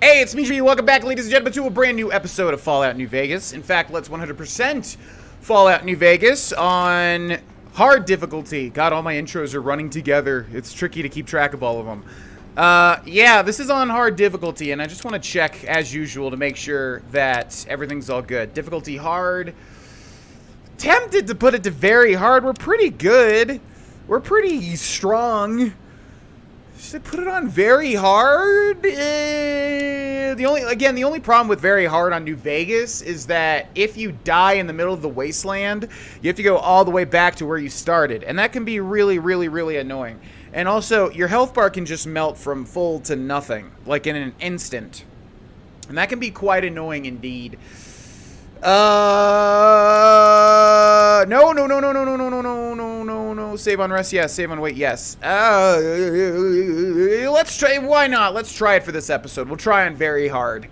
Hey, it's me, welcome back, ladies and gentlemen, to a brand new episode of Fallout New Vegas. In fact, let's 100% Fallout New Vegas on hard difficulty. God, all my intros are running together. It's tricky to keep track of all of them. Yeah, this is on hard difficulty, and I just want to check, as usual, to make sure that everything's all good. Difficulty hard. Tempted to put it to very hard. We're pretty good. We're pretty strong. Should I put it on very hard? The only problem with very hard on New Vegas is that if you die in the middle of the wasteland, you have to go all the way back to where you started. And that can be really, really, really annoying. And also, your health bar can just melt from full to nothing, like in an instant. And that can be quite annoying indeed. No. Save on rest, yes. Save on wait, yes. Let's try, why not? Let's try it for this episode. We'll try on very hard.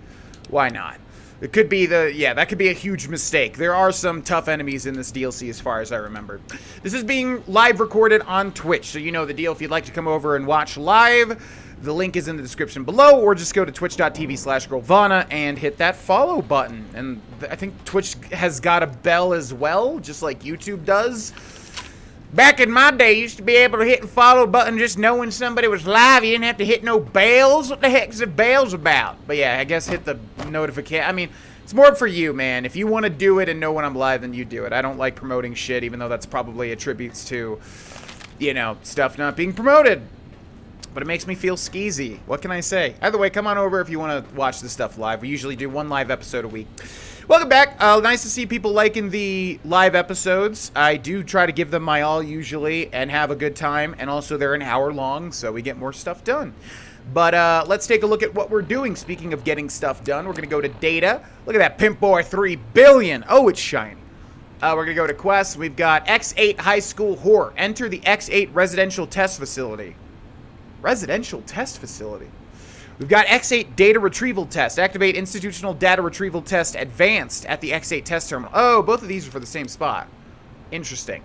Why not? It could be that could be a huge mistake. There are some tough enemies in this DLC as far as I remember. This is being live recorded on Twitch, so you know the deal. If you'd like to come over and watch live, the link is in the description below, or just go to twitch.tv/Grohlvana and hit that follow button. And I think Twitch has got a bell as well, just like YouTube does. Back in my day, you used to be able to hit the follow button just knowing somebody was live. You didn't have to hit no bells. What the heck's the bells about? But yeah, I guess hit the notification. I mean, it's more for you, man. If you want to do it and know when I'm live, then you do it. I don't like promoting shit, even though that's probably attributes to, you know, stuff not being promoted. But it makes me feel skeezy. What can I say? Either way, come on over if you want to watch this stuff live. We usually do one live episode a week. Welcome back. Nice to see people liking the live episodes. I do try to give them my all usually and have a good time. And also they're an hour long, so we get more stuff done. But let's take a look at what we're doing. Speaking of getting stuff done, we're going to go to data. Look at that Pimp Boy 3 billion. Oh, it's shiny. We're going to go to quests. We've got X8 High School Horror. Enter the X8 Residential Test Facility. Residential Test Facility. We've got X8 Data Retrieval Test. Activate Institutional Data Retrieval Test Advanced at the X8 Test Terminal. Oh, both of these are for the same spot. Interesting.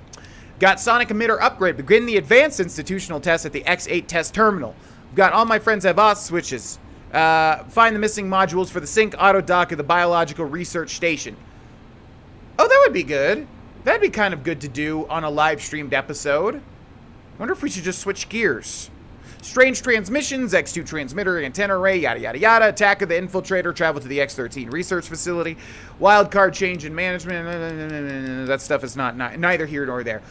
Got Sonic Emitter Upgrade. Begin the Advanced Institutional Test at the X8 Test Terminal. We've got All My Friends Have OS switches. Find the missing modules for the Sync Auto Dock of the Biological Research Station. Oh, that would be good. That'd be kind of good to do on a live streamed episode. Wonder if we should just switch gears. Strange transmissions, X2 transmitter, antenna array, yada yada yada. Attack of the infiltrator, travel to the X13 research facility. Wildcard change in management. That stuff is neither here nor there.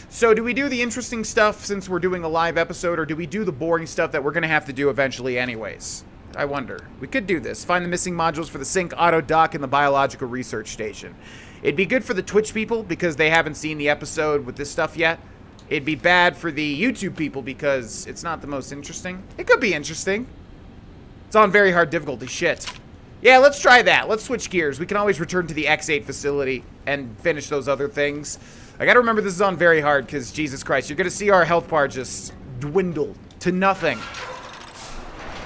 So do we do the interesting stuff since we're doing a live episode, or do we do the boring stuff that we're going to have to do eventually anyways? I wonder. We could do this. Find the missing modules for the Sync Auto Dock in the Biological Research Station. It'd be good for the Twitch people because they haven't seen the episode with this stuff yet. It'd be bad for the YouTube people because it's not the most interesting. It could be interesting. It's on very hard difficulty. Shit. Yeah, let's try that. Let's switch gears. We can always return to the X8 facility and finish those other things. I gotta remember this is on very hard because, Jesus Christ, you're gonna see our health bar just dwindle to nothing.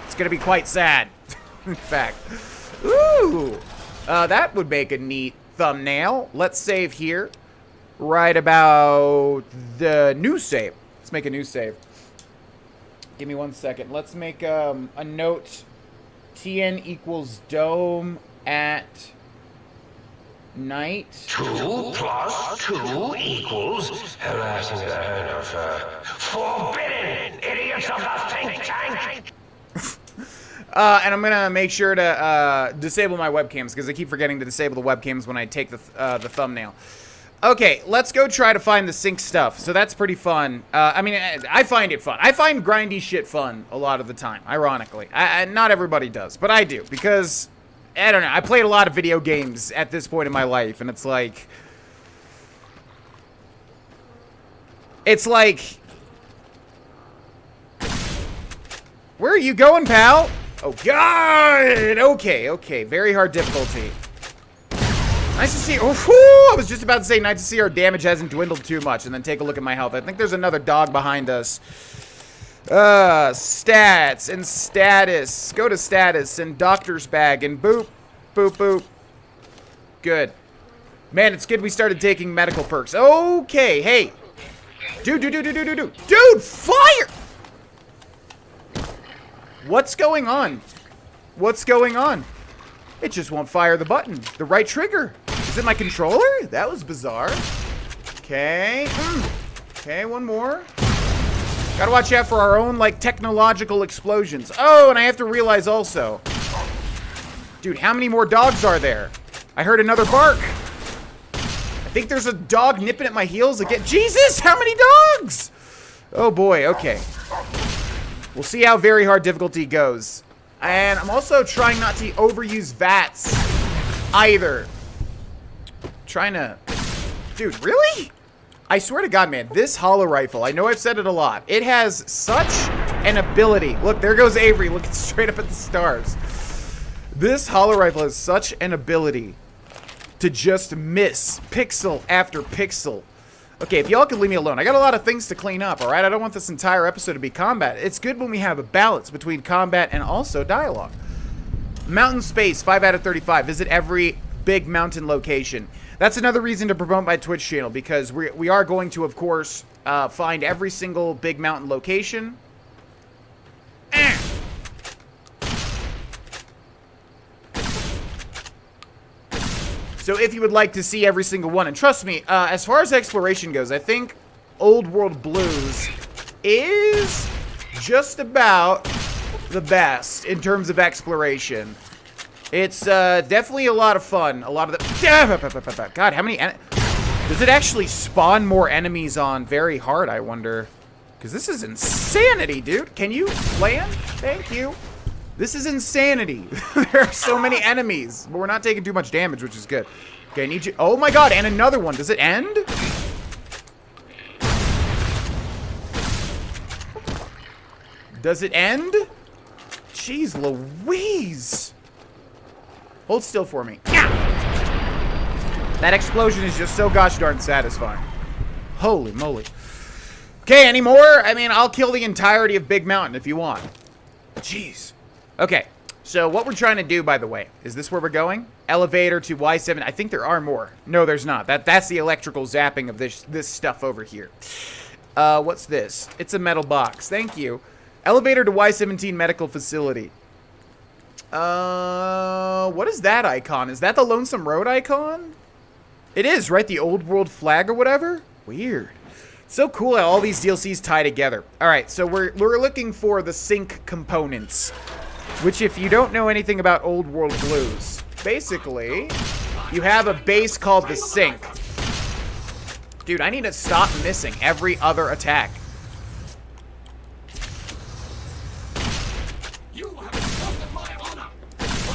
It's gonna be quite sad, in fact. Ooh. That would make a neat thumbnail. Let's save here. Right about the new save. Let's make a new save. Give me 1 second. Let's make a note. TN equals dome at night. 2 plus 2 equals harassing the head of forbidden idiots of the think tank. And I'm gonna make sure to disable my webcams because I keep forgetting to disable the webcams when I take the thumbnail. Okay, let's go try to find the sync stuff. So that's pretty fun. I mean, I find it fun. I find grindy shit fun a lot of the time, ironically. Not everybody does, but I do. Because, I don't know, I played a lot of video games at this point in my life, and it's like... Where are you going, pal? Oh, God! Okay. Very hard difficulty. Nice to see. Oh, I was just about to say, nice to see our damage hasn't dwindled too much. And then take a look at my health. I think there's another dog behind us. Stats and status. Go to status and doctor's bag and boop, boop, boop. Good. Man, it's good we started taking medical perks. Okay, hey. Dude, fire! What's going on? What's going on? It just won't fire the button. The right trigger. Is it my controller? That was bizarre. Okay. Okay, one more. Gotta watch out for our own, like, technological explosions. Oh, and I have to realize also. Dude, how many more dogs are there? I heard another bark. I think there's a dog nipping at my heels again. Jesus, how many dogs? Oh, boy, okay. We'll see how very hard difficulty goes. And I'm also trying not to overuse VATS either. Trying to... Dude, really? I swear to God, man, this hollow rifle, I know I've said it a lot. It has such an ability. Look, there goes Avery looking straight up at the stars. This hollow rifle has such an ability to just miss pixel after pixel. Okay, if y'all could leave me alone. I got a lot of things to clean up, alright? I don't want this entire episode to be combat. It's good when we have a balance between combat and also dialogue. Mountain Space, 5 out of 35. Visit every big mountain location. That's another reason to promote my Twitch channel, because we are going to, of course, find every single big mountain location. So if you would like to see every single one, and trust me, as far as exploration goes, I think Old World Blues is just about the best in terms of exploration. It's definitely a lot of fun. A lot of the... God, how many... Does it actually spawn more enemies on very hard, I wonder? Because this is insanity, dude. Can you land? Thank you. This is insanity. There are so many enemies. But we're not taking too much damage, which is good. Okay, I need you... Oh my God, and another one. Does it end? Does it end? Jeez Louise. Hold still for me. Yeah. That explosion is just so gosh darn satisfying. Holy moly. Okay, any more? I mean, I'll kill the entirety of Big Mountain if you want. Jeez. Okay, so what we're trying to do, by the way, is this where we're going? Elevator to Y7. I think there are more. No, there's not. That's the electrical zapping of this stuff over here. What's this? It's a metal box. Thank you. Elevator to Y17 medical facility. What is that icon? Is that the Lonesome Road icon? It is, right? The old world flag or whatever? Weird. So cool how all these DLCs tie together. Alright, so we're looking for the sync components. Which, if you don't know anything about Old World Blues, basically, you have a base called the sync. Dude, I need to stop missing every other attack.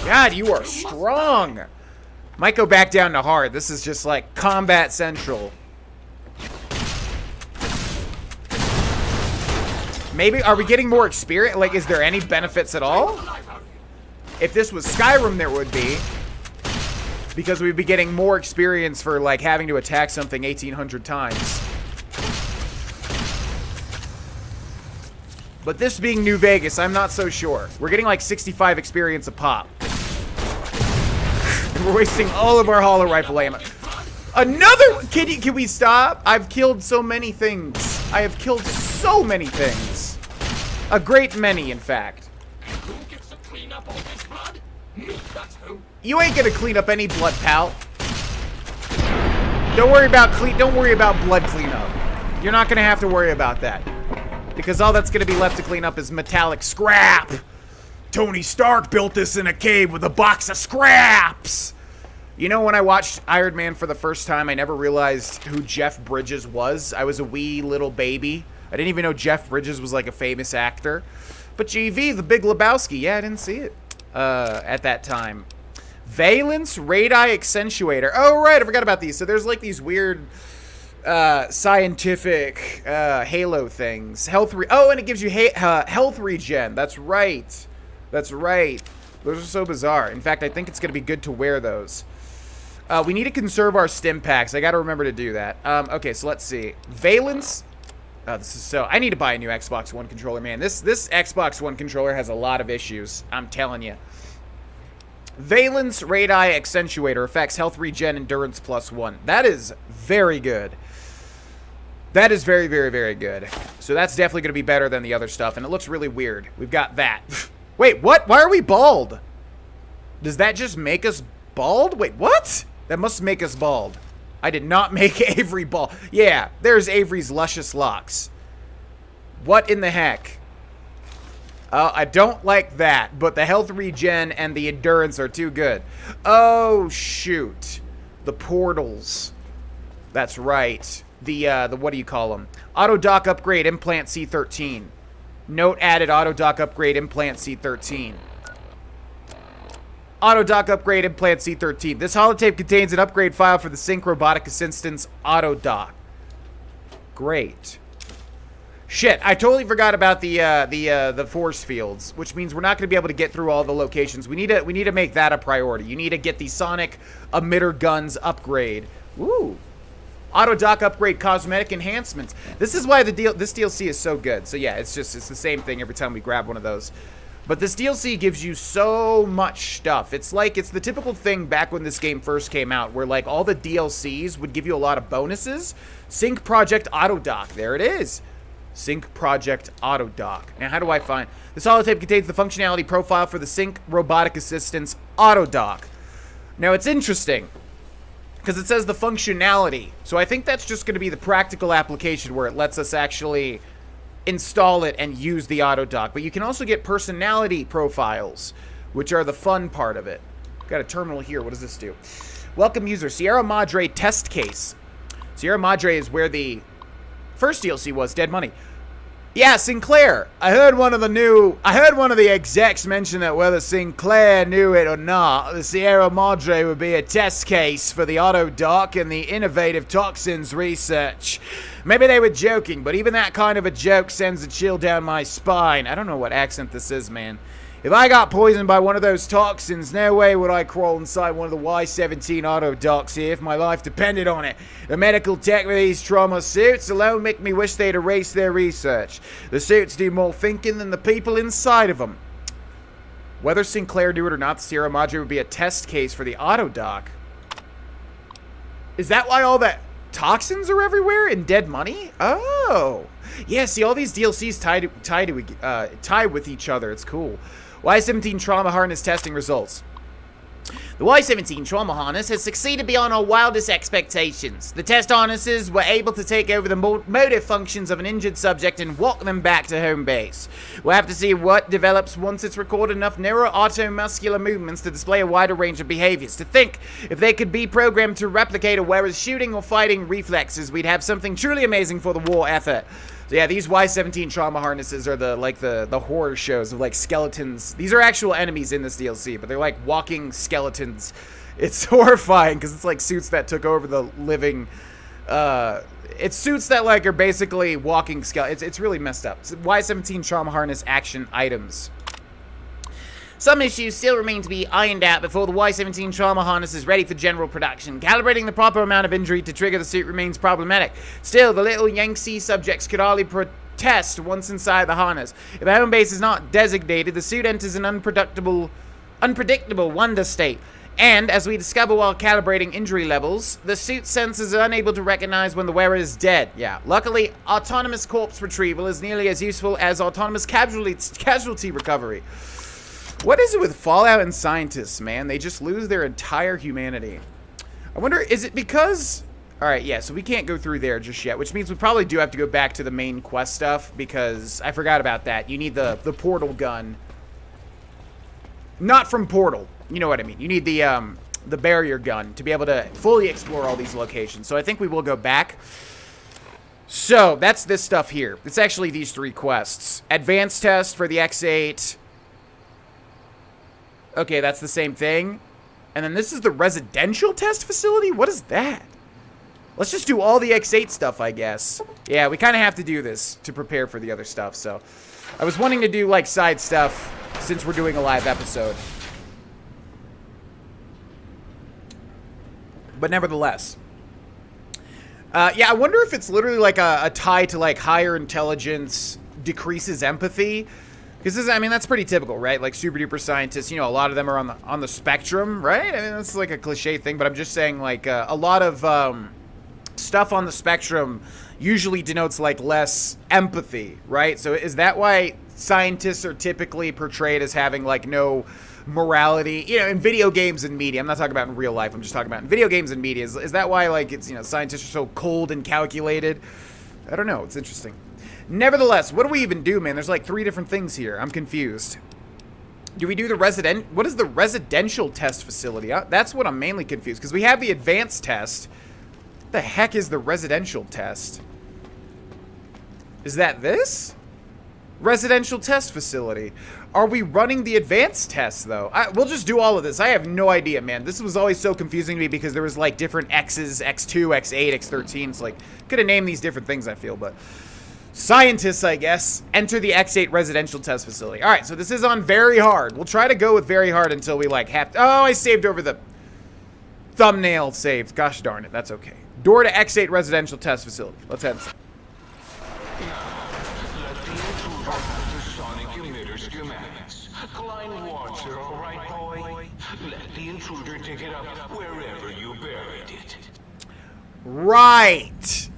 God, you are strong. Might go back down to hard. This is just like combat central. Maybe, are we getting more experience? Like, is there any benefits at all? If this was Skyrim, there would be. Because we'd be getting more experience for, like, having to attack something 1,800 times. But this being New Vegas, I'm not so sure. We're getting, like, 65 experience a pop. We're wasting all of our hollow rifle ammo. Another... Can we stop? I've killed so many things. I have killed so many things. A great many, in fact. Who gets to clean up all this blood? Me, that's who. You ain't gonna clean up any blood, pal. Don't worry about blood cleanup. You're not gonna have to worry about that. Because all that's gonna be left to clean up is metallic scrap. Tony Stark built this in a cave with a box of scraps. You know, when I watched Iron Man for the first time, I never realized who Jeff Bridges was. I was a wee little baby. I didn't even know Jeff Bridges was like a famous actor. But GV, the Big Lebowski, yeah, I didn't see it at that time. Valence Radii Accentuator. Oh, right, I forgot about these. So there's like these weird scientific Halo things. Oh, and it gives you health regen. That's right. That's right. Those are so bizarre. In fact, I think it's going to be good to wear those. We need to conserve our stim packs. I got to remember to do that. Okay, so let's see. Valence. Oh, this is so... I need to buy a new Xbox One controller, man. This Xbox One controller has a lot of issues. I'm telling you. Valence Radii Accentuator affects health regen endurance +1. That is very good. That is very, very, very good. So that's definitely going to be better than the other stuff, and it looks really weird. We've got that. Wait, what? Why are we bald? Does that just make us bald? Wait, what? That must make us bald. I did not make Avery bald. Yeah, there's Avery's luscious locks. What in the heck? I don't like that, but the health regen and the endurance are too good. Oh, shoot. The portals. That's right. The what do you call them? Auto dock upgrade implant C13. Note added auto dock upgrade implant C13. Auto dock upgrade implant C13. This holotape contains an upgrade file for the Sync Robotic Assistance auto dock. Great. Shit, I totally forgot about the force fields, which means we're not going to be able to get through all the locations. We need to make that a priority. You need to get the sonic emitter guns upgrade. Ooh. Auto dock upgrade cosmetic enhancements. This is why this DLC is so good. So yeah, it's the same thing every time we grab one of those. But this DLC gives you so much stuff. It's like, it's the typical thing back when this game first came out, where like all the DLCs would give you a lot of bonuses. Sync Project Auto Dock. There it is. Sync Project Auto Dock. Now, how do I find... This holotape contains the functionality profile for the Sync Robotic Assistance Auto Dock. Now, it's interesting, because it says the functionality. So I think that's just going to be the practical application where it lets us actually install it and use the auto dock. But you can also get personality profiles, which are the fun part of it. Got a terminal here. What does this do? Welcome user, Sierra Madre test case. Sierra Madre is where the first DLC was, Dead Money. Yeah, Sinclair. I heard one of the execs mention that whether Sinclair knew it or not, the Sierra Madre would be a test case for the auto dock and the innovative toxins research. Maybe they were joking, but even that kind of a joke sends a chill down my spine. I don't know what accent this is, man. If I got poisoned by one of those toxins, no way would I crawl inside one of the Y-17 auto docks here if my life depended on it. The medical tech with these trauma suits alone make me wish they'd erase their research. The suits do more thinking than the people inside of them. Whether Sinclair knew it or not, the Sierra Madre would be a test case for the auto dock. Is that why all that toxins are everywhere in Dead Money? Oh. Yeah, see, all these DLCs tie with each other. It's cool. Y-17 Trauma Harness testing results. The Y-17 Trauma Harness has succeeded beyond our wildest expectations. The test harnesses were able to take over the motor functions of an injured subject and walk them back to home base. We'll have to see what develops once it's recorded enough neuroautomuscular movements to display a wider range of behaviors. To think, if they could be programmed to replicate a wearer's shooting or fighting reflexes, we'd have something truly amazing for the war effort. So yeah, these Y-17 trauma harnesses are the horror shows of like skeletons. These are actual enemies in this DLC, but they're like walking skeletons. It's horrifying because it's like suits that took over the living. It's suits that like are basically walking skeletons. It's really messed up. Y-17 trauma harness action items. Some issues still remain to be ironed out before the Y-17 trauma harness is ready for general production. Calibrating the proper amount of injury to trigger the suit remains problematic. Still, the little Yangtze subjects could hardly protest once inside the harness. If a home base is not designated, the suit enters an unpredictable wonder state. And, as we discover while calibrating injury levels, the suit sensors are unable to recognize when the wearer is dead. Yeah. Luckily, autonomous corpse retrieval is nearly as useful as autonomous casualty recovery. What is it with Fallout and scientists, man? They just lose their entire humanity. I wonder, is it because... Alright, yeah, so we can't go through there just yet, which means we probably do have to go back to the main quest stuff, because I forgot about that. You need the portal gun. Not from Portal. You know what I mean. You need the barrier gun to be able to fully explore all these locations. So I think we will go back. So, that's this stuff here. It's actually these three quests. Advanced test for the X8... Okay, that's the same thing. And then this is the residential test facility? What is that? Let's just do all the X8 stuff, I guess. Yeah, we kind of have to do this to prepare for the other stuff, so. I was wanting to do, like, side stuff since we're doing a live episode. But nevertheless. Yeah, I wonder if it's literally, like, a tie to, like, higher intelligence decreases empathy. Because I mean, that's pretty typical, right? Like super duper scientists, you know, a lot of them are on the spectrum, right? I mean, that's like a cliche thing, but I'm just saying, like, a lot of stuff on the spectrum usually denotes like less empathy, right? So is that why scientists are typically portrayed as having like no morality, you know, in video games and media. I'm not talking about in real life. I'm just talking about in video games and media. Is that why, like, it's, you know, scientists are so cold and calculated? I don't know. It's interesting. Nevertheless, what do we even do, man? There's like 3 different things here. I'm confused. Do we do the what is the residential test facility? That's what I'm mainly confused, because we have the advanced test. What the heck is the residential test? Is that this? Residential test facility. Are we running the advanced test, though? We'll just do all of this. I have no idea, man. This was always so confusing to me because there was, like, different X's, X2, X8, X13. It's like, could have named these different things, I feel, but... Scientists, I guess, enter the X8 residential test facility. All right, so this is on very hard. We'll try to go with very hard until we, like, have to... Oh, I saved over the... Thumbnail saved. Gosh darn it, that's okay. Door to X8 residential test facility. Let's head inside. Klein water, all right, boy? Let the intruder dig it up wherever you buried it. Right.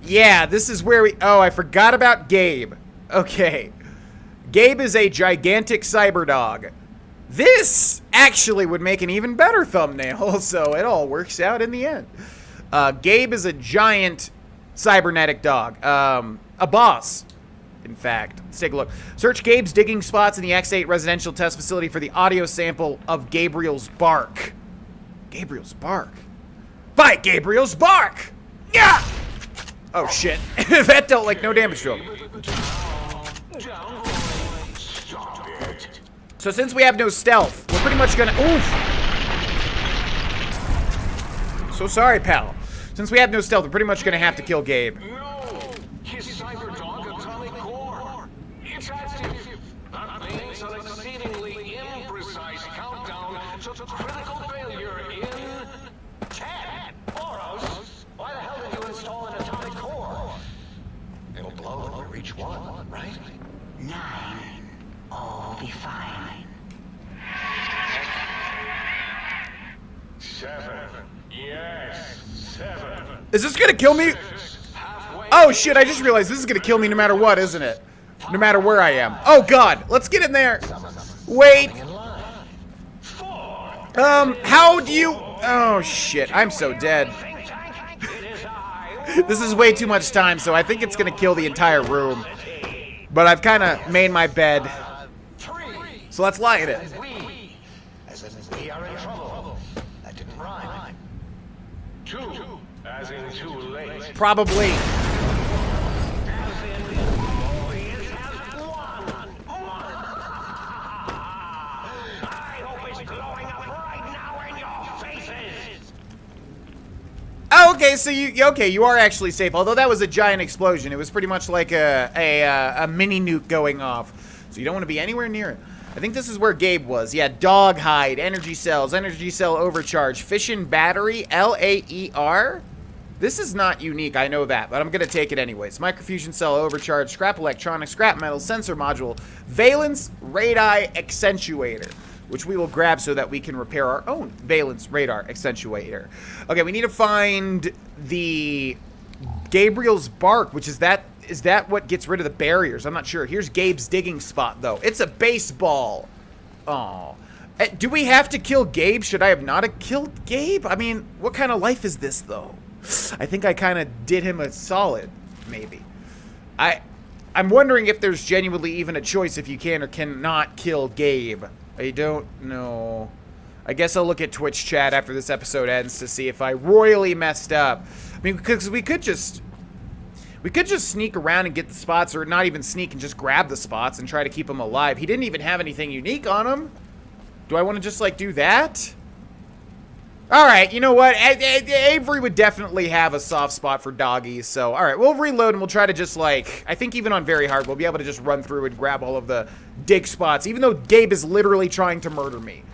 Yeah, this is where we... Oh, I forgot about Gabe. Okay. Gabe is a gigantic cyber dog. This actually would make an even better thumbnail, so it all works out in the end. Gabe is a giant cybernetic dog. A boss. In fact, let's take a look. Search Gabe's digging spots in the X8 residential test facility for the audio sample of Gabriel's bark. Gabriel's bark? Bite Gabriel's bark! Yeah! Oh, shit. That dealt like no damage to him. So since we have no stealth, we're pretty much gonna... Oof! So sorry, pal. Since we have no stealth, we're pretty much gonna have to kill Gabe. Critical failure in 10. Boros, why the hell did you install an atomic core? It'll blow when we reach 1, right? 9. All will be fine. 7. Yes, 7. Is this gonna kill me? Oh shit, I just realized this is gonna kill me no matter what, isn't it? No matter where I am. Oh god, let's get in there. Wait. How do you... Oh, shit. I'm so dead. This is way too much time, so I think it's going to kill the entire room. But I've kind of made my bed. So let's lie in it. As in we are in trouble. That didn't rhyme. 2, as in too late. Probably. Oh, okay, so you are actually safe. Although that was a giant explosion, it was pretty much like a mini nuke going off. So you don't want to be anywhere near it. I think this is where Gabe was. Yeah, dog hide, energy cells, energy cell overcharge, fission battery, LAER. This is not unique, I know that, but I'm gonna take it anyways. Microfusion cell overcharge, scrap electronics, scrap metal, sensor module, valence radii accentuator, which we will grab so that we can repair our own valence radar accentuator. Okay, we need to find the Gabriel's bark, which is that what gets rid of the barriers? I'm not sure. Here's Gabe's digging spot, though. It's a baseball. Oh. Do we have to kill Gabe? Should I have not have killed Gabe? I mean, what kind of life is this, though? I think I kind of did him a solid, maybe. I'm wondering if there's genuinely even a choice if you can or cannot kill Gabe. I don't know. I guess I'll look at Twitch chat after this episode ends to see if I royally messed up. I mean, because we could just sneak around and get the spots, or not even sneak and just grab the spots and try to keep him alive. He didn't even have anything unique on him. Do I want to just, like, do that? Alright, you know what? Avery would definitely have a soft spot for doggies, so alright, we'll reload and we'll try to just, like, I think even on very hard, we'll be able to just run through and grab all of the dig spots, even though Gabe is literally trying to murder me.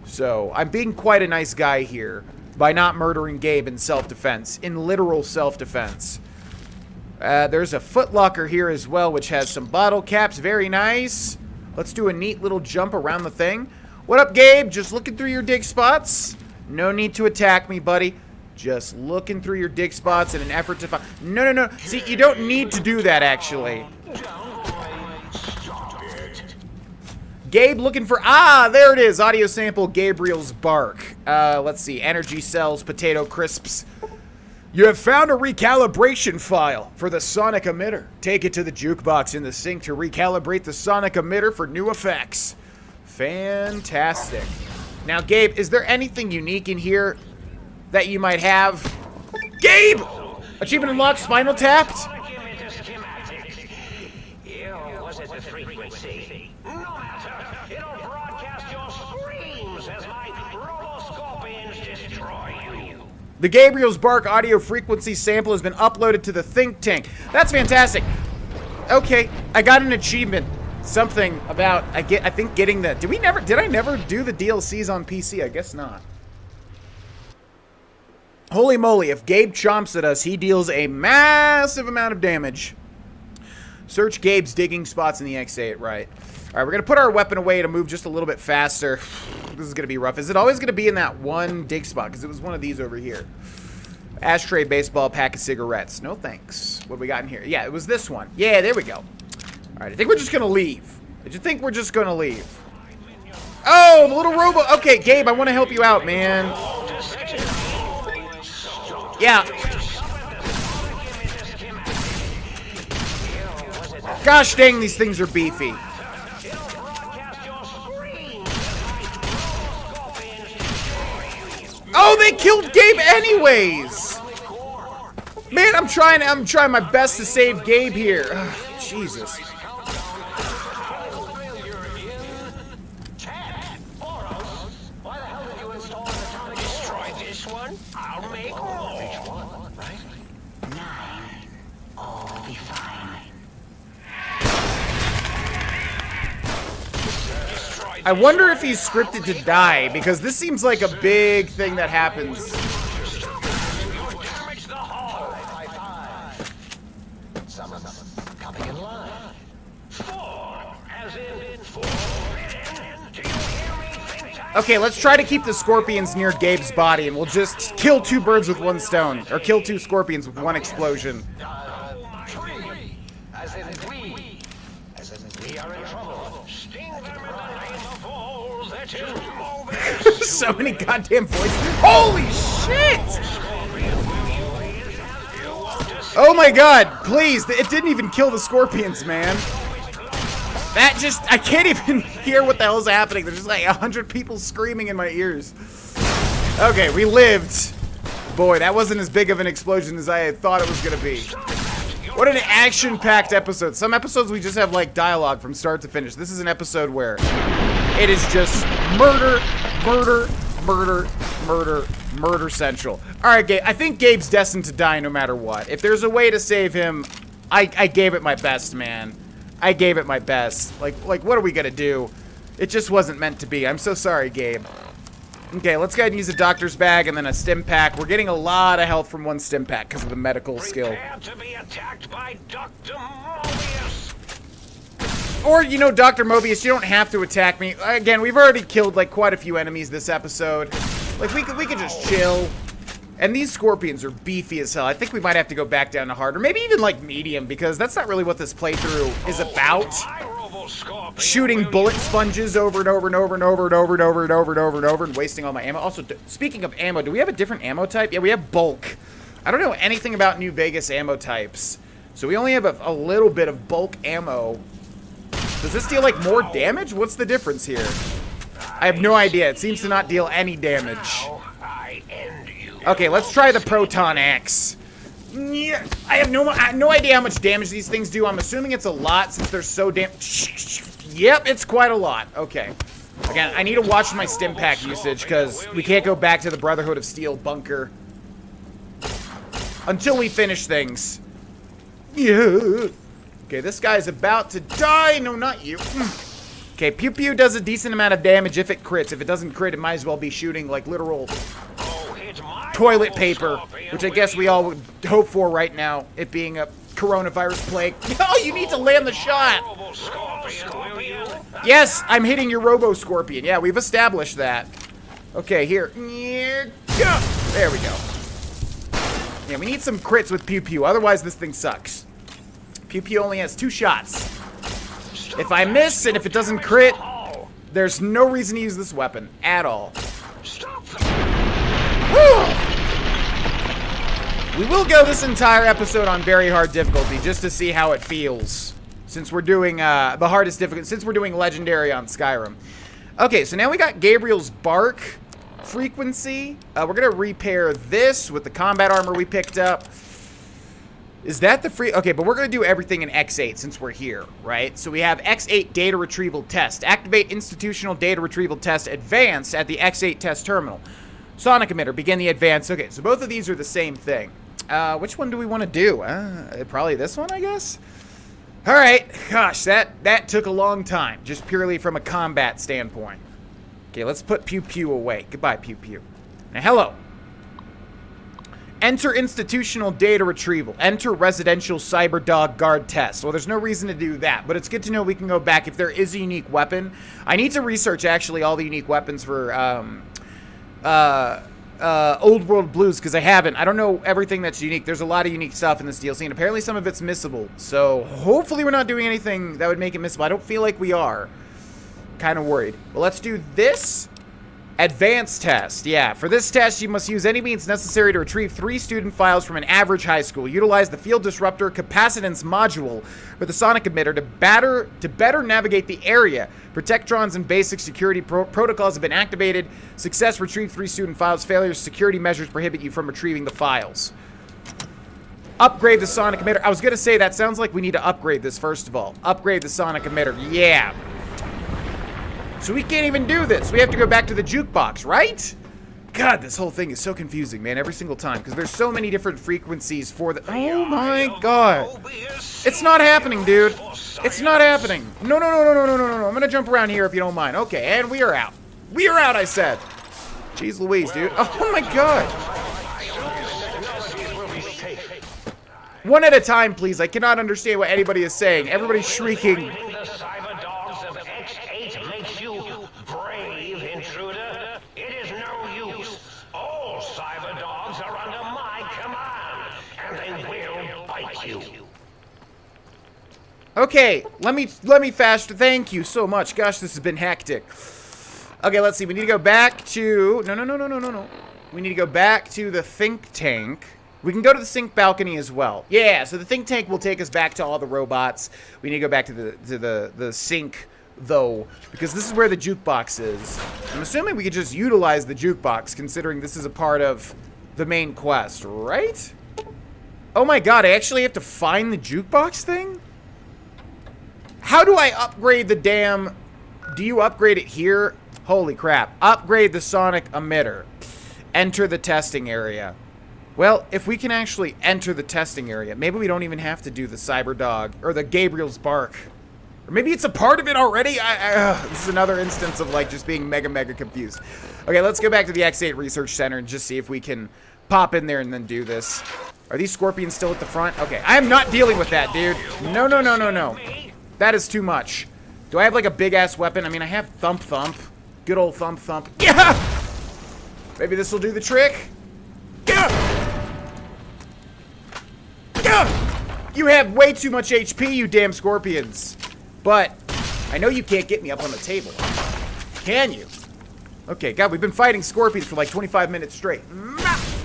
So, I'm being quite a nice guy here by not murdering Gabe in self-defense, in literal self-defense. There's a footlocker here as well, which has some bottle caps, very nice. Let's do a neat little jump around the thing. What up, Gabe? Just looking through your dig spots? No need to attack me, buddy. Just looking through your dig spots in an effort to find... No. See, you don't need to do that, actually. Gabe looking for, there it is. Audio sample, Gabriel's bark. Let's see, energy cells, potato crisps. You have found a recalibration file for the sonic emitter. Take it to the jukebox in the sink to recalibrate the sonic emitter for new effects. Fantastic. Now, Gabe, is there anything unique in here that you might have? Gabe! Achievement unlocked, spinal tapped? Was it the frequency? No matter. It'll broadcast your screams as my roboscorpions destroy you. The Gabriel's bark audio frequency sample has been uploaded to the think tank. That's fantastic. Okay, I got an achievement. Something about I think getting the did I never do the DLCs on PC? I guess not. Holy moly, if Gabe chomps at us, he deals a massive amount of damage. Search Gabe's digging spots in the X8, right. Alright, we're going to put our weapon away to move just a little bit faster. This is going to be rough. Is it always going to be in that one dig spot? Because it was one of these over here. Ashtray, baseball, pack of cigarettes. No thanks. What do we got in here? Yeah, it was this one. Yeah, there we go. Alright, I think we're just going to leave. Did you think we're just going to leave? Oh, the little robo. Okay, Gabe, I want to help you out, man. Yeah. Gosh dang, these things are beefy. Oh, they killed Gabe anyways. Man, I'm trying my best to save Gabe here. Ugh, Jesus. Why the hell did you install an atomic destroy this one? I'll make more. Reach one, right? 9. All will be fine. I wonder if he's scripted to die, because this seems like a big thing that happens. Damage the hull. Someone's coming in line. 4, as in 4. Do you hear me? Think tank? Okay, let's try to keep the scorpions near Gabe's body, and we'll just kill 2 birds with 1 stone. Or kill 2 scorpions with 1 explosion. 3, as in we. As in we are in trouble. Sting them in the name of all that is Mobius. So many goddamn voices. Holy shit! Oh my god, please. It didn't even kill the scorpions, man. That just, I can't even hear what the hell's happening. There's just like 100 people screaming in my ears. Okay, we lived. Boy, that wasn't as big of an explosion as I had thought it was gonna be. What an action-packed episode. Some episodes we just have like dialogue from start to finish. This is an episode where it is just murder, murder, murder, murder, murder central. Alright, Gabe, I think Gabe's destined to die no matter what. If there's a way to save him, I gave it my best, man. I gave it my best. Like, what are we gonna do? It just wasn't meant to be. I'm so sorry, Gabe. Okay, let's go ahead and use a doctor's bag and then a stim pack. We're getting a lot of health from 1 stim pack because of the medical skill. Prepare to be attacked by Dr. Mobius. Or, you know, Dr. Mobius, you don't have to attack me. Again, we've already killed, like, quite a few enemies this episode. Like, we could just chill. And these scorpions are beefy as hell. I think we might have to go back down to hard, or maybe even, like, medium, because that's not really what this playthrough is about. Shooting bullet sponges over and over and over and over and over and over and over and over and over and wasting all my ammo. Also, speaking of ammo, do we have a different ammo type? Yeah, we have bulk. I don't know anything about New Vegas ammo types. So we only have a little bit of bulk ammo. Does this deal, like, more damage? What's the difference here? I have no idea. It seems to not deal any damage. Okay, let's try the Proton X. Yeah, I have no idea how much damage these things do. I'm assuming it's a lot since they're so damn... Yep, it's quite a lot. Okay. Again, I need to watch my stim pack usage because we can't go back to the Brotherhood of Steel bunker until we finish things. Yeah. Okay, this guy's about to die. No, not you. Okay, Pew Pew does a decent amount of damage if it crits. If it doesn't crit, it might as well be shooting like literal toilet paper, which I guess we all would hope for right now, it being a coronavirus plague. Oh, you need to land the shot! Yes, I'm hitting your Robo-Scorpion. Yeah, we've established that. Okay, here. There we go. Yeah, we need some crits with Pew Pew, otherwise this thing sucks. Pew Pew only has 2 shots. If I miss and if it doesn't crit, There's no reason to use this weapon at all. Stop! We will go this entire episode on very hard difficulty just to see how it feels. Since we're doing the hardest difficulty, since we're doing Legendary on Skyrim. Okay, so now we got Gabriel's bark frequency. We're going to repair this with the combat armor we picked up. Is that the free? Okay, but we're going to do everything in X8 since we're here, right? So we have X8 data retrieval test. Activate institutional data retrieval test advanced at the X8 test terminal. Sonic emitter, begin the advance. Okay, so both of these are the same thing. Which one do we want to do? Probably this one, I guess? All right. Gosh, that took a long time, just purely from a combat standpoint. Okay, let's put Pew Pew away. Goodbye, Pew Pew. Now, hello. Enter institutional data retrieval. Enter residential cyberdog guard test. Well, there's no reason to do that, but it's good to know we can go back if there is a unique weapon. I need to research, actually, all the unique weapons for Old World Blues, because I haven't. I don't know everything that's unique. There's a lot of unique stuff in this DLC, and apparently some of it's missable. So hopefully we're not doing anything that would make it missable. I don't feel like we are. Kind of worried. Well, let's do this. Advanced test. Yeah, for this test, you must use any means necessary to retrieve 3 student files from an average high school. Utilize the field disruptor capacitance module with the sonic emitter to better navigate the area. Protectrons and basic security protocols have been activated. Success, retrieve 3 student files. Failures, security measures prohibit you from retrieving the files. Upgrade the sonic emitter. I was going to say, that sounds like we need to upgrade this first of all. Upgrade the sonic emitter. Yeah. So we can't even do this. We have to go back to the jukebox, right? God, this whole thing is so confusing, man, every single time. Because there's so many different frequencies for the... Oh, my God. It's not happening, dude. It's not happening. No. I'm going to jump around here if you don't mind. Okay, and we are out. We are out, I said. Jeez Louise, dude. Oh, my God. One at a time, please. I cannot understand what anybody is saying. Everybody's shrieking. Okay, let me fast. Thank you so much. Gosh, this has been hectic. Okay, let's see. We need to go back to... No. We need to go back to the think tank. We can go to the sink balcony as well. Yeah, so the think tank will take us back to all the robots. We need to go back to the sink, though, because this is where the jukebox is. I'm assuming we could just utilize the jukebox, considering this is a part of the main quest, right? Oh my God, I actually have to find the jukebox thing? How do I upgrade the damn... Do you upgrade it here? Holy crap. Upgrade the sonic emitter. Enter the testing area. Well, if we can actually enter the testing area, maybe we don't even have to do the cyberdog or the Gabriel's bark. Or maybe it's a part of it already? This is another instance of, like, just being mega confused. Okay, let's go back to the X8 Research Center and just see if we can pop in there and then do this. Are these scorpions still at the front? Okay, I am not dealing with that, dude. No. That is too much. Do I have, like, a big-ass weapon? I mean, I have Thump. Good old Thump. Yeah! Maybe this will do the trick. Yeah! You have way too much HP, you damn scorpions. But I know you can't get me up on the table. Can you? Okay, God, we've been fighting scorpions for like 25 minutes straight.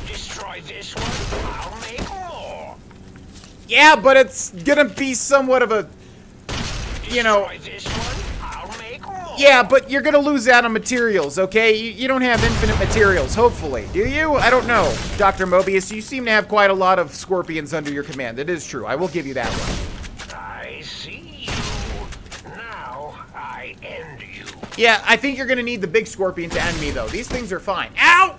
Destroy this one, I'll make more. Yeah, but it's gonna be somewhat of a, you know... Destroy this one, I'll make more. Yeah, but you're gonna lose out on materials, okay? You don't have infinite materials, hopefully. Do you? I don't know. Dr. Mobius, you seem to have quite a lot of scorpions under your command. It is true. I will give you that one. I see you. Now I end you. Yeah, I think you're gonna need the big scorpion to end me, though. These things are fine. Ow!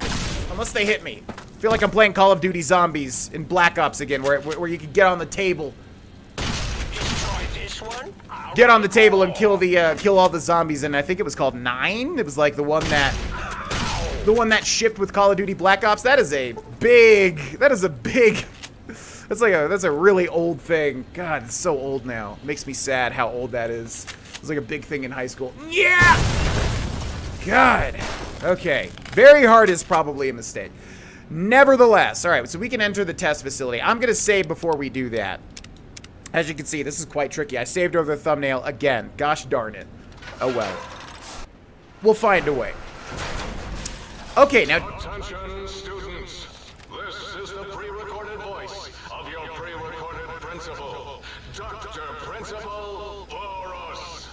Unless they hit me. I feel like I'm playing Call of Duty Zombies in Black Ops again, where you can get on the table. Destroy this one. Get on the table and kill all the zombies, and I think it was called 9. It was like the one that shipped with Call of Duty Black Ops. That's a really old thing. God, it's so old now. It makes me sad how old that is. It was like a big thing in high school. Yeah! God. Okay. Very hard is probably a mistake. Nevertheless, all right, so we can enter the test facility. I'm gonna save before we do that. As you can see, this is quite tricky. I saved over the thumbnail again. Gosh darn it. Oh well. We'll find a way. Okay, now... Attention, students. This is the pre-recorded voice of your pre-recorded principal, Dr. Principal Boros.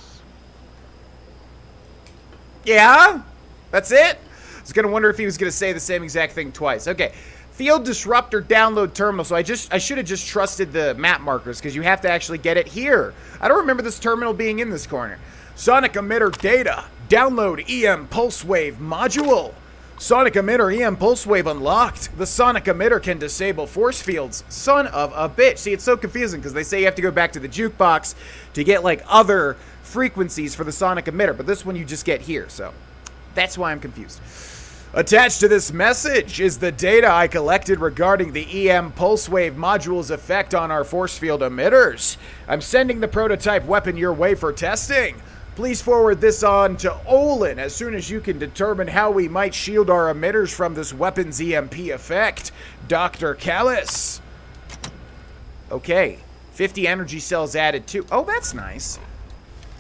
Yeah? That's it? I was gonna wonder if he was gonna say the same exact thing twice. Okay. Field disruptor download terminal. So I should have just trusted the map markers because you have to actually get it here. I don't remember this terminal being in this corner. Sonic emitter data. Download EM pulse wave module. Sonic emitter EM pulse wave unlocked. The sonic emitter can disable force fields. Son of a bitch. See, it's so confusing because they say you have to go back to the jukebox to get like other frequencies for the sonic emitter, but this one you just get here, so that's why I'm confused. Attached to this message is the data I collected regarding the EM pulse wave module's effect on our force field emitters. I'm sending the prototype weapon your way for testing. Please forward this on to Olin as soon as you can determine how we might shield our emitters from this weapon's EMP effect. Dr. Callis. Okay, 50 energy cells added too. Oh, that's nice.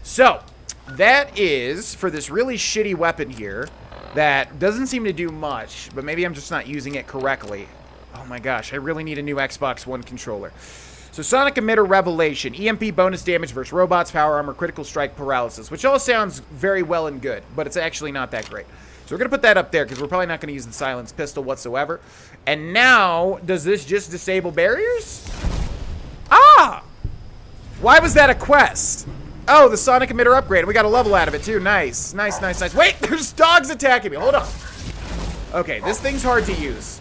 So, that is for this really shitty weapon here that doesn't seem to do much, but maybe I'm just not using it correctly. Oh my gosh, I really need a new Xbox One controller. So Sonic Emitter Revelation, EMP bonus damage versus robots, power armor, critical strike, paralysis, which all sounds very well and good, but it's actually not that great. So we're going to put that up there because we're probably not going to use the silence pistol whatsoever. And now, does this just disable barriers? Ah! Why was that a quest? Oh, the Sonic Emitter upgrade. We got a level out of it too. Nice, nice, nice, nice. Wait, there's dogs attacking me. Hold on. Okay, this thing's hard to use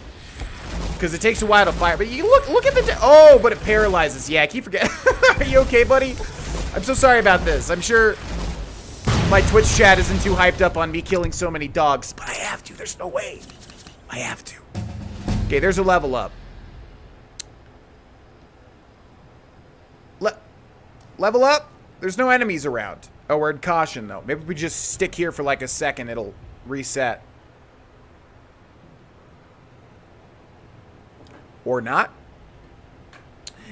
because it takes a while to fire. But you look at the... Oh, but it paralyzes. Yeah, I keep forgetting. Are you okay, buddy? I'm so sorry about this. I'm sure my Twitch chat isn't too hyped up on me killing so many dogs, but I have to. There's no way. I have to. Okay, there's a level up. Level up? There's no enemies around. Oh, we're in caution, though. Maybe if we just stick here for like a second, it'll reset. Or not.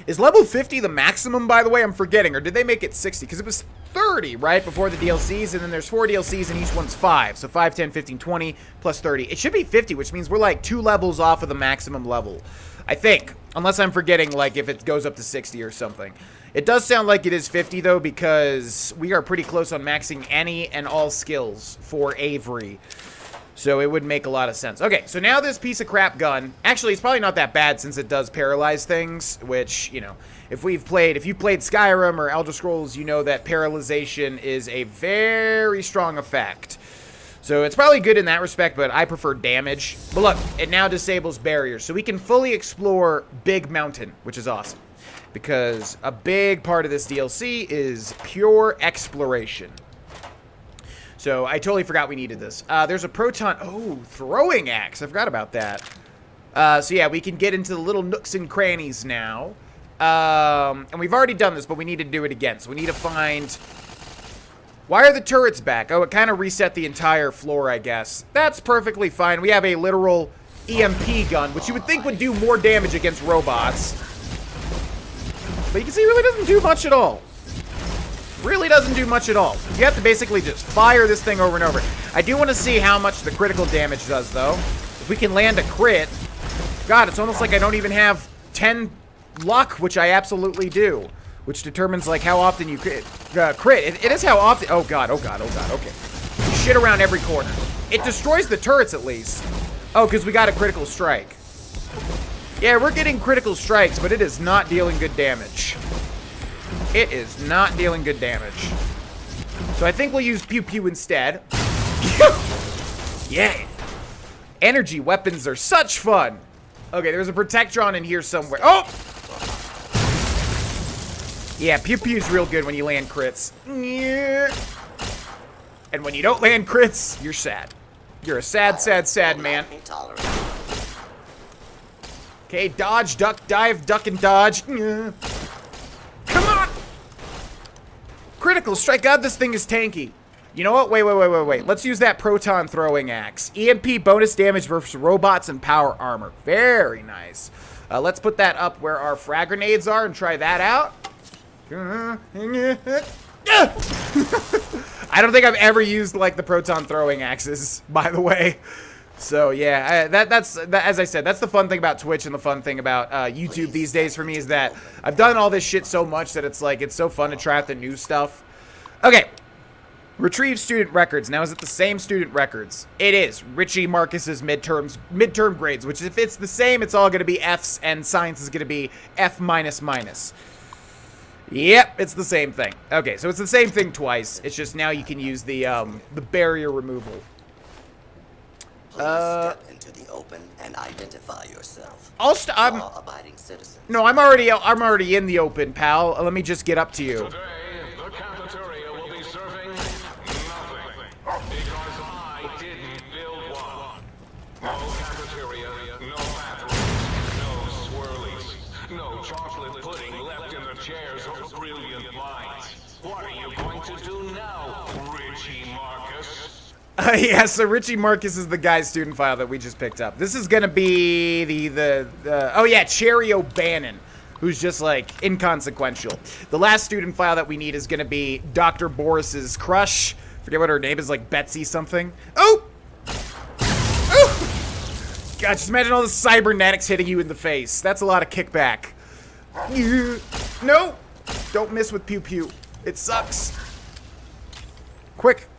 Is level 50 the maximum, by the way? I'm forgetting. Or did they make it 60? Because it was 30, right? Before the DLCs. And then there's 4 DLCs and each one's 5. So 5, 10, 15, 20, plus 30. It should be 50, which means we're like 2 levels off of the maximum level. I think. Unless I'm forgetting, like, if it goes up to 60 or something. It does sound like it is 50, though, because we are pretty close on maxing any and all skills for Avery. So it would make a lot of sense. Okay, so now this piece of crap gun, actually, it's probably not that bad since it does paralyze things, which, you know, if you've played Skyrim or Elder Scrolls, you know that paralyzation is a very strong effect. So it's probably good in that respect, but I prefer damage. But look, it now disables barriers, so we can fully explore Big Mountain, which is awesome. Because a big part of this DLC is pure exploration. So I totally forgot we needed this. There's a proton... Oh, throwing axe. I forgot about that. So yeah, we can get into the little nooks and crannies now. And we've already done this, but we need to do it again. So we need to find... Why are the turrets back? Oh, it kind of reset the entire floor, I guess. That's perfectly fine. We have a literal EMP gun, which you would think would do more damage against robots. But you can see it really doesn't do much at all. Really doesn't do much at all. You have to basically just fire this thing over and over. I do want to see how much the critical damage does, though. If we can land a crit... God, it's almost like I don't even have 10 luck, which I absolutely do. Which determines, like, how often you crit. It is how often... Oh, God, oh, God, oh, God, okay. Shit around every corner. It destroys the turrets, at least. Oh, because we got a critical strike. Yeah, we're getting critical strikes, but it is not dealing good damage. It is not dealing good damage. So I think we'll use Pew Pew instead. Yeah. Energy weapons are such fun. Okay, there's a Protectron in here somewhere. Oh! Yeah, Pew Pew's real good when you land crits. And when you don't land crits, you're sad. You're a sad, sad, sad man. Okay, dodge, duck, dive, duck, and dodge. Come on! Critical strike. God, this thing is tanky. You know what? Wait. Let's use that proton throwing axe. EMP bonus damage versus robots and power armor. Very nice. Let's put that up where our frag grenades are and try that out. I I don't think I've ever used, like, the proton throwing axes, by the way. So, yeah, that's as I said, that's the fun thing about Twitch and the fun thing about YouTube these days for me is that I've done all this shit so much that it's, like, it's so fun to try out the new stuff. Okay. Retrieve student records. Now, is it the same student records? It is. Richie Marcus's midterm grades, which if it's the same, it's all going to be Fs, and science is going to be F minus minus. Yep, it's the same thing. Okay, so it's the same thing twice. It's just now you can use the barrier removal. Please step into the open and identify yourself. Law-abiding citizen. No, I'm already in the open, pal. Let me just get up to you. Today, the cafeteria will be serving nothing. Because I didn't build one. No cafeteria, no bathrooms, no swirlies, no chocolate pudding left in the chairs or brilliant minds. What are you going to do now, Richie Marcus? Yeah, so Richie Marcus is the guy's student file that we just picked up. This is gonna be oh yeah, Cherry O'Bannon, who's just like inconsequential. The last student file that we need is gonna be Dr. Boris's crush. Forget what her name is, like Betsy something. Oh! Oh! God, just imagine all the cybernetics hitting you in the face. That's a lot of kickback. No! Don't miss with pew pew. It sucks. Quick.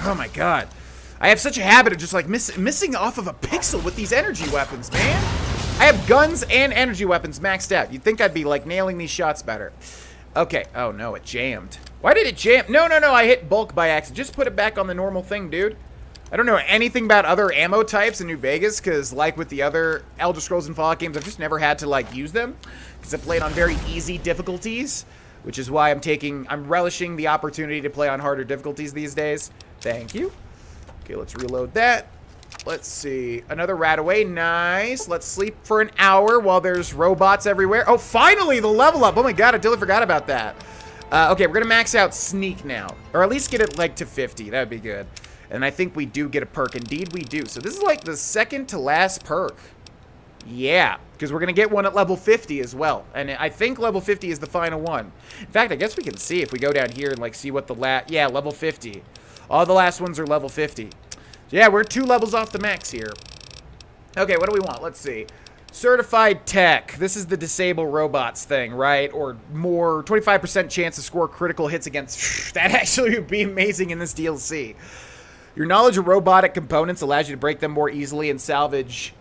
Oh my god. I have such a habit of just like missing off of a pixel with these energy weapons, man. I have guns and energy weapons maxed out. You'd think I'd be like nailing these shots better. Okay. Oh no, it jammed. Why did it jam? No, I hit bulk by accident. Just put it back on the normal thing, dude. I don't know anything about other ammo types in New Vegas because like with the other Elder Scrolls and Fallout games, I've just never had to like use them because I played on very easy difficulties. Which is why I'm relishing the opportunity to play on harder difficulties these days. Thank you. Okay, let's reload that. Let's see. Another rat away. Nice. Let's sleep for an hour while there's robots everywhere. Oh, finally, the level up. Oh my god, I totally forgot about that. Okay, we're going to max out sneak now. Or at least get it, like, to 50. That would be good. And I think we do get a perk. Indeed, we do. So this is, like, the second to last perk. Yeah, because we're going to get one at level 50 as well. And I think level 50 is the final one. In fact, I guess we can see if we go down here and, like, see what the yeah, level 50. All the last ones are level 50. So, yeah, we're 2 levels off the max here. Okay, what do we want? Let's see. Certified Tech. This is the disable robots thing, right? Or more, 25% chance to score critical hits against... That actually would be amazing in this DLC. Your knowledge of robotic components allows you to break them more easily and salvage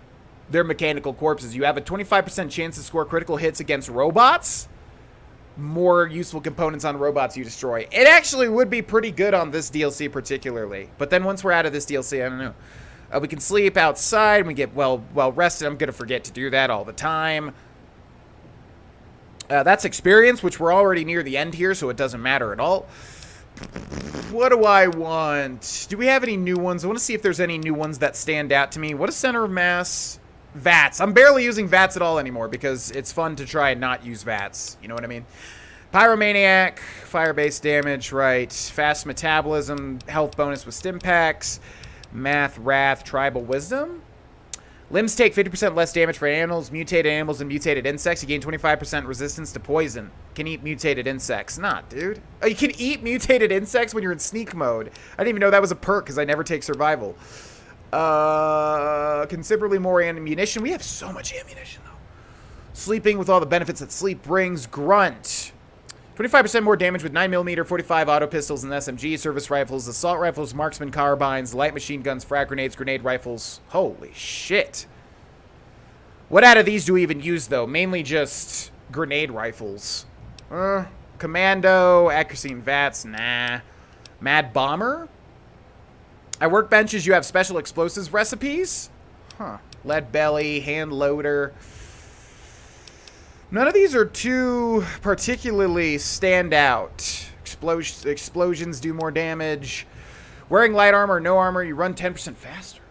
their mechanical corpses. You have a 25% chance to score critical hits against robots. More useful components on robots you destroy. It actually would be pretty good on this DLC particularly. But then once we're out of this DLC, I don't know. We can sleep outside and we get well rested. I'm going to forget to do that all the time. That's experience, which we're already near the end here, so it doesn't matter at all. What do I want? Do we have any new ones? I want to see if there's any new ones that stand out to me. What is center of mass? VATS. I'm barely using VATS at all anymore because it's fun to try and not use VATS. You know what I mean? Pyromaniac, fire-based damage, right. Fast metabolism, health bonus with stim packs. Math, wrath, tribal wisdom. Limbs take 50% less damage for animals, mutated animals, and mutated insects. You gain 25% resistance to poison. Can eat mutated insects. Not, dude. Oh, you can eat mutated insects when you're in sneak mode. I didn't even know that was a perk because I never take survival. Considerably more ammunition. We have so much ammunition, though. Sleeping with all the benefits that sleep brings. Grunt. 25% more damage with 9mm, 45 auto pistols and SMG, service rifles, assault rifles, marksman carbines, light machine guns, frag grenades, grenade rifles. Holy shit. What out of these do we even use, though? Mainly just grenade rifles. Commando, accuracy and VATS, nah. Mad Bomber? At workbenches, you have special explosives recipes? Huh. Lead belly, hand loader. None of these are too particularly stand out. Explosions do more damage. Wearing light armor or no armor, you run 10% faster.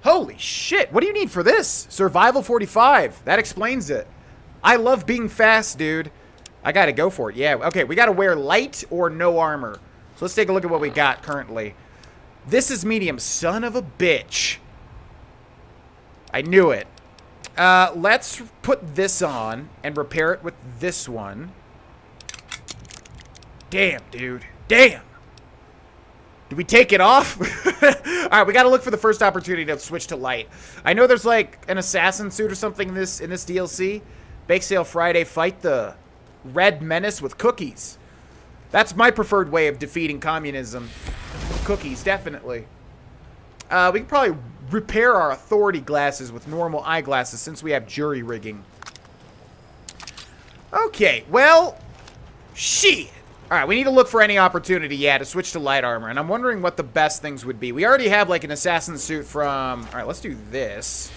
Holy shit, what do you need for this? Survival 45, that explains it. I love being fast, dude. I gotta go for it, yeah. Okay, we gotta wear light or no armor. So let's take a look at what we got currently. This is medium, son of a bitch. I knew it. Let's put this on and repair it with this one. Damn, dude. Damn. Did we take it off? Alright, we gotta look for the first opportunity to switch to light. I know there's like an assassin suit or something in this DLC. Bake Sale Friday, fight the Red Menace with cookies. That's my preferred way of defeating communism. Cookies, definitely. We can probably repair our authority glasses with normal eyeglasses since we have jury rigging. Okay, well, shit. Alright, we need to look for any opportunity, to switch to light armor. And I'm wondering what the best things would be. We already have, like, an assassin suit from... Alright, let's do this.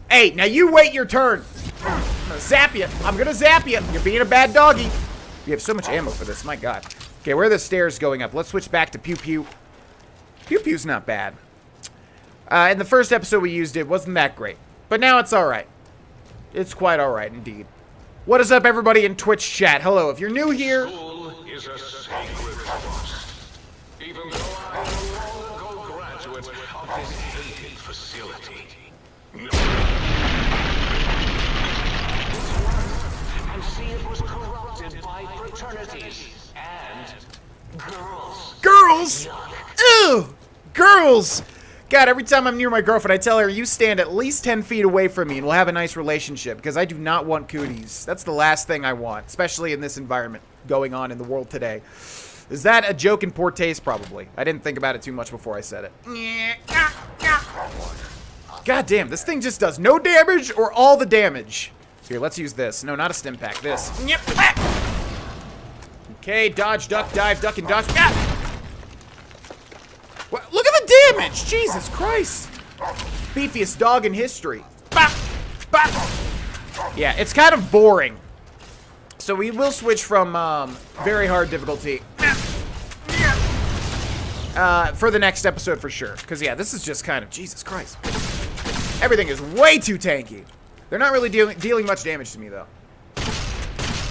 Hey, now you wait your turn. I'm gonna zap you. I'm gonna zap you. You're being a bad doggy. You have so much ammo for this. My God. Okay, where are the stairs going up? Let's switch back to Pew Pew. Pew Pew's not bad. In the first episode we used it, wasn't that great. But now it's alright. It's quite alright indeed. What is up, everybody in Twitch chat? Hello, if you're new here... School is a sacred trust. Even though I am a long-ago graduate of this hated facility. And see it was corrupted by fraternities and girls. Girls! Ew! Girls! God, every time I'm near my girlfriend, I tell her, you stand at least 10 feet away from me and we'll have a nice relationship, because I do not want cooties. That's the last thing I want, especially in this environment going on in the world today. Is that a joke in poor taste? Probably. I didn't think about it too much before I said it. God damn, this thing just does no damage or all the damage. Here, let's use this. No, not a stim pack. This. Okay, dodge, duck, dive, duck, and dodge. What? Look at the damage! Jesus Christ! Beefiest dog in history. Bop! Bop! Yeah, it's kind of boring. So we will switch from very hard difficulty for the next episode for sure. Because, yeah, this is just kind of... Jesus Christ. Everything is way too tanky. They're not really dealing much damage to me, though.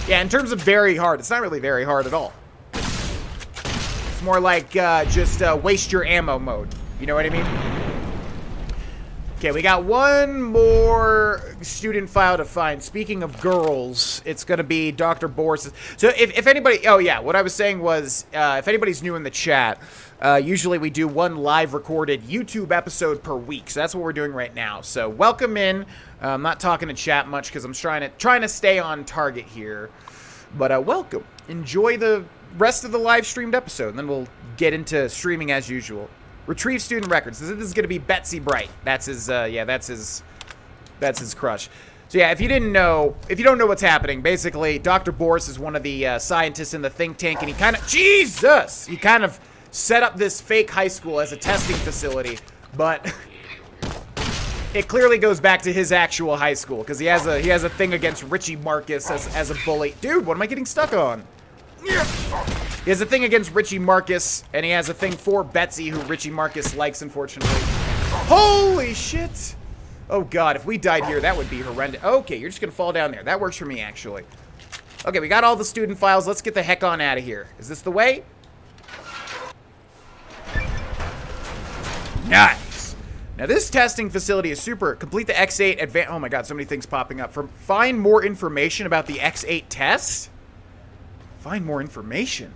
Yeah, in terms of very hard, it's not really very hard at all. It's more like just waste your ammo mode. You know what I mean? Okay, we got one more student file to find. Speaking of girls, it's going to be Dr. Boris. So if anybody... Oh, yeah. What I was saying was, if anybody's new in the chat, usually we do one live recorded YouTube episode per week. So that's what we're doing right now. So welcome in. I'm not talking to chat much because I'm trying to stay on target here. But welcome. Enjoy the rest of the live streamed episode, and then we'll get into streaming as usual. Retrieve student records. This is going to be Betsy Bright. That's his, that's his crush. So yeah, if you don't know what's happening, basically, Dr. Boris is one of the scientists in the think tank, and he kind of set up this fake high school as a testing facility, but it clearly goes back to his actual high school, because he has a thing against Richie Marcus as a bully. Dude, what am I getting stuck on? He has a thing against Richie Marcus, and he has a thing for Betsy, who Richie Marcus likes, unfortunately. Holy shit! Oh god, if we died here, that would be horrendous. Okay, you're just gonna fall down there. That works for me, actually. Okay, we got all the student files. Let's get the heck on out of here. Is this the way? Nice! Now, this testing facility is super. Complete the X8 advance. Oh my god, so many things popping up. Find more information about the X8 test? Find more information?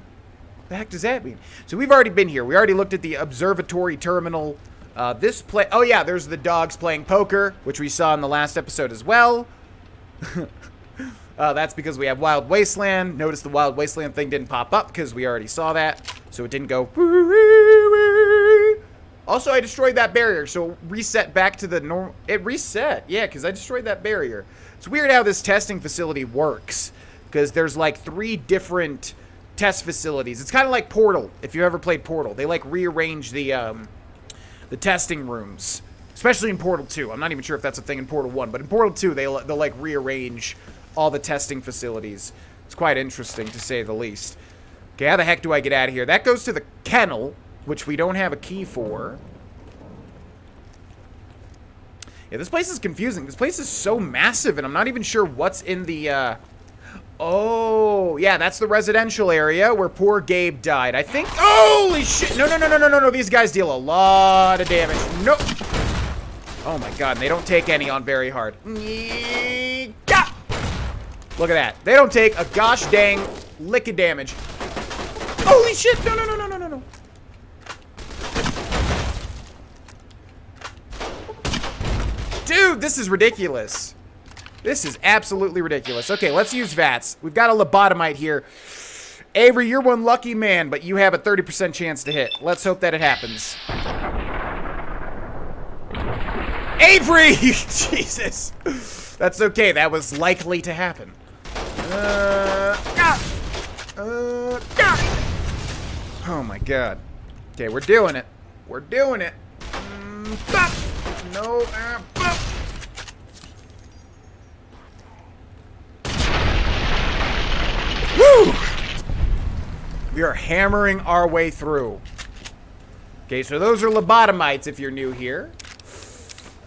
What the heck does that mean? So we've already been here. We already looked at the observatory terminal. Oh yeah, there's the dogs playing poker, which we saw in the last episode as well. That's because we have Wild Wasteland. Notice the Wild Wasteland thing didn't pop up because we already saw that. So it didn't go. Also, I destroyed that barrier, so reset back to the normal. It reset, yeah, because I destroyed that barrier. It's weird how this testing facility works, because there's like 3 different test facilities. It's kind of like Portal, if you ever played Portal. They like rearrange the testing rooms, especially in Portal 2. I'm not even sure if that's a thing in Portal 1, but in Portal 2, they'll like rearrange all the testing facilities. It's quite interesting, to say the least. Okay, how the heck do I get out of here? That goes to the kennel, which we don't have a key for. Yeah, this place is confusing. This place is so massive, and I'm not even sure what's in the, Oh, yeah, that's the residential area where poor Gabe died. I think... Holy shit! No. These guys deal a lot of damage. No. Oh, my God. And they don't take any on very hard. Look at that. They don't take a gosh dang lick of damage. Holy shit! No, no, no, no, no, no, no. Dude, this is ridiculous. This is absolutely ridiculous. Okay, let's use VATS. We've got a lobotomite here. Avery, you're one lucky man, but you have a 30% chance to hit. Let's hope that it happens. Avery! Jesus. That's okay. That was likely to happen. Oh my god. Okay, we're doing it. We're doing it. No. Woo! We are hammering our way through. Okay, so those are lobotomites if you're new here.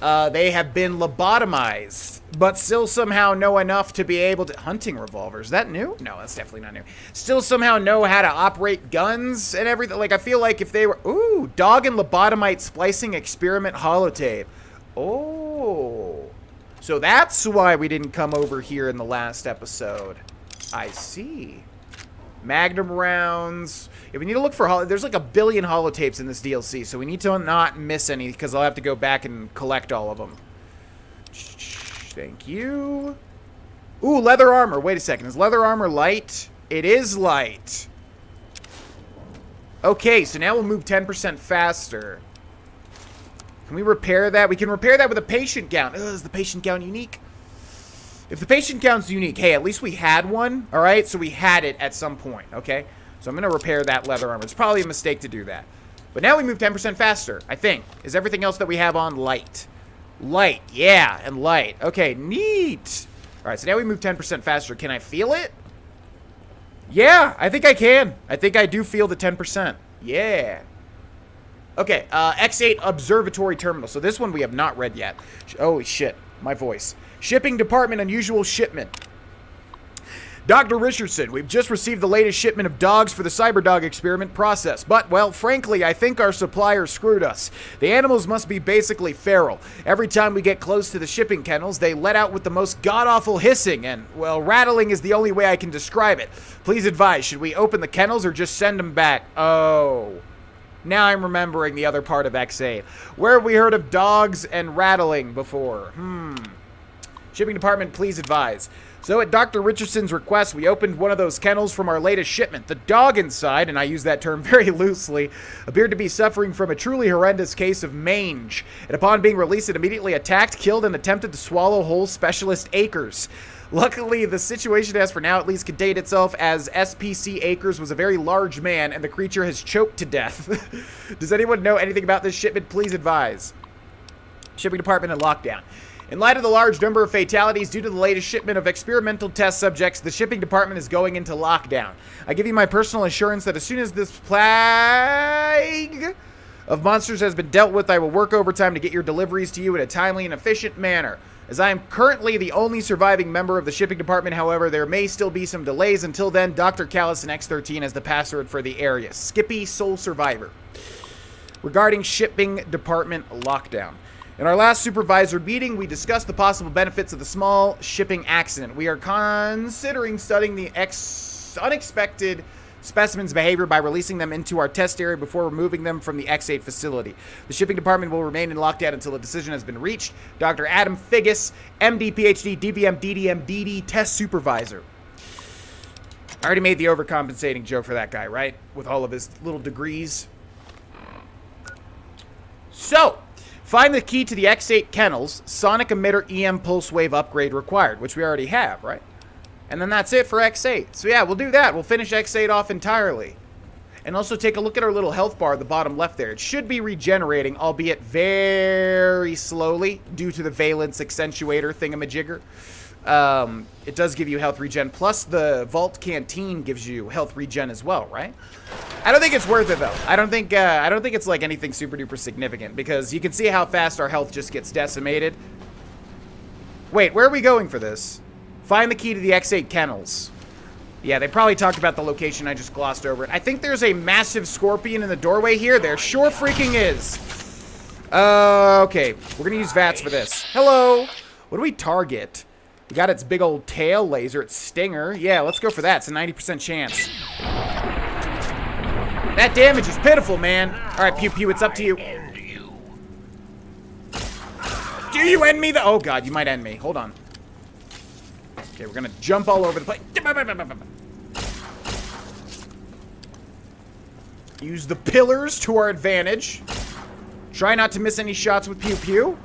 They have been lobotomized, but still somehow know enough to be able to... Hunting revolvers, is that new? No, that's definitely not new. Still somehow know how to operate guns and everything. Like, I feel like if they were... Ooh, dog and lobotomite splicing experiment holotape. Oh. So that's why we didn't come over here in the last episode. I see. Magnum rounds. Yeah, we need to look for... There's like a billion holotapes in this DLC, so we need to not miss any because I'll have to go back and collect all of them. Thank you. Ooh, leather armor. Wait a second. Is leather armor light? It is light. Okay, so now we'll move 10% faster. Can we repair that? We can repair that with a patient gown. Ugh, is the patient gown unique? If the patient count's unique, hey, at least we had one, all right? So we had it at some point, okay? So I'm going to repair that leather armor. It's probably a mistake to do that. But now we move 10% faster, I think. Is everything else that we have on light? Light, yeah, and light. Okay, neat. All right, so now we move 10% faster. Can I feel it? Yeah, I think I can. I think I do feel the 10%. Yeah. Okay, X8 Observatory Terminal. So this one we have not read yet. Oh, shit, my voice. Shipping Department Unusual Shipment. Dr. Richardson, we've just received the latest shipment of dogs for the Cyberdog experiment process. But, well, frankly, I think our supplier screwed us. The animals must be basically feral. Every time we get close to the shipping kennels, they let out with the most god-awful hissing, and, well, rattling is the only way I can describe it. Please advise, should we open the kennels or just send them back? Oh. Now I'm remembering the other part of X8. Where have we heard of dogs and rattling before? Shipping Department, please advise. So at Dr. Richardson's request, we opened one of those kennels from our latest shipment. The dog inside, and I use that term very loosely, appeared to be suffering from a truly horrendous case of mange. And upon being released, it immediately attacked, killed, and attempted to swallow whole specialist Acres. Luckily, the situation has for now at least contained itself, as SPC Acres was a very large man and the creature has choked to death. Does anyone know anything about this shipment? Please advise. Shipping Department in lockdown. In light of the large number of fatalities due to the latest shipment of experimental test subjects, the shipping department is going into lockdown. I give you my personal assurance that as soon as this plague of monsters has been dealt with, I will work overtime to get your deliveries to you in a timely and efficient manner. As I am currently the only surviving member of the shipping department, however, there may still be some delays. Until then, Dr. Callis and X13 as the password for the area. Skippy, sole survivor. Regarding shipping department lockdown. In our last supervisor meeting, we discussed the possible benefits of the small shipping accident. We are considering studying the unexpected specimens' behavior by releasing them into our test area before removing them from the X8 facility. The shipping department will remain in lockdown until a decision has been reached. Dr. Adam Figgis, MD, PhD, DVM, DDM, DD, test supervisor. I already made the overcompensating joke for that guy, right? With all of his little degrees. So, find the key to the X8 kennels, sonic emitter EM pulse wave upgrade required, which we already have, right? And then that's it for X8. So yeah, we'll do that. We'll finish X8 off entirely. And also take a look at our little health bar at the bottom left there. It should be regenerating, albeit very slowly due to the valence accentuator thingamajigger. It does give you health regen, plus the Vault Canteen gives you health regen as well, right? I don't think it's worth it though. I don't think it's like anything super duper significant, because you can see how fast our health just gets decimated. Wait, where are we going for this? Find the key to the X8 kennels. Yeah, they probably talked about the location. I just glossed over it. I think there's a massive scorpion in the doorway here. There sure freaking is. Okay, we're gonna use VATS for this. Hello. What do we target? We got its big old tail laser, its stinger. Yeah, let's go for that. It's a 90% chance. That damage is pitiful, man. All right, Pew Pew, it's up to you. Do you end me? Oh, God, you might end me. Hold on. Okay, we're going to jump all over the place. Use the pillars to our advantage. Try not to miss any shots with Pew Pew.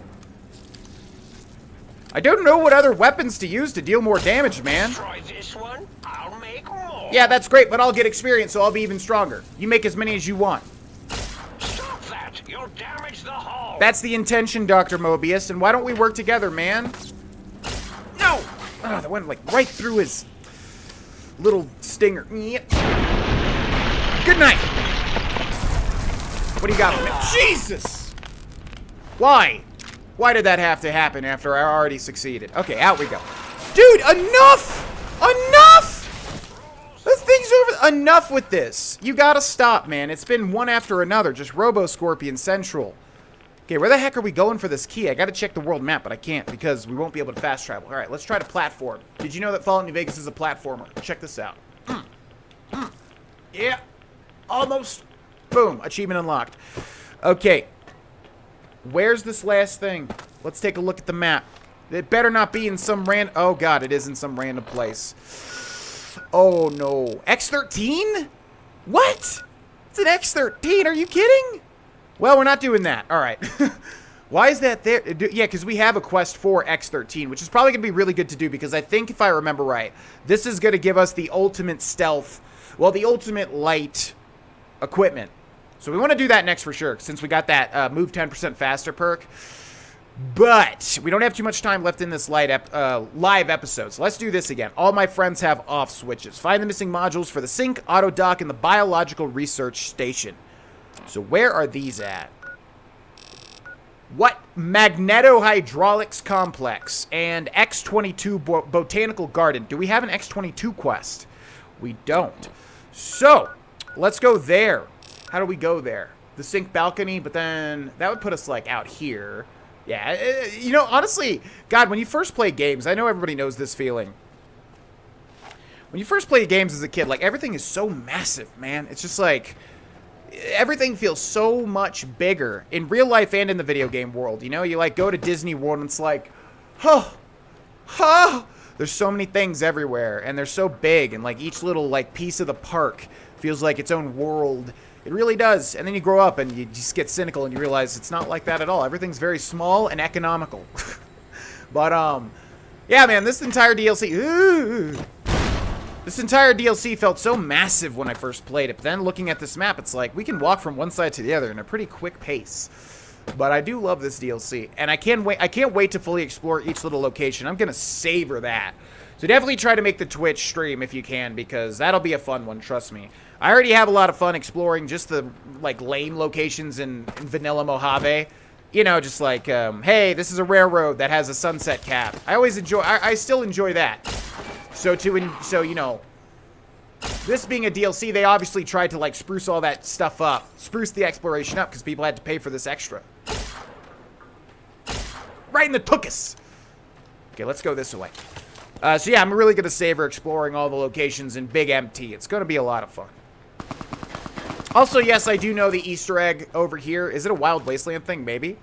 I don't know what other weapons to use to deal more damage, man. Try this one, I'll make more. Yeah, that's great, but I'll get experience, so I'll be even stronger. You make as many as you want. Stop that! You'll damage the hull. That's the intention, Dr. Mobius, and why don't we work together, man? No! Oh, that went, like, right through his little stinger. Yep. Good night! What do you got for me? Jesus! Why? Why did that have to happen after I already succeeded? Okay, out we go. Dude, enough! Enough! This thing's over. Enough with this. You gotta stop, man. It's been one after another. Just Robo-Scorpion Central. Okay, where the heck are we going for this key? I gotta check the world map, but I can't because we won't be able to fast travel. Alright, let's try to platform. Did you know that Fallout New Vegas is a platformer? Check this out. Yeah. Almost. Boom. Achievement unlocked. Okay. Where's this last thing? Let's take a look at the map. It better not be in some random... Oh, God, it is in some random place. Oh, no. X13? What? It's an X13. Are you kidding? Well, we're not doing that. All right. Why is that there? Yeah, because we have a quest for X13, which is probably going to be really good to do because I think, if I remember right, this is going to give us the ultimate stealth, well, the ultimate light equipment. So we want to do that next for sure, since we got that move 10% faster perk. But we don't have too much time left in this live episode, so let's do this again. All my friends have off switches. Find the missing modules for the sync, auto dock, and the biological research station. So where are these at? What? Magnetohydraulics Complex and X22 Botanical Garden. Do we have an X22 quest? We don't. So let's go there. How do we go there? The sync balcony, but then that would put us, like, out here. Yeah, you know, honestly, God, when you first play games, I know everybody knows this feeling. When you first play games as a kid, like, everything is so massive, man. It's just, like, everything feels so much bigger in real life and in the video game world. You know, you, like, go to Disney World and it's like, there's so many things everywhere, and they're so big, and, like, each little, like, piece of the park feels like its own world. It really does. And then you grow up and you just get cynical and you realize it's not like that at all. Everything's very small and economical. But, yeah, man, this entire DLC... This entire DLC felt so massive when I first played it. But then looking at this map, it's like we can walk from one side to the other in a pretty quick pace. But I do love this DLC. And I can't wait to fully explore each little location. I'm going to savor that. So definitely try to make the Twitch stream if you can, because that'll be a fun one, trust me. I already have a lot of fun exploring just the, like, lame locations in vanilla Mojave. You know, just like, hey, this is a railroad that has a sunset cap. I always enjoy, I still enjoy that. So, you know, this being a DLC, they obviously tried to, like, spruce all that stuff up. Spruce the exploration up, because people had to pay for this extra. Right in the tuchus. Okay, let's go this way. So yeah, I'm really going to savor exploring all the locations in Big MT. It's going to be a lot of fun. Also, yes, I do know the Easter egg over here. Is it a Wild Wasteland thing? Maybe.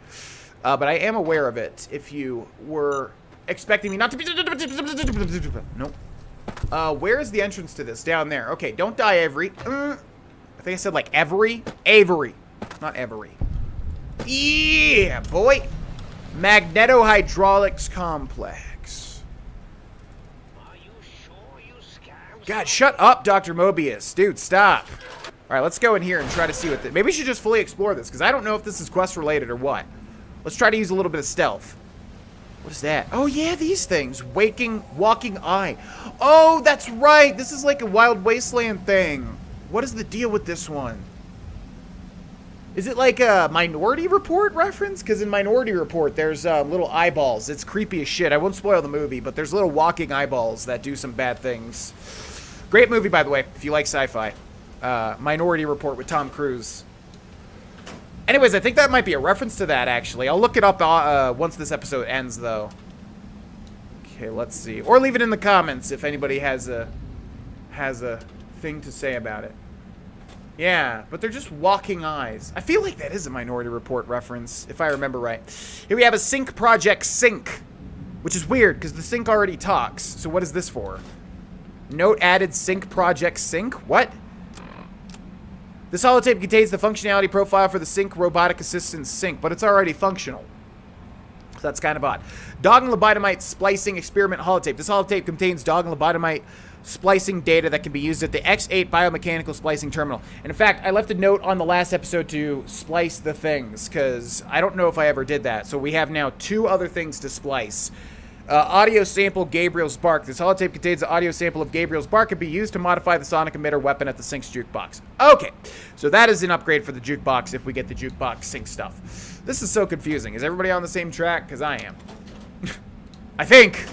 But I am aware of it, if you were expecting me not to be... Nope. Where is the entrance to this? Down there. Okay, don't die, Avery. I think I said, like, Avery? Avery. Not Avery. Yeah, boy. Magnetohydraulics Complex. God, shut up, Dr. Mobius. Dude, stop. All right, let's go in here and try to see what... Maybe we should just fully explore this, because I don't know if this is quest-related or what. Let's try to use a little bit of stealth. What is that? Oh, yeah, these things. Walking eye. Oh, that's right. This is like a Wild Wasteland thing. What is the deal with this one? Is it like a Minority Report reference? Because in Minority Report, there's little eyeballs. It's creepy as shit. I won't spoil the movie, but there's little walking eyeballs that do some bad things. Great movie, by the way, if you like sci-fi. Minority Report with Tom Cruise. Anyways, I think that might be a reference to that, actually. I'll look it up once this episode ends, though. Okay, let's see. Or leave it in the comments if anybody has a thing to say about it. Yeah, but they're just walking eyes. I feel like that is a Minority Report reference, if I remember right. Here we have a sync project sync, which is weird because the sync already talks. So what is this for? Note added sync project sync? What? This holotape contains the functionality profile for the sync robotic assistant sync, but it's already functional. So that's kind of odd. Dog and lobotomite splicing experiment holotape. This holotape contains dog and lobotomite splicing data that can be used at the X8 biomechanical splicing terminal. And in fact, I left a note on the last episode to splice the things, because I don't know if I ever did that. So we have now 2 other things to splice. Audio sample Gabriel's bark. This holotape contains an audio sample of Gabriel's bark. Can be used to modify the sonic emitter weapon at the sync's jukebox. Okay, so that is an upgrade for the jukebox if we get the jukebox sync stuff. This is so confusing. Is everybody on the same track? Because I am. I think.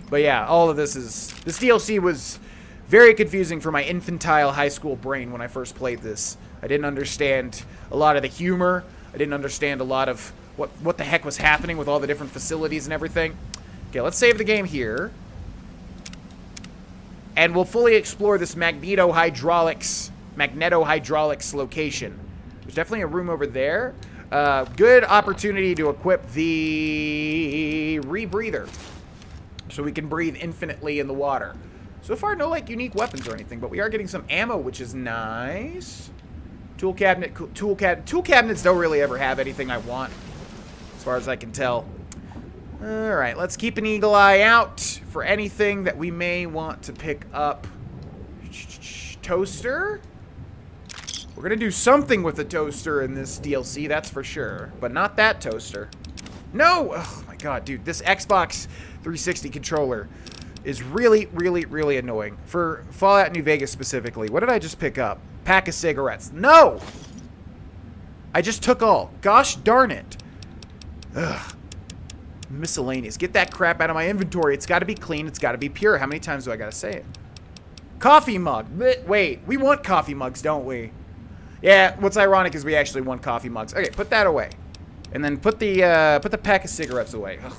But yeah, all of this is... This DLC was very confusing for my infantile high school brain when I first played this. I didn't understand a lot of the humor. I didn't understand a lot of what the heck was happening with all the different facilities and everything. Okay, let's save the game here. And we'll fully explore this magnetohydraulics location. There's definitely a room over there. Good opportunity to equip the rebreather, so we can breathe infinitely in the water. So far, no like unique weapons or anything, but we are getting some ammo, which is nice. Tool cabinets don't really ever have anything I want, as far as I can tell. All right, let's keep an eagle eye out for anything that we may want to pick up. Toaster? We're gonna do something with the toaster in this DLC, that's for sure. But not that toaster. No! Oh my god, dude. This Xbox 360 controller is really, really, really annoying. For Fallout New Vegas specifically. What did I just pick up? Pack of cigarettes. No! I just took all. Gosh darn it. Ugh. Miscellaneous. Get that crap out of my inventory. It's got to be clean. It's got to be pure. How many times do I got to say it? Coffee mug. Wait, we want coffee mugs, don't we? Yeah, what's ironic is we actually want coffee mugs. Okay, put that away. And then put the pack of cigarettes away. Ugh.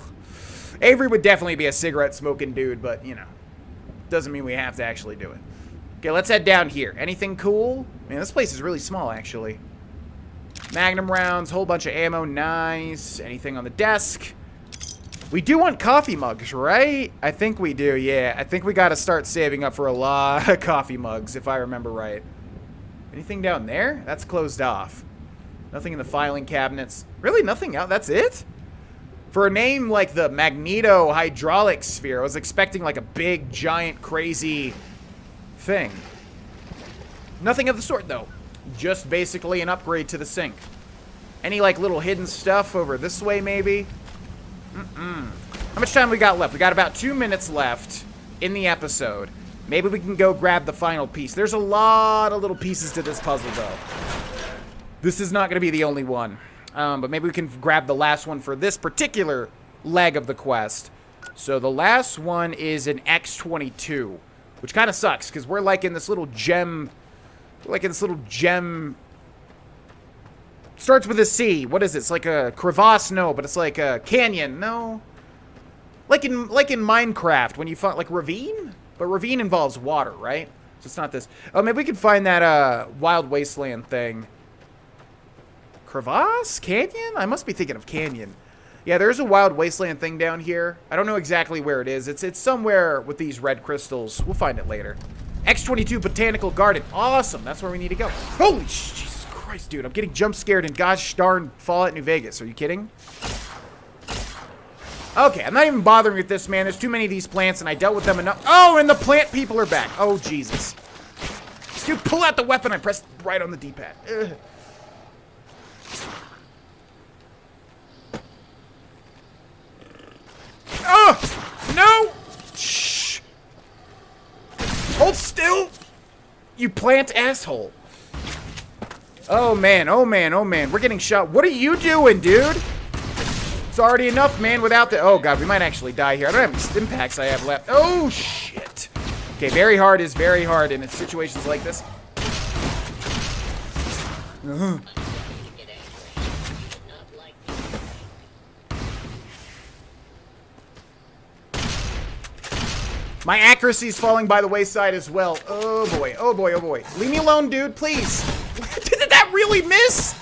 Avery would definitely be a cigarette smoking dude, but, you know, doesn't mean we have to actually do it. Okay, let's head down here. Anything cool? Man, this place is really small, actually. Magnum rounds, whole bunch of ammo. Nice. Anything on the desk? We do want coffee mugs, right? I think we do, yeah. I think we got to start saving up for a lot of coffee mugs, if I remember right. Anything down there? That's closed off. Nothing in the filing cabinets. Really, nothing else? That's it? For a name like the Magneto-Hydraulic Sphere, I was expecting like a big, giant, crazy thing. Nothing of the sort, though. Just basically an upgrade to the sink. Any, like, little hidden stuff over this way, maybe? How much time we got left? We got about 2 minutes left in the episode. Maybe we can go grab the final piece. There's a lot of little pieces to this puzzle, though. This is not going to be the only one. But maybe we can grab the last one for this particular leg of the quest. So the last one is an X22, which kind of sucks, because we're like in this little gem... Starts with a C. What is it? It's like a crevasse? No, but it's like a canyon. No. Like in Minecraft when you find like ravine? But ravine involves water, right? So it's not this. Oh, maybe we can find that Wild Wasteland thing. Crevasse? Canyon? I must be thinking of canyon. Yeah, there's a Wild Wasteland thing down here. I don't know exactly where it is. It's somewhere with these red crystals. We'll find it later. X22 Botanical Garden. Awesome. That's where we need to go. Holy Jesus Christ, dude. I'm getting jump scared in gosh darn Fallout New Vegas. Are you kidding? Okay, I'm not even bothering with this, man. There's too many of these plants, and I dealt with them enough. Oh, and the plant people are back. Oh, Jesus. Dude, pull out the weapon. I pressed right on the D-pad. Ugh. Oh! No! Shh! Hold still! You plant asshole. Oh, man. Oh, man. Oh, man. We're getting shot. What are you doing, dude? It's already enough, man, without the... Oh, God, we might actually die here. I don't have any stim packs I have left. Oh, shit. Okay, very hard is very hard in situations like this. My accuracy's falling by the wayside as well. Oh boy, oh boy, oh boy. Leave me alone, dude, please. Did that really miss?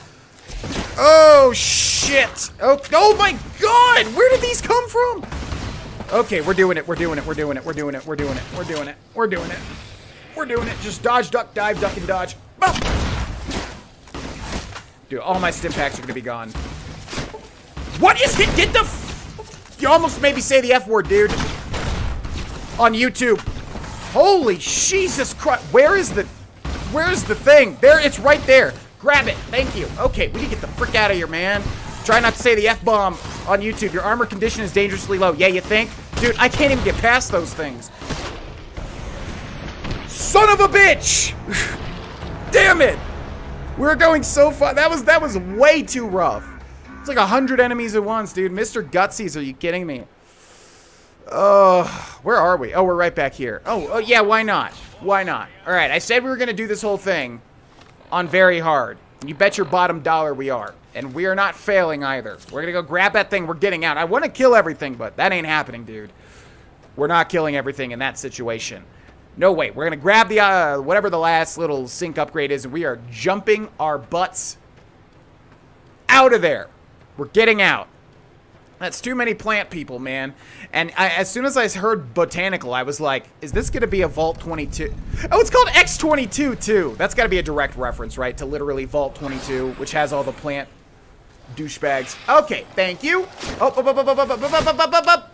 Oh, shit. Oh my god, where did these come from? Okay, we're doing it, we're doing it, we're doing it, we're doing it, we're doing it, we're doing it, we're doing it. We're doing it. Just dodge, duck, dive, duck, and dodge. Boom! Dude, all my stim packs are gonna be gone. What is it? Get the you almost made me say the F word, dude. On YouTube. Holy Jesus Christ. Where's the thing? There, it's right there. Grab it. Thank you. Okay, we need to get the frick out of here, man. Try not to say the F-bomb on YouTube. Your armor condition is dangerously low. Yeah, you think? Dude, I can't even get past those things. Son of a bitch! Damn it! We're going so far. That was way too rough. It's like 100 enemies at once, dude. Mr. Gutsies, are you kidding me? Where are we? Oh, we're right back here. Oh, yeah, why not? Why not? All right, I said we were going to do this whole thing on very hard. You bet your bottom dollar we are. And we are not failing either. We're going to go grab that thing. We're getting out. I want to kill everything, but that ain't happening, dude. We're not killing everything in that situation. No way. We're going to grab the, whatever the last little sync upgrade is, and we are jumping our butts out of there. We're getting out. That's too many plant people, man. And as soon as I heard Botanical, I was like, is this going to be a Vault 22? Oh, it's called X22, too. That's got to be a direct reference, right? To literally Vault 22, which has all the plant douchebags. Okay, thank you.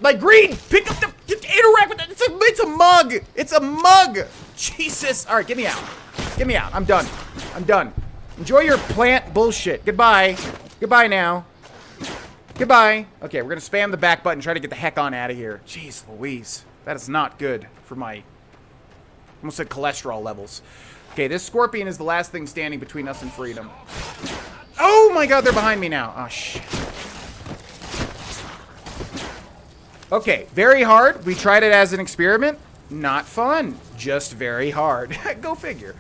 My green! Pick up the... Interact with it. It's a mug. It's a mug. Jesus. All right, get me out. Get me out. I'm done. I'm done. Enjoy your plant bullshit. Goodbye. Goodbye now. Goodbye. Okay, we're going to spam the back button, try to get the heck on out of here. Jeez Louise. That is not good for my, almost said cholesterol levels. Okay, this scorpion is the last thing standing between us and freedom. Oh my god, they're behind me now. Oh, shit. Okay, very hard. We tried it as an experiment. Not fun. Just very hard. Go figure.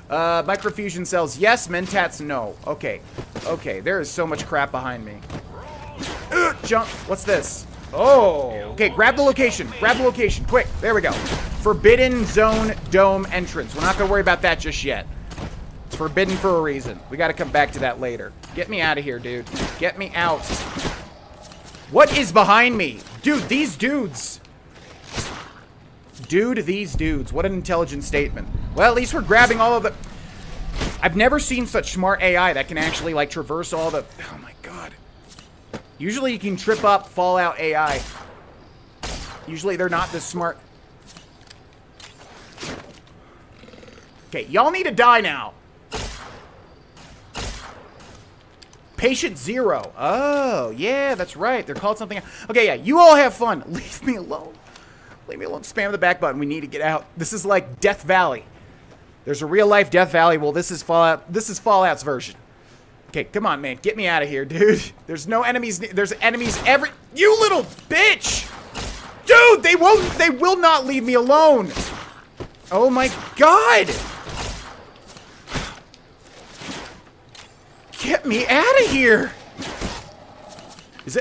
Microfusion cells, yes. Mentats, no. Okay. Okay, there is so much crap behind me. Jump. What's this? Oh. Okay, grab the location. Grab the location. Quick. There we go. Forbidden Zone Dome entrance. We're not going to worry about that just yet. It's forbidden for a reason. We got to come back to that later. Get me out of here, dude. Get me out. What is behind me? Dude, these dudes. Dude, these dudes. What an intelligent statement. Well, at least we're grabbing all of the... I've never seen such smart AI that can actually, like, traverse all the... Oh, my God. Usually you can trip up Fallout AI. Usually they're not this smart. Okay, y'all need to die now. Patient Zero. Oh, yeah, that's right. They're called something. Okay, yeah, you all have fun. Leave me alone. Leave me alone. Spam the back button. We need to get out. This is like Death Valley. There's a real-life Death Valley. Well, this is Fallout. This is Fallout's version. Okay, come on, man. Get me out of here, dude. There's no enemies. There's enemies every... You little bitch! Dude, they will not leave me alone. Oh, my God. Get me out of here.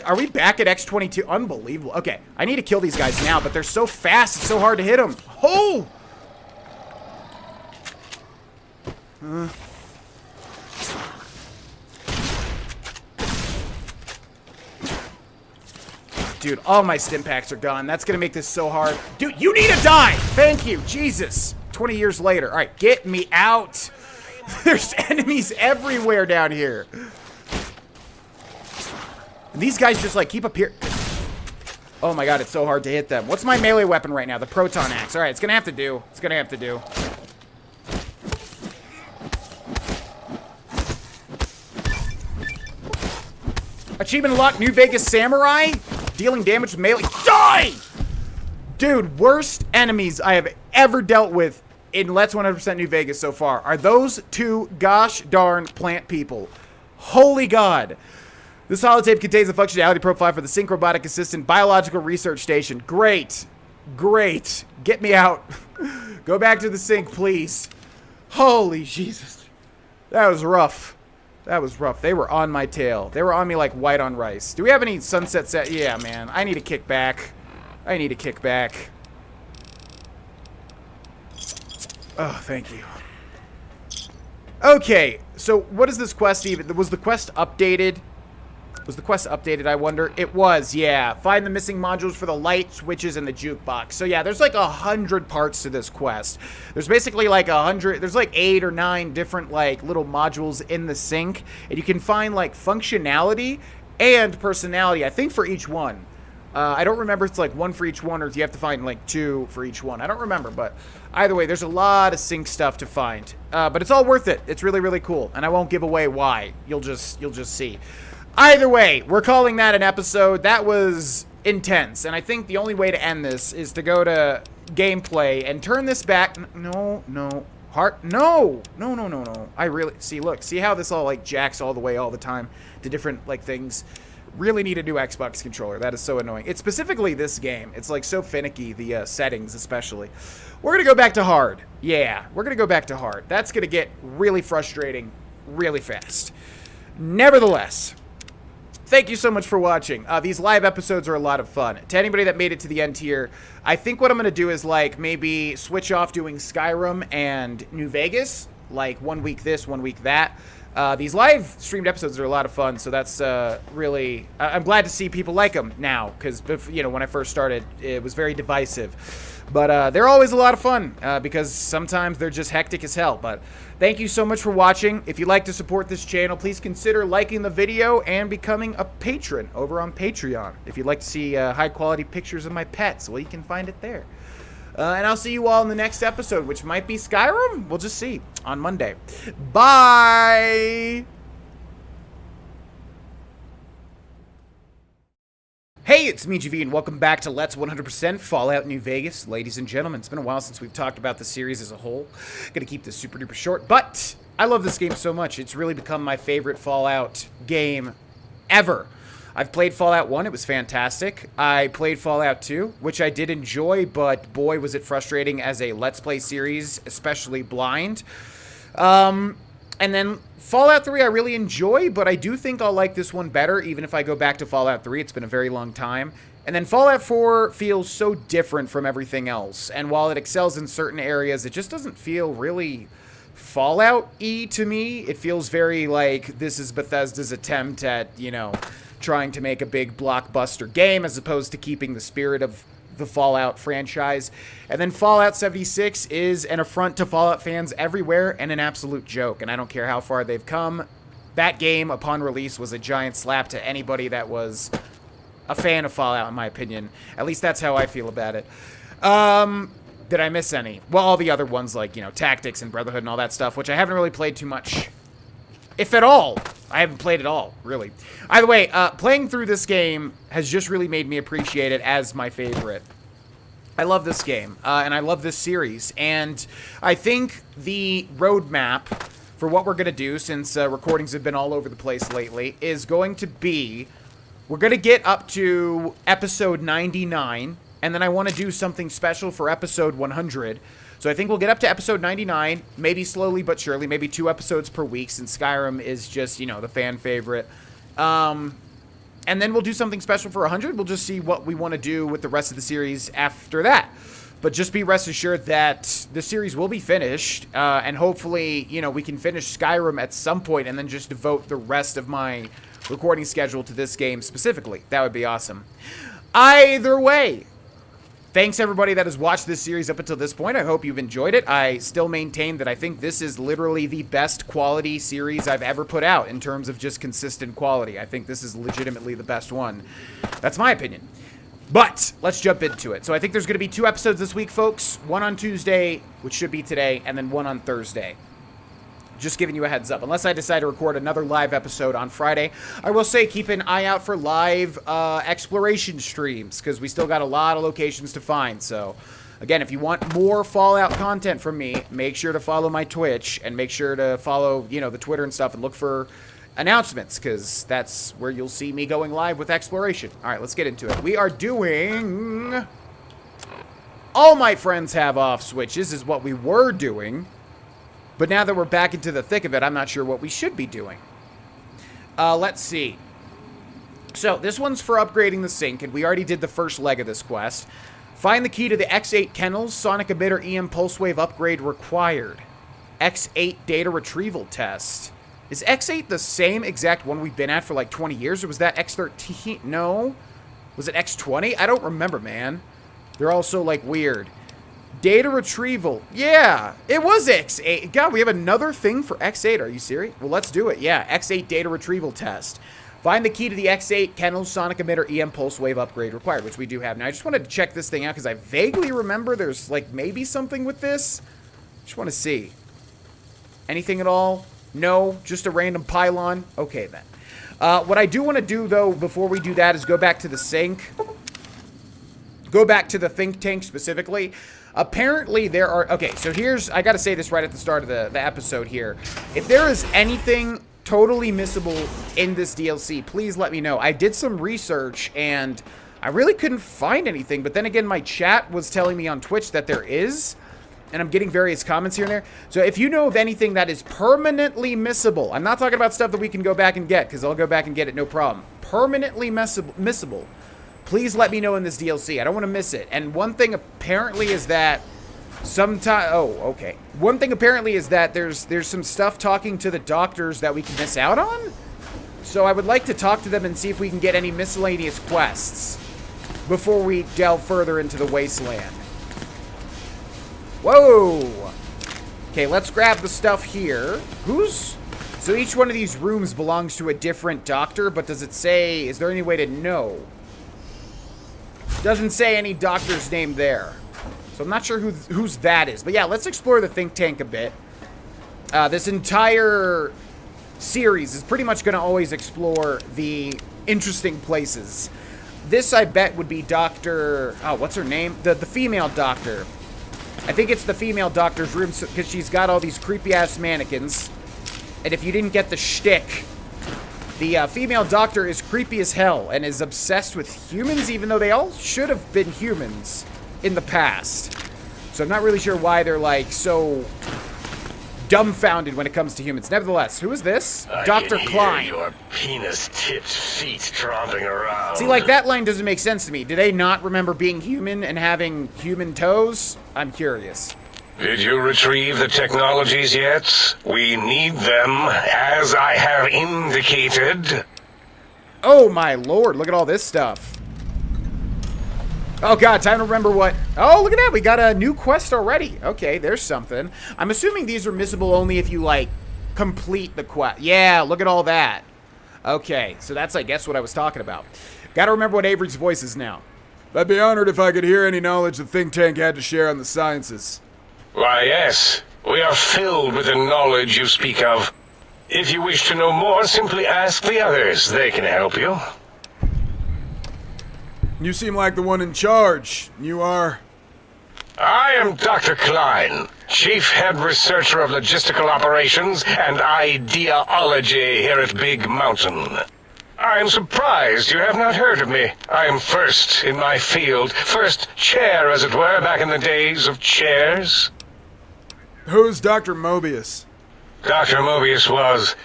Are we back at X22? Unbelievable. Okay, I need to kill these guys now, but they're so fast. It's so hard to hit them. Oh! Dude, all my stim packs are gone. That's gonna make this so hard. Dude, you need to die! Thank you, Jesus. 20 years later. All right, get me out. There's enemies everywhere down here. And these guys just, like, keep appearing. Oh my god, it's so hard to hit them. What's my melee weapon right now? The proton axe. All right, it's gonna have to do. It's gonna have to do. Achievement unlocked, New Vegas Samurai. Dealing damage with melee. Die! Dude, worst enemies I have ever dealt with in Let's 100% New Vegas so far are those two gosh darn plant people. Holy God. This holotape contains a functionality profile for the Sync Robotic Assistant Biological Research Station. Great. Great. Get me out. Go back to the sync, please. Holy Jesus. That was rough. That was rough. They were on my tail. They were on me like white on rice. Do we have any sunset set? Yeah, man. I need to kick back. I need to kick back. Oh, thank you. Okay, so what is this quest even? Was the quest updated? Was the quest updated, I wonder? It was, yeah. Find the missing modules for the light switches and the jukebox. So yeah, there's like 100 parts to this quest. There's basically like 100, there's like 8 or 9 different like little modules in the sink. And you can find like functionality and personality, I think, for each one. I don't remember if it's like 1 for each one or if you have to find like 2 for each one. I don't remember, but either way, there's a lot of sync stuff to find. But it's all worth it. It's really, really cool. And I won't give away why. You'll just see. Either way, we're calling that an episode. That was intense. And I think the only way to end this is to go to gameplay and turn this back. No. Heart. No. I really, see how this all like jacks all the way all the time to different like things. Really need a new Xbox controller. That is so annoying. It's specifically this game. It's like so finicky, the settings especially. We're going to go back to hard. Yeah, we're going to go back to hard. That's going to get really frustrating really fast. Nevertheless, thank you so much for watching. These live episodes are a lot of fun. To anybody that made it to the end here, I think what I'm going to do is like maybe switch off doing Skyrim and New Vegas. Like 1 week this, 1 week that. These live streamed episodes are a lot of fun, so that's really... I'm glad to see people like them now, because, you know, when I first started, it was very divisive. But they're always a lot of fun, because sometimes they're just hectic as hell. But thank you so much for watching. If you'd like to support this channel, please consider liking the video and becoming a patron over on Patreon. If you'd like to see high-quality pictures of my pets, well, you can find it there. And I'll see you all in the next episode, which might be Skyrim. We'll just see on Monday. Bye! Hey, it's me, GV, and welcome back to Let's 100% Fallout New Vegas. Ladies and gentlemen, it's been a while since we've talked about the series as a whole. Gonna keep this super duper short, but I love this game so much. It's really become my favorite Fallout game ever. I've played Fallout 1, it was fantastic. I played Fallout 2, which I did enjoy, but boy was it frustrating as a Let's Play series, especially blind. And then Fallout 3 I really enjoy, but I do think I'll like this one better, even if I go back to Fallout 3. It's been a very long time. And then Fallout 4 feels so different from everything else, and while it excels in certain areas, it just doesn't feel really Fallout-y to me. It feels very like this is Bethesda's attempt at, you know, trying to make a big blockbuster game as opposed to keeping the spirit of the Fallout franchise. And then Fallout 76 is an affront to Fallout fans everywhere and an absolute joke, and I don't care how far they've come. That game, upon release, was a giant slap to anybody that was a fan of Fallout, in my opinion. At least that's how I feel about it. Did I miss any? Well, all the other ones like, you know, Tactics and Brotherhood and all that stuff, which I haven't really played too much. If at all. I haven't played it all, really. Either way, playing through this game has just really made me appreciate it as my favorite. I love this game, and I love this series, and I think the roadmap for what we're going to do, since recordings have been all over the place lately, is going to be, we're going to get up to episode 99, and then I want to do something special for episode 100. So I think we'll get up to episode 99, maybe slowly but surely, maybe 2 episodes per week, since Skyrim is just, you know, the fan favorite. And then we'll do something special for 100. We'll just see what we want to do with the rest of the series after that. But just be rest assured that the series will be finished, and hopefully, you know, we can finish Skyrim at some point and then just devote the rest of my recording schedule to this game specifically. That would be awesome. Either way, thanks everybody that has watched this series up until this point. I hope you've enjoyed it. I still maintain that I think this is literally the best quality series I've ever put out in terms of just consistent quality. I think this is legitimately the best one. That's my opinion. But let's jump into it. So I think there's going to be 2 episodes this week, folks. One on Tuesday, which should be today, and then one on Thursday. Just giving you a heads up. Unless I decide to record another live episode on Friday, I will say keep an eye out for live exploration streams, because we still got a lot of locations to find. So, again, if you want more Fallout content from me, make sure to follow my Twitch, and make sure to follow, you know, the Twitter and stuff, and look for announcements, because that's where you'll see me going live with exploration. All right, let's get into it. We are doing... All my friends have off switches is what we were doing. But now that we're back into the thick of it, I'm not sure what we should be doing. Let's see. So, this one's for upgrading the sink, and we already did the first leg of this quest. Find the key to the X8 kennels. Sonic emitter EM pulse wave upgrade required. X8 data retrieval test. Is X8 the same exact one we've been at for like 20 years? Or was that X13? No. Was it X20? I don't remember, man. They're all so, like, weird. Data retrieval. Yeah, it was X8. God, we have another thing for X8. Are you serious? Well, let's do it. Yeah, X8 data retrieval test. Find the key to the X8 kennels sonic emitter EM pulse wave upgrade required, which we do have. Now, I just wanted to check this thing out because I vaguely remember there's, like, maybe something with this. Just want to see. Anything at all? No, just a random pylon. Okay, then. What I do want to do, though, before we do that is go back to the sink. Go back to the think tank specifically. Apparently there are... Okay, so here's... I gotta say this right at the start of the episode here. If there is anything totally missable in this DLC, please let me know. I did some research and I really couldn't find anything. But then again, my chat was telling me on Twitch that there is. And I'm getting various comments here and there. So if you know of anything that is permanently missable... I'm not talking about stuff that we can go back and get, because I'll go back and get it, no problem. Permanently missable. Please let me know in this DLC. I don't want to miss it. And one thing apparently is that one thing apparently is that there's some stuff talking to the doctors that we can miss out on. So I would like to talk to them and see if we can get any miscellaneous quests before we delve further into the wasteland. Whoa! Okay, let's grab the stuff here. So each one of these rooms belongs to a different doctor, but does it say... Is there any way to know? Doesn't say any doctor's name there. So I'm not sure whose that is. But yeah, let's explore the think tank a bit. This entire series is pretty much going to always explore the interesting places. This, I bet, would be Dr... Oh, what's her name? The female doctor. I think it's the female doctor's room because she's got all these creepy-ass mannequins. And if you didn't get the shtick... The female doctor is creepy as hell and is obsessed with humans, even though they all should have been humans in the past. So I'm not really sure why they're, like, so dumbfounded when it comes to humans. Nevertheless, who is this? Dr. Klein. Your penis-tipped feet tromping around. See, like, that line doesn't make sense to me. Do they not remember being human and having human toes? I'm curious. Did you retrieve the technologies yet? We need them, as I have indicated. Oh, my lord. Look at all this stuff. Oh, God. Time to remember what... Oh, look at that. We got a new quest already. Okay, there's something. I'm assuming these are missable only if you, like, complete the quest. Yeah, look at all that. Okay, so that's, I guess, what I was talking about. Gotta remember what Avery's voice is now. I'd be honored if I could hear any knowledge the think tank had to share on the sciences. Why, yes. We are filled with the knowledge you speak of. If you wish to know more, simply ask the others. They can help you. You seem like the one in charge. You are... I am Dr. Klein, Chief Head Researcher of Logistical Operations and Ideology here at Big Mountain. I am surprised you have not heard of me. I am first in my field, first chair, as it were, back in the days of chairs. Who's Dr. Mobius? Dr. Mobius was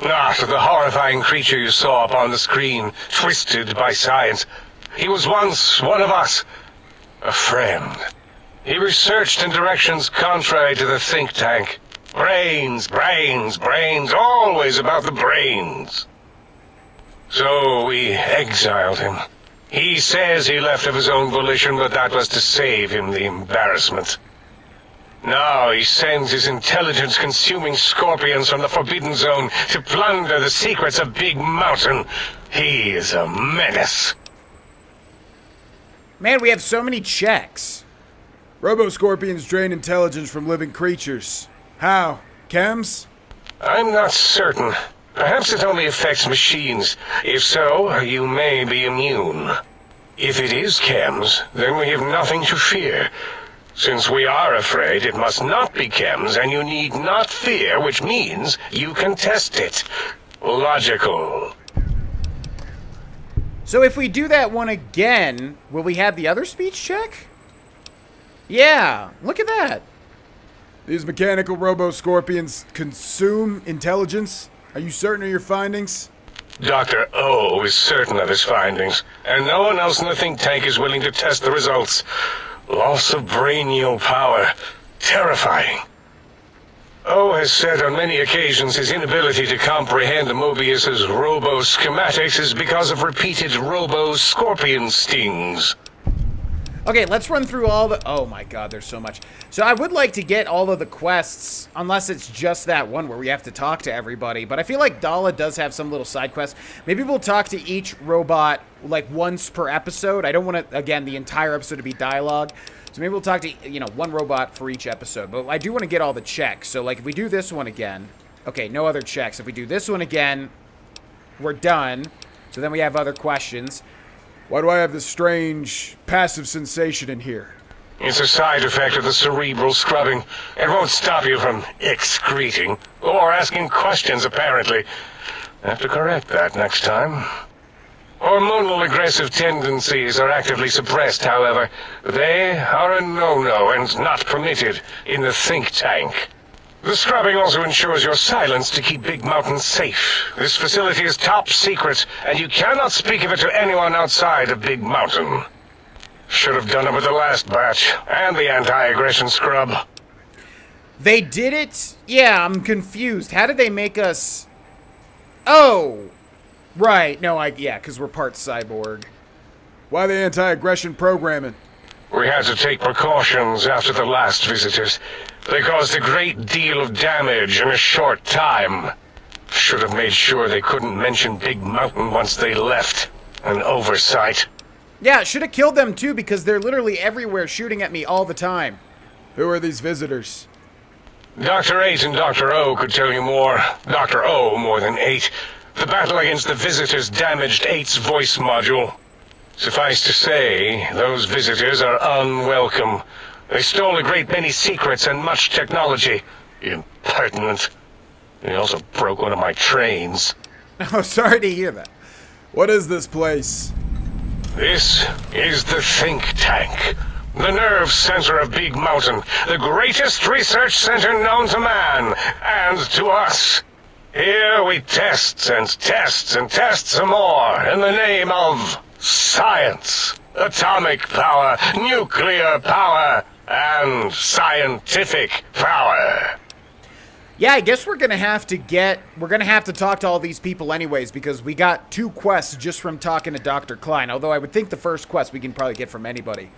not the horrifying creature you saw upon the screen, twisted by science. He was once one of us, a friend. He researched in directions contrary to the think tank. Brains, brains, brains, always about the brains. So we exiled him. He says he left of his own volition, but that was to save him the embarrassment. Now he sends his intelligence-consuming scorpions from the Forbidden Zone to plunder the secrets of Big Mountain. He is a menace. Man, we have so many checks. Robo-scorpions drain intelligence from living creatures. How? Chems? I'm not certain. Perhaps it only affects machines. If so, you may be immune. If it is chems, then we have nothing to fear. Since we are afraid, it must not be chems, and you need not fear, which means you can test it. Logical. So if we do that one again, will we have the other speech check? Yeah, look at that. These mechanical robo-scorpions consume intelligence? Are you certain of your findings? Dr. O is certain of his findings, and no one else in the think tank is willing to test the results. Loss of brainial power. Terrifying. O has said on many occasions his inability to comprehend Mobius's robo-schematics is because of repeated robo-scorpion stings. Okay, let's run through all the... Oh my god, there's so much. So I would like to get all of the quests, unless it's just that one where we have to talk to everybody. But I feel like Dala does have some little side quests. Maybe we'll talk to each robot, like, once per episode. I don't want to, again, the entire episode to be dialogue. So maybe we'll talk to, you know, one robot for each episode. But I do want to get all the checks. So, like, if we do this one again... Okay, no other checks. If we do this one again, we're done. So then we have other questions. Why do I have this strange passive sensation in here? It's a side effect of the cerebral scrubbing. It won't stop you from excreting or asking questions, apparently. Have to correct that next time. Hormonal aggressive tendencies are actively suppressed, however. They are a no-no and not permitted in the think tank. The scrubbing also ensures your silence to keep Big Mountain safe. This facility is top secret, and you cannot speak of it to anyone outside of Big Mountain. Should have done it with the last batch, and the anti-aggression scrub. They did it? Yeah, I'm confused. How did they make us... Oh! Right, no, yeah, because we're part cyborg. Why the anti-aggression programming? We had to take precautions after the last visitors. They caused a great deal of damage in a short time. Should have made sure they couldn't mention Big Mountain once they left. An oversight. Yeah, should have killed them too, because they're literally everywhere shooting at me all the time. Who are these visitors? Dr. 8 and Dr. O could tell you more. Dr. O more than 8. The battle against the visitors damaged 8's voice module. Suffice to say, those visitors are unwelcome. They stole a great many secrets and much technology. Impertinent. They also broke one of my trains. Oh, sorry to hear that. What is this place? This is the think tank. The nerve center of Big Mountain. The greatest research center known to man. And to us. Here we test and test and test some more in the name of science. Atomic power, nuclear power, and scientific power. Yeah, I guess we're gonna have to talk to all these people anyways, because we got 2 quests just from talking to Dr. Klein, although I would think the first quest we can probably get from anybody.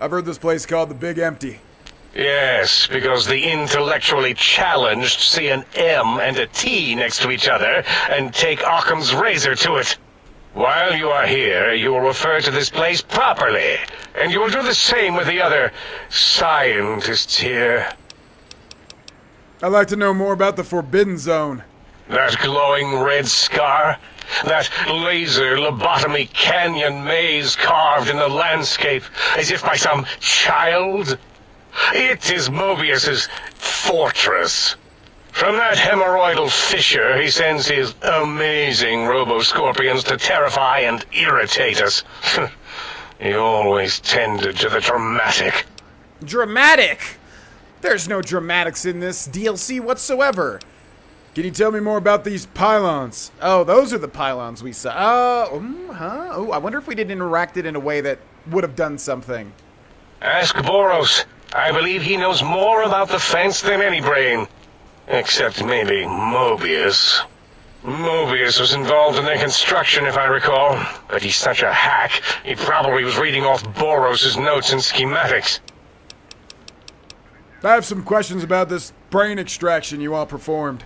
I've heard this place called the Big Empty. Yes, because the intellectually challenged see an M and a T next to each other and take Occam's razor to it. While you are here, you will refer to this place properly, and you will do the same with the other scientists here. I'd like to know more about the Forbidden Zone. That glowing red scar? That laser lobotomy canyon maze carved in the landscape as if by some child? It is Mobius's fortress. From that hemorrhoidal fissure, he sends his amazing robo-scorpions to terrify and irritate us. He always tended to the dramatic. Dramatic? There's no dramatics in this DLC whatsoever. Can you tell me more about these pylons? Oh, those are the pylons we saw. Oh, I wonder if we did interact it in a way that would have done something. Ask Boros. I believe he knows more about the fence than any brain. Except maybe Mobius. Mobius was involved in their construction, if I recall. But he's such a hack, he probably was reading off Boros' notes and schematics. I have some questions about this brain extraction you all performed.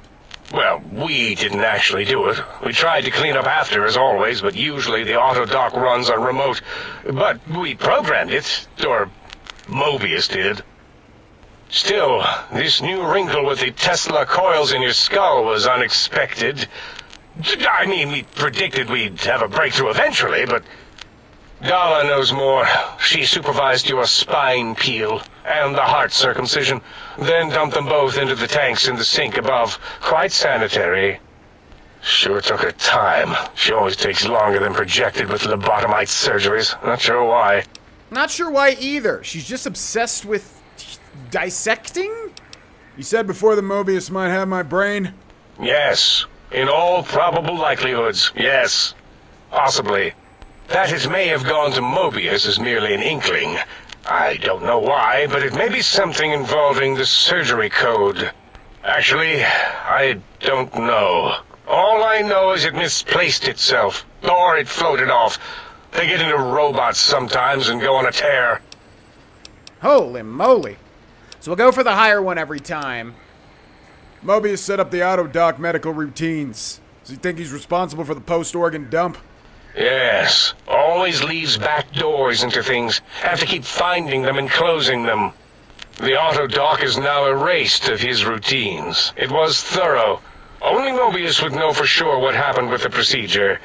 Well, we didn't actually do it. We tried to clean up after, as always, but usually the auto-dock runs on remote. But we programmed it, or Mobius did. Still, this new wrinkle with the Tesla coils in your skull was unexpected. I mean, we predicted we'd have a breakthrough eventually, but Dala knows more. She supervised your spine peel and the heart circumcision, then dumped them both into the tanks in the sink above. Quite sanitary. Sure took her time. She always takes longer than projected with lobotomite surgeries. Not sure why. Not sure why either. She's just obsessed with dissecting? You said before the Mobius might have my brain? Yes. In all probable likelihoods, yes. Possibly. That it may have gone to Mobius is merely an inkling. I don't know why, but it may be something involving the surgery code. Actually, I don't know. All I know is it misplaced itself, or it floated off. They get into robots sometimes and go on a tear. Holy moly. So we'll go for the higher one every time. Mobius set up the auto-doc medical routines. Does he think he's responsible for the post-organ dump? Yes, always leaves back doors into things. Have to keep finding them and closing them. The auto-doc is now erased of his routines. It was thorough. Only Mobius would know for sure what happened with the procedure.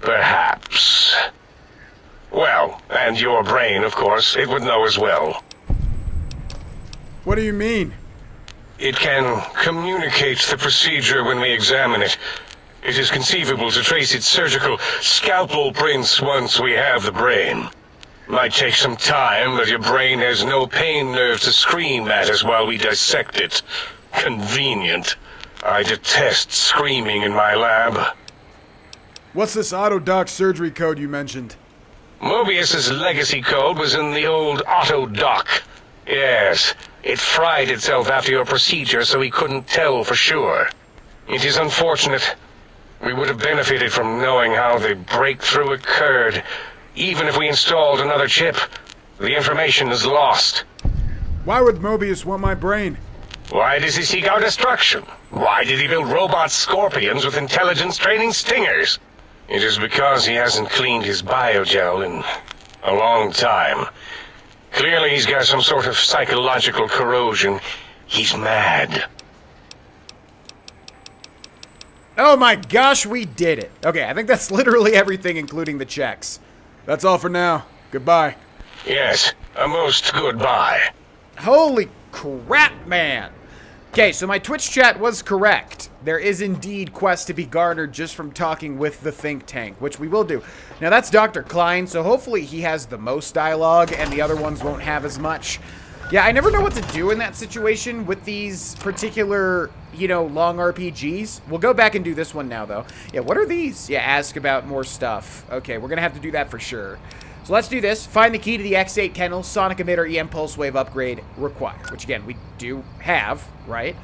Perhaps. Well, and your brain, of course, it would know as well. What do you mean? It can communicate the procedure when we examine it. It is conceivable to trace its surgical scalpel prints once we have the brain. Might take some time, but your brain has no pain nerve to scream at us while we dissect it. Convenient. I detest screaming in my lab. What's this auto-doc surgery code you mentioned? Mobius's legacy code was in the old auto-doc. Yes, it fried itself after your procedure so he couldn't tell for sure. It is unfortunate. We would have benefited from knowing how the breakthrough occurred. Even if we installed another chip, the information is lost. Why would Mobius want my brain? Why does he seek our destruction? Why did he build robot scorpions with intelligence training stingers? It is because he hasn't cleaned his biogel in a long time. Clearly he's got some sort of psychological corrosion. He's mad. Oh my gosh, we did it. Okay, I think that's literally everything, including the checks. That's all for now. Goodbye. Yes, a most goodbye. Holy crap, man. Okay, so my Twitch chat was correct. There is indeed quest to be garnered just from talking with the think tank, which we will do. Now, that's Dr. Klein, so hopefully he has the most dialogue and the other ones won't have as much. Yeah, I never know what to do in that situation with these particular, you know, long RPGs. We'll go back and do this one now, though. Yeah, what are these? Yeah, ask about more stuff. Okay, we're going to have to do that for sure. So let's do this. Find the key to the X8 kennel, sonic emitter, EM pulse wave upgrade required. Which, again, we do have, right?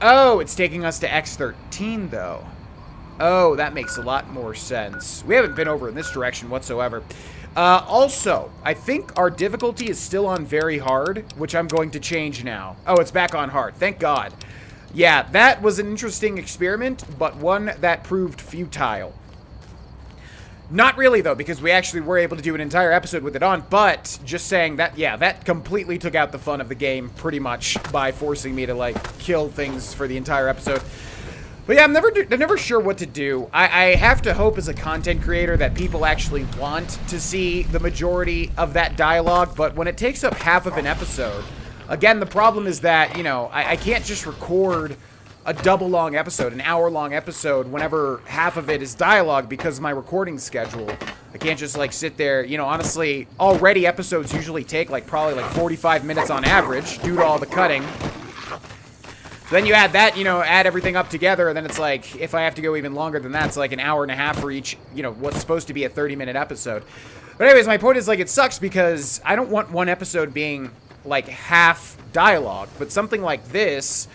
Oh, it's taking us to X13, though. Oh, that makes a lot more sense. We haven't been over in this direction whatsoever. Also, I think our difficulty is still on very hard, which I'm going to change now. Oh, it's back on hard. Thank God. Yeah, that was an interesting experiment, but one that proved futile. Not really, though, because we actually were able to do an entire episode with it on, but just saying that, yeah, that completely took out the fun of the game, pretty much, by forcing me to, like, kill things for the entire episode. But yeah, I'm never sure what to do. I have to hope as a content creator that people actually want to see the majority of that dialogue, but when it takes up half of an episode, again, the problem is that, you know, I can't just record a double-long episode, an hour-long episode, whenever half of it is dialogue because of my recording schedule. I can't just, like, sit there. You know, honestly, already episodes usually take, like, probably, like, 45 minutes on average due to all the cutting. Then you add that, you know, add everything up together, and then it's like, if I have to go even longer than that, it's like an hour and a half for each, you know, what's supposed to be a 30-minute episode. But anyways, my point is, like, it sucks because I don't want one episode being, like, half dialogue, but something like this,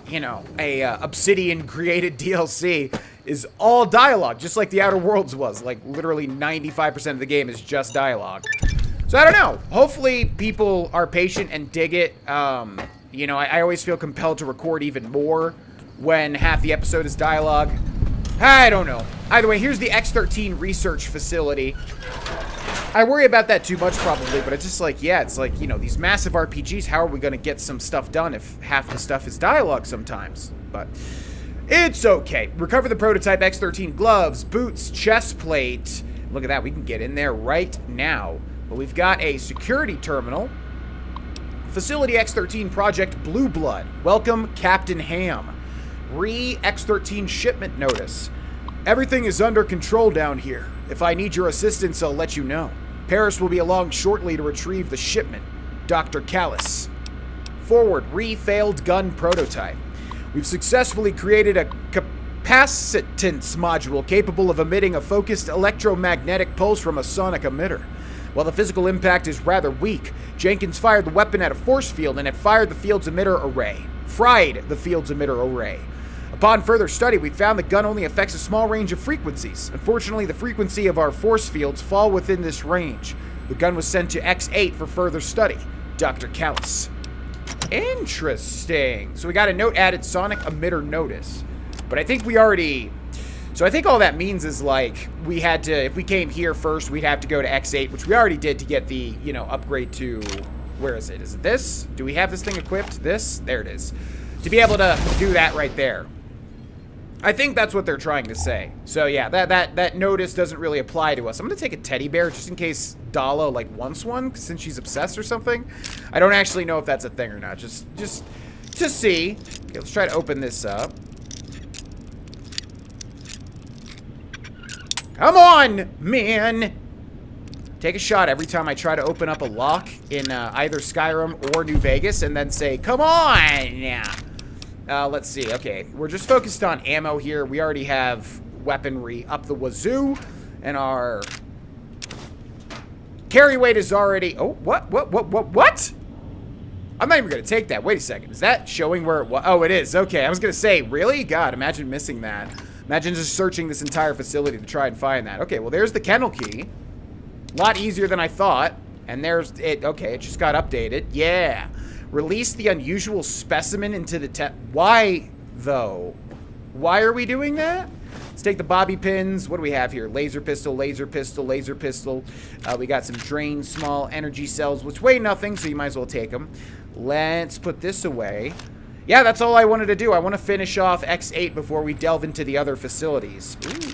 you know, a Obsidian-created DLC is all dialogue, just like The Outer Worlds was. Like, literally 95% of the game is just dialogue. So, I don't know. Hopefully, people are patient and dig it. You know, I always feel compelled to record even more when half the episode is dialogue. I don't know. Either way, here's the X13 research facility. I worry about that too much probably, but it's just like, yeah, it's like, you know, these massive RPGs, how are we going to get some stuff done if half the stuff is dialogue sometimes? But it's okay. Recover the prototype X13 gloves, boots, chest plate. Look at that. We can get in there right now. But we've got a security terminal. Facility X13 Project Blue Blood. Welcome, Captain Ham. X13 shipment notice. Everything is under control down here. If I need your assistance, I'll let you know. Paris will be along shortly to retrieve the shipment. Dr. Callis. Forward, failed gun prototype. We've successfully created a capacitance module capable of emitting a focused electromagnetic pulse from a sonic emitter. While the physical impact is rather weak, Jenkins fired the weapon at a force field and it fried the field's emitter array. Upon further study, we found the gun only affects a small range of frequencies. Unfortunately, the frequency of our force fields fall within this range. The gun was sent to X8 for further study. Dr. Callis. Interesting. So we got a note added, sonic emitter notice. But I think we already... So I think all that means is, like, we had to... If we came here first, we'd have to go to X8, which we already did to get the, you know, upgrade to... Where is it? Is it this? Do we have this thing equipped? This? There it is. To be able to do that right there. I think that's what they're trying to say. So yeah, that notice doesn't really apply to us. I'm gonna take a teddy bear just in case Dala like wants one since she's obsessed or something. I don't actually know if that's a thing or not. Just to see. Okay, let's try to open this up. Come on, man. Take a shot every time I try to open up a lock in either Skyrim or New Vegas and then say, come on. Let's see. Okay, we're just focused on ammo here. We already have weaponry up the wazoo, and our carry weight is already... Oh, what? I'm not even going to take that. Wait a second. Is that showing where it was? Oh, it is. Okay, I was going to say, really? God, imagine missing that. Imagine just searching this entire facility to try and find that. Okay, well, there's the kennel key. A lot easier than I thought. And there's it. Okay, it just got updated. Yeah. Release the unusual specimen into the Why, though? Why are we doing that? Let's take the bobby pins. What do we have here? Laser pistol, laser pistol, laser pistol. We got some drained small energy cells, which weigh nothing, so you might as well take them. Let's put this away. Yeah, that's all I wanted to do. I want to finish off X8 before we delve into the other facilities. Ooh.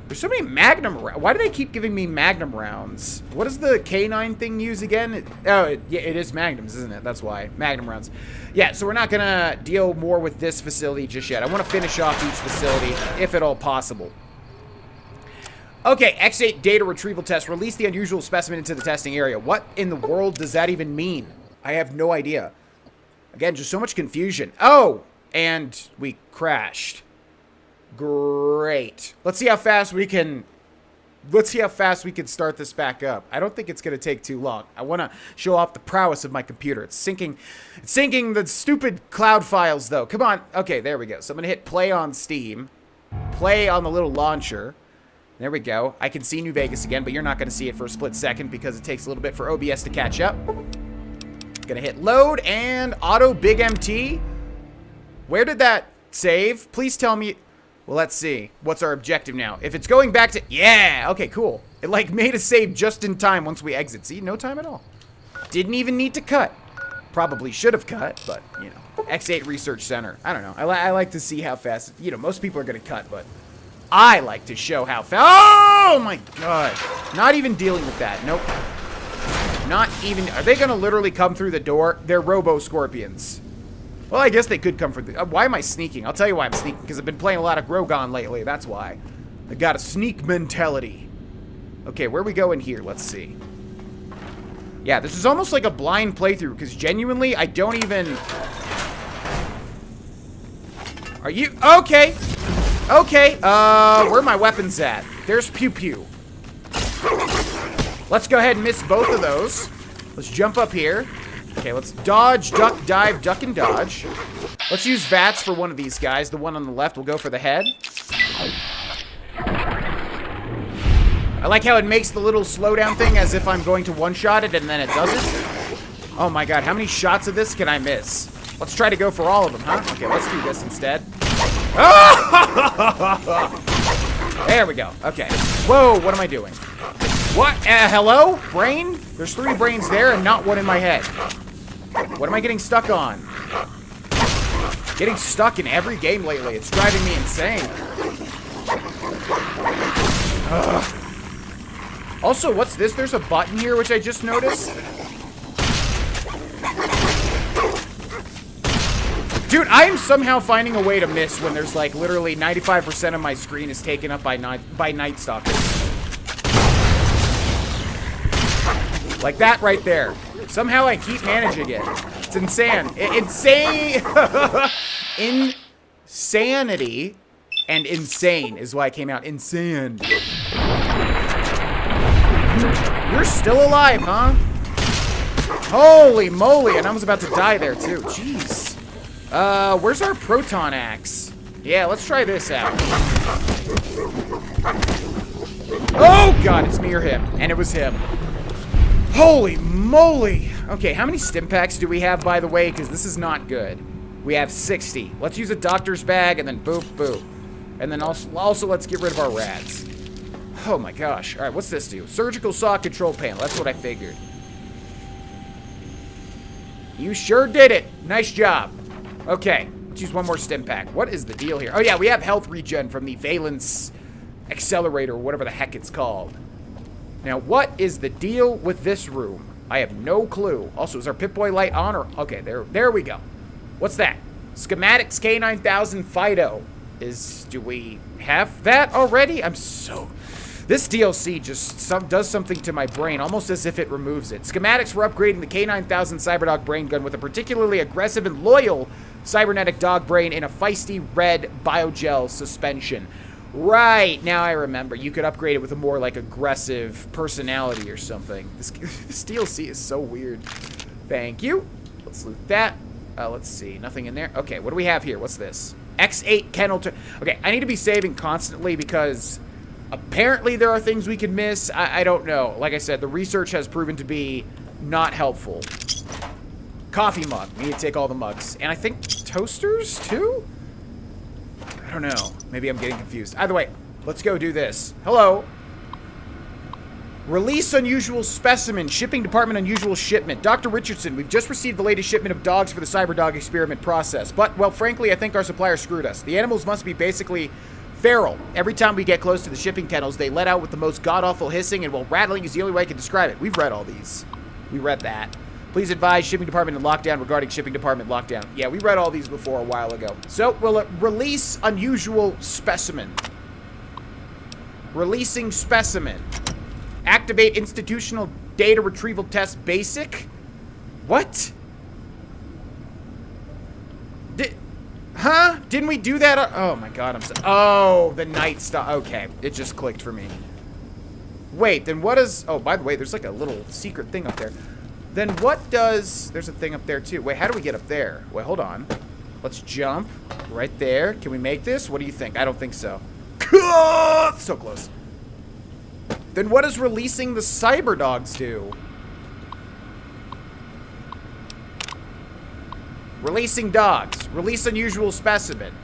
There's so many Magnum rounds. Why do they keep giving me Magnum rounds? What does the K9 thing use again? Yeah, it is Magnums, isn't it? That's why. Magnum rounds. Yeah, so we're not going to deal more with this facility just yet. I want to finish off each facility, if at all possible. Okay, X8 data retrieval test. Release the unusual specimen into the testing area. What in the world does that even mean? I have no idea. Again, just so much confusion. Oh, and we crashed. Great. Let's see how fast we can start this back up. I don't think it's going to take too long. I want to show off the prowess of my computer. It's syncing the stupid cloud files though. Come on. Okay, there we go. So I'm going to hit play on Steam. Play on the little launcher. There we go. I can see New Vegas again, but you're not going to see it for a split second because it takes a little bit for OBS to catch up. Gonna hit load and auto big MT. Where did that save? Please tell me. Well, let's see. What's our objective now? If it's going back to... Yeah! Okay, cool. It, like, made a save just in time once we exit. See? No time at all. Didn't even need to cut. Probably should have cut, but, you know. X8 Research Center. I don't know. I like to see how fast... You know, most people are gonna cut, but... I like to show how fast... Oh, my God. Not even dealing with that. Nope. Not even... Are they gonna literally come through the door? They're Robo-Scorpions. Well, I guess they could come from the... why am I sneaking? I'll tell you why I'm sneaking. Because I've been playing a lot of Grogan lately. That's why. I got a sneak mentality. Okay, where are we going here? Let's see. Yeah, this is almost like a blind playthrough. Because genuinely, I don't even... Are you... Okay. Okay. Where are my weapons at? There's Pew Pew. Let's go ahead and miss both of those. Let's jump up here. Okay, let's dodge, duck, dive, duck, and dodge. Let's use VATS for one of these guys. The one on the left will go for the head. I like how it makes the little slowdown thing as if I'm going to one-shot it, and then it doesn't. Oh my God, how many shots of this can I miss? Let's try to go for all of them, huh? Okay, let's do this instead. There we go. Okay. Whoa, what am I doing? What? Hello? Brain? There's 3 brains there and not one in my head. What am I getting stuck on? Getting stuck in every game lately. It's driving me insane. Ugh. Also, what's this? There's a button here, which I just noticed. Dude, I am somehow finding a way to miss when there's like literally 95% of my screen is taken up by Night Stalkers. Like that right there. Somehow I keep managing it. It's insane. Insanity. And insane is why I came out. Insane. You're still alive, huh? Holy moly. And I was about to die there, too. Jeez. Where's our proton axe? Yeah, let's try this out. Oh, God, it's me or him. And it was him. Holy moly. Okay, how many stim packs do we have, by the way? Because this is not good. We have 60. Let's use a doctor's bag and then boop, boop. And then also let's get rid of our rats. Oh, my gosh. All right, what's this do? Surgical saw control panel. That's what I figured. You sure did it. Nice job. Okay, let's use one more stim pack. What is the deal here? Oh, yeah, we have health regen from the Valence Accelerator, or whatever the heck it's called. Now, what is the deal with this room? I have no clue. Also, is our Pip-Boy light on? Or okay, there we go. What's that? Schematics K9000 Fido. Do we have that already? This DLC just does something to my brain, almost as if it removes it. Schematics for upgrading the K9000 Cyberdog brain gun with a particularly aggressive and loyal cybernetic dog brain in a feisty red biogel suspension. Right, now I remember. You could upgrade it with a more, like, aggressive personality or something. This DLC is so weird. Thank you. Let's loot that. Let's see. Nothing in there. Okay, what do we have here? What's this? X8 kennel. Okay, I need to be saving constantly because apparently there are things we can miss. I don't know. Like I said, the research has proven to be not helpful. Coffee mug. We need to take all the mugs. And I think toasters, too? I don't know. Maybe I'm getting confused. Either way, let's go do this. Hello. Release unusual specimen. Shipping department unusual shipment. Dr. Richardson, we've just received the latest shipment of dogs for the Cyberdog experiment process. But, well, frankly, I think our supplier screwed us. The animals must be basically feral. Every time we get close to the shipping kennels, they let out with the most god-awful hissing, and, well, rattling is the only way I can describe it. We've read all these. We read that. Please advise shipping department and lockdown regarding shipping department lockdown. Yeah, we read all these before a while ago. So, we'll release unusual specimen. Releasing specimen. Activate institutional data retrieval test basic. What? Didn't we do that? Oh my god, oh, the night stuff. Okay, it just clicked for me. Wait, then what is... Oh, by the way, there's like a little secret thing up there. Then what does... There's a thing up there, too. Wait, how do we get up there? Wait, hold on. Let's jump. Right there. Can we make this? What do you think? I don't think so. So close. Then what does releasing the Cyberdogs do? Releasing dogs. Release unusual specimen.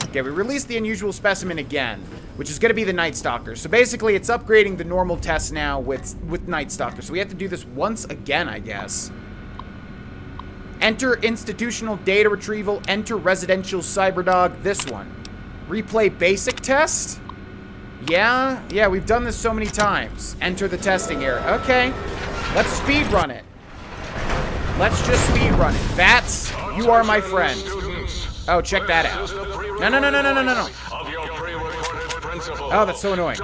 Okay, we release the unusual specimen again, which is going to be the Night Stalker. So basically, it's upgrading the normal test now with Night Stalker. So we have to do this once again, I guess. Enter institutional data retrieval. Enter residential Cyberdog. This one. Replay basic test. Yeah, we've done this so many times. Enter the testing area. Okay, let's speed run it. Let's just speed run it. Bats, you are my friend. Oh, check that out. No. Oh, that's so annoying.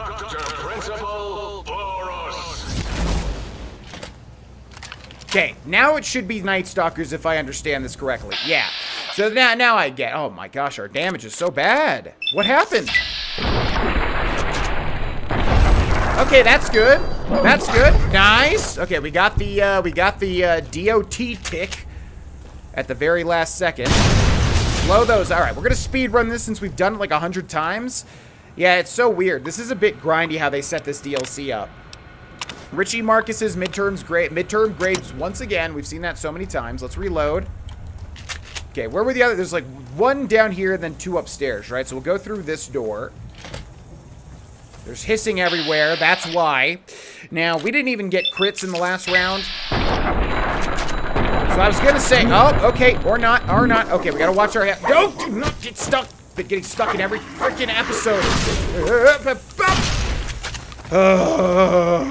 Okay, now it should be Night Stalkers if I understand this correctly. Yeah. So now I get... Oh my gosh, our damage is so bad. What happened? Okay, that's good. That's good. Nice. Okay, we got the DOT tick at the very last second. Slow those. All right, we're gonna speed run this since we've done it like 100 times. Yeah, it's so weird. This is a bit grindy how they set this DLC up. Richie Marcus's midterm grades once again. We've seen that so many times. Let's reload. Okay, where were the other? There's like one down here, then two upstairs, right? So we'll go through this door. There's hissing everywhere. That's why. Now, we didn't even get crits in the last round. So I was going to say, oh, okay, or not. Okay, we got to watch our head. Don't do not get stuck. Been getting stuck in every freaking episode.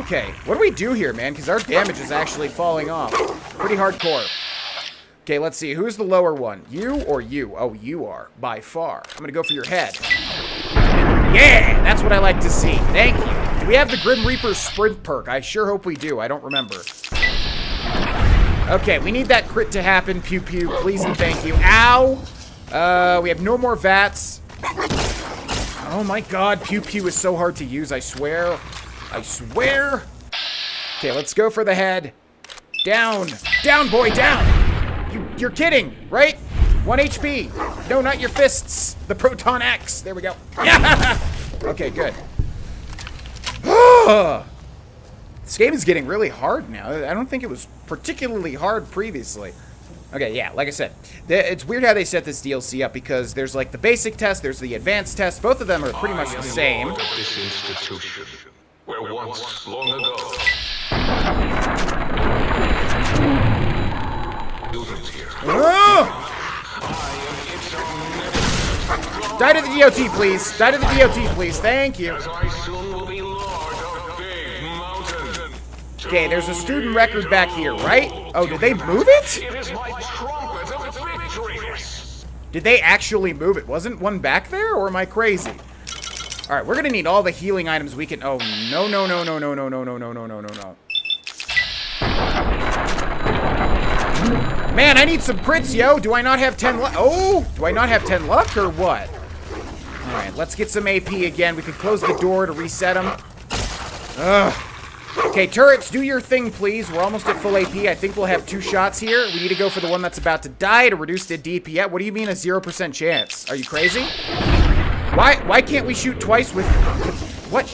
Okay, what do we do here, man? Because our damage is actually falling off. Pretty hardcore. Okay, let's see. Who's the lower one? You or you? Oh, you are, by far. I'm going to go for your head. Yeah, that's what I like to see. Thank you. Do we have the Grim Reaper sprint perk? I sure hope we do. I don't remember. Okay, we need that crit to happen. Pew pew, please and thank you. Ow! We have no more vats. Oh my god, Pew Pew is so hard to use, I swear. I swear. Okay, let's go for the head. Down. Down, boy, down. You're kidding, right? 1 HP. No, not your fists. The Proton X. There we go. Okay, good. This game is getting really hard now. I don't think it was particularly hard previously. Okay, yeah, like I said, it's weird how they set this DLC up because there's like the basic test, there's the advanced test. Both of them are pretty much the same. Lord of this institution, where once, long ago, students here. Oh! Die to the DOT, please. Die to the DOT, please. Thank you. As I soon will be Lord of Big Mountain. Okay, there's a student record back here, right? Oh, did they move it? It is my trumpet of victories. Did they actually move it? Wasn't one back there, or am I crazy? All right, we're gonna need all the healing items we can. Oh no no no no no no no no no no no no no. Man, I need some crits, yo. Do I not have 10 luck? Oh, do I not have 10 luck or what? All right, let's get some AP again. We can close the door to reset them. Ugh. Okay, turrets, do your thing, please. We're almost at full AP. I think we'll have 2 shots here. We need to go for the one that's about to die to reduce the DPS. What do you mean a 0% chance? Are you crazy? Why can't we shoot twice with... What?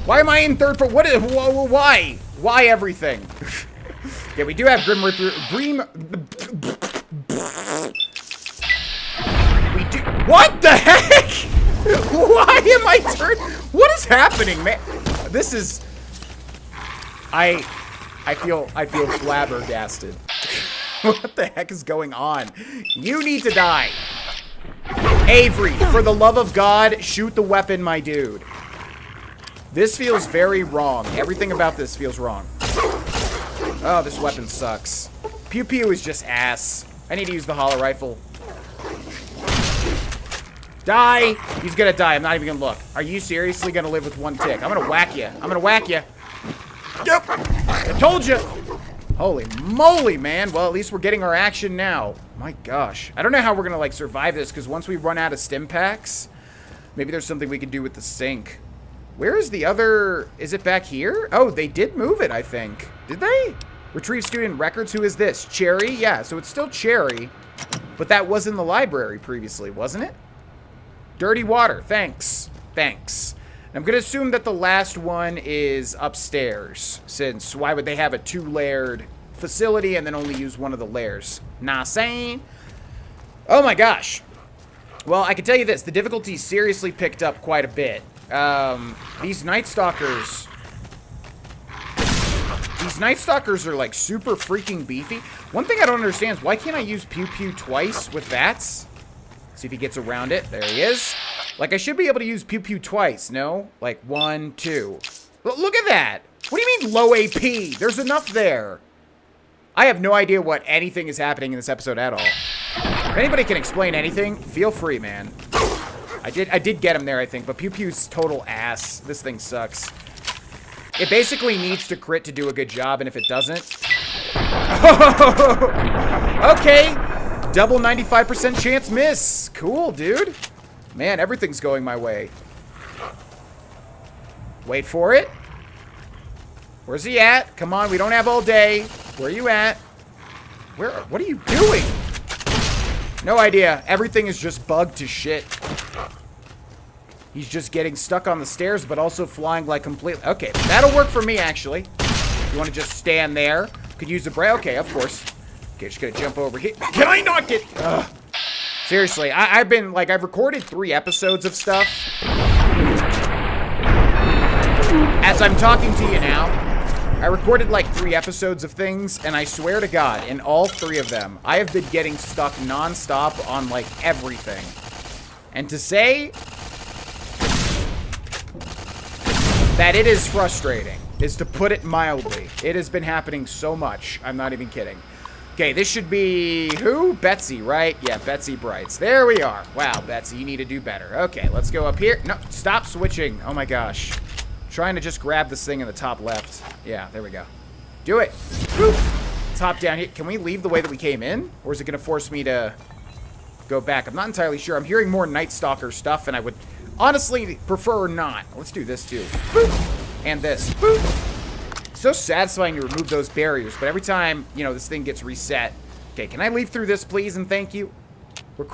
Why am I in third for... What is... Why? Why everything? Yeah, we do have Grim Reaper... We do... What the heck? Why am I turned... What is happening, man? This is... I feel flabbergasted. What the heck is going on? You need to die. Avery, for the love of God, shoot the weapon, my dude. This feels very wrong. Everything about this feels wrong. Oh, this weapon sucks. Pew Pew is just ass. I need to use the hollow rifle. Die! He's gonna die. I'm not even gonna look. Are you seriously gonna live with 1 tick? I'm gonna whack you. I'm gonna whack you. Yep! I told you! Holy moly, man. Well, at least we're getting our action now. My gosh. I don't know how we're gonna, like, survive this, because once we run out of stim packs, maybe there's something we can do with the sink. Where is the other... Is it back here? Oh, they did move it, I think. Did they? Retrieve student records. Who is this? Cherry? Yeah, so it's still Cherry. But that was in the library previously, wasn't it? Dirty water. Thanks. Thanks. I'm going to assume that the last one is upstairs, since why would they have a 2-layered facility and then only use one of the layers? Nah, saying. Oh my gosh. Well, I can tell you this. The difficulty seriously picked up quite a bit. These Night Stalkers... These Night Stalkers are, like, super freaking beefy. One thing I don't understand is why can't I use Pew Pew twice with bats? See if he gets around it. There he is. Like, I should be able to use Pew Pew twice, no? Like, 1, 2. Look at that! What do you mean low AP? There's enough there. I have no idea what anything is happening in this episode at all. If anybody can explain anything, feel free, man. I did get him there, I think, but Pew Pew's total ass. This thing sucks. It basically needs to crit to do a good job, and if it doesn't... Okay! Double 95% chance miss. Cool, dude. Man, everything's going my way. Wait for it. Where's he at? Come on, we don't have all day. Where are you at? What are you doing? No idea. Everything is just bugged to shit. He's just getting stuck on the stairs, but also flying like completely... Okay, that'll work for me, actually. You want to just stand there? Could use the braille? Okay, of course. Okay, just gonna jump over here. Can I not get... Ugh. Seriously, I've been, like, I've recorded 3 episodes of stuff. As I'm talking to you now, I recorded, like, 3 episodes of things, and I swear to God, in all 3 of them, I have been getting stuck non-stop on, like, everything. And to say that it is frustrating is to put it mildly. It has been happening so much. I'm not even kidding. Okay, this should be... Who? Betsy, right? Yeah, Betsy Brights. There we are. Wow, Betsy, you need to do better. Okay, let's go up here. No, stop switching. Oh my gosh. Trying to just grab this thing in the top left. Yeah, there we go. Do it. Woo. Top down here. Can we leave the way that we came in? Or is it going to force me to... go back. I'm not entirely sure. I'm hearing more Night Stalker stuff, and I would honestly prefer not. Let's do this, too. Boop. And this. Boop. So satisfying to remove those barriers, but every time, you know, this thing gets reset. Okay, can I leave through this, please, and thank you? That's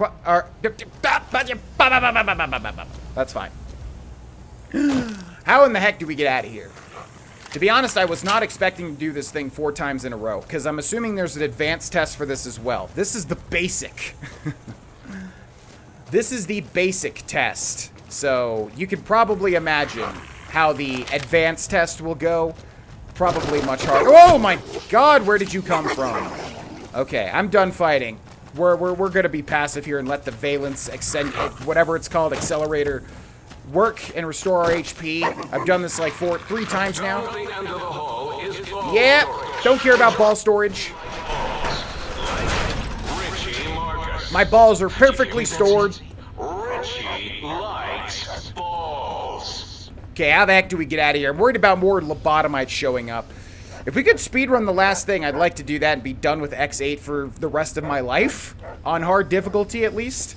fine. How in the heck do we get out of here? To be honest, I was not expecting to do this thing 4 times in a row, because I'm assuming there's an advanced test for this as well. This is the basic. This is the basic test. So, you can probably imagine how the advanced test will go. Probably much harder. Oh my god, where did you come from? Okay, I'm done fighting. We're gonna be passive here and let the valence whatever it's called, accelerator, work and restore our HP. I've done this like 3 times now. Yeah, don't care about ball storage. My balls are perfectly stored. Okay, how the heck do we get out of here? I'm worried about more lobotomites showing up. If we could speedrun the last thing, I'd like to do that and be done with X8 for the rest of my life. On hard difficulty, at least.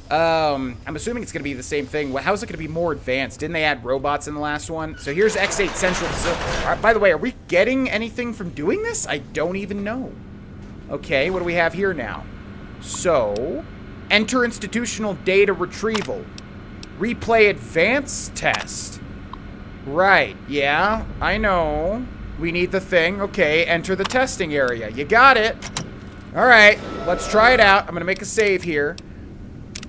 I'm assuming it's going to be the same thing. How's it going to be more advanced? Didn't they add robots in the last one? So here's X8 Central. By the way, are we getting anything from doing this? I don't even know. Okay, what do we have here now? So, enter institutional data retrieval. Replay advanced test. Right, yeah, I know. We need the thing. Okay, enter the testing area. You got it. All right, let's try it out. I'm going to make a save here.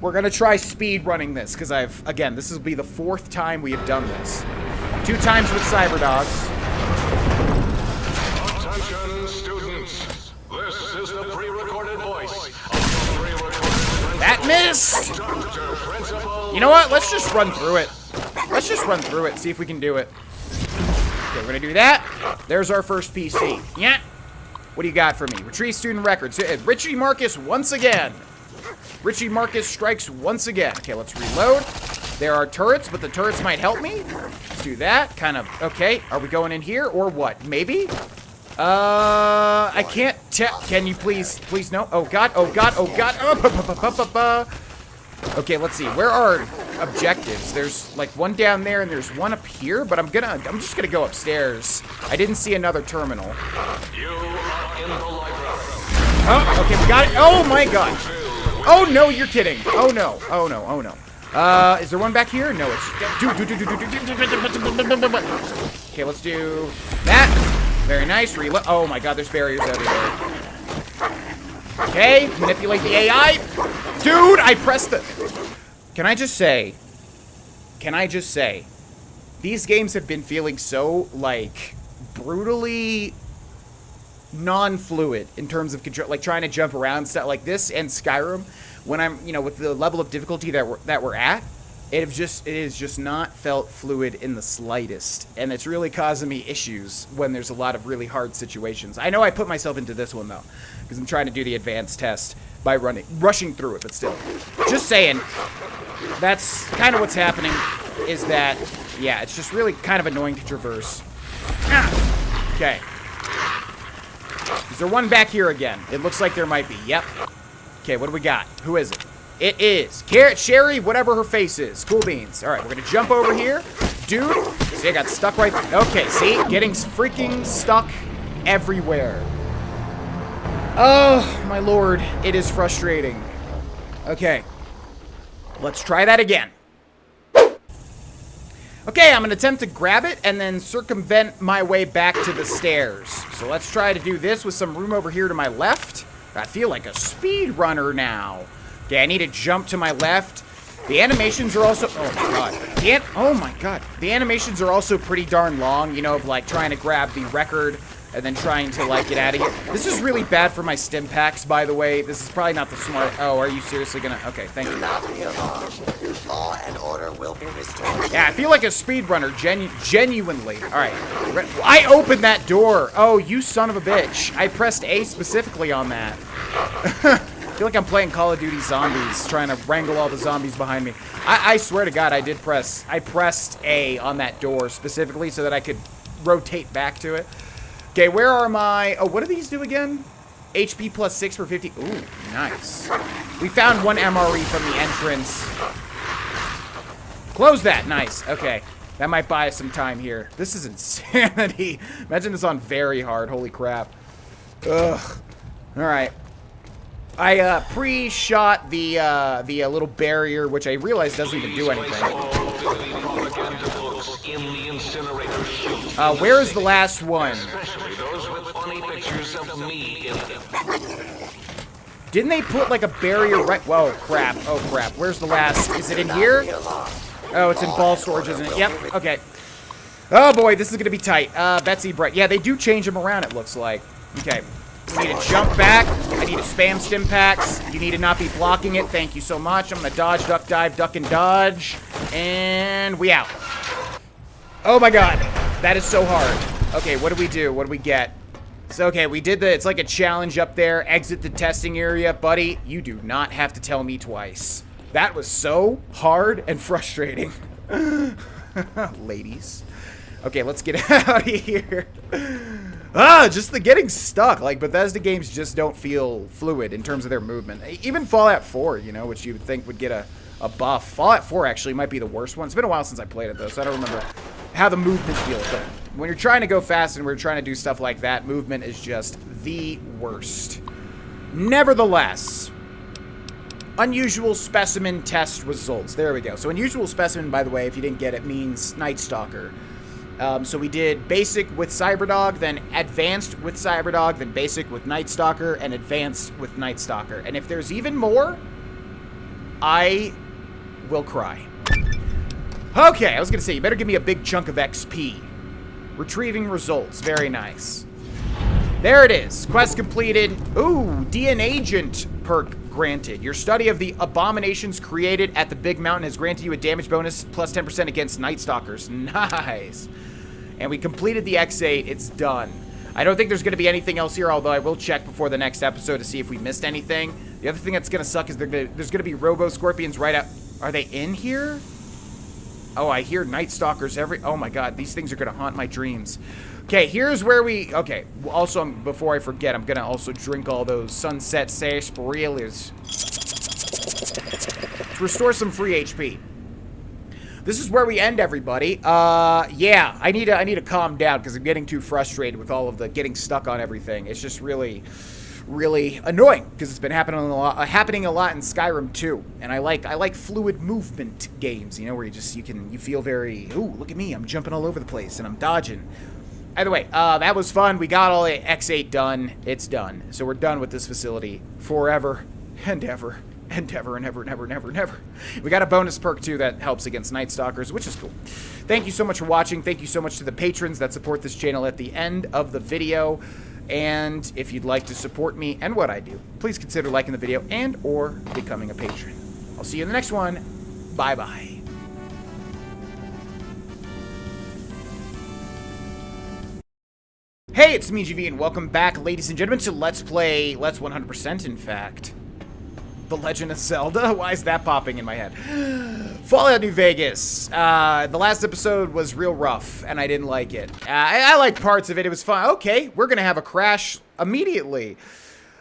We're going to try speed running this because again, this will be the 4th time we have done this. 2 times with Cyberdogs. Attention, students. This is the pre-recorded voice. That missed! You know what? Let's just run through it. Let's just run through it, see if we can do it. Okay, we're going to do that. There's our first PC. Yeah. What do you got for me? Retrieve student records. Richie Marcus once again. Richie Marcus strikes once again. Okay, let's reload. There are turrets, but the turrets might help me. Let's do that. Kind of, okay. Are we going in here or what? Maybe? I can't tell. Can you please no? Oh god, oh god, oh god. Okay, let's see. Where are objectives? There's like one down there and there's one up here, but I'm just gonna go upstairs. I didn't see another terminal. You are in the library. Oh, okay, we got it. Oh my god. Oh no, you're kidding. Oh no. Oh no. Oh no. Is there one back here? No, it's okay, let's do that. Very nice. Reload. Oh my god, there's barriers everywhere. Okay, manipulate the AI. Dude, I pressed the... Can I just say, these games have been feeling so, like, brutally non-fluid in terms of control, like trying to jump around, stuff like this, and Skyrim, when I'm, you know, with the level of difficulty that we're at, it has just not felt fluid in the slightest, and it's really causing me issues when there's a lot of really hard situations. I know I put myself into this one, though, because I'm trying to do the advanced test by rushing through it, but still. Just saying, that's kind of what's happening, is that, yeah, it's just really kind of annoying to traverse. Okay. Is there one back here again? It looks like there might be. Yep. Okay, what do we got? Who is it? It is Carrot Sherry, whatever her face is. Cool beans. All right, we're going to jump over here. Dude, see, I got stuck right there. Okay, see? Getting freaking stuck everywhere. Oh, my lord. It is frustrating. Okay. Let's try that again. Okay, I'm going to attempt to grab it and then circumvent my way back to the stairs. So let's try to do this with some room over here to my left. I feel like a speed runner now. Okay, I need to jump to my left. The animations are also... Oh, my God. Oh, my God. The animations are also pretty darn long, you know, of, like, trying to grab the record and then trying to, like, get out of here. This is really bad for my stim packs, by the way. This is probably not the smart... Oh, are you seriously gonna... Okay, thank you. Do not be alarmed. Law and order will be restored. Yeah, I feel like a speedrunner, genuinely. All right. I opened that door. Oh, you son of a bitch. I pressed A specifically on that. I feel like I'm playing Call of Duty Zombies, trying to wrangle all the zombies behind me. I swear to God, I pressed A on that door specifically so that I could rotate back to it. Okay, where are my... Oh, what do these do again? HP plus 6 for 50. Ooh, nice. We found one MRE from the entrance. Close that. Nice. Okay. That might buy us some time here. This is insanity. Imagine this on very hard. Holy crap. Ugh. Alright. I pre-shot the little barrier, which I realized doesn't even do anything. Where is the last one? Didn't they put like a barrier right? Whoa, crap. Oh, crap. Where's the last? Is it in here? Oh, it's in ball storage, isn't it? Yep. Okay. Oh, boy. This is going to be tight. Betsy Bright. Yeah, they do change them around, it looks like. Okay. I need to jump back. I need to spam stim packs. You need to not be blocking it. Thank you so much. I'm going to dodge, duck, dive, duck, and dodge. And we out. Oh, my God. That is so hard. Okay, what do we do? What do we get? So, okay, we did it's like a challenge up there. Exit the testing area. Buddy, you do not have to tell me twice. That was so hard and frustrating. Ladies. Okay, let's get out of here. Just the getting stuck. Like, Bethesda games just don't feel fluid in terms of their movement. Even Fallout 4, you know, which you would think would get a buff. Fallout 4 actually might be the worst one. It's been a while since I played it, though, so I don't remember how the movement feels. But when you're trying to go fast and we're trying to do stuff like that, movement is just the worst. Nevertheless, unusual specimen test results. There we go. So unusual specimen, by the way, if you didn't get it, means Night Stalker. So we did basic with Cyberdog, then advanced with Cyberdog, then basic with Night Stalker, and advanced with Night Stalker. And if there's even more, I will cry. Okay, I was going to say, you better give me a big chunk of XP. Retrieving results. Very nice. There it is. Quest completed. Ooh, DNA Agent perk granted. Your study of the abominations created at the Big Mountain has granted you a damage bonus plus 10% against Night Stalkers. Nice. And we completed the X8. It's done. I don't think there's going to be anything else here, although I will check before the next episode to see if we missed anything. The other thing that's going to suck is there's going to be Robo-Scorpions right out. Are they in here? Oh, I hear Night Stalkers oh my God, these things are going to haunt my dreams. Okay, here's where we... Okay, also, before I forget, I'm going to also drink all those Sunset Sarsaparillas to restore some free HP. This is where we end, everybody. Yeah, I need to calm down because I'm getting too frustrated with all of the getting stuck on everything. It's just really, really annoying because it's been happening a lot in Skyrim too. And I like fluid movement games, you know, where you feel very, ooh, look at me, I'm jumping all over the place and I'm dodging. Either way, that was fun. We got all the X8 done. It's done. So we're done with this facility forever and ever. And ever and ever and ever and ever and ever. We got a bonus perk, too, that helps against Night Stalkers, which is cool. Thank you so much for watching. Thank you so much to the patrons that support this channel at the end of the video. And if you'd like to support me and what I do, please consider liking the video and or becoming a patron. I'll see you in the next one. Bye-bye. Hey, it's me, GV, and welcome back, ladies and gentlemen, to Let's 100%, in fact. The Legend of Zelda? Why is that popping in my head? Fallout New Vegas. The last episode was real rough, and I didn't like it. I liked parts of it. It was fun. Okay, we're going to have a crash immediately.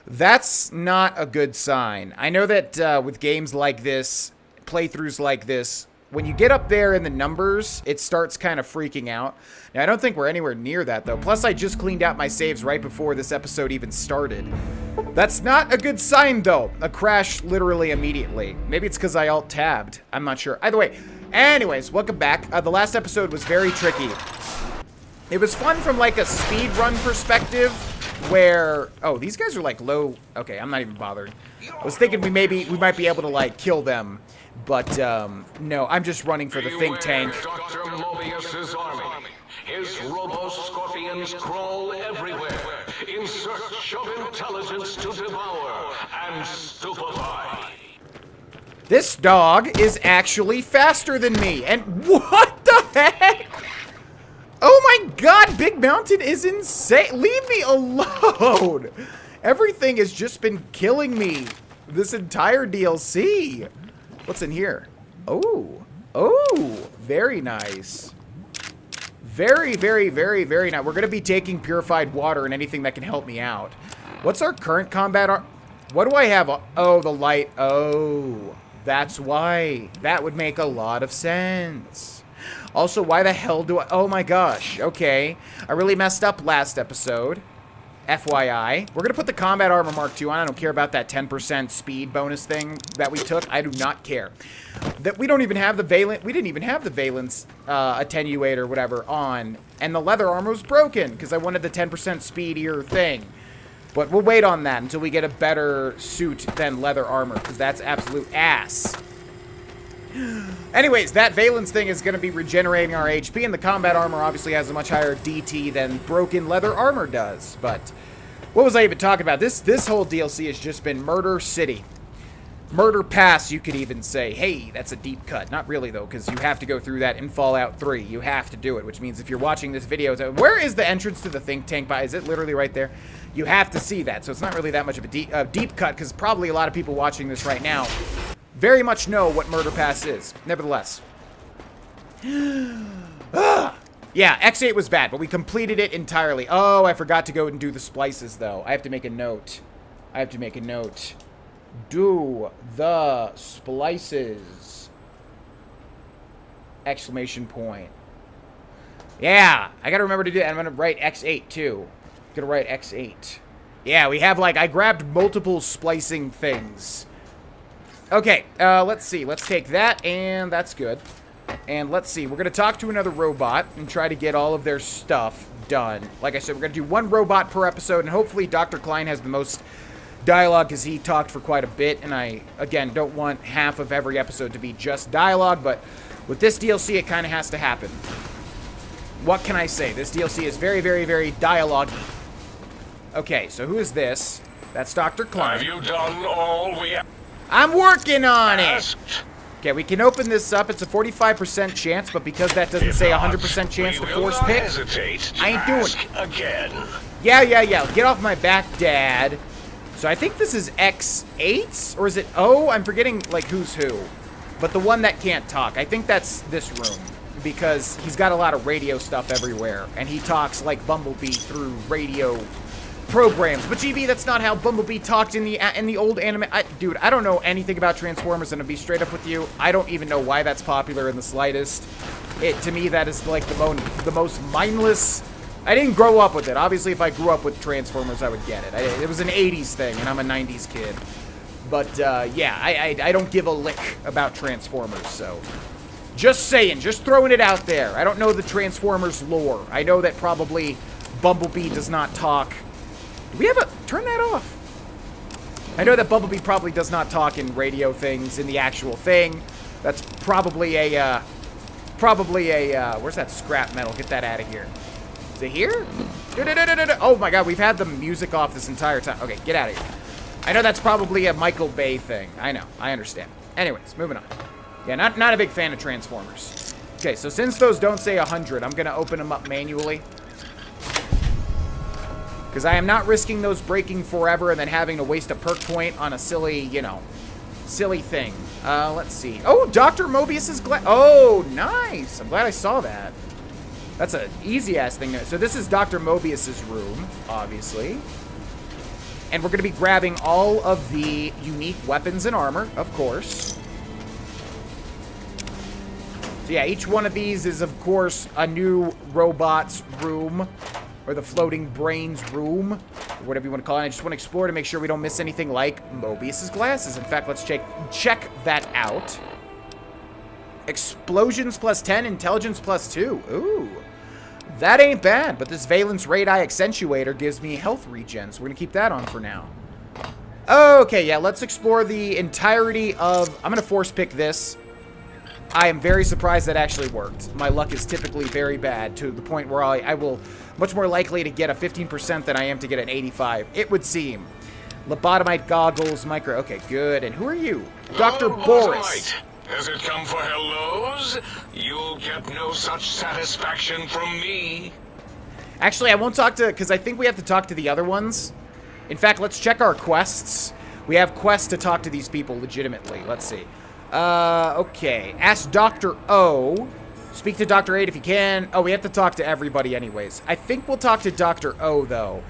That's not a good sign. I know that with games like this, playthroughs like this, when you get up there in the numbers, it starts kind of freaking out. Now, I don't think we're anywhere near that, though. Plus, I just cleaned out my saves right before this episode even started. That's not a good sign, though. A crash literally immediately. Maybe it's because I alt-tabbed. I'm not sure. Either way. Anyways, welcome back. The last episode was very tricky. It was fun from, like, a speed run perspective where... Oh, these guys are, like, low... Okay, I'm not even bothering. I was thinking we might be able to, like, kill them. But, no, I'm just running for the think tank. Dr. Mobius's army. His robo-scorpions crawl everywhere, in search of intelligence to devour and stupefy. This dog is actually faster than me. And what the heck? Oh my God, Big Mountain is insane. Leave me alone. Everything has just been killing me this entire DLC. What's in here? Oh, very nice. Very, very, very, very nice. We're going to be taking purified water and anything that can help me out. What's our current combat What do I have? Oh, the light. Oh, that's why. That would make a lot of sense. Also, why the hell do I... Oh my gosh. Okay. I really messed up last episode. FYI. We're going to put the combat armor Mark II on. I don't care about that 10% speed bonus thing that we took. I do not care. That we don't even have the valence... We didn't even have the valence attenuator, whatever, on. And the leather armor was broken because I wanted the 10% speedier thing. But we'll wait on that until we get a better suit than leather armor, because that's absolute ass. Anyways, that valence thing is going to be regenerating our HP, and the combat armor obviously has a much higher DT than broken leather armor does. But what was I even talking about? This whole DLC has just been Murder City. Murder Pass, you could even say. Hey, that's a deep cut. Not really, though, because you have to go through that in Fallout 3. You have to do it, which means if you're watching this video... Where is the entrance to the think tank? Is it literally right there? You have to see that, so it's not really that much of a deep cut, because probably a lot of people watching this right now very much know what Murder Pass is. Nevertheless. Yeah, X8 was bad, but we completed it entirely. Oh, I forgot to go and do the splices, though. I have to make a note. Do the splices. Exclamation point. Yeah, I gotta remember to do that. I'm gonna write X8, too. Gonna write X8. Yeah, we have, like, I grabbed multiple splicing things. Okay, let's see. Let's take that, and that's good. And let's see. We're gonna talk to another robot and try to get all of their stuff done. Like I said, we're gonna do one robot per episode, and hopefully Dr. Klein has the most dialogue, because he talked for quite a bit, and I, again, don't want half of every episode to be just dialogue, but with this DLC, it kind of has to happen. What can I say? This DLC is very, very, very dialogue-y. Okay, so who is this? That's Dr. Klein. Have you done all we I'm working on it! asked? Okay, we can open this up. It's a 45% chance, but because that doesn't say 100% chance to force pick, I ain't doing it. Again. Yeah. Get off my back, Dad. So I think this is X8? Or is it O? I'm forgetting, like, who's who. But the one that can't talk. I think that's this room. Because he's got a lot of radio stuff everywhere. And he talks like Bumblebee through radio programs. But GB, that's not how Bumblebee talked in the old anime. Dude, I don't know anything about Transformers, and to be straight up with you, I don't even know why that's popular in the slightest. To me, that is like the most mindless. I didn't grow up with it. Obviously, if I grew up with Transformers, I would get it. It was an 80s thing, and I'm a 90s kid. But, yeah, I don't give a lick about Transformers, so... Just saying, just throwing it out there. I don't know the Transformers lore. I know that probably Bumblebee does not talk... Do we have a... Turn that off. I know that Bumblebee probably does not talk in radio things, in the actual thing. That's probably a... Where's that scrap metal? Get that out of here. Is it here? Oh my god, we've had the music off this entire time. Okay, get out of here. I know that's probably a Michael Bay thing. I know. I understand. Anyways, moving on. Yeah, not a big fan of Transformers. Okay, so since those don't say 100, I'm going to open them up manually. Because I am not risking those breaking forever and then having to waste a perk point on a silly, you know, silly thing. Let's see. Oh, Dr. Mobius's glass. Oh, nice. I'm glad I saw that. That's an easy-ass thing. So this is Dr. Mobius's room, obviously. And we're going to be grabbing all of the unique weapons and armor, of course. So yeah, each one of these is, of course, a new robot's room. Or the floating brains room. Or whatever you want to call it. I just want to explore to make sure we don't miss anything like Mobius's glasses. In fact, let's check that out. Explosions plus 10, intelligence plus 2. Ooh. That ain't bad, but this Valence Radii Accentuator gives me health regen, so we're going to keep that on for now. Okay, yeah, let's explore the entirety of... I'm going to force pick this. I am very surprised that actually worked. My luck is typically very bad, to the point where I will... Much more likely to get a 15% than I am to get an 85, it would seem. Lobotomite goggles, micro... Okay, good. And who are you? Dr. Boris. Has it come for hellos? You'll get no such satisfaction from me. Actually, I won't talk to... Because I think we have to talk to the other ones. In fact, let's check our quests. We have quests to talk to these people legitimately. Let's see. Okay. Ask Dr. O. Speak to Dr. 8 if you can. Oh, we have to talk to everybody anyways. I think we'll talk to Dr. O, though.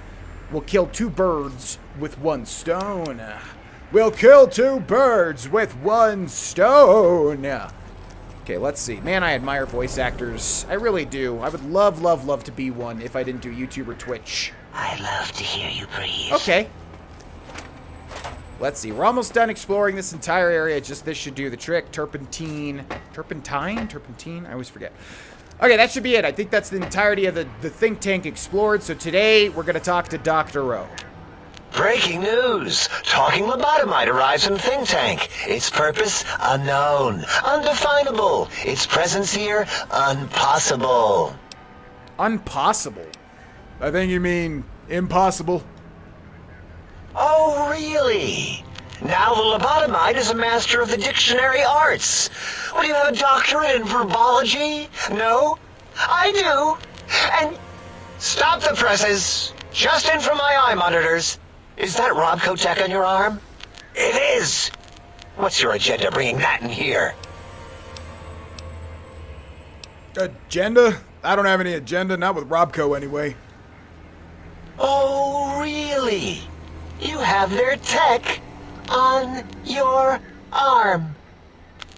We'll kill 2 birds with one stone. We'll kill 2 birds with 1 stone. Okay, let's see. Man, I admire voice actors. I really do. I would love, love, love to be one if I didn't do YouTube or Twitch. I love to hear you breathe. Okay. Let's see. We're almost done exploring this entire area. Just this should do the trick. Turpentine? Turpentine? I always forget. Okay, that should be it. I think that's the entirety of the think tank explored. So today, we're going to talk to Dr. O. Breaking news! Talking lobotomite arrives in think tank. Its purpose, unknown. Undefinable. Its presence here, impossible. Impossible? I think you mean impossible. Oh, really? Now the lobotomite is a master of the dictionary arts. What, do you have a doctorate in verbology? No? I do. And stop the presses. Just in from my eye monitors. Is that Robco tech on your arm? It is. What's your agenda bringing that in here? Agenda? I don't have any agenda, not with Robco anyway. Oh, really? You have their tech on your arm.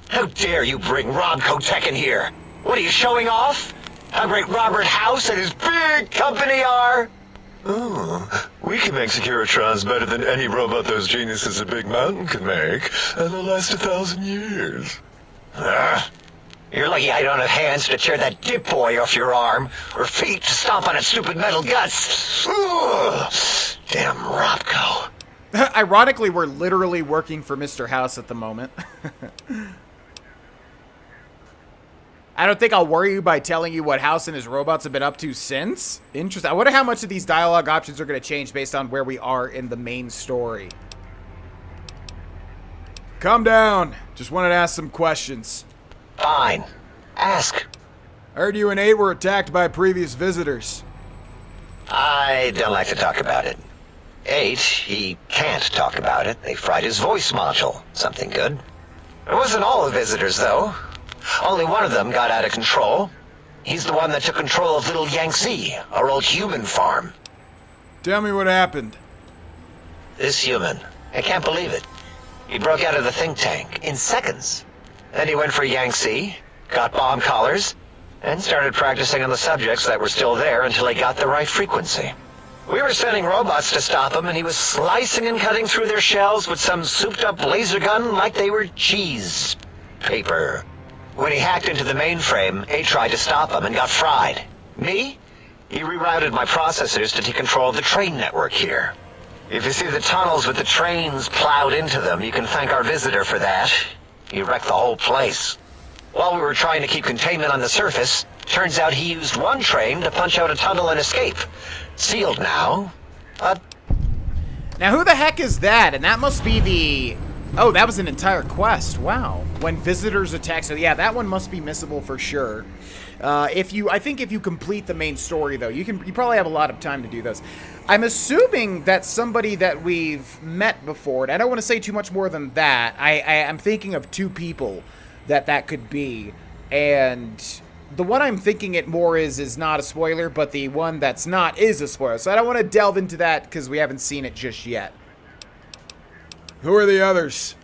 How dare you bring Robco tech in here? What are you showing off? How great Robert House and his big company are? Oh, we can make Securitrons better than any robot those geniuses at Big Mountain can make, and they'll last 1,000 years. You're lucky I don't have hands to tear that dip boy off your arm, or feet to stomp on its stupid metal guts. Ugh. Damn Robco. Ironically, we're literally working for Mr. House at the moment. I don't think I'll worry you by telling you what House and his robots have been up to since. Interesting. I wonder how much of these dialogue options are going to change based on where we are in the main story. Calm down. Just wanted to ask some questions. Fine. Ask. I heard you and 8 were attacked by previous visitors. I don't like to talk about it. 8, he can't talk about it. They fried his voice module. Something good. It wasn't all the visitors, though. Only one of them got out of control. He's the one that took control of Little Yangtze, our old human farm. Tell me what happened. This human, I can't believe it. He broke out of the think tank in seconds. Then he went for Yangtze, got bomb collars, and started practicing on the subjects that were still there until he got the right frequency. We were sending robots to stop him, and he was slicing and cutting through their shells with some souped-up laser gun like they were cheese paper. When he hacked into the mainframe, 8 tried to stop him and got fried. Me? He rerouted my processors to take control of the train network here. If you see the tunnels with the trains plowed into them, you can thank our visitor for that. He wrecked the whole place. While we were trying to keep containment on the surface, turns out he used one train to punch out a tunnel and escape. Sealed now, but... Now, who the heck is that? And that must be the... Oh, that was an entire quest. Wow. When visitors attack. So, yeah, that one must be missable for sure. I think if you complete the main story, though, you probably have a lot of time to do those. I'm assuming that's somebody that we've met before, and I don't want to say too much more than that. I'm thinking of 2 people that could be, and the one I'm thinking it more is not a spoiler, but the one that's not is a spoiler. So I don't want to delve into that because we haven't seen it just yet. Who are the others?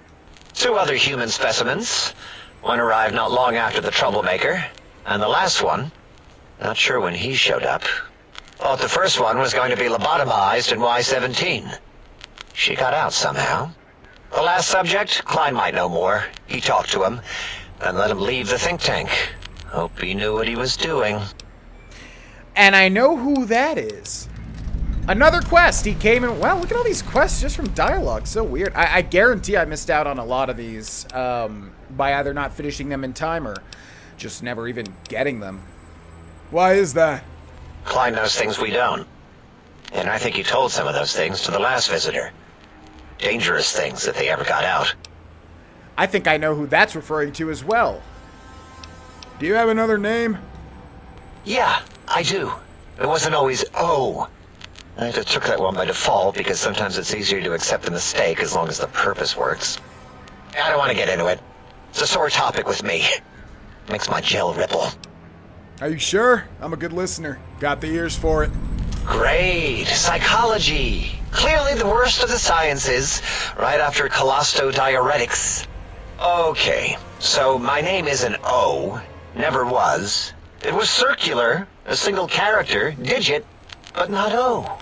2 other human specimens. One arrived not long after the troublemaker, and the last one, not sure when he showed up. Thought the first one was going to be lobotomized in Y-17. She got out somehow. The last subject, Klein might know more. He talked to him, and let him leave the think tank. Hope he knew what he was doing. And I know who that is. Another quest. He came in. Wow, look at all these quests just from dialogue. So weird. I guarantee I missed out on a lot of these by either not finishing them in time or just never even getting them. Why is that? Klein knows things we don't. And I think he told some of those things to the last visitor. Dangerous things if they ever got out. I think I know who that's referring to as well. Do you have another name? Yeah, I do. It wasn't always O. I just took that one by default because sometimes it's easier to accept the mistake as long as the purpose works. I don't want to get into it. It's a sore topic with me. Makes my gel ripple. Are you sure? I'm a good listener. Got the ears for it. Great. Psychology. Clearly the worst of the sciences, right after colostodiuretics. Okay, so my name is an O, never was. It was circular, a single character, digit, but not O.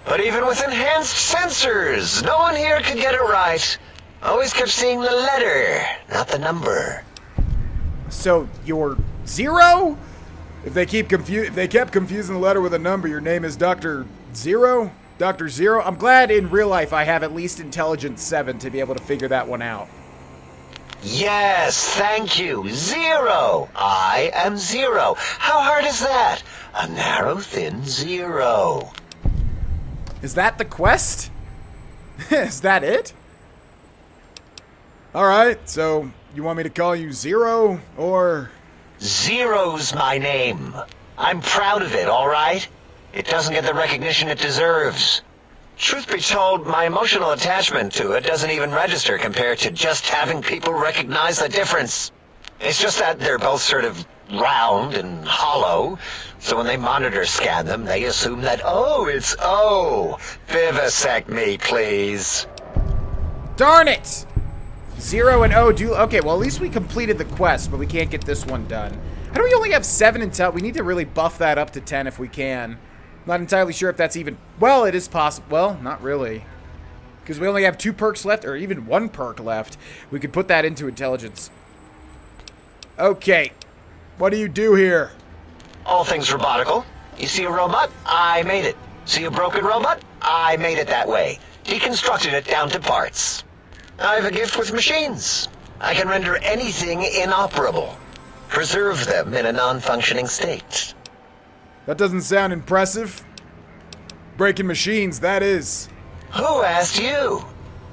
But even with enhanced sensors, no one here could get it right. Always kept seeing the letter, not the number. So you're 0? If they kept confusing the letter with a number, your name is Dr. Zero? Dr. Zero? I'm glad in real life I have at least intelligence 7 to be able to figure that one out. Yes, thank you. 0. I am 0. How hard is that? A narrow, thin 0. Is that the quest? Is that it? Alright, so you want me to call you Zero, or... Zero's my name. I'm proud of it, all right? It doesn't get the recognition it deserves. Truth be told, my emotional attachment to it doesn't even register compared to just having people recognize the difference. It's just that they're both sort of round and hollow, so when they monitor scan them, they assume that, oh, it's O. Vivisect me, please. Darn it! 0 and O do... Okay, well, at least we completed the quest, but we can't get this one done. How do we only have 7 intel? We need to really buff that up to 10 if we can. Not entirely sure if that's even... Well, it is possible. Well, not really. Because we only have 2 perks left, or even 1 perk left. We could put that into intelligence. Okay. What do you do here? All things robotical. You see a robot? I made it. See a broken robot? I made it that way. Deconstructed it down to parts. I have a gift with machines. I can render anything inoperable. Preserve them in a non-functioning state. That doesn't sound impressive. Breaking machines, that is. Who asked you?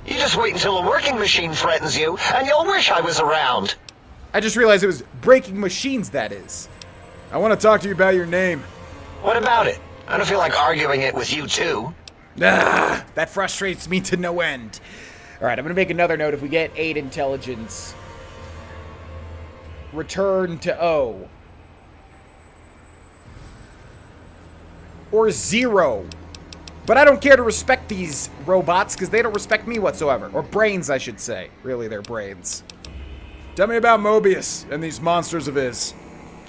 You just wait until a working machine threatens you, and you'll wish I was around. I just realized it was breaking machines, that is. I want to talk to you about your name. What about it? I don't feel like arguing it with you too. Ah, that frustrates me to no end. Alright, I'm going to make another note. If we get 8 intelligence, return to O. Or 0. But I don't care to respect these robots, because they don't respect me whatsoever. Or brains, I should say. Really, they're brains. Tell me about Mobius and these monsters of his.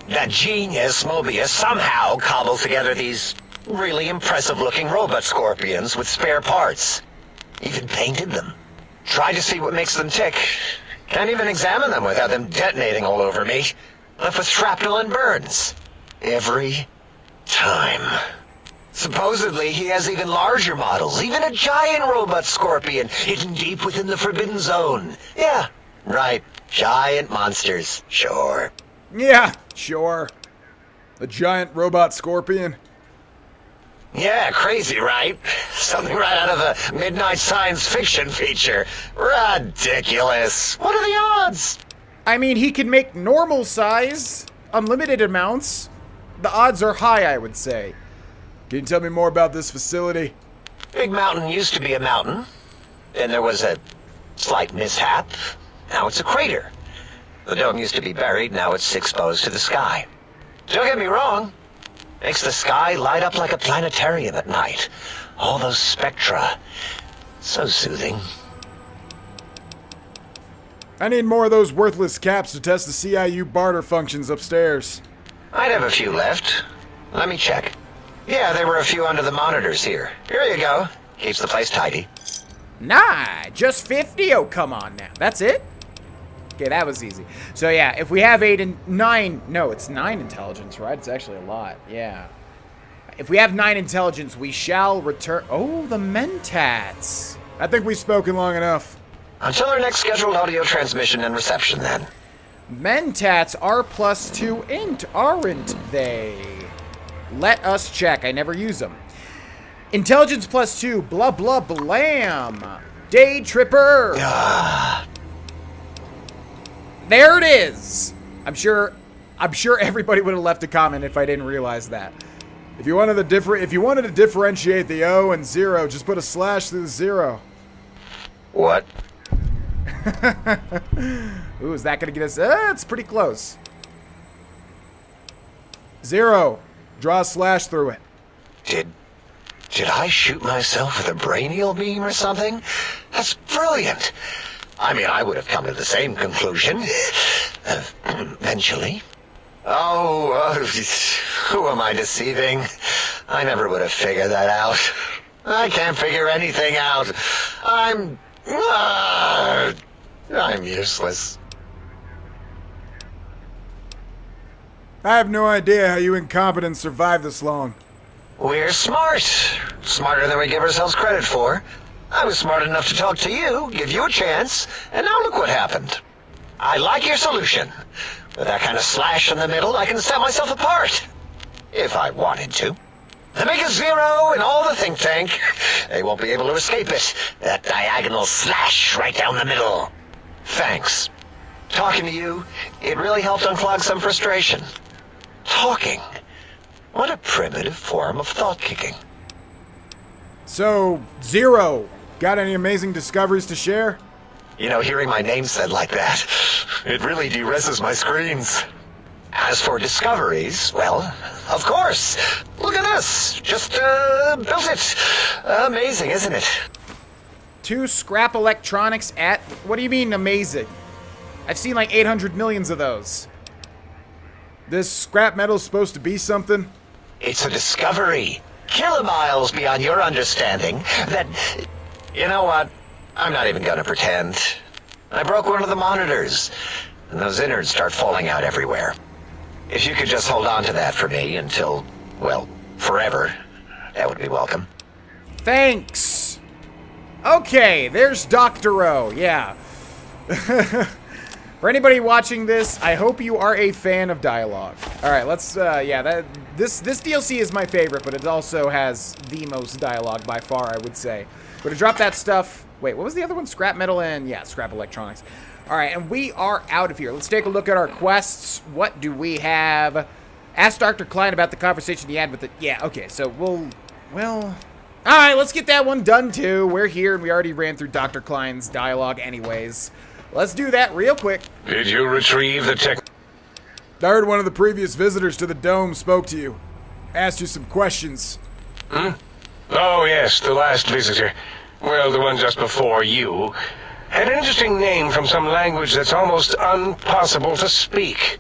That genius Mobius somehow cobbled together these really impressive-looking robot scorpions with spare parts. Even painted them. Tried to see what makes them tick. Can't even examine them without them detonating all over me. Left with shrapnel and burns. Every time. Supposedly, he has even larger models, even a giant robot scorpion hidden deep within the Forbidden Zone. Yeah, right. Giant monsters, sure. Yeah, sure. A giant robot scorpion. Yeah, crazy, right? Something right out of a midnight science fiction feature. Ridiculous. What are the odds? I mean, he can make normal size, unlimited amounts. The odds are high, I would say. Can you tell me more about this facility? Big Mountain used to be a mountain. Then there was a slight mishap. Now it's a crater. The dome used to be buried, now it's exposed to the sky. Don't get me wrong. Makes the sky light up like a planetarium at night. All those spectra. So soothing. I need more of those worthless caps to test the CIU barter functions upstairs. I'd have a few left. Let me check. Yeah, there were a few under the monitors here. Here you go. Keeps the place tidy. Nah, just 50? Oh, come on now. That's it? Okay, that was easy. So yeah, if we have 8 and 9, no, it's 9 intelligence, right? It's actually a lot, yeah. If we have 9 intelligence, we shall return. Oh, the Mentats. I think we've spoken long enough. Until our next scheduled audio transmission and reception, then. Mentats are +2 int, aren't they? Let us check. I never use them. Intelligence +2, blah blah blam. Day Tripper. There it is. I'm sure everybody would have left a comment if I didn't realize that. If you wanted to differentiate the O and 0, just put a slash through the 0. What? Ooh, is that gonna get us? It's pretty close. 0. Draw a slash through it. Did Did I shoot myself with a brainial beam or something? That's brilliant. I mean, I would have come to the same conclusion. Eventually. Oh, who am I deceiving? I never would have figured that out. I can't figure anything out. I'm useless. I have no idea how you incompetents survived this long. We're smart. Smarter than we give ourselves credit for. I was smart enough to talk to you, give you a chance, and now look what happened. I like your solution. With that kind of slash in the middle, I can set myself apart. If I wanted to. The biggest zero in all the think tank. They won't be able to escape it. That diagonal slash right down the middle. Thanks. Talking to you, it really helped unclog some frustration. Talking. What a primitive form of thought kicking. So, Zero, got any amazing discoveries to share? You know, hearing my name said like that, it really de-reses my screens. As for discoveries, well, of course. Look at this. Just, built it. Amazing, isn't it? 2 scrap electronics at... What do you mean amazing? I've seen like 800 millions of those. This scrap metal's supposed to be something? It's a discovery. Kilomiles beyond your understanding that... You know what? I'm not even gonna pretend. I broke one of the monitors, and those innards start falling out everywhere. If you could just hold on to that for me until, well, forever, that would be welcome. Thanks. Okay, there's Dr. O. Yeah. For anybody watching this, I hope you are a fan of dialogue. All right, let's, this DLC is my favorite, but it also has the most dialogue by far, I would say. We're gonna drop that stuff. Wait, what was the other one? Scrap metal and, yeah, scrap electronics. All right, and we are out of here. Let's take a look at our quests. What do we have? Ask Dr. Klein about the conversation he had with the... Yeah, okay, so well... All right, let's get that one done, too. We're here, and we already ran through Dr. Klein's dialogue anyways. Let's do that real quick. Did you retrieve the tech? I heard one of the previous visitors to the dome spoke to you. Asked you some questions. Oh, yes, the last visitor. Well, the one just before you. Had an interesting name from some language that's almost impossible to speak.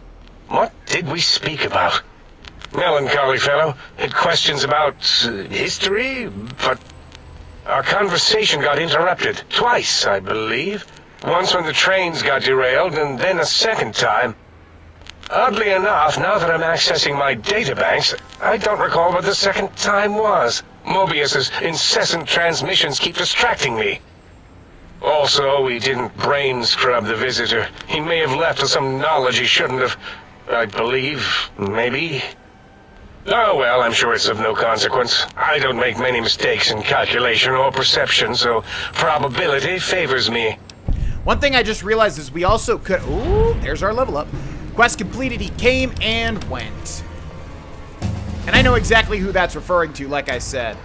What did we speak about? Melancholy fellow. Had questions about history, but our conversation got interrupted. Twice, I believe. Once when the trains got derailed, and then a second time. Oddly enough, now that I'm accessing my databanks, I don't recall what the second time was. Mobius's incessant transmissions keep distracting me. Also, we didn't brain scrub the visitor. He may have left with some knowledge he shouldn't have. I believe, maybe. Oh well, I'm sure it's of no consequence. I don't make many mistakes in calculation or perception, so probability favors me. One thing I just realized is we also could... Ooh, there's our level up. Quest completed, he came and went. And I know exactly who that's referring to, like I said.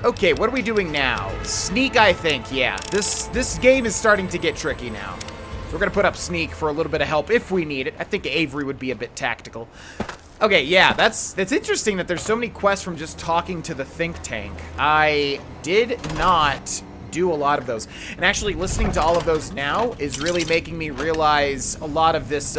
Okay, what are we doing now? Sneak, I think, yeah. This game is starting to get tricky now. So we're gonna put up Sneak for a little bit of help if we need it. I think Avery would be a bit tactical. Okay, yeah, that's interesting that there's so many quests from just talking to the think tank. I did not do a lot of those. And actually, listening to all of those now is really making me realize a lot of this,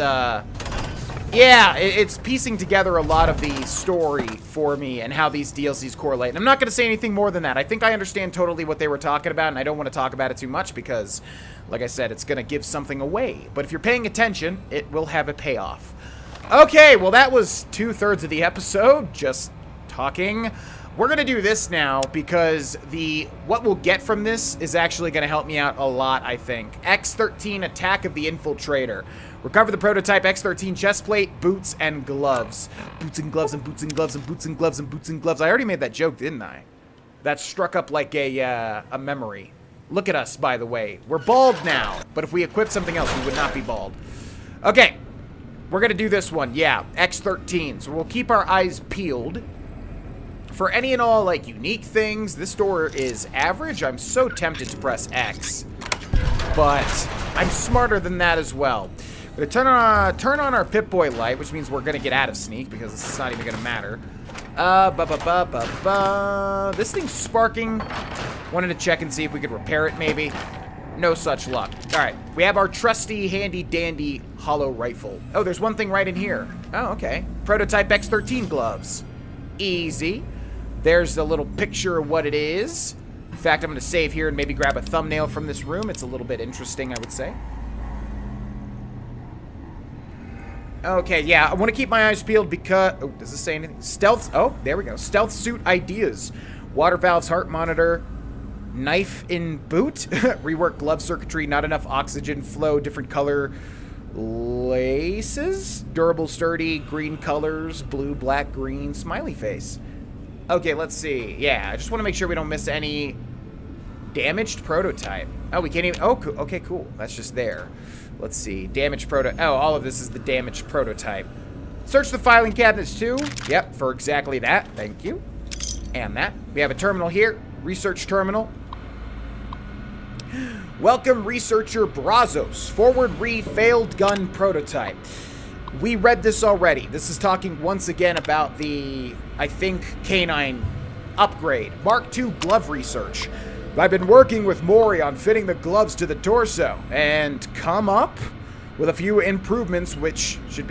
yeah, it's piecing together a lot of the story for me and how these DLCs correlate. And I'm not going to say anything more than that. I think I understand totally what they were talking about, and I don't want to talk about it too much because, like I said, it's going to give something away. But if you're paying attention, it will have a payoff. Okay, well, that was 2/3 of the episode, just talking. We're going to do this now because what we'll get from this is actually going to help me out a lot, I think. X13, Attack of the Infiltrator. Recover the prototype X13 chestplate, boots, and gloves. Boots and gloves and boots and gloves and boots and gloves and boots and gloves. I already made that joke, didn't I? That struck up like a memory. Look at us, by the way. We're bald now, but if we equipped something else, we would not be bald. Okay, we're going to do this one. Yeah, X13. So we'll keep our eyes peeled for any and all, like, unique things. This door is average. I'm so tempted to press X, but I'm smarter than that as well. We're gonna turn on our Pip-Boy light, which means we're gonna get out of Sneak because this is not even gonna matter. This thing's sparking. Wanted to check and see if we could repair it, maybe. No such luck. All right, we have our trusty, handy-dandy hollow rifle. Oh, there's one thing right in here. Oh, okay. Prototype X13 gloves. Easy. There's a little picture of what it is. In fact, I'm going to save here and maybe grab a thumbnail from this room. It's a little bit interesting, I would say. Okay, yeah, I want to keep my eyes peeled because... Oh, does this say anything? Stealth... Oh, there we go. Stealth suit ideas. Water valves, heart monitor... Knife in boot, rework glove circuitry, not enough oxygen flow, different color laces, durable, sturdy, green colors, blue, black, green, smiley face. Okay, let's see. Yeah, I just want to make sure we don't miss any damaged prototype. Oh, we can't even... Oh, okay, cool. That's just there. Let's see. Damaged Oh, all of this is the damaged prototype. Search the filing cabinets too. Yep, for exactly that. Thank you. And that. We have a terminal here. Research terminal. Welcome, researcher Brazos. Forward failed gun prototype. We read this already. This is talking once again about the, I think, canine upgrade. Mark II glove research. I've been working with Mori on fitting the gloves to the torso and come up with a few improvements which should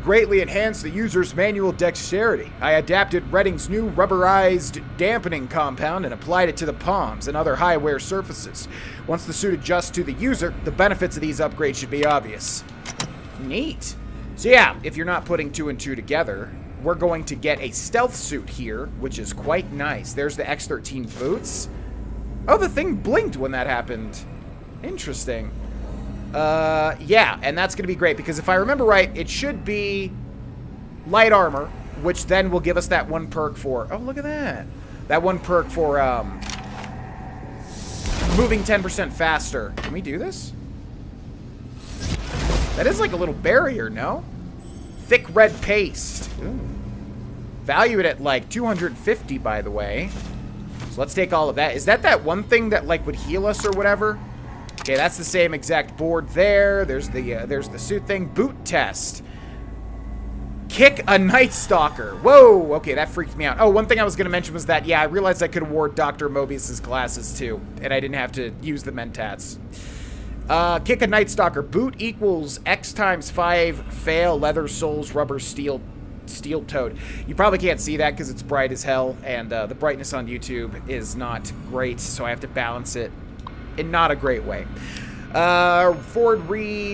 greatly enhance the user's manual dexterity. I adapted Redding's new rubberized dampening compound and applied it to the palms and other high-wear surfaces. Once the suit adjusts to the user, the benefits of these upgrades should be obvious. Neat. So yeah, if you're not putting two and two together, we're going to get a stealth suit here, which is quite nice. There's the X13 boots. Oh, the thing blinked when that happened. Interesting. Yeah, and that's going to be great, because if I remember right, it should be light armor, which then will give us that one perk for... Oh, look at that. That one perk for, moving 10% faster. Can we do this? That is like a little barrier, no? Thick red paste. Ooh. Value it at, like, 250, by the way. So let's take all of that. Is that one thing that, like, would heal us or whatever? Okay, that's the same exact board there. There's the suit thing. Boot test. Kick a Night Stalker. Whoa, okay, that freaked me out. Oh, one thing I was going to mention was that, yeah, I realized I could award Dr. Mobius's glasses, too. And I didn't have to use the mentats. Kick a Night Stalker. Boot equals X times 5 fail, leather soles, rubber, steel-toed. You probably can't see that because it's bright as hell, and the brightness on YouTube is not great, so I have to balance it in not a great way. Ford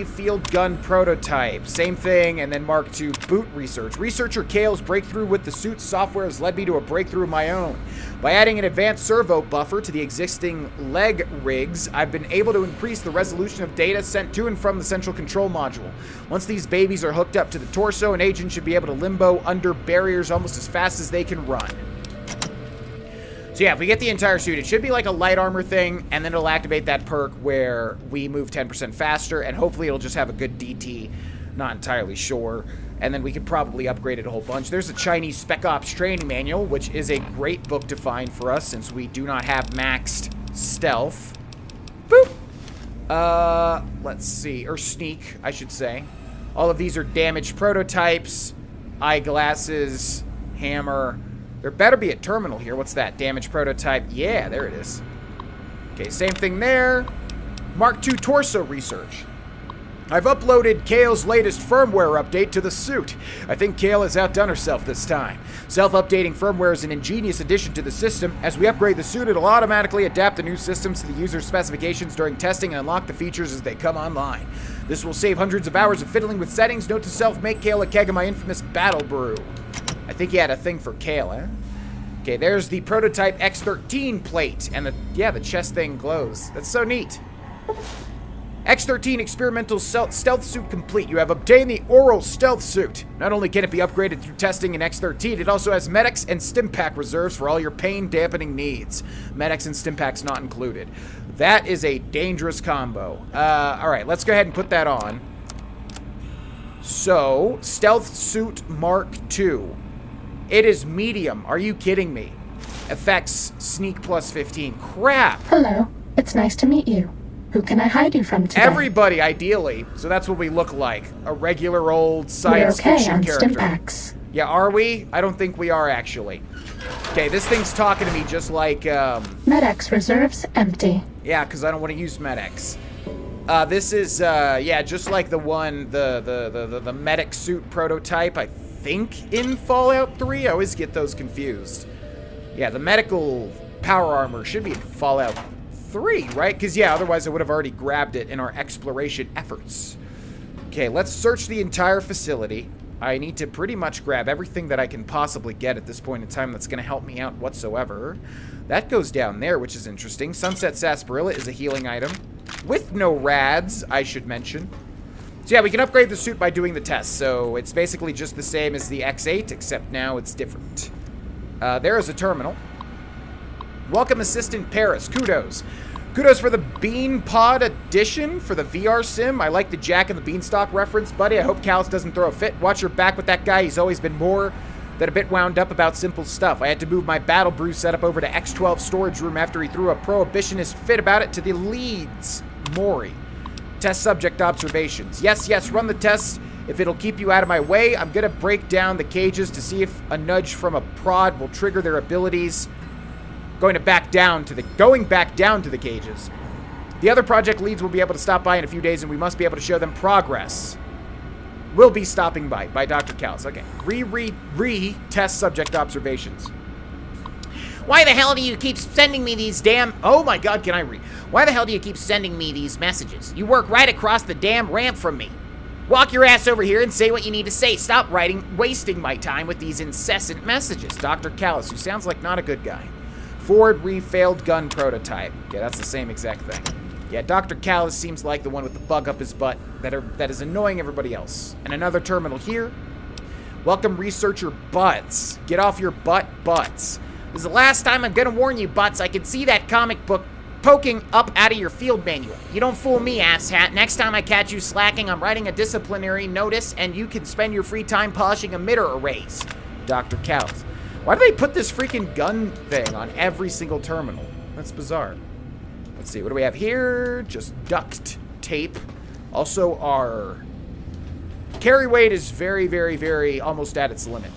field gun prototype. Same thing, and then Mark II boot research. Researcher Kale's breakthrough with the suit software has led me to a breakthrough of my own. By adding an advanced servo buffer to the existing leg rigs, I've been able to increase the resolution of data sent to and from the central control module. Once these babies are hooked up to the torso, an agent should be able to limbo under barriers almost as fast as they can run. So yeah, if we get the entire suit, it should be like a light armor thing, and then it'll activate that perk where we move 10% faster, and hopefully it'll just have a good DT. Not entirely sure. And then we could probably upgrade it a whole bunch. There's a Chinese Spec Ops training manual, which is a great book to find for us since we do not have maxed stealth. Boop! Let's see. Or sneak, I should say. All of these are damaged prototypes. Eyeglasses. Hammer. There better be a terminal here. What's that? Damaged prototype. Yeah, there it is. Okay, same thing there. Mark II torso research. I've uploaded Kale's latest firmware update to the suit. I think Kale has outdone herself this time. Self-updating firmware is an ingenious addition to the system. As we upgrade the suit, it'll automatically adapt the new systems to the user's specifications during testing and unlock the features as they come online. This will save hundreds of hours of fiddling with settings. Note to self, make Kale a keg of my infamous battle brew. I think he had a thing for Kale, eh? Okay, there's the prototype X13 plate, and the chest thing glows. That's so neat. X13 experimental stealth suit complete. You have obtained the oral stealth suit. Not only can it be upgraded through testing in X13, it also has medics and stimpack reserves for all your pain dampening needs. Medics and stimpacks not included. That is a dangerous combo. Alright, let's go ahead and put that on. So, stealth suit Mark II. It is medium. Are you kidding me? Effects, sneak plus 15. Crap! Hello. It's nice to meet you. Who can I hide you from today? Everybody, ideally. So that's what we look like. A regular old science fiction character. We're okay on stimpaks. Yeah, are we? I don't think we are, actually. Okay, this thing's talking to me just like, Med-X reserves empty. Yeah, because I don't want to use Med-X. This is, yeah, just like the one, the medic suit prototype, I think, in Fallout 3. I always get those confused. Yeah, the medical power armor should be in Fallout 3, right? Because, yeah, otherwise I would have already grabbed it in our exploration efforts. Okay, let's search the entire facility. I need to pretty much grab everything that I can possibly get at this point in time that's going to help me out whatsoever. That goes down there, which is interesting. Sunset Sarsaparilla is a healing item. With no rads, I should mention. So yeah, we can upgrade the suit by doing the test. So it's basically just the same as the X8, except now it's different. There is a terminal. Welcome, Assistant Paris. Kudos. Kudos for the Bean Pod edition for the VR sim. I like the Jack and the Beanstalk reference, buddy. I hope Callus doesn't throw a fit. Watch your back with that guy. He's always been more than a bit wound up about simple stuff. I had to move my Battle Brew setup over to X12 storage room after he threw a prohibitionist fit about it to the Leeds. Maury. Test subject observations. Yes, yes, run the tests. If it'll keep you out of my way, I'm going to break down the cages to see if a nudge from a prod will trigger their abilities. Going back down to the cages. The other project leads will be able to stop by in a few days, and we must be able to show them progress. Will be stopping by Dr. Callus. Okay. Test subject observations. Why the hell do you keep sending me these damn... Oh my god, can I read? Why the hell do you keep sending me these messages? You work right across the damn ramp from me. Walk your ass over here and say what you need to say. Stop wasting my time with these incessant messages. Dr. Callus, who sounds like not a good guy. Ford failed gun prototype. Yeah, that's the same exact thing. Yeah, Dr. Callus seems like the one with the bug up his butt that is annoying everybody else. And another terminal here. Welcome, researcher Butts. Get off your butts. This is the last time I'm gonna warn you, Butts. I can see that comic book poking up out of your field manual. You don't fool me, asshat. Next time I catch you slacking, I'm writing a disciplinary notice, and you can spend your free time polishing emitter arrays. Dr. Callus. Why do they put this freaking gun thing on every single terminal? That's bizarre. Let's see, what do we have here? Just duct tape. Also, our carry weight is very, very, very almost at its limit.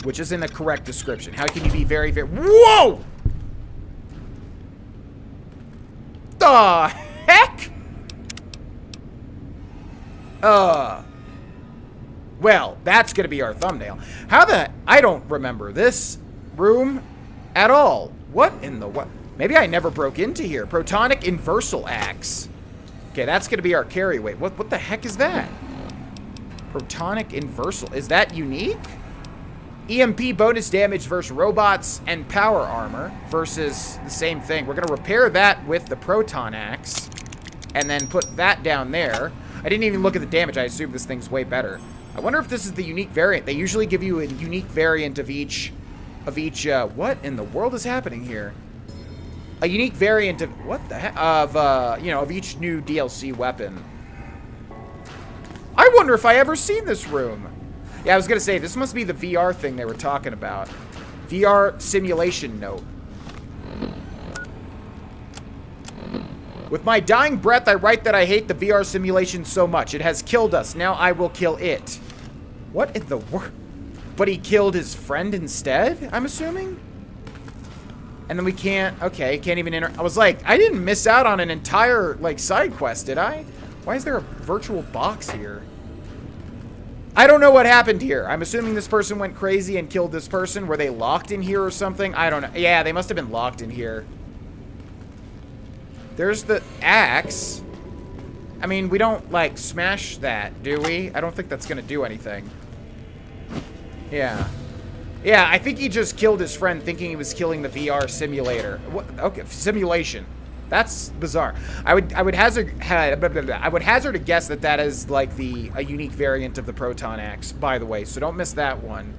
Which isn't the correct description. How can you be very, very... Whoa! The heck? Well, that's going to be our thumbnail. How the... I don't remember this room at all. What in the... what? Maybe I never broke into here. Protonic Inversal Axe. Okay, that's going to be our carry weight. What the heck is that? Protonic Inversal. Is that unique? EMP bonus damage versus robots and power armor versus the same thing. We're going to repair that with the Proton Axe. And then put that down there. I didn't even look at the damage. I assume this thing's way better. I wonder if this is the unique variant. They usually give you a unique variant of each, what in the world is happening here? A unique variant of, what the heck, of, you know, of each new DLC weapon. I wonder if I ever seen this room. Yeah, I was gonna say, this must be the VR thing they were talking about. VR simulation note. With my dying breath, I write that I hate the VR simulation so much. It has killed us. Now I will kill it. What in the world? But he killed his friend instead, I'm assuming? And then we can't... Okay, can't even enter... I was like, I didn't miss out on an entire, like, side quest, did I? Why is there a virtual box here? I don't know what happened here. I'm assuming this person went crazy and killed this person. Were they locked in here or something? I don't know. Yeah, they must have been locked in here. There's the axe. I mean, we don't, like, smash that, do we? I don't think that's gonna do anything. Yeah. Yeah, I think he just killed his friend thinking he was killing the VR simulator. What? Okay, simulation. That's bizarre. I would hazard a guess that that is like a unique variant of the Proton Axe, by the way, so don't miss that one.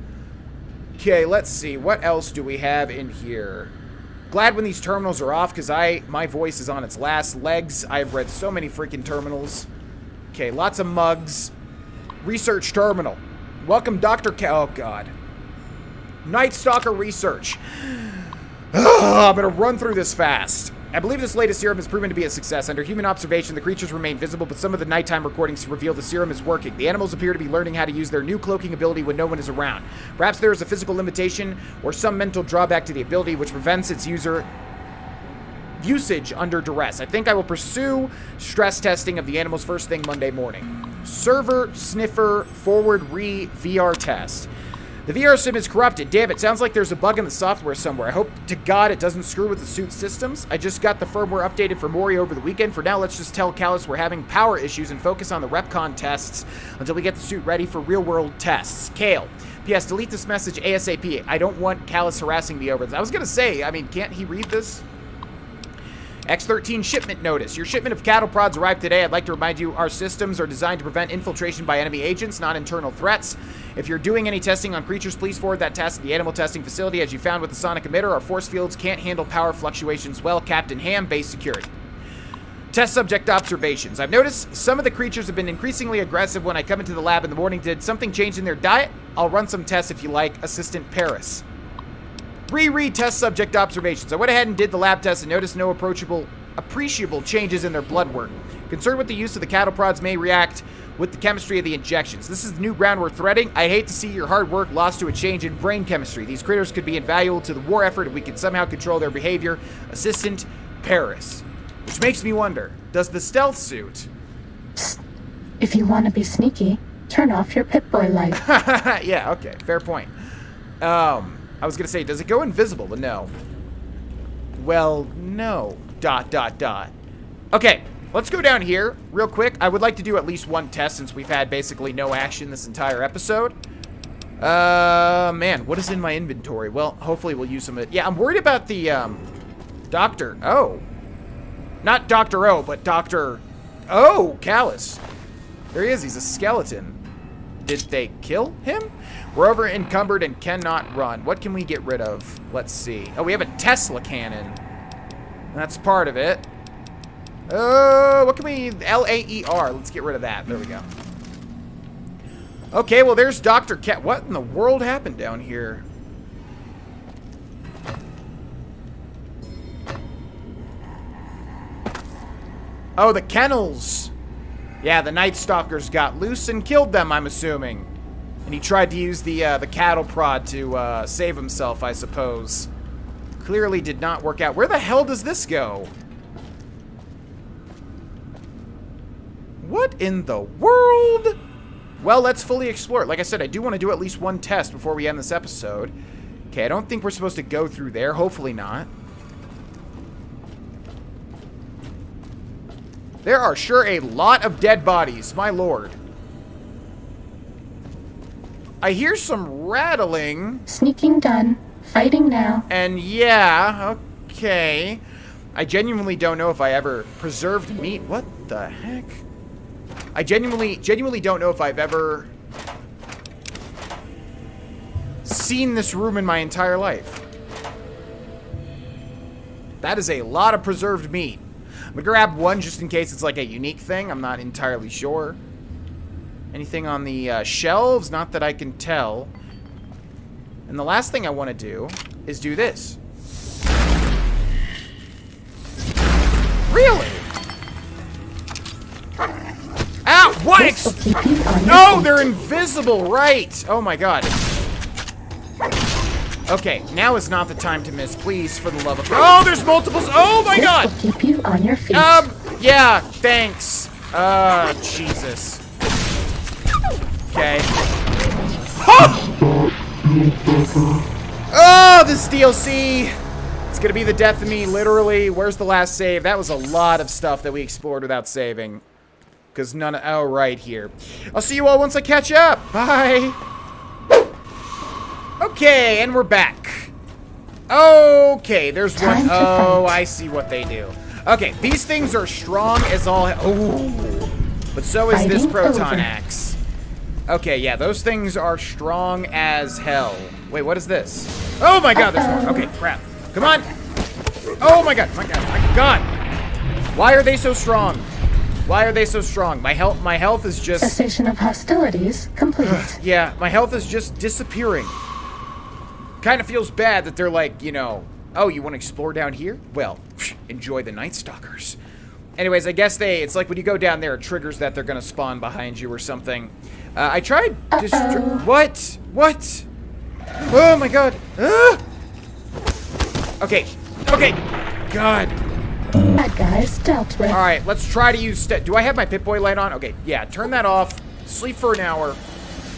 Okay, let's see. What else do we have in here? Glad when these terminals are off, because my voice is on its last legs. I've read so many freaking terminals. Okay, lots of mugs. Research terminal. Welcome, Dr. Oh, God. Night Stalker Research. I'm going to run through this fast. I believe this latest serum has proven to be a success. Under human observation, the creatures remain visible, but some of the nighttime recordings reveal the serum is working. The animals appear to be learning how to use their new cloaking ability when no one is around. Perhaps there is a physical limitation or some mental drawback to the ability which prevents its usage under duress. I think I will pursue stress testing of the animals first thing Monday morning. Server sniffer forward VR test. The VR sim is corrupted. Damn, it sounds like there's a bug in the software somewhere. I hope to God it doesn't screw with the suit systems. I just got the firmware updated for Mori over the weekend. For now, let's just tell Callus we're having power issues and focus on the RepCon tests until we get the suit ready for real-world tests. Kale. P.S. Delete this message ASAP. I don't want Callus harassing me over this. I was going to say, I mean, can't he read this? X13 shipment notice. Your shipment of cattle prods arrived today. I'd like to remind you our systems are designed to prevent infiltration by enemy agents, not internal threats. If you're doing any testing on creatures, please forward that task to the animal testing facility. As you found with the sonic emitter, our force fields can't handle power fluctuations well. Captain Ham, base security. Test subject observations. I've noticed some of the creatures have been increasingly aggressive when I come into the lab in the morning. Did something change in their diet? I'll run some tests if you like. Assistant Paris. Reread test subject observations. I went ahead and did the lab test and noticed no appreciable changes in their blood work. Concerned with the use of the cattle prods may react with the chemistry of the injections. This is the new ground we're threading. I hate to see your hard work lost to a change in brain chemistry. These critters could be invaluable to the war effort if we can somehow control their behavior. Assistant Paris. Which makes me wonder, does the stealth suit... Psst. If you want to be sneaky, turn off your Pip-Boy light. Yeah, okay, fair point. I was gonna say, does it go invisible? But no. Well, no. ... Okay, let's go down here real quick. I would like to do at least one test since we've had basically no action this entire episode. Man, what is in my inventory? Well, hopefully we'll use some of it. Yeah, I'm worried about the, Dr. O. Not Dr. O, but Dr. O, Callus. There he is, he's a skeleton. Did they kill him? We're over encumbered and cannot run. What can we get rid of? Let's see. Oh, we have a Tesla cannon. That's part of it. What can we... L-A-E-R. Let's get rid of that. There we go. Okay, well, there's Dr. Cat. What in the world happened down here? Oh, the kennels. Yeah, the Night Stalkers got loose and killed them, I'm assuming. And he tried to use the cattle prod to save himself, I suppose. Clearly did not work out. Where the hell does this go? What in the world? Well, let's fully explore it. Like I said, I do want to do at least one test before we end this episode. Okay, I don't think we're supposed to go through there. Hopefully not. There are sure a lot of dead bodies, my lord. I hear some rattling. Sneaking done. Fighting now. And yeah, okay. I genuinely don't know if I ever preserved meat. What the heck? I genuinely don't know if I've ever seen this room in my entire life. That is a lot of preserved meat. I'm gonna grab one just in case it's like a unique thing. I'm not entirely sure. Anything on the shelves? Not that I can tell. And the last thing I want to do is do this. Really? Ow! What? No, they're invisible, right? Oh my god. Okay, now is not the time to miss, please, for the love of... Oh, there's multiples! Oh my god! This will keep you on your feet. Yeah, thanks. Jesus. Okay. Oh, this DLC. It's gonna be the death of me, literally. Where's the last save? That was a lot of stuff that we explored without saving. Because none of... Oh, right here. I'll see you all once I catch up. Bye. Okay, and we're back. Okay, there's one. Oh, I see what they do. Okay, these things are strong as all... Oh, but so is this proton axe. Okay, yeah, those things are strong as hell. Wait, what is this? Oh my god, there's more. Okay, crap. Come on. Oh my god, my god, my god. Why are they so strong? Why are they so strong? My health is just... Cessation of hostilities complete. Yeah, my health is just disappearing. Kind of feels bad that they're like, you know, oh, you want to explore down here? Well, Enjoy the Night Stalkers. Anyways, I guess it's like when you go down there, it triggers that they're gonna spawn behind you or something. I tried What? What? Oh my god. Okay. Okay. God. Bad guys dealt with. Alright, let's try to use... Do I have my Pip-Boy light on? Okay, yeah, turn that off. Sleep for an hour.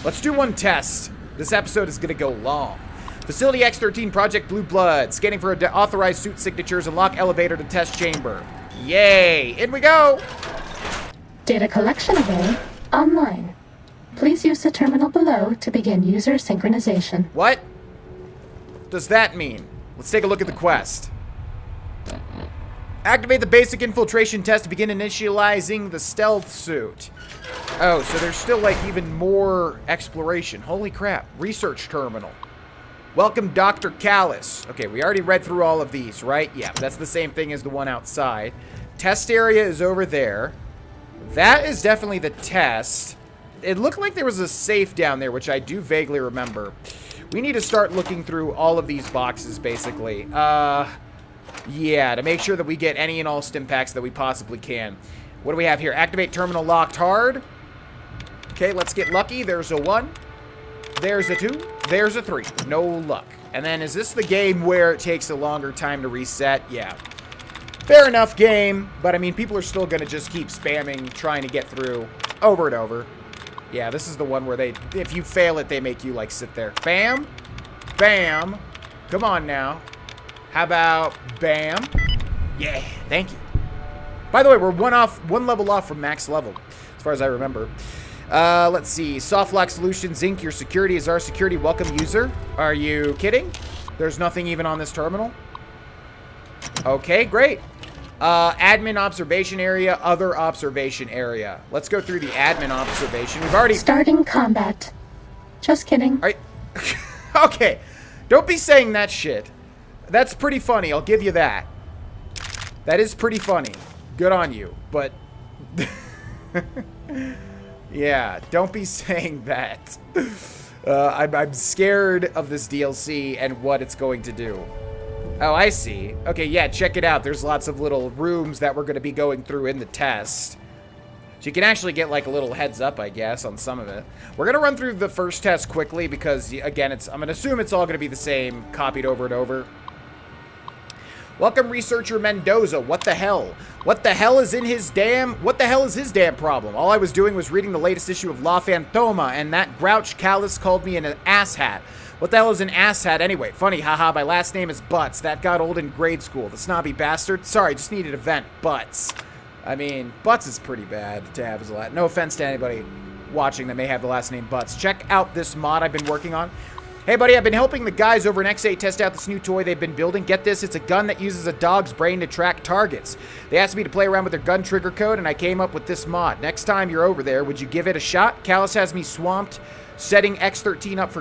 Let's do one test. This episode is gonna go long. Facility X13, Project Blue Blood. Scanning for authorized suit signatures. Unlock elevator to test chamber. Yay! In we go! Data collection array online. Please use the terminal below to begin user synchronization. What does that mean? Let's take a look at the quest. Activate the basic infiltration test to begin initializing the stealth suit. Oh, so there's still like even more exploration. Holy crap. Research terminal. Welcome Dr. Callus. Okay, we already read through all of these, right? Yeah, that's the same thing as the one outside. Test area is over there. That is definitely the test. It looked like there was a safe down there, which I do vaguely remember. We need to start looking through all of these boxes, basically. Yeah, to make sure that we get any and all stim packs that we possibly can. What do we have here? Activate terminal locked hard. Okay, let's get lucky. There's a 1. There's a 2. There's a 3. No luck. And then is this the game where it takes a longer time to reset? Yeah. Fair enough game. But, I mean, people are still going to just keep spamming, trying to get through over and over. Yeah, this is the one where if you fail it, they make you, like, sit there. Bam. Bam. Come on now. How about bam? Yeah, thank you. By the way, we're one level off from max level, as far as I remember. Let's see. Softlock Solutions Inc. Your security is our security. Welcome, user. Are you kidding? There's nothing even on this terminal? Okay, great. Admin observation area, other observation area. Let's go through the admin observation. We've already... Starting combat. Just kidding. Okay. Don't be saying that shit. That's pretty funny, I'll give you that. That is pretty funny. Good on you, but... yeah, don't be saying that. I'm scared of this DLC and what it's going to do. Oh, I see. Okay, yeah, check it out. There's lots of little rooms that we're going to be going through in the test. So you can actually get like a little heads up, I guess, on some of it. We're going to run through the first test quickly because, again, I'm going to assume it's all going to be the same, copied over and over. Welcome, Researcher Mendoza. What the hell? What the hell is his damn problem? All I was doing was reading the latest issue of La Fantoma, and that grouch Callus called me an asshat. What the hell is an asshat anyway? Funny, haha, my last name is Butts. That got old in grade school. The snobby bastard. Sorry, just needed a vent. Butts. I mean, Butts is pretty bad to have as a last. No offense to anybody watching that may have the last name Butts. Check out this mod I've been working on. Hey, buddy, I've been helping the guys over in X8 test out this new toy they've been building. Get this, it's a gun that uses a dog's brain to track targets. They asked me to play around with their gun trigger code, and I came up with this mod. Next time you're over there, would you give it a shot? Callus has me swamped, setting X13 up for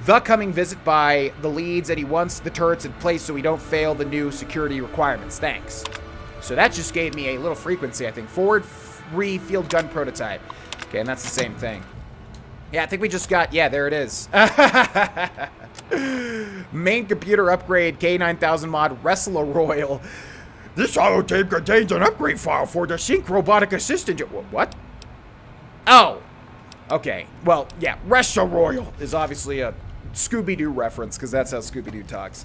the coming visit by the leads, and he wants the turrets in place so we don't fail the new security requirements. Thanks. So that just gave me a little frequency, I think. Forward free field gun prototype. Okay, and that's the same thing. Yeah, I think we just got... Yeah, there it is. Main computer upgrade, K9000 mod, Wrestler Royal. This holotape contains an upgrade file for the Sync Robotic Assistant. What? Oh. Okay. Well, yeah, Wrestler Royal is obviously a Scooby-Doo reference, because that's how Scooby-Doo talks.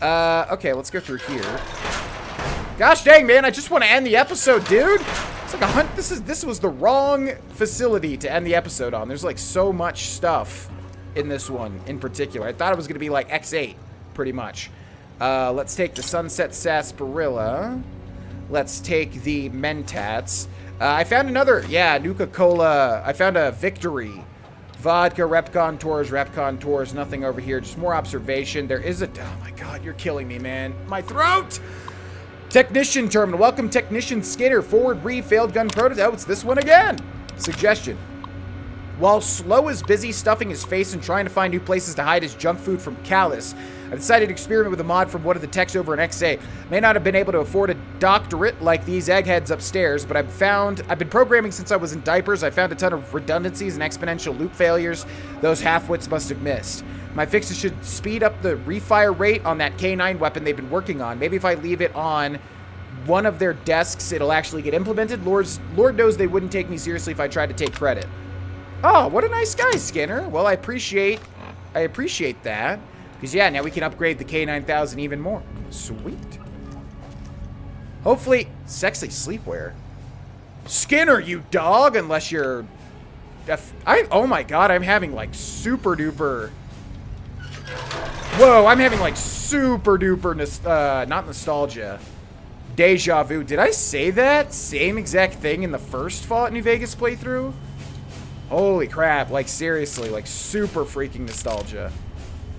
Okay, let's go through here. Gosh dang, man, I just want to end the episode, dude. It's like a hunt. This was the wrong facility to end the episode on. There's like so much stuff in this one in particular. I thought it was going to be like X8, pretty much. Let's take the Sunset Sarsaparilla. Let's take the Mentats. I found another, yeah, Nuka-Cola. I found a Victory. Vodka, Repcon Tours, nothing over here. Just more observation. There is a, oh my god, you're killing me, man. My throat! Technician terminal. Welcome, Technician Skinner. Forward failed gun prototype. Oh, it's this one again. Suggestion. While Slow is busy stuffing his face and trying to find new places to hide his junk food from Callus, I've decided to experiment with a mod from one of the techs over in XA. May not have been able to afford a doctorate like these eggheads upstairs, but I've been programming since I was in diapers. I found a ton of redundancies and exponential loop failures those half-wits must have missed. My fixes should speed up the refire rate on that K9 weapon they've been working on. Maybe if I leave it on one of their desks, it'll actually get implemented. Lord knows they wouldn't take me seriously if I tried to take credit. Oh, what a nice guy, Skinner. Well, I appreciate that. Because, yeah, now we can upgrade the K9000 even more. Sweet. Hopefully, sexy sleepwear. Skinner, you dog, unless you're... oh my god, I'm having, like, super duper... Whoa, I'm having, like, super duper... not nostalgia. Deja vu. Did I say that same exact thing in the first Fallout New Vegas playthrough? Holy crap, like, seriously, like, super freaking nostalgia.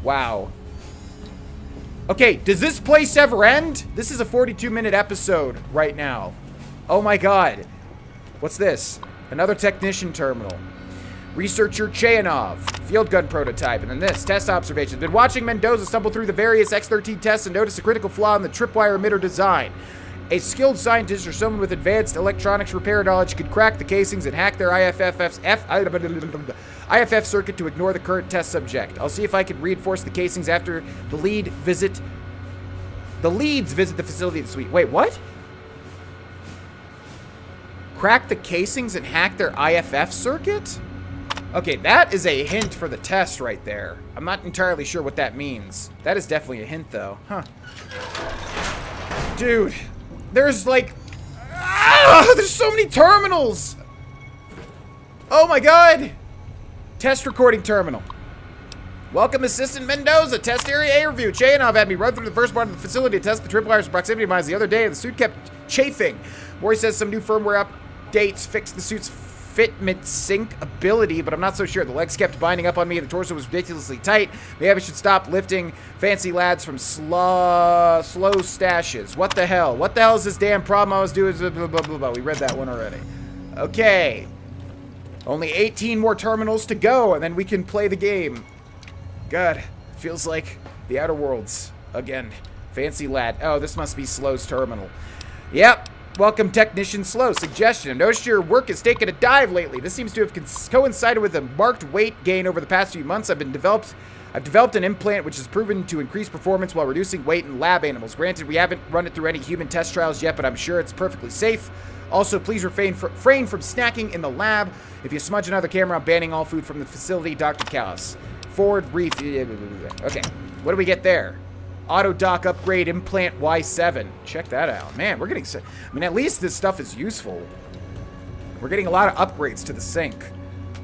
Wow. Okay, does this place ever end? This is a 42-minute episode right now. Oh my god. What's this? Another technician terminal. Researcher Chayanov. Field gun prototype. And then this. Test observations. Been watching Mendoza stumble through the various X13 tests and notice a critical flaw in the tripwire emitter design. A skilled scientist or someone with advanced electronics repair knowledge could crack the casings and hack their IFF circuit to ignore the current test subject. I'll see if I can reinforce the casings after the leads visit the facility and suite. Wait, what? Crack the casings and hack their IFF circuit? Okay, that is a hint for the test right there. I'm not entirely sure what that means. That is definitely a hint, though. Huh. Dude, there's like... there's so many terminals! Oh my god! Test recording terminal. Welcome, Assistant Mendoza. Test area A review. Chayanov had me run through the first part of the facility to test the tripwire's proximity mines the other day, and the suit kept chafing. Maury says some new firmware updates fixed the suit's fitment sync ability, but I'm not so sure. The legs kept binding up on me, and the torso was ridiculously tight. Maybe I should stop lifting fancy lads from slow stashes. What the hell? What the hell is this damn problem I was doing? Blah, blah, blah, blah, blah. We read that one already. Okay. Only 18 more terminals to go, and then we can play the game. God, feels like the Outer Worlds again. Fancy lad. Oh, this must be Slow's terminal. Yep. Welcome, Technician Slow. Suggestion. I've noticed your work has taken a dive lately. This seems to have coincided with a marked weight gain over the past few months. I've developed an implant which has proven to increase performance while reducing weight in lab animals. Granted, we haven't run it through any human test trials yet, but I'm sure it's perfectly safe. Also, please refrain from snacking in the lab. If you smudge another camera, I'm banning all food from the facility. Dr. Callus. Forward brief. Okay, what do we get there? Auto dock upgrade implant Y7. Check that out. Man, we're getting... I mean, at least this stuff is useful. We're getting a lot of upgrades to the sink,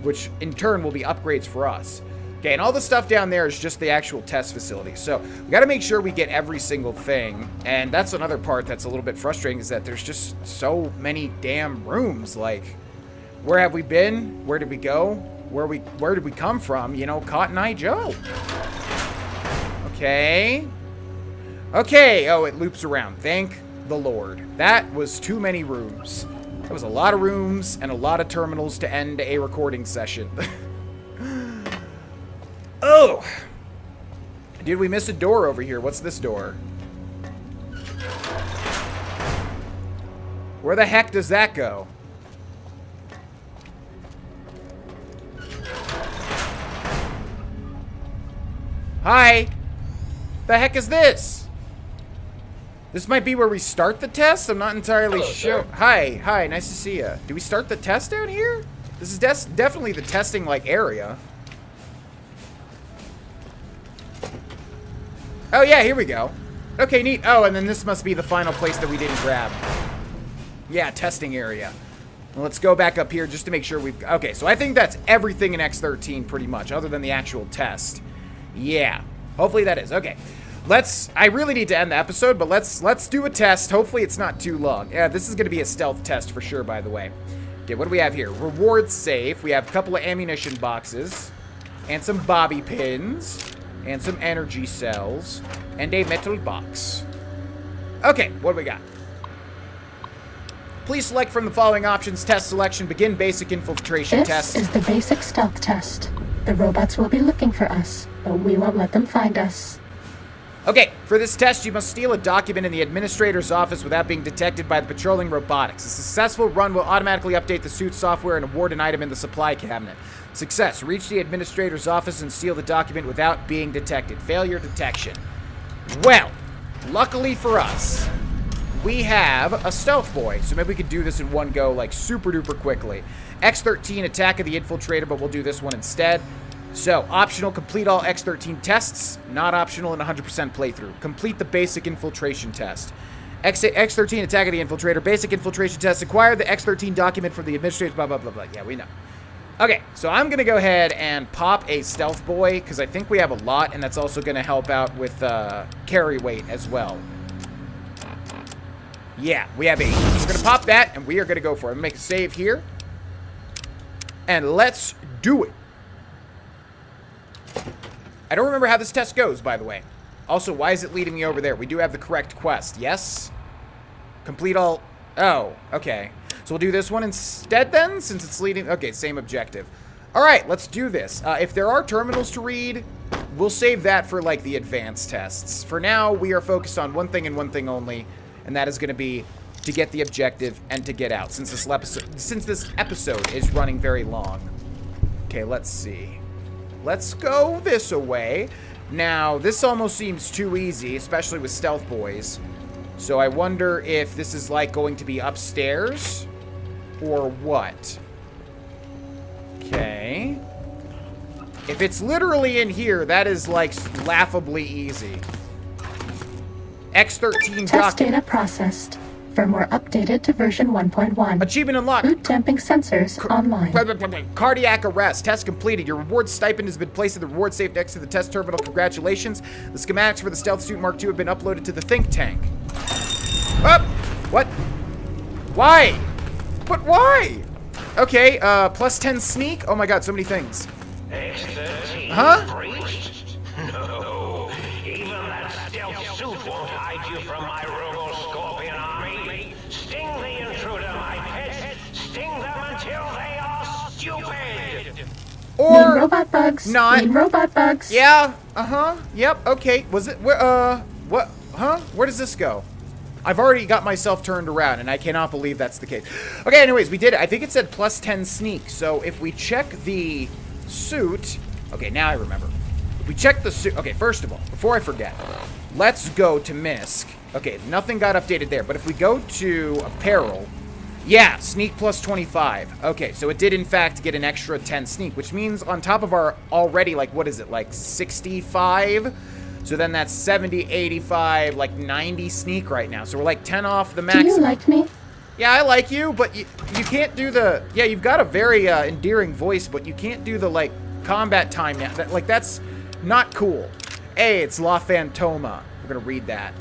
which in turn will be upgrades for us. Okay, and all the stuff down there is just the actual test facility. So we got to make sure we get every single thing. And that's another part that's a little bit frustrating, is that there's just so many damn rooms. Like, where have we been? Where did we go? Where did we come from? You know, Cotton Eye Joe. Okay. Okay. Oh, it loops around. Thank the Lord. That was too many rooms. That was a lot of rooms and a lot of terminals to end a recording session. Oh! Did we miss a door over here? What's this door? Where the heck does that go? Hi! The heck is this? This might be where we start the test? I'm not entirely sure. Hi, nice to see you. Do we start the test down here? This is definitely the testing, like, area. Oh, yeah, here we go. Okay, neat. Oh, and then this must be the final place that we didn't grab. Yeah, testing area. Well, let's go back up here just to make sure we've... Okay, so I think that's everything in X13 pretty much, other than the actual test. Yeah. Hopefully that is. Okay. I really need to end the episode, but let's do a test. Hopefully it's not too long. Yeah, this is going to be a stealth test for sure, by the way. Okay, what do we have here? Reward safe. We have a couple of ammunition boxes. And some bobby pins. And some energy cells. And a metal box. Okay, what do we got? Please select from the following options. Test selection. Begin basic infiltration This test. is the basic stealth test. The robots will be looking for us, but we won't let them find us. Okay, for this test, you must steal a document in the administrator's office without being detected by the patrolling robotics. A successful run will automatically update the suit software and award an item in the supply cabinet. Success. Reach the administrator's office and steal the document without being detected. Failure detection. Well, luckily for us, we have a stealth boy, so maybe we could do this in one go, like super duper quickly. X13, Attack of the Infiltrator, but we'll do this one instead. So, optional, complete all X13 tests. Not optional in 100% playthrough. Complete the basic infiltration test. X13, Attack of the Infiltrator, basic infiltration test. Acquire the X13 document from the administrator, blah, blah, blah, blah. Yeah, we know. Okay, so I'm going to go ahead and pop a stealth boy, because I think we have a lot, and that's also going to help out with carry weight as well. Yeah, we have 8. So we're going to pop that, and we are going to go for it. I'm going to make a save here. And let's do it. I don't remember how this test goes, by the way. Also, why is it leading me over there? We do have the correct quest, yes? Complete all... Oh, okay. So we'll do this one instead then, since it's leading... Okay, same objective. Alright, let's do this. If there are terminals to read, we'll save that for, like, the advanced tests. For now, we are focused on one thing and one thing only, and that is going to be to get the objective and to get out, since this episode is running very long. Okay, let's see. Let's go this way. Now, this almost seems too easy, especially with stealth boys. So I wonder if this is like going to be upstairs or what. Okay. If it's literally in here, that is like laughably easy. X13 Test data processed. Firmware updated to version 1.1. Achievement unlocked. Boot damping sensors online. Cardiac arrest. Test completed. Your reward stipend has been placed in the reward safe next to the test terminal. Congratulations. The schematics for the Stealth Suit Mark II have been uploaded to the think tank. Up. What? Why? But why? Okay, plus 10 sneak. Oh my god, so many things. X13 Huh? breached? No. Even that stealth suit won't hide you from my robo-scorpion army. Sting the intruder, my pets. Sting them until they are stupid. Or Need robot bugs. not. Need robot bugs. Yeah. Uh-huh. Yep. Okay. Was it what? Huh? Where does this go? I've already got myself turned around, and I cannot believe that's the case. Okay, anyways, we did it. I think it said plus 10 sneak. So if we check the suit... Okay, now I remember. If we check the suit... Okay, first of all, before I forget, let's go to MISC. Okay, nothing got updated there. But if we go to apparel... Yeah, sneak plus 25. Okay, so it did, in fact, get an extra 10 sneak, which means on top of our already, like, what is it, like 65... So then that's 70, 85, like 90 sneak right now. So we're like 10 off the max. Do you like me? Yeah, I like you, but you can't do the... Yeah, you've got a very endearing voice, but you can't do the, like, combat time now. Like, that's not cool. Hey, it's La Fantoma. We're going to read that.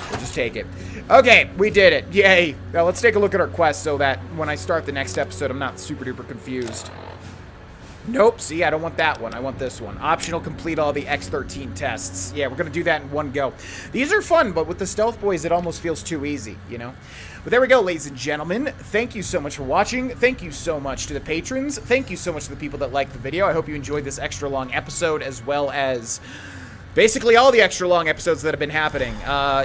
We'll just take it. Okay, we did it. Yay. Now let's take a look at our quest so that when I start the next episode, I'm not super duper confused. Nope, see, I don't want that one. I want this one. Optional, complete all the X13 tests. Yeah, we're going to do that in one go. These are fun, but with the Stealth Boys, it almost feels too easy, you know? But there we go, ladies and gentlemen. Thank you so much for watching. Thank you so much to the patrons. Thank you so much to the people that liked the video. I hope you enjoyed this extra long episode, as well as... basically all the extra long episodes that have been happening.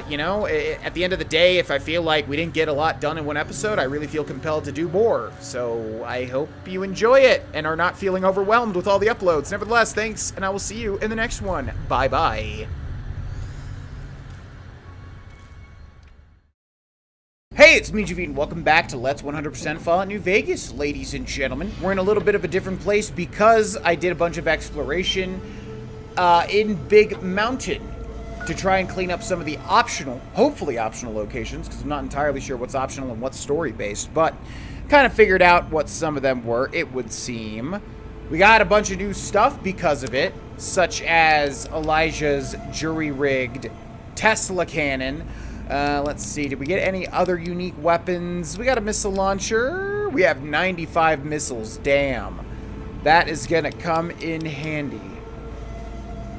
You know, at the end of the day, if I feel like we didn't get a lot done in one episode, I really feel compelled to do more. So I hope you enjoy it and are not feeling overwhelmed with all the uploads. Nevertheless, thanks, and I will see you in the next one. Bye-bye. Hey, it's me, Javine. Welcome back to Let's 100% Fallout New Vegas, ladies and gentlemen. We're in a little bit of a different place because I did a bunch of exploration in Big Mountain to try and clean up some of the optional, hopefully optional locations, because I'm not entirely sure what's optional and what's story-based, but kind of figured out what some of them were, it would seem. We got a bunch of new stuff because of it, such as Elijah's jury-rigged Tesla cannon. Let's see, did we get any other unique weapons? We got a missile launcher. We have 95 missiles, damn. That is gonna come in handy.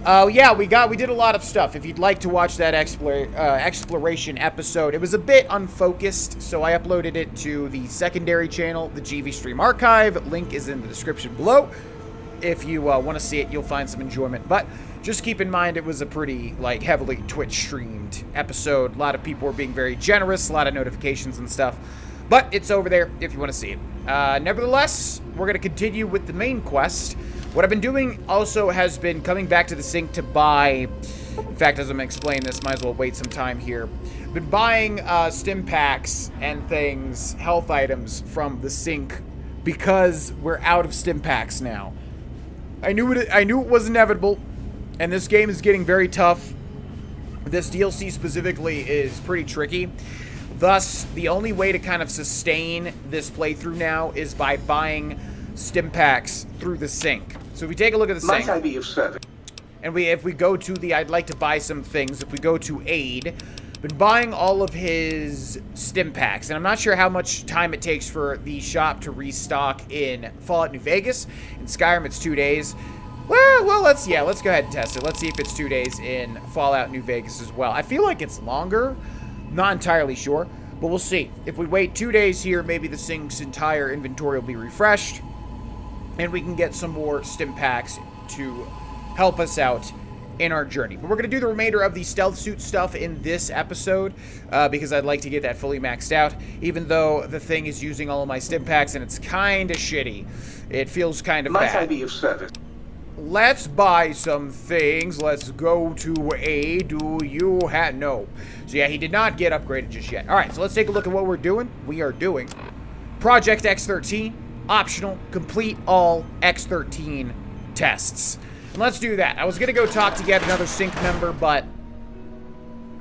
Oh, yeah, we did a lot of stuff. If you'd like to watch that exploration episode, it was a bit unfocused, so I uploaded it to the secondary channel, the GV Stream Archive. Link is in the description below. If you want to see it, you'll find some enjoyment. But just keep in mind, it was a pretty, like, heavily Twitch-streamed episode. A lot of people were being very generous, a lot of notifications and stuff. But it's over there if you want to see it. Nevertheless, we're going to continue with the main quest. What I've been doing also has been coming back to the sink to buy... In fact, as I'm explaining this, might as well wait some time here. I've been buying stim packs and things, health items from the sink because we're out of stim packs now. I knew it was inevitable, and this game is getting very tough. This DLC specifically is pretty tricky. Thus, the only way to kind of sustain this playthrough now is by buying stim packs through the sink. So if we take a look at the sink, Might I be of service? and if we go to the I'd like to buy some things, if we go to aid, been buying all of his stim packs, and I'm not sure how much time it takes for the shop to restock in Fallout New Vegas. In Skyrim, it's 2 days. Well, let's go ahead and test it. Let's see if it's 2 days in Fallout New Vegas as well. I feel like it's longer. Not entirely sure, but we'll see. If we wait 2 days here, maybe the sink's entire inventory will be refreshed, and we can get some more stim packs to help us out in our journey. But we're going to do the remainder of the stealth suit stuff in this episode because I'd like to get that fully maxed out, even though the thing is using all of my stim packs and it's kind of shitty. It feels kind of bad. Might I be of service? Let's buy some things. Let's go to A. Do you have... No. So yeah, he did not get upgraded just yet. Alright, so let's take a look at what we're doing. We are doing Project X13. Optional. Complete all X13 tests. And let's do that. I was going to go talk to yet another sync member, but...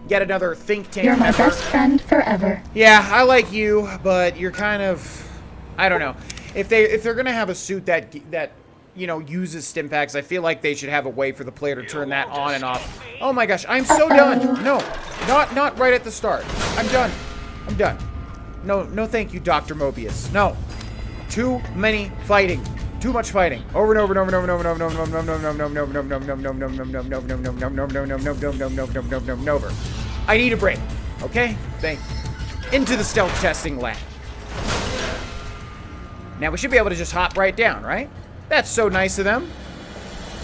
Yet another think tank You're my member. best friend forever. Yeah, I like you, but you're kind of... I don't know. If they're going to have a suit that you know, uses stim packs, I feel like they should have a way for the player to turn that on and off. Oh my gosh, I'm so done. No, not right at the start. I'm done. I'm done. No, thank you, Dr. Mobius. No. Too many fighting. Too much fighting. Over and over and over and over and over and over and over. Over. I need a break. Okay? Thank you. Into the stealth testing lab. Now we should be able to just hop right down, right? That's so nice of them.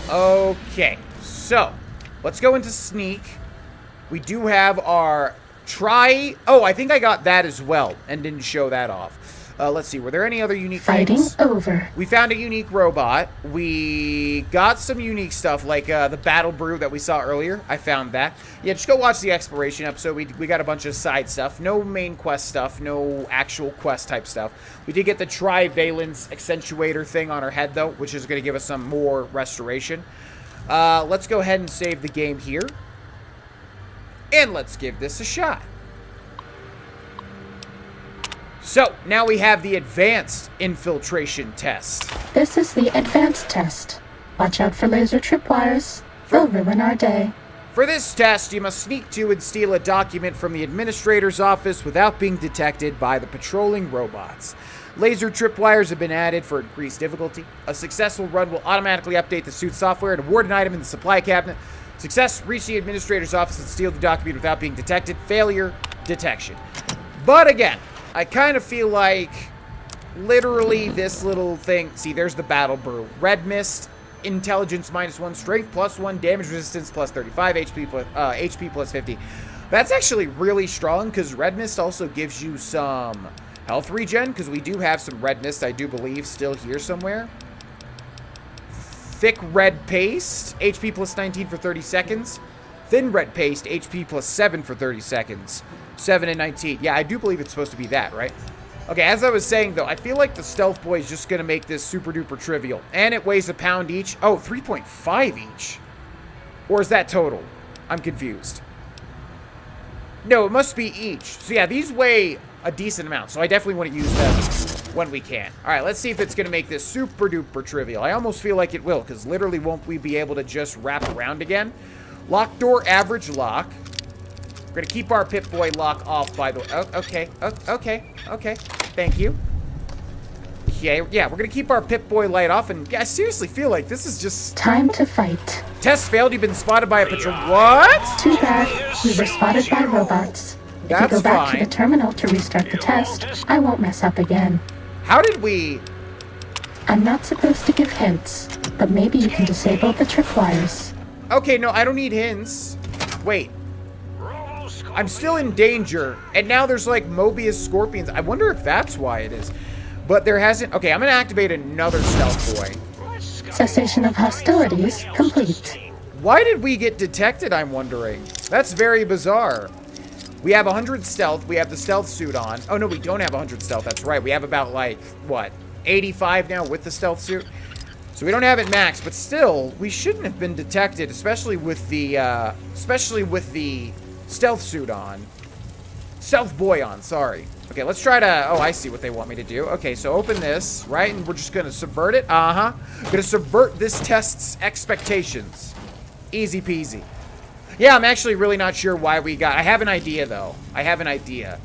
Okay, so let's go into sneak. We do have our try. Oh, I think I got that as well and didn't show that off. Let's see, were there any other unique things? Fighting over. We found a unique robot. We got some unique stuff like the battle brew that we saw earlier. I found that. Yeah, just go watch the exploration episode. We got a bunch of side stuff. No main quest stuff. No actual quest type stuff. We did get the trivalence accentuator thing on our head though, which is going to give us some more restoration. Let's go ahead and save the game here. And let's give this a shot. So, now we have the advanced infiltration test. This is the advanced test. Watch out for laser tripwires. They'll ruin our day. For this test, you must sneak to and steal a document from the administrator's office without being detected by the patrolling robots. Laser tripwires have been added for increased difficulty. A successful run will automatically update the suit software and award an item in the supply cabinet. Success, reach the administrator's office and steal the document without being detected. Failure, detection. But again, I kind of feel like literally this little thing. See, there's the battle brew. Red mist, intelligence -1, strength +1, damage resistance +35, HP +50. That's actually really strong because red mist also gives you some health regen because we do have some red mist, I do believe, still here somewhere. Thick red paste, HP +19 for 30 seconds. Thin red paste, HP +7 for 30 seconds. 7 and 19. Yeah, I do believe it's supposed to be that, right? Okay, as I was saying, though, I feel like the Stealth Boy is just going to make this super duper trivial. And it weighs a pound each. Oh, 3.5 each. Or is that total? I'm confused. No, it must be each. So yeah, these weigh a decent amount. So I definitely want to use them when we can. All right, let's see if it's going to make this super duper trivial. I almost feel like it will, because literally won't we be able to just wrap around again? Lock door, average lock. We're going to keep our Pip-Boy lock off, by the way. Oh, okay. Thank you. Okay, yeah, we're gonna keep our Pip-Boy light off, and yeah, I seriously feel like this is just... Time to fight. Test failed, you've been spotted by a patrol... What? Too bad. We were spotted by robots. If you That's go back fine. to the terminal to restart the test, I won't mess up again. How did we... I'm not supposed to give hints, but maybe you can disable the tripwires. Okay, no, I don't need hints. Wait. I'm still in danger, and now there's like Mobius scorpions. I wonder if that's why it is. But there hasn't... Okay, I'm gonna activate another stealth boy. Cessation of hostilities complete. Why did we get detected, I'm wondering? That's very bizarre. We have 100 stealth. We have the stealth suit on. Oh, no, we don't have 100 stealth. That's right. We have about, like, what, 85 now with the stealth suit? So we don't have it maxed, but still, we shouldn't have been detected, especially with the stealth suit on. Stealth boy on, sorry. Okay, let's try to... Oh, I see what they want me to do. Okay, so open this, right? And we're just going to subvert it. Uh-huh. Going to subvert this test's expectations. Easy peasy. Yeah, I'm actually really not sure why we got... I have an idea, though. I have an idea.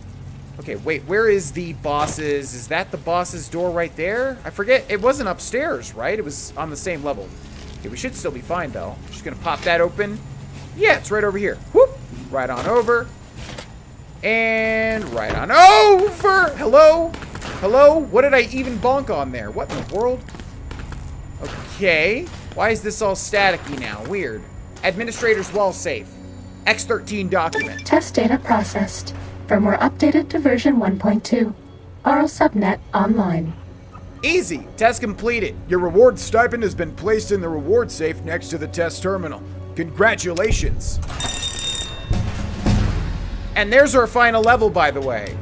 Okay, wait. Where is the boss's... Is that the boss's door right there? I forget. It wasn't upstairs, right? It was on the same level. Okay, we should still be fine, though. Just going to pop that open. Yeah, it's right over here. Whoop. Right on over. And right on over. Hello? Hello? What did I even bonk on there? What in the world? Okay. Why is this all staticky now? Weird. Administrator's wall safe. X13 document. Test data processed. Firmware updated to version 1.2. Oral subnet online. Easy. Test completed. Your reward stipend has been placed in the reward safe next to the test terminal. Congratulations. And there's our final level, by the way.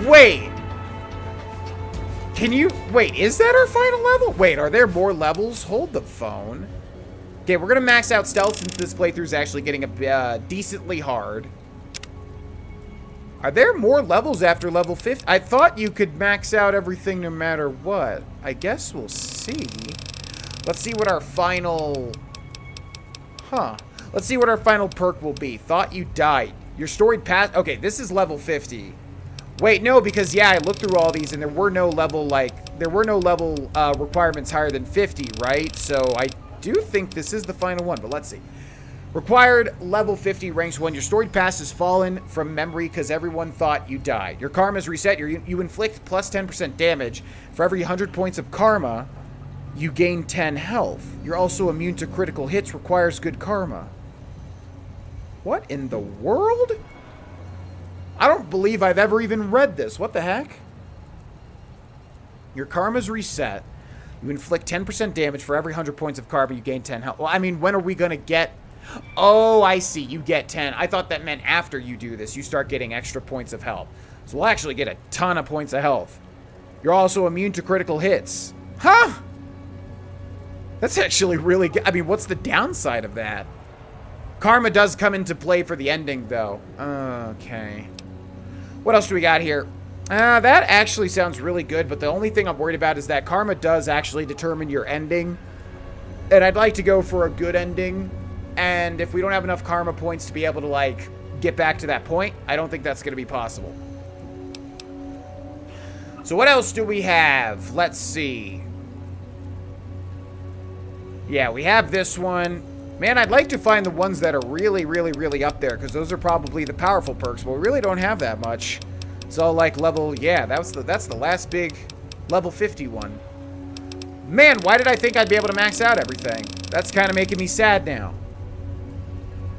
Wait. Can you... Wait, is that our final level? Wait, are there more levels? Hold the phone. Okay, we're going to max out stealth since this playthrough is actually getting a decently hard. Are there more levels after level 50? I thought you could max out everything no matter what. I guess we'll see. Let's see what our final... Huh. Let's see what our final perk will be. Thought you died. Your storied past... Okay, this is level 50. Wait, no, because, yeah, I looked through all these, and there were no level, like... There were no level requirements higher than 50, right? So, I do think this is the final one, but let's see. Required level 50, ranks 1. Your storied past has fallen from memory because everyone thought you died. Your karma is reset. You inflict plus 10% damage. For every 100 points of karma, you gain 10 health. You're also immune to critical hits. Requires good karma. What in the world? I don't believe I've ever even read this. What the heck? Your karma's reset. You inflict 10% damage for every 100 points of karma. You gain 10 health. Well, I mean, when are we going to get... Oh, I see. You get 10. I thought that meant after you do this, you start getting extra points of health. So we'll actually get a ton of points of health. You're also immune to critical hits. Huh? That's actually really good. I mean, what's the downside of that? Karma does come into play for the ending, though. Okay. What else do we got here? That actually sounds really good, but the only thing I'm worried about is that karma does actually determine your ending. And I'd like to go for a good ending. And if we don't have enough karma points to be able to, like, get back to that point, I don't think that's going to be possible. So what else do we have? Let's see. Yeah, we have this one. Man, I'd like to find the ones that are really, really, really up there, because those are probably the powerful perks, but we really don't have that much. It's all like level, yeah, that's the last big level 50 one. Man, why did I think I'd be able to max out everything? That's kind of making me sad now.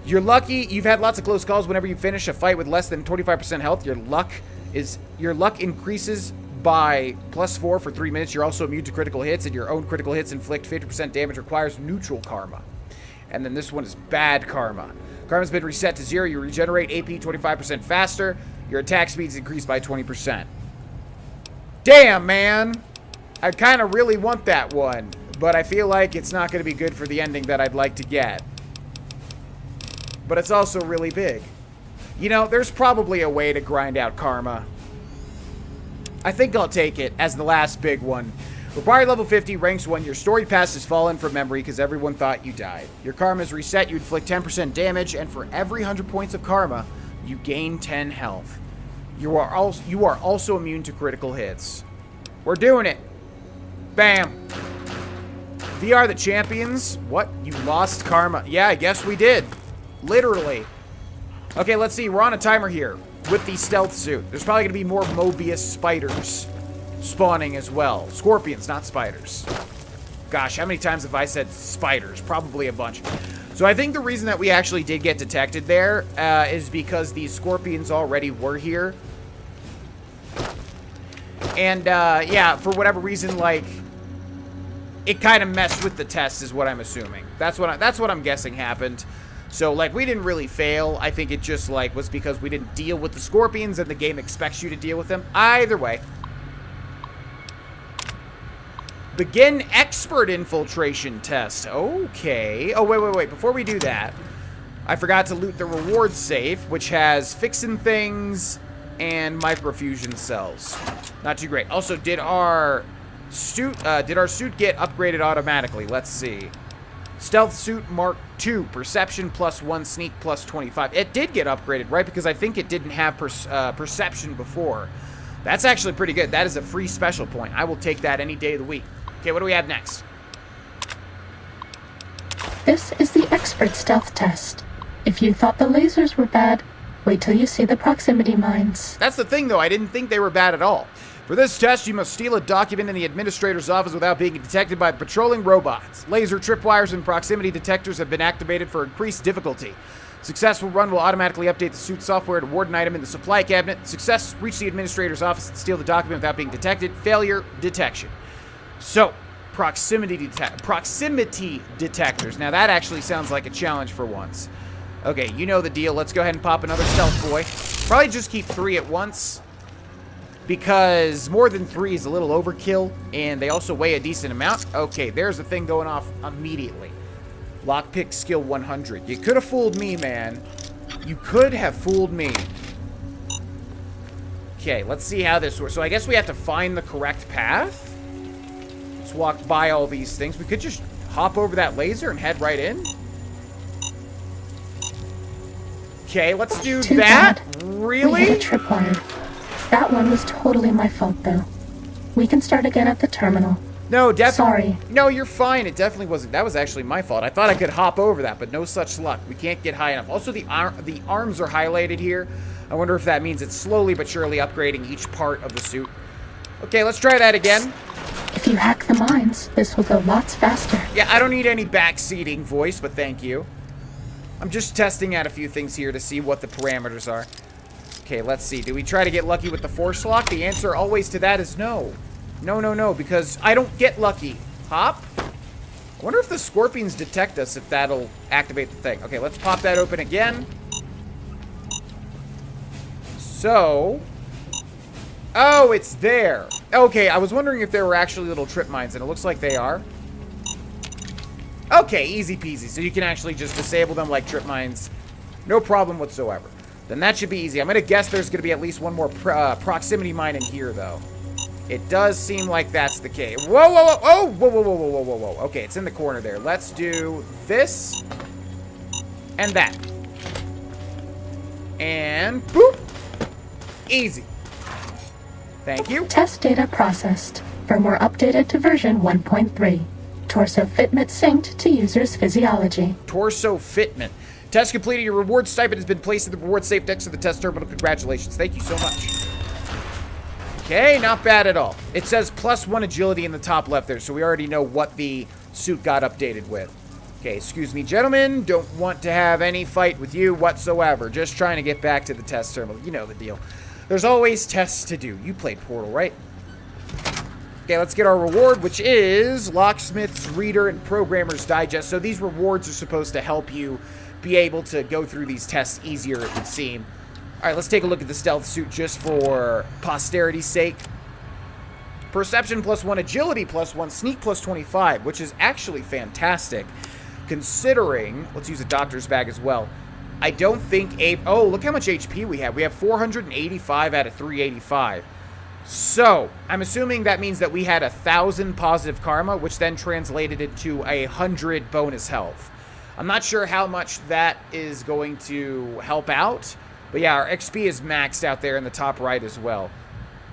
You're lucky. You've had lots of close calls. Whenever you finish a fight with less than 25% health, your luck increases by +4 for 3 minutes. You're also immune to critical hits, and your own critical hits inflict 50% damage. Requires neutral karma. And then this one is bad karma. Karma's been reset to 0. You regenerate AP 25% faster. Your attack speed's increased by 20%. Damn, man. I kind of really want that one, but I feel like it's not going to be good for the ending that I'd like to get. But it's also really big. You know, there's probably a way to grind out karma. I think I'll take it as the last big one. Required level 50, ranks 1. Your story pass has fallen from memory because everyone thought you died. Your karma is reset. You inflict 10% damage, and for every 100 points of karma, you gain 10 health. You are also immune to critical hits. We're doing it. Bam. We are the champions. What? You lost karma. Yeah, I guess we did. Literally. Okay, let's see. We're on a timer here with the stealth suit. There's probably going to be more Mobius spiders spawning as well. Scorpions, not spiders. Gosh, how many times have I said spiders? Probably a bunch. So I think the reason that we actually did get detected there is because these scorpions already were here. And, yeah, for whatever reason, like, it kind of messed with the test is what I'm assuming. That's what I'm guessing happened. So, like, we didn't really fail. I think it just, like, was because we didn't deal with the scorpions and the game expects you to deal with them. Either way. Begin expert infiltration test. Okay. Oh, wait. Before we do that, I forgot to loot the reward safe, which has fixin' things and microfusion cells. Not too great. Also, did our suit get upgraded automatically? Let's see. Stealth suit Mark II, perception +1, sneak +25. It did get upgraded, right? Because I think it didn't have perception before. That's actually pretty good. That is a free special point. I will take that any day of the week. Okay, what do we have next? This is the expert stealth test. If you thought the lasers were bad, wait till you see the proximity mines. That's the thing, though. I didn't think they were bad at all. For this test, you must steal a document in the administrator's office without being detected by the patrolling robots. Laser tripwires and proximity detectors have been activated for increased difficulty. Successful run will automatically update the suit software to award an item in the supply cabinet. Success, reach the administrator's office and steal the document without being detected. Failure, detection. So, proximity detectors. Now, that actually sounds like a challenge for once. Okay, you know the deal. Let's go ahead and pop another stealth boy. Probably just keep 3 at once, because more than 3 is a little overkill, and they also weigh a decent amount. Okay, there's the thing going off immediately. Lockpick skill 100. You could have fooled me, man. You could have fooled me. Okay, let's see how this works. So I guess we have to find the correct path. Let's walk by all these things. We could just hop over that laser and head right in. Okay, let's do Too that. bad. Really? We hit a tripwire. That one was totally my fault, though. We can start again at the terminal. No, definitely. Sorry. No, you're fine. It definitely wasn't. That was actually my fault. I thought I could hop over that, but no such luck. We can't get high enough. Also, the arms are highlighted here. I wonder if that means it's slowly but surely upgrading each part of the suit. Okay, let's try that again. If you hack the mines, this will go lots faster. Yeah, I don't need any backseating voice, but thank you. I'm just testing out a few things here to see what the parameters are. Okay, let's see. Do we try to get lucky with the force lock? The answer always to that is no. No, because I don't get lucky. Hop? I wonder if the scorpions detect us, if that'll activate the thing. Okay, let's pop that open again. So... oh, it's there. Okay, I was wondering if there were actually little trip mines, and it looks like they are. Okay, easy peasy. So you can actually just disable them like trip mines. No problem whatsoever. Then that should be easy. I'm going to guess there's going to be at least one more proximity mine in here, though. It does seem like that's the case. Whoa. Oh, whoa. Okay, it's in the corner there. Let's do this. And that. And boop. Easy. Thank you. Test data processed. Firmware updated to version 1.3. Torso fitment synced to user's physiology. Torso fitment. Test completed. Your reward stipend has been placed in the reward safe next to the test terminal. Congratulations. Thank you so much. Okay, not bad at all. It says +1 agility in the top left there, so we already know what the suit got updated with. Okay, excuse me, gentlemen. Don't want to have any fight with you whatsoever. Just trying to get back to the test terminal. You know the deal. There's always tests to do. You played Portal, right? Okay, let's get our reward, which is Locksmith's Reader and Programmer's Digest. So these rewards are supposed to help you be able to go through these tests easier, it would seem. All right, let's take a look at the stealth suit just for posterity's sake. Perception +1, agility +1, sneak +25, which is actually fantastic, considering... let's use a doctor's bag as well. I don't think... oh, look how much HP we have. We have 485 out of 385. So, I'm assuming that means that we had 1,000 positive karma, which then translated into 100 bonus health. I'm not sure how much that is going to help out, but yeah, our XP is maxed out there in the top right as well.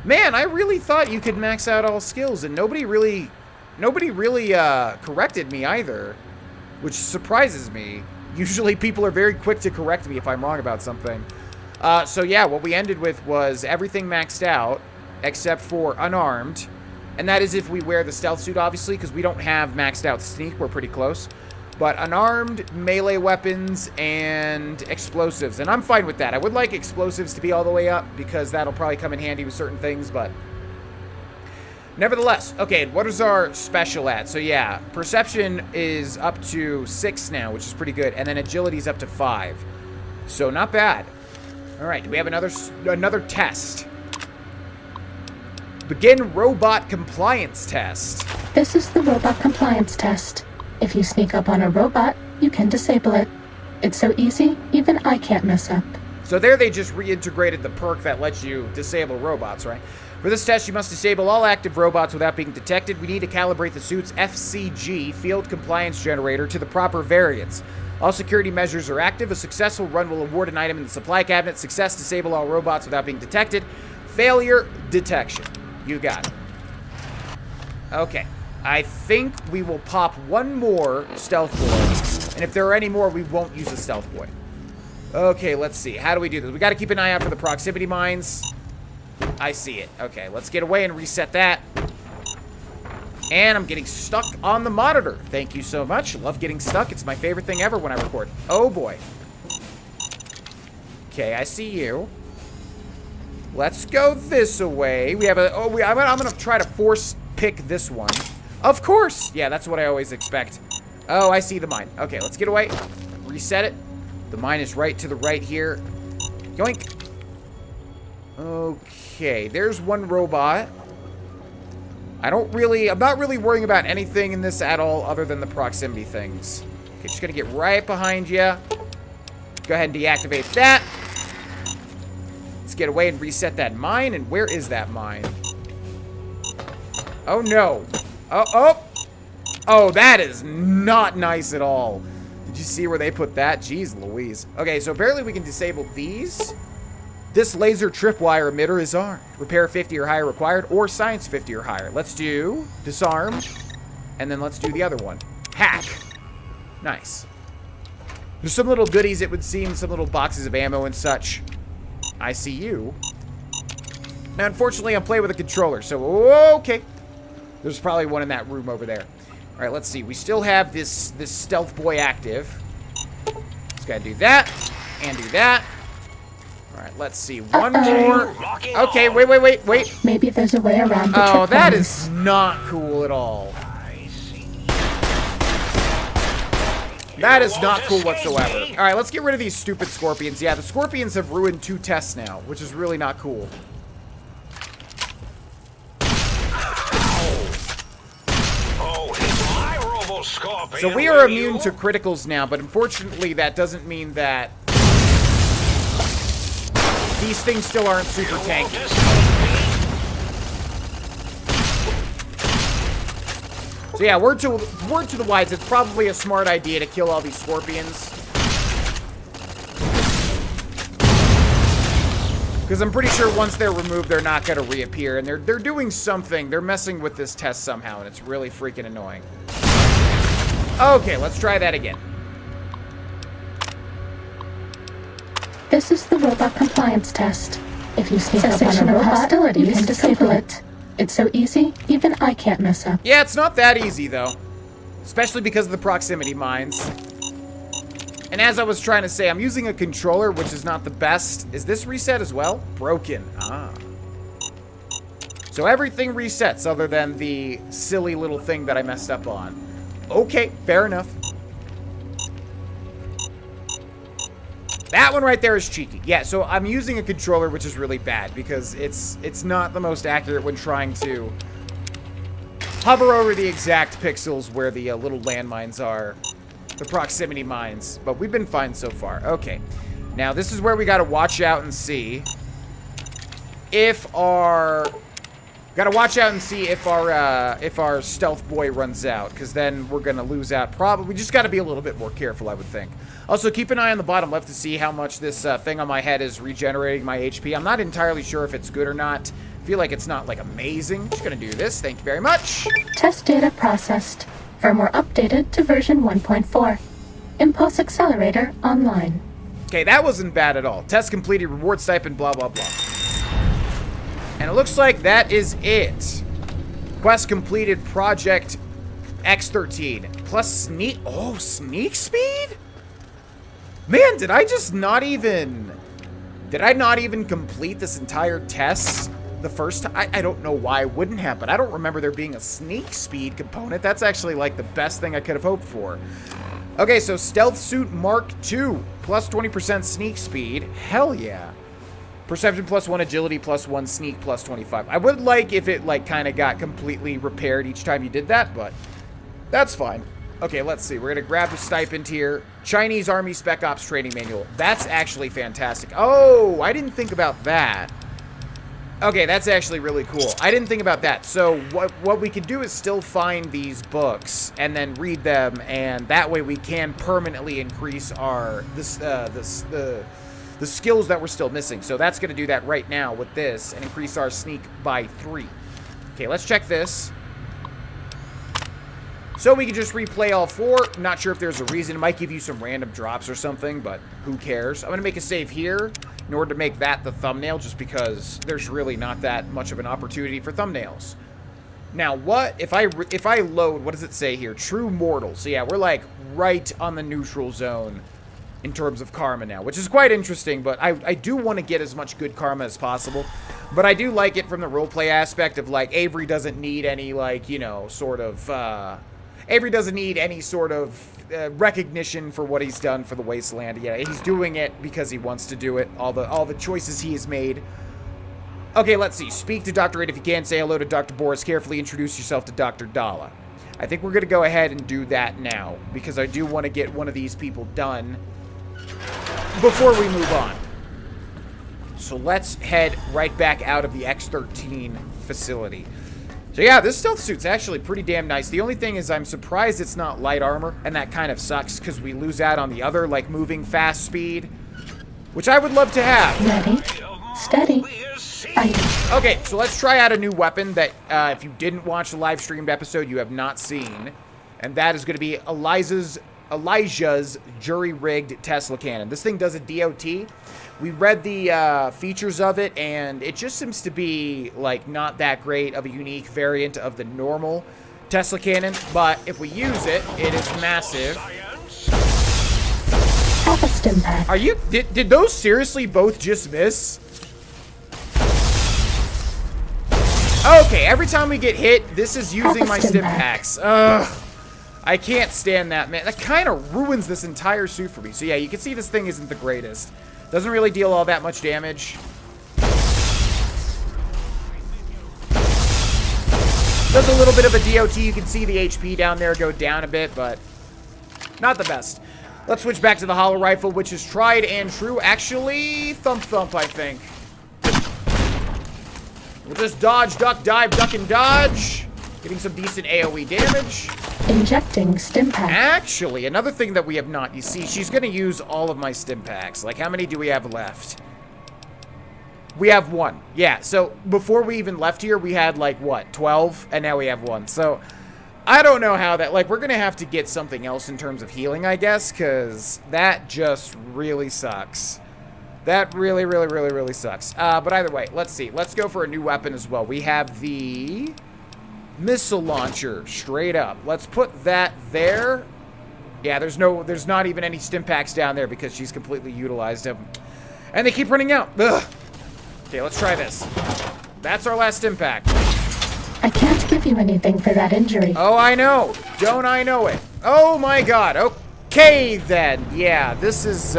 Man, I really thought you could max out all skills, and nobody really corrected me either, which surprises me. Usually people are very quick to correct me if I'm wrong about something. So yeah, what we ended with was everything maxed out, except for unarmed. And that is if we wear the stealth suit, obviously, because we don't have maxed out sneak. We're pretty close. But unarmed, melee weapons, and explosives. And I'm fine with that. I would like explosives to be all the way up, because that'll probably come in handy with certain things, but... Nevertheless, okay, what is our special at? So yeah, perception is up to 6 now, which is pretty good. And then agility's up to 5. So not bad. All right, do we have another test? Begin robot compliance test. This is the robot compliance test. If you sneak up on a robot, you can disable it. It's so easy, even I can't mess up. So there they just reintegrated the perk that lets you disable robots, right? For this test, you must disable all active robots without being detected. We need to calibrate the suit's FCG, Field Compliance Generator, to the proper variance. All security measures are active. A successful run will award an item in the supply cabinet. Success, disable all robots without being detected. Failure, detection. You got it. Okay. I think we will pop one more stealth boy. And if there are any more, we won't use a stealth boy. Okay, let's see. How do we do this? We got to keep an eye out for the proximity mines. I see it. Okay, let's get away and reset that. And I'm getting stuck on the monitor. Thank you so much. Love getting stuck. It's my favorite thing ever when I record. Oh, boy. Okay, I see you. Let's go this way. We have a... Oh, I'm going to try to force pick this one. Of course. Yeah, that's what I always expect. Oh, I see the mine. Okay, let's get away. Reset it. The mine is right to the right here. Yoink. Okay, there's one robot. I'm not really worrying about anything in this at all other than the proximity things. Okay, just gonna get right behind you. Go ahead and deactivate that. Let's get away and reset that mine. And where is that mine? Oh, no. Oh, that is not nice at all. Did you see where they put that? Jeez Louise. Okay, so apparently we can disable these. This laser tripwire emitter is armed. Repair 50 or higher required, or science 50 or higher. Let's do disarm, and then let's do the other one. Hack. Nice. There's some little goodies, it would seem, some little boxes of ammo and such. I see you. Now, unfortunately, I'm playing with a controller, so okay. There's probably one in that room over there. All right, let's see. We still have this stealth boy active. Just gotta do that and do that. All right, let's see. One more. Okay, wait. Maybe there's a way around the Oh, that tripwires. is not cool at all. That is not cool whatsoever. All right, let's get rid of these stupid scorpions. Yeah, the scorpions have ruined 2 tests now, which is really not cool. So we are immune to criticals now, but unfortunately that doesn't mean that these things still aren't super tanky. So yeah, word to the wise, it's probably a smart idea to kill all these scorpions. Because I'm pretty sure once they're removed, they're not going to reappear. And they're doing something. They're messing with this test somehow, and it's really freaking annoying. Okay, let's try that again. This is the robot compliance test. If you sneak up on a robot, you can disable it. It's so easy, even I can't mess up. Yeah, it's not that easy, though. Especially because of the proximity mines. And as I was trying to say, I'm using a controller, which is not the best. Is this reset as well? Broken. Ah. So everything resets other than the silly little thing that I messed up on. Okay, fair enough. That one right there is cheeky. Yeah, so I'm using a controller, which is really bad because it's not the most accurate when trying to hover over the exact pixels where the little landmines are, the proximity mines. But we've been fine so far. Okay, now this is where we got to watch out and see if our if our stealth boy runs out, because then we're gonna lose out. Probably we just got to be a little bit more careful, I would think. Also, keep an eye on the bottom left to see how much this thing on my head is regenerating my HP. I'm not entirely sure if it's good or not. I feel like it's not, like, amazing. Just gonna do this. Thank you very much. Test data processed. Firmware updated to version 1.4. Impulse accelerator online. Okay, that wasn't bad at all. Test completed, reward stipend, blah, blah, blah. And it looks like that is it. Quest completed, project X13. Plus sneak... Oh, sneak speed? Man, did I just not even... Did I not even complete this entire test the first time? I don't know why I wouldn't have, but I don't remember there being a sneak speed component. That's actually, like, the best thing I could have hoped for. Okay, so Stealth Suit Mark II. Plus 20% sneak speed. Hell yeah. Perception plus 1, agility plus 1, sneak plus 25. I would like if it, like, kind of got completely repaired each time you did that, but that's fine. Okay, let's see. We're going to grab the stipend here. Chinese Army Spec Ops Training Manual. That's actually fantastic. Oh, I didn't think about that. Okay, that's actually really cool. I didn't think about that. So what we can do is still find these books and then read them, and that way we can permanently increase our the skills that we're still missing. So that's going to do that right now with this and increase our sneak by 3. Okay, let's check this. So we can just replay all 4. Not sure if there's a reason. It might give you some random drops or something, but who cares? I'm going to make a save here in order to make that the thumbnail, just because there's really not that much of an opportunity for thumbnails. Now, what if I load, what does it say here? True mortal. So yeah, we're like right on the neutral zone in terms of karma now, which is quite interesting, but I do want to get as much good karma as possible. But I do like it from the roleplay aspect of, like, Avery doesn't need any, like, you know, sort of, Avery doesn't need any sort of recognition for what he's done for the Wasteland. Yeah, he's doing it because he wants to do it. All the choices he has made. Okay, let's see. Speak to Dr. 8 if you can. Say hello to Dr. Boris. Carefully introduce yourself to Dr. Dala. I think we're going to go ahead and do that now, because I do want to get one of these people done before we move on. So let's head right back out of the X13 facility. So yeah, this stealth suit's actually pretty damn nice. The only thing is I'm surprised it's not light armor, and that kind of sucks because we lose out on the other, like, moving fast speed, which I would love to have. Ready, steady, fight. Okay, so let's try out a new weapon that, if you didn't watch the live streamed episode, you have not seen, and that is going to be Elijah's jury-rigged Tesla cannon. This thing does a DOT. We read the features of it, and it just seems to be, like, not that great of a unique variant of the normal Tesla cannon. But if we use it, it is massive. Have a stim pack. Are you... Did those seriously both just miss? Okay, every time we get hit, this is using my stim packs. Ugh. I can't stand that, man. That kind of ruins this entire suit for me. So yeah, you can see this thing isn't the greatest. Doesn't really deal all that much damage. Does a little bit of a DOT. You can see the HP down there go down a bit, but not the best. Let's switch back to the hollow rifle, which is tried and true. Actually, thump thump, I think. We'll just dodge, duck, dive, duck, and dodge. Getting some decent AoE damage. Injecting stim pack. Actually, another thing that we have not... You see, she's going to use all of my stim packs. Like, how many do we have left? We have 1. Yeah, so before we even left here, we had, like, what, 12? And now we have 1. So, I don't know how that... Like, we're going to have to get something else in terms of healing, I guess, because that just really sucks. That really, really, really, really sucks. But either way, let's see. Let's go for a new weapon as well. We have the... missile launcher, straight up. Let's put that there. Yeah, there's not even any stim packs down there because she's completely utilized them. And they keep running out. Ugh. Okay, let's try this. That's our last stim pack. I can't give you anything for that injury. Oh, I know. Don't I know it? Oh my god. Okay, then. Yeah, this is,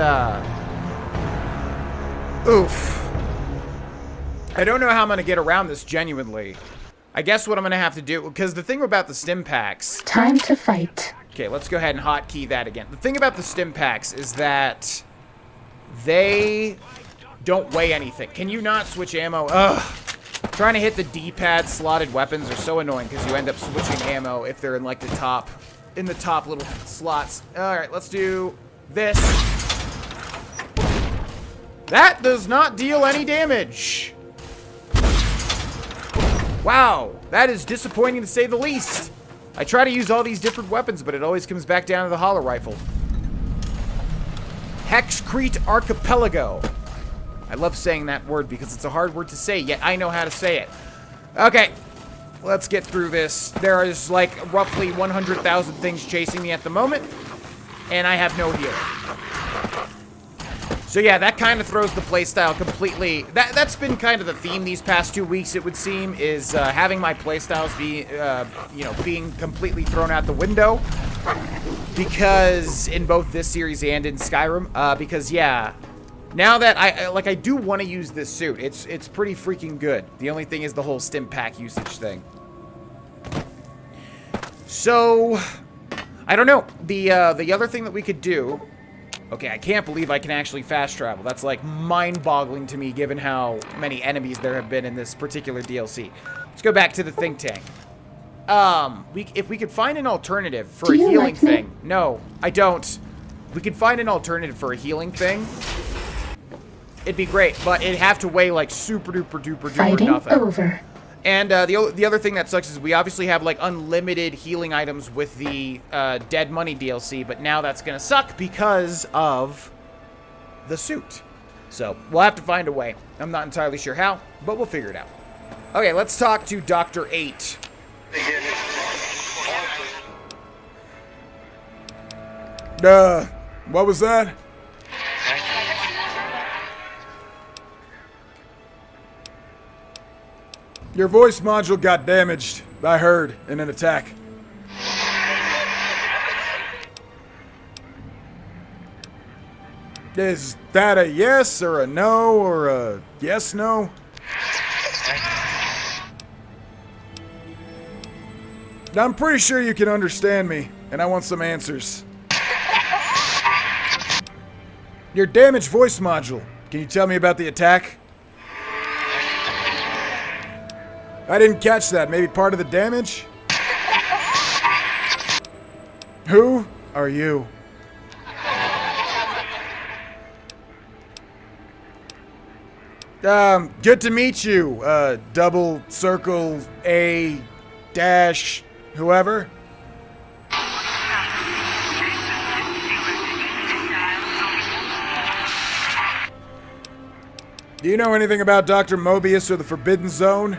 oof. I don't know how I'm gonna get around this genuinely. I guess what I'm going to have to do, because the thing about the stim packs... Time to fight. Okay, let's go ahead and hotkey that again. The thing about the stim packs is that they don't weigh anything. Can you not switch ammo? Ugh. Trying to hit the D-pad slotted weapons are so annoying because you end up switching ammo if they're in, like, the top little slots. All right, let's do this. That does not deal any damage. Wow, that is disappointing to say the least. I try to use all these different weapons, but it always comes back down to the hollow rifle. Hexcrete Archipelago. I love saying that word because it's a hard word to say, yet I know how to say it. Okay, let's get through this. There is like roughly 100,000 things chasing me at the moment, and I have no healing. So yeah, that kind of throws the playstyle completely. That's been kind of the theme these past 2 weeks, it would seem, is having my playstyles be, being completely thrown out the window. Because in both this series and in Skyrim, because yeah, now that I do want to use this suit. It's pretty freaking good. The only thing is the whole stim pack usage thing. So I don't know. The other thing that we could do. Okay, I can't believe I can actually fast travel. That's like mind-boggling to me given how many enemies there have been in this particular DLC. Let's go back to the think tank. If we could find an alternative for a healing thing. No, I don't. If we could find an alternative for a healing thing, it'd be great, but it'd have to weigh like super duper duper duper nothing. Over. And the other thing that sucks is we obviously have like unlimited healing items with the Dead Money DLC, but now that's gonna suck because of the suit. So we'll have to find a way. I'm not entirely sure how, but we'll figure it out. Okay, let's talk to Dr. 8. What was that? Your voice module got damaged, I heard, in an attack. Is that a yes or a no or a yes-no? I'm pretty sure you can understand me, and I want some answers. Your damaged voice module. Can you tell me about the attack? I didn't catch that. Maybe part of the damage? Who are you? Good to meet you, double circle A dash whoever. Do you know anything about Dr. Mobius or the Forbidden Zone?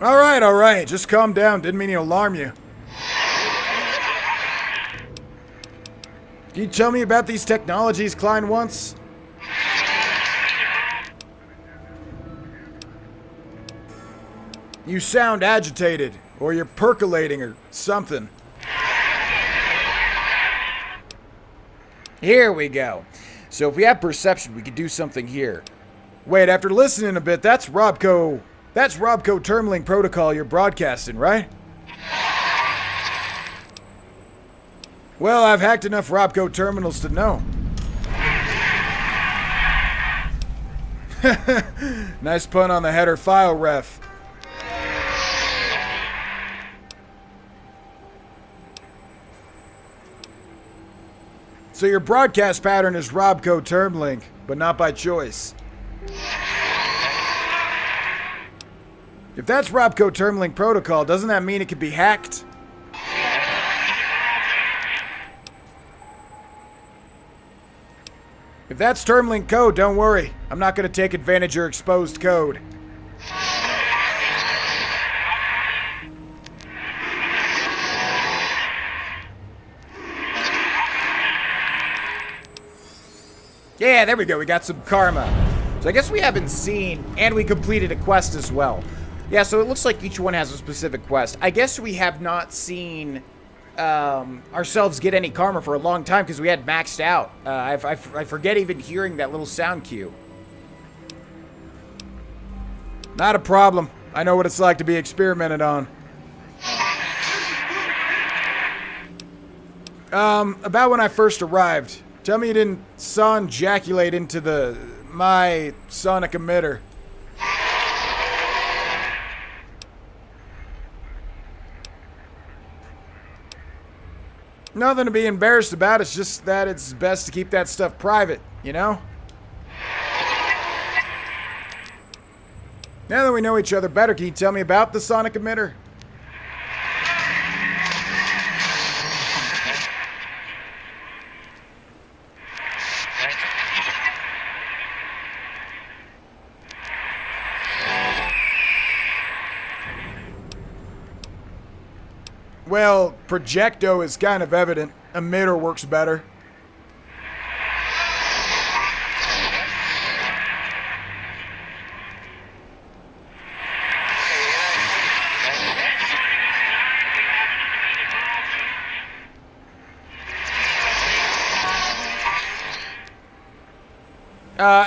All right. Just calm down. Didn't mean to alarm you. Can you tell me about these technologies Klein wants? You sound agitated, or you're percolating or something. Here we go. So if we have perception, we could do something here. Wait, after listening a bit, that's Robco Terminaling Protocol you're broadcasting, right? Well, I've hacked enough Robco terminals to know. Nice pun on the header file ref. So your broadcast pattern is Robco Terminaling, but not by choice. If that's Robco Terminaling Protocol, doesn't that mean it could be hacked? If that's Terminaling code, don't worry. I'm not going to take advantage of your exposed code. Yeah, there we go. We got some karma. So I guess we haven't seen, and we completed a quest as well. Yeah, so it looks like each one has a specific quest. I guess we have not seen ourselves get any karma for a long time because we had maxed out. I forget even hearing that little sound cue. Not a problem. I know what it's like to be experimented on. About when I first arrived. Tell me you didn't son-jaculate into my sonic emitter. Nothing to be embarrassed about, it's just that it's best to keep that stuff private. You know? Now that we know each other better, can you tell me about the sonic emitter? Well, projecto is kind of evident. Emitter works better.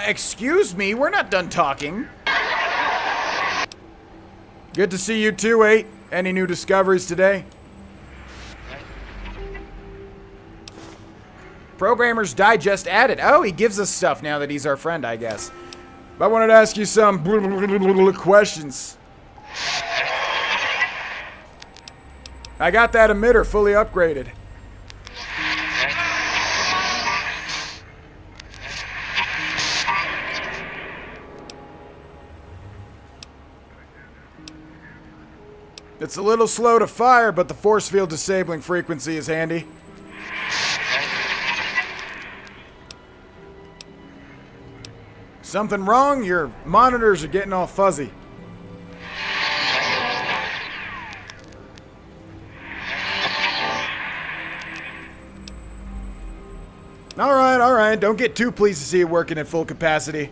Excuse me, we're not done talking. Good to see you too, 8. Any new discoveries today? Programmer's Digest added. Oh, he gives us stuff now that he's our friend, I guess. But I wanted to ask you some questions. I got that emitter fully upgraded. It's a little slow to fire, but the force field disabling frequency is handy. Something wrong? Your monitors are getting all fuzzy. All right. Don't get too pleased to see it working at full capacity.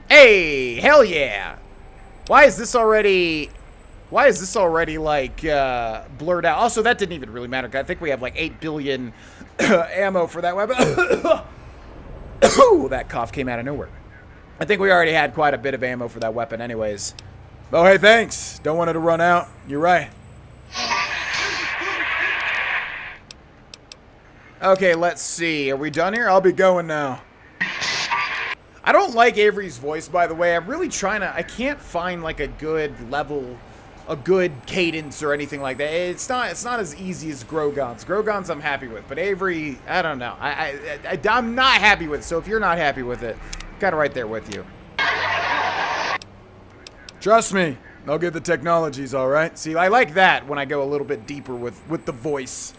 Hey, hell yeah. Why is this already like blurred out? Also, that didn't even really matter. I think we have like 8 billion ammo for that weapon. That cough came out of nowhere. I think we already had quite a bit of ammo for that weapon anyways. Oh, hey, thanks. Don't want it to run out. You're right. Okay, let's see. Are we done here? I'll be going now. I don't like Avery's voice, by the way. I'm really trying to... I can't find, like, a good level, a good cadence or anything like that. It's not as easy as Grogon's. Grogon's I'm happy with, but Avery, I don't know. I'm not happy with it, so if you're not happy with it, I'm kind of right there with you. Trust me, I'll get the technologies, all right? See, I like that when I go a little bit deeper with the voice.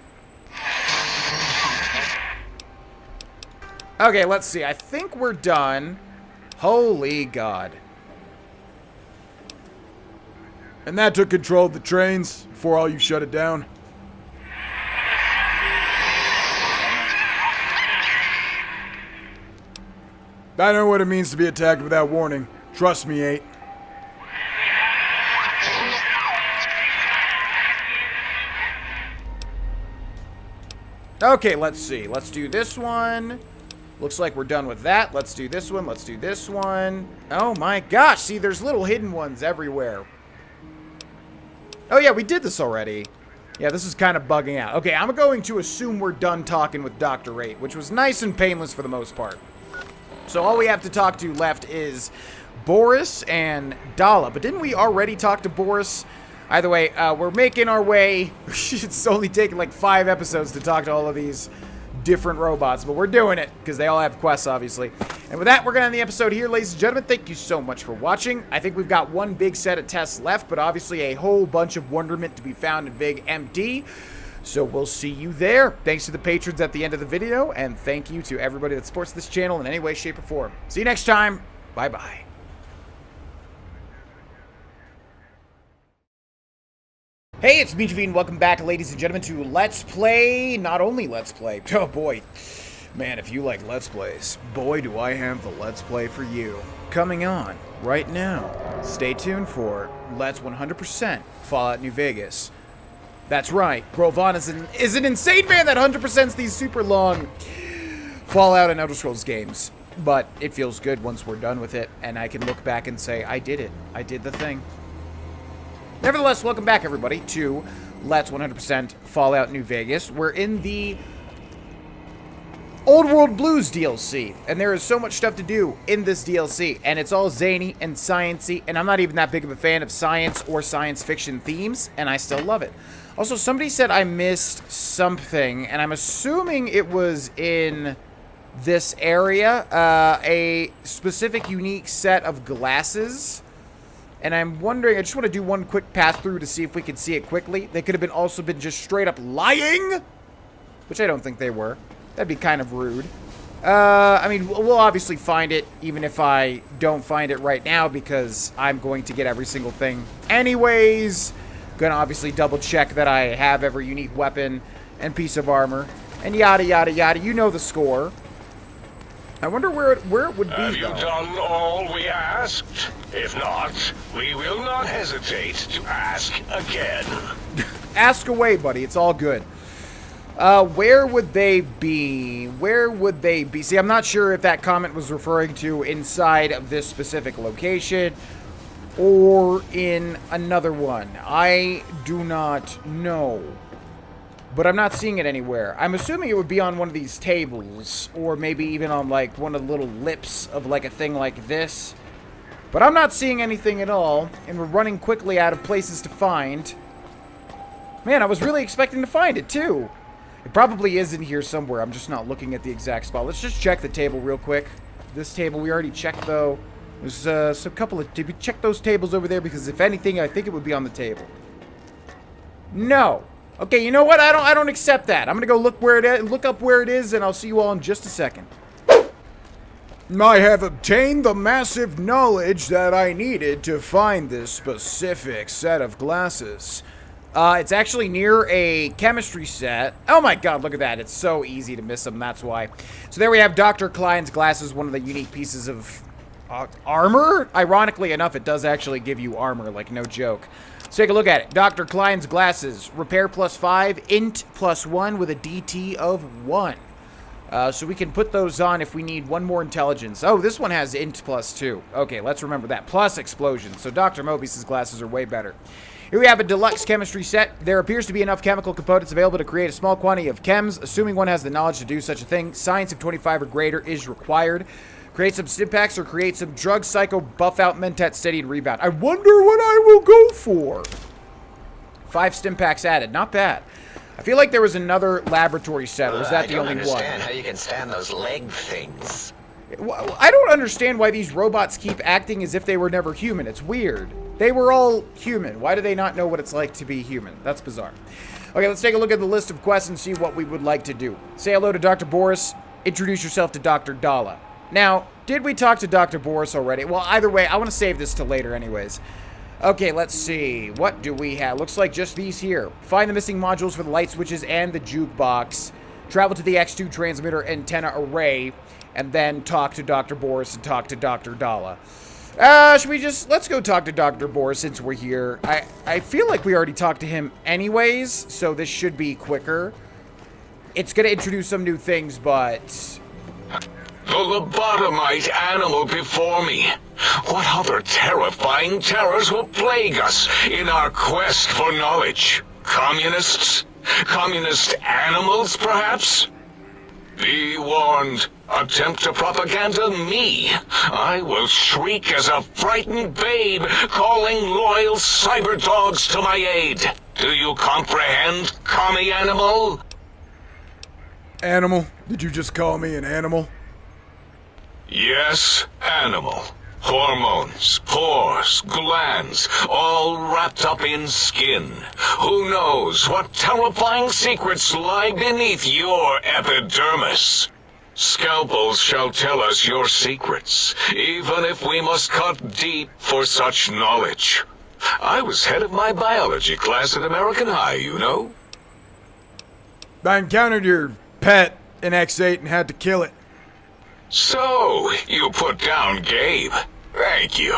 Okay, let's see. I think we're done. Holy God. And that took control of the trains before all you shut it down. I know what it means to be attacked without warning. Trust me, 8. Okay, let's see. Let's do this one. Looks like we're done with that. Let's do this one. Let's do this one. Oh my gosh. See, there's little hidden ones everywhere. Oh yeah, we did this already. Yeah, this is kind of bugging out. Okay, I'm going to assume we're done talking with Dr. 8, which was nice and painless for the most part. So all we have to talk to left is Boris and Dala. But didn't we already talk to Boris? Either way, we're making our way. It's only taken like 5 episodes to talk to all of these different robots, but we're doing it because they all have quests, obviously. And with that, we're going to end the episode here, ladies and gentlemen. Thank you so much for watching. I think we've got one big set of tests left, but obviously a whole bunch of wonderment to be found in Big MD. So we'll see you there. Thanks to the patrons at the end of the video, and thank you to everybody that supports this channel in any way, shape, or form. See you next time. Bye-bye. Hey, it's me, Javine. Welcome back, ladies and gentlemen, to Let's Play. Not only Let's Play. Oh, boy. Man, if you like Let's Plays, boy, do I have the Let's Play for you. Coming on right now. Stay tuned for Let's 100% Fallout New Vegas. That's right. Grohlvana is an insane man that 100%s these super long Fallout and Elder Scrolls games. But it feels good once we're done with it, and I can look back and say, I did it. I did the thing. Nevertheless, welcome back, everybody, to Let's 100% Fallout New Vegas. We're in the Old World Blues DLC, and there is so much stuff to do in this DLC, and it's all zany and sciencey, and I'm not even that big of a fan of science or science fiction themes, and I still love it. Also, somebody said I missed something, and I'm assuming it was in this area, a specific unique set of glasses, and I'm wondering, I just want to do one quick pass through to see if we can see it quickly. They could have also been just straight up lying, which I don't think they were. That'd be kind of rude. I mean, we'll obviously find it, even if I don't find it right now, because I'm going to get every single thing anyways. Gonna obviously double check that I have every unique weapon and piece of armor, and yada yada yada. You know the score. I wonder where it would be, Have you done all we asked? If not, we will not hesitate to ask again. Ask away, buddy. It's all good. Where would they be? Where would they be? See, I'm not sure if that comment was referring to inside of this specific location or in another one. I do not know. But I'm not seeing it anywhere. I'm assuming it would be on one of these tables, or maybe even on, like, one of the little lips of, like, a thing like this. But I'm not seeing anything at all, and we're running quickly out of places to find. Man, I was really expecting to find it, too. It probably is in here somewhere. I'm just not looking at the exact spot. Let's just check the table real quick. This table we already checked, though. There's some couple of... Did we check those tables over there? Because if anything, I think it would be on the table. No. Okay, you know what? I don't accept that. I'm gonna go look up where it is, and I'll see you all in just a second. I have obtained the massive knowledge that I needed to find this specific set of glasses. It's actually near a chemistry set. Oh my god, look at that. It's so easy to miss them, that's why. So there we have Dr. Klein's glasses, one of the unique pieces of armor. Ironically enough, it does actually give you armor, like no joke. Let's take a look at it. Dr. Klein's glasses. Repair +5, int +1 with a DT of 1. So we can put those on if we need one more intelligence. Oh, this one has int +2. Okay, let's remember that. Plus explosion. So Dr. Mobius' glasses are way better. Here we have a deluxe chemistry set. There appears to be enough chemical components available to create a small quantity of chems, assuming one has the knowledge to do such a thing. Science of 25 or greater is required. Create some stimpaks or create some drug psycho buff out mentat steady and rebound. I wonder what I will go for. 5 stimpaks added. Not bad. I feel like there was another laboratory set. Or was that the only one? I don't understand how you can stand those leg things. I don't understand why these robots keep acting as if they were never human. It's weird. They were all human. Why do they not know what it's like to be human? That's bizarre. Okay, let's take a look at the list of quests and see what we would like to do. Say hello to Dr. Boris. Introduce yourself to Dr. Dala. Now, did we talk to Dr. Boris already? Well, either way, I want to save this to later anyways. Okay, let's see. What do we have? Looks like just these here. Find the missing modules for the light switches and the jukebox. Travel to the X2 transmitter antenna array. And then talk to Dr. Boris and talk to Dr. Dala. Should we just... Let's go talk to Dr. Boris since we're here. I feel like we already talked to him anyways, so this should be quicker. It's going to introduce some new things, but... The lobotomite animal before me. What other terrifying terrors will plague us in our quest for knowledge? Communists? Communist animals, perhaps? Be warned. Attempt to propaganda me. I will shriek as a frightened babe, calling loyal cyber dogs to my aid. Do you comprehend, commie animal? Animal? Did you just call me an animal? Yes, animal. Hormones, pores, glands, all wrapped up in skin. Who knows what terrifying secrets lie beneath your epidermis? Scalpels shall tell us your secrets, even if we must cut deep for such knowledge. I was head of my biology class at American High, you know. I encountered your pet in X8 and had to kill it. So, you put down Gabe. Thank you.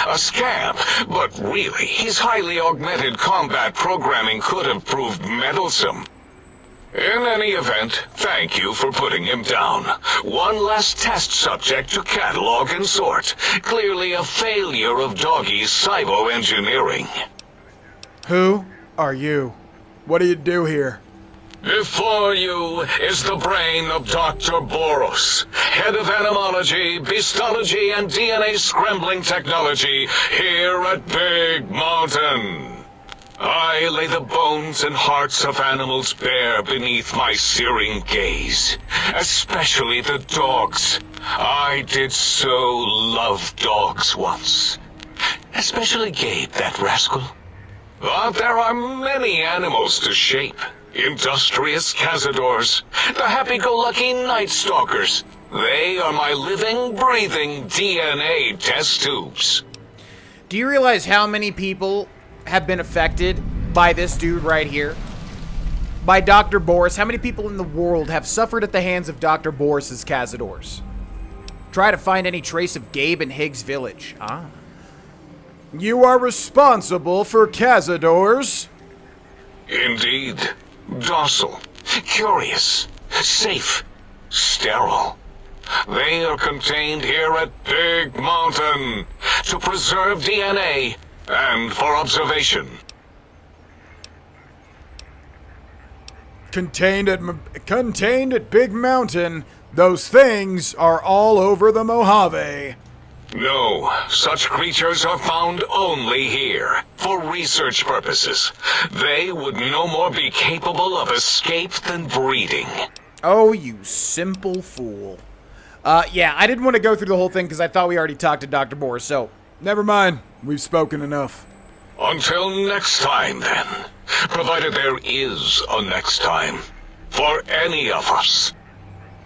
A scamp, but really, his highly augmented combat programming could have proved meddlesome. In any event, thank you for putting him down. One less test subject to catalog and sort. Clearly a failure of Doggy's cybo-engineering. Who are you? What do you do here? Before you is the brain of Dr. Boros, head of animology, beastology, and DNA scrambling technology here at Big Mountain. I lay the bones and hearts of animals bare beneath my searing gaze, especially the dogs. I did so love dogs once. Especially Gabe, that rascal. But there are many animals to shape. Industrious cazadors, the happy-go-lucky night stalkers. They are my living, breathing DNA test tubes. Do you realize how many people have been affected by this dude right here? By Dr. Boris? How many people in the world have suffered at the hands of Dr. Boris's cazadors? Try to find any trace of Gabe in Higs Village. Ah. You are responsible for cazadors. Indeed. Docile, curious, safe, sterile. They are contained here at Big Mountain to preserve DNA and for observation. Contained at Big Mountain, those things are all over the Mojave. No, such creatures are found only here, for research purposes. They would no more be capable of escape than breeding. Oh, you simple fool. Yeah, I didn't want to go through the whole thing because I thought we already talked to Dr. Boris, so... Never mind, we've spoken enough. Until next time, then. Provided there is a next time. For any of us.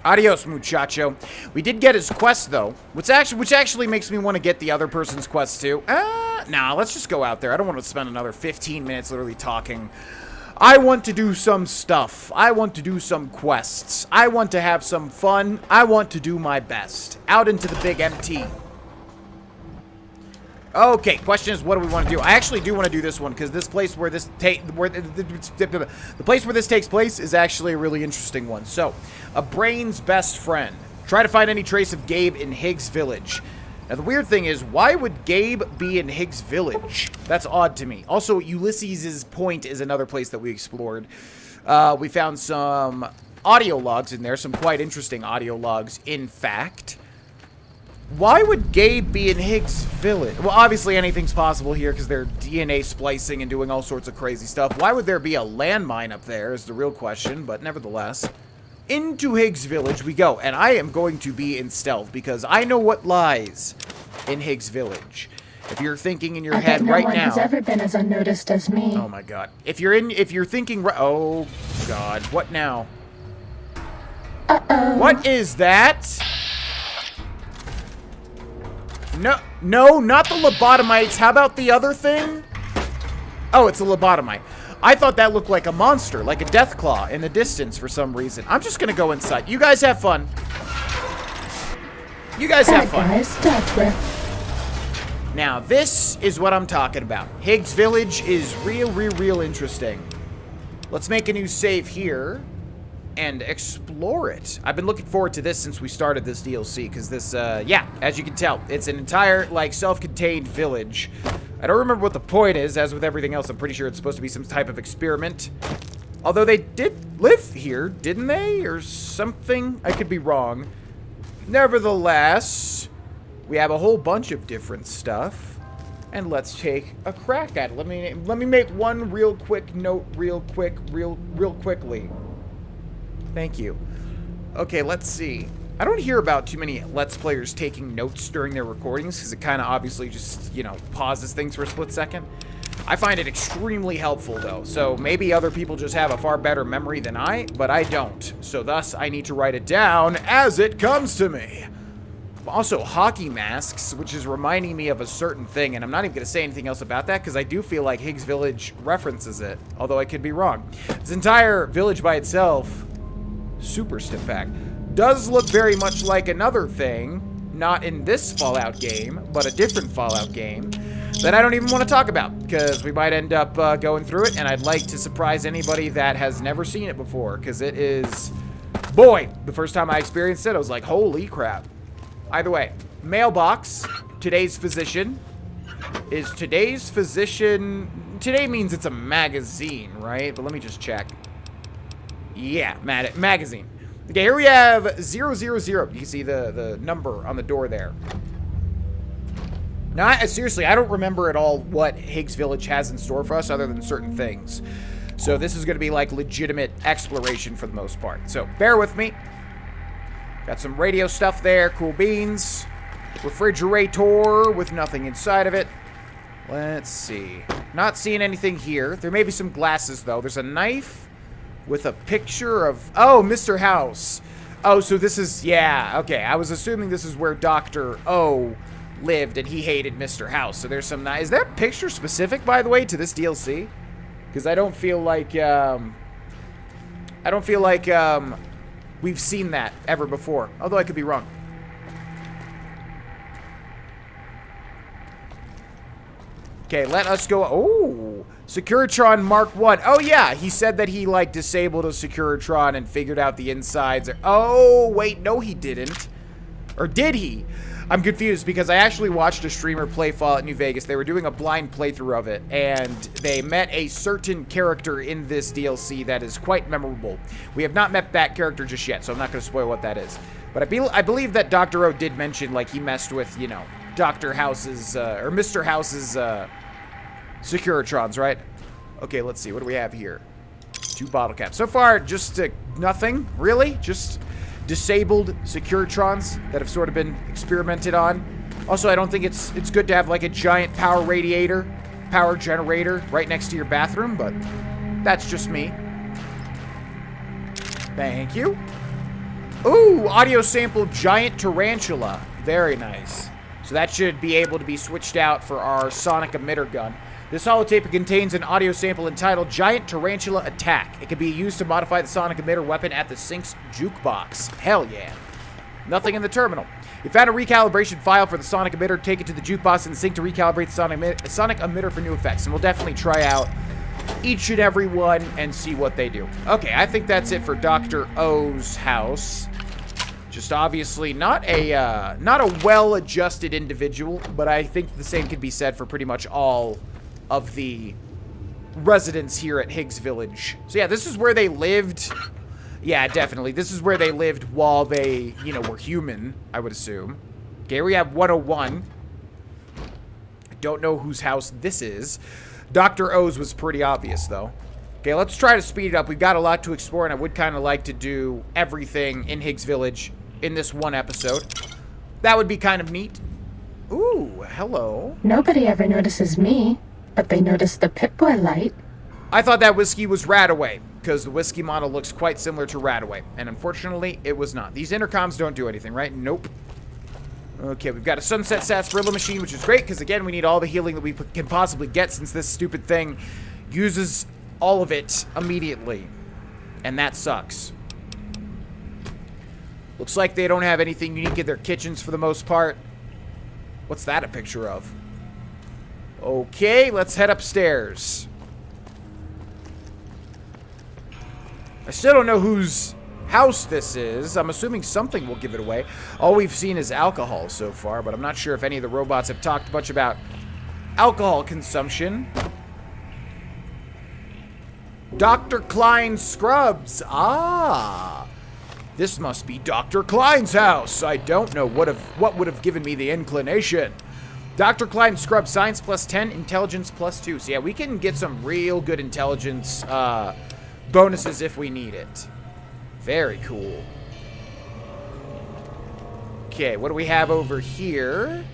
Adios, muchacho. We did get his quest, though, which actually makes me want to get the other person's quest, too. Nah, let's just go out there. I don't want to spend another 15 minutes literally talking. I want to do some stuff. I want to do some quests. I want to have some fun. I want to do my best. Out into the big MT. Okay, question is, what do we want to do? I actually do want to do this one because this place where the place where this takes place is actually a really interesting one. So, a brain's best friend. Try to find any trace of Gabe in Higs Village. Now, the weird thing is, why would Gabe be in Higs Village? That's odd to me. Also, Ulysses' Point is another place that we explored. We found some audio logs in there, some quite interesting audio logs, in fact. Why would Gabe be in Higs Village? Well, obviously anything's possible here because they're DNA splicing and doing all sorts of crazy stuff. Why would there be a landmine up there is the real question, but nevertheless. Into Higs Village we go, and I am going to be in stealth because I know what lies in Higs Village. If you're thinking in your head right now... No one has ever been as unnoticed as me. Oh my god. If you're thinking... Oh god, what now? Uh-oh. What is that? No, not the lobotomites. How about the other thing? Oh, it's a lobotomite. I thought that looked like a monster, like a death claw in the distance for some reason. I'm just gonna go inside. You guys have fun. You guys have fun. That guy's dealt with. Now, this is what I'm talking about. Higs Village is real interesting. Let's make a new save here and explore it. I've been looking forward to this since we started this DLC, because this, yeah, as you can tell, it's an entire, like, self-contained village. I don't remember what the point is. As with everything else, I'm pretty sure it's supposed to be some type of experiment. Although they did live here, didn't they? Or something? I could be wrong. Nevertheless, we have a whole bunch of different stuff. And let's take a crack at it. Let me make one real quick note real quickly. Thank you. Okay, let's see. I don't hear about too many Let's Players taking notes during their recordings because it kind of obviously just, you know, pauses things for a split second. I find it extremely helpful, though. So maybe other people just have a far better memory than I, but I don't. So thus, I need to write it down as it comes to me. Also, hockey masks, which is reminding me of a certain thing, and I'm not even going to say anything else about that because I do feel like Higs Village references it, although I could be wrong. This entire village by itself... super stiff-pack. Does look very much like another thing, not in this Fallout game, but a different Fallout game, that I don't even want to talk about, because we might end up going through it, and I'd like to surprise anybody that has never seen it before, because it is... Boy, the first time I experienced it, I was like, holy crap. Either way, mailbox, today's physician, is today's physician... Today means it's a magazine, right? But let me just check. Yeah, magazine. Okay, here we have 000. You can see the number on the door there. Now, seriously, I don't remember at all what Higgs Village has in store for us other than certain things. So this is going to be like legitimate exploration for the most part. So bear with me. Got some radio stuff there. Cool beans. Refrigerator with nothing inside of it. Let's see. Not seeing anything here. There may be some glasses, though. There's a knife with a picture of... Oh, Mr. House. Oh, so this is... Yeah, okay. I was assuming this is where Dr. O lived and he hated Mr. House. So there's some... Is that picture specific, by the way, to this DLC? Because I don't feel like... we've seen that ever before. Although I could be wrong. Okay, let us go. Oh, Securitron Mark 1. Oh, yeah. He said that he, like, disabled a Securitron and figured out the insides. Oh, wait. No, he didn't. Or did he? I'm confused because I actually watched a streamer play Fallout New Vegas. They were doing a blind playthrough of it, and they met a certain character in this DLC that is quite memorable. We have not met that character just yet, so I'm not going to spoil what that is. But I believe that Dr. O did mention, like, he messed with, you know, Dr. House's, or Mr. House's, Securitrons, right? Okay, let's see. What do we have here? 2 bottle caps. So far, just nothing, really. Just disabled Securitrons that have sort of been experimented on. Also, I don't think it's good to have, like, a giant power generator right next to your bathroom, but that's just me. Thank you. Ooh, audio sample giant tarantula. Very nice. So that should be able to be switched out for our sonic emitter gun. This holotape contains an audio sample entitled Giant Tarantula Attack. It can be used to modify the sonic emitter weapon at the Sync's jukebox. Hell yeah. Nothing in the terminal. You found a recalibration file for the sonic emitter. Take it to the jukebox and Sync to recalibrate the sonic emitter for new effects. And we'll definitely try out each and every one and see what they do. Okay, I think that's it for Dr. O's house. Just obviously not a well-adjusted individual, but I think the same could be said for pretty much all of the residents here at Higgs Village. So yeah, this is where they lived. Yeah, definitely. This is where they lived while they, you know, were human, I would assume. Okay, we have 101. I don't know whose house this is. Dr. O's was pretty obvious, though. Okay, let's try to speed it up. We've got a lot to explore, and I would kind of like to do everything in Higgs Village in this one episode. That would be kind of neat. Ooh, hello. Nobody ever notices me, but they notice the Pip-Boy light. I thought that whiskey was Radaway, because the whiskey model looks quite similar to Radaway, and unfortunately, it was not. These intercoms don't do anything, right? Nope. Okay, we've got a Sunset Sarsaparilla machine, which is great, because again, we need all the healing that we can possibly get, since this stupid thing uses all of it immediately. And that sucks. Looks like they don't have anything unique in their kitchens for the most part. What's that a picture of? Okay, let's head upstairs. I still don't know whose house this is. I'm assuming something will give it away. All we've seen is alcohol so far, but I'm not sure if any of the robots have talked much about alcohol consumption. Dr. Klein's Scrubs. Ah. This must be Dr. Klein's house. I don't know what would have given me the inclination. Dr. Klein Scrub, Science plus 10, Intelligence plus 2. So yeah, we can get some real good intelligence bonuses if we need it. Very cool. Okay, what do we have over here?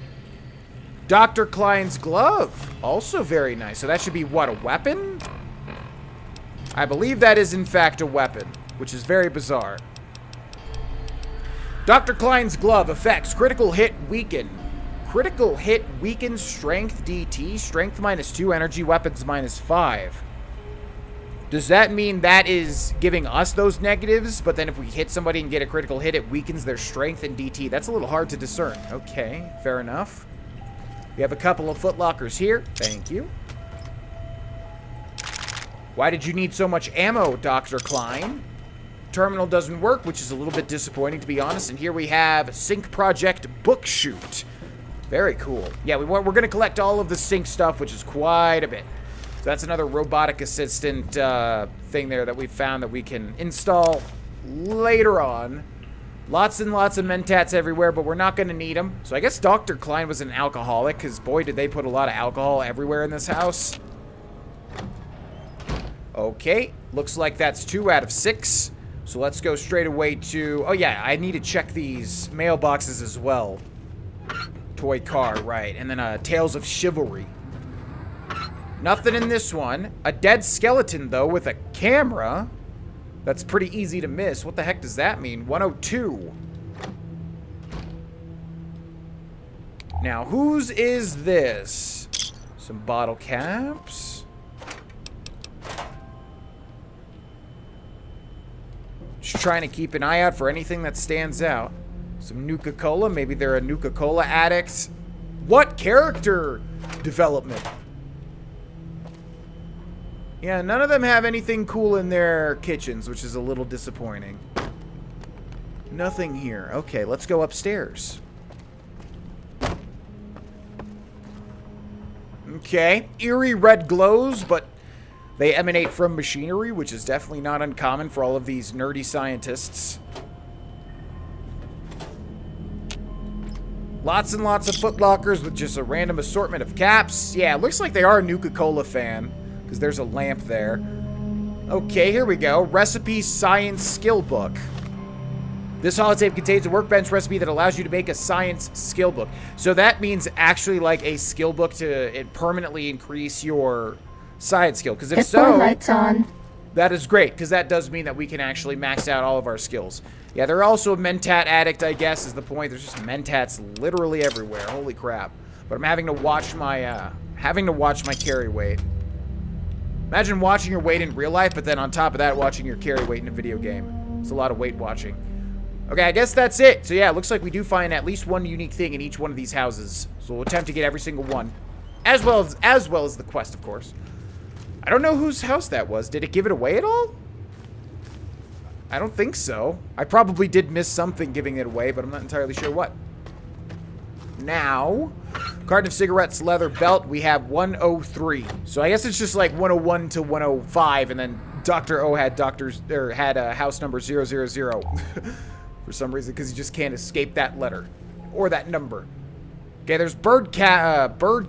Dr. Klein's glove. Also very nice. So that should be, what, a weapon? I believe that is, in fact, a weapon, which is very bizarre. Dr. Klein's glove effects. Critical hit weaken. Critical hit weakens strength DT. Strength -2, energy weapons -5. Does that mean that is giving us those negatives, but then if we hit somebody and get a critical hit, it weakens their strength and DT? That's a little hard to discern. Okay, fair enough. We have a couple of footlockers here. Thank you. Why did you need so much ammo, Dr. Klein? Terminal doesn't work, which is a little bit disappointing, to be honest. And here we have Sync Project Book Shoot. Very cool. Yeah, we're going to collect all of the Sync stuff, which is quite a bit. So that's another robotic assistant thing there that we found that we can install later on. Lots and lots of mentats everywhere, but we're not going to need them. So I guess Dr. Klein was an alcoholic, because boy, did they put a lot of alcohol everywhere in this house. Okay, looks like that's 2 out of 6. So let's go straight away to... Oh yeah, I need to check these mailboxes as well. Toy car, right. And then Tales of Chivalry. Nothing in this one. A dead skeleton, though, with a camera. That's pretty easy to miss. What the heck does that mean? 102. Now, whose is this? Some bottle caps. Just trying to keep an eye out for anything that stands out. Some Nuka-Cola. Maybe they're a Nuka-Cola addict. What character development? Yeah, none of them have anything cool in their kitchens, which is a little disappointing. Nothing here. Okay, let's go upstairs. Okay, eerie red glows, but they emanate from machinery, which is definitely not uncommon for all of these nerdy scientists. Lots and lots of footlockers with just a random assortment of caps. Yeah, it looks like they are a Nuka-Cola fan, because there's a lamp there. Okay, here we go. Recipe Science Skill Book. This holotape contains a workbench recipe that allows you to make a science skill book. So that means actually like a skill book to permanently increase your science skill. Because if so, lights on. That is great, because that does mean that we can actually max out all of our skills. Yeah, they're also a mentat addict, I guess, is the point. There's just mentats literally everywhere. Holy crap. But I'm having to watch my carry weight. Imagine watching your weight in real life, but then on top of that, watching your carry weight in a video game. It's a lot of weight watching. Okay, I guess that's it. So yeah, it looks like we do find at least one unique thing in each one of these houses. So we'll attempt to get every single one. As well as the quest, of course. I don't know whose house that was. Did it give it away at all? I don't think so. I probably did miss something giving it away, but I'm not entirely sure what. Now, carton of cigarettes, leather belt, we have 103. So I guess it's just like 101 to 105, and then Dr. O had house number 000 for some reason, because he just can't escape that letter or that number. Okay, there's bird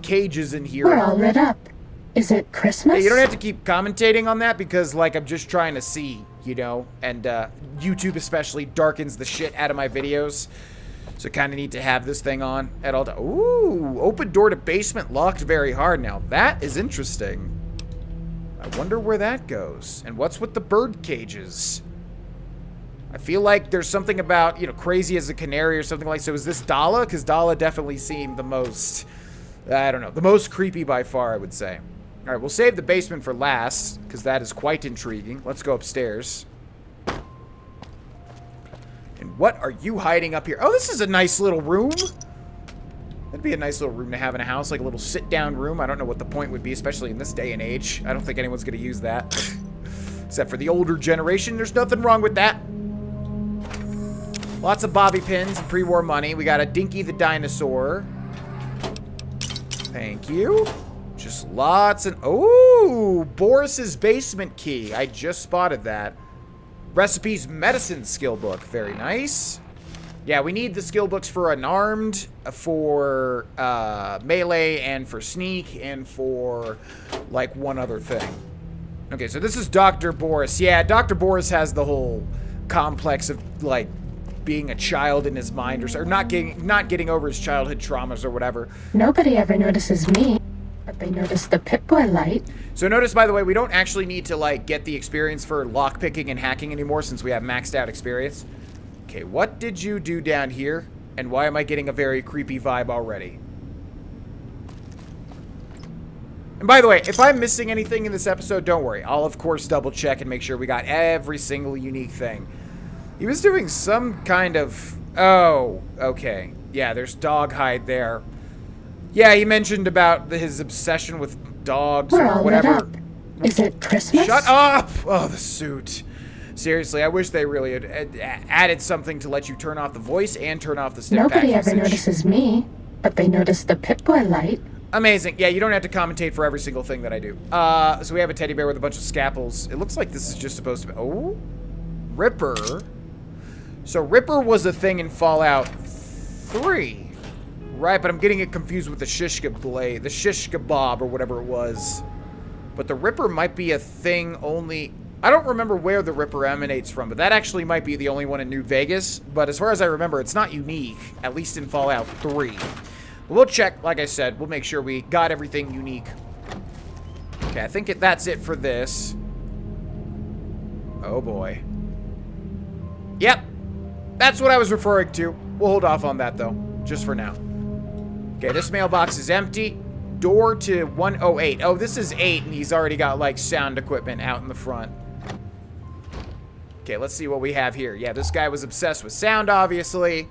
cages in here. We're all lit up. Is it Christmas? Hey, you don't have to keep commentating on that, because like I'm just trying to see, you know, and YouTube especially darkens the shit out of my videos. So kind of need to have this thing on at all times. Ooh, open door to basement locked very hard. Now that is interesting. I wonder where that goes. And what's with the bird cages? I feel like there's something about, you know, crazy as a canary or something like. So is this Dala? Because Dala definitely seemed the most, I don't know, the most creepy by far, I would say. All right, we'll save the basement for last, because that is quite intriguing. Let's go upstairs. And what are you hiding up here? Oh, this is a nice little room. That'd be a nice little room to have in a house, like a little sit-down room. I don't know what the point would be, especially in this day and age. I don't think anyone's going to use that. Except for the older generation. There's nothing wrong with that. Lots of bobby pins and pre-war money. We got a Dinky the Dinosaur. Thank you. Just lots and... Oh, Boris's basement key. I just spotted that. Recipes medicine skill book. Very nice. Yeah, we need the skill books for unarmed, for melee, and for sneak, and for, like, one other thing. Okay, so this is Dr. Boris. Yeah, Dr. Boris has the whole complex of, like, being a child in his mind, or not getting over his childhood traumas or whatever. Nobody ever notices me, but they notice the Pip-Boy light. So notice, by the way, we don't actually need to, like, get the experience for lockpicking and hacking anymore since we have maxed out experience. Okay, what did you do down here? And why am I getting a very creepy vibe already? And by the way, if I'm missing anything in this episode, don't worry. I'll, of course, double check and make sure we got every single unique thing. He was doing some kind of... Oh, okay. Yeah, there's dog hide there. Yeah, he mentioned about his obsession with dogs or whatever. Is it Christmas? Shut up! Oh, the suit. Seriously, I wish they really had added something to let you turn off the voice and turn off the step back Nobody usage. ever notices me, but they notice the Pip-Boy light. Amazing. Yeah, you don't have to commentate for every single thing that I do. So we have a teddy bear with a bunch of scalpels. It looks like this is just supposed to be... Oh, Ripper. So Ripper was a thing in Fallout 3. Right, but I'm getting it confused with the Shishka Blade. The Shishka Bob or whatever it was. But the Ripper might be a thing only... I don't remember where the Ripper emanates from, but that actually might be the only one in New Vegas. But as far as I remember, it's not unique, at least in Fallout 3. But we'll check, like I said, we'll make sure we got everything unique. Okay, I think that's it for this. Oh boy. Yep, that's what I was referring to. We'll hold off on that though, just for now. Okay, this mailbox is empty. Door to 108. Oh, this is 8, and he's already got, like, sound equipment out in the front. Okay, let's see what we have here. Yeah, this guy was obsessed with sound, obviously.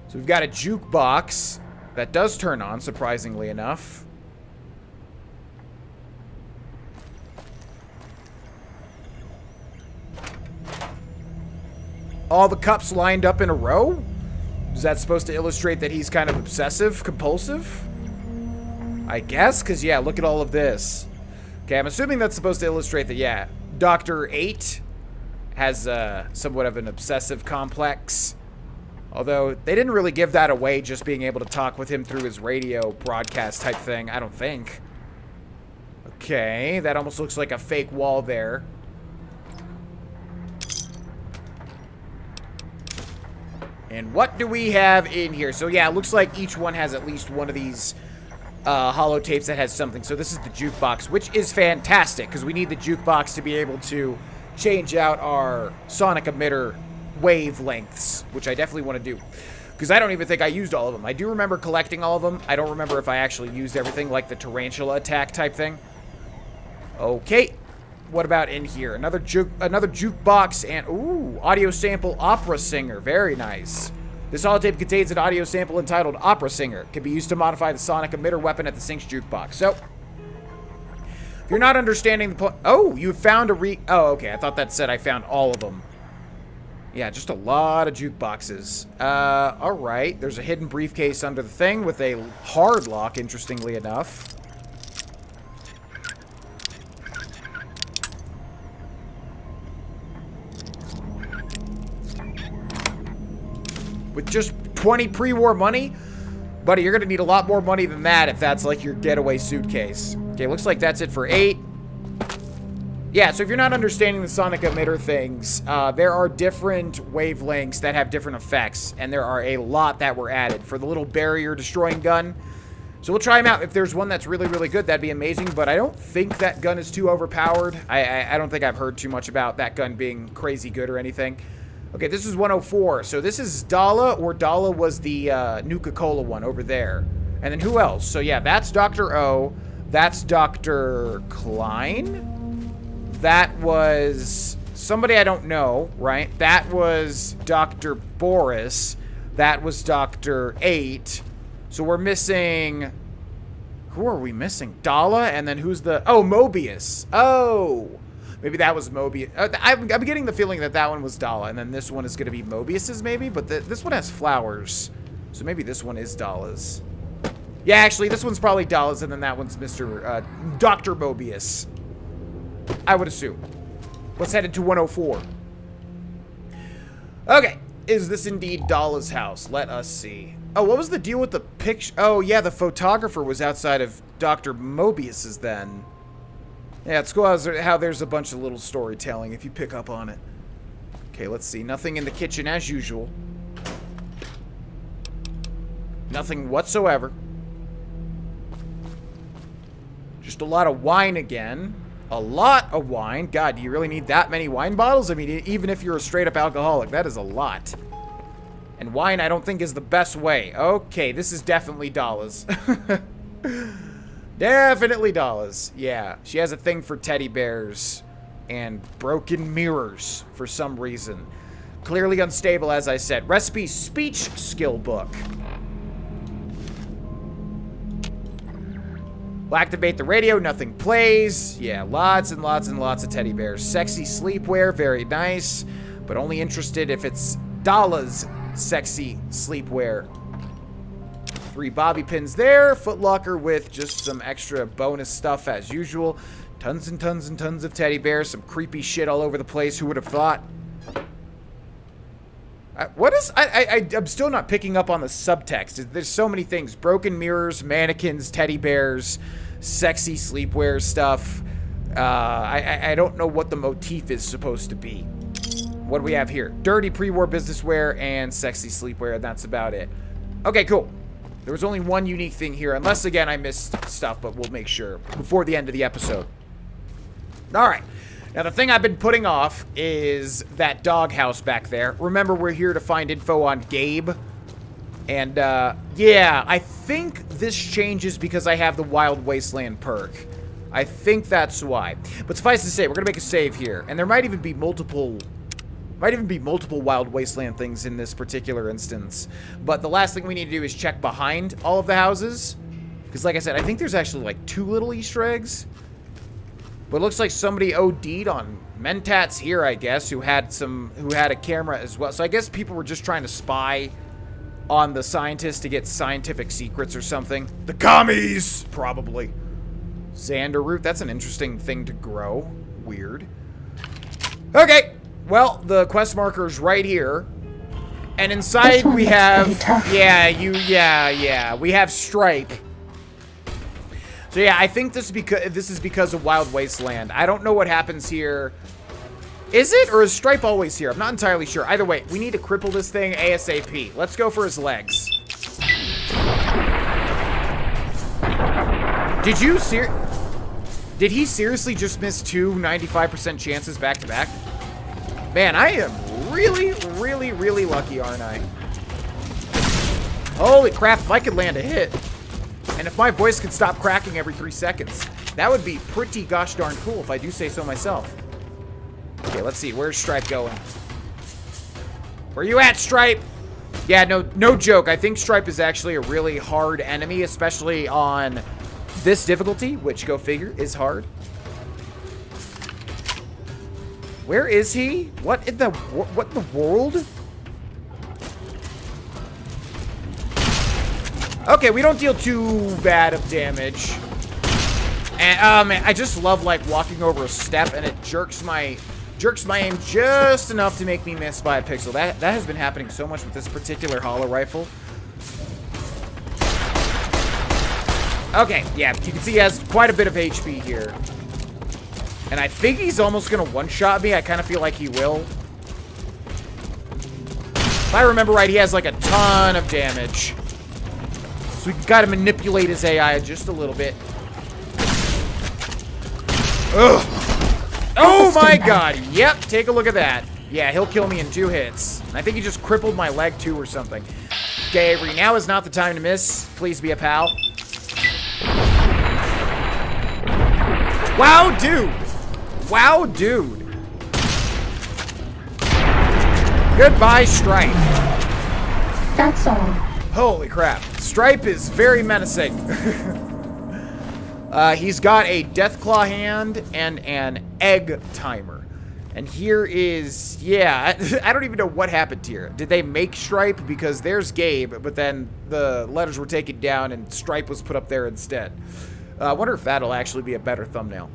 So we've got a jukebox that does turn on, surprisingly enough. All the cups lined up in a row? Is that supposed to illustrate that he's kind of obsessive, compulsive? I guess, because, yeah, look at all of this. Okay, I'm assuming that's supposed to illustrate that, yeah, Dr. 8 has somewhat of an obsessive complex. Although, they didn't really give that away, just being able to talk with him through his radio broadcast type thing, I don't think. Okay, that almost looks like a fake wall there. And what do we have in here? So, yeah, it looks like each one has at least one of these holotapes that has something. So this is the jukebox, which is fantastic, because we need the jukebox to be able to change out our sonic emitter wavelengths, which I definitely want to do, because I don't even think I used all of them. I do remember collecting all of them. I don't remember if I actually used everything, like the tarantula attack type thing. Okay, what about in here? Another jukebox and ooh, audio sample opera singer. Very nice. This holotape contains an audio sample entitled Opera Singer. It can be used to modify the sonic emitter weapon at the Sync's jukebox. So, if you're not understanding the point... Oh, you found a Oh, okay. I thought that said I found all of them. Yeah, just a lot of jukeboxes. Alright. There's a hidden briefcase under the thing with a hard lock, interestingly enough. With just 20 pre-war money? Buddy, you're going to need a lot more money than that if that's like your getaway suitcase. Okay, looks like that's it for 8. Yeah, so if you're not understanding the sonic emitter things, there are different wavelengths that have different effects, and there are a lot that were added for the little barrier destroying gun. So we'll try them out. If there's one that's really, really good, that'd be amazing, but I don't think that gun is too overpowered. I don't think I've heard too much about that gun being crazy good or anything. Okay, this is 104. So this is Dala, or Dala was the Nuka-Cola one over there. And then who else? So yeah, that's Dr. O. That's Dr. Klein. That was somebody I don't know, right? That was Dr. Boris. That was Dr. 8. So we're missing... Who are we missing? Dala, and then who's the... Oh, Mobius. Oh... Maybe that was Mobius. I'm getting the feeling that that one was Dala, and then this one is going to be Mobius's, maybe? But this one has flowers, so maybe this one is Dala's. Yeah, actually, this one's probably Dala's, and then that one's Dr. Mobius. I would assume. Let's head into 104. Okay, is this indeed Dala's house? Let us see. Oh, what was the deal with the picture? Oh, yeah, the photographer was outside of Dr. Mobius's then. Yeah, it's cool how there's a bunch of little storytelling if you pick up on it. Okay, let's see. Nothing in the kitchen as usual. Nothing whatsoever. Just a lot of wine again. A lot of wine. God, do you really need that many wine bottles? I mean, even if you're a straight-up alcoholic, that is a lot. And wine, I don't think, is the best way. Okay, this is definitely Dala's. Definitely Dala's. Yeah, she has a thing for teddy bears and broken mirrors for some reason. Clearly unstable, as I said. Recipe speech skill book. We'll activate the radio. Nothing plays. Yeah, lots and lots and lots of teddy bears. Sexy sleepwear. Very nice. But only interested if it's Dala's sexy sleepwear. 3 bobby pins there. Footlocker with just some extra bonus stuff as usual. Tons and tons and tons of teddy bears. Some creepy shit all over the place. Who would have thought? What is... I'm still not picking up on the subtext. There's so many things. Broken mirrors, mannequins, teddy bears, sexy sleepwear stuff. I don't know what the motif is supposed to be. What do we have here? Dirty pre-war business wear and sexy sleepwear. That's about it. Okay, cool. There was only one unique thing here. Unless, again, I missed stuff, but we'll make sure before the end of the episode. All right. Now, the thing I've been putting off is that doghouse back there. Remember, we're here to find info on Gabe. And, yeah, I think this changes because I have the Wild Wasteland perk. I think that's why. But suffice to say, we're going to make a save here. And there might even be multiple Wild Wasteland things in this particular instance. But the last thing we need to do is check behind all of the houses. Because, like I said, I think there's actually, like, 2 little Easter eggs. But it looks like somebody OD'd on Mentats here, I guess, who had a camera as well. So I guess people were just trying to spy on the scientists to get scientific secrets or something. The commies! Probably. Xander root, that's an interesting thing to grow. Weird. Okay, well, the quest marker's right here. And inside we have... Yeah, we have Stripe. So yeah, I think this is because of Wild Wasteland. I don't know what happens here. Is it? Or is Stripe always here? I'm not entirely sure. Either way, we need to cripple this thing ASAP. Let's go for his legs. Did he seriously just miss 2 95% chances back to back? Man, I am really, really, really lucky, aren't I? Holy crap, if I could land a hit. And if my voice could stop cracking every 3 seconds, that would be pretty gosh darn cool if I do say so myself. Okay, let's see. Where's Stripe going? Where you at, Stripe? Yeah, no joke. I think Stripe is actually a really hard enemy, especially on this difficulty, which, go figure, is hard. Where is he? What in the world? Okay, we don't deal too bad of damage. And man, I just love like walking over a step and it jerks my aim just enough to make me miss by a pixel. That has been happening so much with this particular hollow rifle. Okay, yeah, you can see he has quite a bit of HP here. And I think he's almost gonna one-shot me. I kind of feel like he will. If I remember right, he has like a ton of damage. So we gotta manipulate his AI just a little bit. Ugh. Oh my god. Yep, take a look at that. Yeah, he'll kill me in 2 hits. I think he just crippled my leg too or something. Gabriel, now is not the time to miss. Please be a pal. Wow, dude. Wow, dude. Goodbye, Stripe. That's all. Holy crap. Stripe is very menacing. He's got a Deathclaw hand and an egg timer. And here is, yeah, I don't even know what happened here. Did they make Stripe? Because there's Gabe, but then the letters were taken down and Stripe was put up there instead. I wonder if that'll actually be a better thumbnail.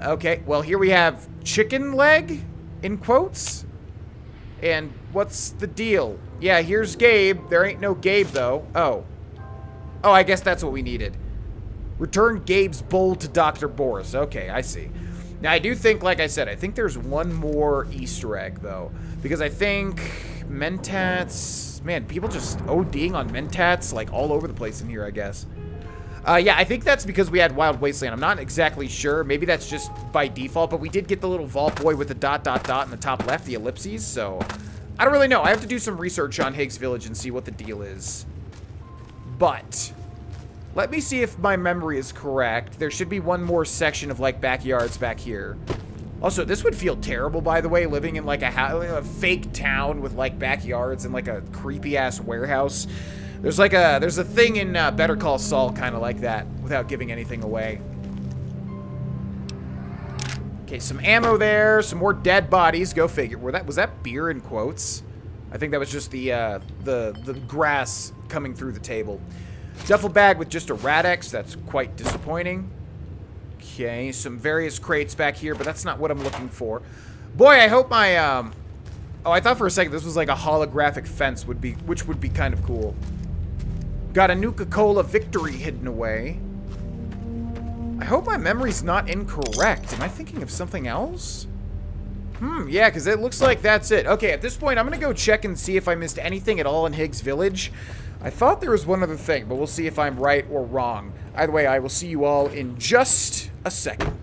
Okay, well, here we have chicken leg, in quotes. And what's the deal? Yeah, here's Gabe. There ain't no Gabe, though. Oh, I guess that's what we needed. Return Gabe's bowl to Dr. Boris. Okay, I see. Now, I do think, like I said, I think there's one more Easter egg, though. Because I think Mentats... Man, people just ODing on Mentats, like, all over the place in here, I guess. Yeah, I think that's because we had Wild Wasteland. I'm not exactly sure. Maybe that's just by default, but we did get the little vault boy with the ... in the top left, the ellipses, so... I don't really know. I have to do some research on Higgs Village and see what the deal is. But... let me see if my memory is correct. There should be one more section of, like, backyards back here. Also, this would feel terrible, by the way, living in, like, a fake town with, like, backyards and, like, a creepy-ass warehouse. There's a thing in Better Call Saul kind of like that, without giving anything away. Okay, some ammo there, some more dead bodies. Go figure. Was that beer in quotes? I think that was just the grass coming through the table. Duffel bag with just a Radex. That's quite disappointing. Okay, some various crates back here, but that's not what I'm looking for. Boy, I hope my, oh, I thought for a second this was like a holographic fence, which would be kind of cool. Got a Nuka-Cola victory hidden away. I hope my memory's not incorrect. Am I thinking of something else? Yeah, because it looks like that's it. Okay, at this point, I'm going to go check and see if I missed anything at all in Higs Village. I thought there was one other thing, but we'll see if I'm right or wrong. Either way, I will see you all in just a second.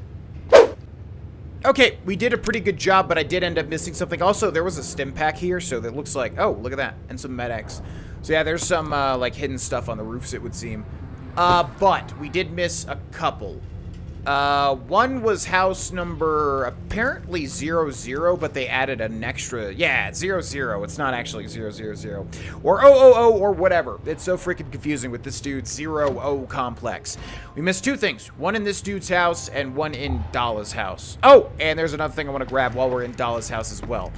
Okay, we did a pretty good job, but I did end up missing something. Also, there was a stim pack here, so that looks like... Oh, look at that. And some Med-X. So yeah, there's some, like, hidden stuff on the roofs, it would seem. But we did miss a couple. One was house number, apparently 00, but they added an extra, yeah, 00. It's not actually 000. Or 000 or whatever. It's so freaking confusing with this dude's 0 complex. We missed two things. One in this dude's house and one in Dala's house. Oh, and there's another thing I want to grab while we're in Dala's house as well.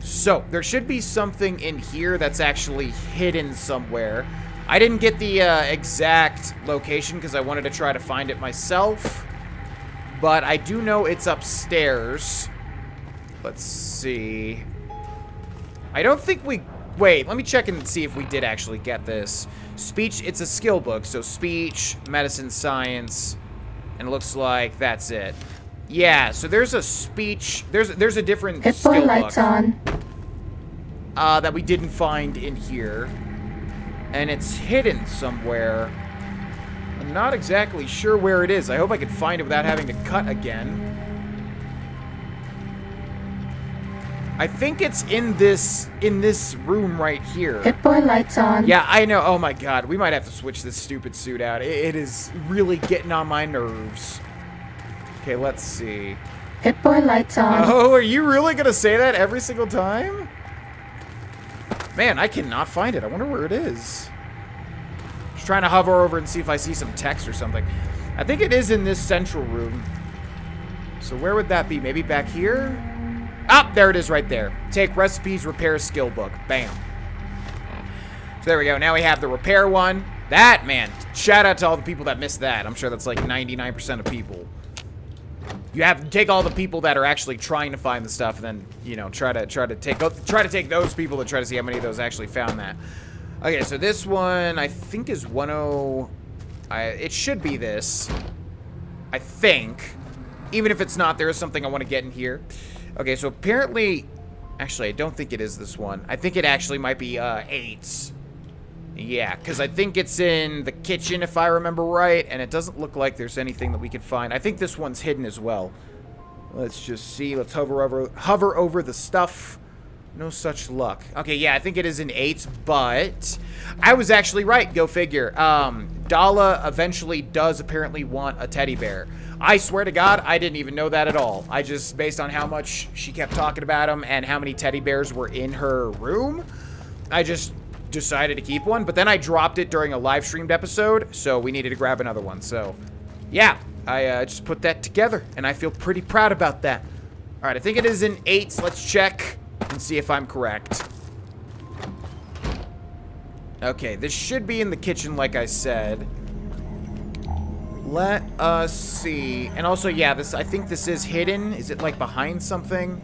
So, there should be something in here that's actually hidden somewhere. I didn't get the exact location because I wanted to try to find it myself. But I do know it's upstairs. Let's see. I don't think we... Wait, let me check and see if we did actually get this. Speech, it's a skill book. So speech, medicine, science, and it looks like that's it. Yeah, so there's a speech... There's a different skill book. Lights on. That we didn't find in here. And it's hidden somewhere. I'm not exactly sure where it is. I hope I can find it without having to cut again. I think it's in this room right here. Hit-Boy lights on. Yeah, I know. Oh my god, we might have to switch this stupid suit out. It is really getting on my nerves. Okay, let's see. Hit-Boy lights on. Oh, are you really gonna say that every single time? Man, I cannot find it. I wonder where it is. Just trying to hover over and see if I see some text or something. I think it is in this central room. So where would that be? Maybe back here? Ah, there it is right there. Take recipes, repair skill book. Bam. So there we go. Now we have the repair one. That, man. Shout out to all the people that missed that. I'm sure that's like 99% of people. You have to take all the people that are actually trying to find the stuff, and then, you know, try to take those people to try to see how many of those actually found that. Okay, so this one I think is 10. It should be this. I think. Even if it's not, there is something I want to get in here. Okay, so apparently, actually, I don't think it is this one. I think it actually might be 8. Yeah, because I think it's in the kitchen, if I remember right, and it doesn't look like there's anything that we can find. I think this one's hidden as well. Let's just see. Let's hover over the stuff. No such luck. Okay, yeah, I think it is in 8, but I was actually right. Go figure. Dala eventually does apparently want a teddy bear. I swear to God, I didn't even know that at all. I just, based on how much she kept talking about him and how many teddy bears were in her room, I just decided to keep one. But then I dropped it during a live streamed episode, so we needed to grab another one. So, yeah, I just put that together, and I feel pretty proud about that. All right, I think it is in 8. Let's check and see if I'm correct. Okay, this should be in the kitchen, like I said. Let us see. And also, yeah, I think this is hidden. Is it, like, behind something?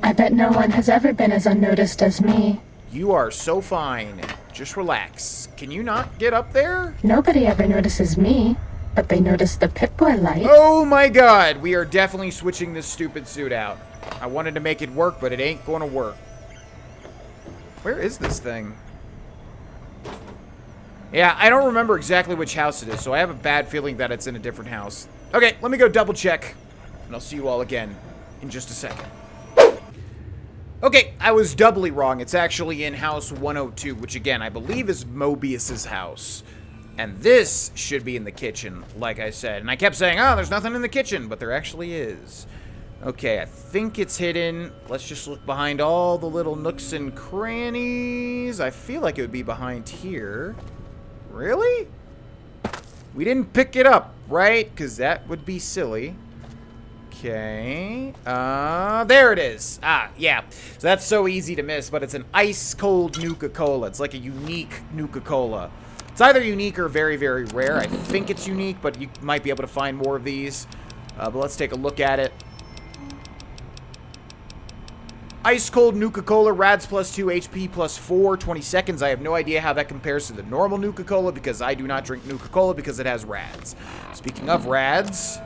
I bet no one has ever been as unnoticed as me. You are so fine. Just relax. Can you not get up there? Nobody ever notices me, but they notice the Pip-Boy light. Oh my god, we are definitely switching this stupid suit out. I wanted to make it work, but it ain't gonna work. Where is this thing? Yeah, I don't remember exactly which house it is, so I have a bad feeling that it's in a different house. Okay, let me go double check, and I'll see you all again in just a second. Okay, I was doubly wrong. It's actually in house 102, which again, I believe is Mobius's house. And this should be in the kitchen, like I said. And I kept saying, oh, there's nothing in the kitchen, but there actually is. Okay, I think it's hidden. Let's just look behind all the little nooks and crannies. I feel like it would be behind here. Really? We didn't pick it up, right? Because that would be silly. Okay. There it is. Ah, yeah. So that's so easy to miss, but it's an ice-cold Nuka-Cola. It's like a unique Nuka-Cola. It's either unique or very, very rare. I think it's unique, but you might be able to find more of these. But let's take a look at it. Ice Cold Nuka-Cola, Rads plus 2, HP plus 4, 20 seconds. I have no idea how that compares to the normal Nuka-Cola because I do not drink Nuka-Cola because it has Rads. Speaking of Rads,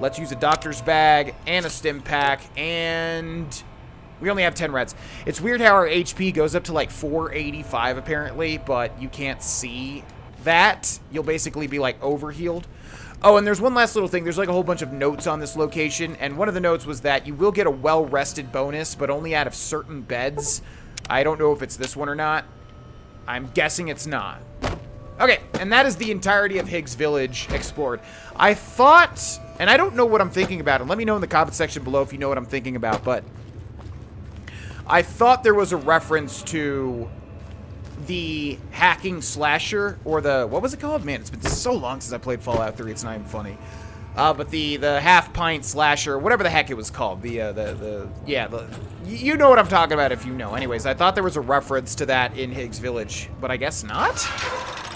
let's use a doctor's bag and a stim pack, and we only have 10 Rads. It's weird how our HP goes up to like 485 apparently, but you can't see that. You'll basically be like overhealed. Oh, and there's one last little thing. There's like a whole bunch of notes on this location, and one of the notes was that you will get a well-rested bonus, but only out of certain beds. I don't know if it's this one or not. I'm guessing it's not. Okay, and that is the entirety of Higs Village explored. I thought, and I don't know what I'm thinking about, and let me know in the comment section below if you know what I'm thinking about, but I thought there was a reference to the hacking slasher, or the, what was it called? Man, it's been so long since I played Fallout 3, it's not even funny. But the half pint slasher, whatever the heck it was called, you know what I'm talking about if you know. Anyways, I thought there was a reference to that in Higs Village, but I guess not,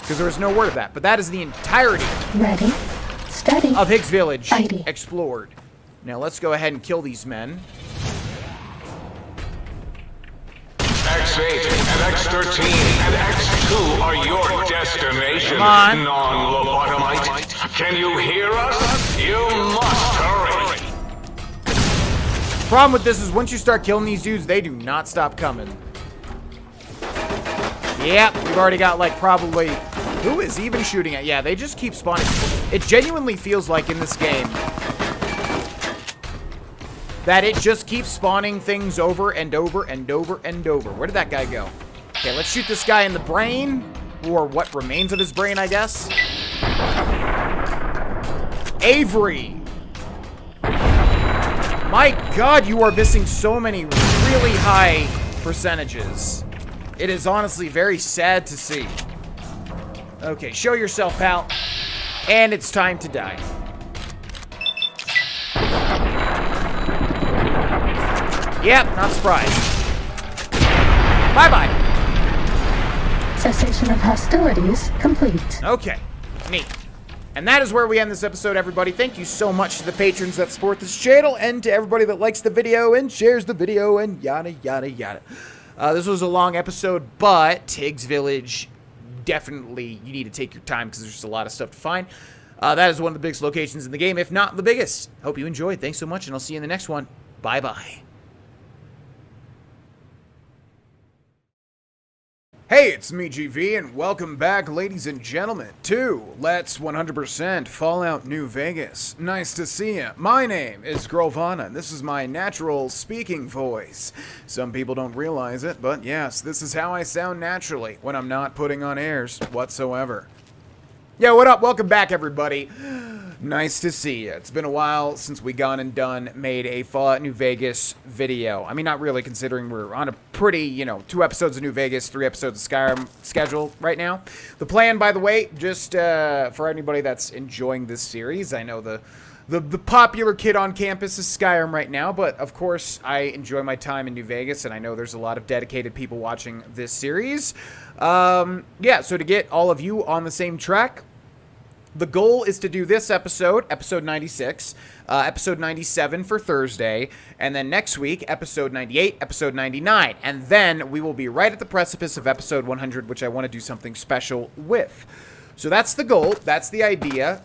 because there was no word of that. But that is the entirety Ready, steady, of Higs Village Fighty. explored. Now let's go ahead and kill these men. X8 and X13 and X2 are your destination, Come on. non-lobotomite. Can you hear us? You must hurry. Problem with this is once you start killing these dudes, they do not stop coming. Yep, we've already got like probably... Who is even shooting at? Yeah, they just keep spawning. It genuinely feels like in this game that it just keeps spawning things over and over and over and over. Where did that guy go? Okay, let's shoot this guy in the brain. Or what remains of his brain, I guess. Avery. My God, you are missing so many really high percentages. It is honestly very sad to see. Okay, show yourself, pal. And it's time to die. Yep, not surprised. Bye-bye. Cessation of hostilities complete. Okay, neat. And that is where we end this episode, everybody. Thank you so much to the patrons that support this channel and to everybody that likes the video and shares the video and yada, yada, yada. This was a long episode, but Higs Village, definitely you need to take your time because there's just a lot of stuff to find. That is one of the biggest locations in the game, if not the biggest. Hope you enjoyed. Thanks so much, and I'll see you in the next one. Bye-bye. Hey, it's me, GV, and welcome back, ladies and gentlemen, to Let's 100% Fallout New Vegas. Nice to see you. My name is Grohlvana, and this is my natural speaking voice. Some people don't realize it, but yes, this is how I sound naturally when I'm not putting on airs whatsoever. Yo, what up? Welcome back, everybody. Nice to see you. It's been a while since we gone and made a Fallout New Vegas video. I mean, not really, considering we're on a pretty, 2 episodes of New Vegas, 3 episodes of Skyrim schedule right now. The plan, by the way, just for anybody that's enjoying this series, I know the popular kid on campus is Skyrim right now, but of course I enjoy my time in New Vegas, and I know there's a lot of dedicated people watching this series. Yeah, so to get all of you on the same track, the goal is to do this episode, episode 96, episode 97 for Thursday, and then next week, episode 98, episode 99, and then we will be right at the precipice of episode 100, which I want to do something special with. So that's the goal, that's the idea.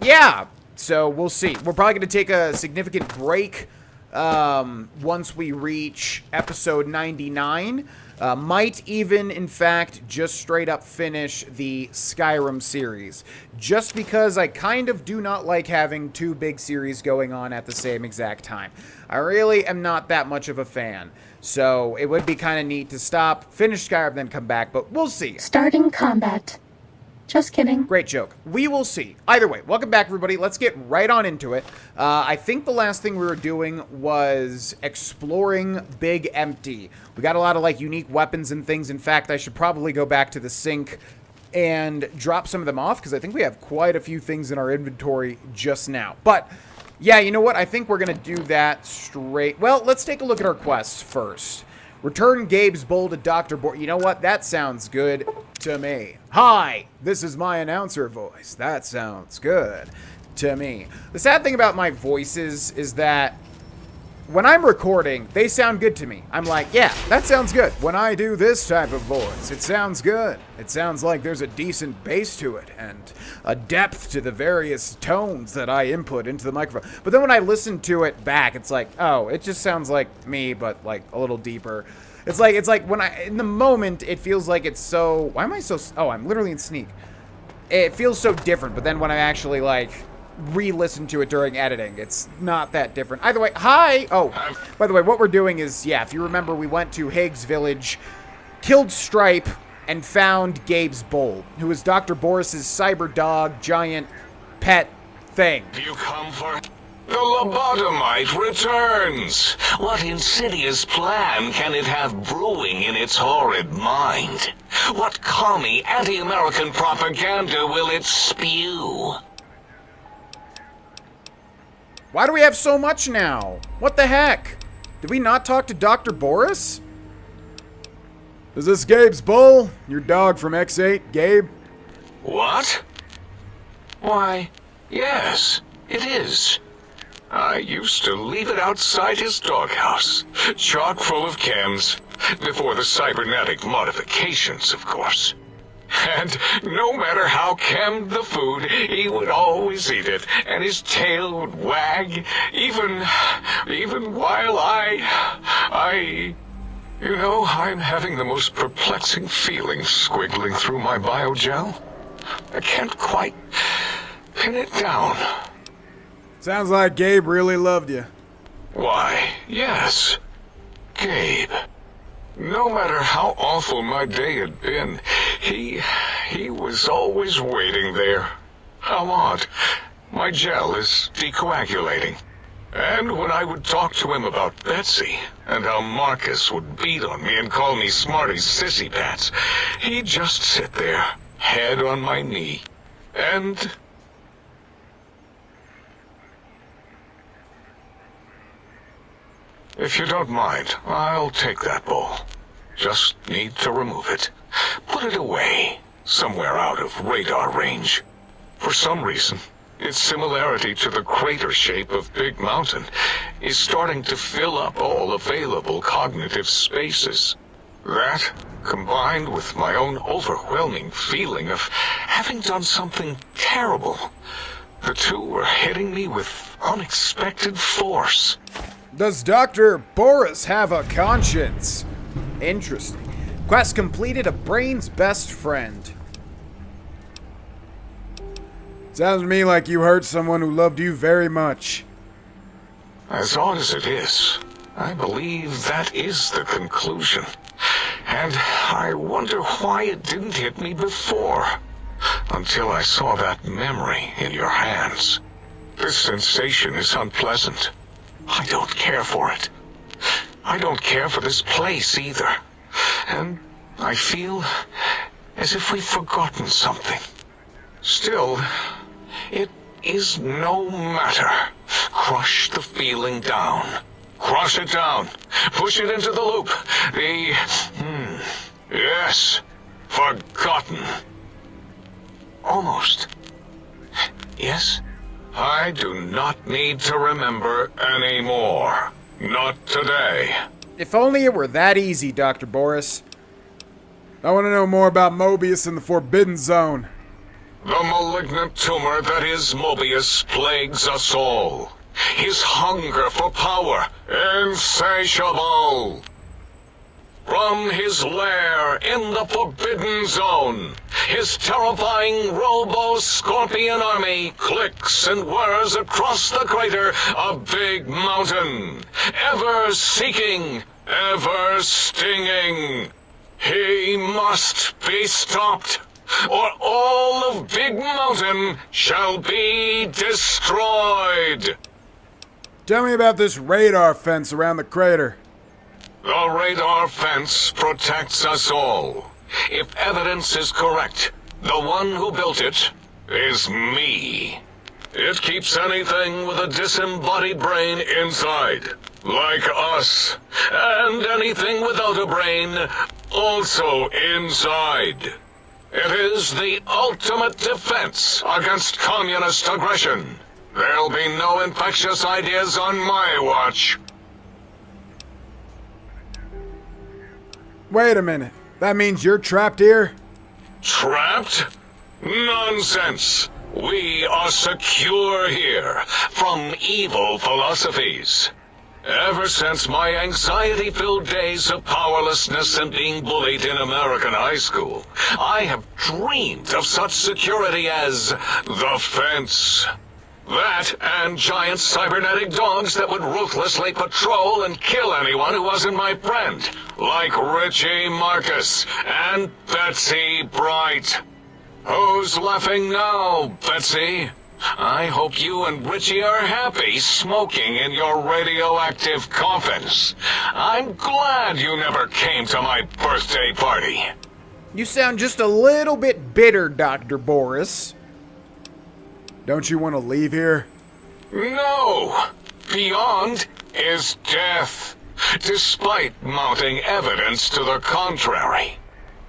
Yeah, so we'll see. We're probably going to take a significant break once we reach episode 99. Might even, in fact, just straight up finish the Skyrim series. Just because I kind of do not like having 2 big series going on at the same exact time. I really am not that much of a fan. So it would be kind of neat to stop, finish Skyrim, then come back, but we'll see. Starting combat. Just kidding. Great joke. We will see. Either way, welcome back, everybody. Let's get right on into it. I think the last thing we were doing was exploring Big Empty. We got a lot of, like, unique weapons and things. In fact, I should probably go back to the sink and drop some of them off, because I think we have quite a few things in our inventory just now. But, yeah, you know what? I think we're going to do that straight. Well, let's take a look at our quests first. Return Gabe's bowl to Dr. You know what? That sounds good to me. Hi, this is my announcer voice. That sounds good to me. The sad thing about my voices is that when I'm recording, they sound good to me. I'm like, yeah, that sounds good. When I do this type of voice, it sounds good. It sounds like there's a decent bass to it and a depth to the various tones that I input into the microphone. But then when I listen to it back, it's like, oh, it just sounds like me, but like a little deeper. It's like when in the moment, it feels like it's so, why am I so, oh, I'm literally in sneak. It feels so different, but then when I actually like re-listen to it during editing, it's not that different. Either way, hi! Oh, by the way, what we're doing is, yeah, if you remember, we went to Higs village, killed Stripe, and found Gabe's bowl, who is Dr. Boris's cyber dog, giant, pet thing. You come for... The lobotomite returns! What insidious plan can it have brewing in its horrid mind? What commie anti-American propaganda will it spew? Why do we have so much now? What the heck? Did we not talk to Dr. Boris? Is this Gabe's bowl? Your dog from X8, Gabe? What? Why, yes, it is. I used to leave it outside his doghouse, chock full of chems, before the cybernetic modifications, of course. And no matter how chemmed the food, he would always eat it, and his tail would wag, even while you know, I'm having the most perplexing feeling squiggling through my biogel. I can't quite pin it down. Sounds like Gabe really loved you. Why, yes, Gabe. No matter how awful my day had been, he was always waiting there. How odd. My gel is decoagulating. And when I would talk to him about Betsy, and how Marcus would beat on me and call me Smarty's sissy pants, he'd just sit there, head on my knee, and... If you don't mind, I'll take that bowl. Just need to remove it. Put it away, somewhere out of radar range. For some reason, its similarity to the crater shape of Big Mountain is starting to fill up all available cognitive spaces. That, combined with my own overwhelming feeling of having done something terrible, the two were hitting me with unexpected force. Does Dr. Boris have a conscience? Interesting. Quest completed, a brain's best friend. Sounds to me like you hurt someone who loved you very much. As odd as it is, I believe that is the conclusion. And I wonder why it didn't hit me before, until I saw that memory in your hands. This sensation is unpleasant. I don't care for it. I don't care for this place either. And I feel as if we've forgotten something. Still, it is no matter. Crush the feeling down. Crush it down. Push it into the loop. Yes, forgotten. Almost. Yes? I do not need to remember anymore. Not today. If only it were that easy, Dr. Boris. I want to know more about Mobius and the Forbidden Zone. The malignant tumor that is Mobius plagues us all. His hunger for power, insatiable. From his lair in the Forbidden Zone, his terrifying robo-scorpion army clicks and whirs across the crater of Big Mountain, ever seeking, ever stinging. He must be stopped, or all of Big Mountain shall be destroyed. Tell me about this radar fence around the crater. The radar fence protects us all. If evidence is correct, the one who built it is me. It keeps anything with a disembodied brain inside. like us, and anything without a brain, also inside. It is the ultimate defense against communist aggression. There'll be no infectious ideas on my watch. Wait a minute. That means you're trapped here? Trapped? Nonsense! We are secure here from evil philosophies. Ever since my anxiety-filled days of powerlessness and being bullied in American high school, I have dreamed of such security as the fence. That and giant cybernetic dogs that would ruthlessly patrol and kill anyone who wasn't my friend, like Richie Marcus and Betsy Bright. Who's laughing now, Betsy? I hope you and Richie are happy smoking in your radioactive coffins. I'm glad you never came to my birthday party. You sound just a little bit bitter, Dr. Boris. Don't you want to leave here? No! Beyond is death, despite mounting evidence to the contrary.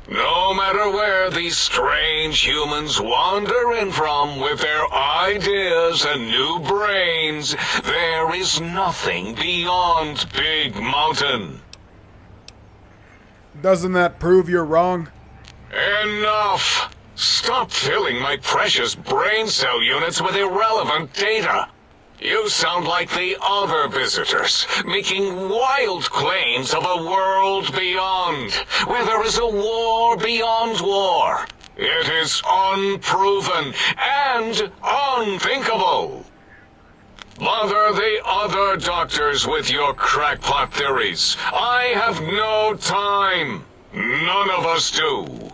No matter where these strange humans wander in from with their ideas and new brains, there is nothing beyond Big Mountain. Doesn't that prove you're wrong? Enough! Stop filling my precious brain cell units with irrelevant data. You sound like the other visitors, making wild claims of a world beyond, where there is a war beyond war. It is unproven and unthinkable. Bother the other doctors with your crackpot theories. I have no time. None of us do.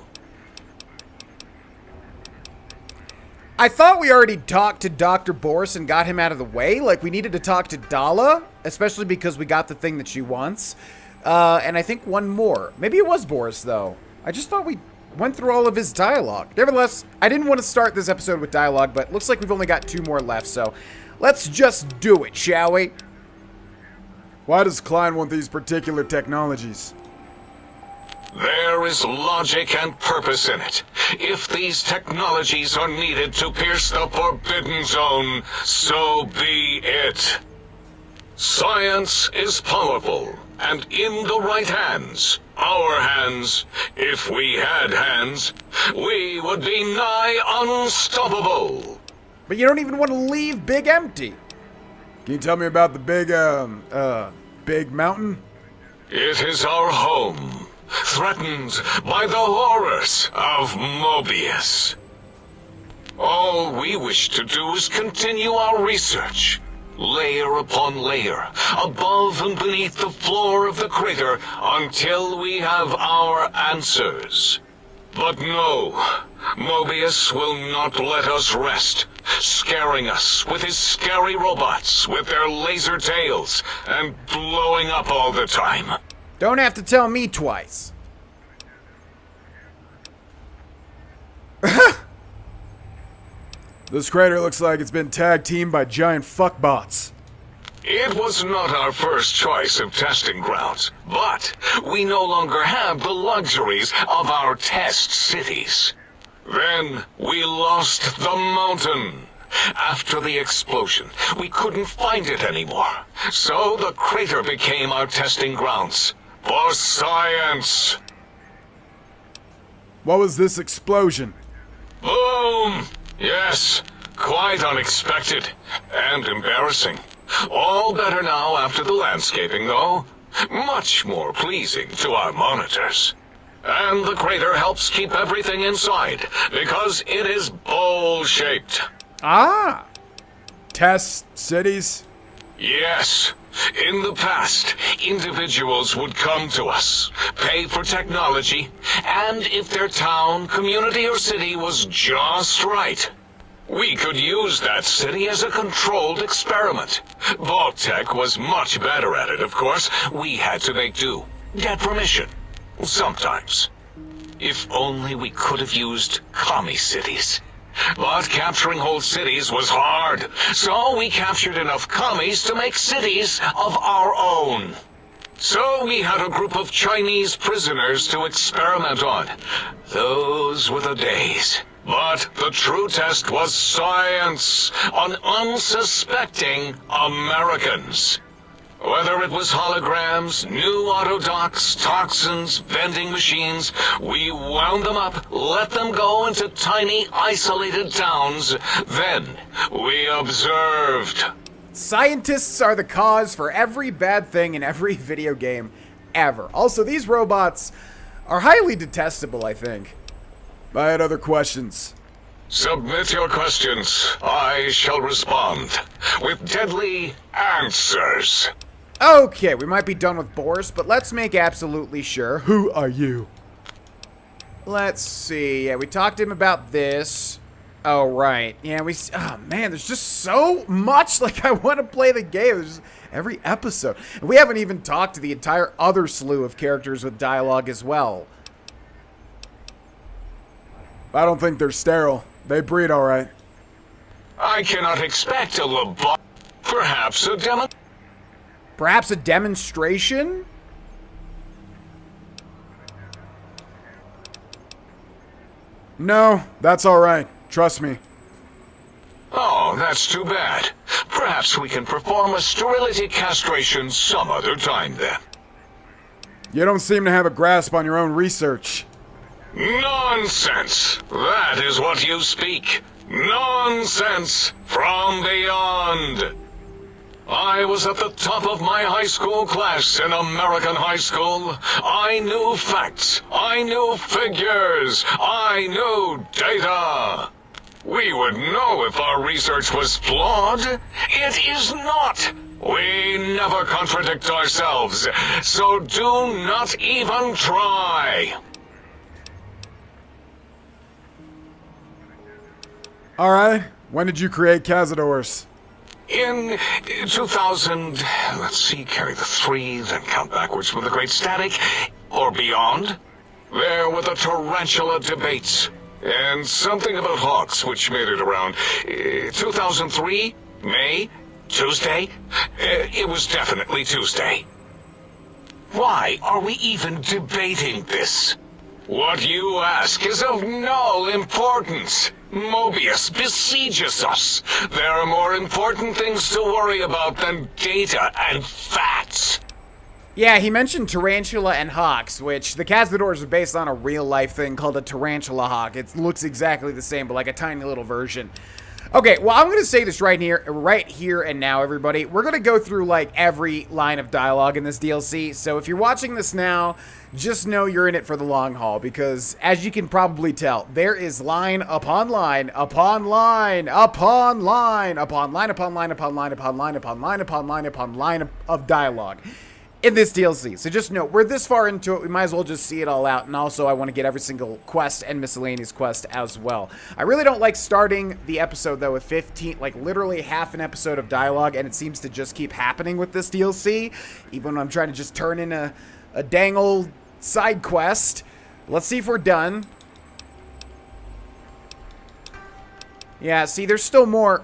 I thought we already talked to Dr. Boris and got him out of the way. Like, we needed to talk to Dala, especially because we got the thing that she wants. And I think one more. Maybe it was Boris, though. I just thought we went through all of his dialogue. Nevertheless, I didn't want to start this episode with dialogue, but looks like we've only got 2 more left, so let's just do it, shall we? Why does Klein want these particular technologies? There is logic and purpose in it. If these technologies are needed to pierce the forbidden zone, so be it. Science is powerful, and in the right hands, our hands, if we had hands, we would be nigh unstoppable. But you don't even want to leave Big empty. Can you tell me about the Big Mountain? It is our home. Threatened by the horrors of Mobius. All we wish to do is continue our research, layer upon layer, above and beneath the floor of the crater, until we have our answers. But no, Mobius will not let us rest, scaring us with his scary robots with their laser tails and blowing up all the time. Don't have to tell me twice. This crater looks like it's been tag-teamed by giant fuckbots. It was not our first choice of testing grounds, but we no longer have the luxuries of our test cities. Then we lost the mountain. After the explosion, we couldn't find it anymore, so the crater became our testing grounds. For science. What was this explosion? Boom! Yes, quite unexpected and embarrassing. All better now after the landscaping, though. Much more pleasing to our monitors. And the crater helps keep everything inside, because it is bowl-shaped. Ah! Test cities? Yes. In the past, individuals would come to us, pay for technology, and if their town, community, or city was just right, we could use that city as a controlled experiment. Vault-Tec was much better at it, of course. We had to make do. Get permission. Sometimes. If only we could have used commie cities. But capturing whole cities was hard, so we captured enough commies to make cities of our own. So we had a group of Chinese prisoners to experiment on. Those were the days. But the true test was science on unsuspecting Americans. Whether it was holograms, new autodocs, toxins, vending machines, we wound them up, let them go into tiny, isolated towns. Then we observed. Scientists are the cause for every bad thing in every video game ever. Also, these robots are highly detestable, I think. I had other questions. Submit your questions. I shall respond with deadly answers. Okay, we might be done with Boris, but let's make absolutely sure. Who are you? Let's see. Yeah, we talked to him about this. Oh, right. Yeah, oh, man, there's just so much. Like, I want to play the game. There's every episode. And we haven't even talked to the entire other slew of characters with dialogue as well. I don't think they're sterile. They breed all right. I cannot expect a labo... Perhaps a demo... Perhaps a demonstration? No, that's all right. Trust me. Oh, that's too bad. Perhaps we can perform a sterility castration some other time then. You don't seem to have a grasp on your own research. Nonsense! That is what you speak. Nonsense from beyond. I was at the top of my high school class in American high school. I knew facts. I knew figures. I knew data. We would know if our research was flawed. It is not. We never contradict ourselves, so do not even try. All right. When did you create Cazadors? In 2000, let's see, carry the 3, then count backwards with the Great Static, or beyond. There were the Tarantula debates, and something about hawks, which made it around 2003, May, Tuesday. It was definitely Tuesday. Why are we even debating this? What you ask is of no importance. Mobius besieges us. There are more important things to worry about than data and facts. Yeah, he mentioned tarantula and hawks, which the Cazadors are based on a real-life thing called a tarantula hawk. It looks exactly the same, but like a tiny little version. Okay, well, I'm going to say this right here and now, everybody. We're going to go through, like, every line of dialogue in this DLC, so if you're watching this now, just know you're in it for the long haul, because, as you can probably tell, there is line upon line, upon line, upon line, upon line, upon line, upon line, upon line, upon line, upon line, upon line of dialogue in this DLC. So just know, we're this far into it, we might as well just see it all out, and also I want to get every single quest and miscellaneous quest as well. I really don't like starting the episode, though, with 15, like, literally half an episode of dialogue, and it seems to just keep happening with this DLC, even when I'm trying to just turn in a dang old side quest. Let's see if we're done. Yeah, see, there's still more.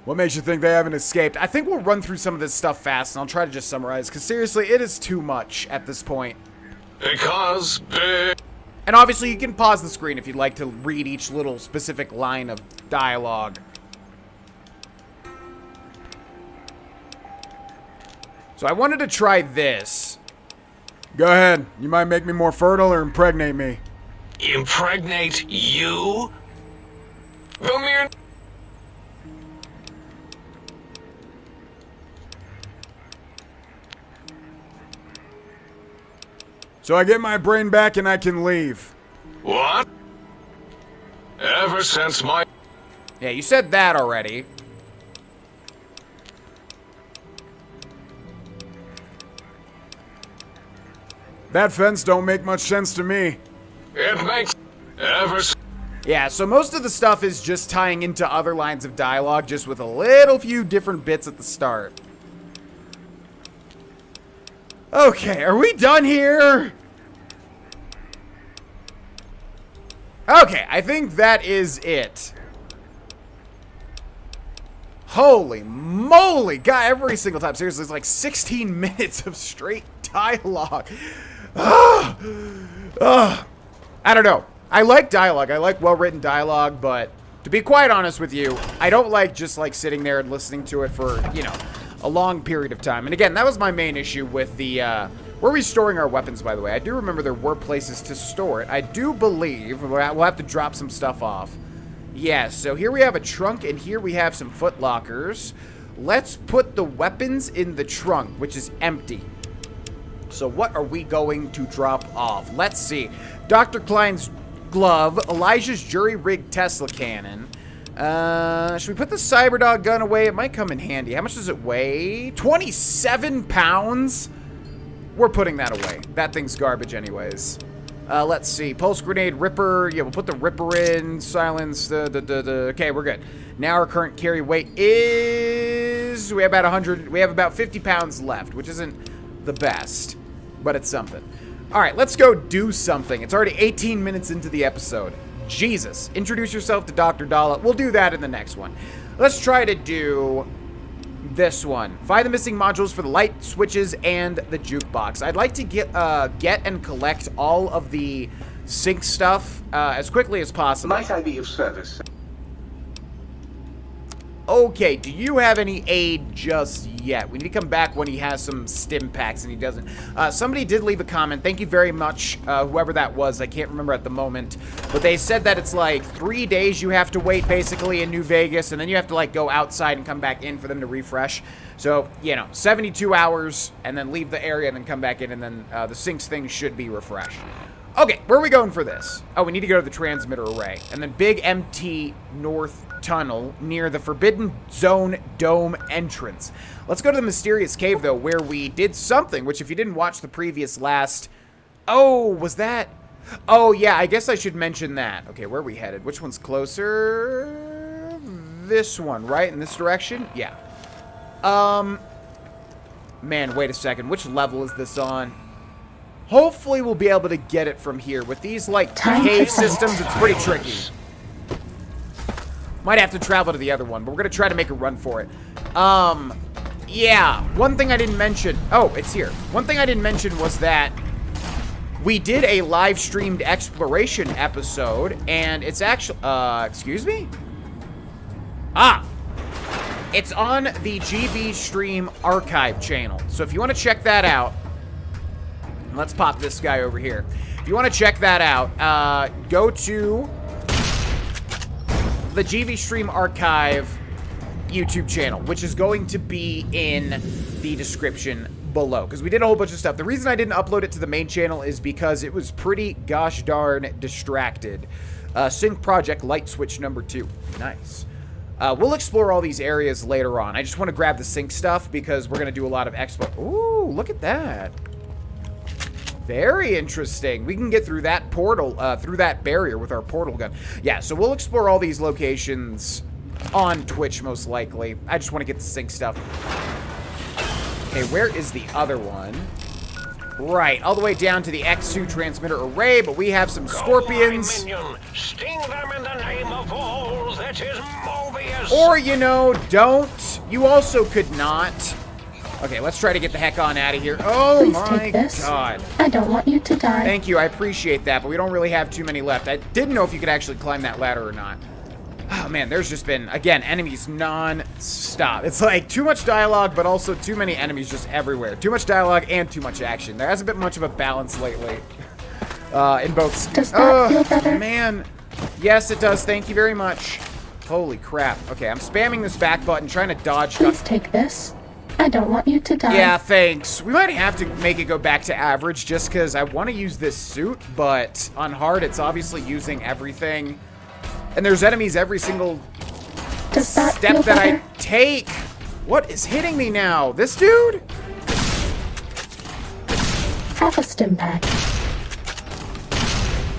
What makes you think they haven't escaped? I think we'll run through some of this stuff fast, and I'll try to just summarize, because seriously, it is too much at this point. Because And obviously, you can pause the screen if you'd like to read each little specific line of dialogue. So I wanted to try this. Go ahead. You might make me more fertile or impregnate me. Impregnate you? The mere... So I get my brain back and I can leave. What? Ever since my... Yeah, you said that already. That fence don't make much sense to me. It makes... Yeah, so most of the stuff is just tying into other lines of dialogue, just with a little few different bits at the start. Okay, are we done here? Okay, I think that is it. Holy moly. God, every single time. Seriously, it's like 16 minutes of straight dialogue. I don't know. I like dialogue. I like well-written dialogue, but to be quite honest with you, I don't like just like sitting there and listening to it for, you know, a long period of time. And again, that was my main issue with the, where are we storing our weapons, by the way? I do remember there were places to store it. I do believe we'll have to drop some stuff off. Yeah, so here we have a trunk, and here we have some foot lockers. Let's put the weapons in the trunk, which is empty. So what are we going to drop off? Let's see. Dr. Klein's glove, Elijah's jury-rigged Tesla cannon. Should we put the Cyberdog gun away? It might come in handy. How much does it weigh? 27 pounds? We're putting that away. That thing's garbage anyways. Let's see. Pulse grenade, Ripper. Yeah, we'll put the Ripper in. Silence. Okay, we're good. Now our current carry weight is... We have about 100... We have about 50 pounds left, which isn't the best, but it's something. All right, let's go do something. It's already 18 minutes into the episode. Jesus. Introduce yourself to Dr. Dalla. We'll do that in the next one. Let's try to do this one. Find the missing modules for the light switches and the jukebox. I'd like to get and collect all of the sync stuff as quickly as possible. Might I be of service? Okay, do you have any aid just yet? We need to come back when he has some stim packs, and he doesn't. Somebody did leave a comment. Thank you very much, whoever that was. I can't remember at the moment. But they said that it's like 3 days you have to wait, basically, in New Vegas, and then you have to, like, go outside and come back in for them to refresh. So, you know, 72 hours, and then leave the area, and then come back in, and then the syncs thing should be refreshed. Okay, where are we going for this? Oh, we need to go to the transmitter array. And then Big MT North Tunnel near the Forbidden Zone Dome entrance. Let's go to the mysterious cave, though, where we did something, which if you didn't watch the previous last... Oh, was that... Oh, yeah, I guess I should mention that. Okay, where are we headed? Which one's closer? This one, right? In this direction? Yeah. Man, wait a second. Which level is this on? Hopefully we'll be able to get it from here. With these, like, cave systems, it's pretty tricky. Might have to travel to the other one, but we're going to try to make a run for it. Yeah. One thing I didn't mention... Oh, it's here. One thing I didn't mention was that we did a live-streamed exploration episode, and it's actually... excuse me? Ah! It's on the GB Stream Archive channel. So if you want to check that out... Let's pop this guy over here. If you want to check that out, go to the GV Stream Archive YouTube channel, which is going to be in the description below, because we did a whole bunch of stuff. The reason I didn't upload it to the main channel is because it was pretty gosh darn distracted. Sync Project Light Switch number 2. Nice. We'll explore all these areas later on. I just want to grab the sync stuff because we're going to do a lot of expo... Ooh, look at that. Very interesting. We can get through that portal, through that barrier with our portal gun. Yeah, so we'll explore all these locations on Twitch, most likely. I just want to get the sync stuff. Okay, where is the other one? Right, all the way down to the X2 transmitter array, but we have some scorpions. Minion. Sting them in the name of all that is Mobius. Or, you know, don't. You also could not. Okay, let's try to get the heck on out of here. Oh Please my take this. god. I don't want you to die. Thank you, I appreciate that, but we don't really have too many left. I didn't know if you could actually climb that ladder or not. Oh man, there's just been, again, enemies non-stop. It's like too much dialogue, but also too many enemies just everywhere. Too much dialogue and too much action. There hasn't been much of a balance lately. In both... Does that feel better? Man. Yes, it does. Thank you very much. Holy crap. Okay, I'm spamming this back button, trying to dodge Please stuff. take this. I don't want you to die. Yeah, thanks. We might have to make it go back to average just because I want to use this suit, but on hard, it's obviously using everything. And there's enemies every single step that I take. What is hitting me now? This dude? Have a stim pack.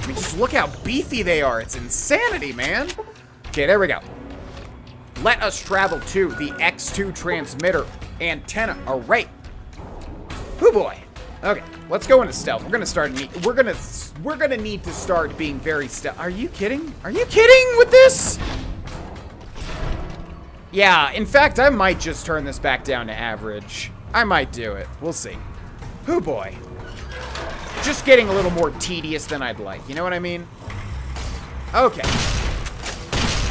I mean, just look how beefy they are. It's insanity, man. Okay, there we go. Let us travel to the X2 transmitter antenna array. Hoo boy. Okay, let's go into stealth. We're gonna start. We're gonna need to start being very stealth. Are you kidding? Are you kidding with this? Yeah, in fact, I might just turn this back down to average. I might do it. We'll see. Hoo boy. Just getting a little more tedious than I'd like. You know what I mean? Okay.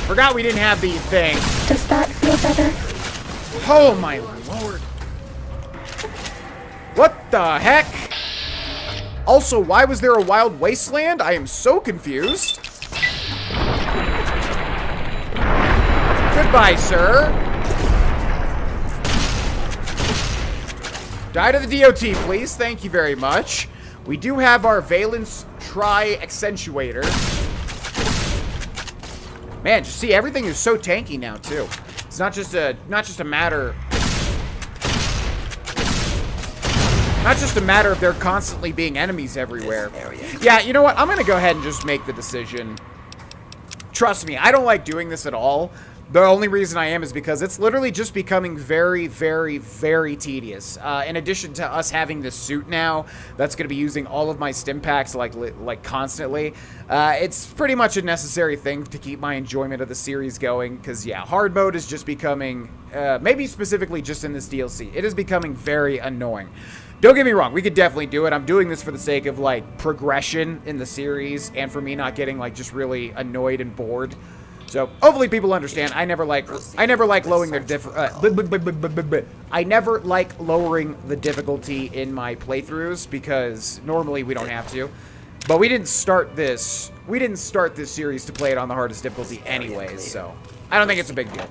Forgot we didn't have the thing. Does that feel better? Oh my lord. What the heck? Also, why was there a wild wasteland? I am so confused. Goodbye, sir. Die to the DOT, please. Thank you very much. We do have our Valence Tri-Accentuator. Man, just see, everything is so tanky now, too. It's not just a matter... Not just a matter of there constantly being enemies everywhere. Yeah, you know what? I'm going to go ahead and just make the decision. Trust me, I don't like doing this at all. The only reason I am is because it's literally just becoming very, very, very tedious. In addition to us having this suit now, that's going to be using all of my stim packs like constantly. It's pretty much a necessary thing to keep my enjoyment of the series going. Because yeah, hard mode is just becoming, maybe specifically just in this DLC, it is becoming very annoying. Don't get me wrong, we could definitely do it. I'm doing this for the sake of like progression in the series and for me not getting like just really annoyed and bored. So hopefully people understand. I never like lowering their I never like lowering the difficulty in my playthroughs because normally we don't have to. But we didn't start this series to play it on the hardest difficulty anyways, so I don't think it's a big deal.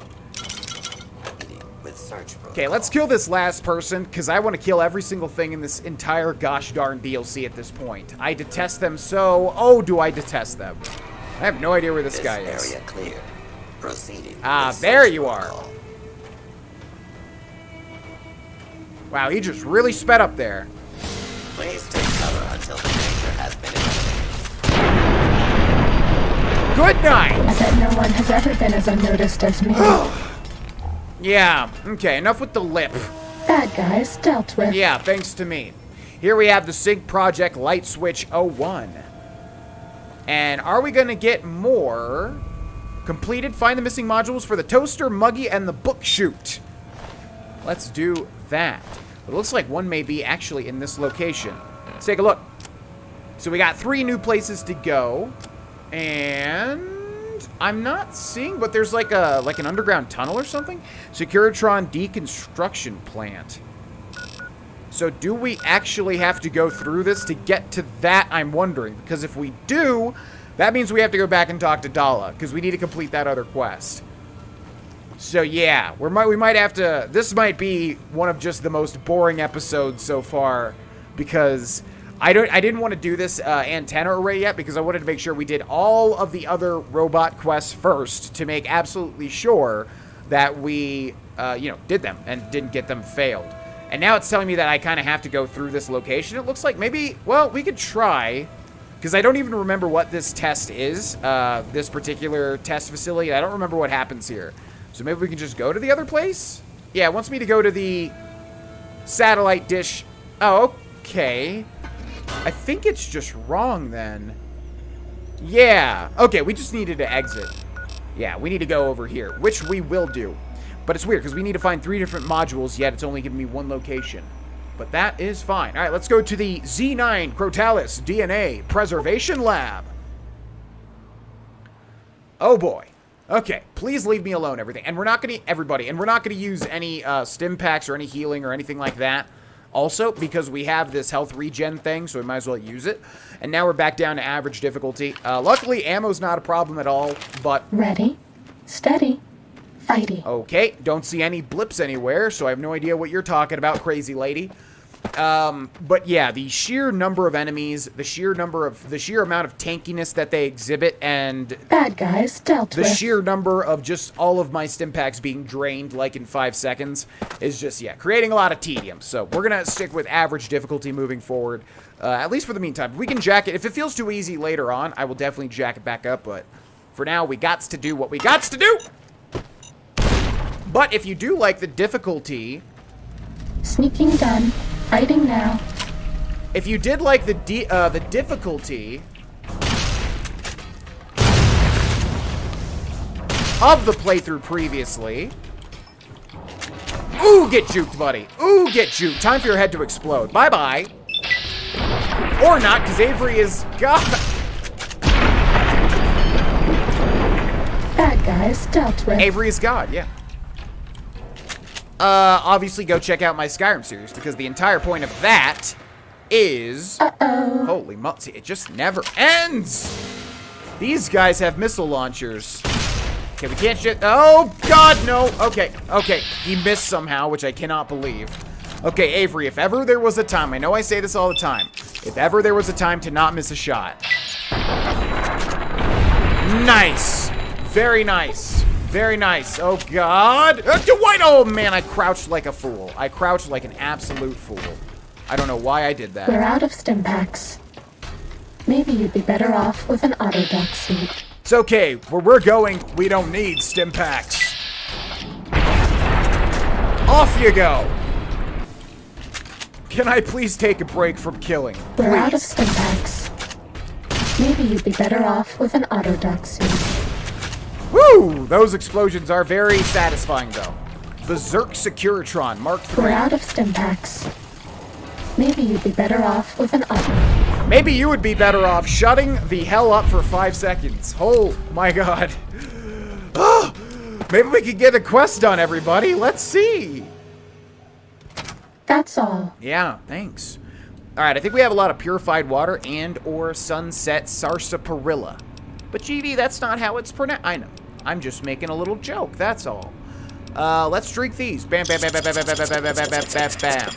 Okay, let's kill this last person, because I want to kill every single thing in this entire gosh darn DLC at this point. I detest them so... Oh, do I detest them. I have no idea where this guy is. Area clear. Proceeding. Ah, there you are. Wow, he just really sped up there. Please take cover until the danger has been eliminated. Good night! I bet no one has ever been as unnoticed as me. Yeah, okay, enough with the lip. Bad guys dealt with. Yeah, thanks to me. Here we have the Sync Project Light Switch 01. And are we going to get more? Completed. Find the missing modules for the toaster, Muggy, and the book chute. Let's do that. It looks like one may be actually in this location. Let's take a look. So we got 3 new places to go. And I'm not seeing, but there's like an underground tunnel or something. Securitron deconstruction plant. So do we actually have to go through this to get to that? I'm wondering, because if we do, that means we have to go back and talk to Dala, because we need to complete that other quest. So yeah, we might have to. This might be one of just the most boring episodes so far, because I didn't want to do this antenna array yet because I wanted to make sure we did all of the other robot quests first to make absolutely sure that we, did them and didn't get them failed. And now it's telling me that I kind of have to go through this location. It looks like maybe, well, we could try, because I don't even remember what this test is, this particular test facility. I don't remember what happens here. So maybe we can just go to the other place? Yeah, it wants me to go to the satellite dish. Oh, okay. I think it's just wrong then. Yeah. Okay, we just needed to exit. Yeah, we need to go over here, which we will do. But it's weird because we need to find 3 different modules, yet it's only giving me 1 location. But that is fine. All right, let's go to the Z9 Crotalis DNA Preservation Lab. Oh boy. Okay, please leave me alone, everything. And we're not going to use any stim packs or any healing or anything like that. Also, because we have this health regen thing, so we might as well use it. And now we're back down to average difficulty. Luckily, ammo's not a problem at all, but... Ready, steady, fighty. Okay, don't see any blips anywhere, so I have no idea what you're talking about, crazy lady. But yeah, the sheer number of enemies, the sheer amount of tankiness that they exhibit, and bad guys dealt with. The sheer number of just all of my stim packs being drained like in 5 seconds is just, yeah, creating a lot of tedium. So we're gonna stick with average difficulty moving forward, at least for the meantime. We can jack it. If it feels too easy later on, I will definitely jack it back up, but for now, we gots to do what we gots to do. But if you do like the difficulty... Sneaking done. Fighting now. If you did like the difficulty of the playthrough previously, Ooh, get juked, buddy. Ooh, get juked. Time for your head to explode. Bye-bye. Or not, because Avery is God. Bad guys dealt with. Avery is God, yeah. Obviously go check out my Skyrim series, because the entire point of that is... Uh-oh. Holy moly, it just never ends! These guys have missile launchers. Okay, we can't shit. Oh, God, no. Okay, okay. He missed somehow, which I cannot believe. Okay, Avery, if ever there was a time, I know I say this all the time, if ever there was a time to not miss a shot. Nice. Very nice. Very nice. Oh, God. Oh, man, I crouched like a fool. I crouched like an absolute fool. I don't know why I did that. We're out of stim packs. Maybe you'd be better off with an autodoc suit. It's okay. Where we're going, we don't need stim packs. Off you go. Can I please take a break from killing? We're out of stim packs. Maybe you'd be better off with an autodoc suit. Woo! Those explosions are very satisfying, though. Berserk Securitron Mark III. We're out of stim packs. Maybe you'd be better off with an auto. Maybe you would be better off shutting the hell up for 5 seconds. Oh my God. Maybe we could get a quest done, everybody. Let's see. That's all. Yeah, thanks. All right, I think we have a lot of purified water and or sunset sarsaparilla. But GV, that's not how it's pronounced. I know. I'm just making a little joke, that's all. Let's drink these. Bam, bam, bam, bam, bam, bam, bam, bam, bam, bam, bam, bam.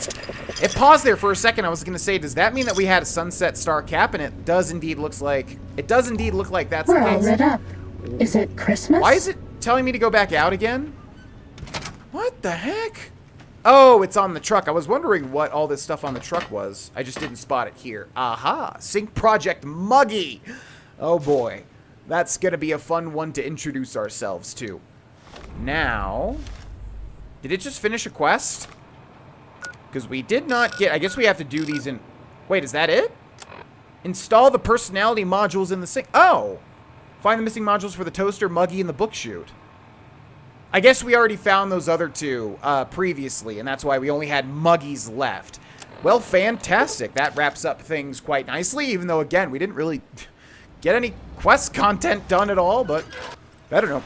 It paused there for a second. I was gonna say, does that mean that we had a sunset star cap? And it does indeed look like that's We're the all case. lit up. Is it Christmas? Why is it telling me to go back out again? What the heck? Oh, it's on the truck. I was wondering what all this stuff on the truck was. I just didn't spot it here. Aha! Sync Project Muggy! Oh boy. That's gonna be a fun one to introduce ourselves to. Now... Did it just finish a quest? Because we did not get... I guess we have to do these in... Wait, is that it? Install the personality modules in the sync... Oh! Find the missing modules for the toaster, Muggy, and the book chute. I guess we already found those other two previously, and that's why we only had Muggies left. Well, fantastic. That wraps up things quite nicely, even though, again, we didn't really get any quest content done at all, but I don't know.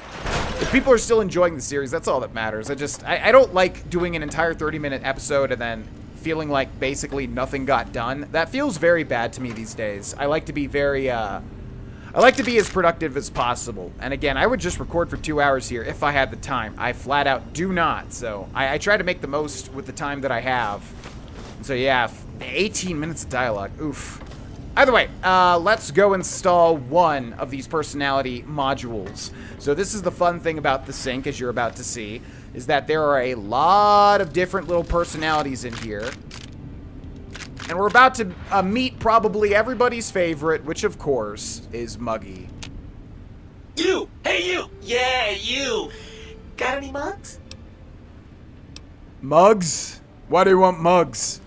If people are still enjoying the series, that's all that matters. I don't like doing an entire 30-minute episode and then feeling like basically nothing got done. That feels very bad to me these days. I like to be very, I like to be as productive as possible. And again, I would just record for 2 hours here if I had the time. I flat out do not. So I try to make the most with the time that I have. So yeah, 18 minutes of dialogue. Oof. Either way, let's go install one of these personality modules. So this is the fun thing about the sync, as you're about to see, is that there are a lot of different little personalities in here. And we're about to meet probably everybody's favorite, which of course is Muggy. You! Hey, you! Yeah, you! Got any mugs? Mugs? Why do you want mugs?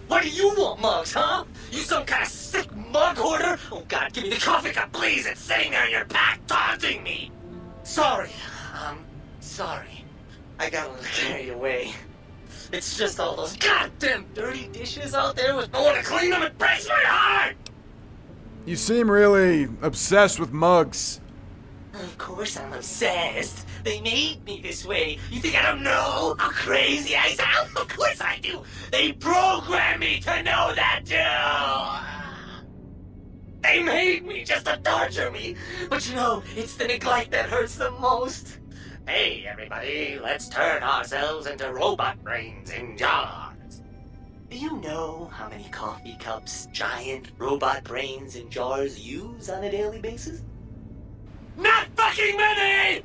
What do you want, mugs, huh? You some kind of sick mug hoarder? Oh, God, give me the coffee cup, please! It's sitting there in your pack, taunting me! Sorry. Sorry. I got a little carried away. It's just all those goddamn dirty dishes out there with no one to clean them. It breaks my heart! You seem really obsessed with mugs. Of course I'm obsessed. They made me this way. You think I don't know how crazy I sound? Of course I do. They programmed me to know that too. They made me just to torture me. But you know, it's the neglect that hurts the most. Hey, everybody, let's turn ourselves into robot brains in jars. Do you know how many coffee cups giant robot brains in jars use on a daily basis? Not fucking many!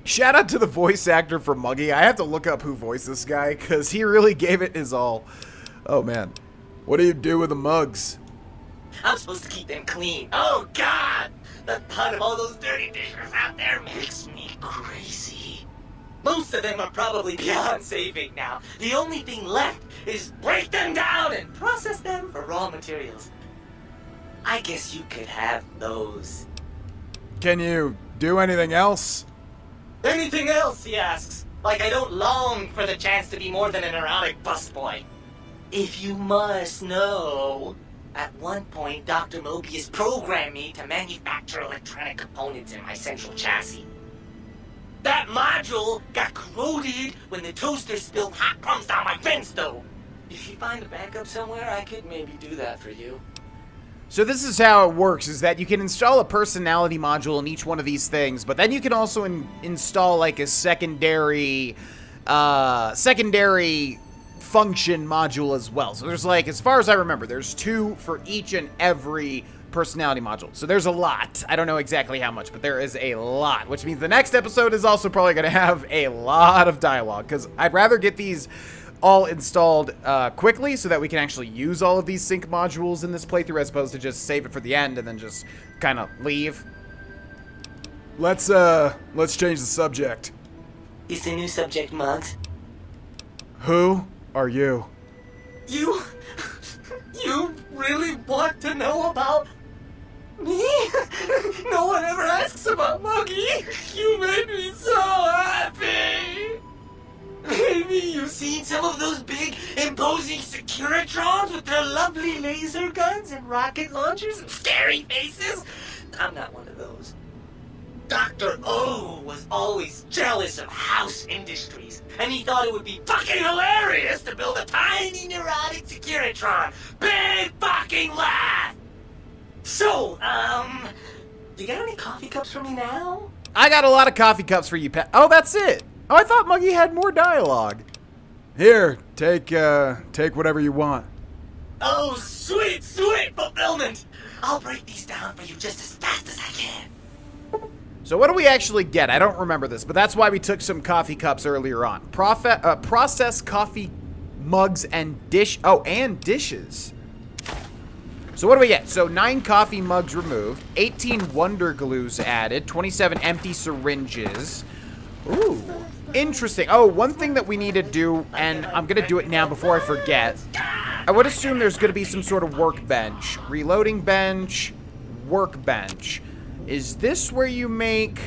Shout out to the voice actor for Muggy. I have to look up who voiced this guy, because he really gave it his all. Oh, man. What do you do with the mugs? I'm supposed to keep them clean. Oh, God! The thought of all those dirty dishes out there makes me crazy. Most of them are probably beyond saving now. The only thing left is break them down and process them for raw materials. I guess you could have those. Can you do anything else? Anything else, he asks. Like I don't long for the chance to be more than an erotic busboy. If you must know, at one point Dr. Mobius programmed me to manufacture electronic components in my central chassis. That module got corroded when the toaster spilled hot crumbs down my vent stove. If you find a backup somewhere, I could maybe do that for you. So this is how it works, is that you can install a personality module in each one of these things, but then you can also install like a secondary function module as well. So there's like, as far as I remember, there's 2 for each and every personality module. So there's a lot. I don't know exactly how much, but there is a lot, which means the next episode is also probably going to have a lot of dialogue, because I'd rather get these all installed quickly so that we can actually use all of these sync modules in this playthrough, as opposed to just save it for the end and then just kind of leave. Let's change the subject. Is the new subject Mugs? Who are you? You really want to know about me? No one ever asks about Muggy. You made me so happy. Maybe you've seen some of those big, imposing Securitrons with their lovely laser guns and rocket launchers and scary faces. I'm not one of those. Dr. O was always jealous of House Industries, and he thought it would be fucking hilarious to build a tiny neurotic Securitron. Big fucking laugh! So, you got any coffee cups for me now? I got a lot of coffee cups for you, Pat. Oh, that's it. Oh, I thought Muggy had more dialogue. Here, take whatever you want. Oh, sweet, sweet fulfillment! I'll break these down for you just as fast as I can. So what do we actually get? I don't remember this, but that's why we took some coffee cups earlier on. Processed coffee mugs and and dishes. So what do we get? So 9 coffee mugs removed, 18 Wonder Glues added, 27 empty syringes. Ooh, interesting. Oh, one thing that we need to do, and I'm going to do it now before I forget. I would assume there's going to be some sort of workbench. Reloading bench, workbench. Is this where you make...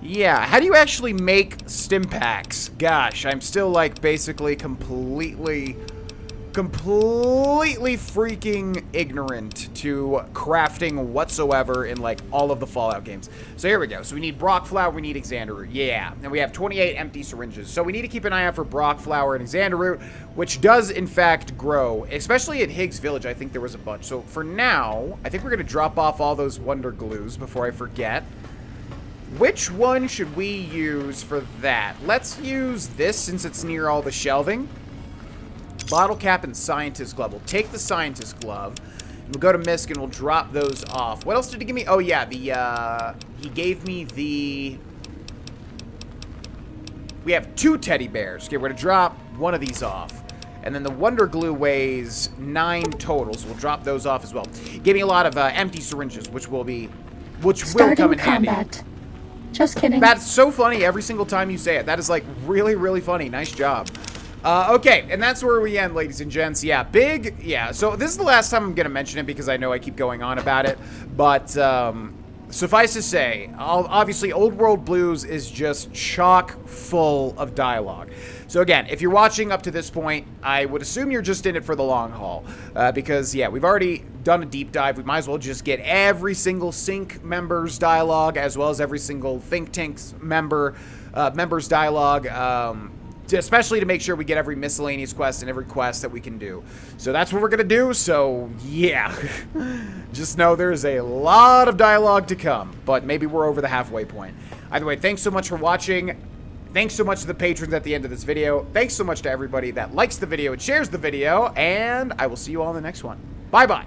Yeah, how do you actually make stim packs? Gosh, I'm still like basically completely freaking ignorant to crafting whatsoever in like all of the Fallout games. So here we go. So we need Brock flour, we need Xander root. Yeah, and we have 28 empty syringes. So we need to keep an eye out for Brock flour and Xander root, which does in fact grow, especially at Higs Village. I think there was a bunch. So for now, I think we're going to drop off all those Wonder Glues before I forget. Which one should we use for that? Let's use this since it's near all the shelving. Bottle cap and scientist glove. We'll take the scientist glove. We'll go to Misk and we'll drop those off. What else did he give me? Oh yeah, he gave me the... We have 2 teddy bears. Okay, we're gonna drop one of these off. And then the Wonder Glue weighs 9 total, so we'll drop those off as well. He gave me a lot of empty syringes, which will come in handy. Just kidding. That's so funny every single time you say it. That is like really, really funny. Nice job. Okay, and that's where we end, ladies and gents. Yeah, so this is the last time I'm going to mention it because I know I keep going on about it. But suffice to say, obviously Old World Blues is just chock full of dialogue. So again, if you're watching up to this point, I would assume you're just in it for the long haul. Because, yeah, we've already done a deep dive. We might as well just get every single Sync member's dialogue as well as every single Think Tank's member's dialogue. Especially to make sure we get every miscellaneous quest and every quest that we can do. So that's what we're going to do. So, yeah. Just know there's a lot of dialogue to come. But maybe we're over the halfway point. Either way, thanks so much for watching. Thanks so much to the patrons at the end of this video. Thanks so much to everybody that likes the video and shares the video. And I will see you all in the next one. Bye-bye.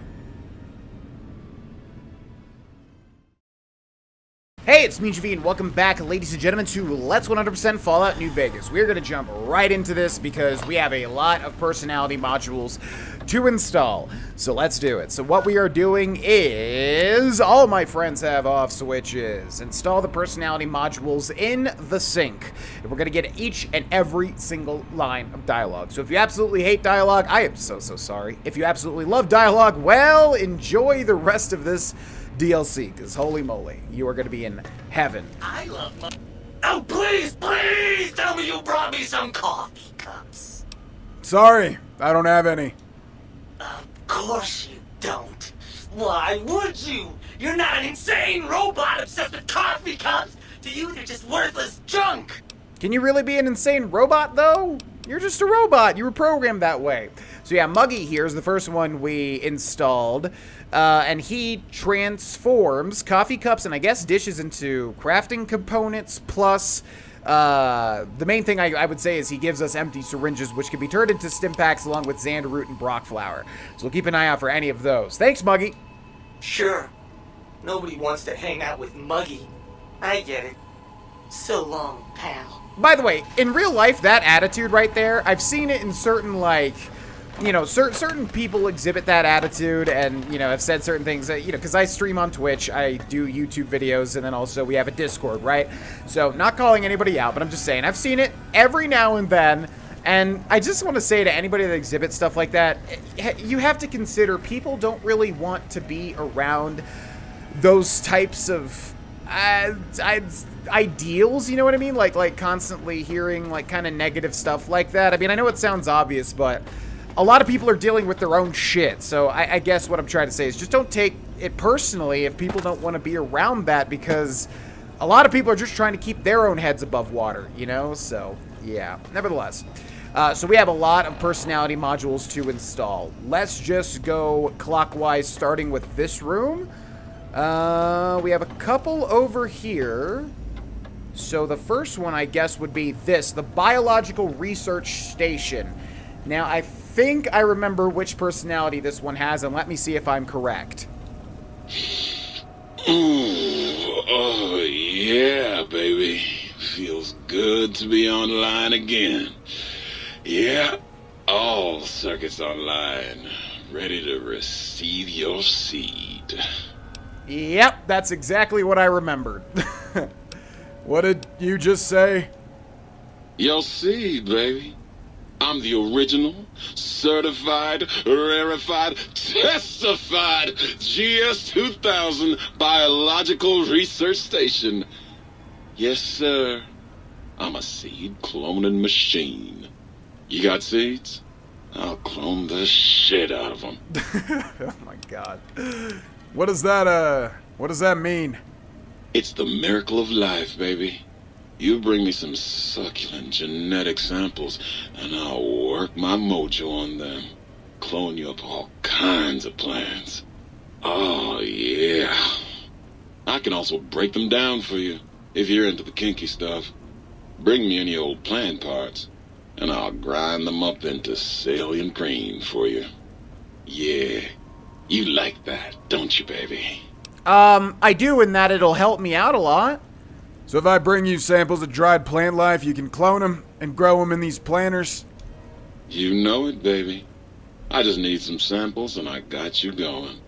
Hey, it's me, Javi, and welcome back, ladies and gentlemen, to Let's 100% Fallout New Vegas. We're going to jump right into this because we have a lot of personality modules to install. So let's do it. So what we are doing is, all my friends have off switches. Install the personality modules in the sync. And we're going to get each and every single line of dialogue. So if you absolutely hate dialogue, I am so sorry. If you absolutely love dialogue, well, enjoy the rest of this DLC, because holy moly, you are going to be in heaven. I love Oh, please, please tell me you brought me some coffee cups. Sorry, I don't have any. Of course you don't. Why would you? You're not an insane robot obsessed with coffee cups. To you, they're just worthless junk. Can you really be an insane robot, though? You're just a robot. You were programmed that way. So yeah, Muggy here is the first one we installed. And he transforms coffee cups and I guess dishes into crafting components, plus the main thing I would say is he gives us empty syringes, which can be turned into stim packs along with Xander root and Brock flower. So we'll keep an eye out for any of those. Thanks, Muggy. Sure. Nobody wants to hang out with Muggy. I get it. So long, pal. By the way, in real life, that attitude right there, I've seen it in certain, like, you know, certain people exhibit that attitude and, you know, have said certain things that, you know, because I stream on Twitch, I do YouTube videos, and then also we have a Discord, right? So, not calling anybody out, but I'm just saying, I've seen it every now and then, and I just want to say to anybody that exhibits stuff like that, you have to consider people don't really want to be around those types of ideals, you know what I mean? Like constantly hearing, like, kind of negative stuff like that. I mean, I know it sounds obvious, but a lot of people are dealing with their own shit, so I guess what I'm trying to say is just don't take it personally if people don't want to be around that, because a lot of people are just trying to keep their own heads above water, you know? So, yeah. Nevertheless. So we have a lot of personality modules to install. Let's just go clockwise, starting with this room. We have a couple over here. So the first one, I guess, would be this, the Biological Research Station. Now, I think I remember which personality this one has, and let me see if I'm correct. Ooh, oh yeah, baby. Feels good to be online again. Yeah, all circuits online, ready to receive your seed. Yep, that's exactly what I remembered. What did you just say? Your seed, baby. I'm the original, certified, rarefied, testified GS2000 Biological Research Station. Yes, sir. I'm a seed cloning machine. You got seeds? I'll clone the shit out of them. Oh my god. What does that mean? It's the miracle of life, baby. You bring me some succulent genetic samples, and I'll work my mojo on them. Clone you up all kinds of plants. Oh, yeah. I can also break them down for you, if you're into the kinky stuff. Bring me any old plant parts, and I'll grind them up into salient green for you. Yeah, you like that, don't you, baby? I do, in that it'll help me out a lot. So if I bring you samples of dried plant life, you can clone them and grow them in these planters? You know it, baby. I just need some samples and I got you going.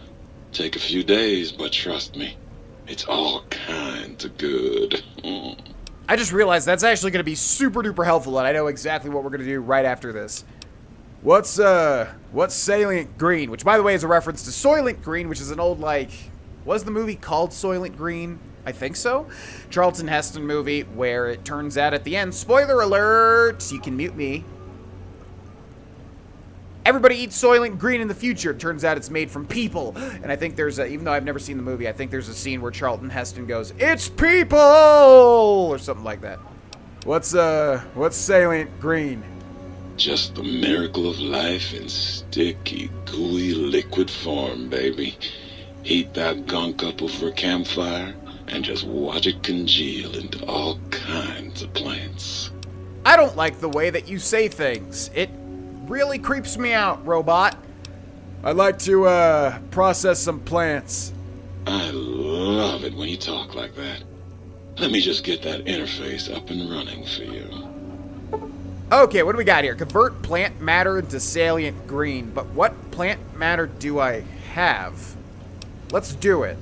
Take a few days, but trust me, it's all kinds of good. I just realized that's actually going to be super duper helpful, and I know exactly what we're going to do right after this. What's Salient Green? Which, by the way, is a reference to Soylent Green, which is an old, like, was the movie called Soylent Green? I think so. Charlton Heston movie where it turns out at the end, spoiler alert, you can mute me. Everybody eats Soylent Green in the future. It turns out it's made from people. And I think there's a, even though I've never seen the movie, I think there's a scene where Charlton Heston goes, "It's people!" or something like that. What's Salient Green? Just the miracle of life in sticky, gooey liquid form, baby. Heat that gunk up over a campfire and just watch it congeal into all kinds of plants. I don't like the way that you say things. It really creeps me out, robot. I'd like to, process some plants. I love it when you talk like that. Let me just get that interface up and running for you. Okay, what do we got here? Convert plant matter into salient green. But what plant matter do I have? Let's do it.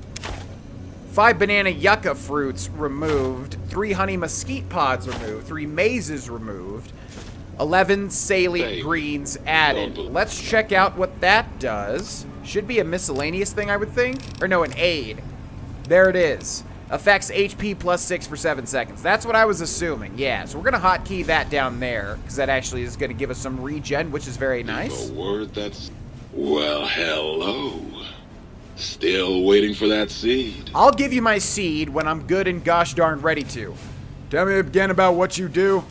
5 banana yucca fruits removed. 3 honey mesquite pods removed. 3 mazes removed. 11 salient greens added. Let's check out what that does. Should be a miscellaneous thing, I would think. Or no, an aid. There it is. Affects HP plus 6 for 7 seconds. That's what I was assuming. Yeah, so we're going to hotkey that down there, because that actually is going to give us some regen, which is very nice. A word that's... Well, hello. Still waiting for that seed. I'll give you my seed when I'm good and gosh darn ready to. Tell me again about what you do.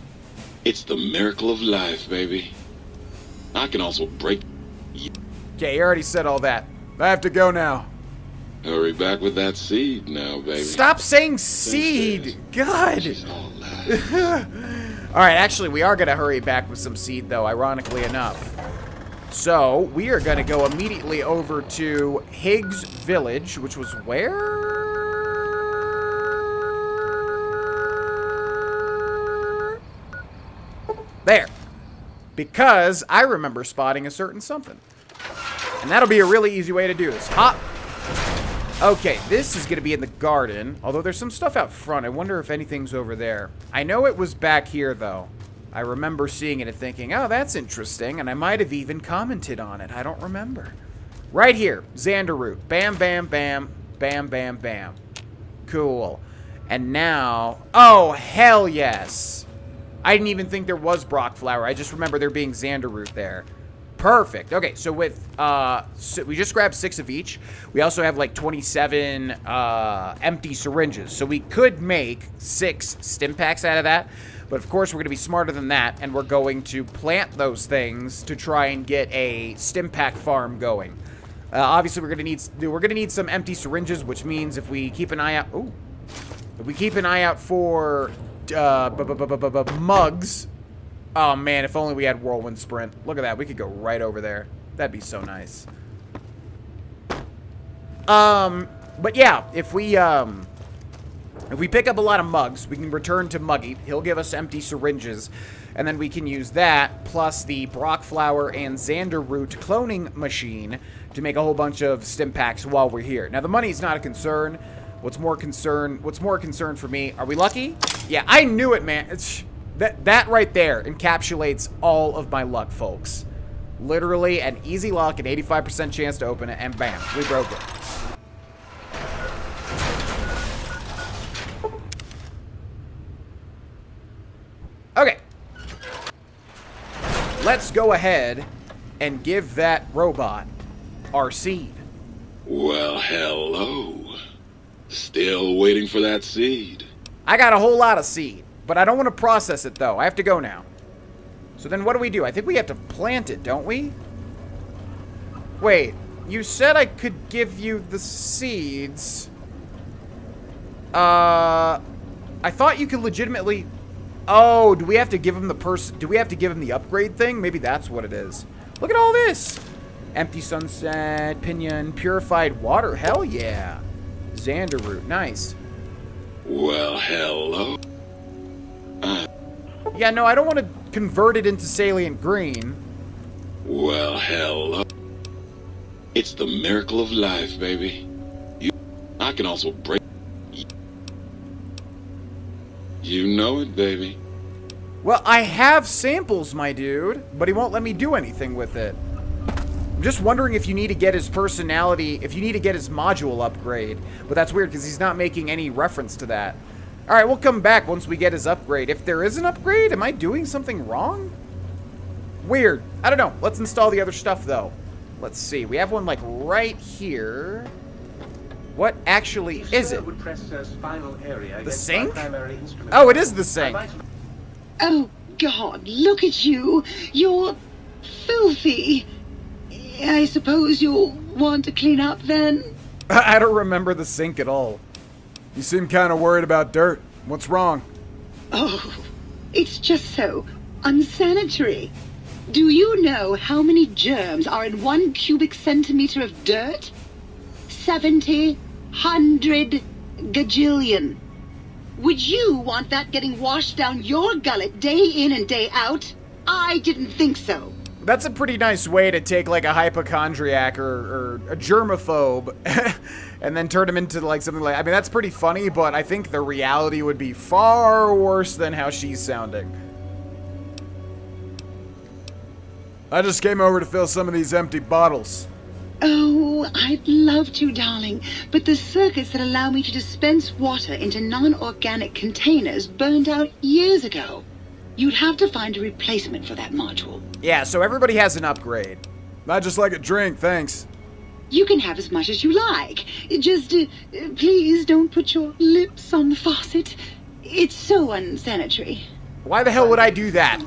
It's the miracle of life, baby. I can also break... Okay, you already said all that. I have to go now. Hurry back with that seed now, baby. Stop saying seed! God! She's all lies. Alright, actually, we are going to hurry back with some seed, though, ironically enough. So, we are going to go immediately over to Higs Village, which was where? There. Because I remember spotting a certain something. And that'll be a really easy way to do this. Hop. Okay, this is going to be in the garden. Although there's some stuff out front. I wonder if anything's over there. I know it was back here, though. I remember seeing it and thinking, oh, that's interesting. And I might have even commented on it. I don't remember. Right here. Xander root. Bam, bam, bam. Bam, bam, bam. Cool. And now... Oh, hell yes. I didn't even think there was Brock flower. I just remember there being Xander root there. Perfect. Okay, so with so we just grabbed 6 of each. We also have like 27 empty syringes, so we could make 6 stim packs out of that. But of course, we're going to be smarter than that, and we're going to plant those things to try and get a stim pack farm going. Obviously, we're going to need some empty syringes, which means if we keep an eye out, if we keep an eye out for mugs. Oh, man, if only we had Whirlwind Sprint. Look at that. We could go right over there. That'd be so nice. But yeah, if we pick up a lot of mugs, we can return to Muggy. He'll give us empty syringes, and then we can use that, plus the Brock Flower and Xander Root cloning machine to make a whole bunch of stim packs while we're here. Now, the money's not a concern. What's more concern for me? Are we lucky? Yeah, I knew it, man. That right there encapsulates all of my luck, folks. Literally an easy luck, an 85% chance to open it, and bam, we broke it. Okay. Let's go ahead and give that robot our seed. Well, hello. Still waiting for that seed. I got a whole lot of seed. But I don't want to process it, though. I have to go now. So then what do? I think we have to plant it, don't we? Wait. You said I could give you the seeds. I thought you could legitimately... Oh, do we have to give him the upgrade thing? Maybe that's what it is. Look at all this. Empty sunset, pinion, purified water. Hell yeah. Xander root. Nice. Well, hello. Yeah, no, I don't want to convert it into salient green. Well, hello. It's the miracle of life, baby. I can also break... You know it, baby. Well, I have samples, my dude, but he won't let me do anything with it. I'm just wondering if you need to get his personality, if you need to get his module upgrade. But that's weird, because he's not making any reference to that. Alright, we'll come back once we get his upgrade. If there is an upgrade, am I doing something wrong? Weird. I don't know. Let's install the other stuff, though. Let's see. We have one, like, right here. What actually is it? The sink? Oh, it is the sink. Oh, God, look at you. You're filthy. I suppose you'll want to clean up, then? I don't remember the sink at all. You seem kind of worried about dirt. What's wrong? Oh, it's just so unsanitary. Do you know how many germs are in 1 cubic centimeter of dirt? 70, 100, gajillion. Would you want that getting washed down your gullet day in and day out? I didn't think so. That's a pretty nice way to take, like, a hypochondriac or a germaphobe and then turn him into, like, something like... I mean, that's pretty funny, but I think the reality would be far worse than how she's sounding. I just came over to fill some of these empty bottles. Oh, I'd love to, darling, but the circuits that allow me to dispense water into non-organic containers burned out years ago. You'd have to find a replacement for that module. Yeah, so everybody has an upgrade. I'd just like a drink, thanks. You can have as much as you like. Just, please don't put your lips on the faucet. It's so unsanitary. Why the hell would I do that?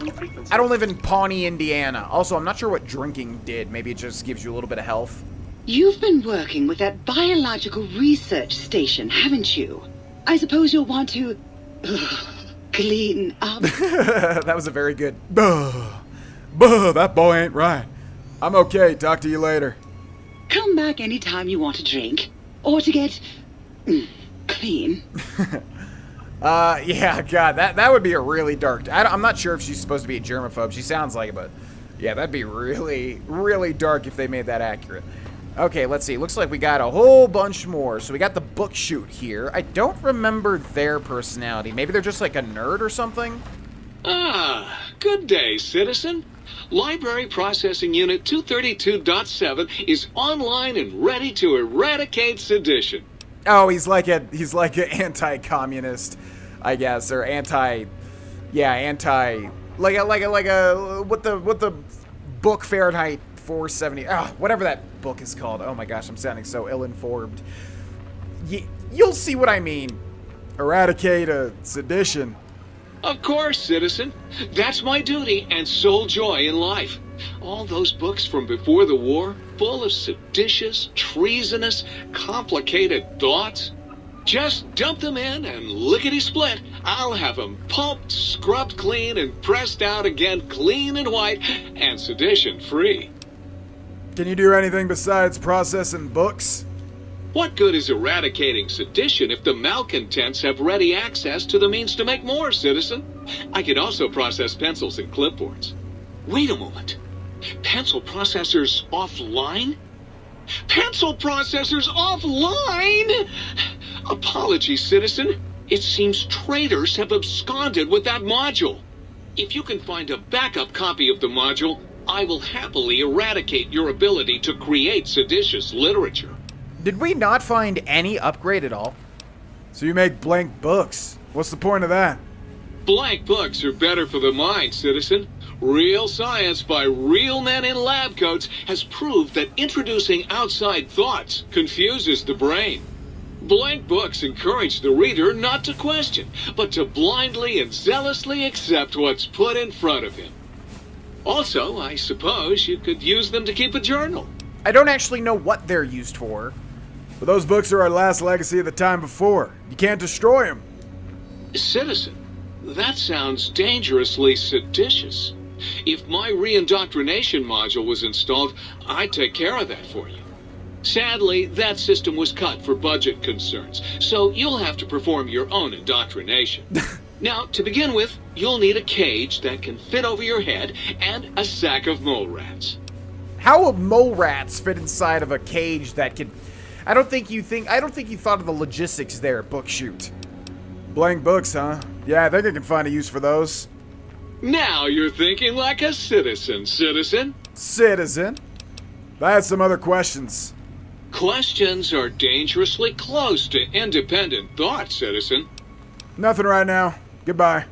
I don't live in Pawnee, Indiana. Also, I'm not sure what drinking did. Maybe it just gives you a little bit of health. You've been working with that biological research station, haven't you? I suppose you'll want to clean up. That was a very good... Buh, that boy ain't right. I'm okay, talk to you later. Come back anytime you want a drink. Or to get... clean. Yeah, God, that would be a really dark... I'm not sure if she's supposed to be a germaphobe. She sounds like it, but... Yeah, that'd be really, really dark if they made that accurate. Okay, let's see. Looks like we got a whole bunch more. So we got the book shoot here. I don't remember their personality. Maybe they're just like a nerd or something? Ah, good day, citizen. Library Processing Unit 232.7 is online and ready to eradicate sedition. Oh, he's like an anti-communist, I guess, or what the book Fahrenheit 470, whatever that book is called. Oh my gosh, I'm sounding so ill-informed. You'll see what I mean. Eradicate a sedition. Of course, citizen. That's my duty and sole joy in life. All those books from before the war, full of seditious, treasonous, complicated thoughts. Just dump them in and lickety-split. I'll have them pulped, scrubbed clean, and pressed out again clean and white and sedition-free. Can you do anything besides processing books? What good is eradicating sedition if the malcontents have ready access to the means to make more, citizen? I could also process pencils and clipboards. Wait a moment. Pencil processors offline? Pencil processors offline? Apologies, citizen. It seems traitors have absconded with that module. If you can find a backup copy of the module, I will happily eradicate your ability to create seditious literature. Did we not find any upgrade at all? So you make blank books. What's the point of that? Blank books are better for the mind, citizen. Real science by real men in lab coats has proved that introducing outside thoughts confuses the brain. Blank books encourage the reader not to question, but to blindly and zealously accept what's put in front of him. Also, I suppose you could use them to keep a journal. I don't actually know what they're used for. But those books are our last legacy of the time before. You can't destroy them. Citizen, that sounds dangerously seditious. If my reindoctrination module was installed, I'd take care of that for you. Sadly, that system was cut for budget concerns, so you'll have to perform your own indoctrination. Now, to begin with, you'll need a cage that can fit over your head and a sack of mole rats. How will mole rats fit inside of a cage that could... I don't think you thought of the logistics there, book shoot. Blank books, huh? Yeah, I think I can find a use for those. Now you're thinking like a citizen, citizen. Citizen? I had some other questions. Questions are dangerously close to independent thought, citizen. Nothing right now. Goodbye.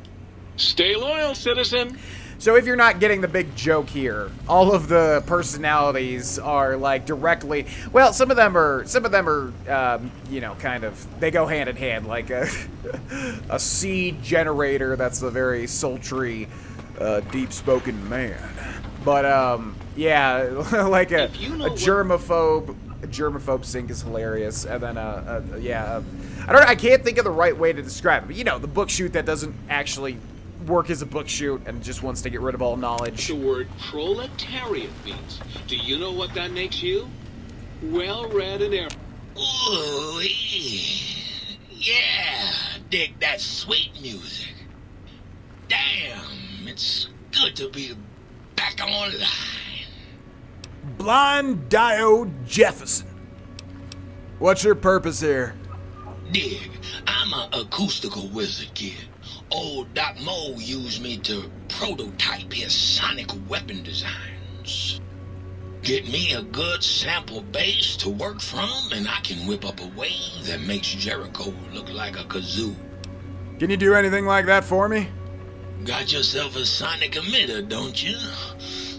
Stay loyal, citizen. So if you're not getting the big joke here, all of the personalities are like directly, well, some of them are, you know, kind of, they go hand in hand, like a seed generator that's a very sultry, deep-spoken man. But, yeah, like a germaphobe sync is hilarious, and then, I can't think of the right way to describe it, but, you know, the book shoot that doesn't actually work as a book shoot and just wants to get rid of all knowledge. The word proletariat means. Do you know what that makes you? Well read and air. Ooh, yeah, dig that sweet music. Damn, it's good to be back online. Blind Dio Jefferson. What's your purpose here? Dig, I'm an acoustical wizard, kid. Old Doc Mo used me to prototype his sonic weapon designs. Get me a good sample base to work from, and I can whip up a wave that makes Jericho look like a kazoo. Can you do anything like that for me? Got yourself a sonic emitter, don't you?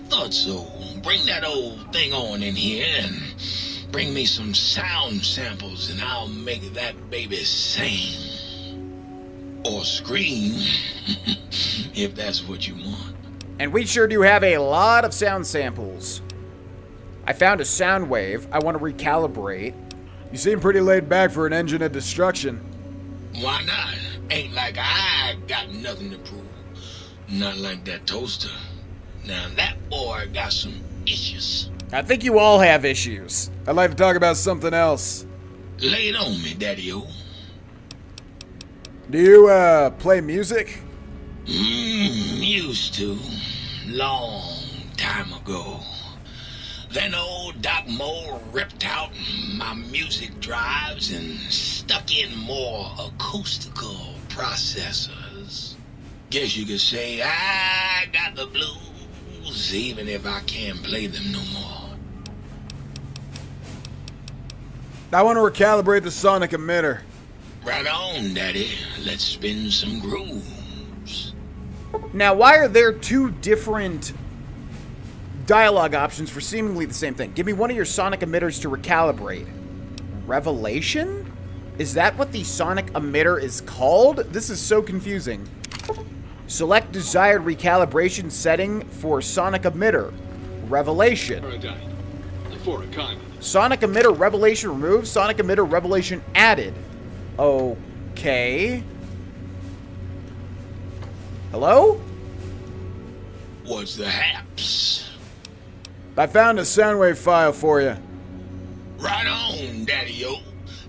Thought so. Bring that old thing on in here and bring me some sound samples and I'll make that baby sing. Or scream, if that's what you want. And we sure do have a lot of sound samples. I found a sound wave. I want to recalibrate. You seem pretty laid back for an engine of destruction. Why not? Ain't like I got nothing to prove. Not like that toaster. Now that boy got some issues. I think you all have issues. I'd like to talk about something else. Lay it on me, Daddy-o. Do you, play music? Used to. Long time ago. Then old Doc Mo ripped out my music drives and stuck in more acoustical processors. Guess you could say I got the blues, even if I can't play them no more. I want to recalibrate the sonic emitter. Right on, Daddy. Let's spin some grooves. Now, why are there two different dialogue options for seemingly the same thing? Give me one of your sonic emitters to recalibrate. Revelation? Is that what the sonic emitter is called? This is so confusing. Select desired recalibration setting for sonic emitter. Revelation. For a kind. Sonic emitter revelation removed. Sonic emitter revelation added. Okay. Hello? What's the haps? I found a soundwave file for you. Right on, Daddy-o.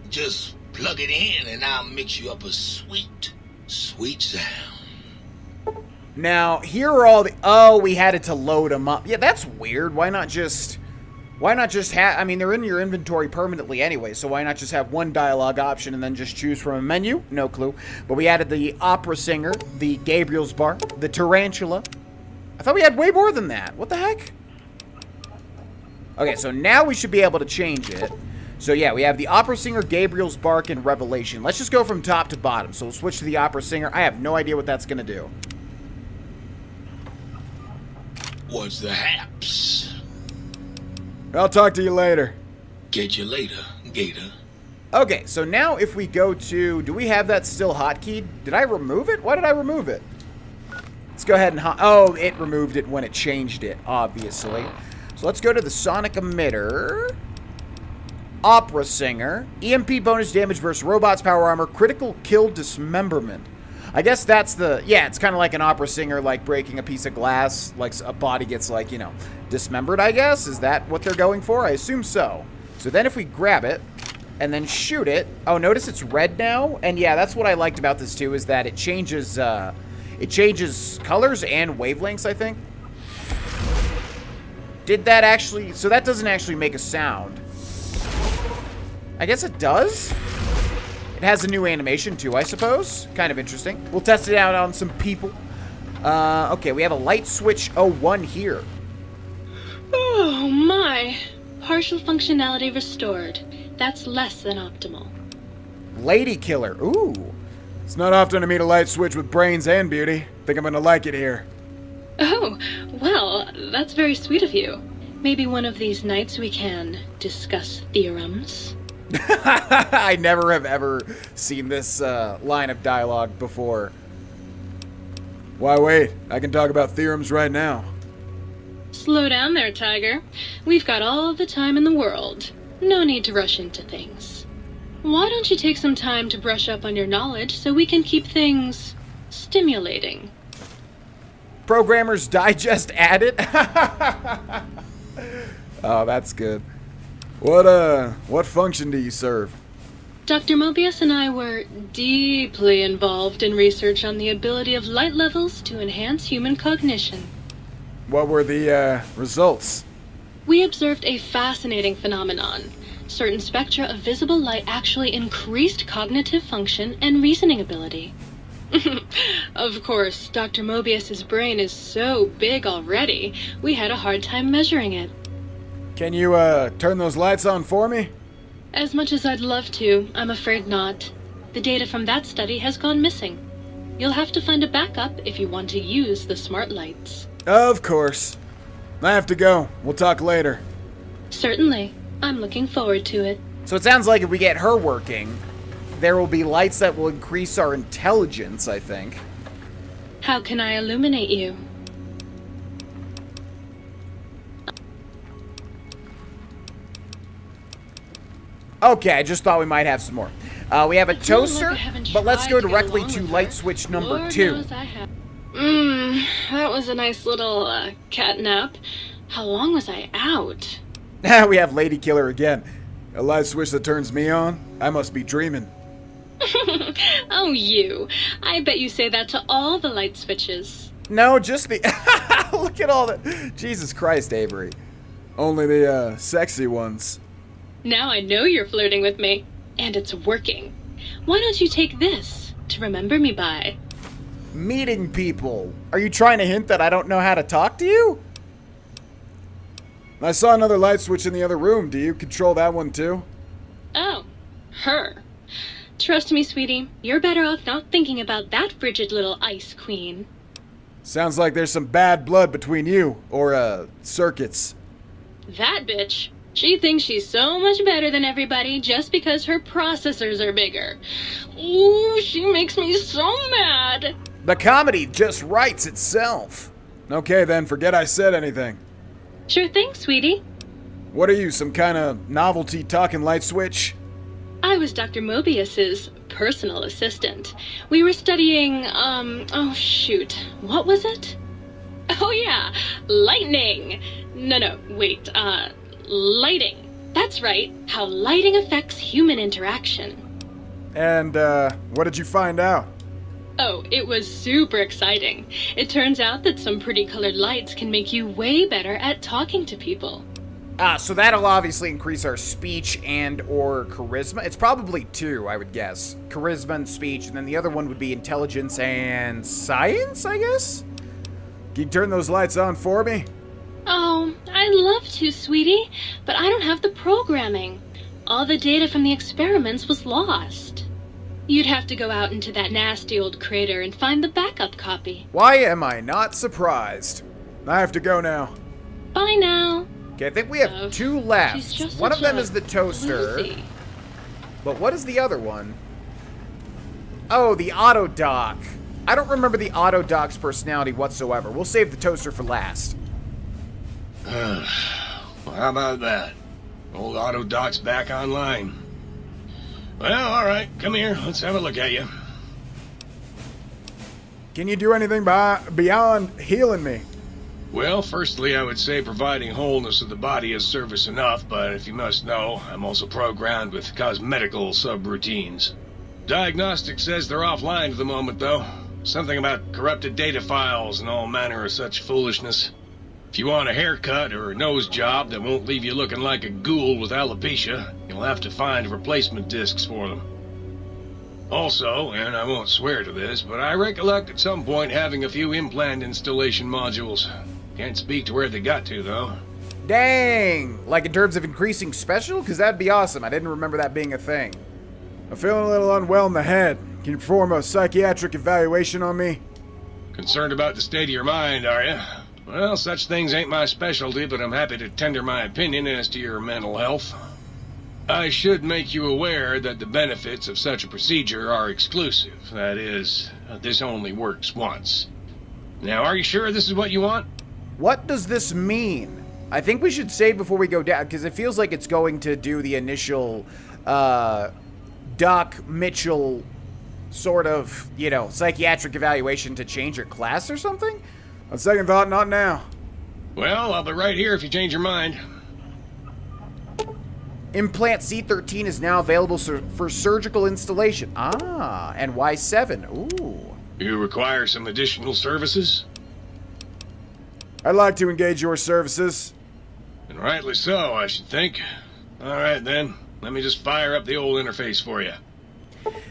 Just plug it in and I'll mix you up a sweet, sweet sound. Now, here are all the... Oh, we had it to load them up. Yeah, that's weird. Why not just have... I mean, they're in your inventory permanently anyway, so why not just have one dialogue option and then just choose from a menu? No clue. But we added the opera singer, the Gabriel's bar, the tarantula. I thought we had way more than that. What the heck? Okay, so now we should be able to change it. So yeah, we have the opera singer, Gabriel's bark, and revelation. Let's just go from top to bottom. So we'll switch to the opera singer. I have no idea what that's going to do. What's the haps? I'll talk to you later. Catch you later, Gator. Okay, so now if we go to... Do we have that still hotkeyed? Did I remove it? Why did I remove it? Let's go ahead and... Oh, it removed it when it changed it, obviously. So let's go to the sonic emitter. Opera singer. EMP bonus damage versus robots, power armor, critical kill dismemberment. I guess that's the... Yeah, it's kind of like an opera singer, like breaking a piece of glass. Like a body gets, like, you know, dismembered, I guess. Is that what they're going for? I assume so. So then if we grab it and then shoot it... Oh, notice it's red now? And yeah, that's what I liked about this, too, is that it changes colors and wavelengths, I think. Did that actually... So that doesn't actually make a sound. I guess it does? It has a new animation, too, I suppose. Kind of interesting. We'll test it out on some people. Okay, we have a light switch 01 here. Oh, my. Partial functionality restored. That's less than optimal. Lady killer. Ooh. It's not often to meet a light switch with brains and beauty. Think I'm gonna like it here. Oh, well, that's very sweet of you. Maybe one of these nights we can discuss theorems. I never have ever seen this line of dialogue before. Why wait? I can talk about theorems right now. Slow down there, Tiger. We've got all the time in the world. No need to rush into things. Why don't you take some time to brush up on your knowledge so we can keep things stimulating? Programmer's Digest added? Oh, that's good. What function do you serve? Dr. Mobius and I were deeply involved in research on the ability of light levels to enhance human cognition. What were the, results? We observed a fascinating phenomenon. Certain spectra of visible light actually increased cognitive function and reasoning ability. Of course, Dr. Mobius's brain is so big already, we had a hard time measuring it. Can you, turn those lights on for me? As much as I'd love to, I'm afraid not. The data from that study has gone missing. You'll have to find a backup if you want to use the smart lights. Of course. I have to go. We'll talk later. Certainly. I'm looking forward to it. So it sounds like if we get her working, there will be lights that will increase our intelligence, I think. How can I illuminate you? Okay, I just thought we might have some more. We have a toaster, but let's go directly to light switch number 2. That was a nice little cat nap. How long was I out? We have Lady Killer again. A light switch that turns me on? I must be dreaming. Oh, you. I bet you say that to all the light switches. No, just the... Look at all the... Jesus Christ, Avery. Only the, sexy ones. Now I know you're flirting with me. And it's working. Why don't you take this to remember me by? Meeting people. Are you trying to hint that I don't know how to talk to you? I saw another light switch in the other room. Do you control that one too? Oh, her. Trust me, sweetie. You're better off not thinking about that frigid little ice queen. Sounds like there's some bad blood between you, or, circuits. That bitch. She thinks she's so much better than everybody just because her processors are bigger. Ooh, she makes me so mad. The comedy just writes itself. Okay then, forget I said anything. Sure thing, sweetie. What are you, some kind of novelty talking light switch? I was Dr. Mobius's personal assistant. We were studying, oh shoot, what was it? Oh yeah, lightning. No, wait, lighting. That's right, how lighting affects human interaction. And, what did you find out? Oh, it was super exciting. It turns out that some pretty colored lights can make you way better at talking to people. So that'll obviously increase our speech and or charisma. It's probably 2, I would guess. Charisma and speech, and then the other one would be intelligence and science, I guess? Can you turn those lights on for me? Oh, I'd love to, sweetie, but I don't have the programming. All the data from the experiments was lost. You'd have to go out into that nasty old crater and find the backup copy. Why am I not surprised? I have to go now. Bye now. Okay, I think we have 2 left. One of them is the toaster. Floozy. But what is the other one? Oh, the auto dock. I don't remember the auto dock's personality whatsoever. We'll save the toaster for last. Well, how about that? Old auto dock's back online. Well, alright, come here, let's have a look at you. Can you do anything beyond healing me? Well, firstly, I would say providing wholeness of the body is service enough, but if you must know, I'm also programmed with cosmetical subroutines. Diagnostics says they're offline at the moment, though. Something about corrupted data files and all manner of such foolishness. If you want a haircut or a nose job that won't leave you looking like a ghoul with alopecia, you'll have to find replacement discs for them. Also, and I won't swear to this, but I recollect at some point having a few implant installation modules. Can't speak to where they got to, though. Dang! Like in terms of increasing special? Because that'd be awesome. I didn't remember that being a thing. I'm feeling a little unwell in the head. Can you perform a psychiatric evaluation on me? Concerned about the state of your mind, are you? Well, such things ain't my specialty, but I'm happy to tender my opinion as to your mental health. I should make you aware that the benefits of such a procedure are exclusive. That is, this only works once. Now, are you sure this is what you want? What does this mean? I think we should save before we go down, because it feels like it's going to do the initial, Doc Mitchell sort of, you know, psychiatric evaluation to change your class or something? On second thought, not now. Well, I'll be right here if you change your mind. Implant C13 is now available for surgical installation. Ah, and Y7. Ooh. You require some additional services? I'd like to engage your services. And rightly so, I should think. All right, then. Let me just fire up the old interface for you.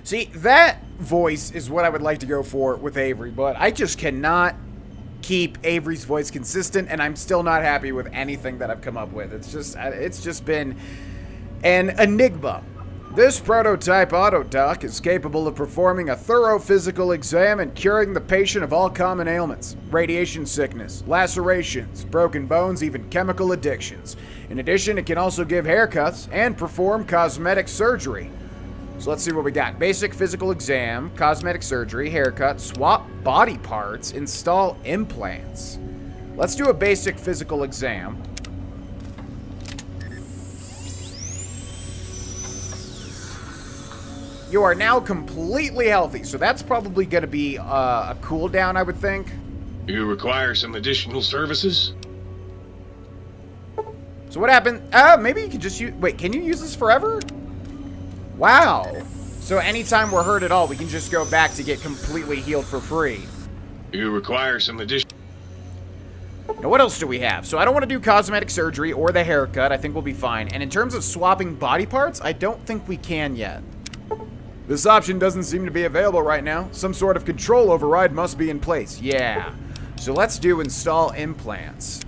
See, that voice is what I would like to go for with Avery, but I just cannot keep Avery's voice consistent, and I'm still not happy with anything that I've come up with. It's just been an enigma. This prototype autodoc is capable of performing a thorough physical exam and curing the patient of all common ailments, radiation sickness, lacerations, broken bones, even chemical addictions. In addition, it can also give haircuts and perform cosmetic surgery. So let's see what we got. Basic physical exam, cosmetic surgery, haircut, swap body parts, install implants. Let's do a basic physical exam. You are now completely healthy, so that's probably going to be a cooldown, I would think. You require some additional services? So what happened? Maybe you could just use... Wait, can you use this forever? Wow. So anytime we're hurt at all, we can just go back to get completely healed for free. You require some additional... Now, what else do we have? So I don't want to do cosmetic surgery or the haircut. I think we'll be fine. And in terms of swapping body parts, I don't think we can yet. This option doesn't seem to be available right now. Some sort of control override must be in place. Yeah. So let's do install implants.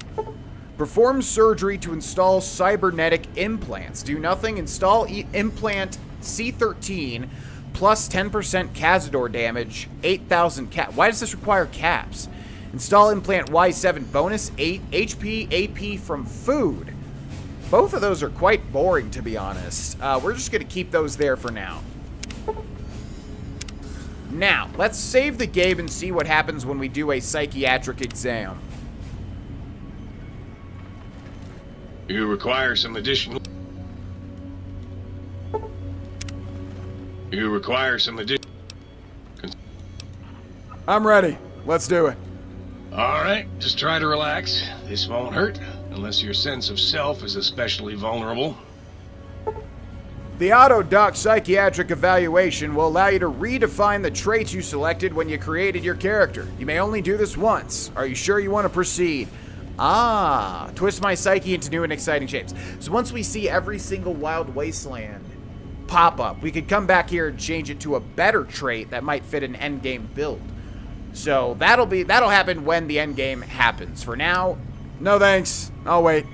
Perform surgery to install cybernetic implants. Do nothing. Install implant C13 plus 10% Cazador damage, 8,000 cap. Why does this require caps? Install implant Y7 bonus 8 HP AP from food. Both of those are quite boring, to be honest. We're just going to keep those there for now. Now, let's save the Gabe and see what happens when we do a psychiatric exam. You require some additional... You require some additional... I'm ready. Let's do it. Alright, just try to relax. This won't hurt, unless your sense of self is especially vulnerable. The AutoDoc psychiatric evaluation will allow you to redefine the traits you selected when you created your character. You may only do this once. Are you sure you want to proceed? Ah, twist my psyche into new and exciting shapes. So once we see every single Wild Wasteland pop up, we could come back here and change it to a better trait that might fit an endgame build. So that'll happen when the endgame happens. For now, no thanks. I'll wait.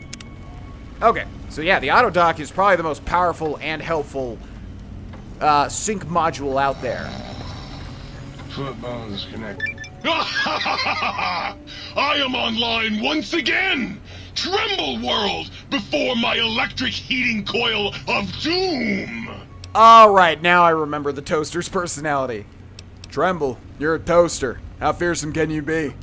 Okay. So yeah, the AutoDoc is probably the most powerful and helpful sync module out there. Footbones connect. I am online once again! Tremble world before my electric heating coil of doom! Alright, now I remember the toaster's personality. Tremble, you're a toaster. How fearsome can you be?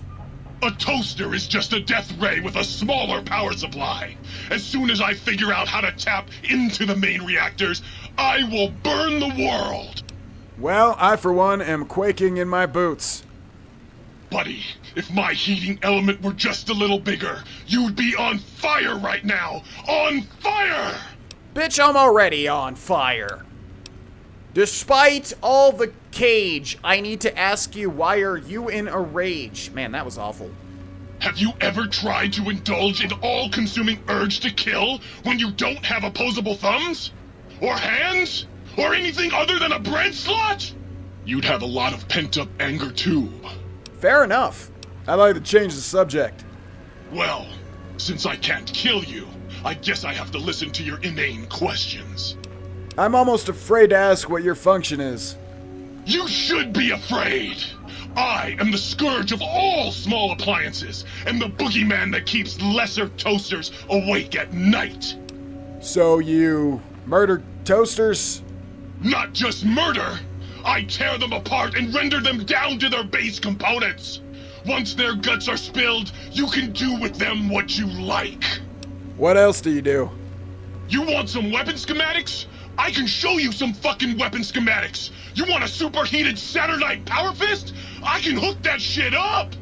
A toaster is just a death ray with a smaller power supply. As soon as I figure out how to tap into the main reactors, I will burn the world! Well, I for one am quaking in my boots. Buddy, if my heating element were just a little bigger, you'd be on fire right now! On fire! Bitch, I'm already on fire. Despite all the cage, I need to ask you, why are you in a rage? Man, that was awful. Have you ever tried to indulge in all-consuming urge to kill when you don't have opposable thumbs? Or hands? Or anything other than a bread slot? You'd have a lot of pent-up anger too. Fair enough. I'd like to change the subject. Well, since I can't kill you, I guess I have to listen to your inane questions. I'm almost afraid to ask what your function is. You should be afraid! I am the scourge of all small appliances, and the boogeyman that keeps lesser toasters awake at night! So you murder toasters? Not just murder! I tear them apart and render them down to their base components! Once their guts are spilled, you can do with them what you like! What else do you do? You want some weapon schematics? I can show you some fucking weapon schematics! You want a superheated Saturnite power fist? I can hook that shit up!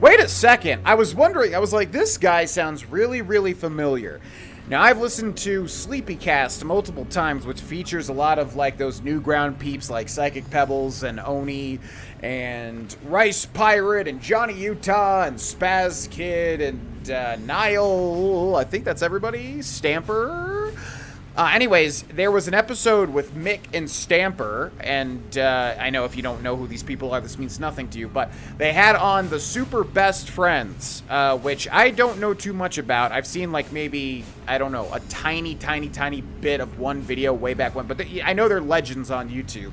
Wait a second. I was wondering, I was like, this guy sounds really, really familiar. Now, I've listened to Sleepycast multiple times, which features a lot of, like, those Newground peeps like Psychic Pebbles and Oni and Rice Pirate and Johnny Utah and Spaz Kid and Niall. I think that's everybody. Stamper. Anyways, there was an episode with Mick and Stamper, and I know if you don't know who these people are, this means nothing to you, but they had on the Super Best Friends, which I don't know too much about. I've seen, like, maybe, I don't know, a tiny bit of one video way back when, but I know they're legends on YouTube.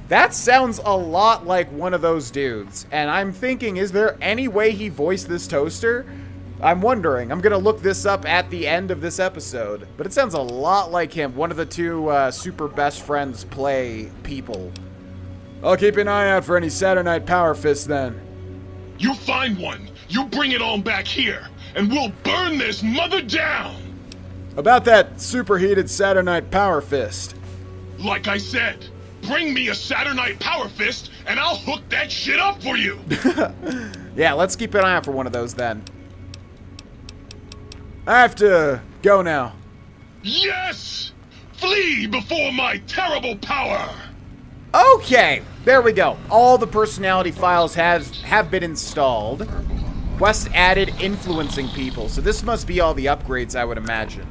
That sounds a lot like one of those dudes, and I'm thinking, is there any way he voiced this toaster? I'm wondering. I'm going to look this up at the end of this episode. But it sounds a lot like him. One of the two Super Best Friends play people. I'll keep an eye out for any Saturnite Power Fists then. You find one. You bring it on back here. And we'll burn this mother down. About that superheated Saturnite Power Fist. Like I said, bring me a Saturnite Power Fist and I'll hook that shit up for you. Yeah, let's keep an eye out for one of those then. I have to go now. Yes! Flee before my terrible power! Okay, there we go. All the personality files have been installed. Quest added influencing people. So this must be all the upgrades, I would imagine.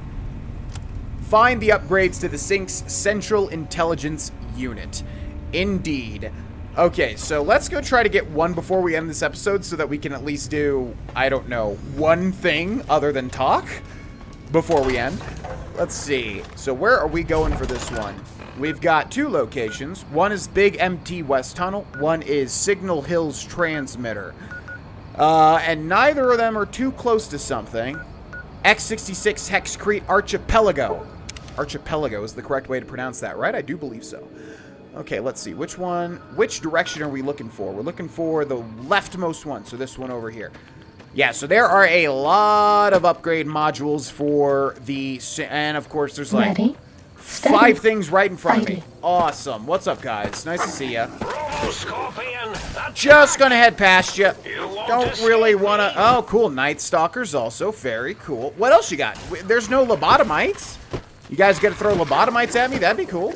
Find the upgrades to the Sync's Central Intelligence Unit. Indeed. Okay, so let's go try to get one before we end this episode so that we can at least do, I don't know, one thing other than talk before we end. Let's see. So where are we going for this one? We've got two locations. One is Big MT West Tunnel. One is Signal Hills Transmitter. And neither of them are too close to something. X66 Hexcrete Archipelago. Archipelago is the correct way to pronounce that, right? I do believe so. Okay, let's see. Which direction are we looking for? We're looking for the leftmost one, so this one over here. Yeah, so there are a lot of upgrade modules for the... And, of course, there's, like, Ready? 5 things right in front of me. Awesome. What's up, guys? Nice to see ya. Just gonna head past you. Don't really want to... Oh, cool. Night Stalkers also. Very cool. What else you got? There's no lobotomites. You guys gonna throw lobotomites at me? That'd be cool.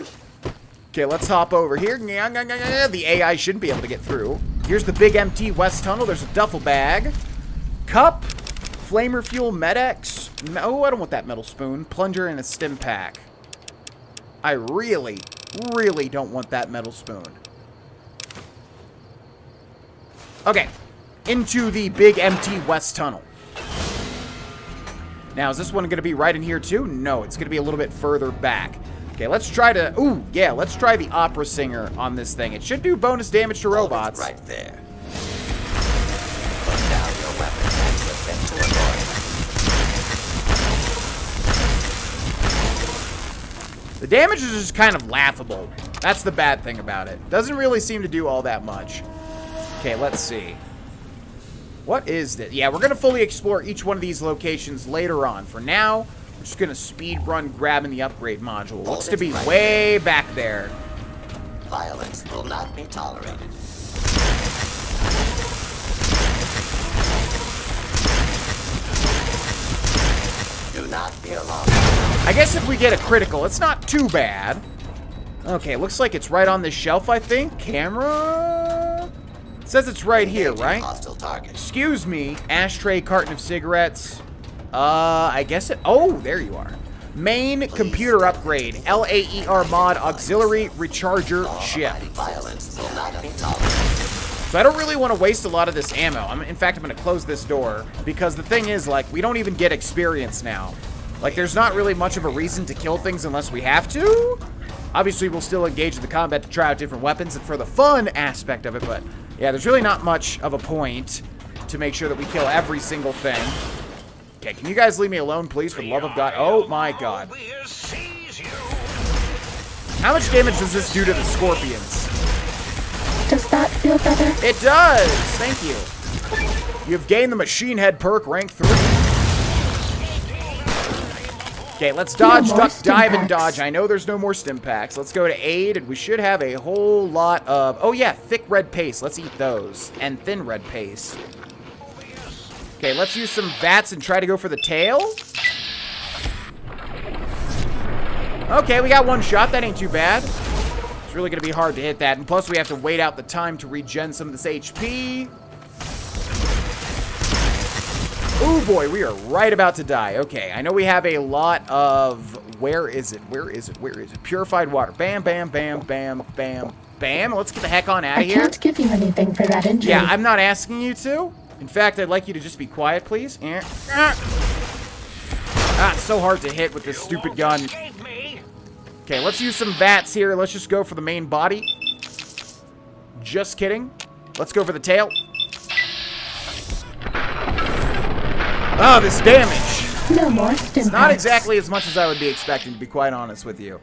Okay, let's hop over here. The AI shouldn't be able to get through. Here's the Big MT West Tunnel. There's a duffel bag. Cup. Flamer Fuel Med-X. Oh, I don't want that metal spoon. Plunger and a stim pack. I really don't want that metal spoon. Okay. Into the Big MT West Tunnel. Now, is this one going to be right in here too? No, it's going to be a little bit further back. Okay, let's try to... Ooh, yeah, let's try the Opera Singer on this thing. It should do bonus damage to robots. Right there. Put down your weapon and slip into a void. The damage is just kind of laughable. That's the bad thing about it. Doesn't really seem to do all that much. Okay, let's see. What is this? Yeah, we're going to fully explore each one of these locations later on. For now... We're just going to speed run grabbing the upgrade module. Looks to be way back there. Violence will not be tolerated. Do not be alarmed. I guess if we get a critical, it's not too bad. Okay, looks like it's right on this shelf, I think. Camera? It says it's right here, right? Hostile target. Excuse me. Ashtray, carton of cigarettes. I guess it... Oh, there you are. Main computer upgrade. LAER mod auxiliary recharger chip. Violence will not be tolerated. So I don't really want to waste a lot of this ammo. In fact, I'm going to close this door. Because the thing is, like, we don't even get experience now. Like, there's not really much of a reason to kill things unless we have to. Obviously, we'll still engage in the combat to try out different weapons and for the fun aspect of it. But, yeah, there's really not much of a point to make sure that we kill every single thing. Okay, can you guys leave me alone, please, for the love of God? Oh, my God. How much damage does this do to the scorpions? Does that feel better? It does! Thank you. You've gained the machine head perk, rank 3. Okay, let's dodge, duck, dive, and dodge. I know there's no more stim packs. Let's go to aid, and we should have a whole lot of... Oh, yeah, thick red paste. Let's eat those. And thin red paste. Okay, let's use some VATS and try to go for the tail. Okay, we got one shot. That ain't too bad. It's really going to be hard to hit that. And plus, we have to wait out the time to regen some of this HP. Oh boy, we are right about to die. Okay, I know we have a lot of... Where is it? Where is it? Where is it? Purified water. Bam, bam, bam, bam, bam, bam. Let's get the heck on out of here. I can't give you anything for that injury. Yeah, I'm not asking you to. In fact, I'd like you to just be quiet, please. It's so hard to hit with this stupid gun. Okay, let's use some VATS here. Let's just go for the main body. Just kidding. Let's go for the tail. Oh, this damage. No more It's not exactly as much as I would be expecting, to be quite honest with you.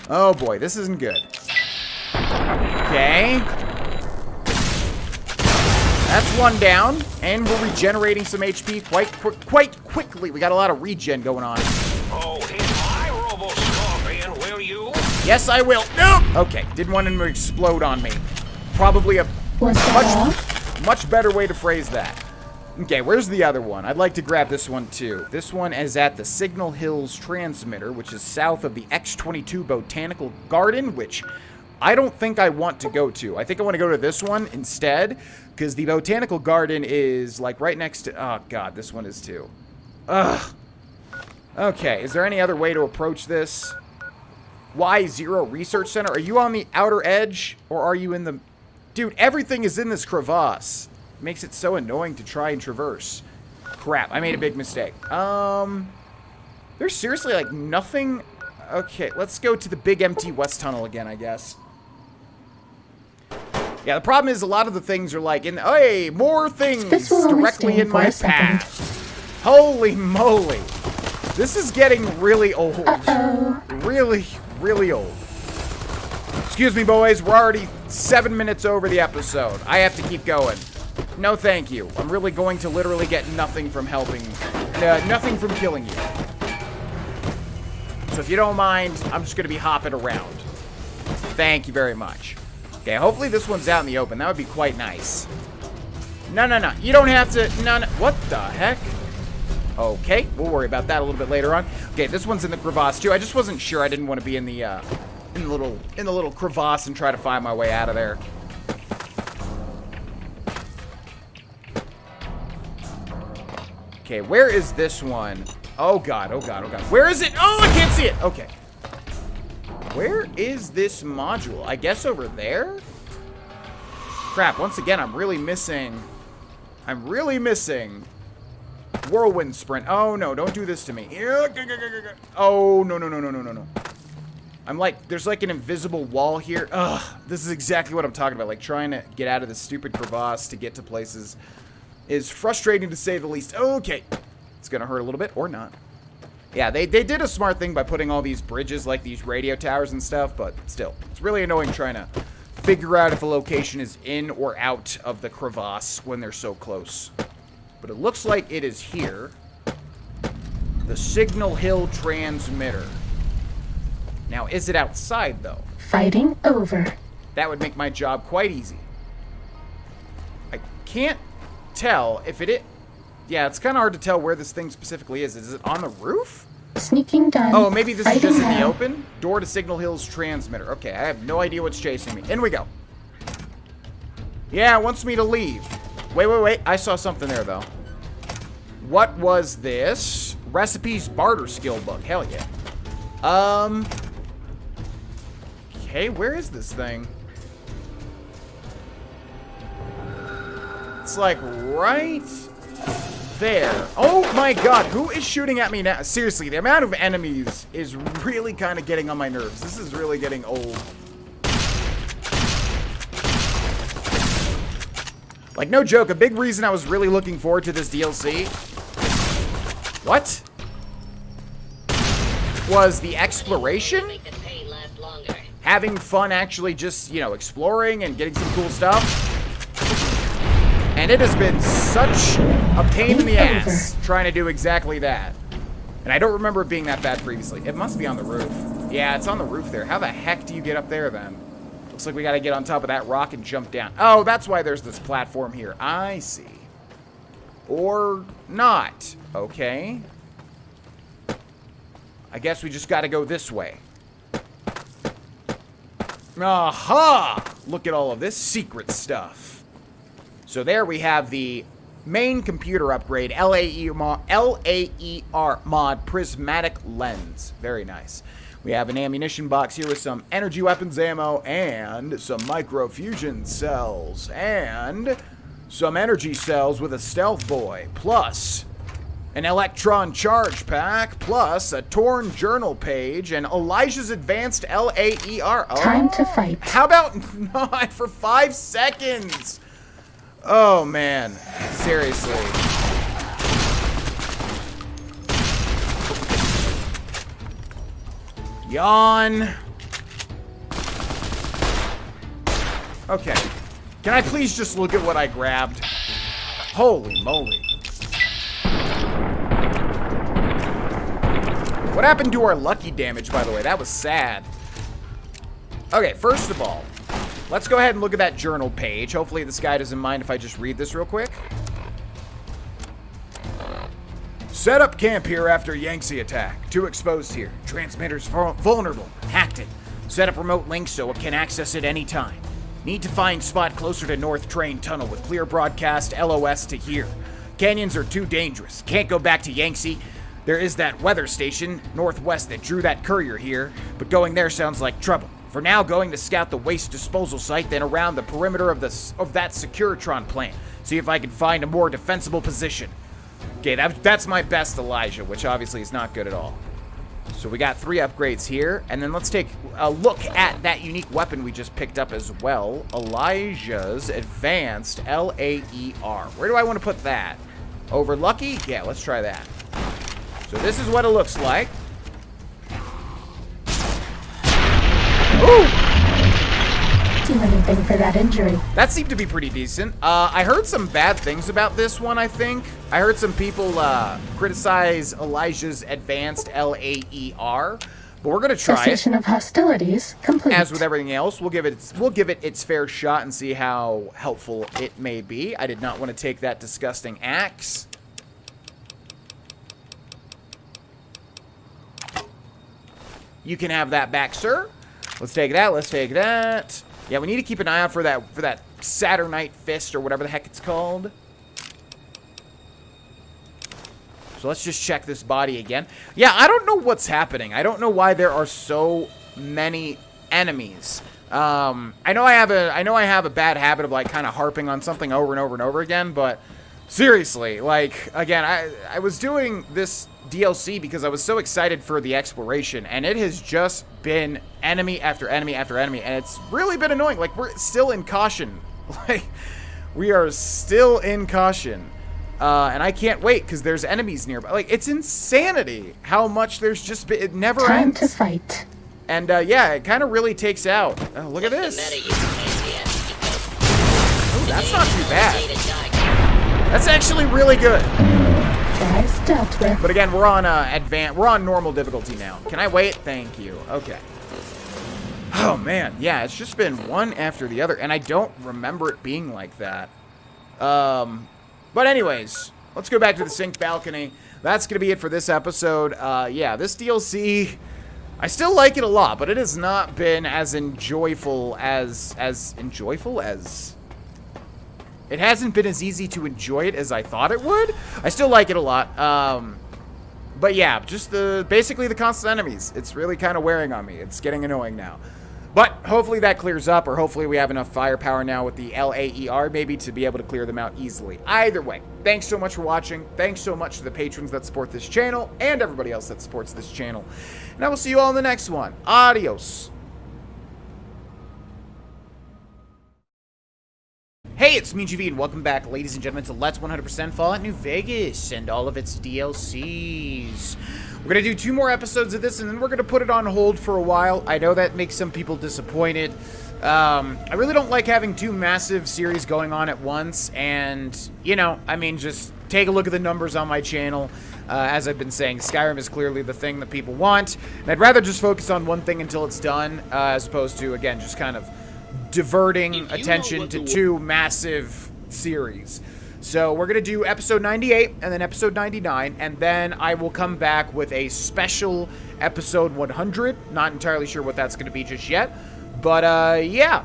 Oh boy, this isn't good. Okay. That's one down, and we're regenerating some HP quite quickly. We got a lot of regen going on. Oh, hit my Robo-Scorpion, will you? Yes, I will. No! Okay, didn't want him to explode on me. Probably a much better way to phrase that. Okay, where's the other one? I'd like to grab this one too. This one is at the Signal Hills Transmitter, which is south of the X22 Botanical Garden, which I don't think I want to go to. I think I want to go to this one instead, because the Botanical Garden is like right next to... Oh god, this one is too. Ugh. Okay, is there any other way to approach this? Y0 Research Center? Are you on the outer edge, or are you in the... Dude, everything is in this crevasse. It makes it so annoying to try and traverse. Crap, I made a big mistake. There's seriously, like, nothing... Okay, let's go to the big empty west tunnel again, I guess. Yeah, the problem is a lot of the things are like, hey, more things directly in my path. Holy moly. This is getting really old. Really, really old. Excuse me, boys. We're already 7 minutes over the episode. I have to keep going. No, thank you. I'm really going to literally get nothing from helping. Nothing from killing you. So if you don't mind, I'm just going to be hopping around. Thank you very much. Okay, hopefully this one's out in the open. That would be quite nice. No, no, no. You don't have to... No, no. What the heck? Okay, we'll worry about that a little bit later on. Okay, this one's in the crevasse too. I just wasn't sure. I didn't want to be in the little crevasse and try to find my way out of there. Okay, where is this one? Oh god, oh god, oh god. Where is it? Oh, I can't see it. Okay. Where is this module? I guess over there? Crap, once again, I'm really missing Whirlwind Sprint. Oh no, don't do this to me. Oh, no, no, no, no, no, no, no. I'm like, there's like an invisible wall here. Ugh, this is exactly what I'm talking about. Like trying to get out of this stupid crevasse to get to places is frustrating to say the least. Okay. It's gonna hurt a little bit, or not. Yeah, they did a smart thing by putting all these bridges, like these radio towers and stuff, but still. It's really annoying trying to figure out if a location is in or out of the crevasse when they're so close. But it looks like it is here. The Signal Hill Transmitter. Now, is it outside, though? Fighting over. That would make my job quite easy. I can't tell if it is... Yeah, it's kind of hard to tell where this thing specifically is. Is it on the roof? Sneaking done. Oh, maybe this is just in the open? Door to Signal Hills Transmitter. Okay, I have no idea what's chasing me. In we go. Yeah, it wants me to leave. Wait, wait, wait. I saw something there, though. What was this? Recipes barter skill book. Hell yeah. Okay, where is this thing? It's like right there. Oh my god, who is shooting at me now? Seriously, the amount of enemies is really kind of getting on my nerves. This is really getting old. Like, no joke, a big reason I was really looking forward to this DLC... What? Was the exploration? Having fun actually just, you know, exploring and getting some cool stuff. And it has been such a pain in the ass trying to do exactly that. And I don't remember it being that bad previously. It must be on the roof. Yeah, it's on the roof there. How the heck do you get up there then? Looks like we gotta get on top of that rock and jump down. Oh, that's why there's this platform here. I see. Or not. Okay. I guess we just gotta go this way. Aha! Look at all of this secret stuff. So there we have the Main computer upgrade, LAER mod, prismatic lens. Very nice. We have an ammunition box here with some energy weapons ammo and some microfusion cells and some energy cells with a stealth boy, plus an electron charge pack, plus a torn journal page, and Elijah's advanced LAER. Oh, Time to fight. How about not for 5 seconds? Oh, man. Seriously. Yawn. Okay. Can I please just look at what I grabbed? Holy moly. What happened to our lucky damage, by the way? That was sad. Okay, first of all, let's go ahead and look at that journal page. Hopefully this guy doesn't mind if I just read this real quick. Set up camp here after Yangtze attack. 2 exposed here. Transmitters vulnerable. Hacked it. Set up remote links so it can access it anytime. Need to find spot closer to North Train Tunnel with clear broadcast LOS to here. Canyons are too dangerous. Can't go back to Yangtze. There is that weather station northwest that drew that courier here, but going there sounds like trouble. For now, going to scout the waste disposal site, then around the perimeter of that Securitron plant. See if I can find a more defensible position. Okay, that's my best Elijah, which obviously is not good at all. So we got 3 upgrades here, and then let's take a look at that unique weapon we just picked up as well. Elijah's advanced LAER. Where do I want to put that? Over Lucky? Yeah, let's try that. So this is what it looks like. Ooh! Do anything for that injury. That seemed to be pretty decent. I heard some bad things about this one, I think. I heard some people criticize Elijah's advanced LAER, but we're gonna try Cessation of hostilities complete. As with everything else, we'll give it its fair shot and see how helpful it may be. I did not want to take that disgusting axe. You can have that back, sir. Let's take that. Let's take that. Yeah, we need to keep an eye out for that Saturnite fist or whatever the heck it's called. So let's just check this body again. Yeah, I don't know what's happening. I don't know why there are so many enemies. I know I have a bad habit of like kind of harping on something over and over and over again, but seriously, like again, I was doing this DLC because I was so excited for the exploration, and it has just been enemy after enemy after enemy, and it's really been annoying. Like, we're still in caution. Like, we are still in caution. And I can't wait because there's enemies nearby. Like, it's insanity how much there's just been. It never ends. Time to fight. And yeah, it kind of really takes out. Oh, look at this. Oh, that's not too bad. That's actually really good. Dealt with. But again, we're on we're on normal difficulty now. Can I wait? Thank you. Okay. Oh man, yeah, it's just been one after the other, and I don't remember it being like that. But anyways, let's go back to the sink balcony. That's gonna be it for this episode. Yeah, this DLC, I still like it a lot, but it has not been as enjoyable as it hasn't been as easy to enjoy it as I thought it would. I still like it a lot. But yeah, just basically the constant enemies. It's really kind of wearing on me. It's getting annoying now. But hopefully that clears up, or hopefully we have enough firepower now with the LAER maybe to be able to clear them out easily. Either way, thanks so much for watching. Thanks so much to the patrons that support this channel and everybody else that supports this channel. And I will see you all in the next one. Adios. Hey, it's me, GV, and welcome back, ladies and gentlemen, to Let's 100% Fallout New Vegas and all of its DLCs. We're going to do 2 more episodes of this, and then we're going to put it on hold for a while. I know that makes some people disappointed. I really don't like having 2 massive series going on at once, and, you know, I mean, just take a look at the numbers on my channel. As I've been saying, Skyrim is clearly the thing that people want, and I'd rather just focus on one thing until it's done, as opposed to, again, just kind of diverting attention to 2 massive series. So we're going to do episode 98 and then episode 99, and then I will come back with a special episode 100. Not entirely sure what that's going to be just yet, but yeah.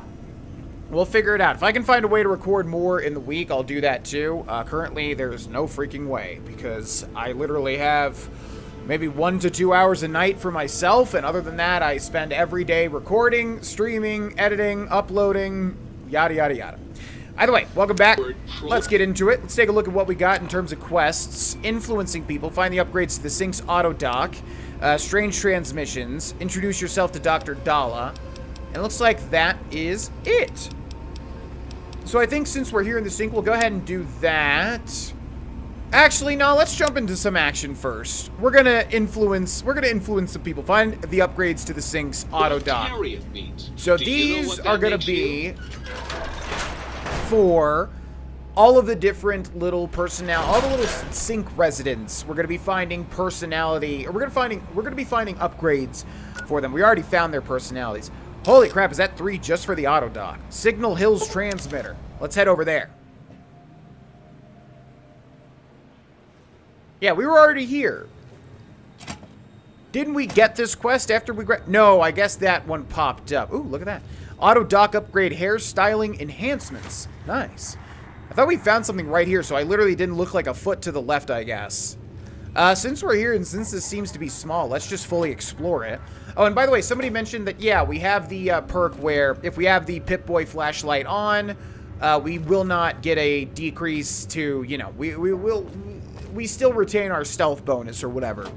We'll figure it out. If I can find a way to record more in the week, I'll do that too. Currently, there's no freaking way because I literally have maybe 1 to 2 hours a night for myself, and other than that, I spend every day recording, streaming, editing, uploading, yada, yada, yada. Either way, welcome back. Let's get into it. Let's take a look at what we got in terms of quests. Influencing people. Find the upgrades to the Sync's auto dock. Strange transmissions. Introduce yourself to Dr. Dala. And it looks like that is it. So I think since we're here in the Sync, we'll go ahead and do that. Actually, no, let's jump into some action first. We're gonna influence some people. Find the upgrades to the Sync's auto dock. So these are gonna be for all of the different little all the little Sync residents. We're gonna be finding personality, or we're gonna be finding upgrades for them. We already found their personalities. Holy crap, is that 3 just for the auto dock? Signal Hills transmitter. Let's head over there. Yeah, we were already here. Didn't we get this quest after we No, I guess that one popped up. Ooh, look at that. Auto dock upgrade hairstyling enhancements. Nice. I thought we found something right here, so I literally didn't look like a foot to the left, I guess. Since we're here and since this seems to be small, let's just fully explore it. Oh, and by the way, somebody mentioned that, yeah, we have the perk where if we have the Pip-Boy flashlight on, we will not get a decrease to, you know, we still retain our stealth bonus or whatever.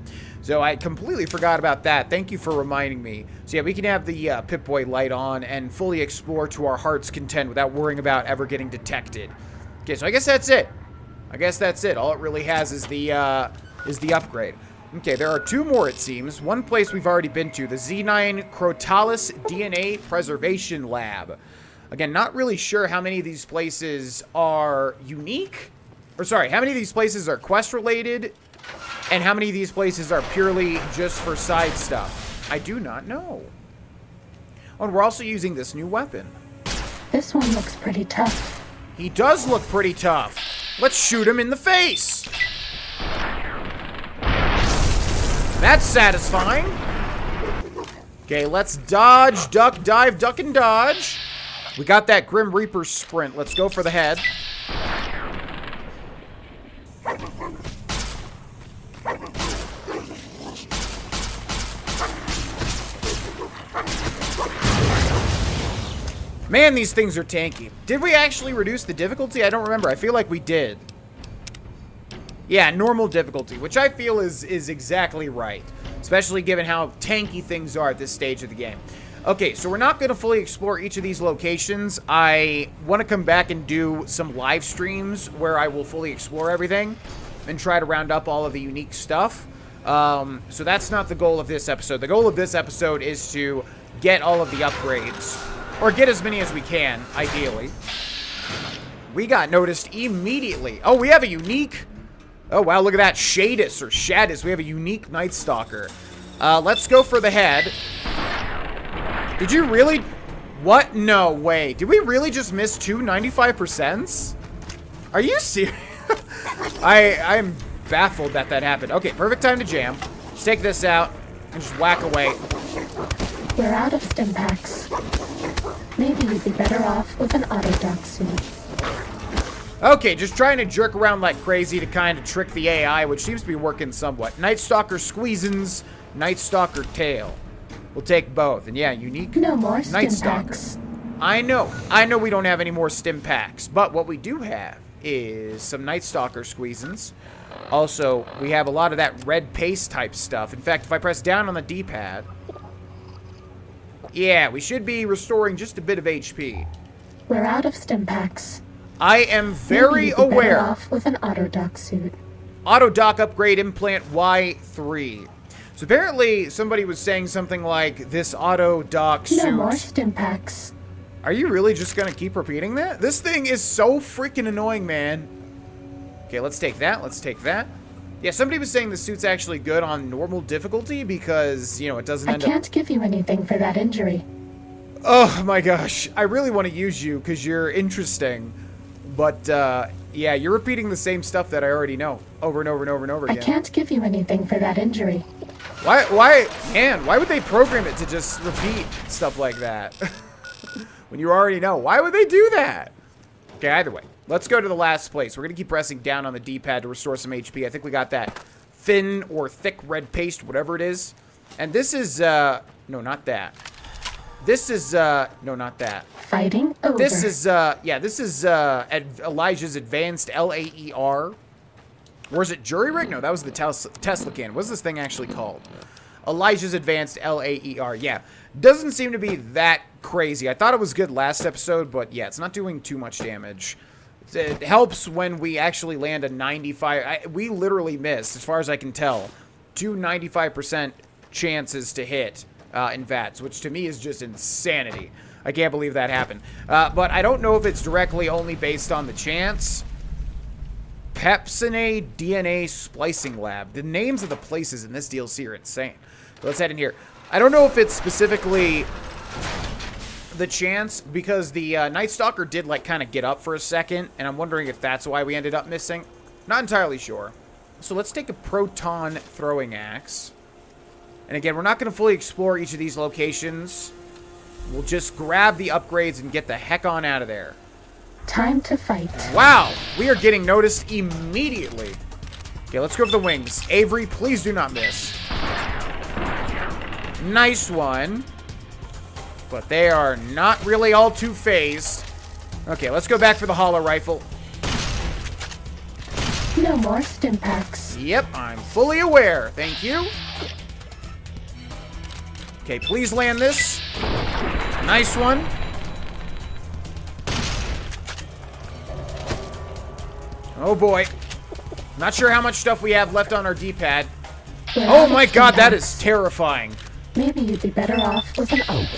So I completely forgot about that. Thank you for reminding me. So yeah, we can have the Pip-Boy light on and fully explore to our heart's content without worrying about ever getting detected. Okay, so I guess that's it. All it really has is the upgrade. Okay, there are 2 more, it seems. One place we've already been to, the Z9 Crotalis DNA Preservation Lab. Again, not really sure how many of these places are unique. Or sorry, how many of these places are quest-related, and how many of these places are purely just for side stuff. I do not know. Oh, and we're also using this new weapon. This one looks pretty tough. He does look pretty tough. Let's shoot him in the face. That's satisfying. Okay, let's dodge, duck, dive, duck, and dodge. We got that Grim Reaper sprint. Let's go for the head. Man, these things are tanky. Did we actually reduce the difficulty? I don't remember. I feel like we did. Yeah, normal difficulty, which I feel is exactly right. Especially given how tanky things are at this stage of the game. Okay, so we're not going to fully explore each of these locations. I want to come back and do some live streams where I will fully explore everything and try to round up all of the unique stuff. So that's not the goal of this episode. The goal of this episode is to get all of the upgrades. Or get as many as we can, ideally. We got noticed immediately. Oh, we have a unique... Oh, wow, look at that. Shadis or Shadis. We have a unique Night Stalker. Let's go for the head. Did you really... What? No way. Did we really just miss 2 95%? Are you serious? I'm baffled that happened. Okay, perfect time to jam. Let's take this out and just whack away. We're out of stim packs. Maybe you'd be better off with an auto dock suit. Okay, just trying to jerk around like crazy to kind of trick the AI, which seems to be working somewhat. Night Stalker Squeezins, Night Stalker Tail. We'll take both. And yeah, unique no more Night stim Stalker. packs. I know we don't have any more stim packs, but what we do have is some Night Stalker Squeezins. Also, we have a lot of that red paste type stuff. In fact, if I press down on the D-pad, yeah, we should be restoring just a bit of HP. We're out of stim packs. I am very aware. Better off with an auto dock suit. Auto dock upgrade implant Y3. So apparently somebody was saying something like this auto dock suit. No more stim packs. Are you really just gonna keep repeating that? This thing is so freaking annoying, man. Okay, let's take that. Let's take that. Yeah, somebody was saying the suit's actually good on normal difficulty because, you know, it doesn't end up... I can't give you anything for that injury. Oh my gosh. I really want to use you because you're interesting. But, yeah, you're repeating the same stuff that I already know over and over and over and over again. I can't give you anything for that injury. Why would they program it to just repeat stuff like that? when you already know. Why would they do that? Okay, either way. Let's go to the last place. We're going to keep pressing down on the D-pad to restore some HP. I think we got that thin or thick red paste, whatever it is. And this is, no, not that. This is, no, not that. Fighting over. This is, yeah, this is, Elijah's advanced LAER. Or is it jury rig? No, that was the Tesla can. What's this thing actually called? Elijah's advanced LAER. Yeah, doesn't seem to be that crazy. I thought it was good last episode, but yeah, it's not doing too much damage. It helps when we actually land a 95. We literally missed, as far as I can tell, 2 95% chances to hit in VATS, which to me is just insanity. I can't believe that happened. But I don't know if it's directly only based on the chance. Pepsine DNA Splicing Lab. The names of the places in this DLC are insane. Let's head in here. I don't know if it's specifically the chance, because the Night Stalker did, like, kind of get up for a second, and I'm wondering if that's why we ended up missing. Not entirely sure. So let's take a Proton Throwing Axe. And again, we're not going to fully explore each of these locations. We'll just grab the upgrades and get the heck on out of there. Time to fight. Wow, we are getting noticed immediately. Okay, let's go for the wings. Avery, please do not miss. Nice one. But they are not really all too phased. Okay, let's go back for the hollow rifle. No more stim packs. Yep, I'm fully aware. Thank you. Okay, please land this. Nice one. Oh boy. Not sure how much stuff we have left on our D-pad. Oh my god, that is terrifying. Maybe you'd be better off with an oak.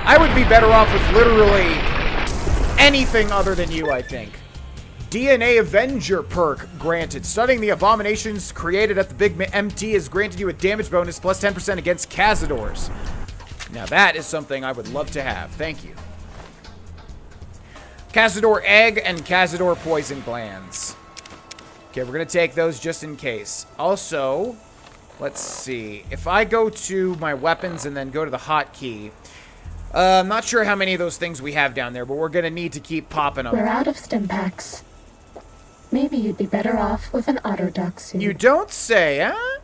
I would be better off with literally anything other than you, I think. DNA Avenger perk granted. Studying the abominations created at the Big MT has granted you a damage bonus plus 10% against Cazadors. Now that is something I would love to have. Thank you. Cazador Egg and Cazador Poison Glands. Okay, we're going to take those just in case. Also, let's see. If I go to my weapons and then go to the hotkey, I'm not sure how many of those things we have down there, but we're going to need to keep popping them. We're out of stim packs. Maybe you'd be better off with an Autodoc suit. You don't say, huh?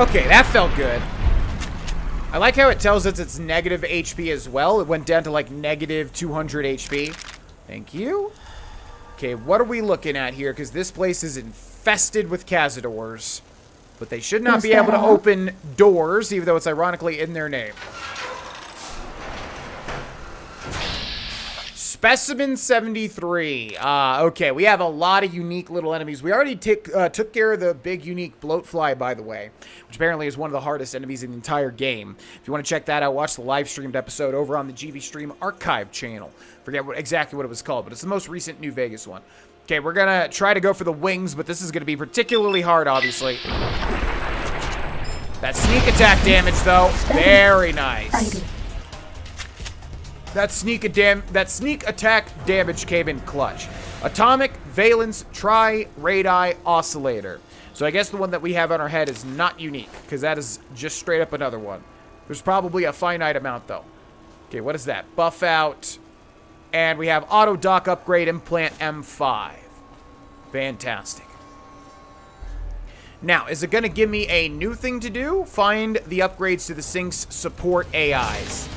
Okay, that felt good. I like how it tells us it's negative HP as well. It went down to like negative 200 HP. Thank you. Okay, what are we looking at here? Because this place is infested with Cazadors. But they should not be able to open doors, even though it's ironically in their name. Specimen 73. Okay, we have a lot of unique little enemies. We already took care of the big unique bloatfly, by the way, which apparently is one of the hardest enemies in the entire game. If you want to check that out, watch the live streamed episode over on the GV Stream Archive channel. Forget exactly what it was called, but it's the most recent New Vegas one. Okay, we're going to try to go for the wings, but this is going to be particularly hard, obviously. That sneak attack damage, though, very nice. That sneak attack damage came in clutch. Atomic Valence Tri-Radii Oscillator. So I guess the one that we have on our head is not unique, because that is just straight up another one. There's probably a finite amount, though. Okay, what is that? Buff out. And we have Auto Dock Upgrade Implant M5. Fantastic. Now, is it going to give me a new thing to do? Find the upgrades to the Sync's support AIs.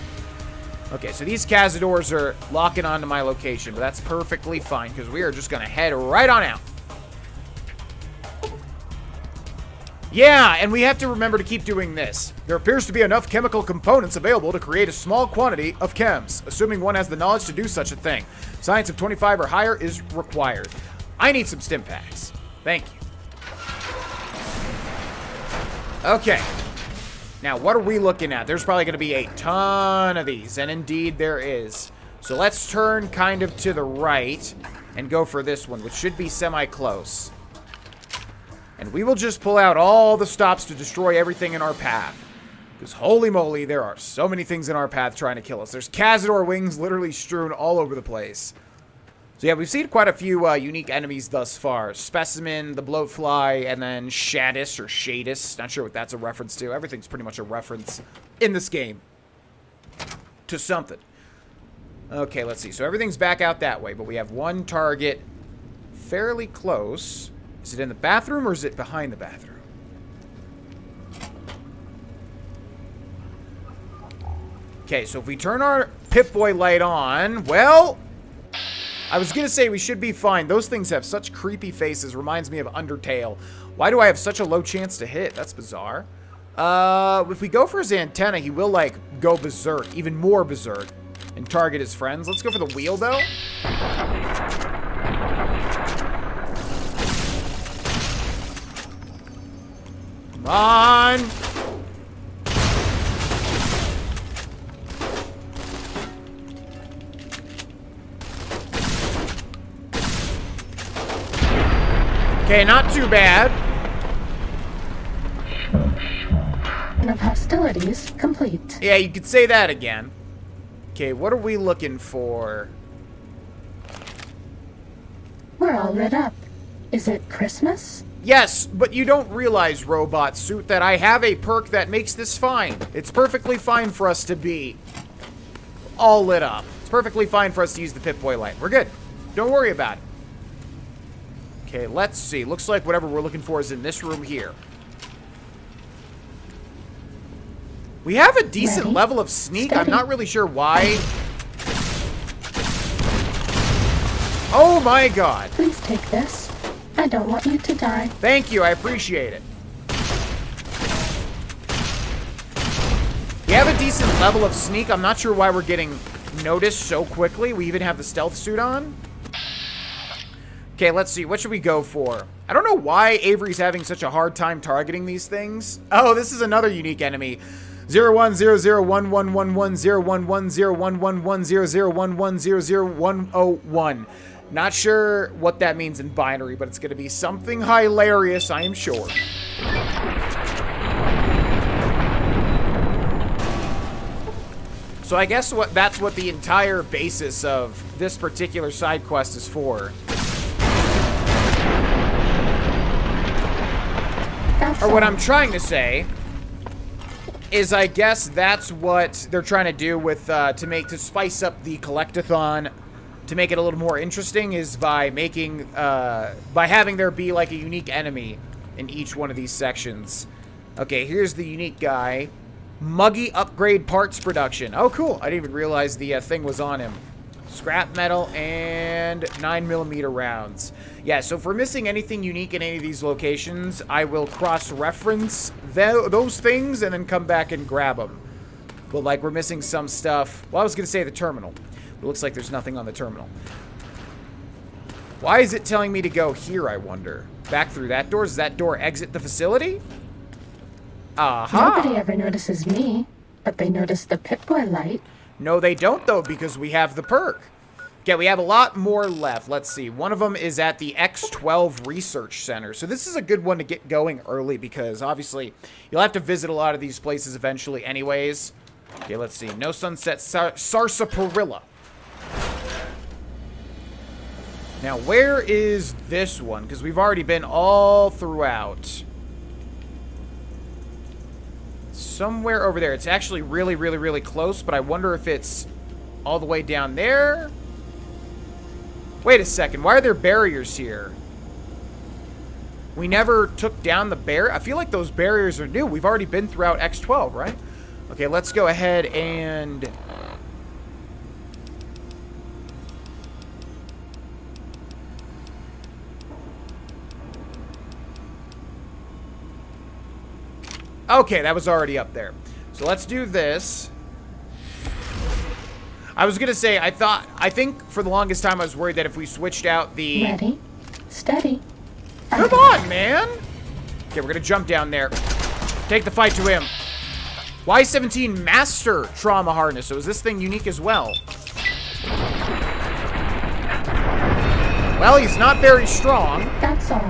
Okay, so these Cazadors are locking onto my location, but that's perfectly fine, because we are just going to head right on out. Yeah, and we have to remember to keep doing this. There appears to be enough chemical components available to create a small quantity of chems, assuming one has the knowledge to do such a thing. Science of 25 or higher is required. I need some stim packs. Thank you. Okay. Now, what are we looking at? There's probably going to be a ton of these, and indeed there is. So let's turn kind of to the right and go for this one, which should be semi-close. And we will just pull out all the stops to destroy everything in our path. Because holy moly, there are so many things in our path trying to kill us. There's Cazador wings literally strewn all over the place. So yeah, we've seen quite a few unique enemies thus far. Specimen, the bloatfly, and then Shadis or Shadis. Not sure what that's a reference to. Everything's pretty much a reference in this game to something. Okay, let's see. So everything's back out that way, but we have one target fairly close. Is it in the bathroom or is it behind the bathroom? Okay, so if we turn our Pip-Boy light on, well, I was going to say we should be fine. Those things have such creepy faces. Reminds me of Undertale. Why do I have such a low chance to hit? That's bizarre. If we go for his antenna, he will, like, go berserk. Even more berserk. And target his friends. Let's go for the wheel, though. Come on. Okay, not too bad. Of hostilities complete. Yeah, you could say that again. Okay, what are we looking for? We're all lit up. Is it Christmas? Yes, but you don't realize, Robot Suit, that I have a perk that makes this fine. It's perfectly fine for us to be all lit up. It's perfectly fine for us to use the Pip-Boy light. We're good. Don't worry about it. Okay, let's see. Looks like whatever we're looking for is in this room here. We have a decent level of sneak. I'm not really sure why. Oh my god. Please take this. I don't want you to die. Thank you. I appreciate it. We have a decent level of sneak. I'm not sure why we're getting noticed so quickly. We even have the stealth suit on. Okay, let's see. What should we go for? I don't know why Avery's having such a hard time targeting these things. Oh, this is another unique enemy. 010011110111001100110101. Not sure what that means in binary, but it's going to be something hilarious, I am sure. So I guess that's what the entire basis of this particular side quest is for. Or what I'm trying to say is I guess that's what they're trying to do with to spice up the collectathon, to make it a little more interesting, is by making by having there be like a unique enemy in each one of these sections. Okay, here's the unique guy. Muggy upgrade parts production. Oh, cool. I didn't even realize the thing was on him. Scrap metal and 9mm rounds. Yeah, so if we're missing anything unique in any of these locations, I will cross-reference those things and then come back and grab them. But, like, we're missing some stuff. Well, I was going to say the terminal. It looks like there's nothing on the terminal. Why is it telling me to go here, I wonder? Back through that door? Does that door exit the facility? Aha! Nobody ever notices me, but they notice the Pip-Boy light. No, they don't, though, because we have the perk. Okay, we have a lot more left. Let's see. One of them is at the X12 Research Center. So this is a good one to get going early because, obviously, you'll have to visit a lot of these places eventually anyways. Okay, let's see. No Sunset Sarsaparilla. Now, where is this one? Because we've already been all throughout. Somewhere over there. It's actually really, really, really close, but I wonder if it's all the way down there. Wait a second. Why are there barriers here? We never took down the barrier. I feel like those barriers are new. We've already been throughout X12, right? Okay, let's go ahead and... Okay, that was already up there. So let's do this. I was gonna say, I think for the longest time I was worried that if we switched out the... Ready, steady. Come on, man! Okay, we're gonna jump down there. Take the fight to him. Y-17 Master Trauma Harness. So is this thing unique as well? Well, he's not very strong. That's all.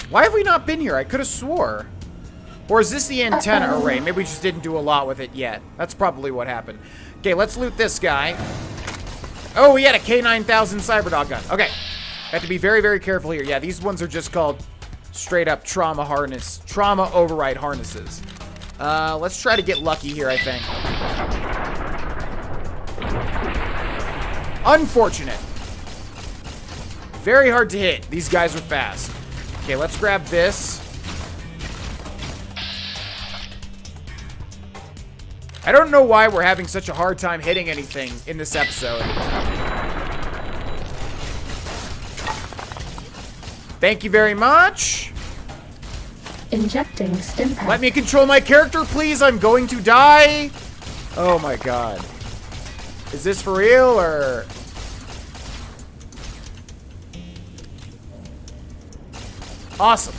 Why have we not been here? I could have swore. Or is this the antenna array? Maybe we just didn't do a lot with it yet. That's probably what happened. Okay, let's loot this guy. Oh, we had a K9000 Cyberdog gun. Okay. Have to be very, very careful here. Yeah, these ones are just called straight up trauma override harnesses. Let's try to get lucky here, I think. Unfortunate. Very hard to hit. These guys are fast. Okay, let's grab this. I don't know why we're having such a hard time hitting anything in this episode. Thank you very much. Injecting stim pack. Let me control my character, please. I'm going to die. Oh my god. Is this for real or... Awesome.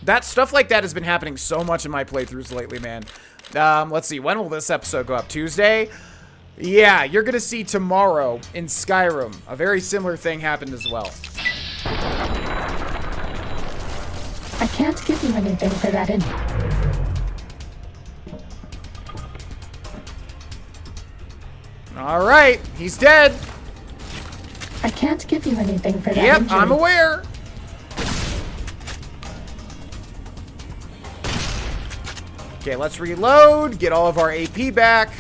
That stuff like that has been happening so much in my playthroughs lately, man. Let's see. When will this episode go up? Tuesday? Yeah, you're going to see tomorrow in Skyrim. A very similar thing happened as well. I can't give you anything for that in. All right. He's dead. I can't give you anything for that Yep, injury. I'm aware. Okay, let's reload, get all of our AP back.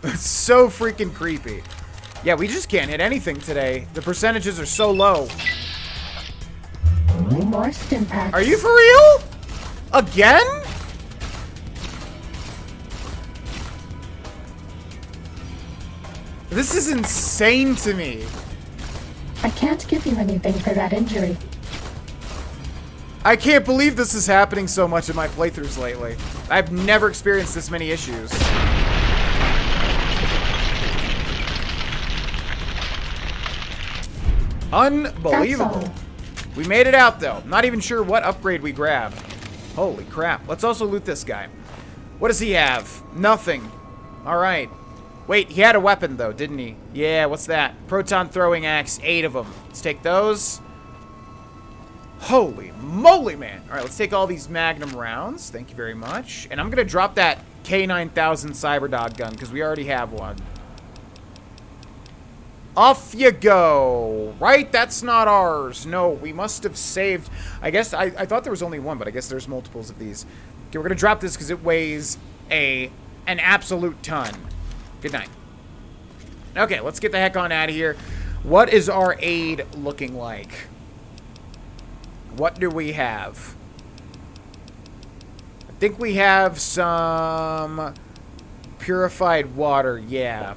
It's so freaking creepy. Yeah, we just can't hit anything today. The percentages are so low. More stim packs. Are you for real? Again? This is insane to me. I can't give you anything for that injury. I can't believe this is happening so much in my playthroughs lately. I've never experienced this many issues. Unbelievable. We made it out, though. Not even sure what upgrade we grabbed. Holy crap. Let's also loot this guy. What does he have? Nothing. All right. Wait, he had a weapon, though, didn't he? Yeah, what's that? Proton throwing axe, 8 of them. Let's take those. Holy moly, man. All right, let's take all these Magnum rounds. Thank you very much. And I'm going to drop that K9000 Cyberdog gun because we already have one. Off you go. Right? That's not ours. No, we must have saved. I guess I thought there was only one, but I guess there's multiples of these. Okay, we're going to drop this because it weighs an absolute ton. Good night. Okay, let's get the heck on out of here. What is our aid looking like? What do we have? I think we have some purified water. Yeah.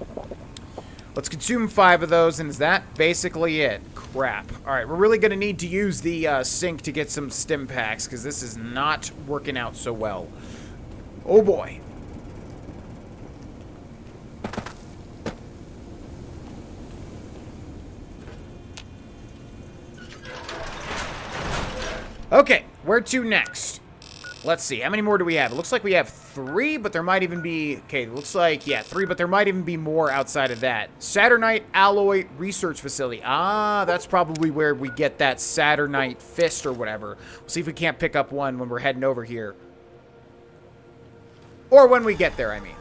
Let's consume 5 of those, and is that basically it? Crap. Alright, we're really going to need to use the sink to get some stim packs, because this is not working out so well. Oh boy. Okay, where to next? Let's see. How many more do we have? It looks like we have 3, but there might even be... Okay, it looks like, yeah, 3, but there might even be more outside of that. Saturnite Alloy Research Facility. Ah, that's probably where we get that Saturnite Fist or whatever. We'll see if we can't pick up one when we're heading over here. Or when we get there, I mean.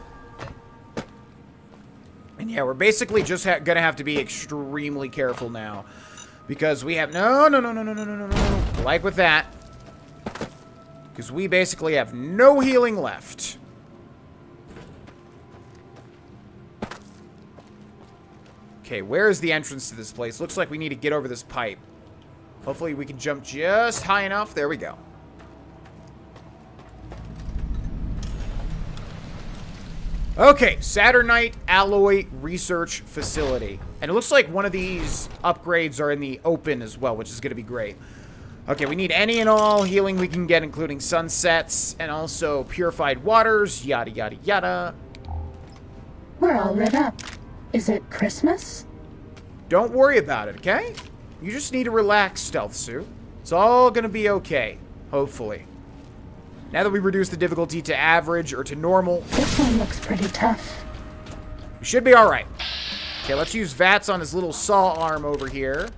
And yeah, we're basically just gonna have to be extremely careful now. Because we have... No. Like with that. Because we basically have no healing left. Okay, where is the entrance to this place? Looks like we need to get over this pipe. Hopefully we can jump just high enough. There we go. Okay, Saturnite Alloy Research Facility. And it looks like one of these upgrades are in the open as well, which is going to be great. Okay, we need any and all healing we can get, including sunsets and also purified waters, yada, yada, yada. We're all lit up. Is it Christmas? Don't worry about it, okay? You just need to relax, Stealth Suit. It's all going to be okay, hopefully. Now that we reduce the difficulty to average or to normal. This one looks pretty tough. We should be alright. Okay, let's use VATS on his little saw arm over here.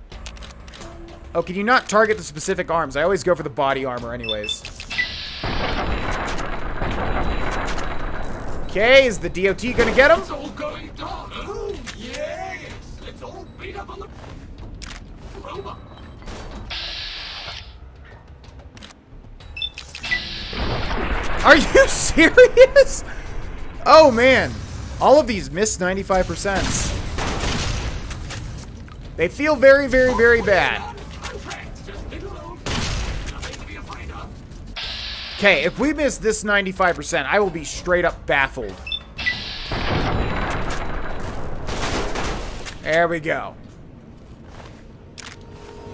Oh, can you not target the specific arms? I always go for the body armor anyways. Okay, is the DOT gonna get him? It's all going Are you serious? Oh, man. All of these missed 95%. They feel very, very, very bad. Okay, if we miss this 95%, I will be straight up baffled. There we go.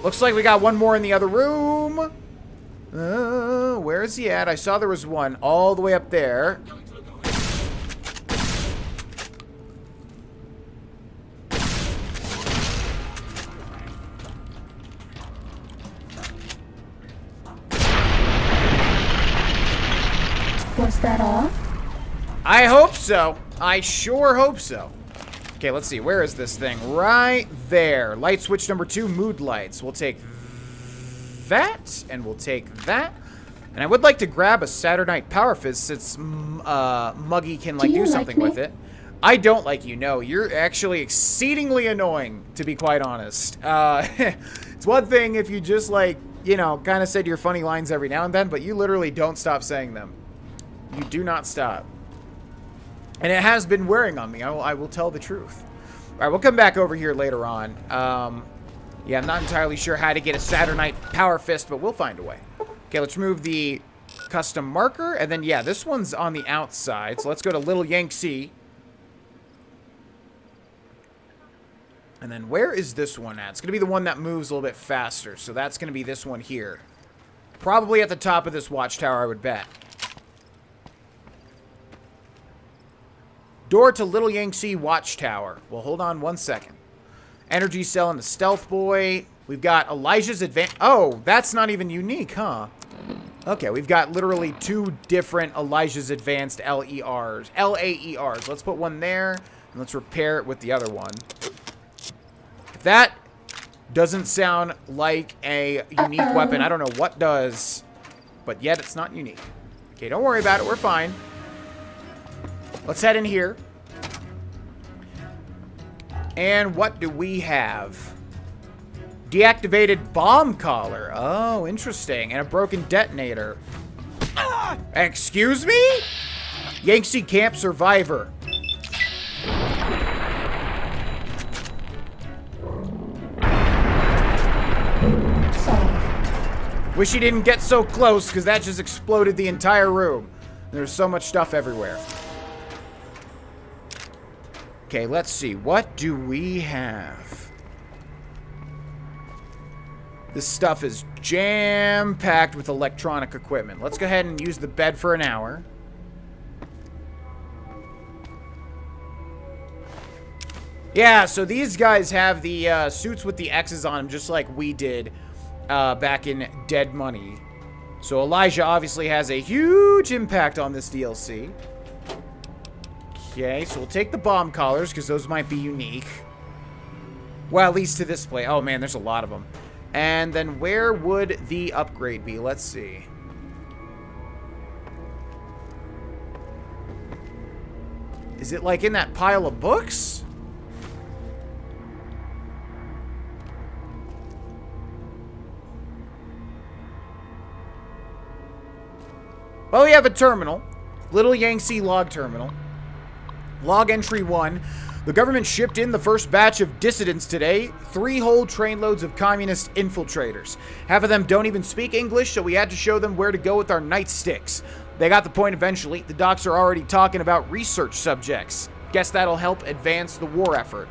Looks like we got one more in the other room. Where is he at? I saw there was one all the way up there. Was that all? I hope so. I sure hope so. Okay, let's see. Where is this thing? Right there. Light switch number 2, mood lights. We'll take that, and we'll take that. And I would like to grab a Saturnite Power Fist since Muggy can, like, do something with it. I don't like you, no. You're actually exceedingly annoying, to be quite honest. It's one thing if you just, like, you know, kind of said your funny lines every now and then, but you literally don't stop saying them. You do not stop. And it has been wearing on me. I will tell the truth. All right, we'll come back over here later on. Yeah, I'm not entirely sure how to get a Saturnite Power Fist, but we'll find a way. Okay, let's remove the custom marker. And then, yeah, this one's on the outside. So let's go to Little Yangtze. And then where is this one at? It's going to be the one that moves a little bit faster. So that's going to be this one here. Probably at the top of this watchtower, I would bet. Door to Little Yangtze Watchtower. Well, hold on one second. Energy cell and the stealth boy. We've got Elijah's advanced... Oh, that's not even unique, huh? Okay, we've got literally 2 different Elijah's advanced LAERs. Let's put one there, and let's repair it with the other one. If that doesn't sound like a unique weapon, I don't know what does. But yet, it's not unique. Okay, don't worry about it. We're fine. Let's head in here. And what do we have? Deactivated bomb collar. Oh, interesting. And a broken detonator. Excuse me? Yangtze Camp Survivor. Wish he didn't get so close, because that just exploded the entire room. There's so much stuff everywhere. Okay, let's see. What do we have? This stuff is jam-packed with electronic equipment. Let's go ahead and use the bed for an hour. Yeah, so these guys have the suits with the X's on them, just like we did back in Dead Money. So Elijah obviously has a huge impact on this DLC. Okay, so we'll take the bomb collars, because those might be unique. Well, at least to this play. Oh, man, there's a lot of them. And then where would the upgrade be? Let's see. Is it, like, in that pile of books? Well, we have a terminal. Little Yangtze log terminal. Log entry 1. The government shipped in the first batch of dissidents today. 3 whole trainloads of communist infiltrators. Half of them don't even speak English, so we had to show them where to go with our nightsticks. They got the point eventually. The docs are already talking about research subjects. Guess that'll help advance the war effort.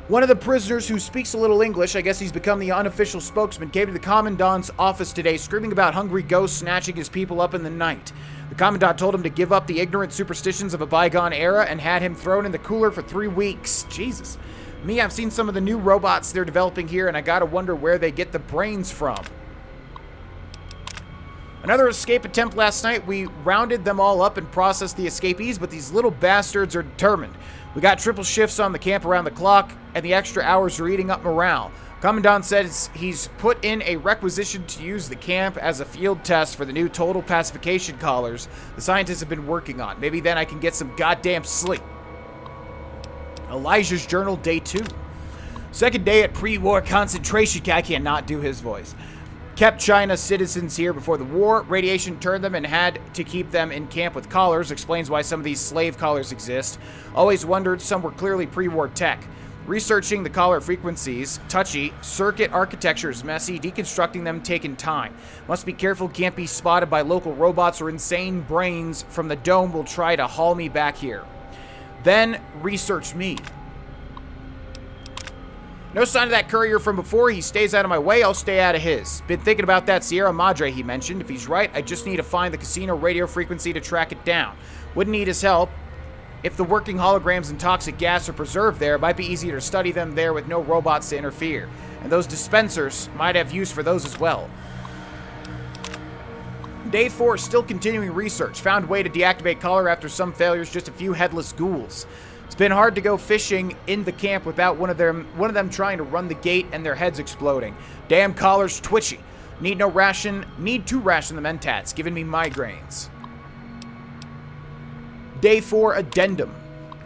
One of the prisoners who speaks a little English, I guess he's become the unofficial spokesman, came to the Commandant's office today screaming about hungry ghosts snatching his people up in the night. The Commandant told him to give up the ignorant superstitions of a bygone era and had him thrown in the cooler for 3 weeks. Jesus. Me, I've seen some of the new robots they're developing here, and I gotta wonder where they get the brains from. Another escape attempt last night. We rounded them all up and processed the escapees, but these little bastards are determined. We got triple shifts on the camp around the clock, and the extra hours are eating up morale. Commandant says he's put in a requisition to use the camp as a field test for the new total pacification collars the scientists have been working on. Maybe then I can get some goddamn sleep. Elijah's journal, day 2. Second day at pre-war concentration camp. I cannot do his voice. Kept China citizens here before the war. Radiation turned them and had to keep them in camp with collars. Explains why some of these slave collars exist. Always wondered, some were clearly pre-war tech. Researching the collar frequencies, touchy. Circuit architecture is messy. Deconstructing them taking time. Must be careful, can't be spotted by local robots or insane brains from the dome will try to haul me back here. Then research me. No sign of that courier from before. He stays out of my way. I'll stay out of his. Been thinking about that Sierra Madre he mentioned. If he's right, I just need to find the casino radio frequency to track it down. Wouldn't need his help. If the working holograms and toxic gas are preserved there, it might be easier to study them there with no robots to interfere. And those dispensers might have use for those as well. Day 4, still continuing research. Found way to deactivate collar after some failures, just a few headless ghouls. It's been hard to go fishing in the camp without one of them trying to run the gate and their heads exploding. Damn collar's twitchy. Need to ration the mentats, giving me migraines. Day 4 addendum.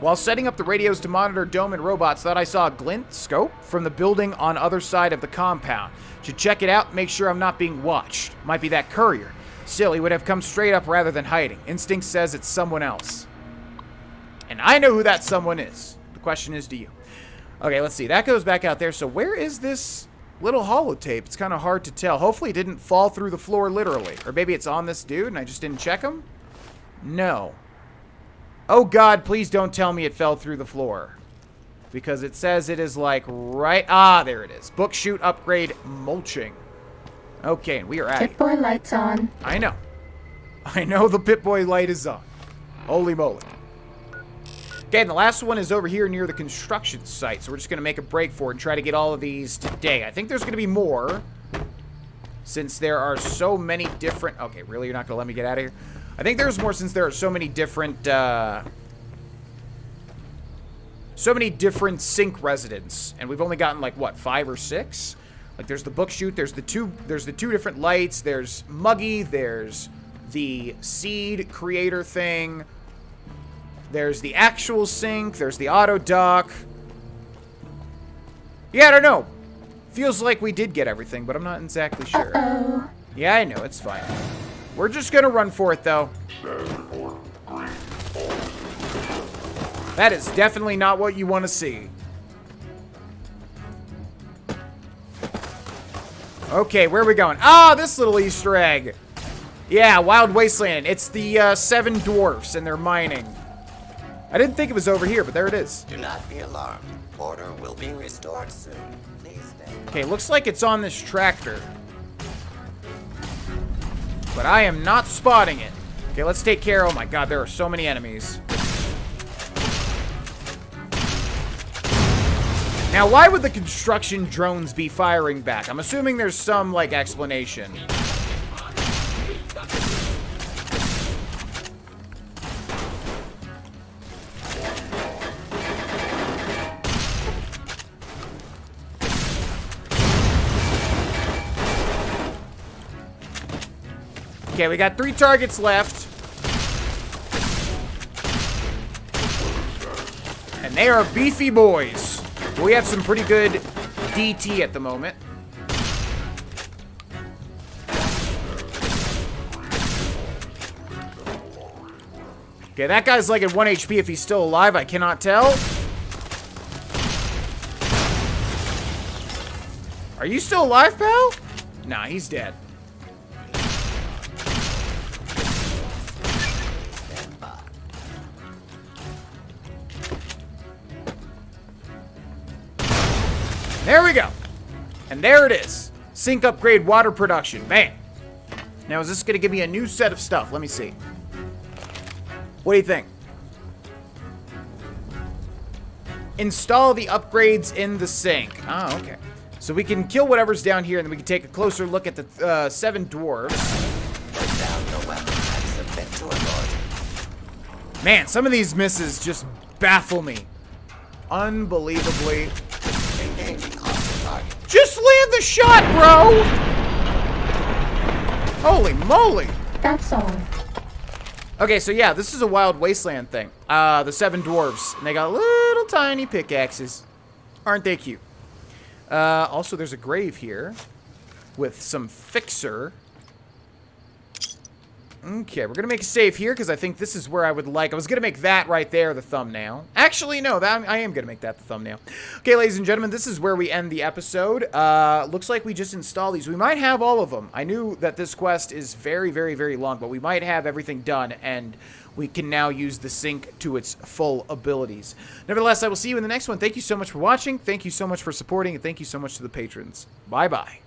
While setting up the radios to monitor dome and robots, thought I saw a glint scope from the building on other side of the compound. Should check it out, make sure I'm not being watched. Might be that courier. Still, he would have come straight up rather than hiding. Instinct says it's someone else. And I know who that someone is. The question is, do you? Okay, let's see. That goes back out there. So where is this little holotape? It's kind of hard to tell. Hopefully it didn't fall through the floor literally. Or maybe it's on this dude and I just didn't check him? No. Oh God, please don't tell me it fell through the floor. Because it says it is like right... Ah, there it is. Book shoot upgrade mulching. Okay, and we are at it. Pip-Boy light's on. I know. I know the Pip-Boy light is on. Holy moly. Okay, and the last one is over here near the construction site, so we're just going to make a break for it and try to get all of these today. I think there's going to be more, since there are so many different... Okay, really? You're not going to let me get out of here? I think there's more since there are so many different... sink residents, and we've only gotten, like, what, 5 or 6? Like, there's the book chute, there's the two different lights, there's Muggy, there's the seed creator thing... There's the actual sink. There's the auto dock. Yeah, I don't know. Feels like we did get everything, but I'm not exactly sure. Uh-oh. Yeah, I know. It's fine. We're just gonna run for it, though. That is definitely not what you want to see. Okay, where are we going? Ah, this little Easter egg. Yeah, Wild Wasteland. It's the 7 dwarfs, and they're mining. I didn't think it was over here, but there it is. Do not be alarmed. Order will be restored soon. Please stay. Okay, looks like it's on this tractor. But I am not spotting it. Okay, let's take care. Oh my God, there are so many enemies. Now, why would the construction drones be firing back? I'm assuming there's some, like, explanation. Okay, we got 3 targets left. And they are beefy boys. We have some pretty good DT at the moment. Okay, that guy's like at 1 HP if he's still alive. I cannot tell. Are you still alive, pal? Nah, he's dead. There we go. And there it is. Sink upgrade water production. Man. Now, is this going to give me a new set of stuff? Let me see. What do you think? Install the upgrades in the sink. Oh, okay. So we can kill whatever's down here, and then we can take a closer look at the 7 dwarves. Put down the weapon and submit to authority. Man, some of these misses just baffle me. Unbelievably. Engaging hostile target. Just land the shot, bro! Holy moly! That's all. Okay, so yeah, this is a Wild Wasteland thing. The 7 dwarves, and they got little tiny pickaxes. Aren't they cute? Also, there's a grave here with some fixer. Okay, we're going to make a save here because I think this is where I would like... I was going to make that right there the thumbnail. Actually, no, I am going to make that the thumbnail. Okay, ladies and gentlemen, this is where we end the episode. Looks like we just install these. We might have all of them. I knew that this quest is very, very, very long, but we might have everything done, and we can now use the sync to its full abilities. Nevertheless, I will see you in the next one. Thank you so much for watching. Thank you so much for supporting, and thank you so much to the patrons. Bye-bye.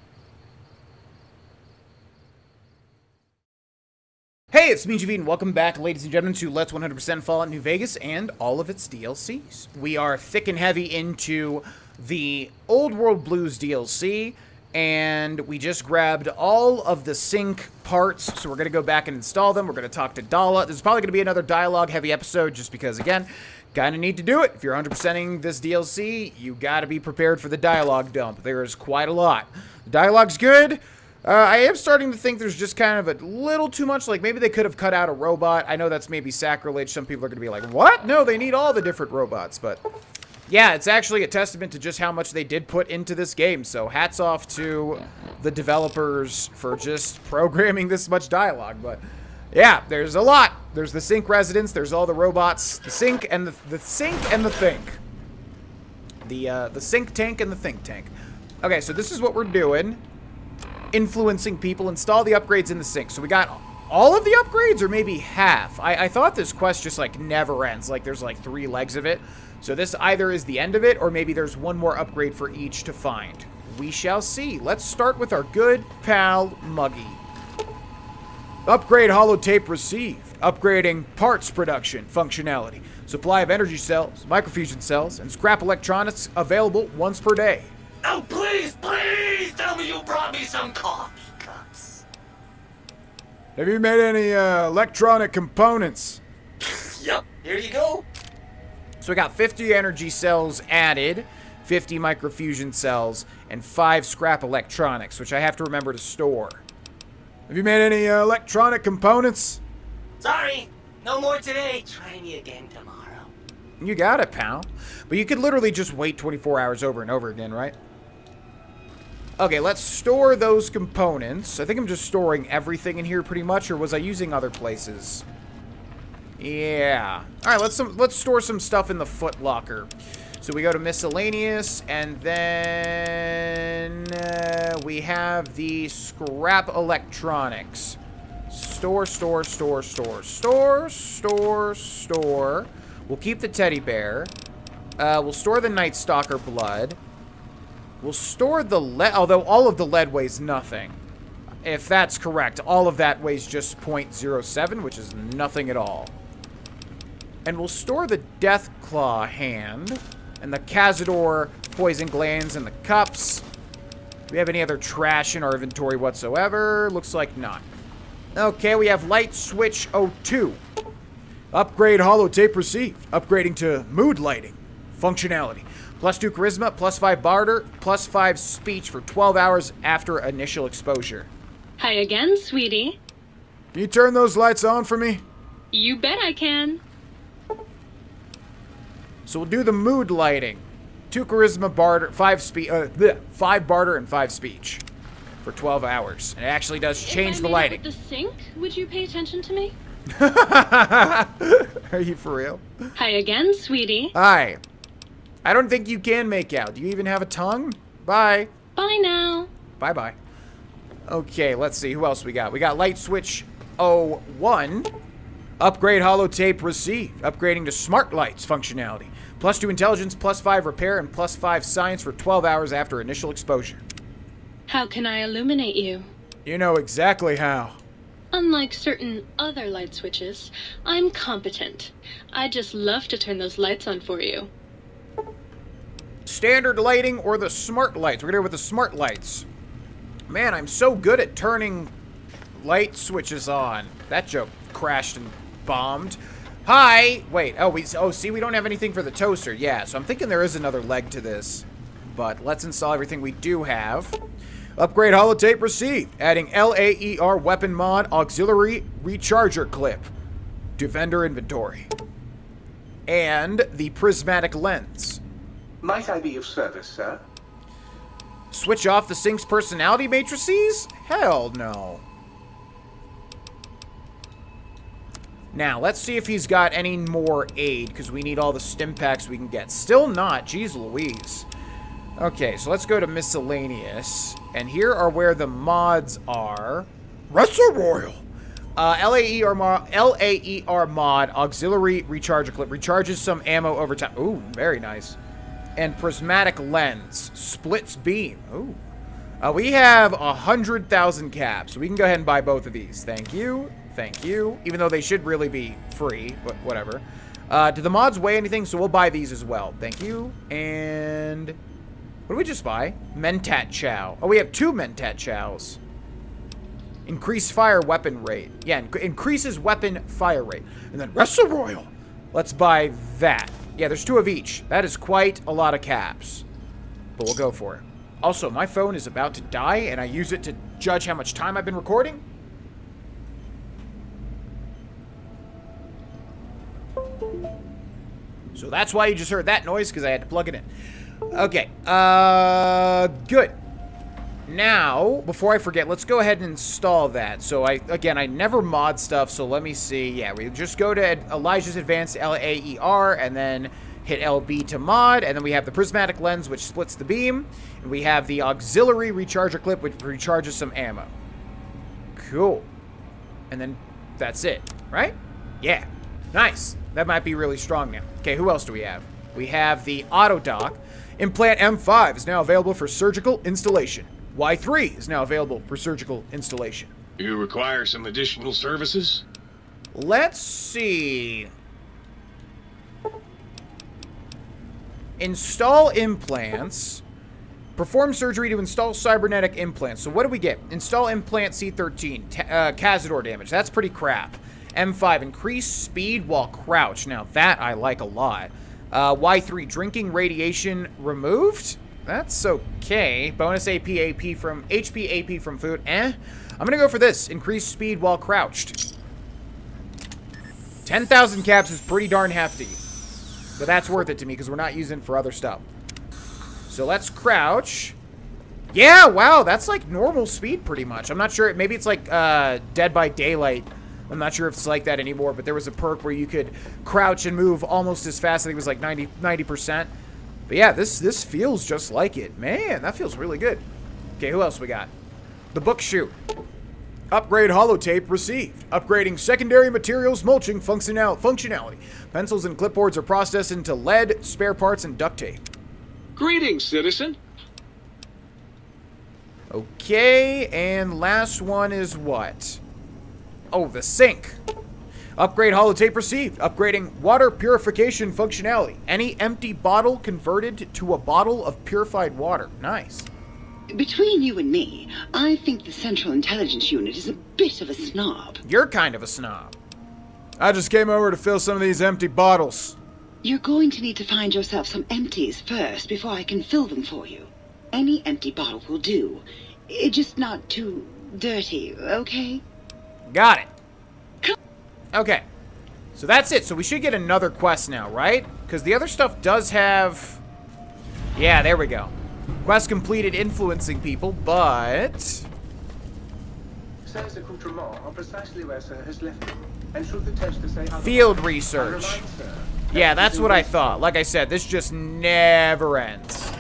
Hey, it's me, Javine. Welcome back, ladies and gentlemen, to Let's 100% Fallout New Vegas and all of its DLCs. We are thick and heavy into the Old World Blues DLC, and we just grabbed all of the sync parts, so we're going to go back and install them. We're going to talk to Dala. This is probably going to be another dialogue-heavy episode, just because, again, kind of need to do it. If you're 100%ing this DLC, you got to be prepared for the dialogue dump. There is quite a lot. The dialogue's good. I am starting to think there's just kind of a little too much, like maybe they could have cut out a robot. I know that's maybe sacrilege. Some people are going to be like, what? No, they need all the different robots, but yeah, it's actually a testament to just how much they did put into this game. So hats off to the developers for just programming this much dialogue, but yeah, there's a lot. There's the sync residence, there's all the robots, the sync and the sync and the think. The sync tank and the think tank. Okay, so this is what we're doing. Influencing people, install the upgrades in the sync. So we got all of the upgrades, or maybe half. I thought this quest just like never ends, like there's like 3 legs of it. So this either is the end of it, or maybe there's one more upgrade for each to find. We shall see. Let's start with our good pal Muggy. Upgrade holotape received. Upgrading parts production functionality. Supply of energy cells, microfusion cells, and scrap electronics available once per day. Oh, please, please tell me you brought me some coffee cups. Have you made any electronic components? Yep, here you go. So we got 50 energy cells added, 50 microfusion cells, and 5 scrap electronics, which I have to remember to store. Have you made any electronic components? Sorry, no more today. Try me again tomorrow. You got it, pal. But you could literally just wait 24 hours over and over again, right? Okay, let's store those components. I think I'm just storing everything in here pretty much, or was I using other places? Yeah. All right, let's store some stuff in the foot locker. So we go to miscellaneous, and then we have the scrap electronics. Store. We'll keep the teddy bear. We'll store the Night Stalker blood. We'll store the lead, although all of the lead weighs nothing. If that's correct, all of that weighs just 0.07, which is nothing at all. And we'll store the Deathclaw hand, and the Cazador poison glands, and the cups. Do we have any other trash in our inventory whatsoever? Looks like not. Okay, we have Light Switch 02. Upgrade holotape received. Upgrading to mood lighting functionality. +2 charisma, +5 barter, +5 speech for 12 hours after initial exposure. Hi again, sweetie. Can you turn those lights on for me? You bet I can. So we'll do the mood lighting. 2 charisma, barter, 5 barter, and 5 speech for 12 hours. And it actually does change the lighting. If I made it with the sync, would you pay attention to me? Are you for real? Hi again, sweetie. Hi. I don't think you can make out. Do you even have a tongue? Bye. Bye now. Bye-bye. Okay, let's see. Who else we got? We got Light Switch 01. Upgrade holotape received. Upgrading to Smart Lights functionality. +2 intelligence, +5 repair, and +5 science for 12 hours after initial exposure. How can I illuminate you? You know exactly how. Unlike certain other light switches, I'm competent. I'd just love to turn those lights on for you. Standard lighting or the smart lights? We're gonna go with the smart lights. Man, I'm so good at turning light switches on. That joke crashed and bombed. Hi! Wait, see, we don't have anything for the toaster. Yeah, so I'm thinking there is another leg to this. But let's install everything we do have. Upgrade holotape received. Adding LAER weapon mod auxiliary recharger clip to vendor inventory. And the prismatic lens. Might I be of service, sir? Switch off the Sync's personality matrices? Hell no. Now, let's see if he's got any more aid, because we need all the stim packs we can get. Still not. Jeez Louise. Okay, so let's go to miscellaneous. And here are where the mods are. Retrieval. LAER mod, auxiliary recharger clip. Recharges some ammo over time. Ooh, very nice. And prismatic lens. Splits beam. Ooh. We have 100,000 caps, so we can go ahead and buy both of these. Thank you. Thank you. Even though they should really be free, but whatever. Do the mods weigh anything? So we'll buy these as well. Thank you. And what did we just buy? Mentat Chow. Oh, we have 2 Mentat Chows. Increase fire weapon rate. Yeah, increases weapon fire rate. And then Wrestle Royal. Let's buy that. Yeah, there's 2 of each. That is quite a lot of caps. But we'll go for it. Also, my phone is about to die, and I use it to judge how much time I've been recording. So that's why you just heard that noise, because I had to plug it in. Okay, good. Now, before I forget, let's go ahead and install that. So, I never mod stuff, so let me see. Yeah, we just go to Elijah's Advanced LAER, and then hit LB to mod, and then we have the prismatic lens, which splits the beam, and we have the auxiliary recharger clip, which recharges some ammo. Cool. And then that's it, right? Yeah. Nice. That might be really strong now. Okay, who else do we have? We have the auto dock. Implant M5 is now available for surgical installation. Y3 is now available for surgical installation. You require some additional services? Let's see. Install implants. Perform surgery to install cybernetic implants. So what do we get? Install implant C13. Cazador damage. That's pretty crap. M5. Increase speed while crouched. Now that I like a lot. Y3. Drinking radiation removed. That's okay. Bonus HP from food. I'm gonna go for this. Increase speed while crouched. 10,000 caps is pretty darn hefty. But that's worth it to me because we're not using it for other stuff. So let's crouch. Yeah, wow, that's like normal speed pretty much. I'm not sure. Maybe it's like Dead by Daylight. I'm not sure if it's like that anymore, but there was a perk where you could crouch and move almost as fast. I think it was like 90%. But yeah, this feels just like it. Man, that feels really good. Okay, who else we got? The book chute. Upgrade holotape received. Upgrading secondary materials mulching functionality. Pencils and clipboards are processed into lead, spare parts, and duct tape. Greetings, citizen. Okay, and last one is what? Oh, the sink. Upgrade holotape received. Upgrading water purification functionality. Any empty bottle converted to a bottle of purified water. Nice. Between you and me, I think the Central Intelligence Unit is a bit of a snob. You're kind of a snob. I just came over to fill some of these empty bottles. You're going to need to find yourself some empties first before I can fill them for you. Any empty bottle will do. Just not too dirty, okay? Got it. Okay. So that's it. So we should get another quest now, right? Because the other stuff does have... Yeah, there we go. Quest completed influencing people, but... Field research. Yeah, that's what I thought. Like I said, this just never ends.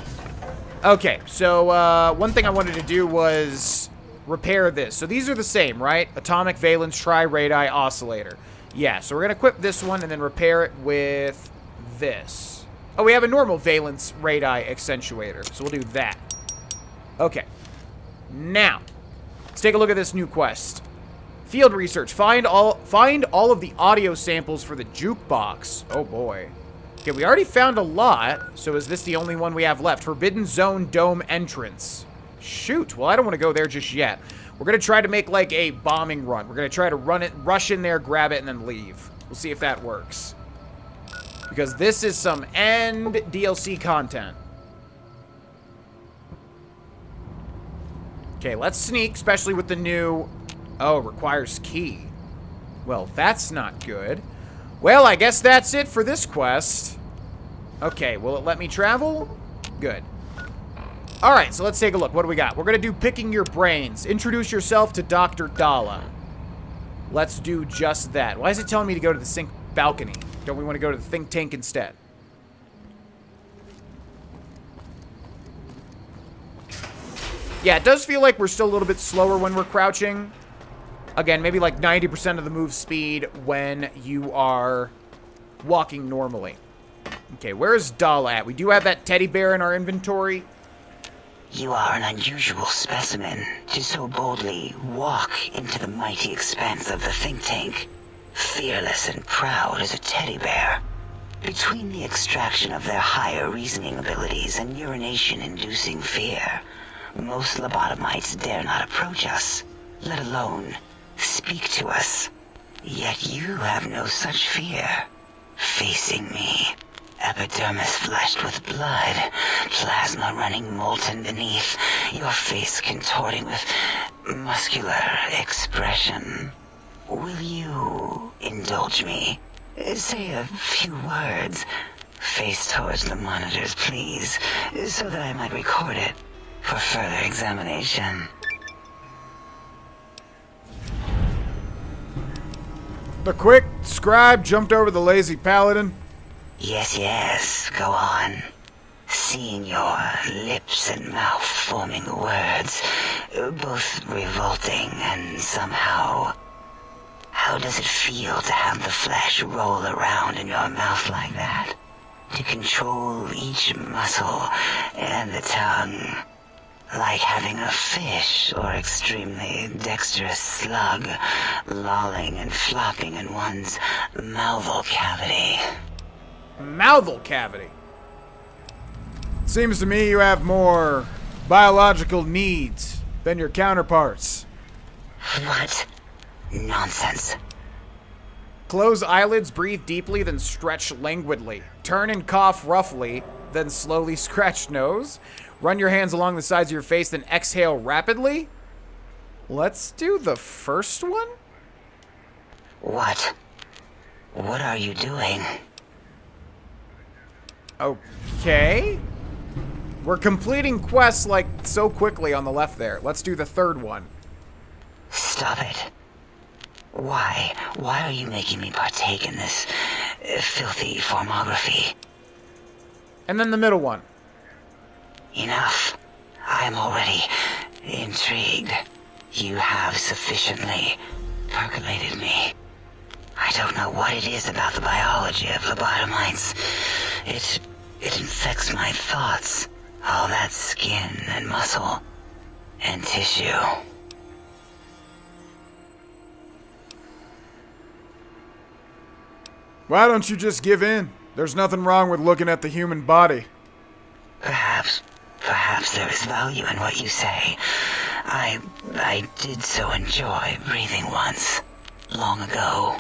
Okay, so one thing I wanted to do was repair this. So these are the same, right? Atomic valence tri-radii oscillator. Yeah, so we're going to equip this one and then repair it with this. Oh, we have a normal valence radii accentuator, so we'll do that. Okay. Now, let's take a look at this new quest. Field research. Find all of the audio samples for the jukebox. Oh boy. Okay, we already found a lot, so is this the only one we have left? Forbidden Zone Dome entrance. Shoot, well, I don't want to go there just yet. We're going to try to make like a bombing run. We're going to try to rush in there, grab it, and then leave. We'll see if that works. Because this is some end DLC content. Okay, let's sneak, especially with the new... Oh, requires key. Well, that's not good. Well, I guess that's it for this quest. Okay, will it let me travel? Good. All right, so let's take a look. What do we got? We're going to do picking your brains. Introduce yourself to Dr. Dala. Let's do just that. Why is it telling me to go to the sink balcony? Don't we want to go to the think tank instead? Yeah, it does feel like we're still a little bit slower when we're crouching. Again, maybe like 90% of the move speed when you are walking normally. Okay, where's Dala at? We do have that teddy bear in our inventory. You are an unusual specimen to so boldly walk into the mighty expanse of the think tank, fearless and proud as a teddy bear. Between the extraction of their higher reasoning abilities and urination-inducing fear, most lobotomites dare not approach us, let alone speak to us. Yet you have no such fear. Facing me, epidermis flushed with blood, plasma running molten beneath, your face contorting with muscular expression. Will you indulge me? Say a few words. Face towards the monitors, please, so that I might record it for further examination. The quick scribe jumped over the lazy paladin. Yes, go on. Seeing your lips and mouth forming words, both revolting and somehow... How does it feel to have the flesh roll around in your mouth like that? To control each muscle and the tongue? Like having a fish or extremely dexterous slug lolling and flopping in one's mouthal cavity. Mouthal cavity? Seems to me you have more biological needs than your counterparts. What? Nonsense. Close eyelids, breathe deeply, then stretch languidly. Turn and cough roughly, then slowly scratch nose. Run your hands along the sides of your face, then exhale rapidly. Let's do the first one? What? What are you doing? Okay. We're completing quests like so quickly on the left there. Let's do the third one. Stop it. Why? Why are you making me partake in this filthy formography? And then the middle one. Enough. I am already intrigued. You have sufficiently percolated me. I don't know what it is about the biology of lobotomites. It infects my thoughts. All that skin and muscle and tissue. Why don't you just give in? There's nothing wrong with looking at the human body. Perhaps there is value in what you say. I did so enjoy breathing once, long ago.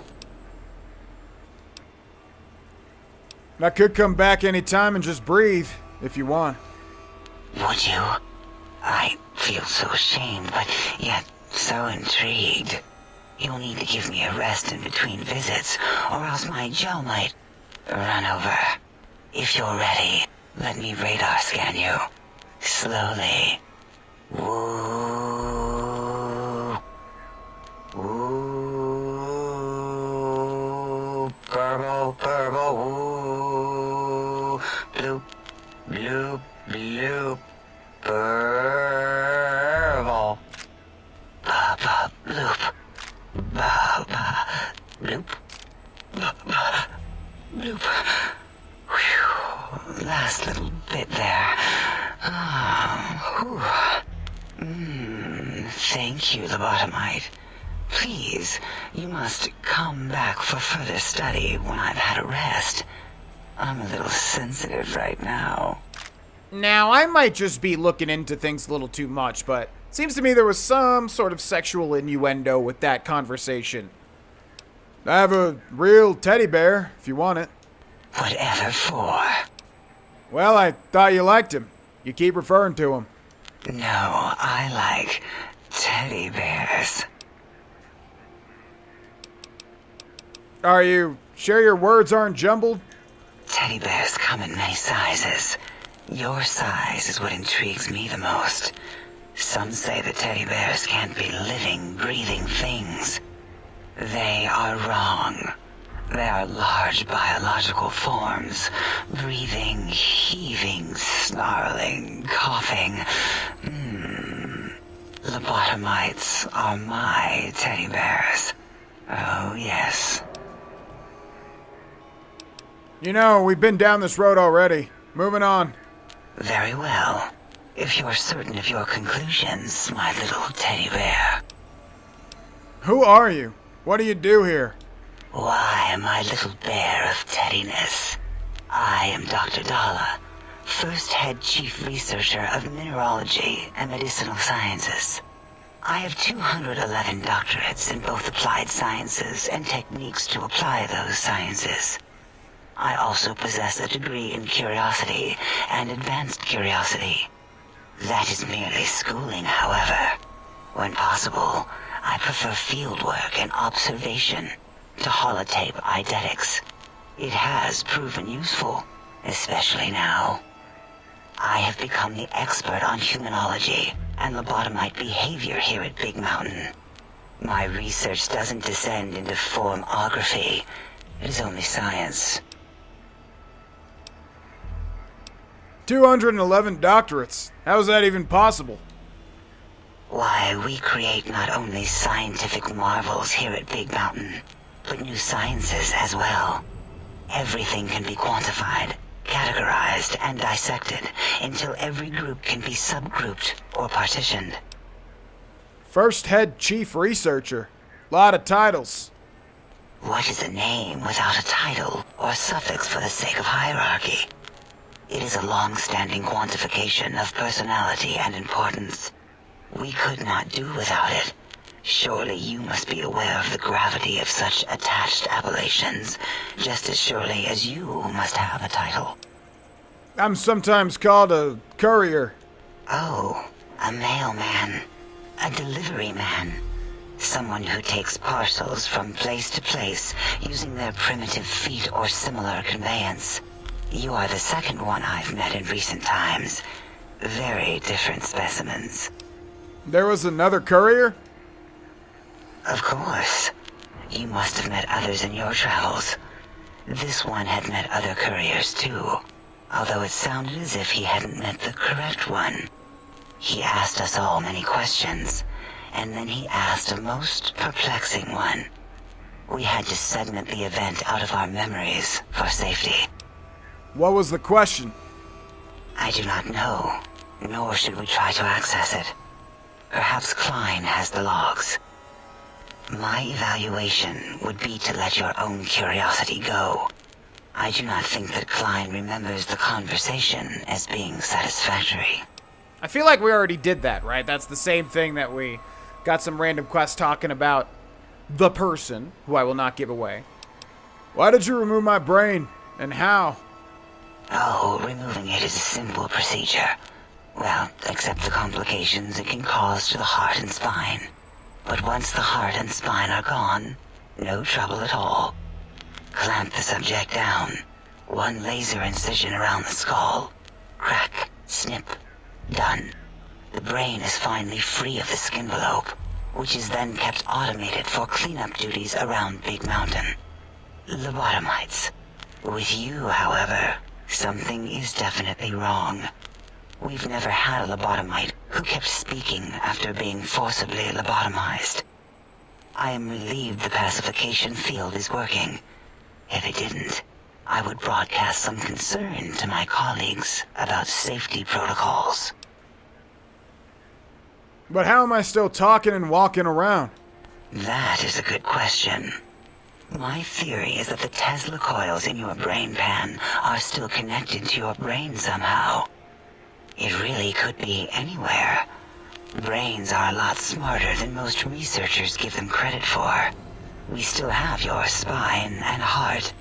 I could come back anytime and just breathe, if you want. Would you? I feel so ashamed, but yet so intrigued. You'll need to give me a rest in between visits, or else my jaw might run over. If you're ready, let me radar scan you. Slowly. Woo. Woo. Purple, purple, woo. Bloop, bloop, bloop. Purple. Ba-ba, bloop. Ba-ba, bloop. Ba-ba, bloop. Whew. Last little bit there. Thank you, lobotomite. Please, you must come back for further study when I've had a rest. I'm a little sensitive right now. Now, I might just be looking into things a little too much, but seems to me there was some sort of sexual innuendo with that conversation. I have a real teddy bear, if you want it. Whatever for? Well, I thought you liked him. You keep referring to him. No, I like teddy bears. Are you sure your words aren't jumbled? Teddy bears come in many sizes. Your size is what intrigues me the most. Some say that teddy bears can't be living, breathing things. They are wrong. They are large biological forms, breathing, heaving, snarling, coughing. Lobotomites are my teddy bears. Oh, yes. You know, we've been down this road already. Moving on. Very well. If you're certain of your conclusions, my little teddy bear. Who are you? What do you do here? Why, my little bear of teddiness. I am Dr. Dalla, first head chief researcher of mineralogy and medicinal sciences. I have 211 doctorates in both applied sciences and techniques to apply those sciences. I also possess a degree in curiosity and advanced curiosity. That is merely schooling, however. When possible, I prefer fieldwork and observation to holotape eidetics. It has proven useful, especially now. I have become the expert on humanology and lobotomite behavior here at Big Mountain. My research doesn't descend into formography. It is only science. 211 doctorates. How is that even possible? Why, we create not only scientific marvels here at Big Mountain, but new sciences as well. Everything can be quantified, categorized, and dissected until every group can be subgrouped or partitioned. First head chief researcher. Lot of titles. What is a name without a title or suffix for the sake of hierarchy? It is a long-standing quantification of personality and importance. We could not do without it. Surely you must be aware of the gravity of such attached appellations, just as surely as you must have a title. I'm sometimes called a courier. Oh, a mailman. A delivery man. Someone who takes parcels from place to place using their primitive feet or similar conveyance. You are the second one I've met in recent times. Very different specimens. There was another courier? Of course. You must have met others in your travels. This one had met other couriers too, although it sounded as if he hadn't met the correct one. He asked us all many questions, and then he asked a most perplexing one. We had to segment the event out of our memories for safety. What was the question? I do not know, nor should we try to access it. Perhaps Klein has the logs. My evaluation would be to let your own curiosity go. I do not think that Klein remembers the conversation as being satisfactory. I feel like we already did that, right? That's the same thing that we got some random quest talking about the person, who I will not give away. Why did you remove my brain, and how? Oh, removing it is a simple procedure. Well, except the complications it can cause to the heart and spine. But once the heart and spine are gone, no trouble at all. Clamp the subject down. One laser incision around the skull. Crack, snip, done. The brain is finally free of the skin envelope, which is then kept automated for cleanup duties around Big Mountain. Lobotomites. With you, however, something is definitely wrong. We've never had a lobotomite who kept speaking after being forcibly lobotomized. I am relieved the pacification field is working. If it didn't, I would broadcast some concern to my colleagues about safety protocols. But how am I still talking and walking around? That is a good question. My theory is that the Tesla coils in your brain pan are still connected to your brain somehow. It really could be anywhere. Brains are a lot smarter than most researchers give them credit for. We still have your spine and heart.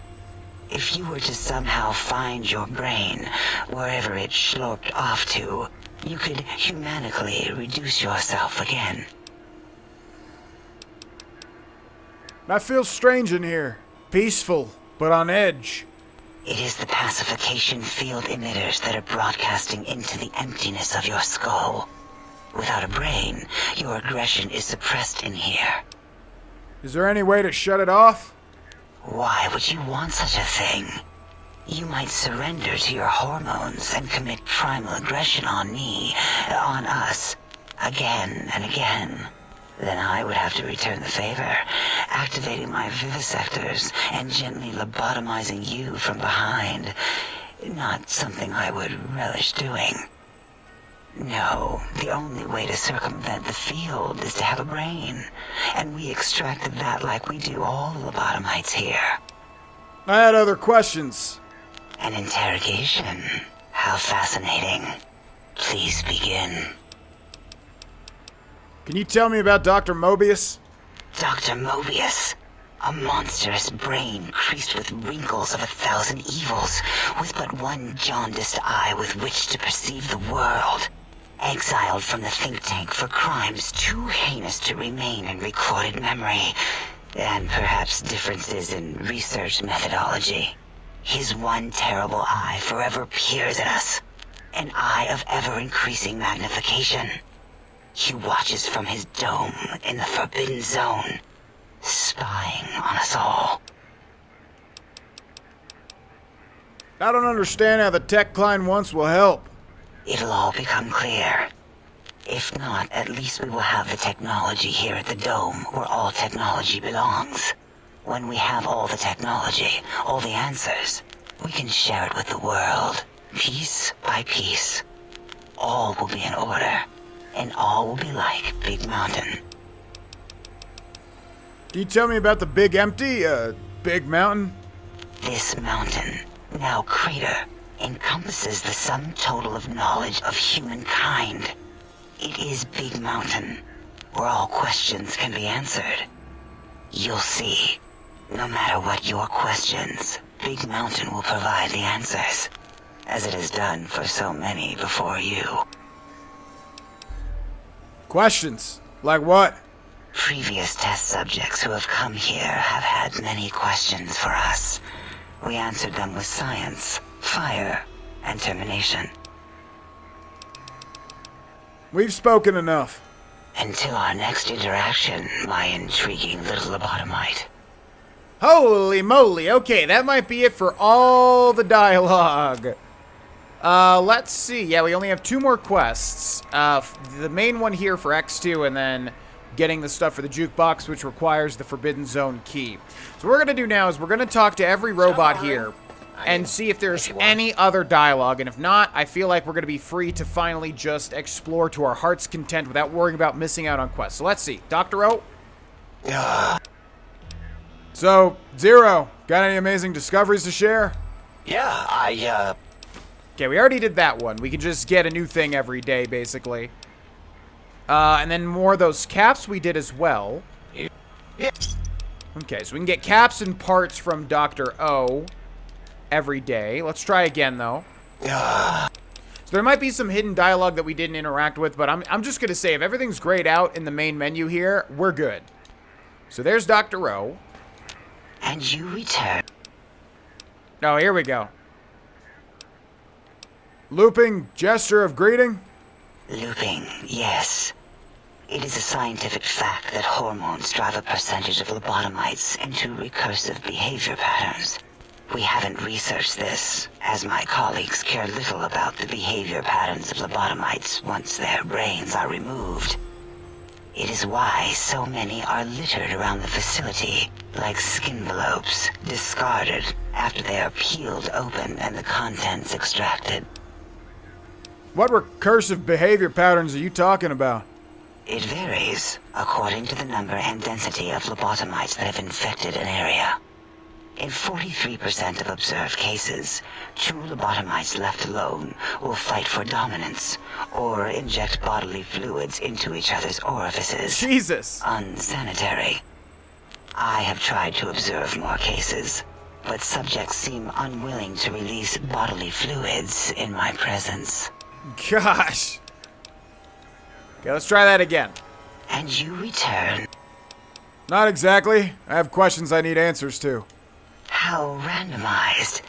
If you were to somehow find your brain, wherever it sloped off to, you could humanically reduce yourself again. I feel strange in here. Peaceful, but on edge. It is the pacification field emitters that are broadcasting into the emptiness of your skull. Without a brain, your aggression is suppressed in here. Is there any way to shut it off? Why would you want such a thing? You might surrender to your hormones and commit primal aggression on me, on us, again and again. Then I would have to return the favor, activating my vivisectors and gently lobotomizing you from behind. Not something I would relish doing. No, the only way to circumvent the field is to have a brain, and we extracted that like we do all the lobotomites here. I had other questions. An interrogation? How fascinating. Please begin. Can you tell me about Dr. Mobius? Dr. Mobius. A monstrous brain creased with wrinkles of 1,000 evils, with but one jaundiced eye with which to perceive the world. Exiled from the think tank for crimes too heinous to remain in recorded memory, and perhaps differences in research methodology. His one terrible eye forever peers at us, an eye of ever-increasing magnification. He watches from his dome in the Forbidden Zone, spying on us all. I don't understand how the tech Klein wants will help. It'll all become clear. If not, at least we will have the technology here at the dome where all technology belongs. When we have all the technology, all the answers, we can share it with the world, piece by piece. All will be in order, and all will be like Big Mountain. Can you tell me about the Big Empty, Big Mountain? This mountain, now crater, encompasses the sum total of knowledge of humankind. It is Big Mountain, where all questions can be answered. You'll see. No matter what your questions, Big Mountain will provide the answers, as it has done for so many before you. Questions? Like what? Previous test subjects who have come here have had many questions for us. We answered them with science, fire, and termination. We've spoken enough. Until our next interaction, my intriguing little lobotomite. Holy moly, okay, that might be it for all the dialogue. Let's see, yeah, we only have 2 more quests. The main one here for X2, and then getting the stuff for the jukebox, which requires the Forbidden Zone key. So what we're going to do now is we're going to talk to every robot here and see if there's any other dialogue, and if not, I feel like we're going to be free to finally just explore to our heart's content without worrying about missing out on quests. So let's see. Dr. O? So, Zero, got any amazing discoveries to share? Yeah, Okay, we already did that one. We can just get a new thing every day, basically. And then more of those caps we did as well. Okay, so we can get caps and parts from Dr. O every day. Let's try again, though. So there might be some hidden dialogue that we didn't interact with, but I'm just going to say, if everything's grayed out in the main menu here, we're good. So there's Dr. O. And you return. Oh, here we go. Looping gesture of greeting? Looping, yes. It is a scientific fact that hormones drive a percentage of lobotomites into recursive behavior patterns. We haven't researched this, as my colleagues care little about the behavior patterns of lobotomites once their brains are removed. It is why so many are littered around the facility, like skinvelopes, discarded after they are peeled open and the contents extracted. What recursive behavior patterns are you talking about? It varies according to the number and density of lobotomites that have infected an area. In 43% of observed cases, 2 lobotomites left alone will fight for dominance or inject bodily fluids into each other's orifices. Jesus! Unsanitary. I have tried to observe more cases, but subjects seem unwilling to release bodily fluids in my presence. Gosh. Okay, let's try that again. And you return. Not exactly. I have questions I need answers to. How randomized.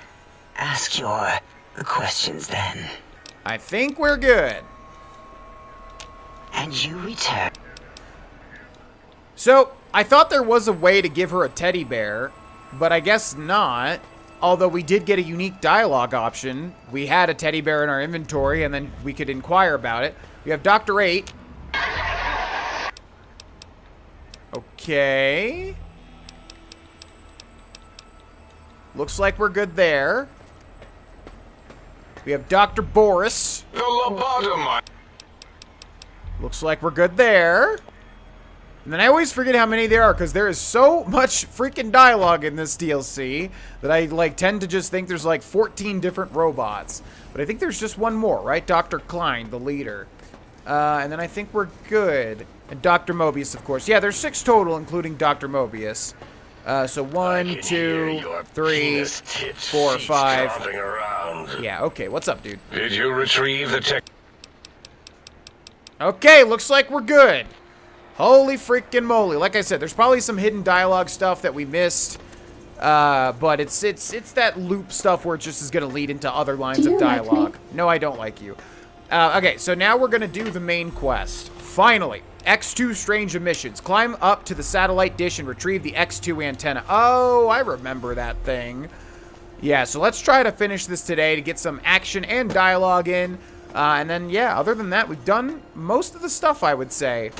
Ask your questions then. I think we're good. And you return. So, I thought there was a way to give her a teddy bear, but I guess not. Although we did get a unique dialogue option. We had a teddy bear in our inventory, and then we could inquire about it. We have Dr. 8. Okay. Looks like we're good there. We have Dr. Boris. The lobotomized. Looks like we're good there. And then I always forget how many there are, because there is so much freaking dialogue in this DLC that I, like, tend to just think there's, like, 14 different robots. But I think there's just one more, right? Dr. Klein, the leader. And then I think we're good. And Dr. Mobius, of course. Yeah, there's 6 total, including Dr. Mobius. So 1, 2, 3, 4, 5. Yeah, okay. What's up, dude? Did you retrieve the tech? Okay, looks like we're good. Holy freaking moly. Like I said, there's probably some hidden dialogue stuff that we missed. But it's that loop stuff where it just is going to lead into other lines of dialogue. Like No, I don't like you. Okay, so now we're going to do the main quest. Finally, X2 strange emissions. Climb up to the satellite dish and retrieve the X2 antenna. Oh, I remember that thing. Yeah, so let's try to finish this today to get some action and dialogue in. And then, yeah, other than that, we've done most of the stuff, I would say.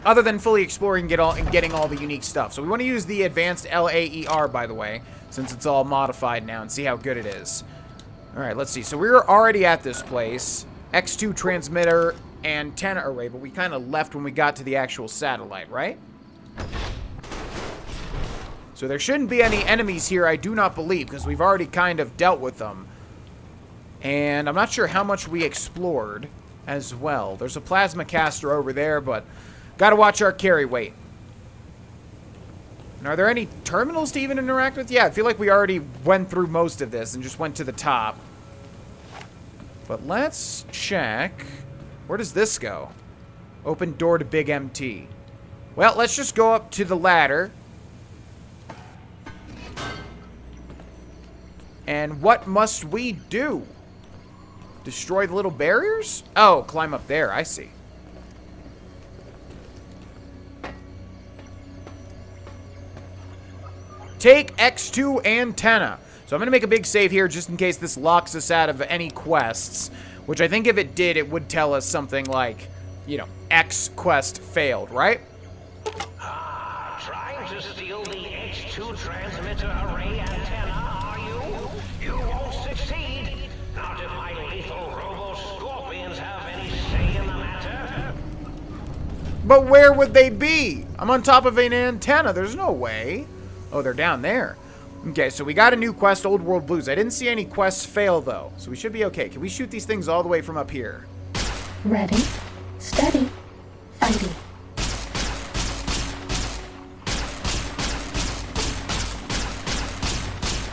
Other than fully exploring and getting all the unique stuff. So we want to use the advanced LAER, by the way, since it's all modified now, and see how good it is. All right, let's see. So we were already at this place. X2 transmitter antenna array, but we kind of left when we got to the actual satellite, right? So there shouldn't be any enemies here, I do not believe, because we've already kind of dealt with them. And I'm not sure how much we explored as well. There's a plasma caster over there, but gotta watch our carry weight. And are there any terminals to even interact with? Yeah, I feel like we already went through most of this and just went to the top. But let's check. Where does this go? Open door to Big MT. Well, let's just go up to the ladder. And what must we do? Destroy the little barriers? Oh, climb up there. I see. Take X2 antenna. So I'm going to make a big save here just in case this locks us out of any quests. Which I think if it did, it would tell us something like, you know, X quest failed, right? Trying to steal the X2 transmitter array antenna, are you? You won't succeed. Not if my lethal robo-scorpions have any say in the matter. But where would they be? I'm on top of an antenna. There's no way. Oh, they're down there. Okay, so we got a new quest, Old World Blues. I didn't see any quests fail, though, so we should be okay. Can we shoot these things all the way from up here? Ready, steady, fighting.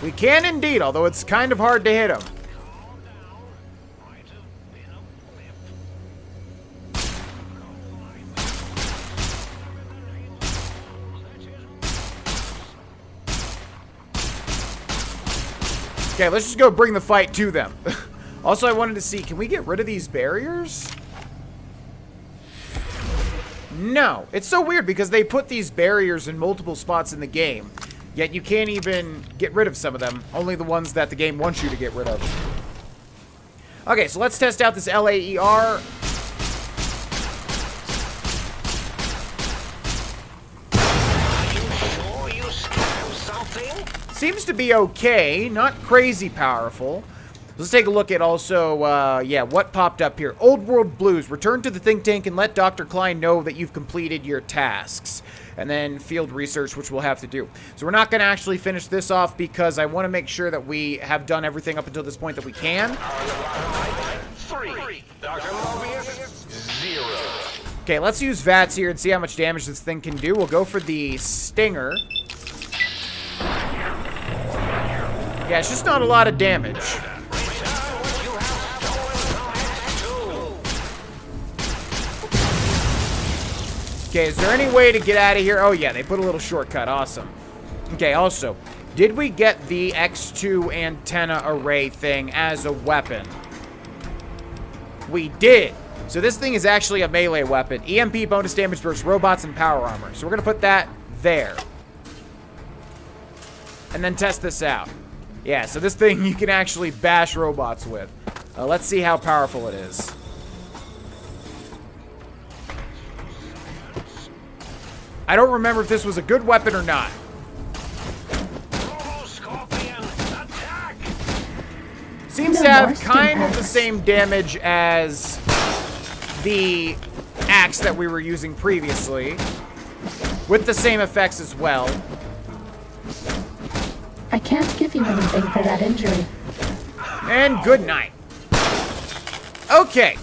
We can indeed, although it's kind of hard to hit them. Okay, let's just go bring the fight to them. Also, I wanted to see, can we get rid of these barriers? No. It's so weird because they put these barriers in multiple spots in the game, yet you can't even get rid of some of them. Only the ones that the game wants you to get rid of. Okay, so let's test out this LAER. Seems to be okay, not crazy powerful. Let's take a look at also, yeah, what popped up here. Old World Blues. Return to the think tank and let Dr. Klein know that you've completed your tasks. And then field research, which we'll have to do. So we're not going to actually finish this off because I want to make sure that we have done everything up until this point that we can. 3. Dr. Mobius, 0. Okay, let's use VATS here and see how much damage this thing can do. We'll go for the Stinger. Yeah, it's just not a lot of damage. Okay, is there any way to get out of here? Oh, yeah, they put a little shortcut. Awesome. Okay, also, Did we get the X2 antenna array thing as a weapon? We did. So this thing is actually a melee weapon. EMP bonus damage versus robots and power armor. So we're going to put that there. And then test this out. Yeah, so this thing you can actually bash robots with. Let's see how powerful it is. I don't remember if this was a good weapon or not. Seems to have kind of the same damage as the axe that we were using previously, with the same effects as well. I can't give you anything for that injury. And good night. Okay,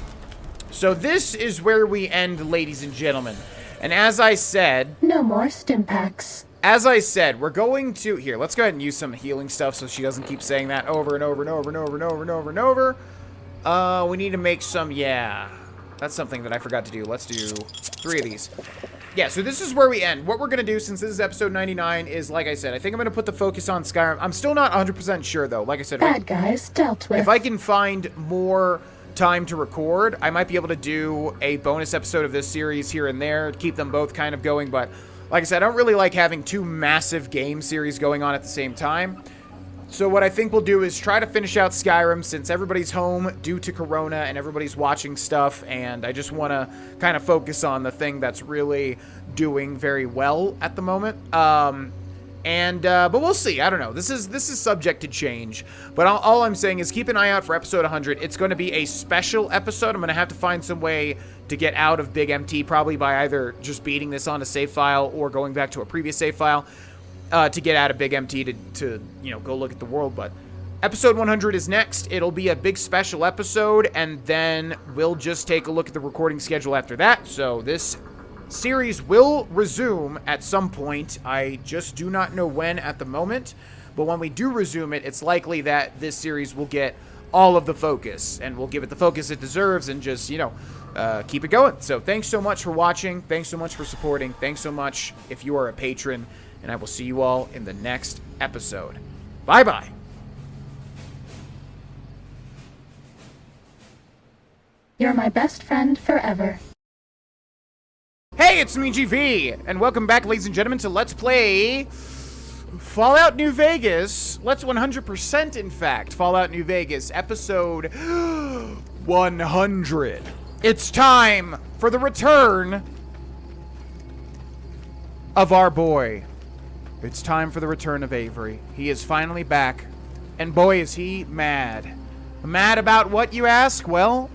so this is where we end, ladies and gentlemen. And as I said... No more stim packs. As I said, we're going to... Here, let's go ahead and use some healing stuff so she doesn't keep saying that over and over and over and over and over and over and over. We need to make some... Yeah, that's something that I forgot to do. Let's do 3 of these. Yeah, so this is where we end. What we're going to do, since this is episode 99, is, like I said, I think I'm going to put the focus on Skyrim. I'm still not 100% sure, though. Like I said... Bad guys dealt with. If I can find more time to record, I might be able to do a bonus episode of this series here and there, keep them both kind of going, but like I said, I don't really like having 2 massive game series going on at the same time. So what I think we'll do is try to finish out Skyrim since everybody's home due to Corona and everybody's watching stuff, and I just want to kind of focus on the thing that's really doing very well at the moment. But we'll see. I don't know. This is subject to change. But all I'm saying is keep an eye out for episode 100. It's going to be a special episode. I'm going to have to find some way to get out of Big MT, probably by either just beating this on a save file or going back to a previous save file to get out of Big MT to you know, go look at the world. But episode 100 is next. It'll be a big special episode, and then we'll just take a look at the recording schedule after that. So this series will resume at some point. I just do not know when at the moment, but when we do resume it, it's likely that this series will get all of the focus, and we'll give it the focus it deserves and just, you know, keep it going. So thanks so much for watching. Thanks so much for supporting. Thanks so much if you are a patron, and I will see you all in the next episode. Bye-bye. You're my best friend forever. Hey, it's me, GV, and welcome back, ladies and gentlemen, to Let's Play Fallout New Vegas. Let's 100%, in fact, Fallout New Vegas, episode 100. It's time for the return of our boy. It's time for the return of Avery. He is finally back, and boy, is he mad. Mad about what, you ask? Well...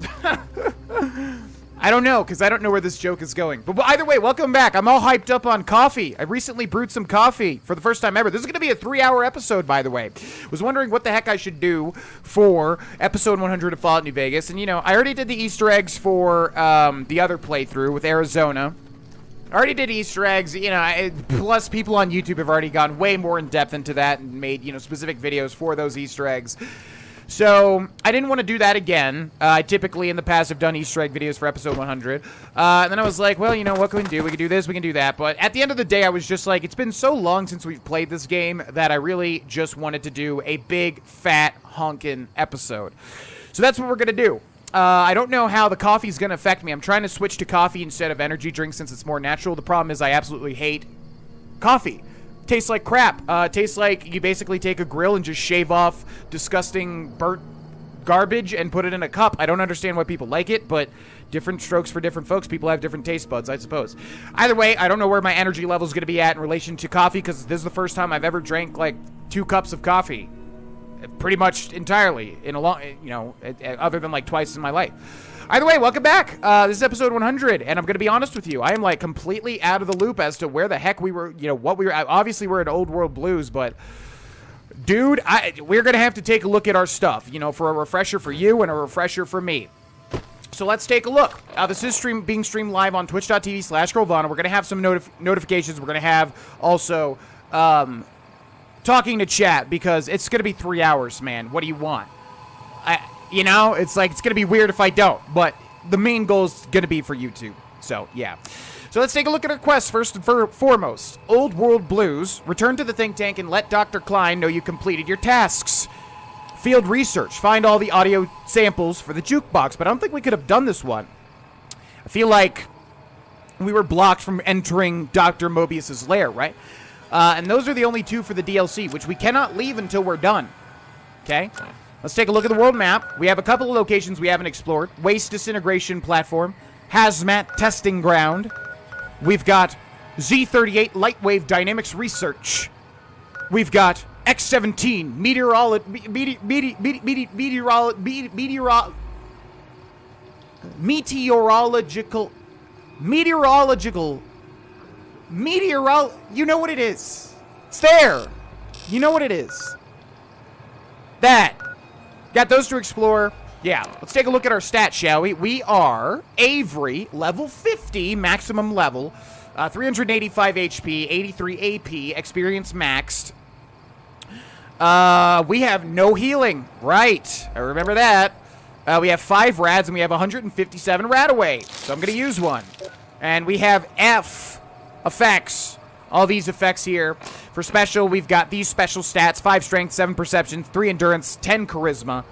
I don't know, because I don't know where this joke is going. But either way, welcome back. I'm all hyped up on coffee. I recently brewed some coffee for the first time ever. This is going to be a 3-hour episode, by the way. Was wondering what the heck I should do for episode 100 of Fallout New Vegas. And, you know, I already did the Easter eggs for the other playthrough with Arizona. I already did Easter eggs, you know, plus people on YouTube have already gone way more in depth into that and made, you know, specific videos for those Easter eggs. So, I didn't want to do that again. I typically, in the past, have done Easter egg videos for episode 100. And then I was like, well, you know, what can we do? We can do this, we can do that. But at the end of the day, I was just like, it's been so long since we've played this game that I really just wanted to do a big, fat, honkin' episode. So that's what we're going to do. I don't know how the coffee's going to affect me. I'm trying to switch to coffee instead of energy drinks since it's more natural. The problem is I absolutely hate coffee. Tastes like crap. Tastes like you basically take a grill and just shave off disgusting burnt garbage and put it in a cup. I don't understand why people like it, but different strokes for different folks. People have different taste buds, I suppose. Either way, I don't know where my energy level is going to be at in relation to coffee because this is the first time I've ever drank like 2 cups of coffee. Pretty much entirely in a long, you know, other than like twice in my life. Either way, welcome back. This is episode 100, and I'm going to be honest with you. I am, like, completely out of the loop as to where the heck we were, you know, what we were. Obviously, we're in Old World Blues, but, dude, we're going to have to take a look at our stuff, you know, for a refresher for you and a refresher for me. So let's take a look. This is being streamed live on twitch.tv/Grohlvana. We're going to have some notifications. We're going to have also talking to chat because it's going to be 3 hours, man. What do you want? You know, it's like, it's going to be weird if I don't, but the main goal is going to be for YouTube. So, yeah. So let's take a look at our quests first and foremost. Old World Blues. Return to the think tank and let Dr. Klein know you completed your tasks. Field research. Find all the audio samples for the jukebox. But I don't think we could have done this one. I feel like we were blocked from entering Dr. Mobius's lair, right? And those are the only two for the DLC, which we cannot leave until we're done. Okay? Let's take a look at the world map. We have a couple of locations we haven't explored. Waste disintegration platform. Hazmat testing ground. We've got Z38 Lightwave Dynamics Research. We've got X17 meteorological, you know what it is. It's there. You know what it is. That. Got those to explore. Yeah, let's take a look at our stats, shall we? We are Avery, level 50, maximum level, 385 HP, 83 AP, experience maxed. We have no healing. Right, I remember that. We have 5 rads, and we have 157 rad away, so I'm going to use one. And we have F effects. All these effects here. For special, we've got these special stats. 5 strength, 7 perception, 3 endurance, 10 charisma,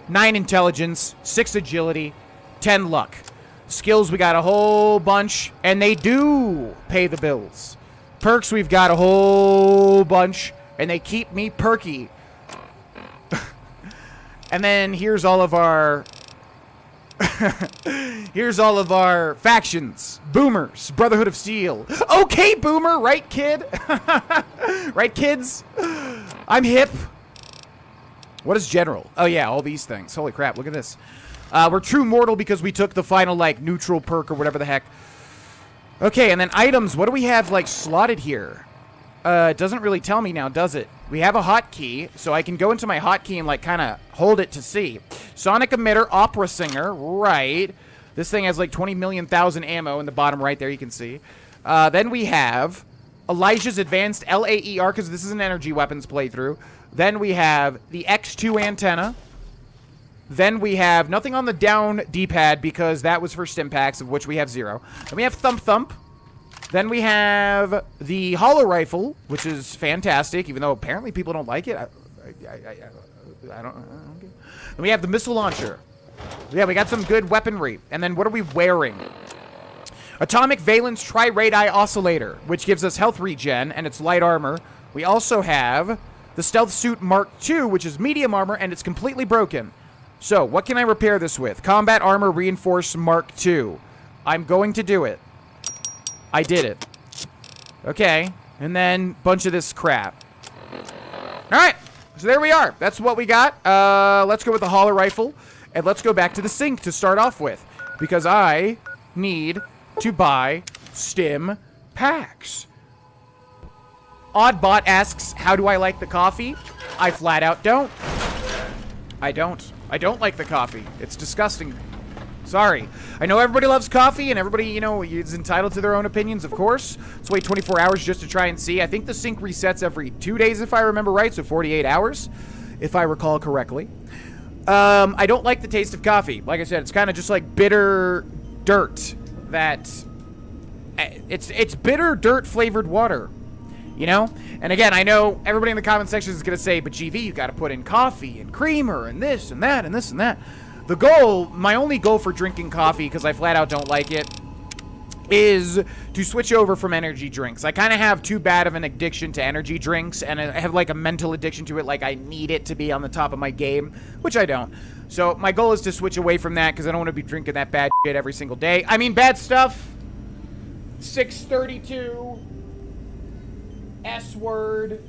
9 intelligence, 6 agility, 10 luck. Skills, we got a whole bunch, and they do pay the bills. Perks, we've got a whole bunch, and they keep me perky. And then here's all of our... here's all of our factions. Boomers, Brotherhood of Steel. Okay, Boomer, right, kid? Right, kids? I'm hip. What is General? Oh, yeah, all these things. Holy crap, look at this. We're True Mortal because we took the final, like, neutral perk or whatever the heck. Okay, and then items. What do we have, like, slotted here? It doesn't really tell me now, does it? We have a hotkey, so I can go into my hotkey and, like, kind of hold it to see. Sonic emitter, opera singer, right. This thing has, like, 20 million thousand ammo in the bottom right there, you can see. Then we have Elijah's advanced LAER, because this is an energy weapons playthrough. Then we have the X2 antenna. Then we have nothing on the down D-pad, because that was for stim packs, of which we have 0. Then we have Thump Thump. Then we have the hollow rifle, which is fantastic, even though apparently people don't like it. I don't get it. Then we have the missile launcher. Yeah, we got some good weaponry. And then what are we wearing? Atomic Valence Tri-Radii Oscillator, which gives us health regen, and it's light armor. We also have the Stealth Suit Mark II, which is medium armor, and it's completely broken. So, what can I repair this with? Combat Armor Reinforced Mark II. I'm going to do it. I did it. Okay. And then, bunch of this crap. Alright. So there we are. That's what we got. Let's go with the hollow rifle. And let's go back to the sink to start off with. Because I need to buy stim packs. Oddbot asks, how do I like the coffee? I flat out don't. I don't. I don't like the coffee. It's disgusting. Sorry. I know everybody loves coffee, and everybody, you know, is entitled to their own opinions, of course. Let's wait 24 hours just to try and see. I think the sink resets every 2 days, if I remember right, so 48 hours, if I recall correctly. I don't like the taste of coffee. Like I said, it's kind of just like bitter dirt that... It's bitter dirt-flavored water, you know? And again, I know everybody in the comment section is going to say, but GV, you got to put in coffee and creamer and this and that and this and that. The goal, my only goal for drinking coffee, because I flat out don't like it, is to switch over from energy drinks. I kind of have too bad of an addiction to energy drinks, and I have like a mental addiction to it, like I need it to be on the top of my game, which I don't. So my goal is to switch away from that, because I don't want to be drinking that bad shit every single day. I mean, bad stuff. 632. S-word.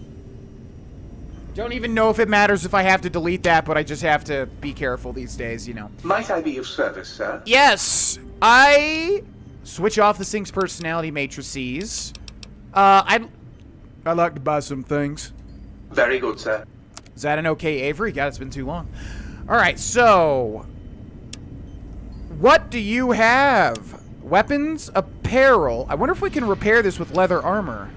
Don't even know if it matters if I have to delete that, but I just have to be careful these days, you know. Might I be of service, sir? Yes! I switch off the sink's personality matrices. I'd like to buy some things. Very good, sir. Is that an okay, Avery? God, it's been too long. Alright, so... what do you have? Weapons, apparel. I wonder if we can repair this with leather armor.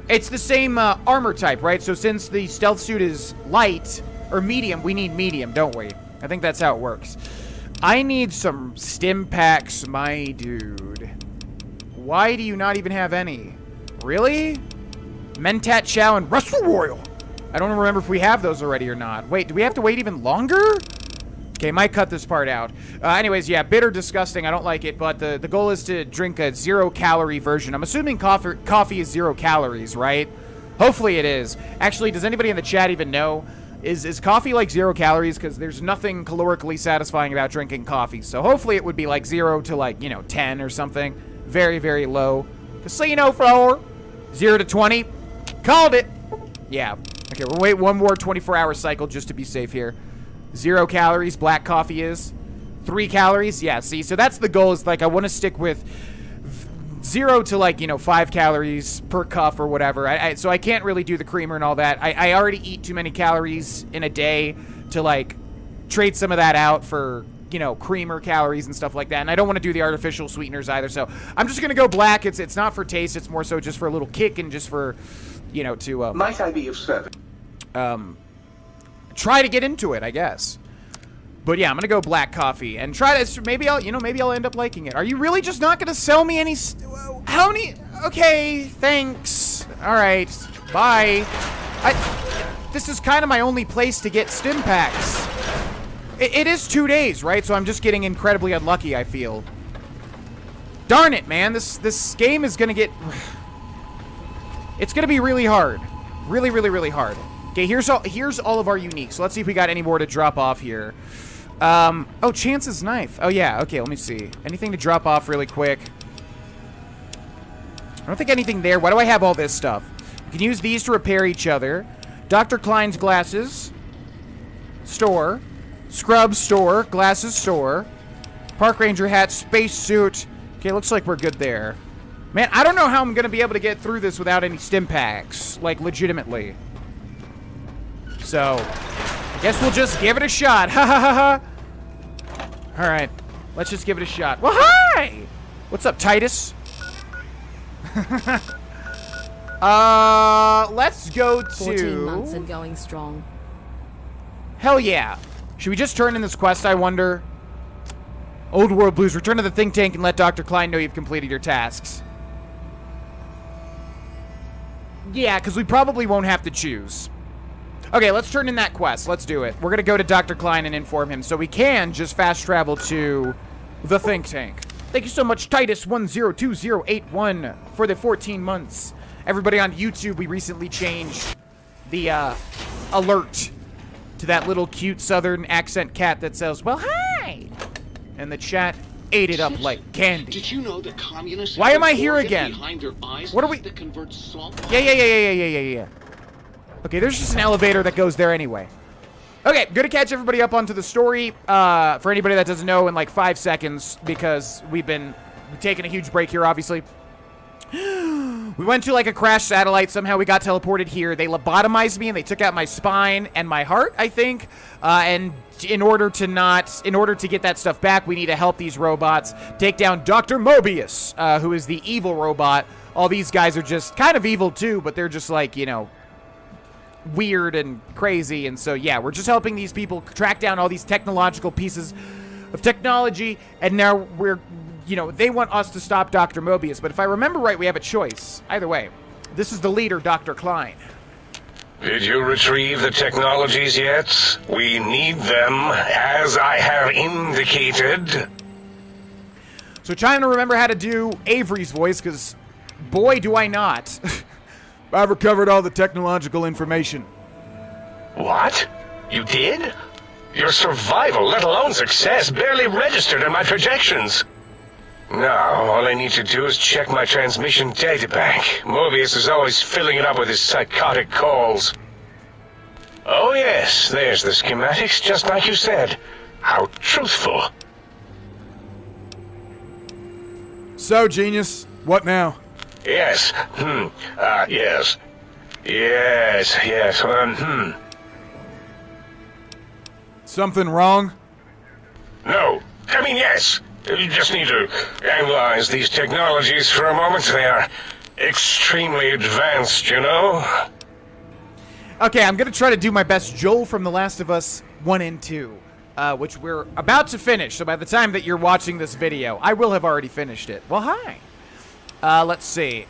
It's the same armor type, right? So since the stealth suit is light, or medium, we need medium, don't we? I think that's how it works. I need some stim packs, my dude. Why do you not even have any? Really? Mentat Chow and Russell Royal. I don't remember if we have those already or not. Wait, do we have to wait even longer? Okay, might cut this part out. Anyways, yeah, bitter, disgusting. I don't like it, but the goal is to drink a 0-calorie version. I'm assuming coffee is 0 calories, right? Hopefully it is. Actually, does anybody in the chat even know? Is coffee like 0 calories? Because there's nothing calorically satisfying about drinking coffee. So hopefully it would be like 0 to like, 10 or something. Very, very low. Casino floor. 0 to 20. Called it. Yeah. Okay, we'll wait one more 24-hour cycle just to be safe here. 0 calories, black coffee is. 3 calories, yeah, see, so that's the goal, is like I want to stick with 0 to like, 5 calories per cup or whatever. So I can't really do the creamer and all that. I already eat too many calories in a day to like trade some of that out for, creamer calories and stuff like that. And I don't want to do the artificial sweeteners either. So I'm just going to go black. It's not for taste. It's more so just for a little kick and just for, to... Might I be of service? Try to get into it, I guess. But yeah, I'm gonna go black coffee and try to. Maybe I'll end up liking it. Are you really just not gonna sell me any? How many? Okay, thanks. All right, bye. This is kind of my only place to get stim packs. It is 2 days, right? So I'm just getting incredibly unlucky, I feel. Darn it, man. This game is gonna get. It's gonna be really hard. Really, really, really hard. Okay, here's all of our uniques. So let's see if we got any more to drop off here. Oh, Chance's knife. Oh, yeah. Okay, let me see. Anything to drop off really quick? I don't think anything there. Why do I have all this stuff? You can use these to repair each other. Dr. Klein's glasses. Store. Scrub store. Glasses store. Park ranger hat. Space suit. Okay, looks like we're good there. Man, I don't know how I'm going to be able to get through this without any stim packs. Like, legitimately. So, I guess we'll just give it a shot. Ha ha ha ha. Alright, let's just give it a shot. Well, hi! What's up, Titus? Let's go to... 14 months and going strong. Hell yeah. Should we just turn in this quest, I wonder? Old World Blues, return to the think tank and let Dr. Klein know you've completed your tasks. Yeah, because we probably won't have to choose. Okay, let's turn in that quest. Let's do it. We're going to go to Dr. Klein and inform him so we can just fast travel to the think tank. Thank you so much, Titus102081, for the 14 months. Everybody on YouTube, we recently changed the alert to that little cute southern accent cat that says, well, hi! And the chat ate it up like candy. Did you know that communists Why am I here again? Behind their eyes what are we... that convert salt? Yeah. Okay, there's just an elevator that goes there anyway. Okay, gonna catch everybody up onto the story. For anybody that doesn't know, in like 5 seconds, because we've taken a huge break here, obviously. We went to like a crashed satellite. Somehow we got teleported here. They lobotomized me and they took out my spine and my heart, I think. And in order to get that stuff back, we need to help these robots take down Dr. Mobius, who is the evil robot. All these guys are just kind of evil too, but they're just like, weird and crazy. And so, yeah, we're just helping these people track down all these technological pieces of technology. And now they want us to stop Dr. Mobius. But if I remember right, we have a choice. Either way, this is the leader, Dr. Klein. Did you retrieve the technologies yet? We need them, as I have indicated. So trying to remember how to do Avery's voice, because boy, do I not. I've recovered all the technological information. What? You did? Your survival, let alone success, barely registered in my projections. Now, all I need to do is check my transmission databank. Mobius is always filling it up with his psychotic calls. Oh yes, there's the schematics, just like you said. How truthful. So, genius, what now? Yes. Yes. Something wrong? No. I mean, yes. You just need to analyze these technologies for a moment. They are extremely advanced, you know? Okay, I'm going to try to do my best Joel from The Last of Us 1 and 2, which we're about to finish. So by the time that you're watching this video, I will have already finished it. Well, hi. Let's see.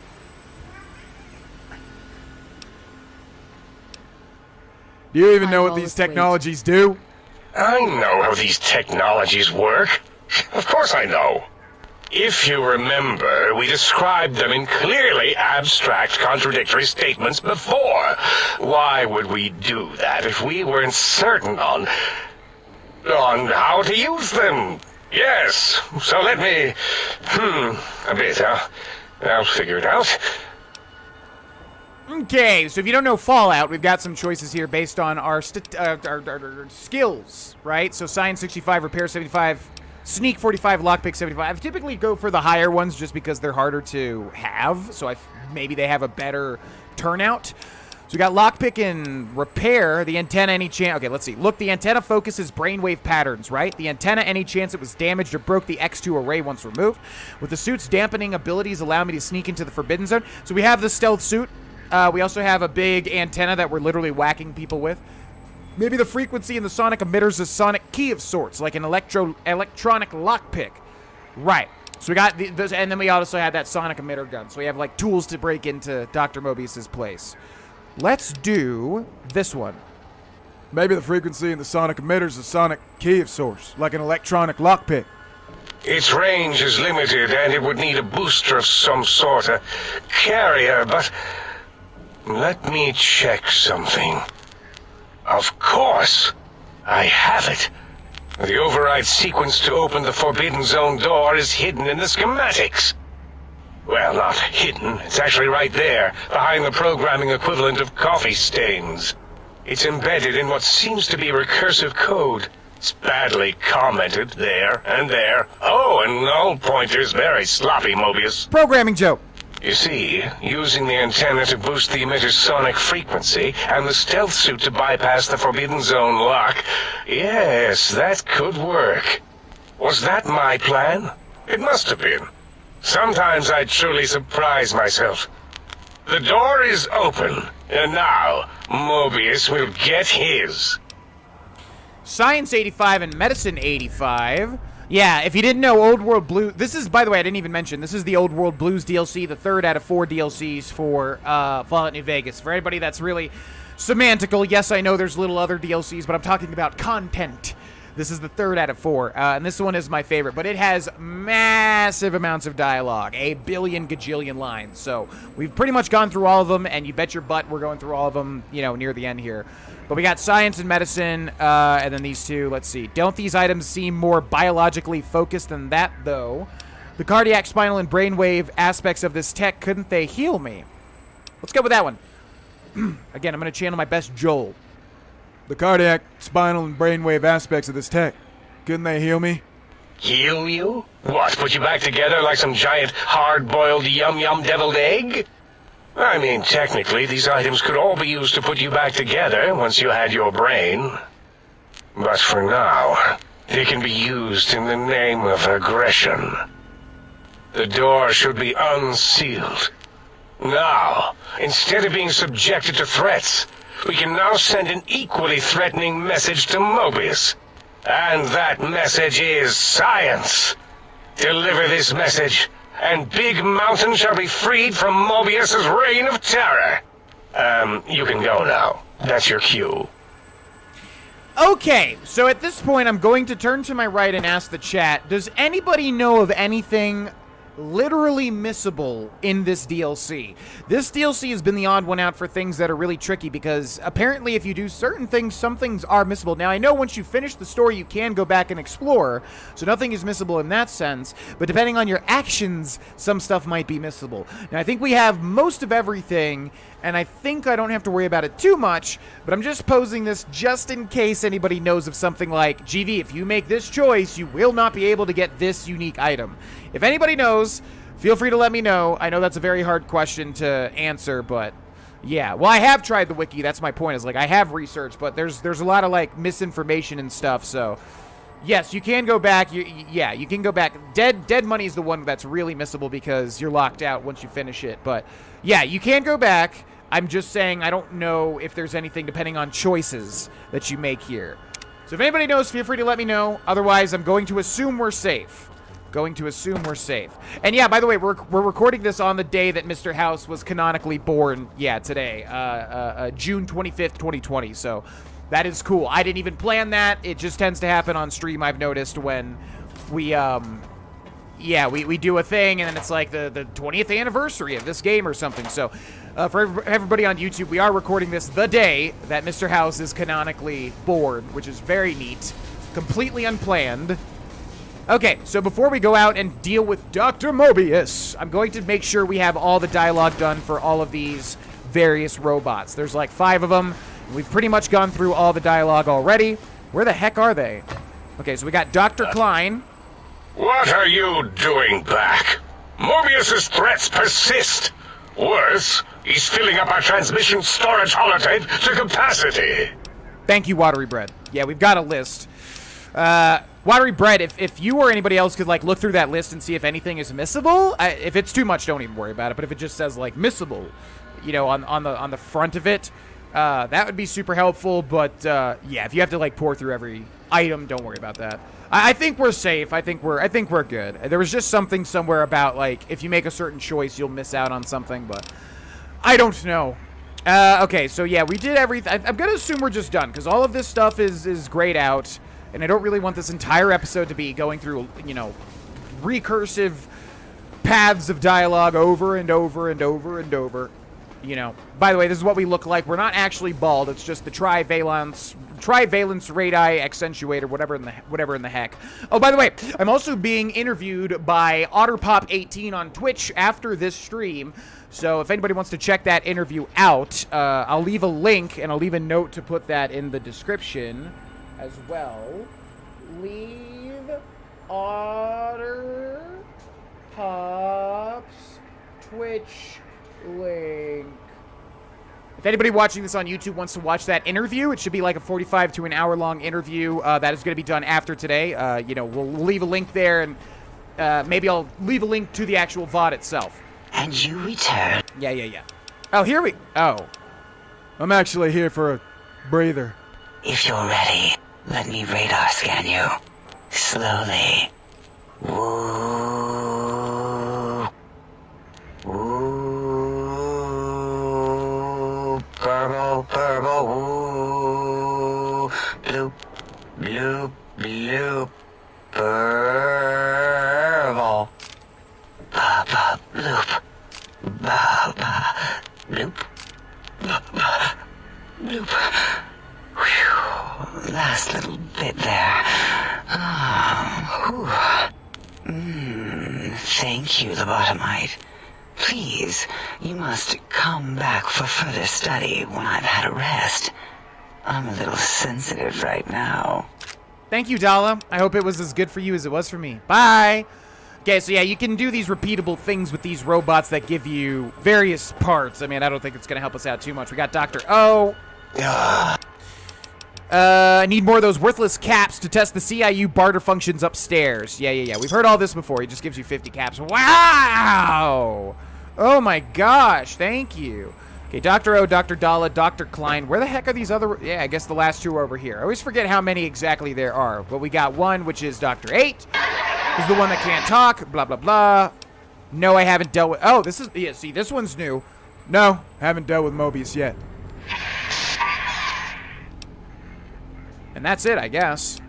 Do you even know what these technologies do? I know how these technologies work. Of course I know. If you remember, we described them in clearly abstract, contradictory statements before. Why would we do that if we weren't certain on how to use them? Yes, so let me... a bit, I'll figure it out. Okay, so if you don't know Fallout, we've got some choices here based on our skills, right? So Science 65, Repair 75, Sneak 45, Lockpick 75. I typically go for the higher ones just because they're harder to have, so maybe they have a better turnout. So we got Lockpick and Repair. The antenna, any chance... Okay, let's see. Look, the antenna focuses brainwave patterns, right? The antenna, any chance it was damaged or broke the X2 array once removed. With the suit's dampening abilities, allow me to sneak into the Forbidden Zone. So we have the stealth suit. We also have a big antenna that we're literally whacking people with. Maybe the frequency in the sonic emitter is a sonic key of sorts, like an electronic lockpick. Right. So we got those, and then we also had that sonic emitter gun. So we have like tools to break into Dr. Mobius's place. Let's do this one. Maybe the frequency in the sonic emitter is a sonic key of sorts, like an electronic lockpick. Its range is limited, and it would need a booster of some sort, a carrier, but... Let me check something. Of course, I have it. The override sequence to open the Forbidden Zone door is hidden in the schematics. Well, not hidden. It's actually right there, behind the programming equivalent of coffee stains. It's embedded in what seems to be recursive code. It's badly commented there and there. Oh, and null pointer's very sloppy, Mobius. Programming joke. You see, using the antenna to boost the emitter's sonic frequency and the stealth suit to bypass the Forbidden Zone lock, yes, that could work. Was that my plan? It must have been. Sometimes I truly surprise myself. The door is open, and now Mobius will get his. Science 85 and Medicine 85. Yeah, if you didn't know, Old World Blue... This is, by the way, I didn't even mention, this is the Old World Blues DLC, the third out of 4 DLCs for Fallout New Vegas. For anybody that's really semantical, yes, I know there's little other DLCs, but I'm talking about content. This is the third out of 4, and this one is my favorite, but it has massive amounts of dialogue, a billion gajillion lines. So we've pretty much gone through all of them, and you bet your butt we're going through all of them, you know, near the end here. But we got Science and Medicine, and then these two. Let's see. Don't these items seem more biologically focused than that, though? The cardiac, spinal, and brainwave aspects of this tech, couldn't they heal me? Let's go with that one. Again, I'm going to channel my best Joel. The cardiac, spinal, and brainwave aspects of this tech, couldn't they heal me? Heal you? What, put you back together like some giant hard-boiled yum-yum deviled egg? I mean, technically, these items could all be used to put you back together once you had your brain. But for now, they can be used in the name of aggression. The door should be unsealed. Now, instead of being subjected to threats, we can now send an equally threatening message to Mobius. And that message is science. Deliver this message, and Big Mountain shall be freed from Mobius's reign of terror. You can go now. That's your cue. Okay, so at this point, I'm going to turn to my right and ask the chat, does anybody know of anything literally missable in this DLC? This DLC has been the odd one out for things that are really tricky because apparently if you do certain things, some things are missable. Now, I know once you finish the story, you can go back and explore, so nothing is missable in that sense, but depending on your actions, some stuff might be missable. Now, I think we have most of everything, and I think I don't have to worry about it too much, but I'm just posing this just in case anybody knows of something like, GV, if you make this choice, you will not be able to get this unique item. If anybody knows, feel free to let me know. I know that's a very hard question to answer, but yeah. Well, I have tried the wiki. That's my point. Is like I have researched, but there's a lot of like misinformation and stuff. So yes, you can go back. Yeah, you can go back. Dead money is the one that's really missable because you're locked out once you finish it. But yeah, you can go back. I'm just saying I don't know if there's anything depending on choices that you make here. So if anybody knows, feel free to let me know. Otherwise, I'm going to assume we're safe. Going to assume we're safe. And yeah, by the way, we're recording this on the day that Mr. House was canonically born. Yeah, today. June 25th, 2020. So that is cool. I didn't even plan that. It just tends to happen on stream, I've noticed, when we, we do a thing, and then it's like the 20th anniversary of this game or something. So for everybody on YouTube, we are recording this the day that Mr. House is canonically born, which is very neat. Completely unplanned. Okay, so before we go out and deal with Dr. Mobius, I'm going to make sure we have all the dialogue done for all of these various robots. There's like 5 of them. We've pretty much gone through all the dialogue already. Where the heck are they? Okay, so we got Dr. Klein. What are you doing back? Mobius's threats persist. Worse, he's filling up our transmission storage holotape to capacity. Thank you, Watery Bread. Yeah, we've got a list. Watery Bread, if you or anybody else could, like, look through that list and see if anything is missable, if it's too much, don't even worry about it, but if it just says, like, missable, you know, on the front of it, that would be super helpful, but, yeah, if you have to, like, pour through every item, don't worry about that. I think we're safe. I think we're good. There was just something somewhere about, like, if you make a certain choice, you'll miss out on something, but I don't know. Okay, so, yeah, we did everything. I'm gonna assume we're just done, because all of this stuff is grayed out. And I don't really want this entire episode to be going through, you know, recursive paths of dialogue over and over and over and over. You know, by the way, this is what we look like. We're not actually bald. It's just the trivalence radii accentuator, whatever in the heck. Oh, by the way, I'm also being interviewed by OtterPop18 on Twitch after this stream. So if anybody wants to check that interview out, I'll leave a link and I'll leave a note to put that in the description as well. Leave OtterPop's Twitch link. If anybody watching this on YouTube wants to watch that interview, it should be like a 45 to an hour long interview that is going to be done after today. You know, we'll leave a link there, and maybe I'll leave a link to the actual VOD itself. And you return. Yeah. Oh, here we... Oh. I'm actually here for a breather. If you're ready, let me radar scan you. Slowly. Woo. Woo. Purple, woo. Bloop, bloop, bloop. Purple. Ba-ba, bloop. Ba-ba, bloop. Ba-ba, bloop. Whew. Last little bit there. Thank you, lobotomite. Please, you must come back for further study when I've had a rest. I'm a little sensitive right now. Thank you, Dala. I hope it was as good for you as it was for me. Bye! Okay, so yeah, you can do these repeatable things with these robots that give you various parts. I mean, I don't think it's going to help us out too much. We got Dr. O. I need more of those worthless caps to test the CIU barter functions upstairs. Yeah. We've heard all this before. He just gives you 50 caps. Wow! Oh my gosh, thank you. Okay, Dr. O, Dr. Dala, Dr. Klein. Where the heck are these other... Yeah, I guess the last two are over here. I always forget how many exactly there are. But we got one, which is Dr. 8. Who's the one that can't talk. Blah, blah, blah. No, I haven't dealt with... Oh, this is... Yeah, see, this one's new. No, haven't dealt with Mobius yet. And that's it, I guess.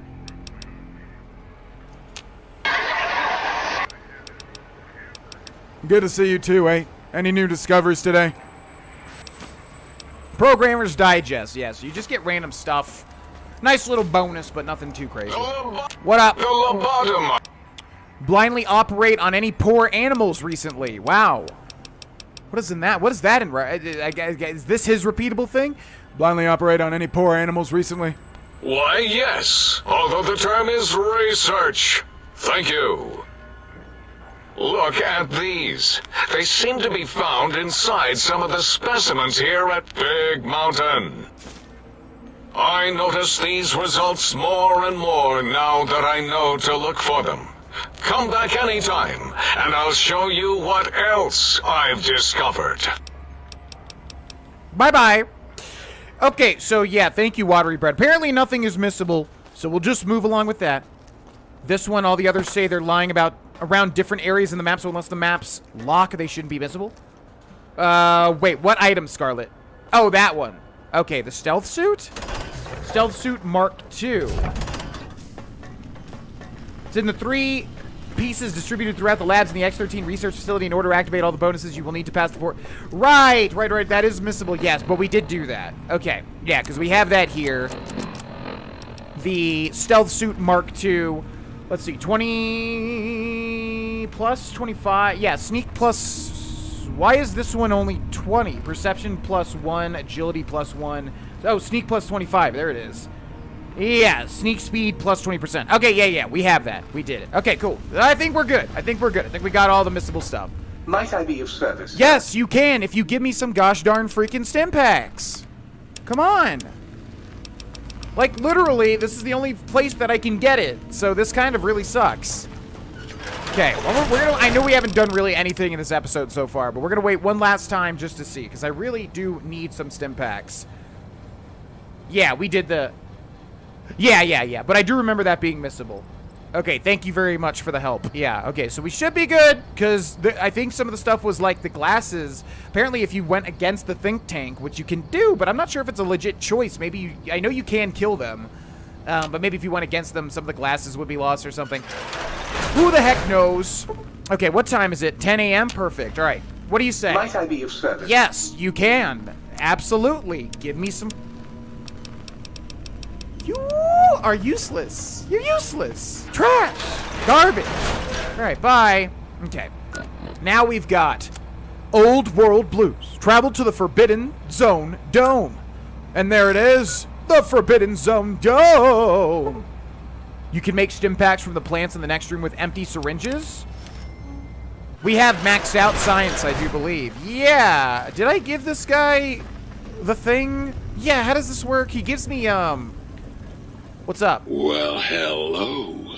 Good to see you too, eh? Any new discoveries today? Programmer's Digest, yes. You just get random stuff. Nice little bonus, but nothing too crazy. What up? Blindly operate on any poor animals recently. Wow. What is in that? What is that in? Is this his repeatable thing? Blindly operate on any poor animals recently? Why, yes. Although the term is research. Thank you. Look at these. They seem to be found inside some of the specimens here at Big Mountain. I notice these results more and more now that I know to look for them. Come back anytime, and I'll show you what else I've discovered. Bye-bye. Okay, so yeah, thank you, Watery Bread. Apparently nothing is missable, so we'll just move along with that. This one, all the others say they're lying about around different areas in the map, so unless the maps lock, they shouldn't be missable. Wait, what item, Scarlet? Oh, that one. Okay, the stealth suit? Stealth suit Mark II. It's in the 3 pieces distributed throughout the labs in the X13 research facility. In order to activate all the bonuses, you will need to pass the Right. That is missable, yes, but we did do that. Okay, yeah, because we have that here. The stealth suit Mark II. Let's see, 20 plus 25. Yeah, sneak plus. Why is this one only 20? Perception plus 1, agility plus 1. Oh, sneak plus 25. There it is. Yeah, sneak speed plus 20%. Okay, yeah, we have that. We did it. Okay, cool. I think we're good. I think we got all the missable stuff. Might I be of service? Yes, you can if you give me some gosh darn freaking stim packs. Come on. Like, literally, this is the only place that I can get it. So this kind of really sucks. Okay, well, I know we haven't done really anything in this episode so far, but we're going to wait one last time just to see, because I really do need some stim packs. Yeah, we did the... Yeah, but I do remember that being missable. Okay, thank you very much for the help. Yeah, okay, so we should be good, because I think some of the stuff was like the glasses. Apparently, if you went against the think tank, which you can do, but I'm not sure if it's a legit choice. Maybe I know you can kill them, but maybe if you went against them, some of the glasses would be lost or something. Who the heck knows? Okay, what time is it? 10 a.m.? Perfect. All right, what do you say? Might I be of service? Yes, you can. Absolutely. Give me some... You are useless. You're useless. Trash. Garbage. All right, bye. Okay. Now we've got Old World Blues. Travel to the Forbidden Zone Dome. And there it is. The Forbidden Zone Dome. You can make stim packs from the plants in the next room with empty syringes. We have maxed out science, I do believe. Yeah. Did I give this guy the thing? Yeah, how does this work? He gives me, What's up? Well, hello.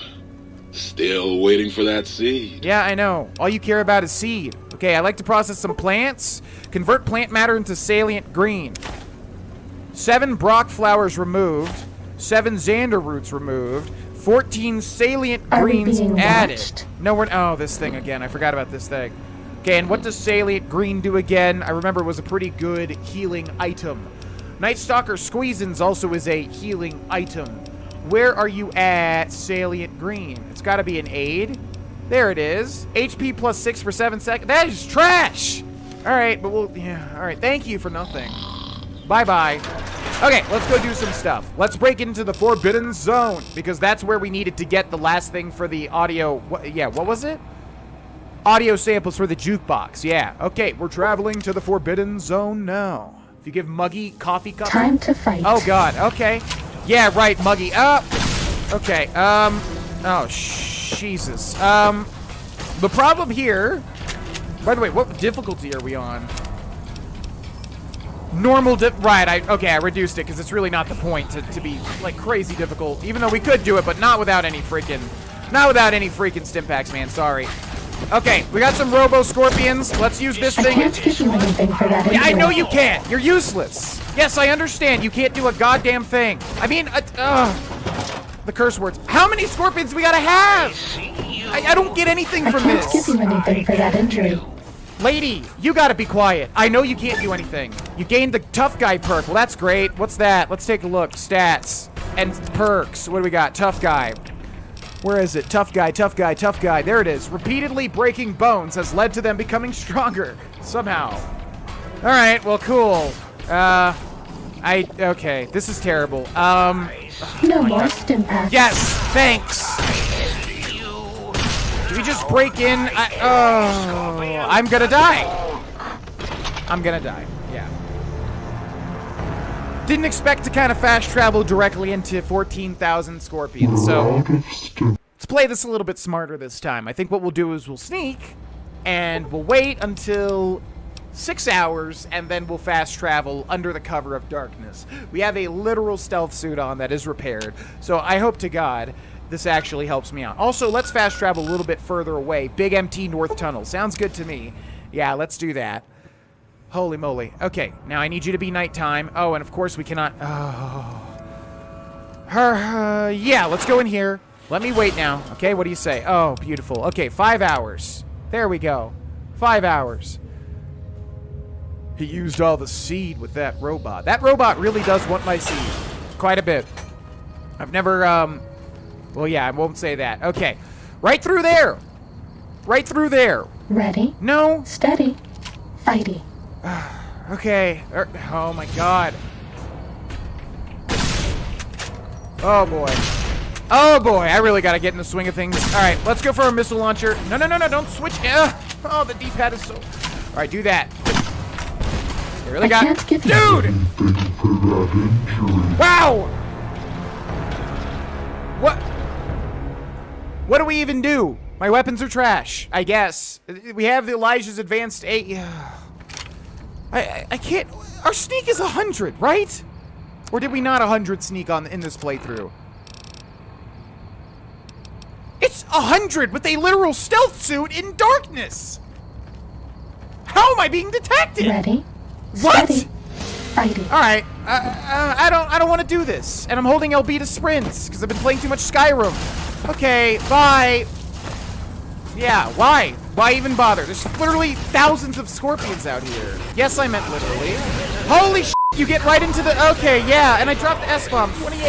Still waiting for that seed. Yeah, I know. All you care about is seed. Okay, I like to process some plants. Convert plant matter into salient green. 7 Brock flowers removed. 7 Xander roots removed. 14 salient greens added. Watched? No, we're... Oh, this thing again. I forgot about this thing. Okay, and what does salient green do again? I remember it was a pretty good healing item. Night Stalker Squeezins also is a healing item. Where are you at, salient green? It's got to be an aid. There it is. HP plus 6 for 7 seconds. That is trash. All right, but we'll... Yeah, all right. Thank you for nothing. Bye-bye. Okay, let's go do some stuff. Let's break into the Forbidden Zone, because that's where we needed to get the last thing for the audio... what was it? Audio samples for the jukebox. Yeah, okay. We're traveling to the Forbidden Zone now. If you give Muggy coffee cup... Time to fight. Oh, God. Okay. Yeah, right, Muggy. Up. Okay, oh, Jesus. The problem here... By the way, what difficulty are we on? Normal right, I reduced it, because it's really not the point to be, like, crazy difficult. Even though we could do it, but not without any freaking... Not without any freaking stim packs, man. Sorry. Okay, we got some Robo-Scorpions. Let's use this thing. I can't give you anything for that. Yeah, I know you can't. You're useless. Yes, I understand. You can't do a goddamn thing. I mean, the curse words. How many scorpions we gotta have? I don't get anything from this. I can't give you anything for that injury. Lady, you gotta be quiet. I know you can't do anything. You gained the tough guy perk. Well, that's great. What's that? Let's take a look. Stats and perks. What do we got? Tough guy. Where is it? Tough guy, tough guy, tough guy. There it is. Repeatedly breaking bones has led to them becoming stronger. Somehow. All right, well, cool. Okay, this is terrible. No more stim packs. Yes, thanks. Do we just break in? I'm gonna die. I'm gonna die, yeah. Didn't expect to kind of fast travel directly into 14,000 scorpions, so let's play this a little bit smarter this time. I think what we'll do is we'll sneak, and we'll wait until 6 hours, and then we'll fast travel under the cover of darkness. We have a literal stealth suit on that is repaired, so I hope to God this actually helps me out. Also, let's fast travel a little bit further away. Big MT North Tunnel. Sounds good to me. Yeah, let's do that. Holy moly. Okay, now I need you to be nighttime. Oh, and of course we cannot... Oh. Yeah, let's go in here. Let me wait now. Okay, what do you say? Oh, beautiful. Okay, 5 hours. There we go. 5 hours. He used all the seed with that robot. That robot really does want my seed. Quite a bit. I've never, well, yeah, I won't say that. Okay. Right through there. Right through there. Ready? No. Steady. Fighty. Okay. Oh, my God. Oh, boy. Oh, boy. I really got to get in the swing of things. All right, let's go for a missile launcher. No, no, no, no. Don't switch. Oh, the D-pad is so... All right, do that. You really got... Dude! Wow! What do we even do? My weapons are trash, I guess. We have the Elijah's advanced 8. I can't... Our sneak is 100, right? Or did we not 100 sneak in this playthrough? It's 100 with a literal stealth suit in darkness! How am I being detected? Ready? What? Steady. Fighty. Alright, I don't want to do this. And I'm holding LB to sprints, because I've been playing too much Skyrim. Okay, bye. Yeah, why? Why even bother? There's literally thousands of scorpions out here. Yes, I meant literally. Holy shit, you get right into the... Okay, yeah, and I dropped the S-bomb. 28.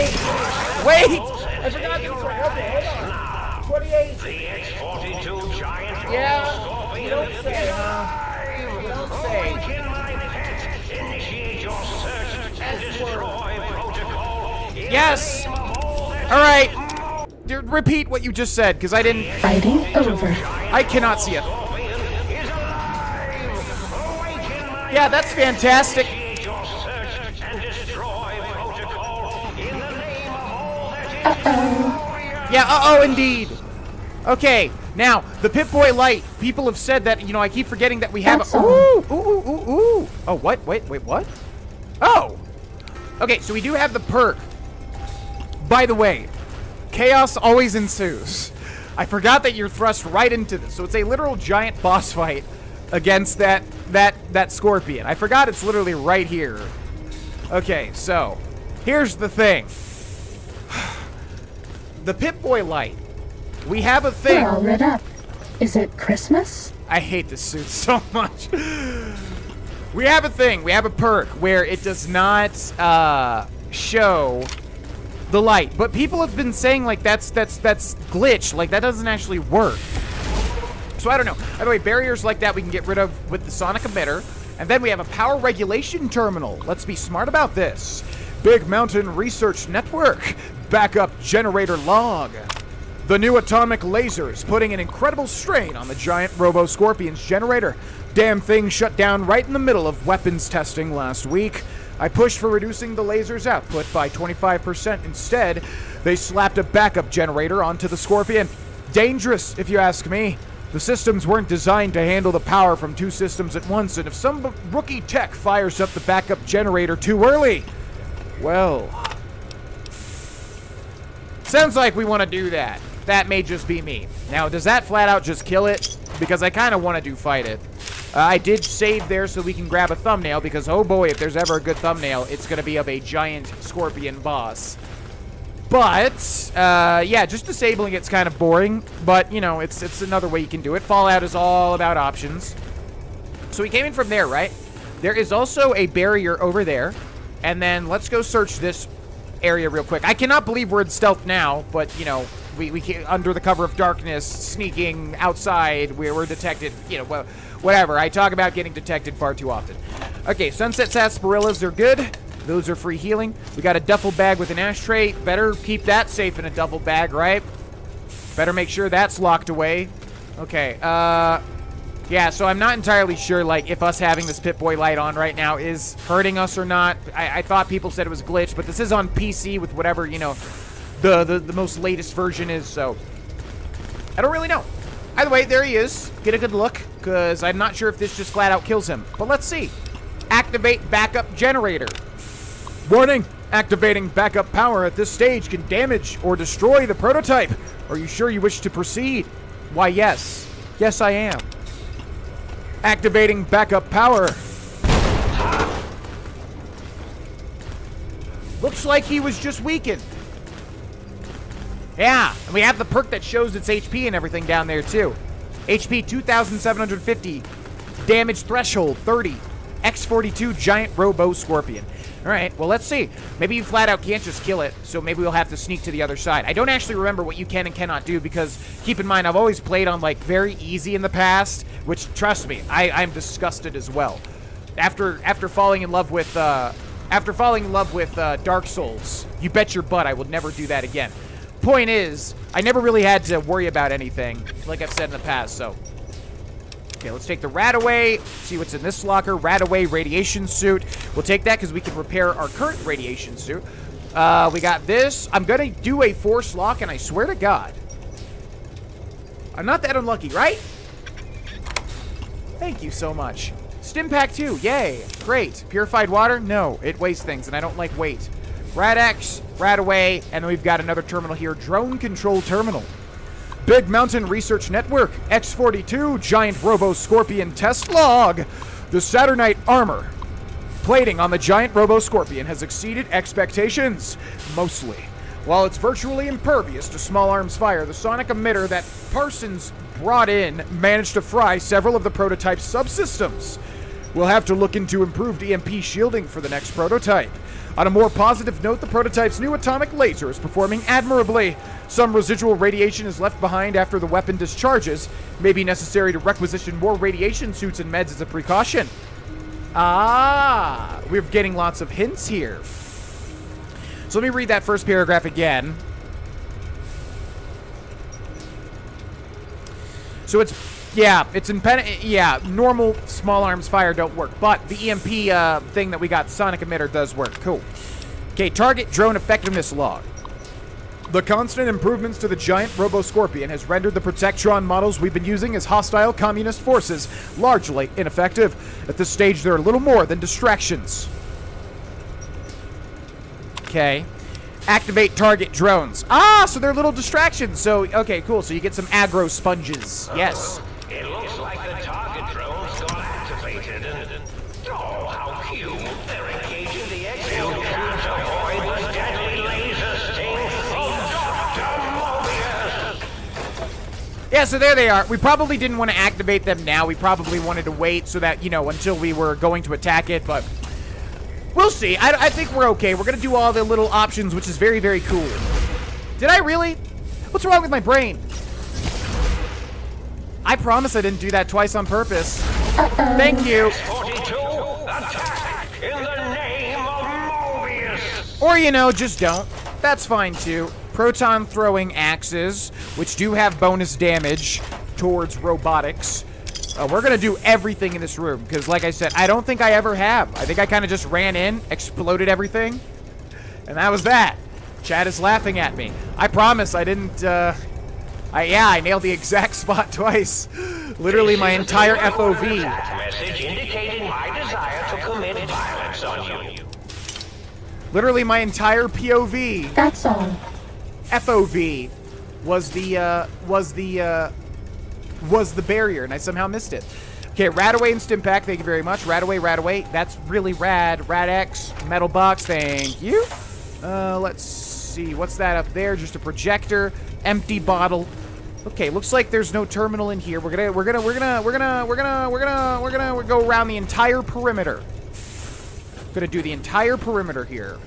Wait! I forgot these were... Okay, hold on. 28. The X22 giant Yeah, you don't say, huh? You don't say. Initiate your search and destroy protocol. Yes! Alright. Repeat what you just said, because I didn't... Fighting over. I cannot see it. Yeah, that's fantastic. Uh-oh. Yeah, uh-oh, indeed. Okay, now, the Pip-Boy light. People have said that, you know, I keep forgetting that we have a... Ooh, ooh, ooh, ooh, ooh. Oh, what? Wait, what? Oh! Okay, so we do have the perk. By the way, chaos always ensues. I forgot that you're thrust right into this. So it's a literal giant boss fight against that scorpion. I forgot it's literally right here. Okay, so here's the thing. The Pip-Boy light. We have a thing. We're all lit up. Is it Christmas? I hate this suit so much. We have a thing. We have a perk where it does not show the light, but people have been saying like that's glitch, like that doesn't actually work. So I don't know. By the way, barriers like that we can get rid of with the sonic emitter, and then we have a power regulation terminal. Let's be smart about this. Big Mountain Research Network backup generator log. The new atomic laser is putting an incredible strain on the giant Robo-Scorpion's generator. Damn thing shut down right in the middle of weapons testing last week. I pushed for reducing the laser's output by 25%. Instead, they slapped a backup generator onto the Scorpion. Dangerous, if you ask me. The systems weren't designed to handle the power from two systems at once, and if some rookie tech fires up the backup generator too early, well... Sounds like we want to do that. That may just be me. Now, does that flat out just kill it? Because I kind of want to fight it. I did save there so we can grab a thumbnail, because oh boy, if there's ever a good thumbnail, it's going to be of a giant scorpion boss. But, yeah, just disabling it's kind of boring, but, you know, it's another way you can do it. Fallout is all about options. So we came in from there, right? There is also a barrier over there, and then let's go search this area real quick. I cannot believe we're in stealth now, but, you know, we can't, under the cover of darkness, sneaking outside, we're detected, you know, well, whatever. I talk about getting detected far too often. Okay, sunset sarsaparillas are good. Those are free healing. We got a duffel bag with an ashtray. Better keep that safe in a duffel bag, right? Better make sure that's locked away. Okay, yeah, so I'm not entirely sure, like, if us having this Pip-Boy light on right now is hurting us or not. I thought people said it was glitched, but this is on PC with whatever, you know, the most latest version is, so I don't really know. Either way, there he is. Get a good look, because I'm not sure if this just flat out kills him. But let's see. Activate backup generator. Warning! Activating backup power at this stage can damage or destroy the prototype. Are you sure you wish to proceed? Why, yes. Yes, I am. Activating backup power. Looks like he was just weakened. Yeah, and we have the perk that shows its HP and everything down there, too. HP 2,750. Damage threshold 30. X42 giant robo scorpion. All right, well, let's see. Maybe you flat out can't just kill it, so maybe we'll have to sneak to the other side. I don't actually remember what you can and cannot do because, keep in mind, I've always played on, like, very easy in the past, which, trust me, I'm disgusted as well. After falling in love with Dark Souls, you bet your butt I will never do that again. Point is, I never really had to worry about anything, like I've said in the past, so. Okay, let's take the rat away, see what's in this locker. Rat away radiation suit. We'll take that because we can repair our current radiation suit. We got this. I'm going to do a force lock, and I swear to God, I'm not that unlucky, right? Thank you so much. Stim pack 2, yay, great. Purified water, no, it weighs things, and I don't like weight. Rat X, rat away, and then we've got another terminal here, drone control terminal. Big Mountain Research Network, X42, Giant Robo Scorpion Test Log. The Saturnite armor plating on the Giant Robo Scorpion has exceeded expectations, mostly. While it's virtually impervious to small arms fire, the sonic emitter that Parsons brought in managed to fry several of the prototype's subsystems. We'll have to look into improved EMP shielding for the next prototype. On a more positive note, the prototype's new atomic laser is performing admirably. Some residual radiation is left behind after the weapon discharges. It may be necessary to requisition more radiation suits and meds as a precaution. Ah, we're getting lots of hints here. So let me read that first paragraph again. So it's normal small arms fire don't work, but the EMP thing that we got, sonic emitter, does work. Cool. Okay, target drone effectiveness log. The constant improvements to the giant Robo-Scorpion has rendered the Protectron models we've been using as hostile communist forces largely ineffective. At this stage, they're little more than distractions. Okay. Activate target drones. Ah, so they're little distractions. So, okay, cool. So you get some aggro sponges. Yes. It looks like the target drones got activated and... Oh, how cute. They're engaging the X12 and X22 with deadly laser sting from Dr. Mobius. Yeah, so there they are. We probably didn't want to activate them now. We probably wanted to wait so that, until we were going to attack it, but... We'll see. I think we're okay. We're going to do all the little options, which is very, very cool. Did I really? What's wrong with my brain? I promise I didn't do that twice on purpose. Thank you. X42, attack in the name of Mobius. Or, just don't. That's fine, too. Proton throwing axes, which do have bonus damage towards robotics. We're going to do everything in this room, because like I said, I don't think I ever have. I think I kind of just ran in, exploded everything, and that was that. Chad is laughing at me. I promise I didn't, I nailed the exact spot twice. Literally my entire FOV. Message indicating my desire to commit violence on you. Literally my entire POV. That's all. FOV was the barrier, and I somehow missed it. Okay, Radaway and Stimpack, thank you very much. Radaway. That's really rad. Rad-X, metal box, thank you. Let's see, what's that up there? Just a projector, empty bottle. Okay, looks like there's no terminal in here. We're gonna go around the entire perimeter. Gonna do the entire perimeter here.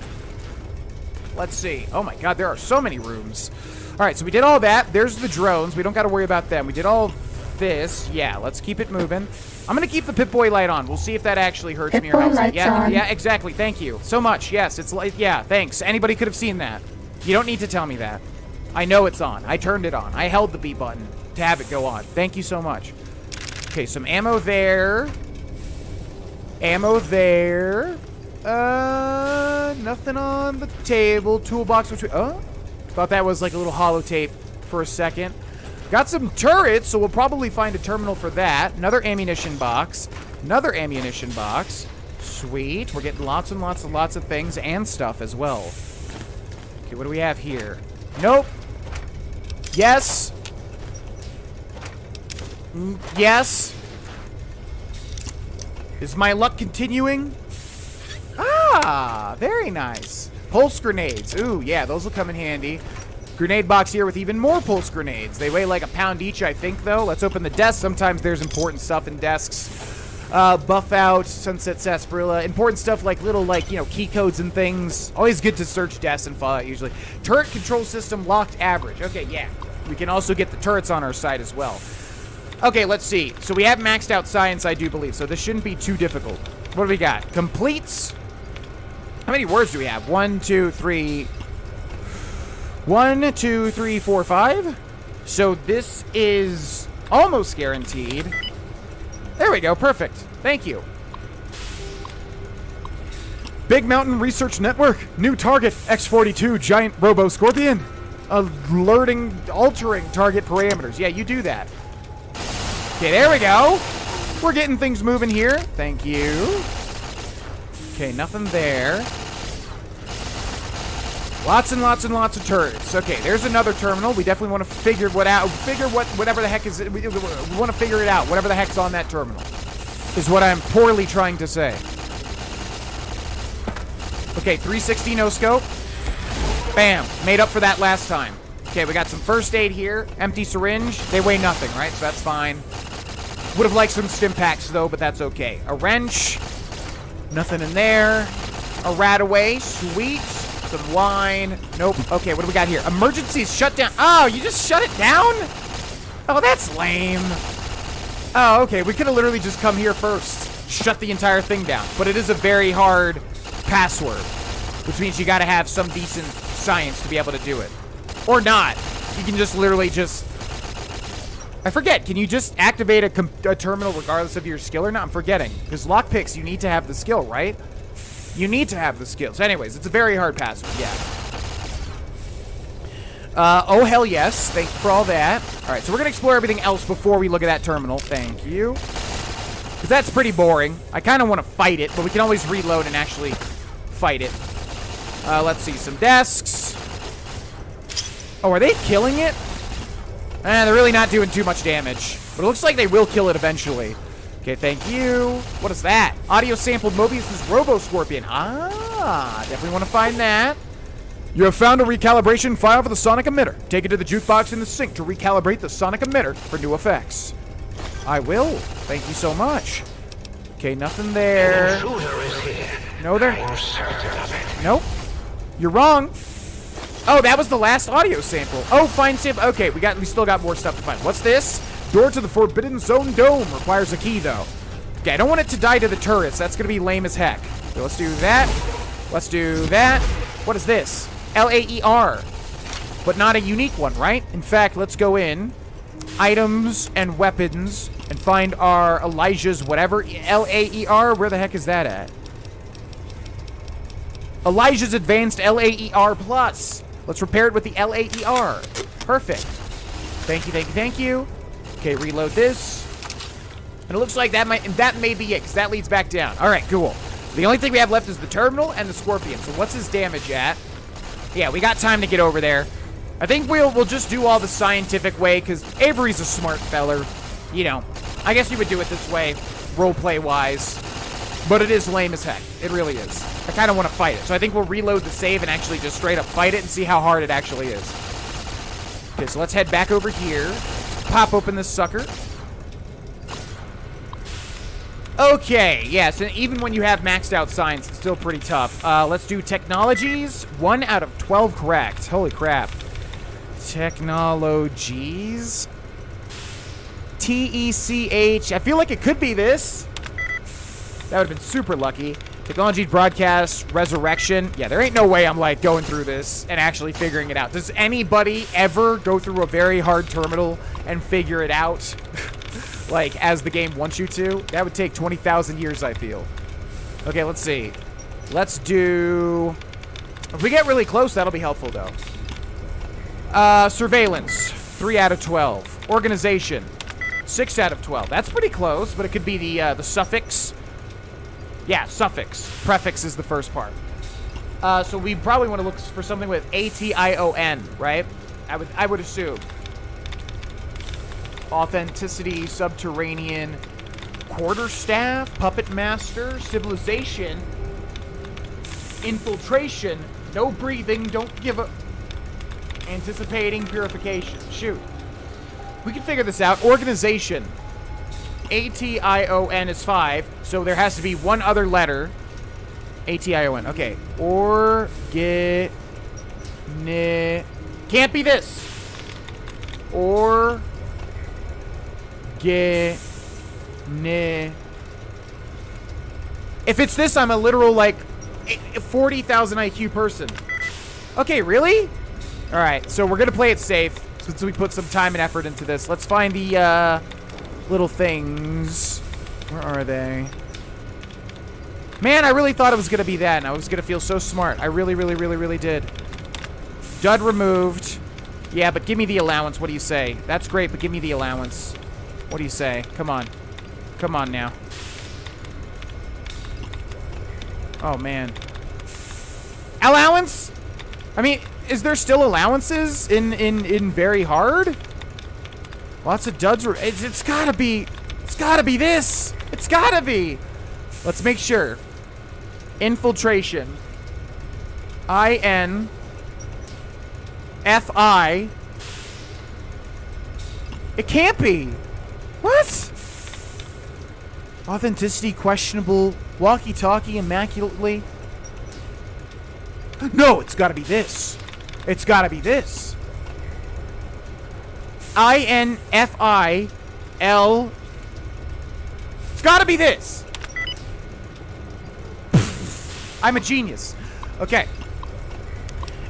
Let's see. Oh my God, there are so many rooms. All right, so we did all that. There's the drones. We don't got to worry about them. We did all this. Yeah, let's keep it moving. I'm going to keep the Pip-Boy light on. We'll see if that actually hurts me or helps me. Yeah, exactly. Thank you so much. Yes, it's like, yeah, thanks. Anybody could have seen that. You don't need to tell me that. I know it's on. I turned it on. I held the B button to have it go on. Thank you so much. Okay, some ammo there. Ammo there. Nothing on the table. Toolbox. Thought that was like a little holotape for a second. Got some turrets, so we'll probably find a terminal for that. Another ammunition box. Another ammunition box. Sweet. We're getting lots and lots and lots of things and stuff as well. Okay, what do we have here? Nope. Yes. Yes. Is my luck continuing? Ah, very nice. Pulse grenades. Ooh, yeah, those will come in handy. Grenade box here with even more pulse grenades. They weigh like a pound each, I think, though. Let's open the desk. Sometimes there's important stuff in desks. Buff out, Sunset Sarsaparilla. Important stuff like little, like, you know, key codes and things. Always good to search desks and Fallout, usually. Turret control system locked average. Okay, yeah. We can also get the turrets on our side as well. Okay, let's see. So we have maxed out science, I do believe. So this shouldn't be too difficult. What do we got? Completes. How many words do we have? 1, 2, 3. 1, 2, 3, 4, 5. So this is almost guaranteed. There we go. Perfect. Thank you. Big Mountain Research Network. New target. X42 giant robo-scorpion. Altering target parameters. Yeah, you do that. Okay, there we go. We're getting things moving here. Thank you. Okay, nothing there. Lots and lots and lots of turrets. Okay, there's another terminal. We definitely want to figure whatever the heck is it. We want to figure it out. Whatever the heck's on that terminal is what I'm poorly trying to say. Okay, 360 no scope. Bam, made up for that last time. Okay, we got some first aid here. Empty syringe. They weigh nothing, right? So that's fine. Would have liked some stim packs though, but that's okay. A wrench. Nothing in there. A rat away. Sweet. Some wine. Nope. Okay, what do we got here? Emergencies shut down. Oh, you just shut it down? Oh, that's lame. Oh, okay. We could have literally just come here first. Shut the entire thing down. But it is a very hard password, which means you got to have some decent science to be able to do it. Or not. You can just literally just... I forget. Can you just activate a terminal regardless of your skill or not? I'm forgetting. Because lockpicks, you need to have the skill, right? You need to have the skills. Anyways, it's a very hard password, yeah. Oh, hell yes. Thank you for all that. All right, so we're going to explore everything else before we look at that terminal. Thank you. Because that's pretty boring. I kind of want to fight it, but we can always reload and actually fight it. Let's see. Some desks. Oh, are they killing it? They're really not doing too much damage. But it looks like they will kill it eventually. Okay, thank you. What is that? Audio sampled Mobius's Robo-Scorpion. Ah, definitely want to find that. You have found a recalibration file for the sonic emitter. Take it to the jukebox in the sink to recalibrate the sonic emitter for new effects. I will. Thank you so much. Okay, nothing there. An intruder is here. No, there. I'm certain of it. Nope. You're wrong. Oh, that was the last audio sample. Oh, find sample. Okay, we still got more stuff to find. What's this? Door to the Forbidden Zone Dome requires a key, though. Okay, I don't want it to die to the turrets. That's going to be lame as heck. So let's do that. Let's do that. What is this? LAER. But not a unique one, right? In fact, let's go in. Items and weapons. And find our Elijah's whatever. LAER? Where the heck is that at? Elijah's Advanced LAER Plus. Let's repair it with the LAER. Perfect. Thank you, thank you, thank you. Okay, reload this. And it looks like that may be it, because that leads back down. All right, cool. The only thing we have left is the terminal and the scorpion. So what's his damage at? Yeah, we got time to get over there. I think we'll just do all the scientific way, because Avery's a smart feller. You know, I guess you would do it this way, roleplay-wise. But it is lame as heck. It really is. I kind of want to fight it. So I think we'll reload the save and actually just straight up fight it and see how hard it actually is. Okay, so let's head back over here. Pop open this sucker. Okay, yeah, so even when you have maxed out science, it's still pretty tough. Let's do technologies. 1 out of 12 correct. Holy crap. Technologies. TECH. I feel like it could be this. That would have been super lucky. Technology, broadcast, resurrection. Yeah, there ain't no way I'm, like, going through this and actually figuring it out. Does anybody ever go through a very hard terminal and figure it out, like, as the game wants you to? That would take 20,000 years, I feel. Okay, let's see. Let's do... If we get really close, that'll be helpful, though. Surveillance. 3 out of 12. Organization. 6 out of 12. That's pretty close, but it could be the suffix. Yeah, suffix. Prefix is the first part. So we probably want to look for something with ATION, right? I would assume. Authenticity, subterranean, quarterstaff, puppet master, civilization, infiltration, no breathing, don't give a... Anticipating purification. Shoot. We can figure this out. Organization. A-T-I-O-N is 5, so there has to be one other letter. A-T-I-O-N. Okay. Can't be this. If it's this, I'm a literal, like, 40,000 IQ person. Okay, really? Alright, so we're gonna play it safe since we put some time and effort into this. Let's find the, little things. Where are they? Man, I really thought it was gonna be that, and I was gonna feel so smart. I really did. Dud removed. Yeah, but give me the allowance. What do you say? That's great, but give me the allowance. What do you say? Come on. Come on now. Oh, man. Allowance? I mean, is there still allowances in very hard? Lots of duds. It's gotta be this. It's gotta be. Let's make sure. Infiltration. I-N-F-I. It can't be. What? Authenticity questionable. Walkie-talkie immaculately. No, it's gotta be this. It's gotta be this. I-N-F-I-L. It's gotta be this. I'm a genius. Okay.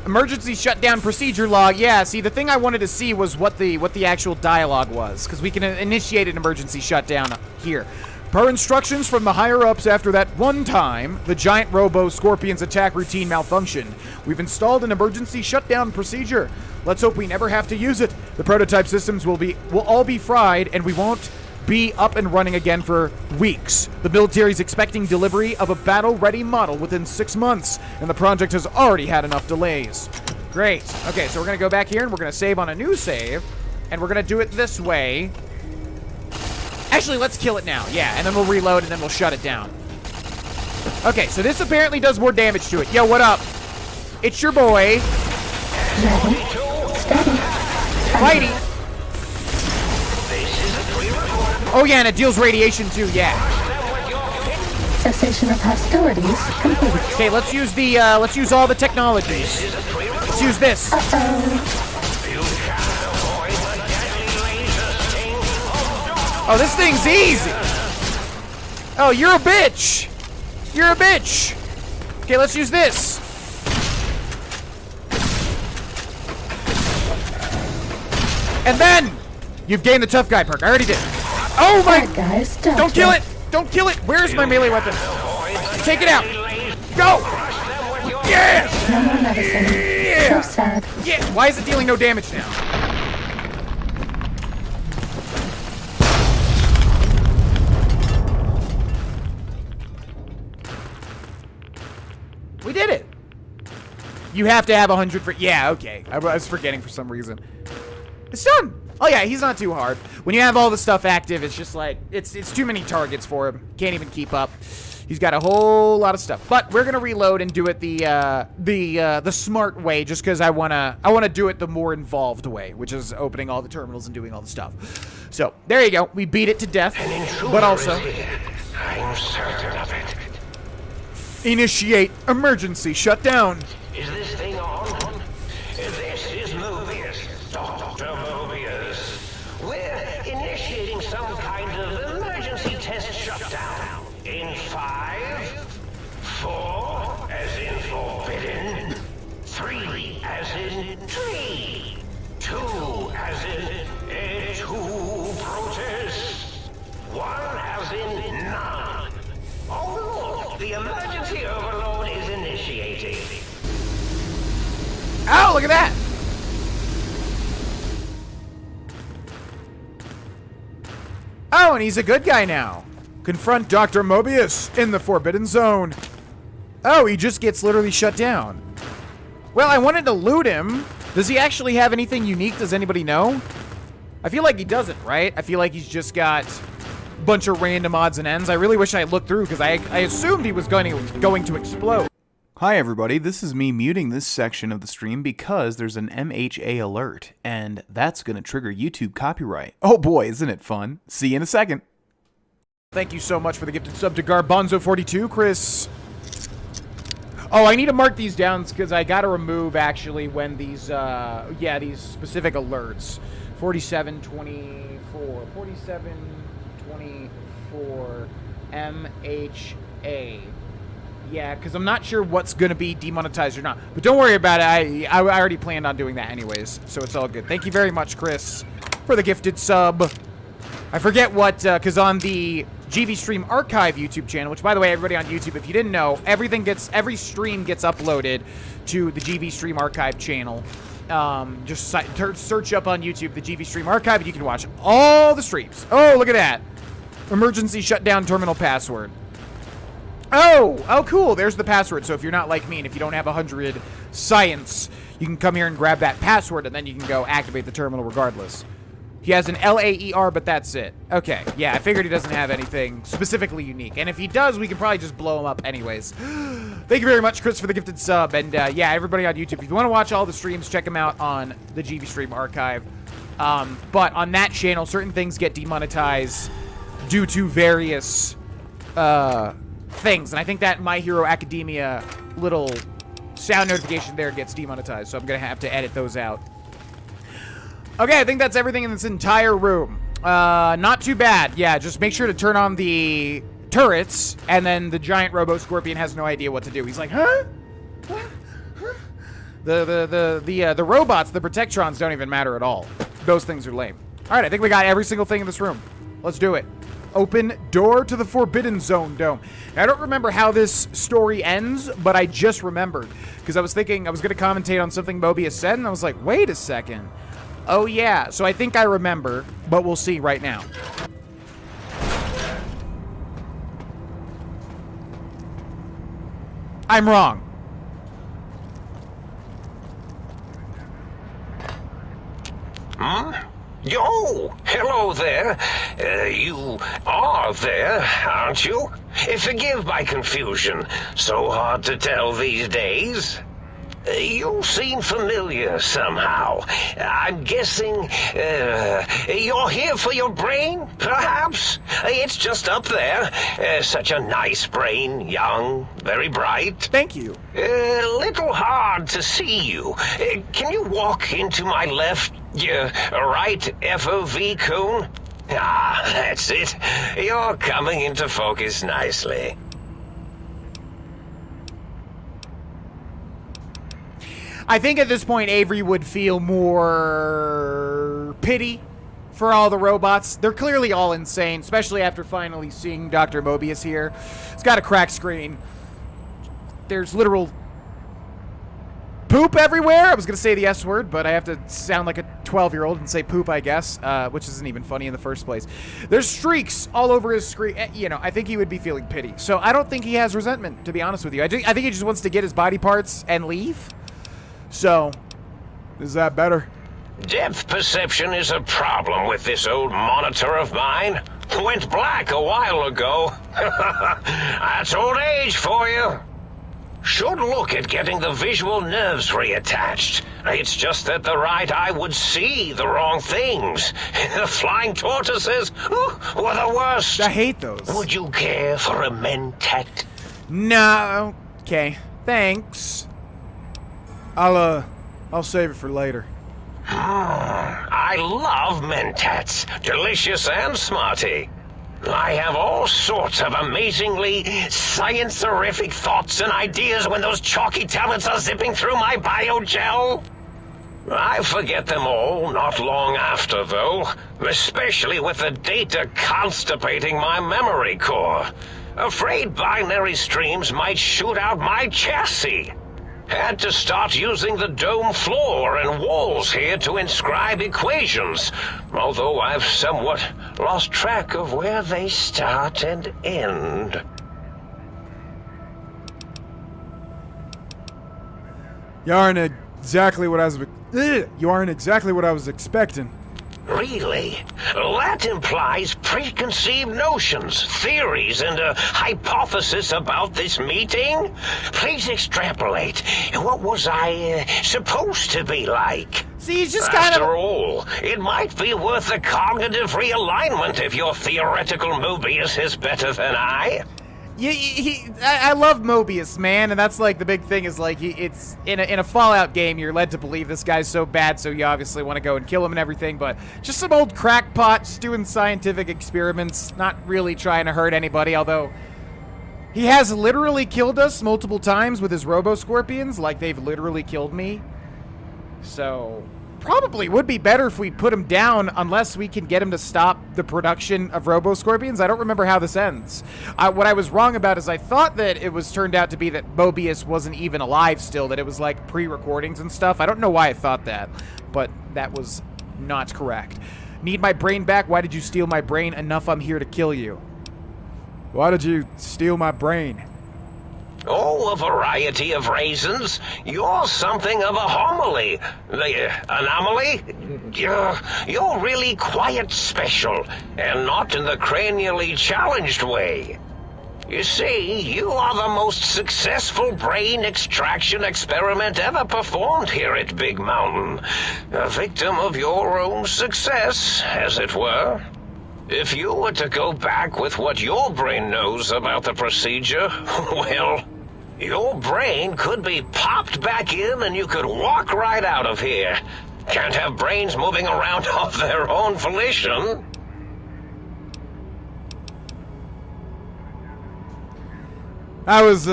Emergency shutdown procedure log. Yeah, see, the thing I wanted to see was what the actual dialogue was, because we can initiate an emergency shutdown here. Per instructions from the higher-ups after that one time, the giant robo-scorpion's attack routine malfunctioned. We've installed an emergency shutdown procedure. Let's hope we never have to use it. The prototype systems will all be fried, and we won't be up and running again for weeks. The military's expecting delivery of a battle-ready model within 6 months, and the project has already had enough delays. Great. Okay, so we're going to go back here, and we're going to save on a new save, and we're going to do it this way. Actually, let's kill it now. Yeah, and then we'll reload, and then we'll shut it down. Okay, so this apparently does more damage to it. Yo, what up? It's your boy. Ready, steady, Whitey. Oh yeah, and it deals radiation too, yeah. Cessation of hostilities complete. Okay, let's use the let's use all the technologies. Let's use this. Oh, this thing's easy. Oh, you're a bitch. You're a bitch. Okay, let's use this. And then you've gained the tough guy perk. I already did. Oh my! Guys, don't kill it! Don't kill it! Where's my melee weapon? Take it out! Go! Yes! No more medicine. Yeah! So sad. Yeah! Why is it dealing no damage now? We did it! You have to have 100 for... Yeah, okay. I was forgetting for some reason. It's done! Oh yeah, he's not too hard. When you have all the stuff active, it's just like, it's too many targets for him. Can't even keep up. He's got a whole lot of stuff. But we're gonna reload and do it the smart way, just because I wanna do it the more involved way, which is opening all the terminals and doing all the stuff. So there you go. We beat it to death, but also I'm certain of it. initiate emergency shutdown. Is this thing on? This is Mobius, Dr. Mobius. We're initiating some kind of emergency test shutdown. In 5, 4, as in forbidden, 3, as in tree, 2, as in to protest, 1, as in none. Oh, the emergency overload is initiating. Oh, look at that! Oh, and he's a good guy now. Confront Dr. Mobius in the Forbidden Zone. Oh, he just gets literally shut down. Well, I wanted to loot him. Does he actually have anything unique? Does anybody know? I feel like he doesn't, right? I feel like he's just got a bunch of random odds and ends. I really wish I had looked through because I assumed he was going to explode. Hi everybody, this is me muting this section of the stream because there's an MHA alert, and that's going to trigger YouTube copyright. Oh boy, isn't it fun? See you in a second. Thank you so much for the gifted sub to Garbanzo42, Chris. Oh, I need to mark these down because I got to remove, actually, when these, these specific alerts. 4724, 4724, MHA. Yeah, because I'm not sure what's going to be demonetized or not. But don't worry about it. I already planned on doing that anyways, so it's all good. Thank you very much, Chris, for the gifted sub. I forget what, because on the GV Stream Archive YouTube channel, which, by the way, everybody on YouTube, if you didn't know, every stream gets uploaded to the GV Stream Archive channel. Just search up on YouTube the GV Stream Archive, and you can watch all the streams. Oh, look at that. Emergency shutdown terminal password. Oh, cool. There's the password. So if you're not like me and if you don't have 100 science, you can come here and grab that password, and then you can go activate the terminal regardless. He has an LAER, but that's it. Okay, yeah, I figured he doesn't have anything specifically unique. And if he does, we can probably just blow him up anyways. Thank you very much, Chris, for the gifted sub. And yeah, everybody on YouTube, if you want to watch all the streams, check them out on the GV Stream Archive. But on that channel, certain things get demonetized due to various things. And I think that My Hero Academia little sound notification there gets demonetized. So I'm going to have to edit those out. Okay, I think that's everything in this entire room. Not too bad. Yeah, just make sure to turn on the turrets, and then the giant robo-scorpion has no idea what to do. He's like, huh? The robots, the Protectrons, don't even matter at all. Those things are lame. All right, I think we got every single thing in this room. Let's do it. Open door to the Forbidden Zone dome. Now, I don't remember how this story ends, but I just remembered. Because I was thinking I was going to commentate on something Mobius said, and I was like, wait a second. Oh, yeah. So I think I remember, but we'll see right now. I'm wrong. Huh? Yo, hello there. You are there, aren't you? Forgive my confusion. So hard to tell these days. You seem familiar somehow. I'm guessing you're here for your brain, perhaps? It's just up there. Such a nice brain, young, very bright. Thank you. Little hard to see you. Can you walk into my left, right FOV cone? Ah, that's it. You're coming into focus nicely. I think at this point, Avery would feel more pity for all the robots. They're clearly all insane, especially after finally seeing Dr. Mobius here. It's got a cracked screen. There's literal poop everywhere. I was going to say the S word, but I have to sound like a 12-year-old and say poop, I guess, which isn't even funny in the first place. There's streaks all over his screen. You know, I think he would be feeling pity. So I don't think he has resentment, to be honest with you. I think he just wants to get his body parts and leave. So, is that better? Depth perception is a problem with this old monitor of mine. Went black a while ago. That's old age for you. Should look at getting the visual nerves reattached. It's just that the right eye would see the wrong things. The flying tortoises were the worst. I hate those. Would you care for a mentat? No. Okay. Thanks. I'll save it for later. I love mentats. Delicious and smarty. I have all sorts of amazingly science-terrific thoughts and ideas when those chalky tablets are zipping through my biogel. I forget them all not long after, though, especially with the data constipating my memory core. Afraid binary streams might shoot out my chassis. Had to start using the dome floor and walls here to inscribe equations, although I've somewhat lost track of where they start and end. You aren't exactly what I was expecting. Really? That implies preconceived notions, theories, and a hypothesis about this meeting? Please extrapolate. What was I supposed to be like? See, he's just kind of... After all, it might be worth a cognitive realignment if your theoretical Mobius is better than I. I love Mobius, man, and that's like the big thing is like it's in a Fallout game you're led to believe this guy's so bad, so you obviously want to go and kill him and everything, but just some old crackpot just doing scientific experiments, not really trying to hurt anybody, although he has literally killed us multiple times with his robo-scorpions, like they've literally killed me. So probably would be better if we put him down unless we can get him to stop the production of robo-scorpions. I don't remember how this ends. What I was wrong about is I thought that it was turned out to be that Mobius wasn't even alive still, that it was like pre-recordings and stuff. I don't know why I thought that, but that was not correct. Need my brain back? Why did you steal my brain? Enough, I'm here to kill you. Why did you steal my brain? Oh, a variety of reasons. You're something of a homily. Anomaly? You're really quite special, and not in the cranially challenged way. You see, you are the most successful brain extraction experiment ever performed here at Big Mountain. A victim of your own success, as it were. If you were to go back with what your brain knows about the procedure, well, your brain could be popped back in and you could walk right out of here. Can't have brains moving around of their own volition. I was,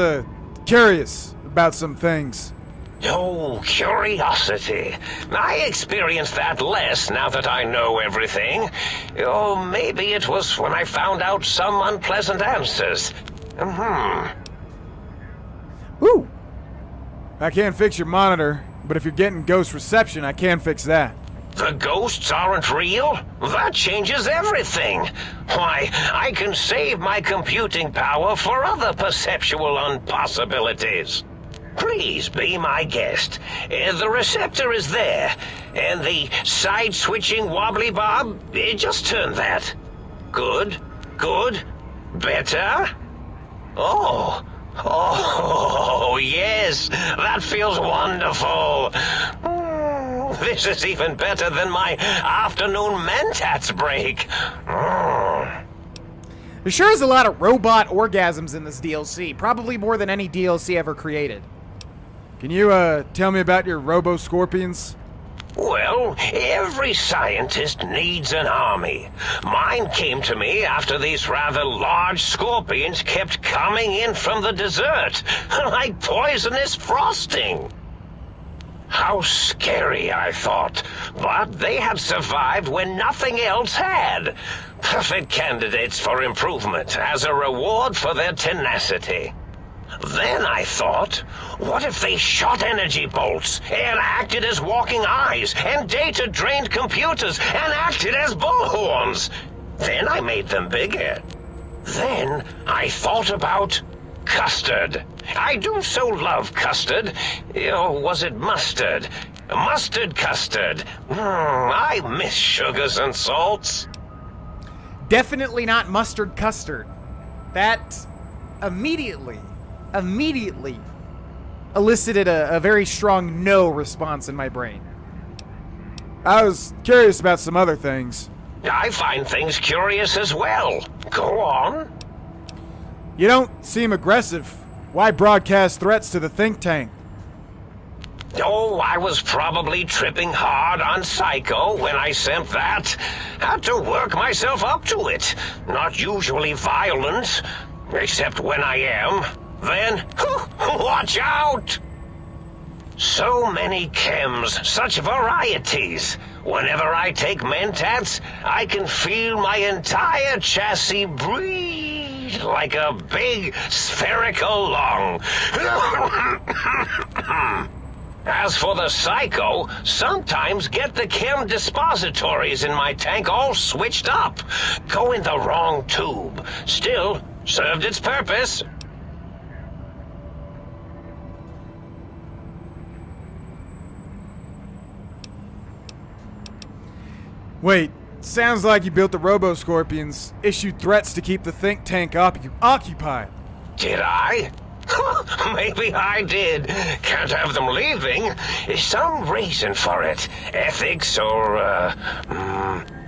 curious about some things. Oh, curiosity. I experience that less now that I know everything. Oh, maybe it was when I found out some unpleasant answers. Ooh. I can't fix your monitor, but if you're getting ghost reception, I can fix that. The ghosts aren't real? That changes everything. Why, I can save my computing power for other perceptual impossibilities. Please be my guest. The receptor is there, and the side-switching wobbly bob, just turn that. Good, good, better. Oh, yes, that feels wonderful. This is even better than my afternoon Mentats break. There sure is a lot of robot orgasms in this DLC, probably more than any DLC ever created. Can you, tell me about your robo-scorpions? Well, every scientist needs an army. Mine came to me after these rather large scorpions kept coming in from the desert, like poisonous frosting. How scary, I thought, but they had survived when nothing else had. Perfect candidates for improvement as a reward for their tenacity. Then I thought, what if they shot energy bolts and acted as walking eyes and data-drained computers and acted as bullhorns? Then I made them bigger. Then I thought about custard. I do so love custard. Or was it mustard? Mustard custard. I miss sugars and salts. Definitely not mustard custard. That immediately elicited a very strong no response in my brain. I was curious about some other things. I find things curious as well. Go on. You don't seem aggressive. Why broadcast threats to the think tank? Oh, I was probably tripping hard on Psycho when I sent that. Had to work myself up to it. Not usually violent, except when I am. Then, watch out! So many chems, such varieties. Whenever I take Mentats, I can feel my entire chassis breathe like a big spherical lung. As for the Psycho, sometimes get the chem dispositories in my tank all switched up. Go in the wrong tube. Still, served its purpose. Wait, sounds like you built the Robo-Scorpions, issued threats to keep the think tank occupied. Did I? Maybe I did. Can't have them leaving. Some reason for it. Ethics or,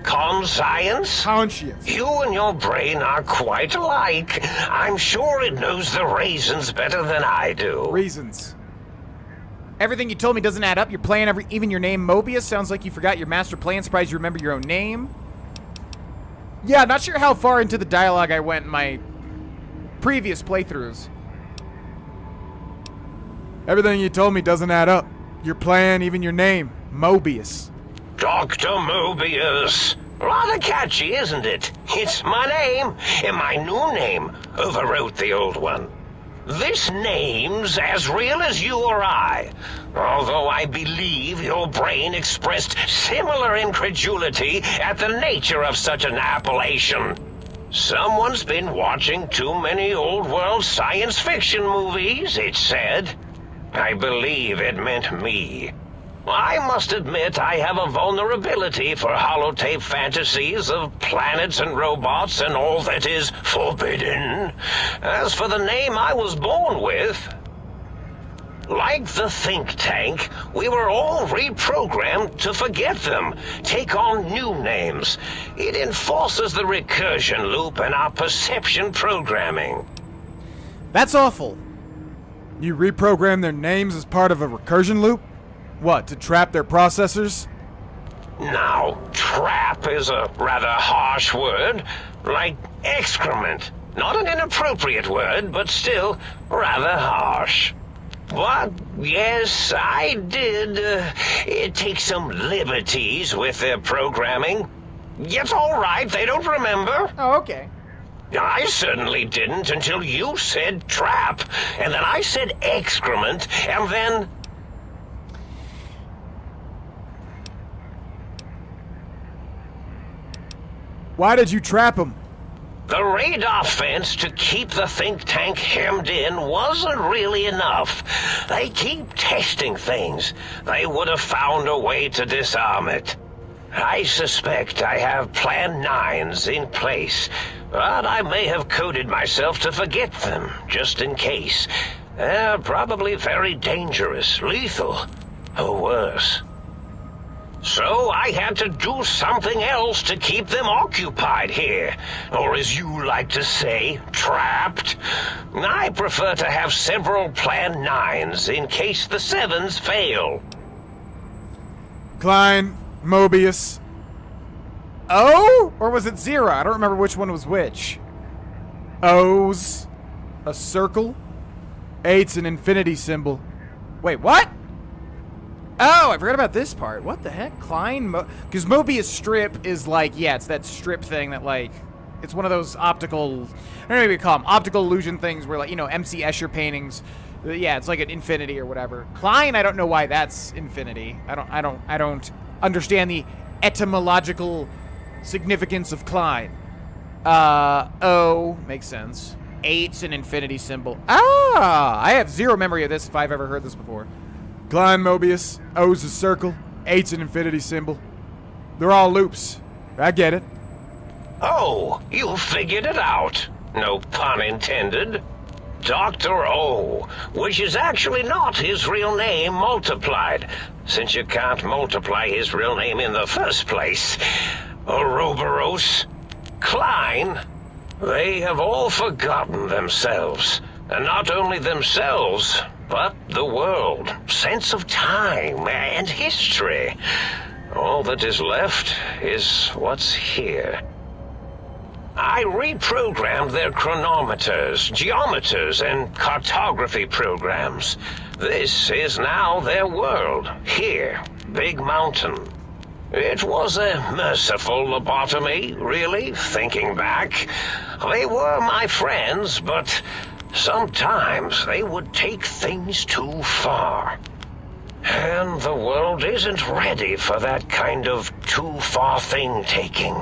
conscience? Conscience. You and your brain are quite alike. I'm sure it knows the reasons better than I do. Reasons. Everything you told me doesn't add up. Your plan, even your name, Mobius, sounds like you forgot your master plan. Surprised you remember your own name. Yeah, not sure how far into the dialogue I went in my previous playthroughs. Everything you told me doesn't add up. Your plan, even your name, Mobius. Dr. Mobius. Rather catchy, isn't it? It's my name, and my new name overwrote the old one. This name's as real as you or I, although I believe your brain expressed similar incredulity at the nature of such an appellation. Someone's been watching too many old-world science fiction movies, it said. I believe it meant me. I must admit I have a vulnerability for holotape fantasies of planets and robots and all that is forbidden. As for the name I was born with, like the think tank, we were all reprogrammed to forget them, take on new names. It enforces the recursion loop in our perception programming. That's awful. You reprogram their names as part of a recursion loop? What, to trap their processors? Now, trap is a rather harsh word, like excrement. Not an inappropriate word, but still rather harsh. But, yes, I did take some liberties with their programming. It's all right, they don't remember. Oh, okay. I certainly didn't until you said trap, and then I said excrement, and then... Why did you trap him? The radar fence to keep the think tank hemmed in wasn't really enough. They keep testing things. They would have found a way to disarm it. I suspect I have Plan 9s in place, but I may have coded myself to forget them, just in case. They're probably very dangerous, lethal, or worse. So I had to do something else to keep them occupied here, or as you like to say, trapped. I prefer to have several Plan 9s in case the 7s fail. Klein, Mobius. O? Or was it 0? I don't remember which one was which. O's. A circle. 8's an infinity symbol. Wait, what? Oh, I forgot about this part. What the heck? Klein? Because Mobius strip is like, yeah, it's that strip thing that, like, it's one of those optical, I don't know what you call them, optical illusion things where, like, you know, MC Escher paintings. Yeah, it's like an infinity or whatever. Klein, I don't know why that's infinity. I don't understand the etymological significance of Klein. O makes sense. 8's an infinity symbol. Ah, I have zero memory of this if I've ever heard this before. Klein, Mobius. O's a circle. 8's an infinity symbol. They're all loops. I get it. Oh, you figured it out. No pun intended. Dr. O, which is actually not his real name multiplied, since you can't multiply his real name in the first place. Ouroboros, Klein, they have all forgotten themselves. And not only themselves, but the world, sense of time, and history. All that is left is what's here. I reprogrammed their chronometers, geometers, and cartography programs. This is now their world, here, Big Mountain. It was a merciful lobotomy, really, thinking back. They were my friends, but sometimes they would take things too far. And the world isn't ready for that kind of too-far thing-taking.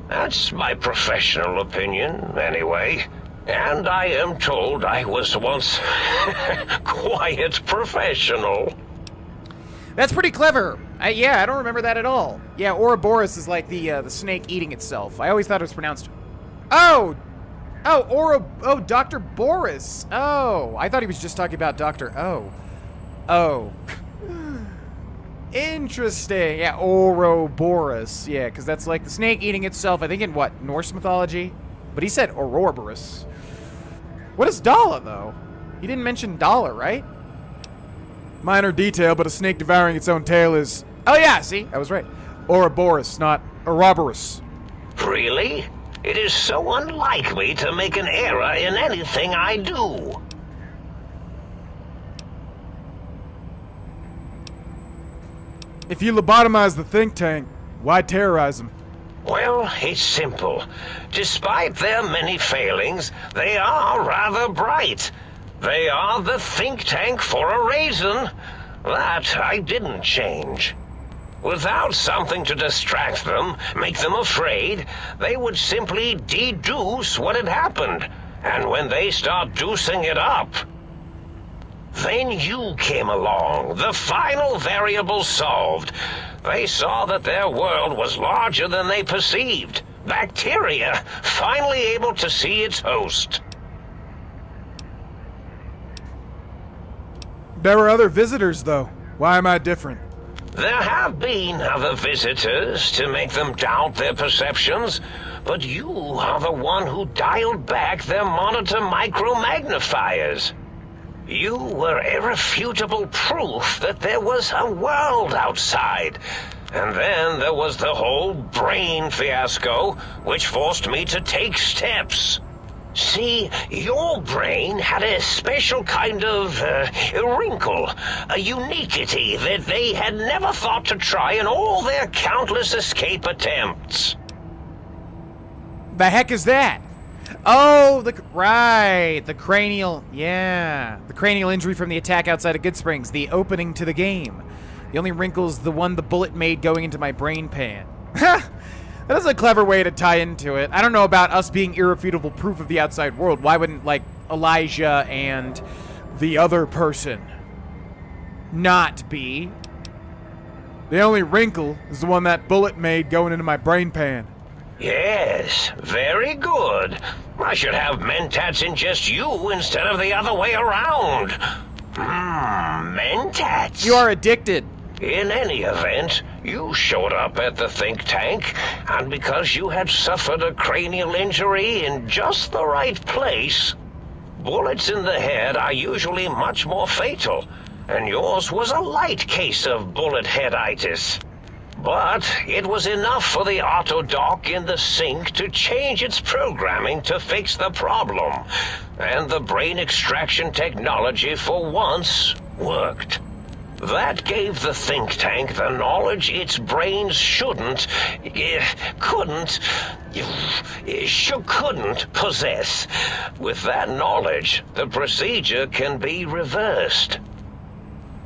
That's my professional opinion, anyway. And I am told I was once quite professional. That's pretty clever. Yeah, I don't remember that at all. Yeah, Ouroboros is like the snake eating itself. I always thought it was pronounced... Oh, Dr. Boris. Oh, I thought he was just talking about Dr. O. Oh. Interesting. Yeah, Ouroboros. Yeah, because that's like the snake eating itself, I think in what, Norse mythology? But he said Ouroboros. What is Dala, though? He didn't mention Dala, right? Minor detail, but a snake devouring its own tail is... Oh, yeah, see? I was right. Ouroboros, not Ouroboros. Really? It is so unlike me to make an error in anything I do. If you lobotomize the think tank, why terrorize them? Well, it's simple. Despite their many failings, they are rather bright. They are the think tank for a reason. That I didn't change. Without something to distract them, make them afraid, they would simply deduce what had happened. And when they start deucing it up, then you came along, the final variable solved. They saw that their world was larger than they perceived. Bacteria, finally able to see its host. There were other visitors, though. Why am I different? There have been other visitors to make them doubt their perceptions, but you are the one who dialed back their monitor micromagnifiers. You were irrefutable proof that there was a world outside. And then there was the whole brain fiasco, which forced me to take steps. See, your brain had a special kind of wrinkle, a uniquity that they had never thought to try in all their countless escape attempts. The heck is that? Oh, right, the cranial, yeah. The cranial injury from the attack outside of Goodsprings, the opening to the game. The only wrinkle's the one the bullet made going into my brain pan. That is a clever way to tie into it. I don't know about us being irrefutable proof of the outside world. Why wouldn't, like, Elijah and the other person not be? The only wrinkle is the one that bullet made going into my brain pan. Yes, very good. I should have mentats ingest you instead of the other way around. Mentats. You are addicted. In any event, you showed up at the think tank, and because you had suffered a cranial injury in just the right place, bullets in the head are usually much more fatal, and yours was a light case of bullet headitis. But it was enough for the autodoc in the sink to change its programming to fix the problem, and the brain extraction technology for once worked. That gave the think tank the knowledge its brains couldn't possess. With that knowledge, the procedure can be reversed.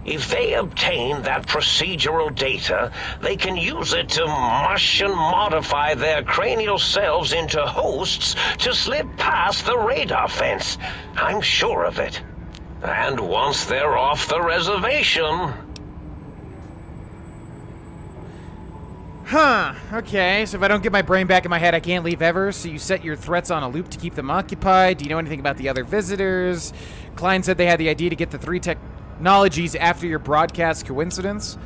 If they obtain that procedural data, they can use it to mush and modify their cranial cells into hosts to slip past the radar fence. I'm sure of it. And once they're off the reservation... Huh, okay, so if I don't get my brain back in my head, I can't leave ever, so you set your threats on a loop to keep them occupied. Do you know anything about the other visitors? Klein said they had the idea to get the 3 technologies after your broadcast. Coincidence?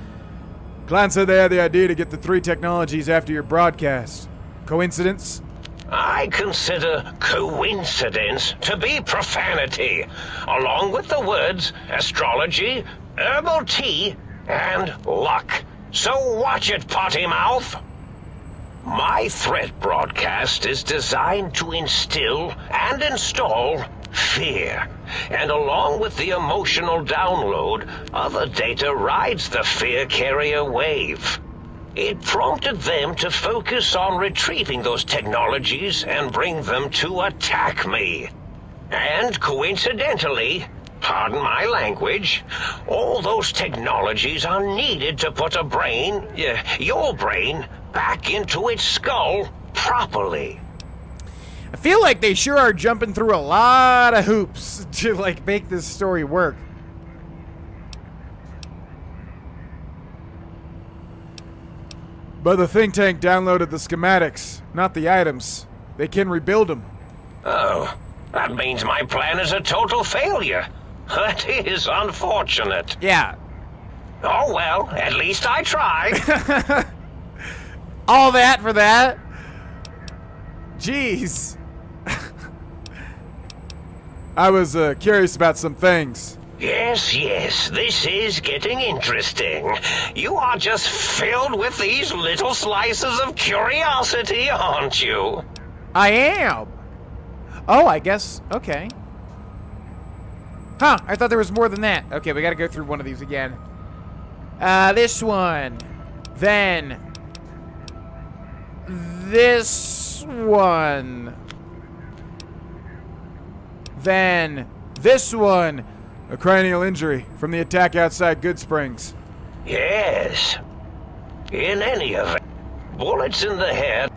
Klein said they had the idea to get the 3 technologies after your broadcast. Coincidence? I consider coincidence to be profanity, along with the words astrology, herbal tea, and luck. So watch it, potty mouth. My threat broadcast is designed to instill and install fear, and along with the emotional download, other data rides the fear carrier wave. It prompted them to focus on retrieving those technologies and bring them to attack me. And coincidentally, pardon my language, all those technologies are needed to put a brain, your brain, back into its skull properly. I feel like they sure are jumping through a lot of hoops to, like, make this story work. But the think tank downloaded the schematics, not the items. They can rebuild them. Oh, that means my plan is a total failure. That is unfortunate. Yeah. Oh well, at least I tried. All that for that? Jeez. I was curious about some things. Yes, this is getting interesting. You are just filled with these little slices of curiosity, aren't you? I am. Oh, I guess. Okay. Huh, I thought there was more than that. Okay, we gotta go through one of these again. This one. Then. This one. Then. This one. A cranial injury from the attack outside Goodsprings. Yes. In any event, bullets in the head.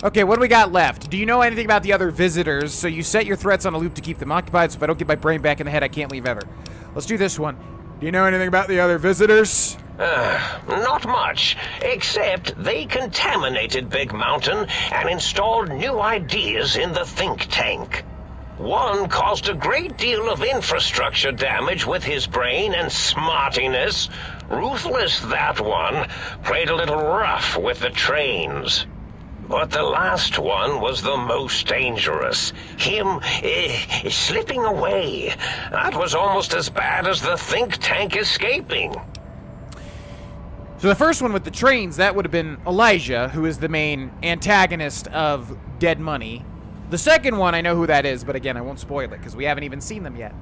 Okay, what do we got left? Do you know anything about the other visitors? So you set your threats on a loop to keep them occupied, so if I don't get my brain back in the head, I can't leave ever. Let's do this one. Do you know anything about the other visitors? Not much, except they contaminated Big Mountain and installed new ideas in the think tank. One caused a great deal of infrastructure damage with his brain and smartiness. Ruthless, that one. Played a little rough with the trains. But the last one was the most dangerous. Him, slipping away. That was almost as bad as the think tank escaping. So the first one with the trains, that would have been Elijah, who is the main antagonist of Dead Money. The second one, I know who that is, but again, I won't spoil it, because we haven't even seen them yet.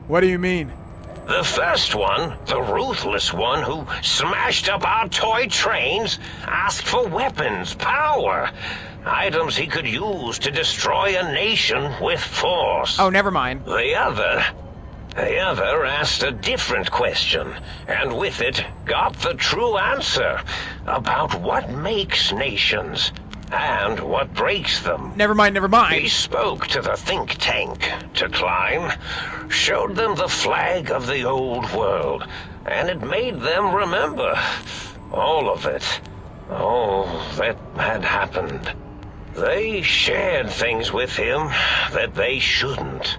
What do you mean? The first one, the ruthless one who smashed up our toy trains, asked for weapons, power, items he could use to destroy a nation with force. Oh, never mind. The other asked a different question, and with it got the true answer about what makes nations and what breaks them. Never mind, never mind. He spoke to the think tank, to Klein, showed them the flag of the old world, and it made them remember all of it, all that had happened. They shared things with him that they shouldn't.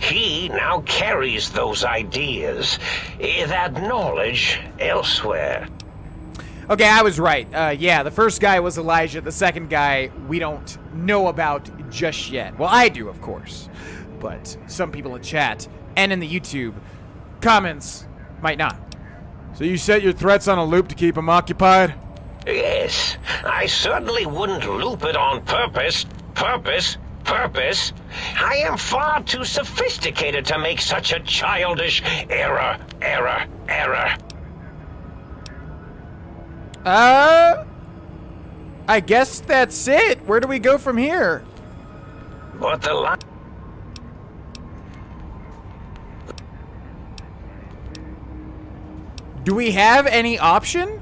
He now carries those ideas, that knowledge elsewhere. Okay, I was right. Yeah, the first guy was Elijah. The second guy we don't know about just yet. Well, I do, of course. But some people in chat and in the YouTube comments might not. So you set your threats on a loop to keep them occupied? Yes, I certainly wouldn't loop it on purpose. I am far too sophisticated to make such a childish error. I guess that's it. Where do we go from here? But the Do we have any option?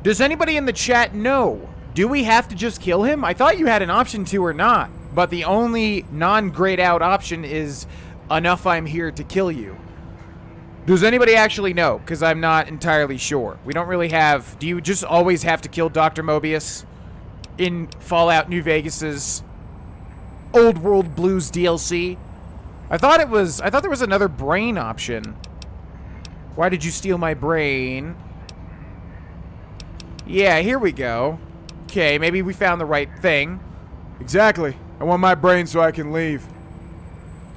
Does anybody in the chat know? Do we have to just kill him? I thought you had an option to or not. But the only non-grayed out option is enough I'm here to kill you. Does anybody actually know? Because I'm not entirely sure. We don't really have... Do you just always have to kill Dr. Mobius in Fallout New Vegas's Old World Blues DLC? I thought there was another brain option. Why did you steal my brain? Yeah, here we go. Okay, maybe we found the right thing. Exactly. I want my brain so I can leave.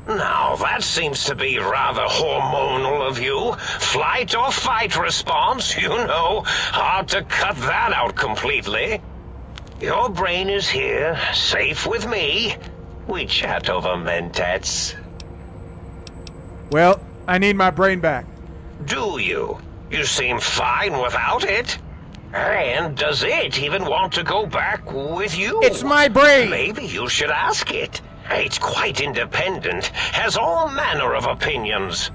Now, that seems to be rather hormonal of you. Flight or fight response, you know. Hard to cut that out completely. Your brain is here, safe with me. We chat over mentats. Well, I need my brain back. Do you? You seem fine without it. And does it even want to go back with you? It's my brain! Maybe you should ask it. It's quite independent, has all manner of opinions.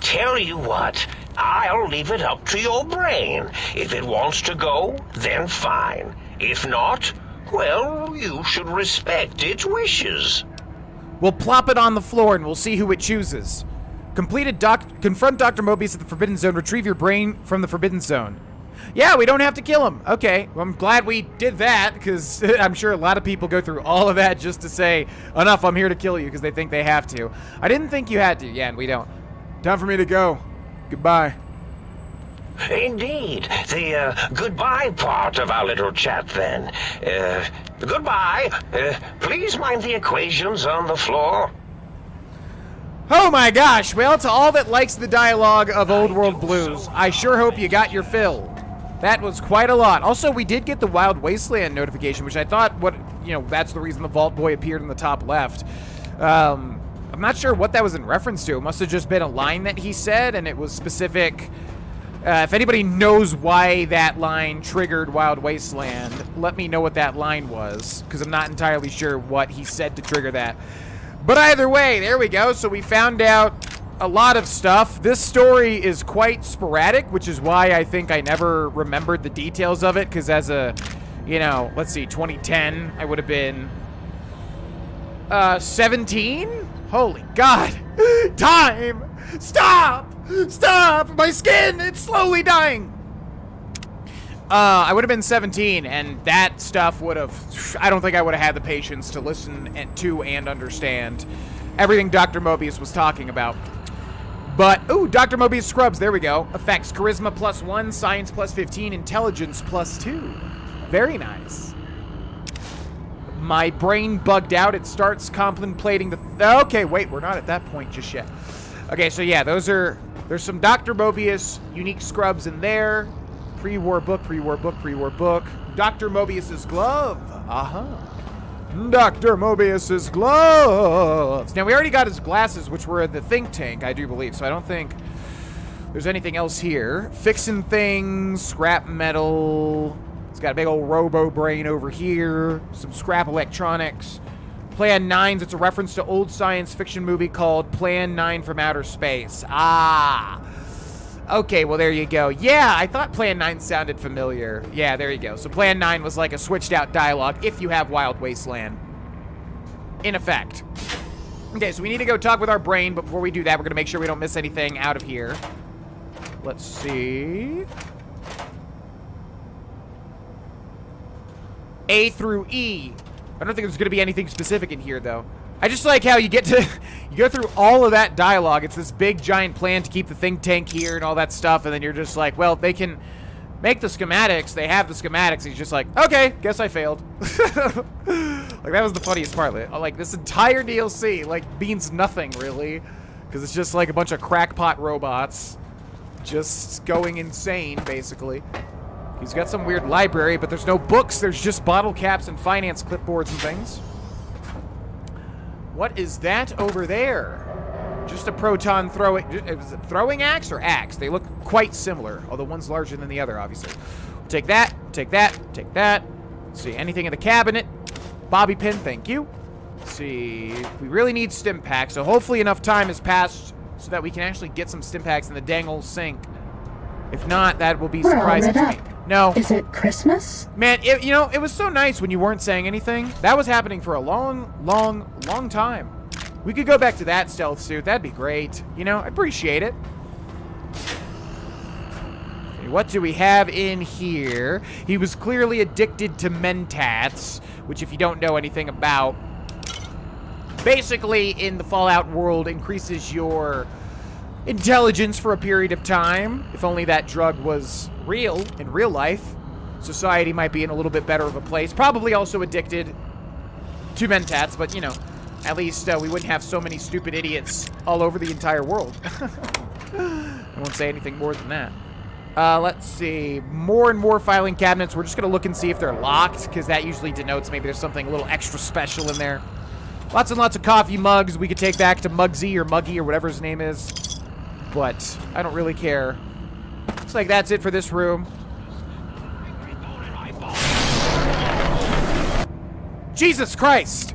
Tell you what, I'll leave it up to your brain. If it wants to go, then fine. If not, well, you should respect its wishes. We'll plop it on the floor and we'll see who it chooses. Completed confront Dr. Mobius at the Forbidden Zone. Retrieve your brain from the Forbidden Zone. Yeah, we don't have to kill him. Okay, well, I'm glad we did that, because I'm sure a lot of people go through all of that just to say, enough, I'm here to kill you, because they think they have to. I didn't think you had to. Yeah, and we don't. Time for me to go. Goodbye. Indeed. The goodbye part of our little chat, then. Goodbye. Please mind the equations on the floor. Oh my gosh, well, to all that likes the dialogue of Old World Blues, I sure hope you got your fill. That was quite a lot. Also, we did get the Wild Wasteland notification, which I thought, that's the reason the Vault Boy appeared in the top left. I'm not sure what that was in reference to. It must have just been a line that he said, and it was specific. If anybody knows why that line triggered Wild Wasteland, let me know what that line was, because I'm not entirely sure what he said to trigger that. But either way, there we go. So we found out a lot of stuff. This story is quite sporadic, which is why I think I never remembered the details of it, because as a, let's see, 2010, I would have been 17? Holy God. Time! Stop! Stop! My skin! It's slowly dying! I would have been 17, and that stuff would have... I don't think I would have had the patience to listen to and understand everything Dr. Mobius was talking about. But, ooh, Dr. Mobius Scrubs, there we go. Effects, Charisma +1, Science +15, Intelligence +2. Very nice. My brain bugged out. It starts contemplating the... Okay, wait, we're not at that point just yet. Okay, so yeah, there's some Dr. Mobius unique scrubs in there. Pre-war book, pre-war book, pre-war book. Dr. Mobius's glove. Dr. Mobius's gloves. Now, we already got his glasses, which were at the think tank, I do believe, so I don't think there's anything else here. Fixing things, scrap metal. He's got a big old robo brain over here. Some scrap electronics. Plan 9's, it's a reference to old science fiction movie called Plan 9 from Outer Space. Okay, well, there you go. Yeah, I thought Plan 9 sounded familiar. Yeah, there you go. So Plan 9 was like a switched out dialogue if you have Wild Wasteland. In effect. Okay, so we need to go talk with our brain, but before we do that, we're going to make sure we don't miss anything out of here. Let's see. A through E. I don't think there's going to be anything specific in here, though. I just like how you get to... You go through all of that dialogue. It's this big, giant plan to keep the think tank here and all that stuff, and then you're just like, well, they can make the schematics. They have the schematics. And you're just like, okay, guess I failed. Like, that was the funniest part. Like, this entire DLC, like, means nothing, really. Because it's just, like, a bunch of crackpot robots just going insane, basically. He's got some weird library, but there's no books. There's just bottle caps and finance clipboards and things. What is that over there? Just a proton throwing... Is it throwing axe or axe? They look quite similar, although one's larger than the other, obviously. We'll take that, take that, take that. Let's see, anything in the cabinet? Bobby pin, thank you. Let's see, we really need stim packs, so hopefully enough time has passed so that we can actually get some stim packs in the dang old sink. If not, that will be surprising to me. No. Is it Christmas? Man, it was so nice when you weren't saying anything. That was happening for a long, long, long time. We could go back to that stealth suit. That'd be great. I appreciate it. Okay, what do we have in here? He was clearly addicted to mentats, which if you don't know anything about, basically in the Fallout world increases your intelligence for a period of time. If only that drug was real, in real life, society might be in a little bit better of a place. Probably also addicted to mentats, but, at least we wouldn't have so many stupid idiots all over the entire world. I won't say anything more than that. Let's see. More and more filing cabinets. We're just going to look and see if they're locked, because that usually denotes maybe there's something a little extra special in there. Lots and lots of coffee mugs we could take back to Muggsy or Muggy or whatever his name is. But I don't really care. Looks like that's it for this room. Jesus Christ!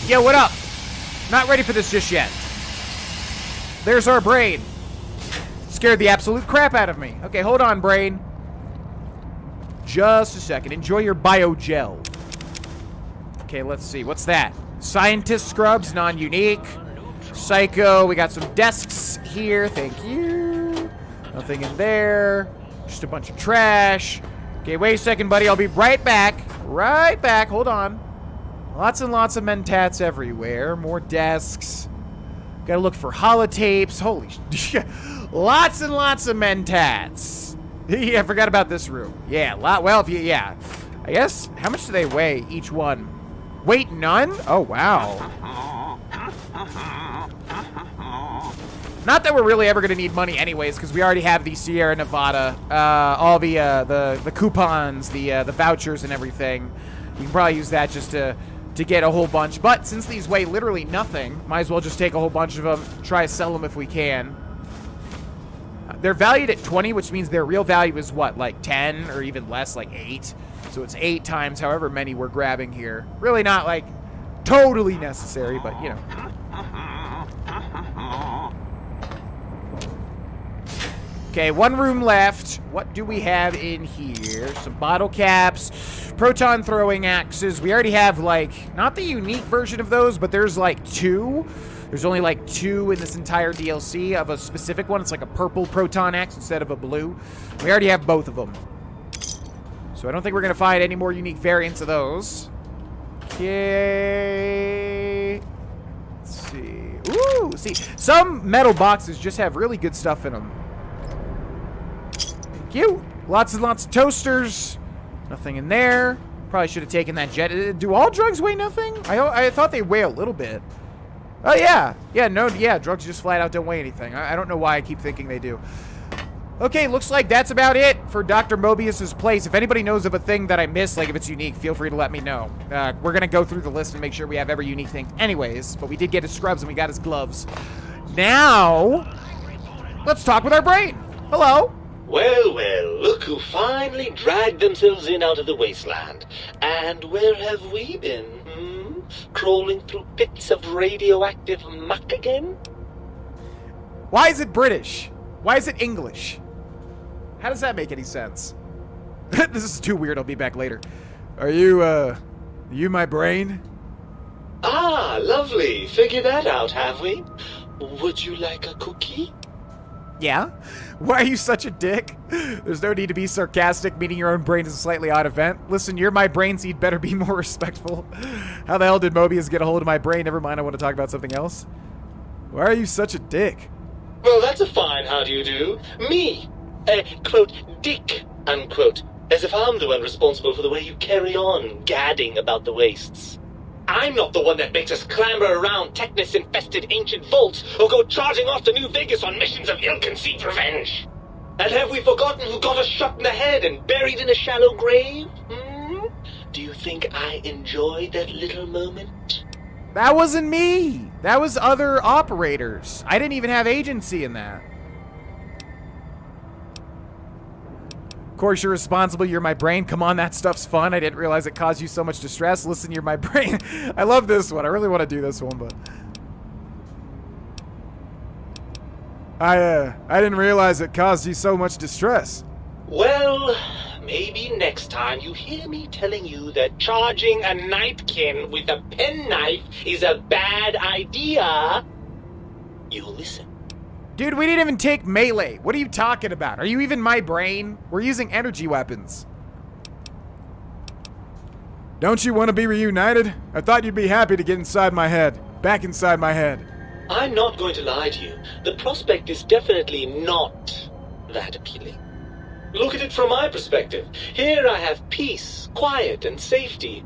Yo, what up? Not ready for this just yet. There's our brain. Scared the absolute crap out of me. Okay, hold on, brain. Just a second. Enjoy your biogel. Okay, let's see. What's that? Scientist scrubs, non-unique. Psycho. We got some desks here. Thank you. Nothing in there. Just a bunch of trash. Okay, wait a second, buddy. I'll be right back. Right back. Hold on. Lots and lots of mentats everywhere. More desks. Gotta look for holotapes. Holy shit. Lots and lots of mentats. Yeah, I forgot about this room. Yeah, well, if you, yeah. I guess, how much do they weigh, each one? Weight none? Oh, wow. Not that we're really ever gonna need money anyways, because we already have the Sierra Nevada, all the coupons, the vouchers and everything. You can probably use that just to get a whole bunch. But since these weigh literally nothing, might as well just take a whole bunch of them, try to sell them if we can. They're valued at 20, which means their real value is what, like 10 or even less, like 8. So it's 8 times however many we're grabbing here. Really not like totally necessary, but you know. Okay, one room left. What do we have in here? Some bottle caps, proton throwing axes. We already have like, not the unique version of those, but there's like 2. There's only like 2 in this entire DLC of a specific one. It's like a purple proton axe instead of a blue. We already have both of them. So I don't think we're going to find any more unique variants of those. Okay. Let's see. Ooh, see. Some metal boxes just have really good stuff in them. Thank you. Lots and lots of toasters. Nothing in there. Probably should have taken that jet. Do all drugs weigh nothing? I thought they weigh a little bit. Oh, yeah. Yeah, no, yeah, drugs just flat out don't weigh anything. I don't know why I keep thinking they do. Okay, looks like that's about it for Dr. Mobius's place. If anybody knows of a thing that I missed, like if it's unique, feel free to let me know. We're going to go through the list and make sure we have every unique thing anyways, but we did get his scrubs and we got his gloves. Now, let's talk with our brain. Hello. Well, well, look who finally dragged themselves in out of the wasteland. And where have we been, Crawling through pits of radioactive muck again? Why is it British? Why is it English? How does that make any sense? This is too weird. I'll be back later. Are you my brain? Ah, lovely. Figured that out, have we? Would you like a cookie? Yeah? Why are you such a dick? There's no need to be sarcastic, meaning your own brain is a slightly odd event. Listen, you're my brain, so you'd better be more respectful. How the hell did Mobius get a hold of my brain? Never mind, I want to talk about something else. Why are you such a dick? Well, that's a fine how do you do. Me, quote, dick, unquote. As if I'm the one responsible for the way you carry on gadding about the wastes. I'm not the one that makes us clamber around Technus-infested ancient vaults or go charging off to New Vegas on missions of ill-conceived revenge. And have we forgotten who got us shot in the head and buried in a shallow grave? Do you think I enjoyed that little moment? That wasn't me. That was other operators. I didn't even have agency in that. Of course, you're responsible. You're my brain. Come on, that stuff's fun. I didn't realize it caused you so much distress. Listen, you're my brain. I love this one. I really want to do this one, but I didn't realize it caused you so much distress. Well, maybe next time you hear me telling you that charging a napkin with a penknife is a bad idea, you'll listen. Dude, we didn't even take melee. What are you talking about? Are you even my brain? We're using energy weapons. Don't you want to be reunited? I thought you'd be happy to get inside my head. Back inside my head. I'm not going to lie to you. The prospect is definitely not that appealing. Look at it from my perspective. Here I have peace, quiet, and safety.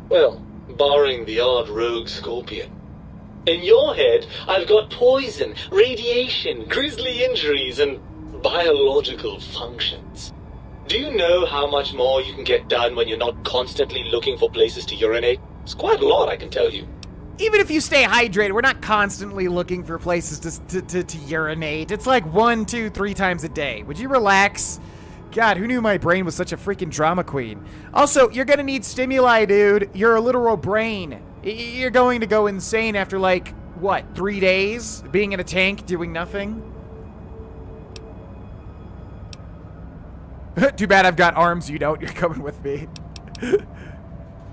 Well, barring the odd rogue scorpion. In your head, I've got poison, radiation, grisly injuries, and biological functions. Do you know how much more you can get done when you're not constantly looking for places to urinate? It's quite a lot, I can tell you. Even if you stay hydrated, we're not constantly looking for places to urinate. It's like 1, 2, 3 times a day. Would you relax? God, who knew my brain was such a freaking drama queen? Also, you're gonna need stimuli, dude. You're a literal brain. You're going to go insane after, like, what, 3 days? Being in a tank, doing nothing? Too bad I've got arms you don't. You're coming with me.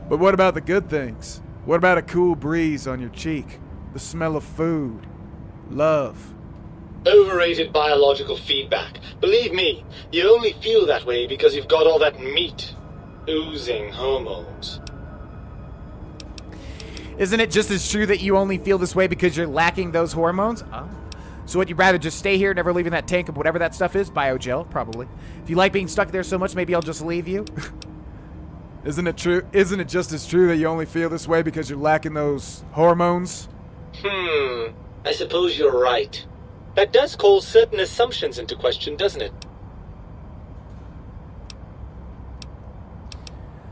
But what about the good things? What about a cool breeze on your cheek? The smell of food? Love? Overrated biological feedback. Believe me, you only feel that way because you've got all that meat. Oozing hormones. Isn't it just as true that you only feel this way because you're lacking those hormones? Oh. So would you rather just stay here, never leaving that tank of whatever that stuff is? Biogel, probably. If you like being stuck there so much, maybe I'll just leave you. Isn't it true? Isn't it just as true that you only feel this way because you're lacking those hormones? I suppose you're right. That does call certain assumptions into question, doesn't it?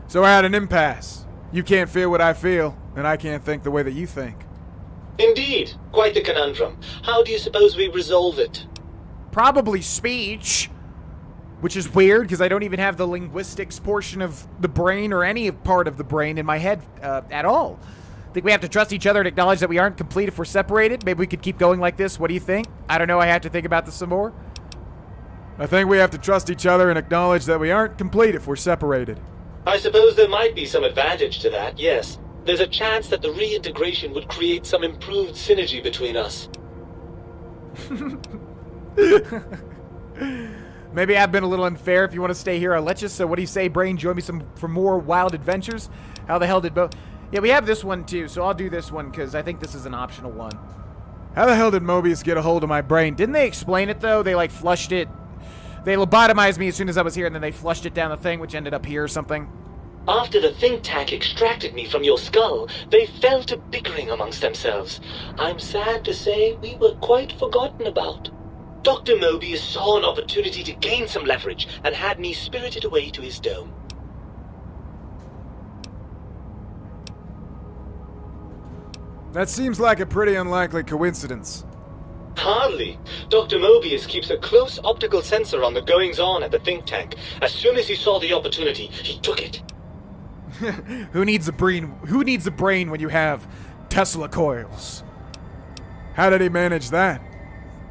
So we're at an impasse. You can't feel what I feel, and I can't think the way that you think. Indeed. Quite the conundrum. How do you suppose we resolve it? Probably speech. Which is weird, because I don't even have the linguistics portion of the brain or any part of the brain in my head at all. I think we have to trust each other and acknowledge that we aren't complete if we're separated. Maybe we could keep going like this. What do you think? I don't know. I have to think about this some more. I think we have to trust each other and acknowledge that we aren't complete if we're separated. I suppose there might be some advantage to that, yes. There's a chance that the reintegration would create some improved synergy between us. Maybe I've been a little unfair. If you want to stay here, I'll let you. So what do you say, Brain? Join me for more wild adventures? How the hell did both... Yeah, we have this one too, so I'll do this one because I think this is an optional one. How the hell did Mobius get a hold of my brain? Didn't they explain it, though? They, like, flushed it. They lobotomized me as soon as I was here, and then they flushed it down the thing, which ended up here or something. After the think tank extracted me from your skull, they fell to bickering amongst themselves. I'm sad to say we were quite forgotten about. Dr. Mobius saw an opportunity to gain some leverage and had me spirited away to his dome. That seems like a pretty unlikely coincidence. Hardly. Dr. Mobius keeps a close optical sensor on the goings-on at the think tank. As soon as he saw the opportunity, he took it. Who needs a brain? Who needs a brain when you have Tesla coils? How did he manage that?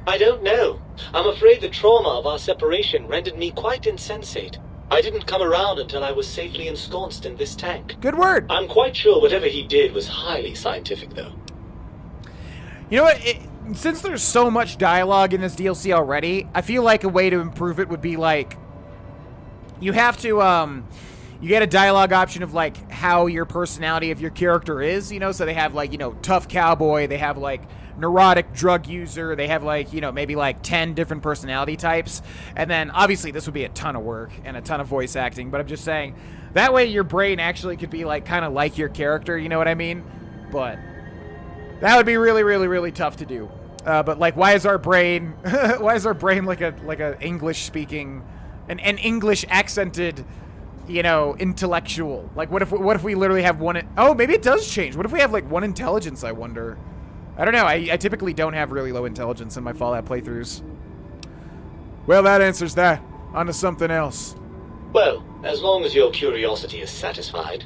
I don't know. I'm afraid the trauma of our separation rendered me quite insensate. I didn't come around until I was safely ensconced in this tank. Good word. I'm quite sure whatever he did was highly scientific, though. You know what? Since there's so much dialogue in this DLC already, I feel like a way to improve it would be like... You have to, you get a dialogue option of, like, how your personality of your character is, you know? So they have, like, you know, tough cowboy, they have, like, neurotic drug user, they have, like, you know, maybe, like, 10 different personality types. And then, obviously, this would be a ton of work and a ton of voice acting, but I'm just saying, that way your brain actually could be, like, kind of like your character, you know what I mean? But that would be really, really, really tough to do. But, like, why is our brain, like a English-speaking, an English accented, you know, intellectual? Like, what if we literally have one? Oh, maybe it does change. What if we have like one intelligence? I wonder. I don't know. I typically don't have really low intelligence in my Fallout playthroughs. Well, that answers that. On to something else. Well, as long as your curiosity is satisfied.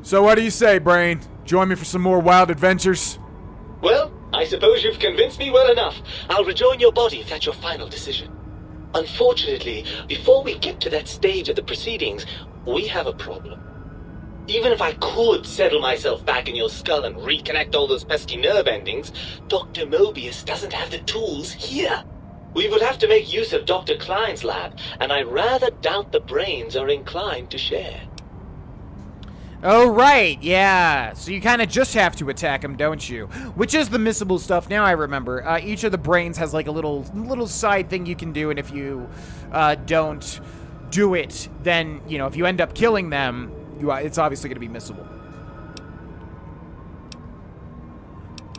So what do you say, Brain? Join me for some more wild adventures? Well, I suppose you've convinced me well enough. I'll rejoin your body if that's your final decision. Unfortunately, before we get to that stage of the proceedings, we have a problem. Even if I could settle myself back in your skull and reconnect all those pesky nerve endings, Dr. Mobius doesn't have the tools here. We would have to make use of Dr. Klein's lab, and I rather doubt the brains are inclined to share. Oh, right, yeah. So you kind of just have to attack them, don't you? Which is the missable stuff, now I remember. Each of the brains has like a little side thing you can do, and if you don't do it, then, you know, if you end up killing them, it's obviously going to be missable.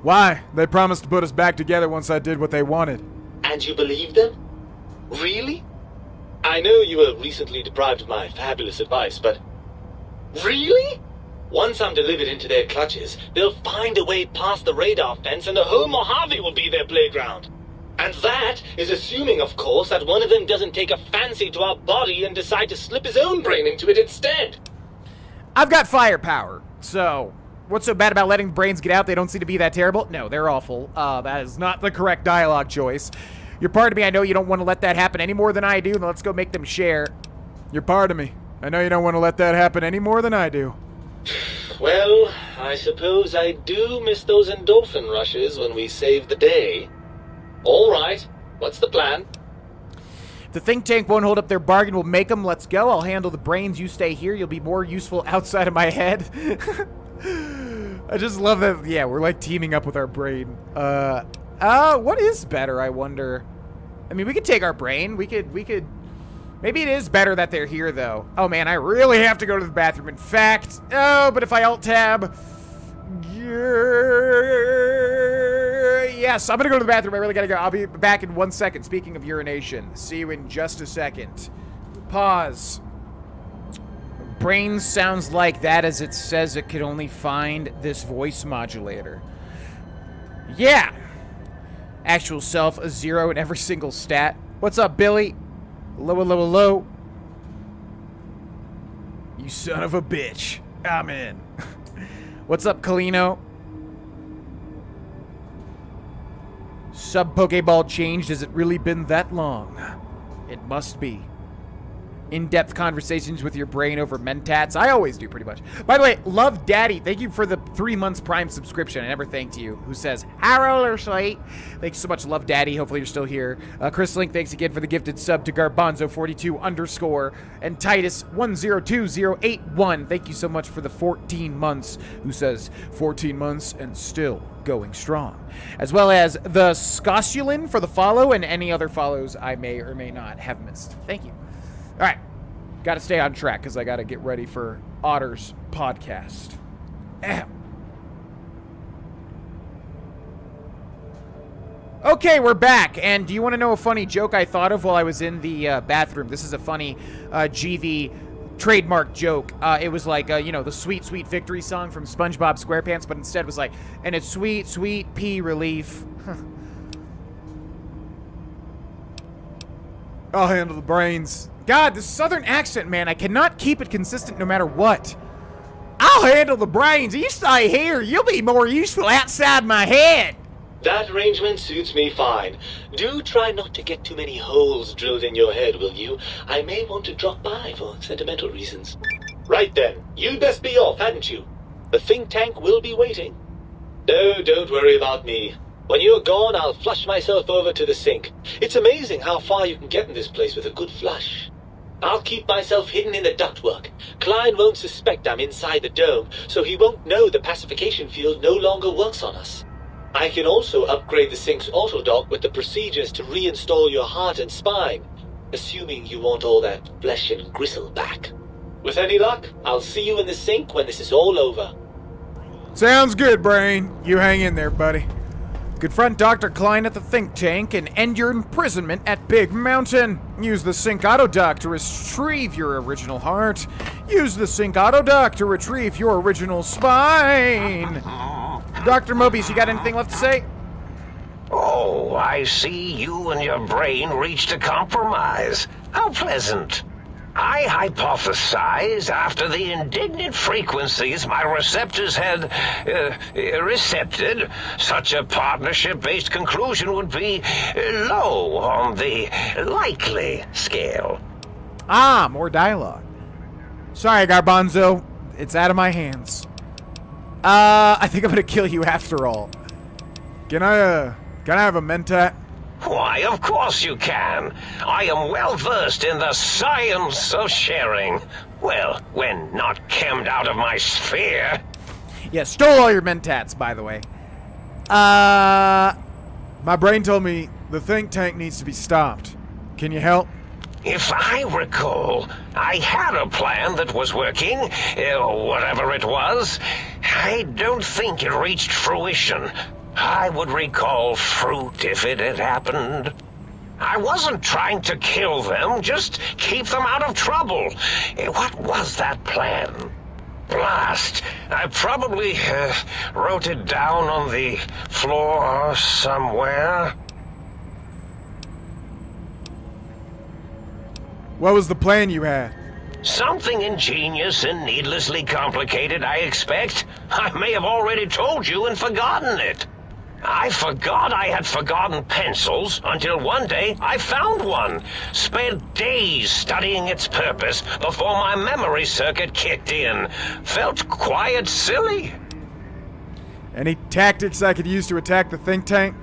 Why? They promised to put us back together once I did what they wanted. And you believe them? Really? I know you were recently deprived of my fabulous advice, but... Really? Once I'm delivered into their clutches, they'll find a way past the radar fence and the whole Mojave will be their playground. And that is assuming, of course, that one of them doesn't take a fancy to our body and decide to slip his own brain into it instead. I've got firepower, so what's so bad about letting brains get out? They don't seem to be that terrible. No, they're awful. That is not the correct dialogue choice. You're part of me. I know you don't want to let that happen any more than I do. Then let's go make them share. You're part of me. I know you don't want to let that happen any more than I do. Well, I suppose I do miss those endorphin rushes when we save the day. All right, what's the plan? If the think tank won't hold up their bargain, we'll make them. Let's go. I'll handle the brains. You stay here. You'll be more useful outside of my head. I just love that. Yeah, we're like teaming up with our brain. What is better, I wonder? I mean, we could take our brain. We could. Maybe it is better that they're here, though. Oh, man, I really have to go to the bathroom. In fact, but if I alt-tab... Yes, I'm going to go to the bathroom. I really got to go. I'll be back in 1 second. Speaking of urination, see you in just a second. Pause. Brain sounds like that as it says it could only find this voice modulator. Yeah. Actual self, a 0 in every single stat. What's up, Billy? Low. You son of a bitch. I'm in. What's up, Kalino? Sub-Pokeball changed. Has it really been that long? It must be. In-depth conversations with your brain over mentats. I always do, pretty much. By the way, Love Daddy, thank you for the 3 months Prime subscription. I never thanked you. Who says, Harold or Slate? Thanks so much, Love Daddy. Hopefully you're still here. Chris Link, thanks again for the gifted sub to Garbanzo42_ and Titus102081. Thank you so much for the 14 months. Who says, 14 months and still going strong. As well as the Scosculin for the follow and any other follows I may or may not have missed. Thank you. All right, got to stay on track because I got to get ready for Otter's podcast. Okay, we're back, and do you want to know a funny joke I thought of while I was in the bathroom? This is a funny GV trademark joke. It was like, the Sweet Sweet Victory song from SpongeBob SquarePants, but instead was like, and it's sweet, sweet pea relief. I'll handle the brains. God, this southern accent, man, I cannot keep it consistent no matter what. I'll handle the brains. You stay here. You'll be more useful outside my head. That arrangement suits me fine. Do try not to get too many holes drilled in your head, will you? I may want to drop by for sentimental reasons. Right then, you'd best be off, hadn't you? The think tank will be waiting. No, don't worry about me. When you're gone, I'll flush myself over to the sink. It's amazing how far you can get in this place with a good flush. I'll keep myself hidden in the ductwork. Klein won't suspect I'm inside the dome, so he won't know the pacification field no longer works on us. I can also upgrade the sink's autodock with the procedures to reinstall your heart and spine, assuming you want all that flesh and gristle back. With any luck, I'll see you in the sink when this is all over. Sounds good, Brain. You hang in there, buddy. Confront Dr. Klein at the think tank and end your imprisonment at Big Mountain. Use the sync autodock to retrieve your original heart. Use the sync autodock to retrieve your original spine. Dr. Mobius, you got anything left to say? Oh, I see you and your brain reached a compromise. How pleasant. I hypothesize after the indignant frequencies my receptors had recepted, such a partnership-based conclusion would be low on the likely scale. Ah, more dialogue. Sorry, Garbanzo. It's out of my hands. I think I'm gonna kill you after all. Can I have a mentat? Why, of course you can. I am well versed in the science of sharing. Well, when not chemmed out of my sphere. Yeah, stole all your mentats, by the way. My brain told me the think tank needs to be stopped. Can you help? If I recall, I had a plan that was working, whatever it was. I don't think it reached fruition. I would recall fruit if it had happened. I wasn't trying to kill them, just keep them out of trouble. What was that plan? Blast. I probably wrote it down on the floor somewhere. What was the plan you had? Something ingenious and needlessly complicated, I expect. I may have already told you and forgotten it. I forgot I had forgotten pencils until one day I found one. Spent days studying its purpose before my memory circuit kicked in. Felt quite silly. Any tactics I could use to attack the think tank?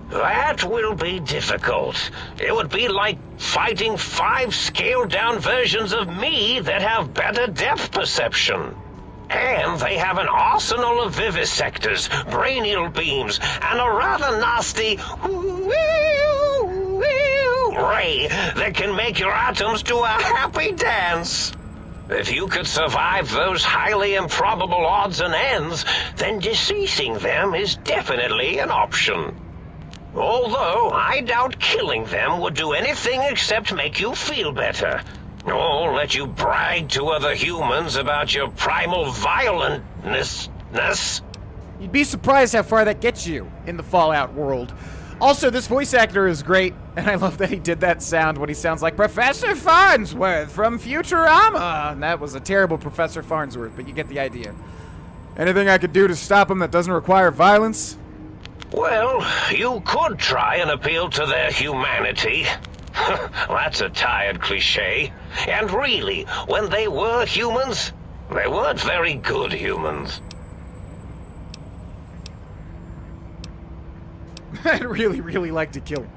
That will be difficult. It would be like fighting 5 scaled-down versions of me that have better depth perception. And they have an arsenal of vivisectors, brainial beams, and a rather nasty ray that can make your atoms do a happy dance. If you could survive those highly improbable odds and ends, then deceasing them is definitely an option. Although I doubt killing them would do anything except make you feel better. Or let you brag to other humans about your primal violentness. You'd be surprised how far that gets you in the Fallout world. Also, this voice actor is great, and I love that he did that sound when he sounds like Professor Farnsworth from Futurama. And that was a terrible Professor Farnsworth, but you get the idea. Anything I could do to stop them that doesn't require violence? Well, you could try and appeal to their humanity. That's a tired cliche. And really, when they were humans, they weren't very good humans. I'd really like to kill him.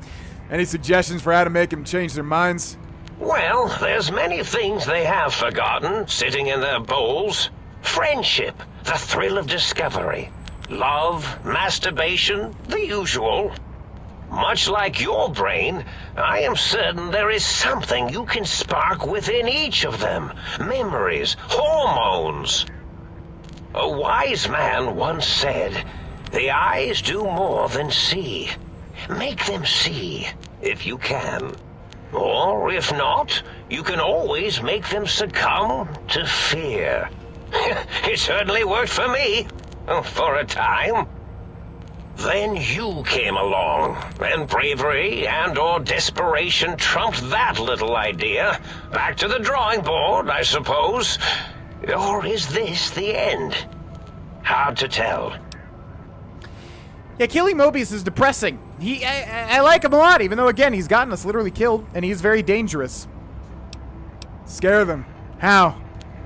Any suggestions for how to make him change their minds? Well, there's many things they have forgotten, sitting in their bowls. Friendship, the thrill of discovery. Love, masturbation, the usual. Much like your brain, I am certain there is something you can spark within each of them. Memories, hormones. A wise man once said, "The eyes do more than see. Make them see, if you can. Or if not, you can always make them succumb to fear." It certainly worked for me. For a time. Then you came along, and bravery and/or desperation trumped that little idea. Back to the drawing board, I suppose. Or is this the end? Hard to tell. Yeah, killing Mobius is depressing. I like him a lot, even though, again, he's gotten us literally killed, and he's very dangerous. Scare them. How?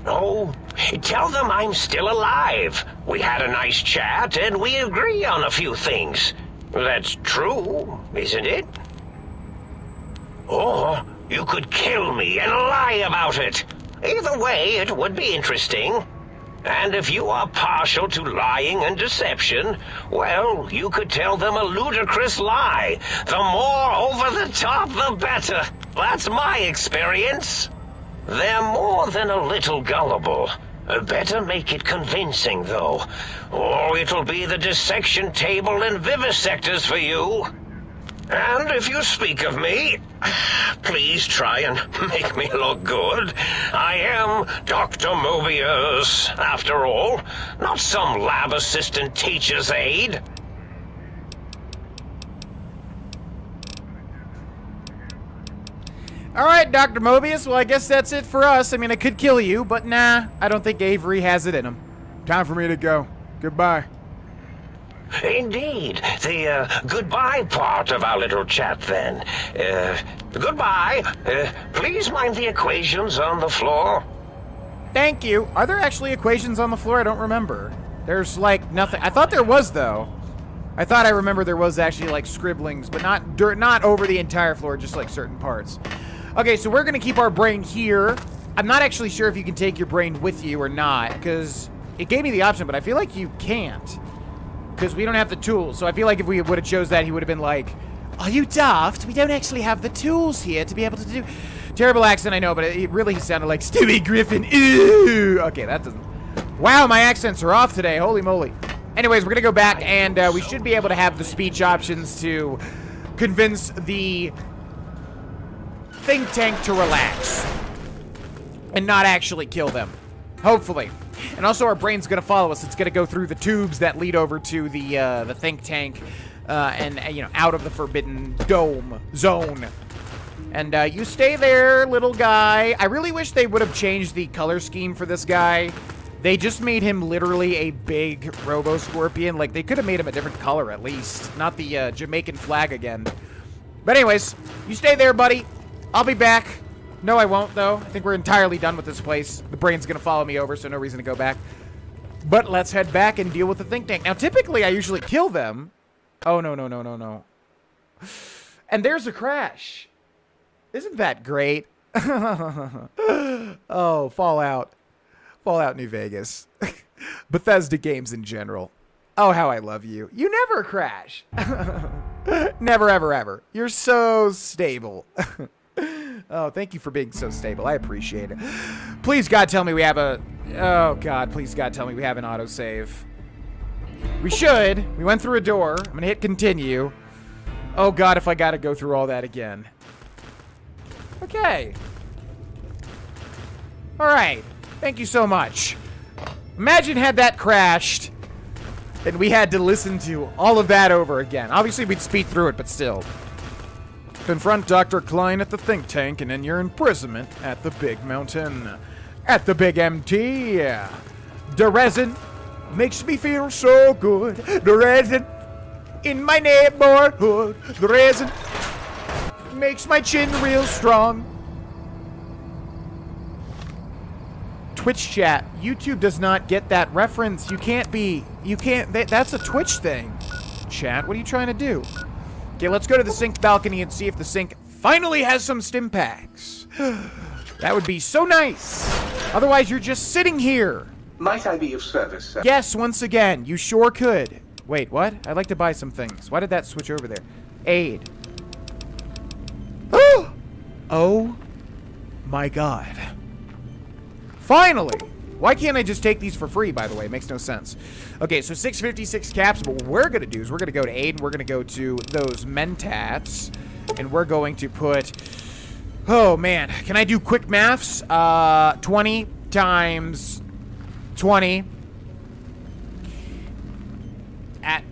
Oh, tell them I'm still alive. We had a nice chat, and we agree on a few things. That's true, isn't it? Or you could kill me and lie about it. Either way, it would be interesting. And if you are partial to lying and deception, well, you could tell them a ludicrous lie. The more over the top, the better. That's my experience. They're more than a little gullible. Better make it convincing, though, or it'll be the dissection table and vivisectors for you. And if you speak of me, please try and make me look good. I am Dr. Mobius, after all, not some lab assistant teacher's aide. Alright, Dr. Mobius, well, I guess that's it for us. I mean, I could kill you, but nah, I don't think Avery has it in him. Time for me to go. Goodbye. Indeed. The goodbye part of our little chat, then. Goodbye. Please mind the equations on the floor. Thank you. Are there actually equations on the floor? I don't remember. There's, like, nothing. I thought there was, though. I thought I remember there was actually, like, scribblings, but not over the entire floor, just, like, certain parts. Okay, so we're going to keep our brain here. I'm not actually sure if you can take your brain with you or not, because it gave me the option, but I feel like you can't, because we don't have the tools. So I feel like if we would have chose that, he would have been like, "Are you daft? We don't actually have the tools here to be able to do..." Terrible accent, I know, but it really sounded like Stewie Griffin. Ooh! Okay, that doesn't... Wow, my accents are off today. Holy moly. Anyways, we're going to go back, and we should be able to have the speech options to convince the think tank to relax and not actually kill them. Hopefully. And also our brain's going to follow us. It's going to go through the tubes that lead over to the think tank and, you know, out of the forbidden dome zone. And you stay there, little guy. I really wish they would have changed the color scheme for this guy. They just made him literally a big robo-scorpion. Like, they could have made him a different color at least. Not the Jamaican flag again. But anyways, you stay there, buddy. I'll be back. No, I won't, though. I think we're entirely done with this place. The brain's going to follow me over, so no reason to go back. But let's head back and deal with the think tank. Now, typically, I usually kill them. Oh, no, no, no, no, no. And there's a crash. Isn't that great? Oh, Fallout. Fallout New Vegas. Bethesda games in general. Oh, how I love you. You never crash. Never, ever, ever. You're so stable. Oh, thank you for being so stable. I appreciate it. Please, God, tell me we have a... Oh, God, please, God, tell me we have an autosave. We should. We went through a door. I'm going to hit continue. Oh, God, if I got to go through all that again. Okay. All right. Thank you so much. Imagine had that crashed and we had to listen to all of that over again. Obviously, we'd speed through it, but still. Confront Dr. Klein at the think tank and end your imprisonment at the Big Mountain. At the Big MT. The resin makes me feel so good. The resin in my neighborhood. The resin makes my chin real strong. Twitch chat. YouTube does not get that reference. You can't, that's a Twitch thing. Chat, what are you trying to do? Okay, let's go to the sink balcony and see if the sink finally has some stim packs. That would be so nice. Otherwise, you're just sitting here. Might I be of service, sir? Yes, once again, you sure could. Wait, what? I'd like to buy some things. Why did that switch over there? Aid. Oh my God. Finally! Why can't I just take these for free, by the way? It makes no sense. Okay, so 656 caps. But what we're going to do is we're going to go to aid, and we're going to go to those mentats. And we're going to put... Oh, man. Can I do quick maths? 20 times 20. At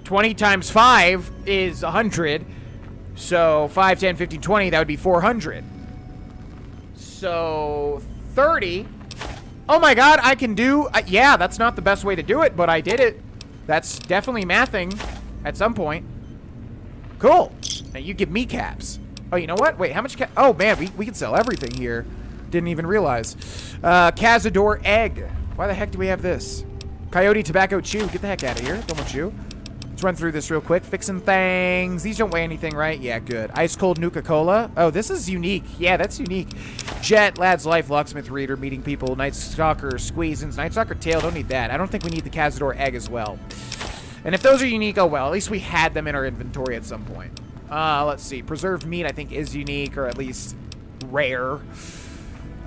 20 times 5 is 100. So 5, 10, 15, 20, that would be 400. So 30... Oh my God, I can do... yeah, that's not the best way to do it, but I did it. That's definitely mathing at some point. Cool. Now you give me caps. Oh, you know what? Wait, how much cap... Oh, man, we can sell everything here. Didn't even realize. Cazador egg. Why the heck do we have this? Coyote tobacco chew. Get the heck out of here. Don't want you. Let's run through this real quick. Fixing things. These don't weigh anything, right? Yeah, good. Ice cold Nuka-Cola. Oh, this is unique. Yeah, that's unique. Jet, Lad's Life, Locksmith Reader, Meeting People, Night Stalker, Squeezins, Night Stalker Tail. Don't need that. I don't think we need the Cazador egg as well. And if those are unique, oh well. At least we had them in our inventory at some point. Let's see. Preserved meat, I think, is unique, or at least rare.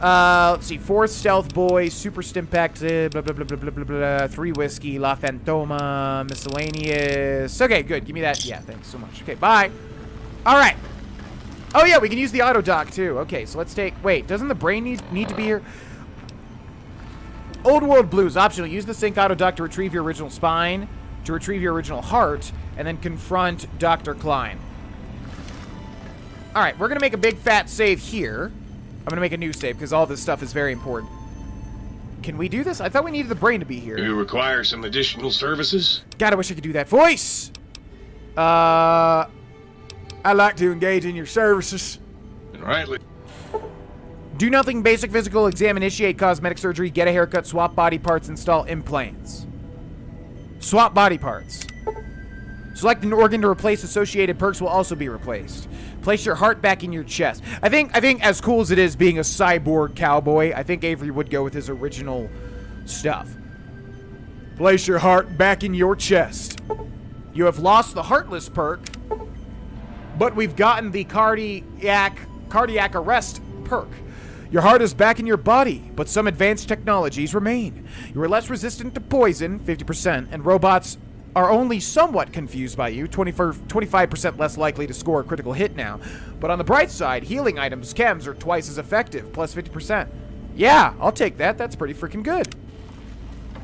Let's see. 4th Stealth Boy, Super Stimpact, blah, blah, blah, blah, blah, blah, blah, 3 Whiskey, La Fantoma, Miscellaneous. Okay, good. Give me that. Yeah, thanks so much. Okay, bye. All right. Oh, yeah, we can use the auto dock, too. Okay, so let's take... Wait, doesn't the brain need to be here? Old World Blues, optional. Use the sync auto dock to retrieve your original spine, to retrieve your original heart, and then confront Dr. Klein. All right, we're going to make a big fat save here. I'm going to make a new save because all this stuff is very important. Can we do this? I thought we needed the brain to be here. You require some additional services? God, I wish I could do that voice. I'd like to engage in your services. Rightly. Do nothing basic physical exam, initiate cosmetic surgery, get a haircut, swap body parts, install implants. Swap body parts. Select an organ to replace associated perks will also be replaced. Place your heart back in your chest. I think as cool as it is being a cyborg cowboy, I think Avery would go with his original stuff. Place your heart back in your chest. You have lost the heartless perk, but we've gotten the cardiac arrest perk. Your heart is back in your body, but some advanced technologies remain. You are less resistant to poison, 50%, and robots are only somewhat confused by you, 25% less likely to score a critical hit now. But on the bright side, healing items, chems, are twice as effective, plus 50%. Yeah, I'll take that. That's pretty freaking good.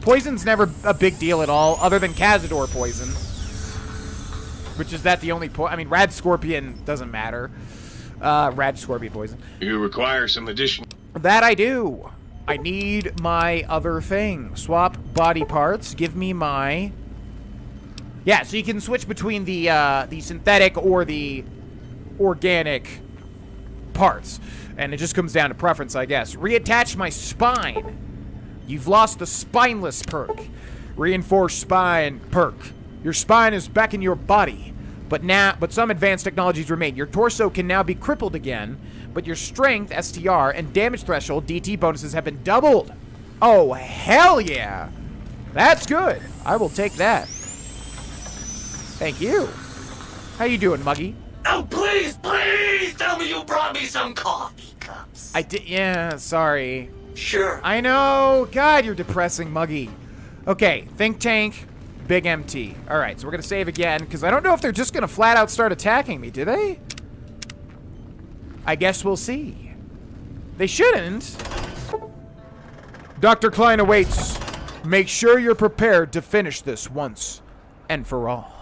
Poison's never a big deal at all, other than Cazador poison. Which is that the only I mean, Rad Scorpion doesn't matter. Rad Scorpion poison. You require some additional... That I do. I need my other thing. Swap body parts. Give me my... Yeah, so you can switch between the synthetic or the organic parts. And it just comes down to preference, I guess. Reattach my spine. You've lost the spineless perk. Reinforced spine perk. Your spine is back in your body. But some advanced technologies remain. Your torso can now be crippled again, but your strength, STR, and damage threshold, DT bonuses have been doubled. Oh, hell yeah. That's good. I will take that. Thank you. How you doing, Muggy? Oh, please tell me you brought me some coffee cups. I did, yeah, sorry. Sure. I know. God, you're depressing, Muggy. Okay, think tank, big MT. All right, so we're going to save again, because I don't know if they're just going to flat out start attacking me, do they? I guess we'll see. They shouldn't. Dr. Klein awaits. Make sure you're prepared to finish this once and for all.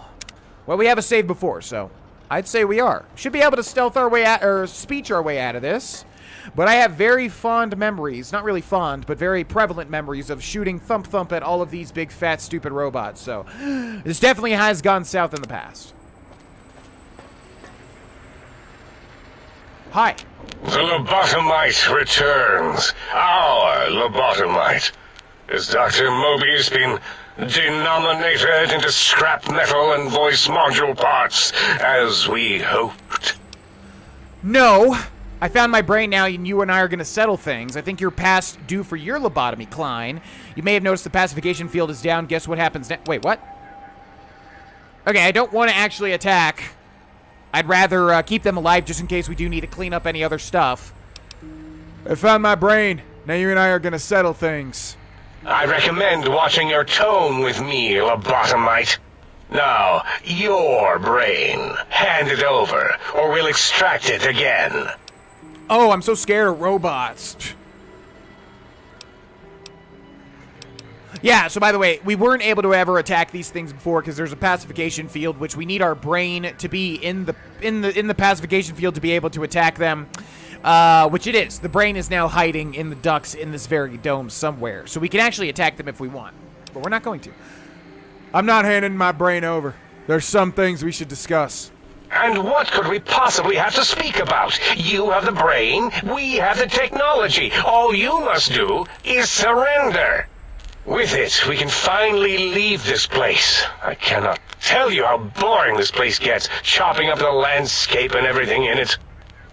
Well, we have a save before, so I'd say we are. Should be able to stealth our way out, or speech our way out of this. But I have very fond memories, not really fond, but very prevalent memories of shooting thump at all of these big, fat, stupid robots. So this definitely has gone south in the past. Hi. The lobotomite returns. Our lobotomite. Has Dr. Mobius been denominated into scrap metal and voice module parts, as we hoped? No. I found my brain now, and you and I are going to settle things. I think you're past due for your lobotomy, Klein. You may have noticed the pacification field is down. Guess what happens next? Wait, what? Okay, I don't want to actually attack. I'd rather keep them alive just in case we do need to clean up any other stuff. I found my brain. Now you and I are going to settle things. I recommend watching your tone with me, lobotomite. Now, your brain. Hand it over, or we'll extract it again. Oh, I'm so scared of robots. Yeah, so by the way, we weren't able to ever attack these things before because there's a pacification field, which we need our brain to be in the pacification field to be able to attack them. Which it is. The brain is now hiding in the ducts in this very dome somewhere. So we can actually attack them if we want. But we're not going to. I'm not handing my brain over. There's some things we should discuss. And what could we possibly have to speak about? You have the brain, we have the technology. All you must do is surrender. With it, we can finally leave this place. I cannot tell you how boring this place gets, chopping up the landscape and everything in it.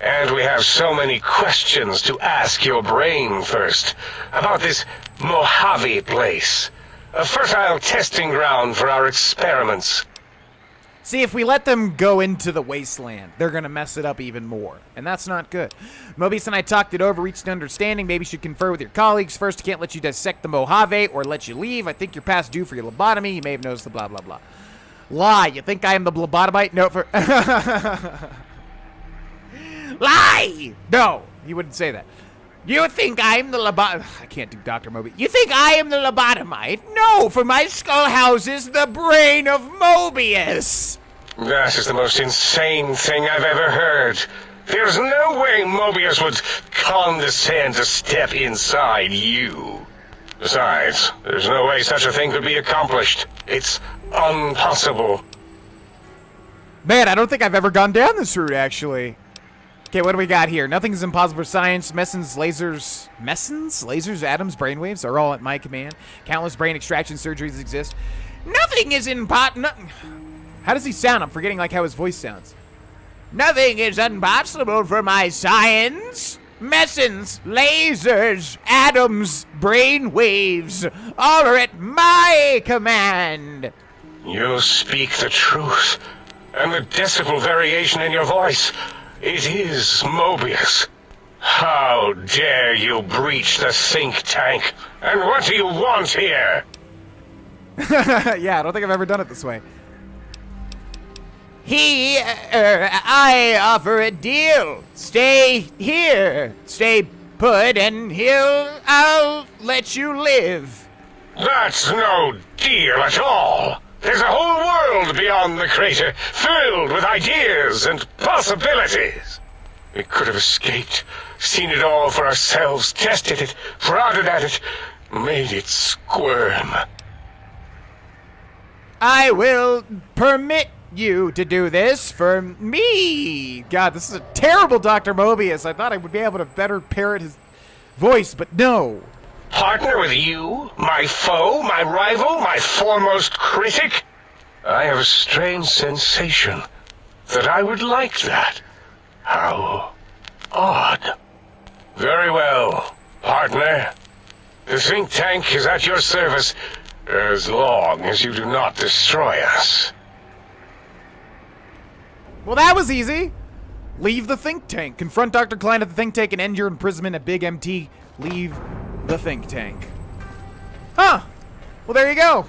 And we have so many questions to ask your brain first. About this Mojave place. A fertile testing ground for our experiments. See, if we let them go into the wasteland, they're going to mess it up even more. And that's not good. Mobius and I talked it over, reached an understanding. Maybe you should confer with your colleagues. First, can't let you dissect the Mojave or let you leave. I think you're past due for your lobotomy. You may have noticed the blah, blah, blah. Lie. You think I am the lobotomite? No, for... Lie! No, he wouldn't say that. You think I'm the I can't do Dr. Mobius. You think I am the lobotomite? No, for my skull houses the brain of Mobius. That is the most insane thing I've ever heard. There's no way Mobius would condescend to step inside you. Besides, there's no way such a thing could be accomplished. It's impossible. Man, I don't think I've ever gone down this route, actually. Okay, what do we got here? Nothing is impossible for science. Messins, lasers, atoms, brainwaves are all at my command. Countless brain extraction surgeries exist. Nothing is impossible. How does he sound? I'm forgetting like how his voice sounds. Nothing is impossible for my science. Messins, lasers, atoms, brainwaves, all are at my command. You speak the truth. And the decibel variation in your voice. It is Mobius. How dare you breach the think tank? And what do you want here? Yeah, I don't think I've ever done it this way. I offer a deal. Stay here. Stay put, and I'll let you live. That's no deal at all. There's a whole world beyond the crater, filled with ideas and possibilities. We could have escaped Seen it all for ourselves, tested it, prodded at it, made it squirm. I will permit you to do this for me. God, this is a terrible Dr. Mobius. I thought I would be able to better parrot his voice, but no. Partner with you? My foe? My rival? My foremost critic? I have a strange sensation that I would like that. How odd. Very well, partner. The think tank is at your service as long as you do not destroy us. Well, that was easy. Leave the think tank. Confront Dr. Klein at the think tank and end your imprisonment at Big MT. Leave the think tank. Huh. Well, there you go.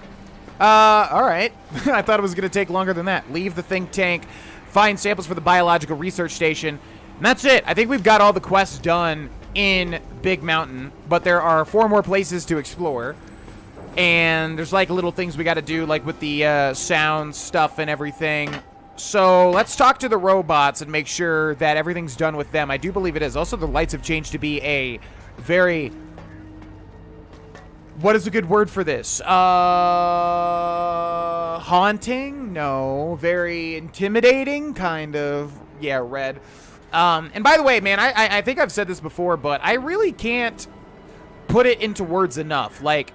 Alright. I thought it was going to take longer than that. Leave the think tank. Find samples for the biological research station. And that's it. I think we've got all the quests done in Big Mountain. But there are 4 more places to explore. And there's like little things we got to do, like with the sound stuff and everything. So let's talk to the robots and make sure that everything's done with them. I do believe it is. Also, the lights have changed to be a very... What is a good word for this? Haunting? No. Very intimidating, kind of. Yeah, red. And by the way, man, I think I've said this before, but I really can't put it into words enough. Like,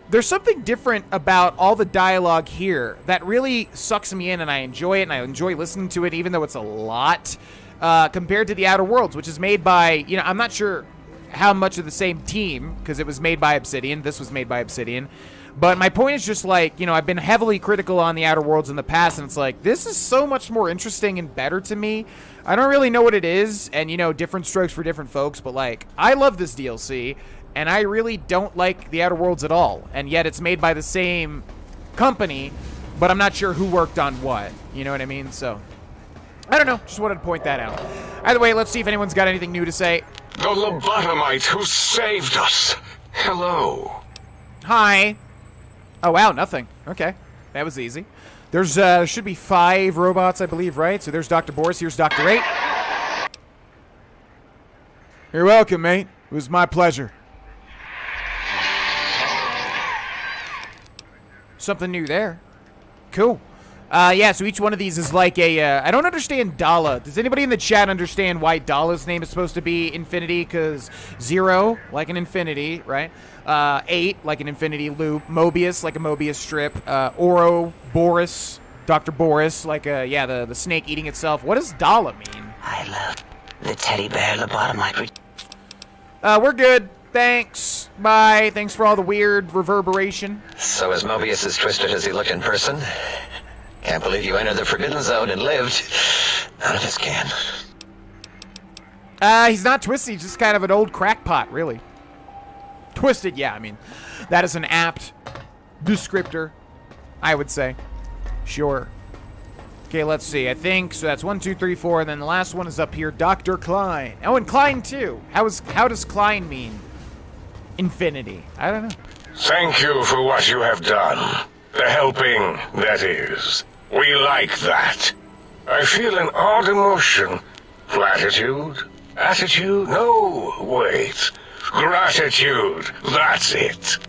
there's something different about all the dialogue here that really sucks me in, and I enjoy it, and I enjoy listening to it, even though it's a lot, compared to The Outer Worlds, which is made by, you know, I'm not sure how much of the same team, because it was made by Obsidian. This was made by Obsidian. But my point is just like, you know, I've been heavily critical on The Outer Worlds in the past, and it's like, this is so much more interesting and better to me. I don't really know what it is, and, you know, different strokes for different folks, but, like, I love this DLC, and I really don't like The Outer Worlds at all. And yet it's made by the same company, but I'm not sure who worked on what. You know what I mean? So, I don't know. Just wanted to point that out. Either way, let's see if anyone's got anything new to say. The lobotomite who saved us. Hello. Hi. Oh, wow, nothing. Okay. That was easy. There's, should be 5 robots, I believe, right? So there's Dr. Boris. Here's Dr. 8. You're welcome, mate. It was my pleasure. Something new there. Cool. Yeah, so each one of these is like a, I don't understand Dala. Does anybody in the chat understand why Dala's name is supposed to be Infinity? Because 0, like an infinity, right? 8, like an infinity loop. Mobius, like a Mobius strip. Oro, Boris, Dr. Boris, like a, yeah, the snake eating itself. What does Dala mean? I love the teddy bear lobotomite. We're good. Thanks. Bye. Thanks for all the weird reverberation. So is Mobius as twisted as he looked in person? Can't believe you entered the Forbidden Zone and lived. None of us can. He's not twisted. He's just kind of an old crackpot, really. Twisted, yeah, I mean, that is an apt descriptor, I would say. Sure. Okay, let's see. I think, so that's 1, 2, 3, 4, and then the last one is up here, Dr. Klein. Oh, and Klein, too. How does Klein mean infinity? I don't know. Thank you for what you have done. The helping, that is. We like that. I feel an odd emotion. Platitude? Attitude? No, wait. Gratitude. That's it.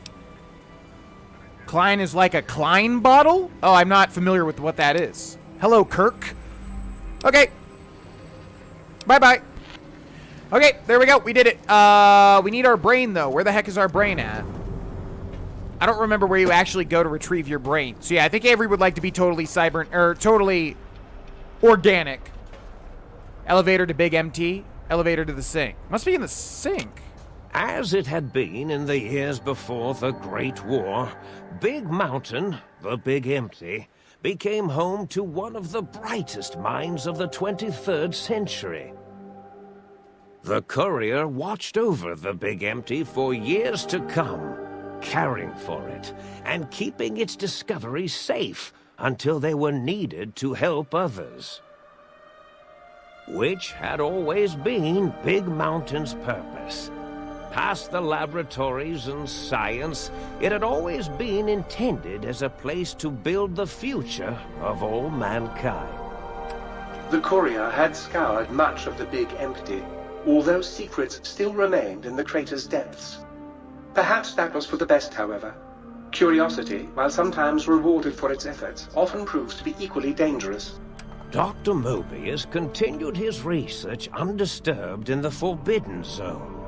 Klein is like a Klein bottle? Oh, I'm not familiar with what that is. Hello, Kirk. Okay. Bye-bye. Okay, there we go. We did it. We need our brain, though. Where the heck is our brain at? I don't remember where you actually go to retrieve your brain. So yeah, I think Avery would like to be totally totally organic. Elevator to Big MT. Elevator to the sink. Must be in the sink. As it had been in the years before the Great War, Big Mountain, the Big Empty, became home to one of the brightest minds of the 23rd century. The courier watched over the Big Empty for years to come, caring for it and keeping its discoveries safe until they were needed to help others. Which had always been Big Mountain's purpose. Past the laboratories and science, it had always been intended as a place to build the future of all mankind. The courier had scoured much of the Big Empty, although secrets still remained in the crater's depths. Perhaps that was for the best, however. Curiosity, while sometimes rewarded for its efforts, often proves to be equally dangerous. Dr. Mobius continued his research undisturbed in the Forbidden Zone.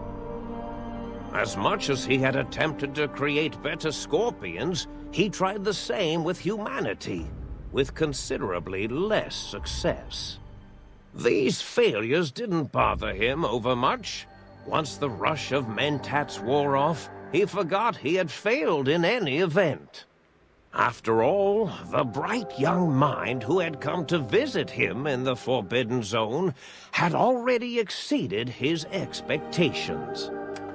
As much as he had attempted to create better scorpions, he tried the same with humanity, with considerably less success. These failures didn't bother him overmuch. Once the rush of mentats wore off, he forgot he had failed in any event. After all, the bright young mind who had come to visit him in the Forbidden Zone had already exceeded his expectations.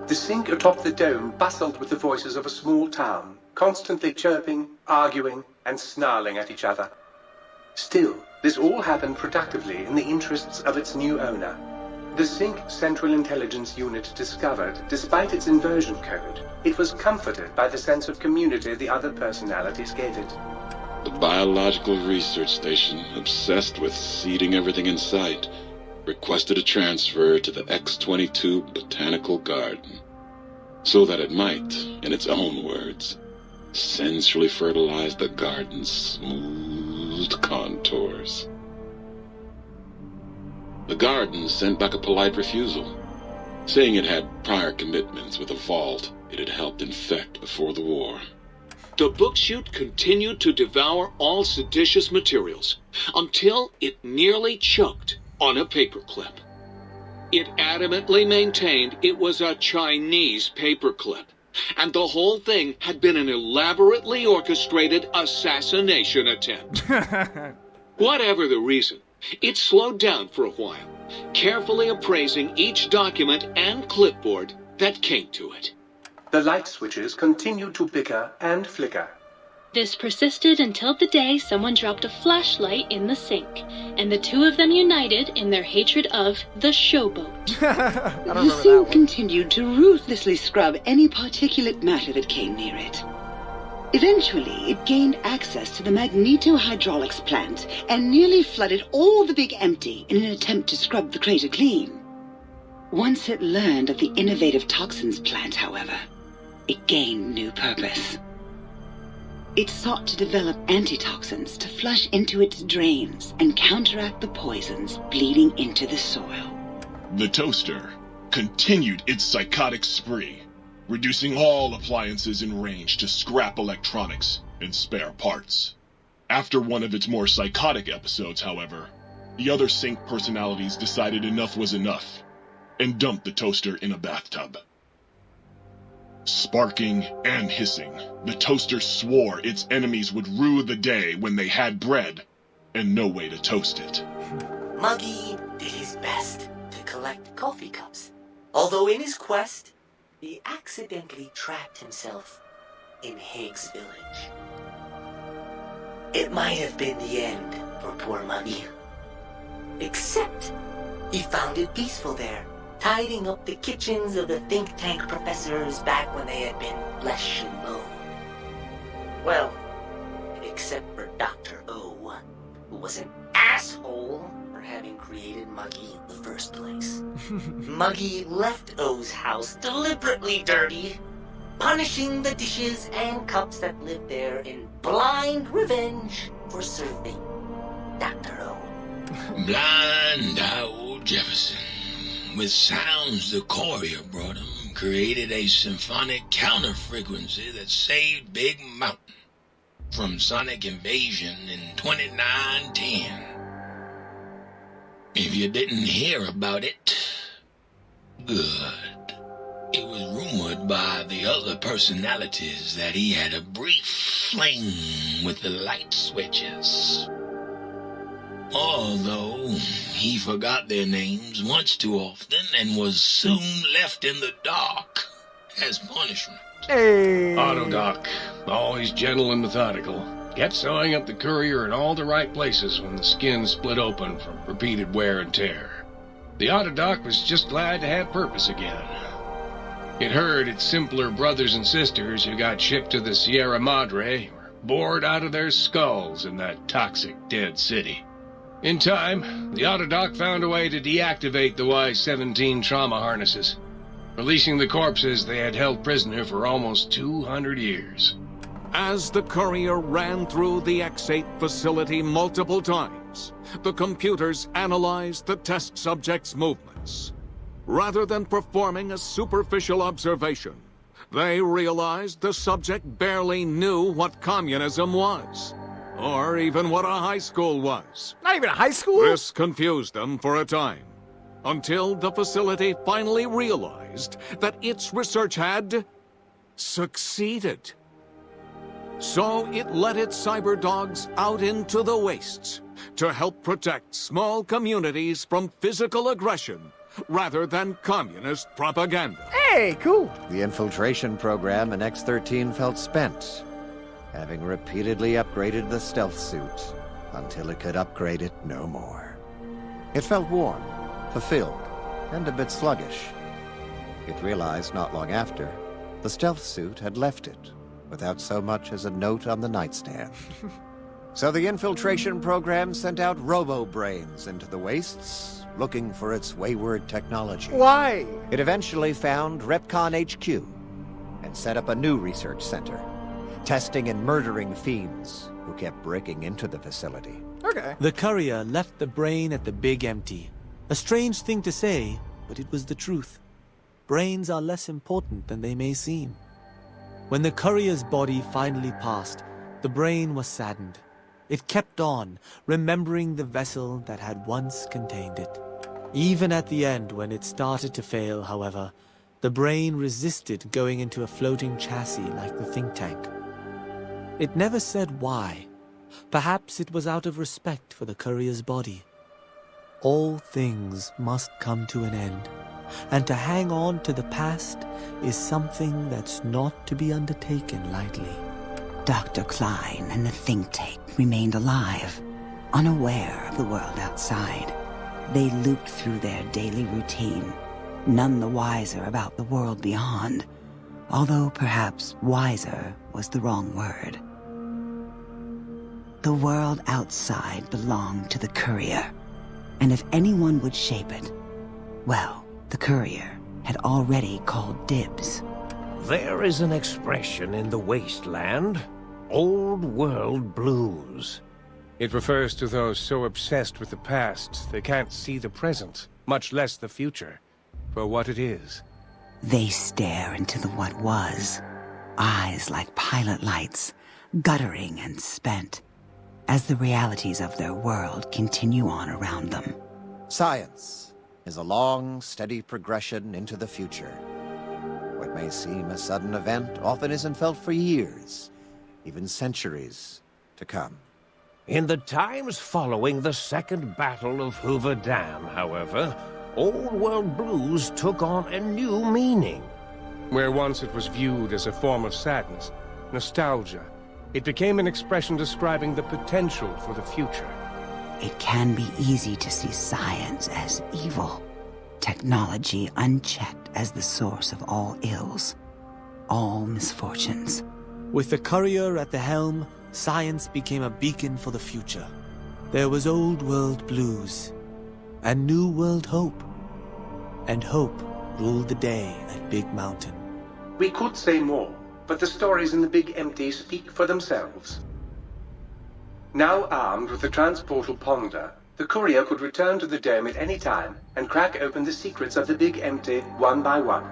The sink atop the dome bustled with the voices of a small town, constantly chirping, arguing, and snarling at each other. Still, this all happened productively in the interests of its new owner. The Sync Central Intelligence Unit discovered, despite its inversion code, it was comforted by the sense of community the other personalities gave it. The Biological Research Station, obsessed with seeding everything in sight, requested a transfer to the X22 Botanical Garden, so that it might, in its own words, sensually fertilize the garden's smooth contours. The garden sent back a polite refusal, saying it had prior commitments with a vault it had helped infect before the war. The book chute continued to devour all seditious materials until it nearly choked on a paperclip. It adamantly maintained it was a Chinese paperclip, and the whole thing had been an elaborately orchestrated assassination attempt. Whatever the reason, it slowed down for a while, carefully appraising each document and clipboard that came to it. The light switches continued to bicker and flicker. This persisted until the day someone dropped a flashlight in the sink, and the two of them united in their hatred of the showboat. The sink continued to ruthlessly scrub any particulate matter that came near it. Eventually, it gained access to the magnetohydraulics plant and nearly flooded all the Big Empty in an attempt to scrub the crater clean. Once it learned of the innovative toxins plant, however, it gained new purpose. It sought to develop antitoxins to flush into its drains and counteract the poisons bleeding into the soil. The toaster continued its psychotic spree, reducing all appliances in range to scrap electronics and spare parts. After one of its more psychotic episodes, however, the other Sync personalities decided enough was enough and dumped the toaster in a bathtub. Sparking and hissing, the toaster swore its enemies would rue the day when they had bread and no way to toast it. Muggy did his best to collect coffee cups, although in his quest, he accidentally trapped himself in Higs village. It might have been the end for poor Muggy. Except, he found it peaceful there, tidying up the kitchens of the think tank professors back when they had been flesh and bone. Well, except for Dr. O, who was an asshole for having created Muggy in the first place. Muggy left O's house deliberately dirty, punishing the dishes and cups that lived there in blind revenge for serving Dr. O. Blind old Jefferson, with sounds the courier brought him, created a symphonic counter-frequency that saved Big Mountain from sonic invasion in 2910. If you didn't hear about it, good. It was rumored by the other personalities that he had a brief fling with the light switches. Although he forgot their names once too often and was soon left in the dark as punishment. Hey! Autodoc, always gentle and methodical, kept sewing up the courier in all the right places when the skin split open from repeated wear and tear. The Autodoc was just glad to have purpose again. It heard its simpler brothers and sisters who got shipped to the Sierra Madre were bored out of their skulls in that toxic dead city. In time, the Autodoc found a way to deactivate the Y-17 trauma harnesses, releasing the corpses they had held prisoner for almost 200 years. As the courier ran through the X8 facility multiple times, the computers analyzed the test subject's movements. Rather than performing a superficial observation, they realized the subject barely knew what communism was, or even what a high school was. Not even a high school? This confused them for a time, until the facility finally realized that its research had succeeded. So it let its cyber dogs out into the wastes to help protect small communities from physical aggression rather than communist propaganda. Hey, cool. The infiltration program in X13 felt spent, having repeatedly upgraded the stealth suit until it could upgrade it no more. It felt warm, fulfilled, and a bit sluggish. It realized not long after, the stealth suit had left it without so much as a note on the nightstand. So the infiltration program sent out robo-brains into the wastes, looking for its wayward technology. Why? It eventually found Repcon HQ and set up a new research center, testing and murdering fiends who kept breaking into the facility. Okay. The courier left the brain at the Big Empty. A strange thing to say, but it was the truth. Brains are less important than they may seem. When the courier's body finally passed, the brain was saddened. It kept on, remembering the vessel that had once contained it. Even at the end, when it started to fail, however, the brain resisted going into a floating chassis like the think tank. It never said why. Perhaps it was out of respect for the courier's body. All things must come to an end, and to hang on to the past is something that's not to be undertaken lightly. Dr. Klein and the think tank remained alive, unaware of the world outside. They looped through their daily routine, none the wiser about the world beyond, although perhaps wiser was the wrong word. The world outside belonged to the courier, and if anyone would shape it, well, the courier had already called dibs. There is an expression in the wasteland, old world blues. It refers to those so obsessed with the past they can't see the present, much less the future, for what it is. They stare into the what was, eyes like pilot lights, guttering and spent, as the realities of their world continue on around them. Science is a long, steady progression into the future. What may seem a sudden event often isn't felt for years, even centuries to come. In the times following the Second Battle of Hoover Dam, however, old world blues took on a new meaning. Where once it was viewed as a form of sadness, nostalgia, it became an expression describing the potential for the future. It can be easy to see science as evil, technology unchecked as the source of all ills, all misfortunes. With the courier at the helm, science became a beacon for the future. There was old world blues, and new world hope. And hope ruled the day at Big Mountain. We could say more, but the stories in the Big Empty speak for themselves. Now armed with the transportal Ponder, the courier could return to the dome at any time and crack open the secrets of the Big Empty one by one.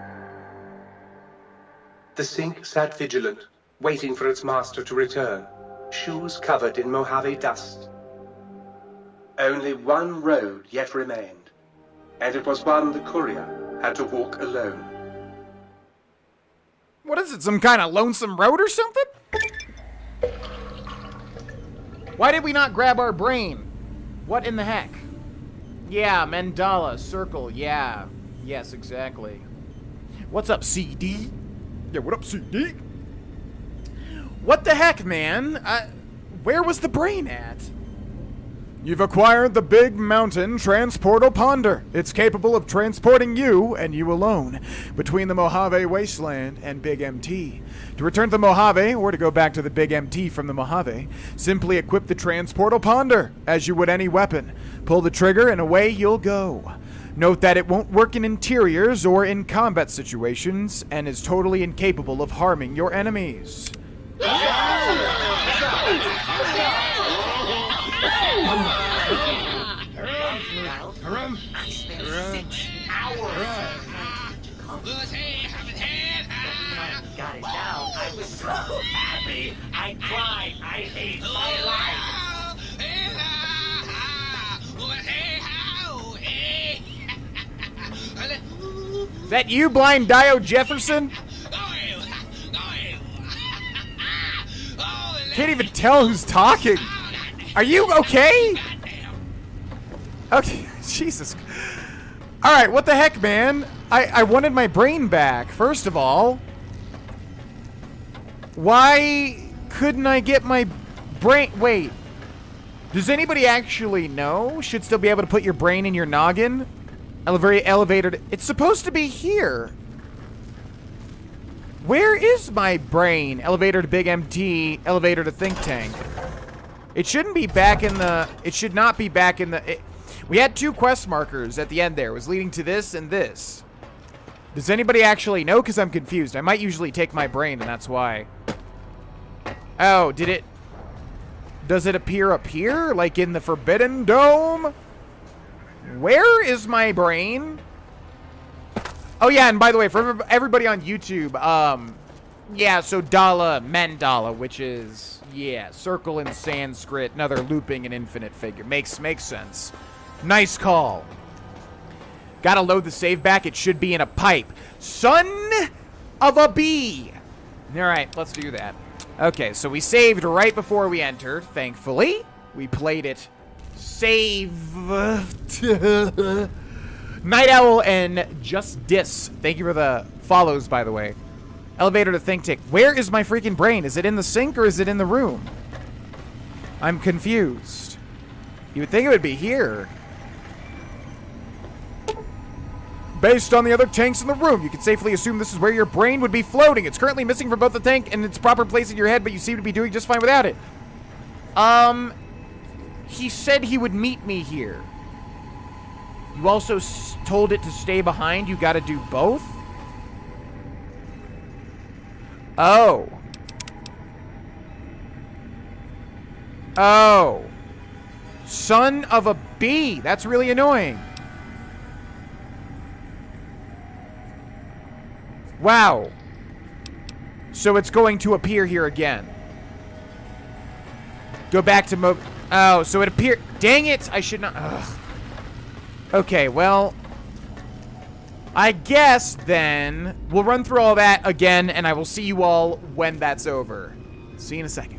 The Sync sat vigilant, waiting for its master to return, shoes covered in Mojave dust. Only one road yet remained, and it was one the courier had to walk alone. What is it, some kind of lonesome road or something? Why did we not grab our brain? What in the heck? Yeah, mandala, circle, yeah. Yes, exactly. What's up, CD? Yeah, what up, CD? What the heck, man? Where was the brain at? You've acquired the Big Mountain Transportal Ponder. It's capable of transporting you, and you alone, between the Mojave Wasteland and Big MT. To return to the Mojave, or to go back to the Big MT from the Mojave, simply equip the Transportal Ponder, as you would any weapon. Pull the trigger, and away you'll go. Note that it won't work in interiors or in combat situations, and is totally incapable of harming your enemies. Got it down. I was so happy. I cried. I hate my life. Is that you, Blind Dio Jefferson? Can't even tell who's talking. Are you okay? Okay, Jesus. Alright, what the heck, man? I wanted my brain back, first of all. Why couldn't I get my brain? Wait. Does anybody actually know? Should still be able to put your brain in your noggin? Elevator. It's supposed to be here. Where is my brain? Elevator to Big MT. Elevator to Think Tank. It shouldn't be back in the... It should not be back in the... we had 2 quest markers at the end there. It was leading to this and this. Does anybody actually know? Because I'm confused. I might usually take my brain, and that's why. Oh, did it... Does it appear up here? Like in the Forbidden Dome? Where is my brain? Oh, yeah, and by the way, for everybody on YouTube, yeah, so Dala, Mandala, which is, yeah, circle in Sanskrit, another looping and infinite figure. Makes sense. Nice call. Gotta load the save back. It should be in a pipe. Son of a bee. All right, let's do that. Okay, so we saved right before we entered, thankfully. We played it. Save. Night Owl and Just Dis. Thank you for the follows, by the way. Elevator to Think Tank. Where is my freaking brain? Is it in the sink or is it in the room? I'm confused. You would think it would be here. Based on the other tanks in the room, you can safely assume this is where your brain would be floating. It's currently missing from both the tank and its proper place in your head, but you seem to be doing just fine without it. He said he would meet me here. You also told it to stay behind. You gotta do both? Oh. Oh. Son of a bee. That's really annoying. Wow. So it's going to appear here again. Go back to Oh, so it appeared... Dang it! I should not... Ugh. Okay, well... I guess, then, we'll run through all that again, and I will see you all when that's over. See you in a second.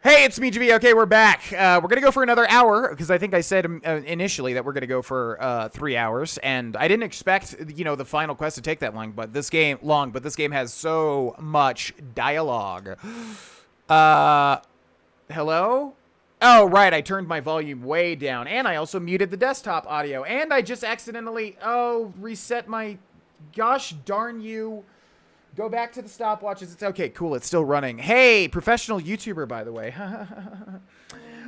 Hey, it's me, JV. Okay, we're back. We're going to go for another hour, because I think I said initially that we're going to go for 3 hours, and I didn't expect, you know, the final quest to take that long, but this game has so much dialogue. Hello? Oh, right, I turned my volume way down, and I also muted the desktop audio, and I just accidentally, reset my, gosh darn you. Go back to the stopwatches. It's okay, cool, it's still running. Hey, professional YouTuber, by the way.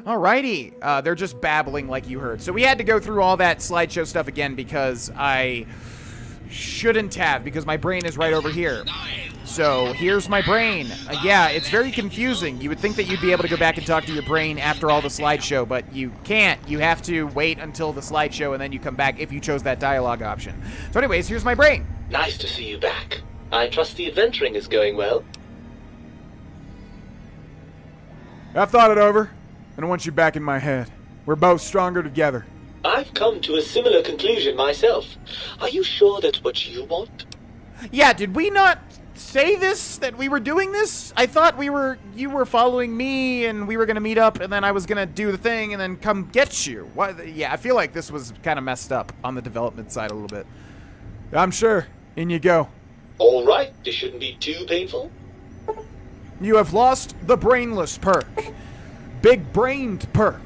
Alrighty, they're just babbling like you heard. So we had to go through all that slideshow stuff again because I shouldn't have, because my brain is right over here. So here's my brain. Yeah, it's very confusing. You would think that you'd be able to go back and talk to your brain after all the slideshow, but you can't. You have to wait until the slideshow and then you come back if you chose that dialogue option. So anyways, here's my brain. Nice to see you back. I trust the adventuring is going well. I've thought it over, and I want you back in my head. We're both stronger together. I've come to a similar conclusion myself. Are you sure that's what you want? Yeah, did we not say this, that we were doing this? I thought you were following me, and we were going to meet up, and then I was going to do the thing, and then come get you. What? Yeah, I feel like this was kind of messed up on the development side a little bit. I'm sure. In you go. All right, this shouldn't be too painful. You have lost the brainless perk. Big-brained perk.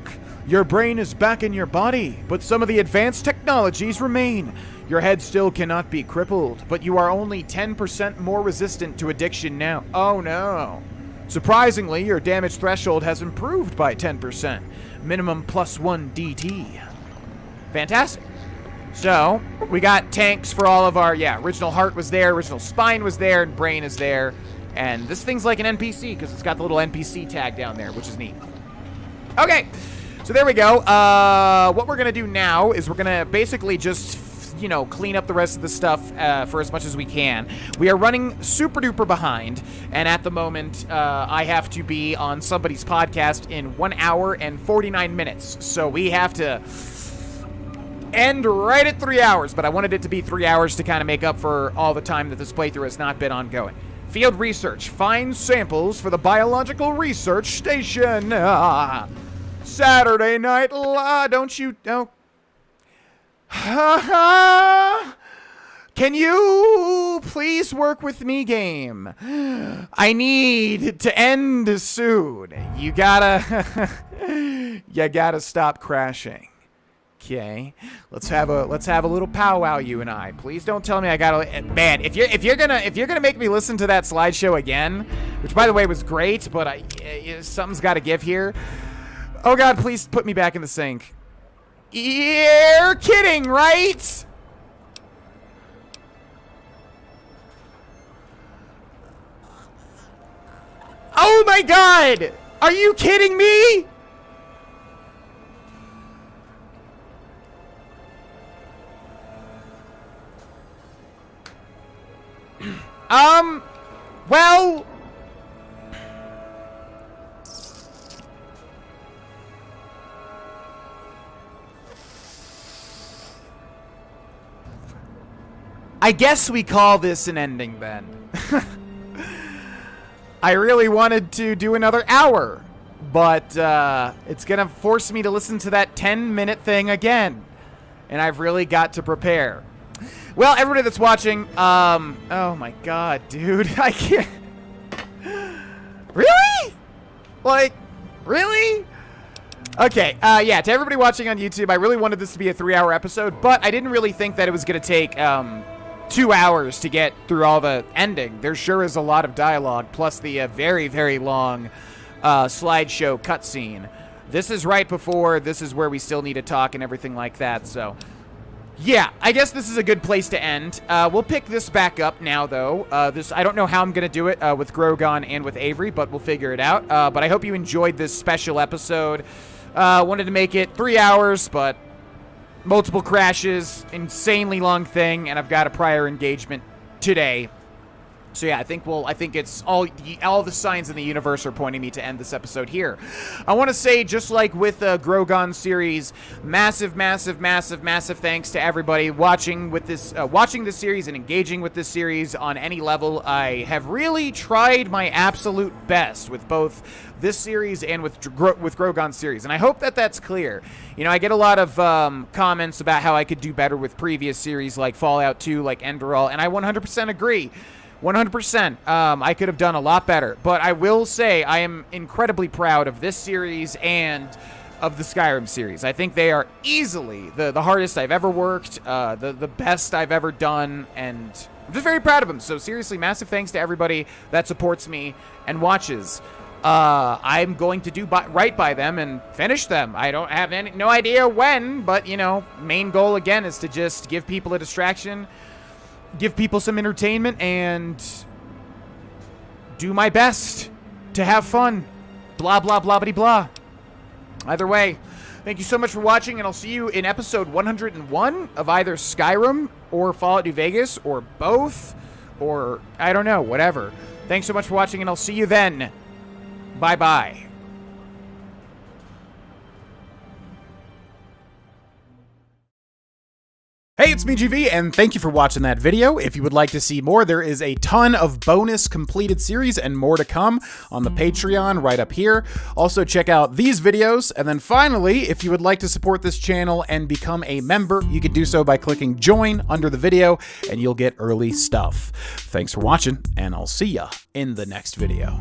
Your brain is back in your body, but some of the advanced technologies remain. Your head still cannot be crippled, but you are only 10% more resistant to addiction now. Oh no. Surprisingly, your damage threshold has improved by 10%. Minimum +1 DT. Fantastic. So, we got tanks for all of our, original heart was there, original spine was there, and brain is there. And this thing's like an NPC, because it's got the little NPC tag down there, which is neat. Okay, so there we go. What we're going to do now is we're going to basically just, clean up the rest of the stuff for as much as we can. We are running super duper behind, and at the moment, I have to be on somebody's podcast in 1 hour and 49 minutes. So we have to end right at 3 hours, but I wanted it to be 3 hours to kind of make up for all the time that this playthrough has not been ongoing. Field research. Find samples for the biological research station. Saturday night, don't you... Oh. Can you please work with me, game? I need to end soon. You gotta... you gotta stop crashing. Okay, let's have a little powwow, you and I. Please don't tell me I gotta. Man, if you're gonna make me listen to that slideshow again, which by the way was great, but something's got to give here. Oh God, please put me back in the sink. You're kidding, right? Oh my God, are you kidding me? Well... I guess we call this an ending then. I really wanted to do another hour, but it's gonna force me to listen to that 10-minute thing again, and I've really got to prepare. Well, everybody that's watching, oh my God, dude, I can't. Really? Like, really? Okay, yeah, to everybody watching on YouTube, I really wanted this to be a 3-hour episode, but I didn't really think that it was going to take 2 hours to get through all the ending. There sure is a lot of dialogue, plus the very, very long slideshow cutscene. This is right before, this is where we still need to talk and everything like that, so... Yeah, I guess this is a good place to end. We'll pick this back up now, though. I don't know how I'm going to do it with Grogan and with Avery, but we'll figure it out. But I hope you enjoyed this special episode. Wanted to make it 3 hours, but multiple crashes, insanely long thing, and I've got a prior engagement today. So yeah, I think it's all the signs in the universe are pointing me to end this episode here. I want to say, just like with the Grogan series, massive thanks to everybody watching this series and engaging with this series on any level. I have really tried my absolute best with both this series and with Grogan series, and I hope that that's clear. You know, I get a lot of comments about how I could do better with previous series like Fallout 2, like Enderall, and I 100% agree. 100%. I could have done a lot better, but I will say I am incredibly proud of this series and of the Skyrim series. I think they are easily the hardest I've ever worked, the best I've ever done, and I'm just very proud of them. So seriously, massive thanks to everybody that supports me and watches. I'm going to do right by them and finish them. I don't have no idea when, but you know, main goal again is to just give people a distraction, give people some entertainment, and do my best to have fun. Blah, blah, blah, blah, blah. Either way, thank you so much for watching, and I'll see you in episode 101 of either Skyrim or Fallout New Vegas, or both, or I don't know, whatever. Thanks so much for watching, and I'll see you then. Bye-bye. Hey, it's me, GV, and thank you for watching that video. If you would like to see more, there is a ton of bonus completed series and more to come on the Patreon right up here. Also, check out these videos. And then finally, if you would like to support this channel and become a member, you can do so by clicking join under the video, and you'll get early stuff. Thanks for watching, and I'll see ya in the next video.